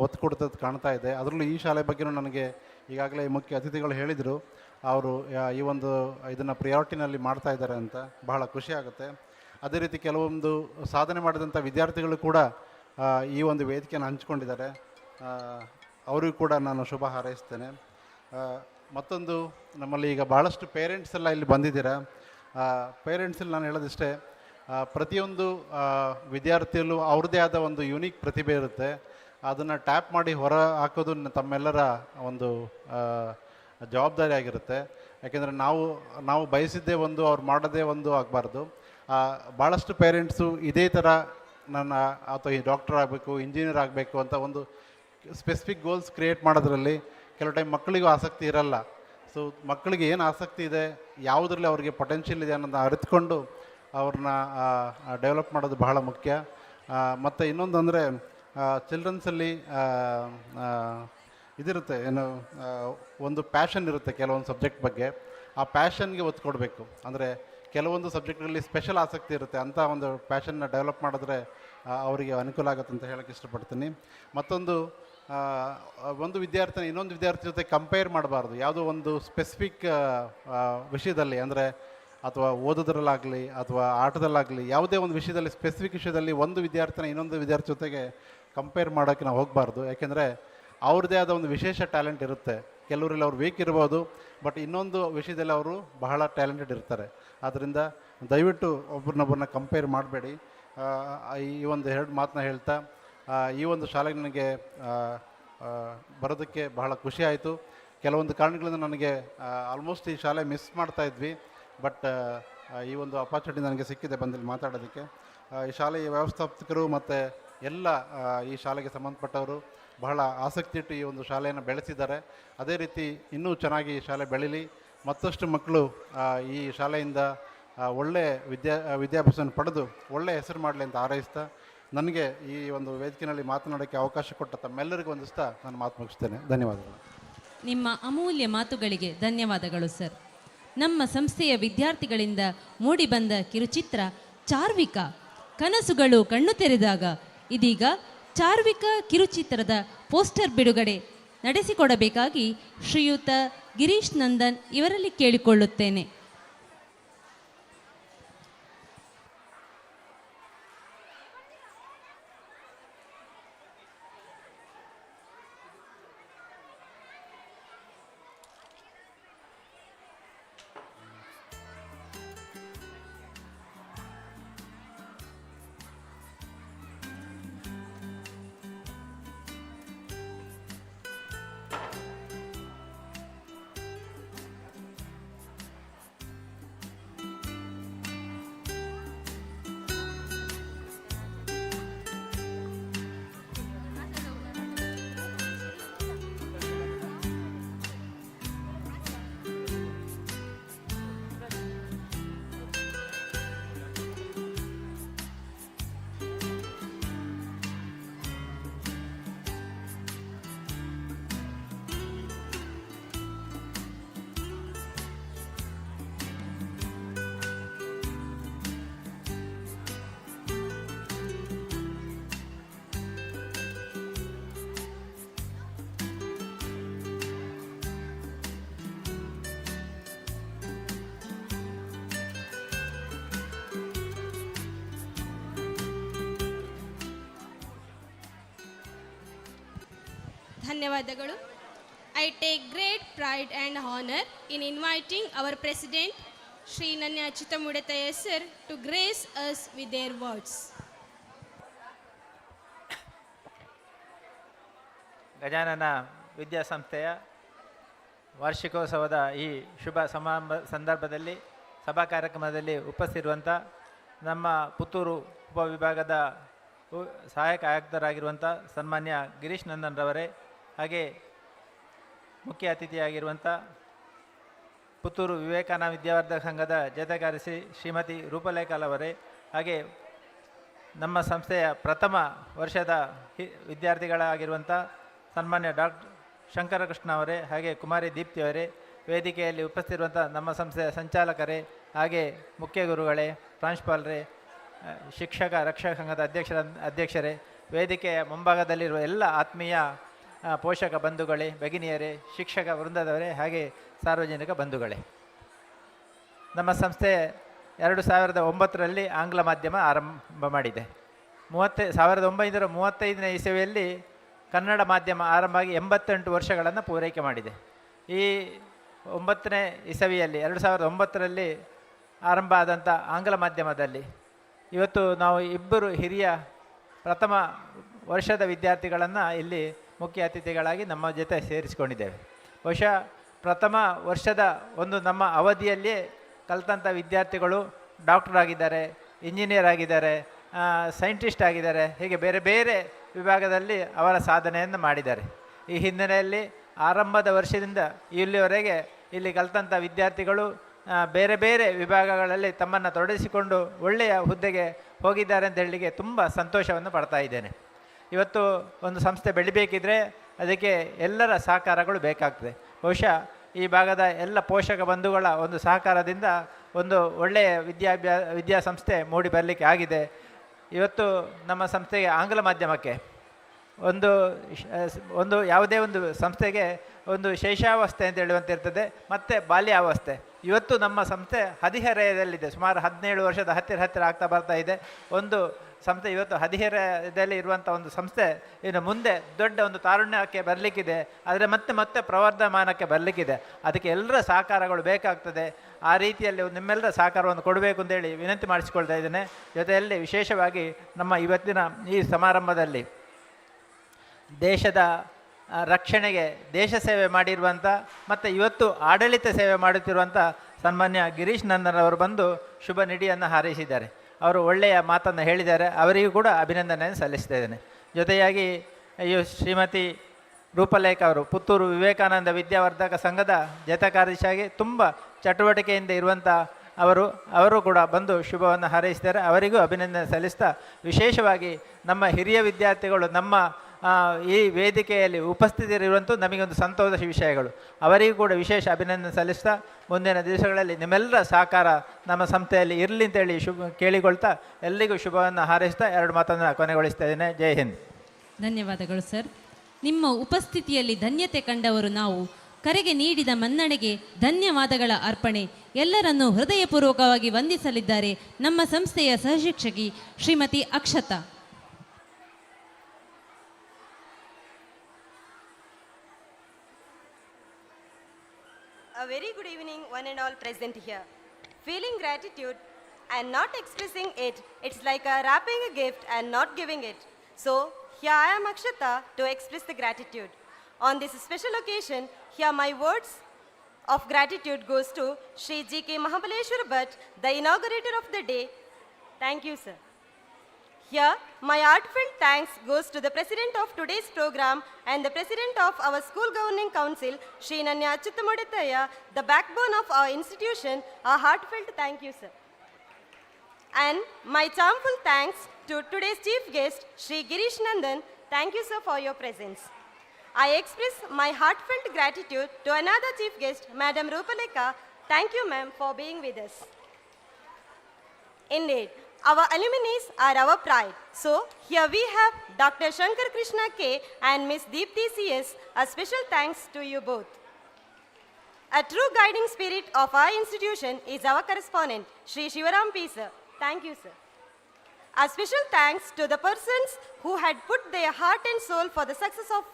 ಒತ್ತು ಕೊಡ್ತದ್ದು ಕಾಣ್ತಾ ಇದೆ. ಅದರಲ್ಲೂ ಈ ಶಾಲೆ ಬಗ್ಗೆಯೂ ನನಗೆ ಈಗಾಗಲೇ ಮುಖ್ಯ ಅತಿಥಿಗಳು ಹೇಳಿದರು, ಅವರು ಇದನ್ನು ಪ್ರಿಯಾರಿಟಿನಲ್ಲಿ ಮಾಡ್ತಾ ಇದ್ದಾರೆ ಅಂತ ಬಹಳ ಖುಷಿ ಆಗುತ್ತೆ. ಅದೇ ರೀತಿ ಕೆಲವೊಂದು ಸಾಧನೆ ಮಾಡಿದಂಥ ವಿದ್ಯಾರ್ಥಿಗಳು ಕೂಡ ಈ ಒಂದು ವೇದಿಕೆಯನ್ನು ಹಂಚ್ಕೊಂಡಿದ್ದಾರೆ. ಅವರಿಗೂ ಕೂಡ ನಾನು ಶುಭ ಹಾರೈಸ್ತೇನೆ. ಮತ್ತೊಂದು, ನಮ್ಮಲ್ಲಿ ಈಗ ಭಾಳಷ್ಟು ಪೇರೆಂಟ್ಸ್ ಎಲ್ಲ ಇಲ್ಲಿ ಬಂದಿದ್ದೀರಾ. ಪೇರೆಂಟ್ಸಲ್ಲಿ ನಾನು ಹೇಳೋದಿಷ್ಟೇ, ಪ್ರತಿಯೊಂದು ವಿದ್ಯಾರ್ಥಿಯಲ್ಲೂ ಅವ್ರದ್ದೇ ಆದ ಒಂದು ಯುನೀಕ್ ಪ್ರತಿಭೆ ಇರುತ್ತೆ. ಅದನ್ನು ಟ್ಯಾಪ್ ಮಾಡಿ ಹೊರ ಹಾಕೋದು ತಮ್ಮೆಲ್ಲರ ಒಂದು ಜವಾಬ್ದಾರಿ ಆಗಿರುತ್ತೆ. ಯಾಕೆಂದರೆ ನಾವು ಬಯಸಿದ್ದೇ ಒಂದು, ಅವ್ರು ಮಾಡೋದೇ ಒಂದು ಆಗಬಾರ್ದು. ಭಾಳಷ್ಟು ಪೇರೆಂಟ್ಸು ಇದೇ ಥರ ಅಥವಾ ಈ ಡಾಕ್ಟರ್ ಆಗಬೇಕು, ಇಂಜಿನಿಯರ್ ಆಗಬೇಕು ಅಂತ ಒಂದು ಸ್ಪೆಸಿಫಿಕ್ ಗೋಲ್ಸ್ ಕ್ರಿಯೇಟ್ ಮಾಡೋದ್ರಲ್ಲಿ ಕೆಲವು ಟೈಮ್ ಮಕ್ಕಳಿಗೂ ಆಸಕ್ತಿ ಇರಲ್ಲ. ಸೊ ಮಕ್ಕಳಿಗೆ ಏನು ಆಸಕ್ತಿ ಇದೆ, ಯಾವುದರಲ್ಲಿ ಅವ್ರಿಗೆ ಪೊಟೆನ್ಷಿಯಲ್ ಇದೆ ಅನ್ನೋದನ್ನ ಅರಿತುಕೊಂಡು ಅವ್ರನ್ನ ಡೆವಲಪ್ ಮಾಡೋದು ಬಹಳ ಮುಖ್ಯ. ಮತ್ತು ಇನ್ನೊಂದು ಅಂದರೆ ಚಿಲ್ಡ್ರನ್ಸಲ್ಲಿ ಇದಿರುತ್ತೆ, ಏನು ಒಂದು ಪ್ಯಾಷನ್ ಇರುತ್ತೆ ಕೆಲವೊಂದು ಸಬ್ಜೆಕ್ಟ್ ಬಗ್ಗೆ. ಆ ಪ್ಯಾಷನ್ಗೆ ಒತ್ತು ಕೊಡಬೇಕು. ಅಂದರೆ ಕೆಲವೊಂದು ಸಬ್ಜೆಕ್ಟ್ಗಳಲ್ಲಿ ಸ್ಪೆಷಲ್ ಆಸಕ್ತಿ ಇರುತ್ತೆ, ಅಂಥ ಒಂದು ಪ್ಯಾಷನ್ನ ಡೆವಲಪ್ ಮಾಡಿದ್ರೆ ಅವರಿಗೆ ಅನುಕೂಲ ಆಗುತ್ತೆ ಅಂತ ಹೇಳೋಕ್ಕೆ ಇಷ್ಟಪಡ್ತೀನಿ. ಮತ್ತೊಂದು, ಒಂದು ವಿದ್ಯಾರ್ಥಿ ಇನ್ನೊಂದು ವಿದ್ಯಾರ್ಥಿ ಜೊತೆ ಕಂಪೇರ್ ಮಾಡಬಾರ್ದು. ಯಾವುದೋ ಒಂದು ಸ್ಪೆಸಿಫಿಕ್ ವಿಷಯದಲ್ಲಿ, ಅಂದರೆ ಅಥವಾ ಓದೋದ್ರಲ್ಲಾಗಲಿ ಅಥವಾ ಆಟದಲ್ಲಾಗಲಿ, ಯಾವುದೇ ಒಂದು ವಿಷಯದಲ್ಲಿ ಸ್ಪೆಸಿಫಿಕ್ ವಿಷಯದಲ್ಲಿ ಒಂದು ವಿದ್ಯಾರ್ಥಿನ ಇನ್ನೊಂದು ವಿದ್ಯಾರ್ಥಿ ಜೊತೆಗೆ ಕಂಪೇರ್ ಮಾಡೋಕ್ಕೆ ನಾವು ಹೋಗಬಾರ್ದು. ಯಾಕೆಂದರೆ ಅವ್ರದ್ದೇ ಆದ ಒಂದು ವಿಶೇಷ ಟ್ಯಾಲೆಂಟ್ ಇರುತ್ತೆ. ಕೆಲವರಲ್ಲಿ ಅವ್ರು ವೀಕ್ ಇರ್ಬೋದು, ಬಟ್ ಇನ್ನೊಂದು ವಿಷಯದಲ್ಲಿ ಅವರು ಬಹಳ ಟ್ಯಾಲೆಂಟೆಡ್ ಇರ್ತಾರೆ. ಆದ್ದರಿಂದ ದಯವಿಟ್ಟು ಒಬ್ಬರನ್ನೊಬ್ಬರನ್ನ ಕಂಪೇರ್ ಮಾಡಬೇಡಿ. ಈ ಒಂದು 2 ಮಾತನ್ನ ಹೇಳ್ತಾ, ಈ ಒಂದು ಶಾಲೆಗೆ ನನಗೆ ಬರೋದಕ್ಕೆ ಬಹಳ ಖುಷಿ ಆಯಿತು. ಕೆಲವೊಂದು ಕಾರಣಗಳಿಂದ ನನಗೆ ಆಲ್ಮೋಸ್ಟ್ ಈ ಶಾಲೆ ಮಿಸ್ ಮಾಡ್ತಾ ಇದ್ವಿ. ಬಟ್ ಈ ಒಂದು ಅಪಾರ್ಚುನಿಟಿ ನನಗೆ ಸಿಕ್ಕಿದೆ ಬಂದಿಲ್ಲಿ ಮಾತಾಡೋದಕ್ಕೆ. ಈ ಶಾಲೆಯ ವ್ಯವಸ್ಥಾಪಕರು ಮತ್ತು ಎಲ್ಲ ಈ ಶಾಲೆಗೆ ಸಂಬಂಧಪಟ್ಟವರು ಬಹಳ ಆಸಕ್ತಿ ಇಟ್ಟು ಈ ಒಂದು ಶಾಲೆಯನ್ನು ಬೆಳೆಸಿದ್ದಾರೆ. ಅದೇ ರೀತಿ ಇನ್ನೂ ಚೆನ್ನಾಗಿ ಈ ಶಾಲೆ ಬೆಳೀಲಿ, ಮತ್ತಷ್ಟು ಮಕ್ಕಳು ಈ ಶಾಲೆಯಿಂದ ಒಳ್ಳೆಯ ವಿದ್ಯಾಭ್ಯಾಸವನ್ನು ಪಡೆದು ಒಳ್ಳೆಯ ಹೆಸರು ಮಾಡಲಿ ಅಂತ ಹಾರೈಸ್ತಾ, ನನಗೆ ಈ ಒಂದು ವೇದಿಕೆಯಲ್ಲಿ ಮಾತನಾಡೋಕ್ಕೆ ಅವಕಾಶ ಕೊಟ್ಟ ತಮ್ಮೆಲ್ಲರಿಗೂ ವಂದಿಸ್ತಾ ನಾನು ಮಾತು ಮುಗಿಸ್ತೇನೆ. ಧನ್ಯವಾದಗಳು. ನಿಮ್ಮ ಅಮೂಲ್ಯ ಮಾತುಗಳಿಗೆ ಧನ್ಯವಾದಗಳು ಸರ್. ನಮ್ಮ ಸಂಸ್ಥೆಯ ವಿದ್ಯಾರ್ಥಿಗಳಿಂದ ಮೂಡಿಬಂದ ಕಿರುಚಿತ್ರ ಚಾರ್ವಿಕ ಕನಸುಗಳು ಕಣ್ಣು ತೆರೆದಾಗ, ಇದೀಗ ಚಾರ್ವಿಕ ಕಿರುಚಿತ್ರದ ಪೋಸ್ಟರ್ ಬಿಡುಗಡೆ ನಡೆಸಿಕೊಡಬೇಕಾಗಿ ಶ್ರೀಯುತ ಗಿರೀಶ್ ನಂದನ್ ಇವರಲ್ಲಿ ಕೇಳಿಕೊಳ್ಳುತ್ತೇನೆ. ಧನ್ಯವಾದಗಳು. I take great pride and honor in inviting our President, Shri Nanya Chittamudetaya sir, to grace us with their words. Gajanana ವಿದ್ಯಾಸಂಸ್ಥೆಯ ವಾರ್ಷಿಕೋತ್ಸವದ ಈ ಶುಭ ಸಂದರ್ಭದಲ್ಲಿ ಸಭಾ ಕಾರ್ಯಕ್ರಮದಲ್ಲಿ ಉಪಸ್ಥಿತಿರುವಂಥ ನಮ್ಮ ಪುತ್ತೂರು ಉಪವಿಭಾಗದ ಸಹಾಯಕ ಆಯುಕ್ತರಾಗಿರುವಂಥ ಸನ್ಮಾನ್ಯ ಗಿರೀಶ್ ನಂದನ್ ರವರೇ, ಹಾಗೆ ಮುಖ್ಯ ಅತಿಥಿಯಾಗಿರುವಂಥ ಪುತ್ತೂರು ವಿವೇಕಾನಂದ ವಿದ್ಯಾವರ್ಧಕ ಸಂಘದ ಜತೆಕಾರಿಸಿ ಶ್ರೀಮತಿ ರೂಪಲೇಖಾಲವರೇ, ಹಾಗೆ ನಮ್ಮ ಸಂಸ್ಥೆಯ ಪ್ರಥಮ ವರ್ಷದ ವಿದ್ಯಾರ್ಥಿಗಳಾಗಿರುವಂಥ ಸನ್ಮಾನ್ಯ ಡಾಕ್ಟರ್ ಶಂಕರಕೃಷ್ಣ ಅವರೇ, ಹಾಗೆ ಕುಮಾರಿ ದೀಪ್ತಿ ಅವರೇ, ವೇದಿಕೆಯಲ್ಲಿ ಉಪಸ್ಥಿತಿರುವಂಥ ನಮ್ಮ ಸಂಸ್ಥೆಯ ಸಂಚಾಲಕರೇ, ಹಾಗೆ ಮುಖ್ಯ ಗುರುಗಳೇ, ಪ್ರಾಂಶುಪಾಲರೇ, ಶಿಕ್ಷಕ ರಕ್ಷಕ ಸಂಘದ ಅಧ್ಯಕ್ಷರೇ, ವೇದಿಕೆಯ ಮುಂಭಾಗದಲ್ಲಿರುವ ಎಲ್ಲ ಆತ್ಮೀಯ ಪೋಷಕ ಬಂಧುಗಳೇ, ಭಗಿನಿಯರೇ, ಶಿಕ್ಷಕ ವೃಂದದವರೇ, ಹಾಗೆ ಸಾರ್ವಜನಿಕ ಬಂಧುಗಳೇ. ನಮ್ಮ ಸಂಸ್ಥೆ 2009ರಲ್ಲಿ ಆಂಗ್ಲ ಮಾಧ್ಯಮ ಆರಂಭ ಮಾಡಿದೆ. 1935ನೇ ಇಸವಿಯಲ್ಲಿ ಕನ್ನಡ ಮಾಧ್ಯಮ ಆರಂಭ ಆಗಿ 88 ವರ್ಷಗಳನ್ನು ಪೂರೈಕೆ ಮಾಡಿದೆ. ಈ 9ನೇ ಇಸವಿಯಲ್ಲಿ 2009ರಲ್ಲಿ ಆರಂಭ ಆದಂಥ ಆಂಗ್ಲ ಮಾಧ್ಯಮದಲ್ಲಿ ಇವತ್ತು ನಾವು ಇಬ್ಬರು ಹಿರಿಯ ಪ್ರಥಮ ವರ್ಷದ ವಿದ್ಯಾರ್ಥಿಗಳನ್ನು ಇಲ್ಲಿ ಮುಖ್ಯ ಅತಿಥಿಗಳಾಗಿ ನಮ್ಮ ಜೊತೆ ಸೇರಿಸಿಕೊಂಡಿದ್ದೇವೆ. ಬಹುಶಃ ಪ್ರಥಮ ವರ್ಷದ ನಮ್ಮ ಅವಧಿಯಲ್ಲಿಯೇ ಕಲಿತಂಥ ವಿದ್ಯಾರ್ಥಿಗಳು ಡಾಕ್ಟರ್ ಆಗಿದ್ದಾರೆ, ಇಂಜಿನಿಯರ್ ಆಗಿದ್ದಾರೆ, ಸೈಂಟಿಸ್ಟ್ ಆಗಿದ್ದಾರೆ, ಹೀಗೆ ಬೇರೆ ಬೇರೆ ವಿಭಾಗದಲ್ಲಿ ಅವರ ಸಾಧನೆಯನ್ನು ಮಾಡಿದ್ದಾರೆ. ಈ ಹಿನ್ನೆಲೆಯಲ್ಲಿ ಆರಂಭದ ವರ್ಷದಿಂದ ಇಲ್ಲಿವರೆಗೆ ಇಲ್ಲಿ ಕಲಿತಂಥ ವಿದ್ಯಾರ್ಥಿಗಳು ಬೇರೆ ಬೇರೆ ವಿಭಾಗಗಳಲ್ಲಿ ತಮ್ಮನ್ನು ತೊಡಗಿಸಿಕೊಂಡು ಒಳ್ಳೆಯ ಹುದ್ದೆಗೆ ಹೋಗಿದ್ದಾರೆ ಅಂತ ಹೇಳಲಿಕ್ಕೆ ತುಂಬ ಸಂತೋಷವನ್ನು ಪಡ್ತಾ ಇದ್ದೇನೆ. ಇವತ್ತು ಒಂದು ಸಂಸ್ಥೆ ಬೆಳಿಬೇಕಿದ್ರೆ ಅದಕ್ಕೆ ಎಲ್ಲರ ಸಹಕಾರಗಳು ಬೇಕಾಗ್ತದೆ. ಬಹುಶಃ ಈ ಭಾಗದ ಎಲ್ಲ ಪೋಷಕ ಬಂಧುಗಳ ಒಂದು ಸಹಕಾರದಿಂದ ಒಂದು ಒಳ್ಳೆಯ ವಿದ್ಯಾಸಂಸ್ಥೆ ಮೂಡಿ ಬರಲಿಕ್ಕೆ ಆಗಿದೆ. ಇವತ್ತು ನಮ್ಮ ಸಂಸ್ಥೆಗೆ ಆಂಗ್ಲ ಮಾಧ್ಯಮಕ್ಕೆ ಒಂದು ಯಾವುದೇ ಒಂದು ಸಂಸ್ಥೆಗೆ ಒಂದು ಶೈಶಾವಸ್ಥೆ ಅಂತ ಹೇಳುವಂತೆ ಇರ್ತದೆ, ಮತ್ತು ಬಾಲ್ಯಾವಸ್ಥೆ. ಇವತ್ತು ನಮ್ಮ ಸಂಸ್ಥೆ ಹದಿಹರೆಯದಲ್ಲಿದೆ, ಸುಮಾರು 17 ವರ್ಷದ ಹತ್ತಿರ ಆಗ್ತಾ ಬರ್ತಾ ಇದೆ. ಒಂದು ಸಂಸ್ಥೆ ಇವತ್ತು ಹದಿಹರೆಯದಲ್ಲಿ ಇರುವಂಥ ಒಂದು ಸಂಸ್ಥೆ ಇನ್ನು ಮುಂದೆ ದೊಡ್ಡ ಒಂದು ತಾರುಣ್ಯಕ್ಕೆ ಬರಲಿಕ್ಕಿದೆ, ಆದರೆ ಮತ್ತೆ ಪ್ರವರ್ಧಮಾನಕ್ಕೆ ಬರಲಿಕ್ಕಿದೆ. ಅದಕ್ಕೆ ಎಲ್ಲರ ಸಹಕಾರಗಳು ಬೇಕಾಗ್ತದೆ. ಆ ರೀತಿಯಲ್ಲಿ ನಿಮ್ಮೆಲ್ಲರ ಸಹಕಾರವನ್ನು ಕೊಡಬೇಕು ಅಂತೇಳಿ ವಿನಂತಿ ಮಾಡಿಸಿಕೊಳ್ತಾ ಇದ್ದೇನೆ. ಜೊತೆಯಲ್ಲಿ ವಿಶೇಷವಾಗಿ ನಮ್ಮ ಇವತ್ತಿನ ಈ ಸಮಾರಂಭದಲ್ಲಿ ದೇಶದ ರಕ್ಷಣೆಗೆ ದೇಶ ಸೇವೆ ಮಾಡಿರುವಂಥ ಮತ್ತು ಇವತ್ತು ಆಡಳಿತ ಸೇವೆ ಮಾಡುತ್ತಿರುವಂಥ ಸನ್ಮಾನ್ಯ ಗಿರೀಶ್ ನಂದನ್ ಅವರು ಬಂದು ಶುಭ ನಿಡಿಯನ್ನು ಹಾರೈಸಿದ್ದಾರೆ. ಅವರು ಒಳ್ಳೆಯ ಮಾತನ್ನು ಹೇಳಿದ್ದಾರೆ, ಅವರಿಗೂ ಕೂಡ ಅಭಿನಂದನೆಯನ್ನು ಸಲ್ಲಿಸ್ತಾ ಇದ್ದೇನೆ. ಜೊತೆಯಾಗಿ ಶ್ರೀಮತಿ ರೂಪಲೇಖ ಅವರು ಪುತ್ತೂರು ವಿವೇಕಾನಂದ ವಿದ್ಯಾವರ್ಧಕ ಸಂಘದ ಜತೆಕಾರ್ಯದರ್ಶಿಯಾಗಿ ತುಂಬ ಚಟುವಟಿಕೆಯಿಂದ ಇರುವಂಥ ಅವರು ಕೂಡ ಬಂದು ಶುಭವನ್ನು ಹಾರೈಸಿದ್ದಾರೆ. ಅವರಿಗೂ ಅಭಿನಂದನೆ ಸಲ್ಲಿಸ್ತಾ, ವಿಶೇಷವಾಗಿ ನಮ್ಮ ಹಿರಿಯ ವಿದ್ಯಾರ್ಥಿಗಳು ನಮ್ಮ ಈ ವೇದಿಕೆಯಲ್ಲಿ ಉಪಸ್ಥಿತರಿರುವಂಥ ನಮಗೊಂದು ಸಂತೋಷ ವಿಷಯಗಳು. ಅವರಿಗೂ ಕೂಡ ವಿಶೇಷ ಅಭಿನಂದನೆ ಸಲ್ಲಿಸ್ತಾ, ಮುಂದಿನ ದಿವಸಗಳಲ್ಲಿ ನಿಮ್ಮೆಲ್ಲರ ಸಹಕಾರ ನಮ್ಮ ಸಂಸ್ಥೆಯಲ್ಲಿ ಇರಲಿ ಅಂತೇಳಿ ಕೇಳಿಕೊಳ್ತಾ ಎಲ್ಲರಿಗೂ ಶುಭವನ್ನು ಹಾರೈಸ್ತಾ 2 ಮಾತನ್ನು ಕೊನೆಗೊಳಿಸ್ತಾ ಇದ್ದೇನೆ. ಜೈ ಹಿಂದ್. ಧನ್ಯವಾದಗಳು ಸರ್. ನಿಮ್ಮ ಉಪಸ್ಥಿತಿಯಲ್ಲಿ ಧನ್ಯತೆ ಕಂಡವರು ನಾವು. ಕರೆಗೆ ನೀಡಿದ ಮನ್ನಣೆಗೆ ಧನ್ಯವಾದಗಳ ಅರ್ಪಣೆ. ಎಲ್ಲರನ್ನೂ ಹೃದಯಪೂರ್ವಕವಾಗಿ ವಂದಿಸಲಿದ್ದಾರೆ ನಮ್ಮ ಸಂಸ್ಥೆಯ ಸಹಶಿಕ್ಷಕಿ Shrimati Akshata. A very good evening, one and all present here. Feeling gratitude and not expressing it, it's like wrapping a gift and not giving it. So, here I am Akshata to express the gratitude. On this special occasion, here my words of gratitude goes to Shri G.K. Mahabaleshwar Bhatt, the inaugurator of the day. Thank you, sir. Here, my heartfelt thanks goes to the president of today's program and the president of our school governing council, Shri Nanya Chittamudetaya, the backbone of our institution. A heartfelt thank you, sir. And my charmful thanks to today's chief guest, Shri Girish Nandan. Thank you, sir, for your presence. I express my heartfelt gratitude to another chief guest, Madam Rupalekha. Thank you, ma'am, for being with us. Indeed, our alumni are our pride. So, here we have Dr. Shankar Krishna K. and Miss Deepthi C.S. A special thanks to you both. A true guiding spirit of our institution is our correspondent, Shri Shivaram P. Sir. Thank you, sir. A special thanks to the persons who had put their heart and soul for the success of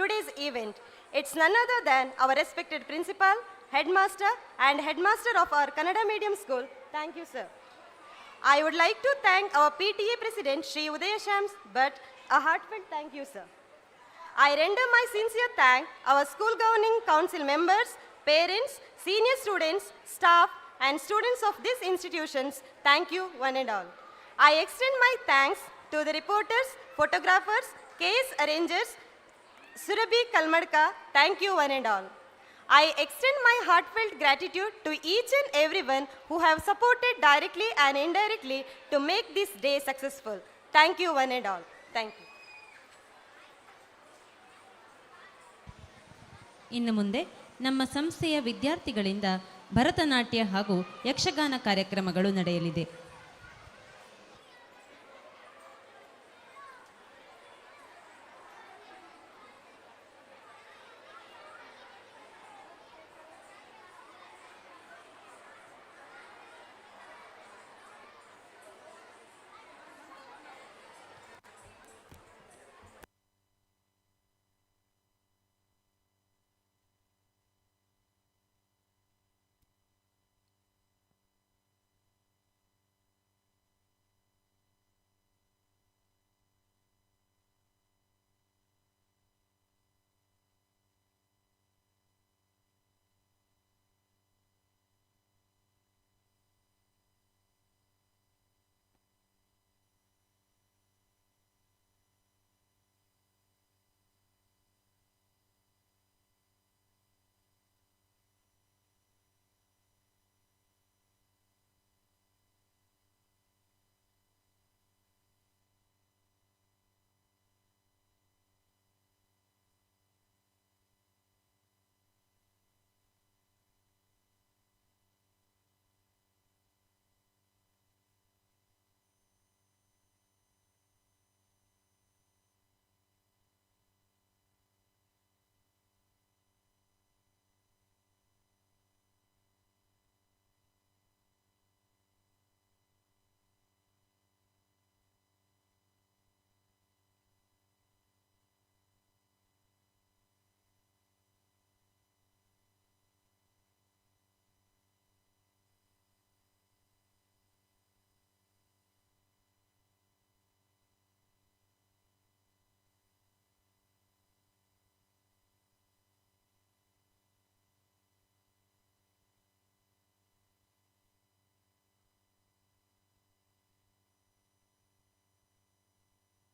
today's event. It's none other than our respected principal, headmaster, and headmaster of our Kannada medium school. Thank you, sir. I would like to thank our PTA president, Shri Udaya Shams, but a heartfelt thank you, sir. I render my sincere thank our school governing council members, parents, senior students, staff, and students of these institutions. Thank you, one and all. I extend my thanks to the reporters, photographers, case arrangers, Surabhi Kalmadka. Thank you, one and all. I extend my heartfelt gratitude to each and everyone who have supported directly and indirectly to make this day successful. Thank you, one and all. Thank you. ಇನ್ನು ಮುಂದೆ ನಮ್ಮ ಸಂಸ್ಥೆಯ ವಿದ್ಯಾರ್ಥಿಗಳಿಂದ ಭರತನಾಟ್ಯ ಹಾಗೂ ಯಕ್ಷಗಾನ ಕಾರ್ಯಕ್ರಮಗಳು ನಡೆಯಲಿದೆ.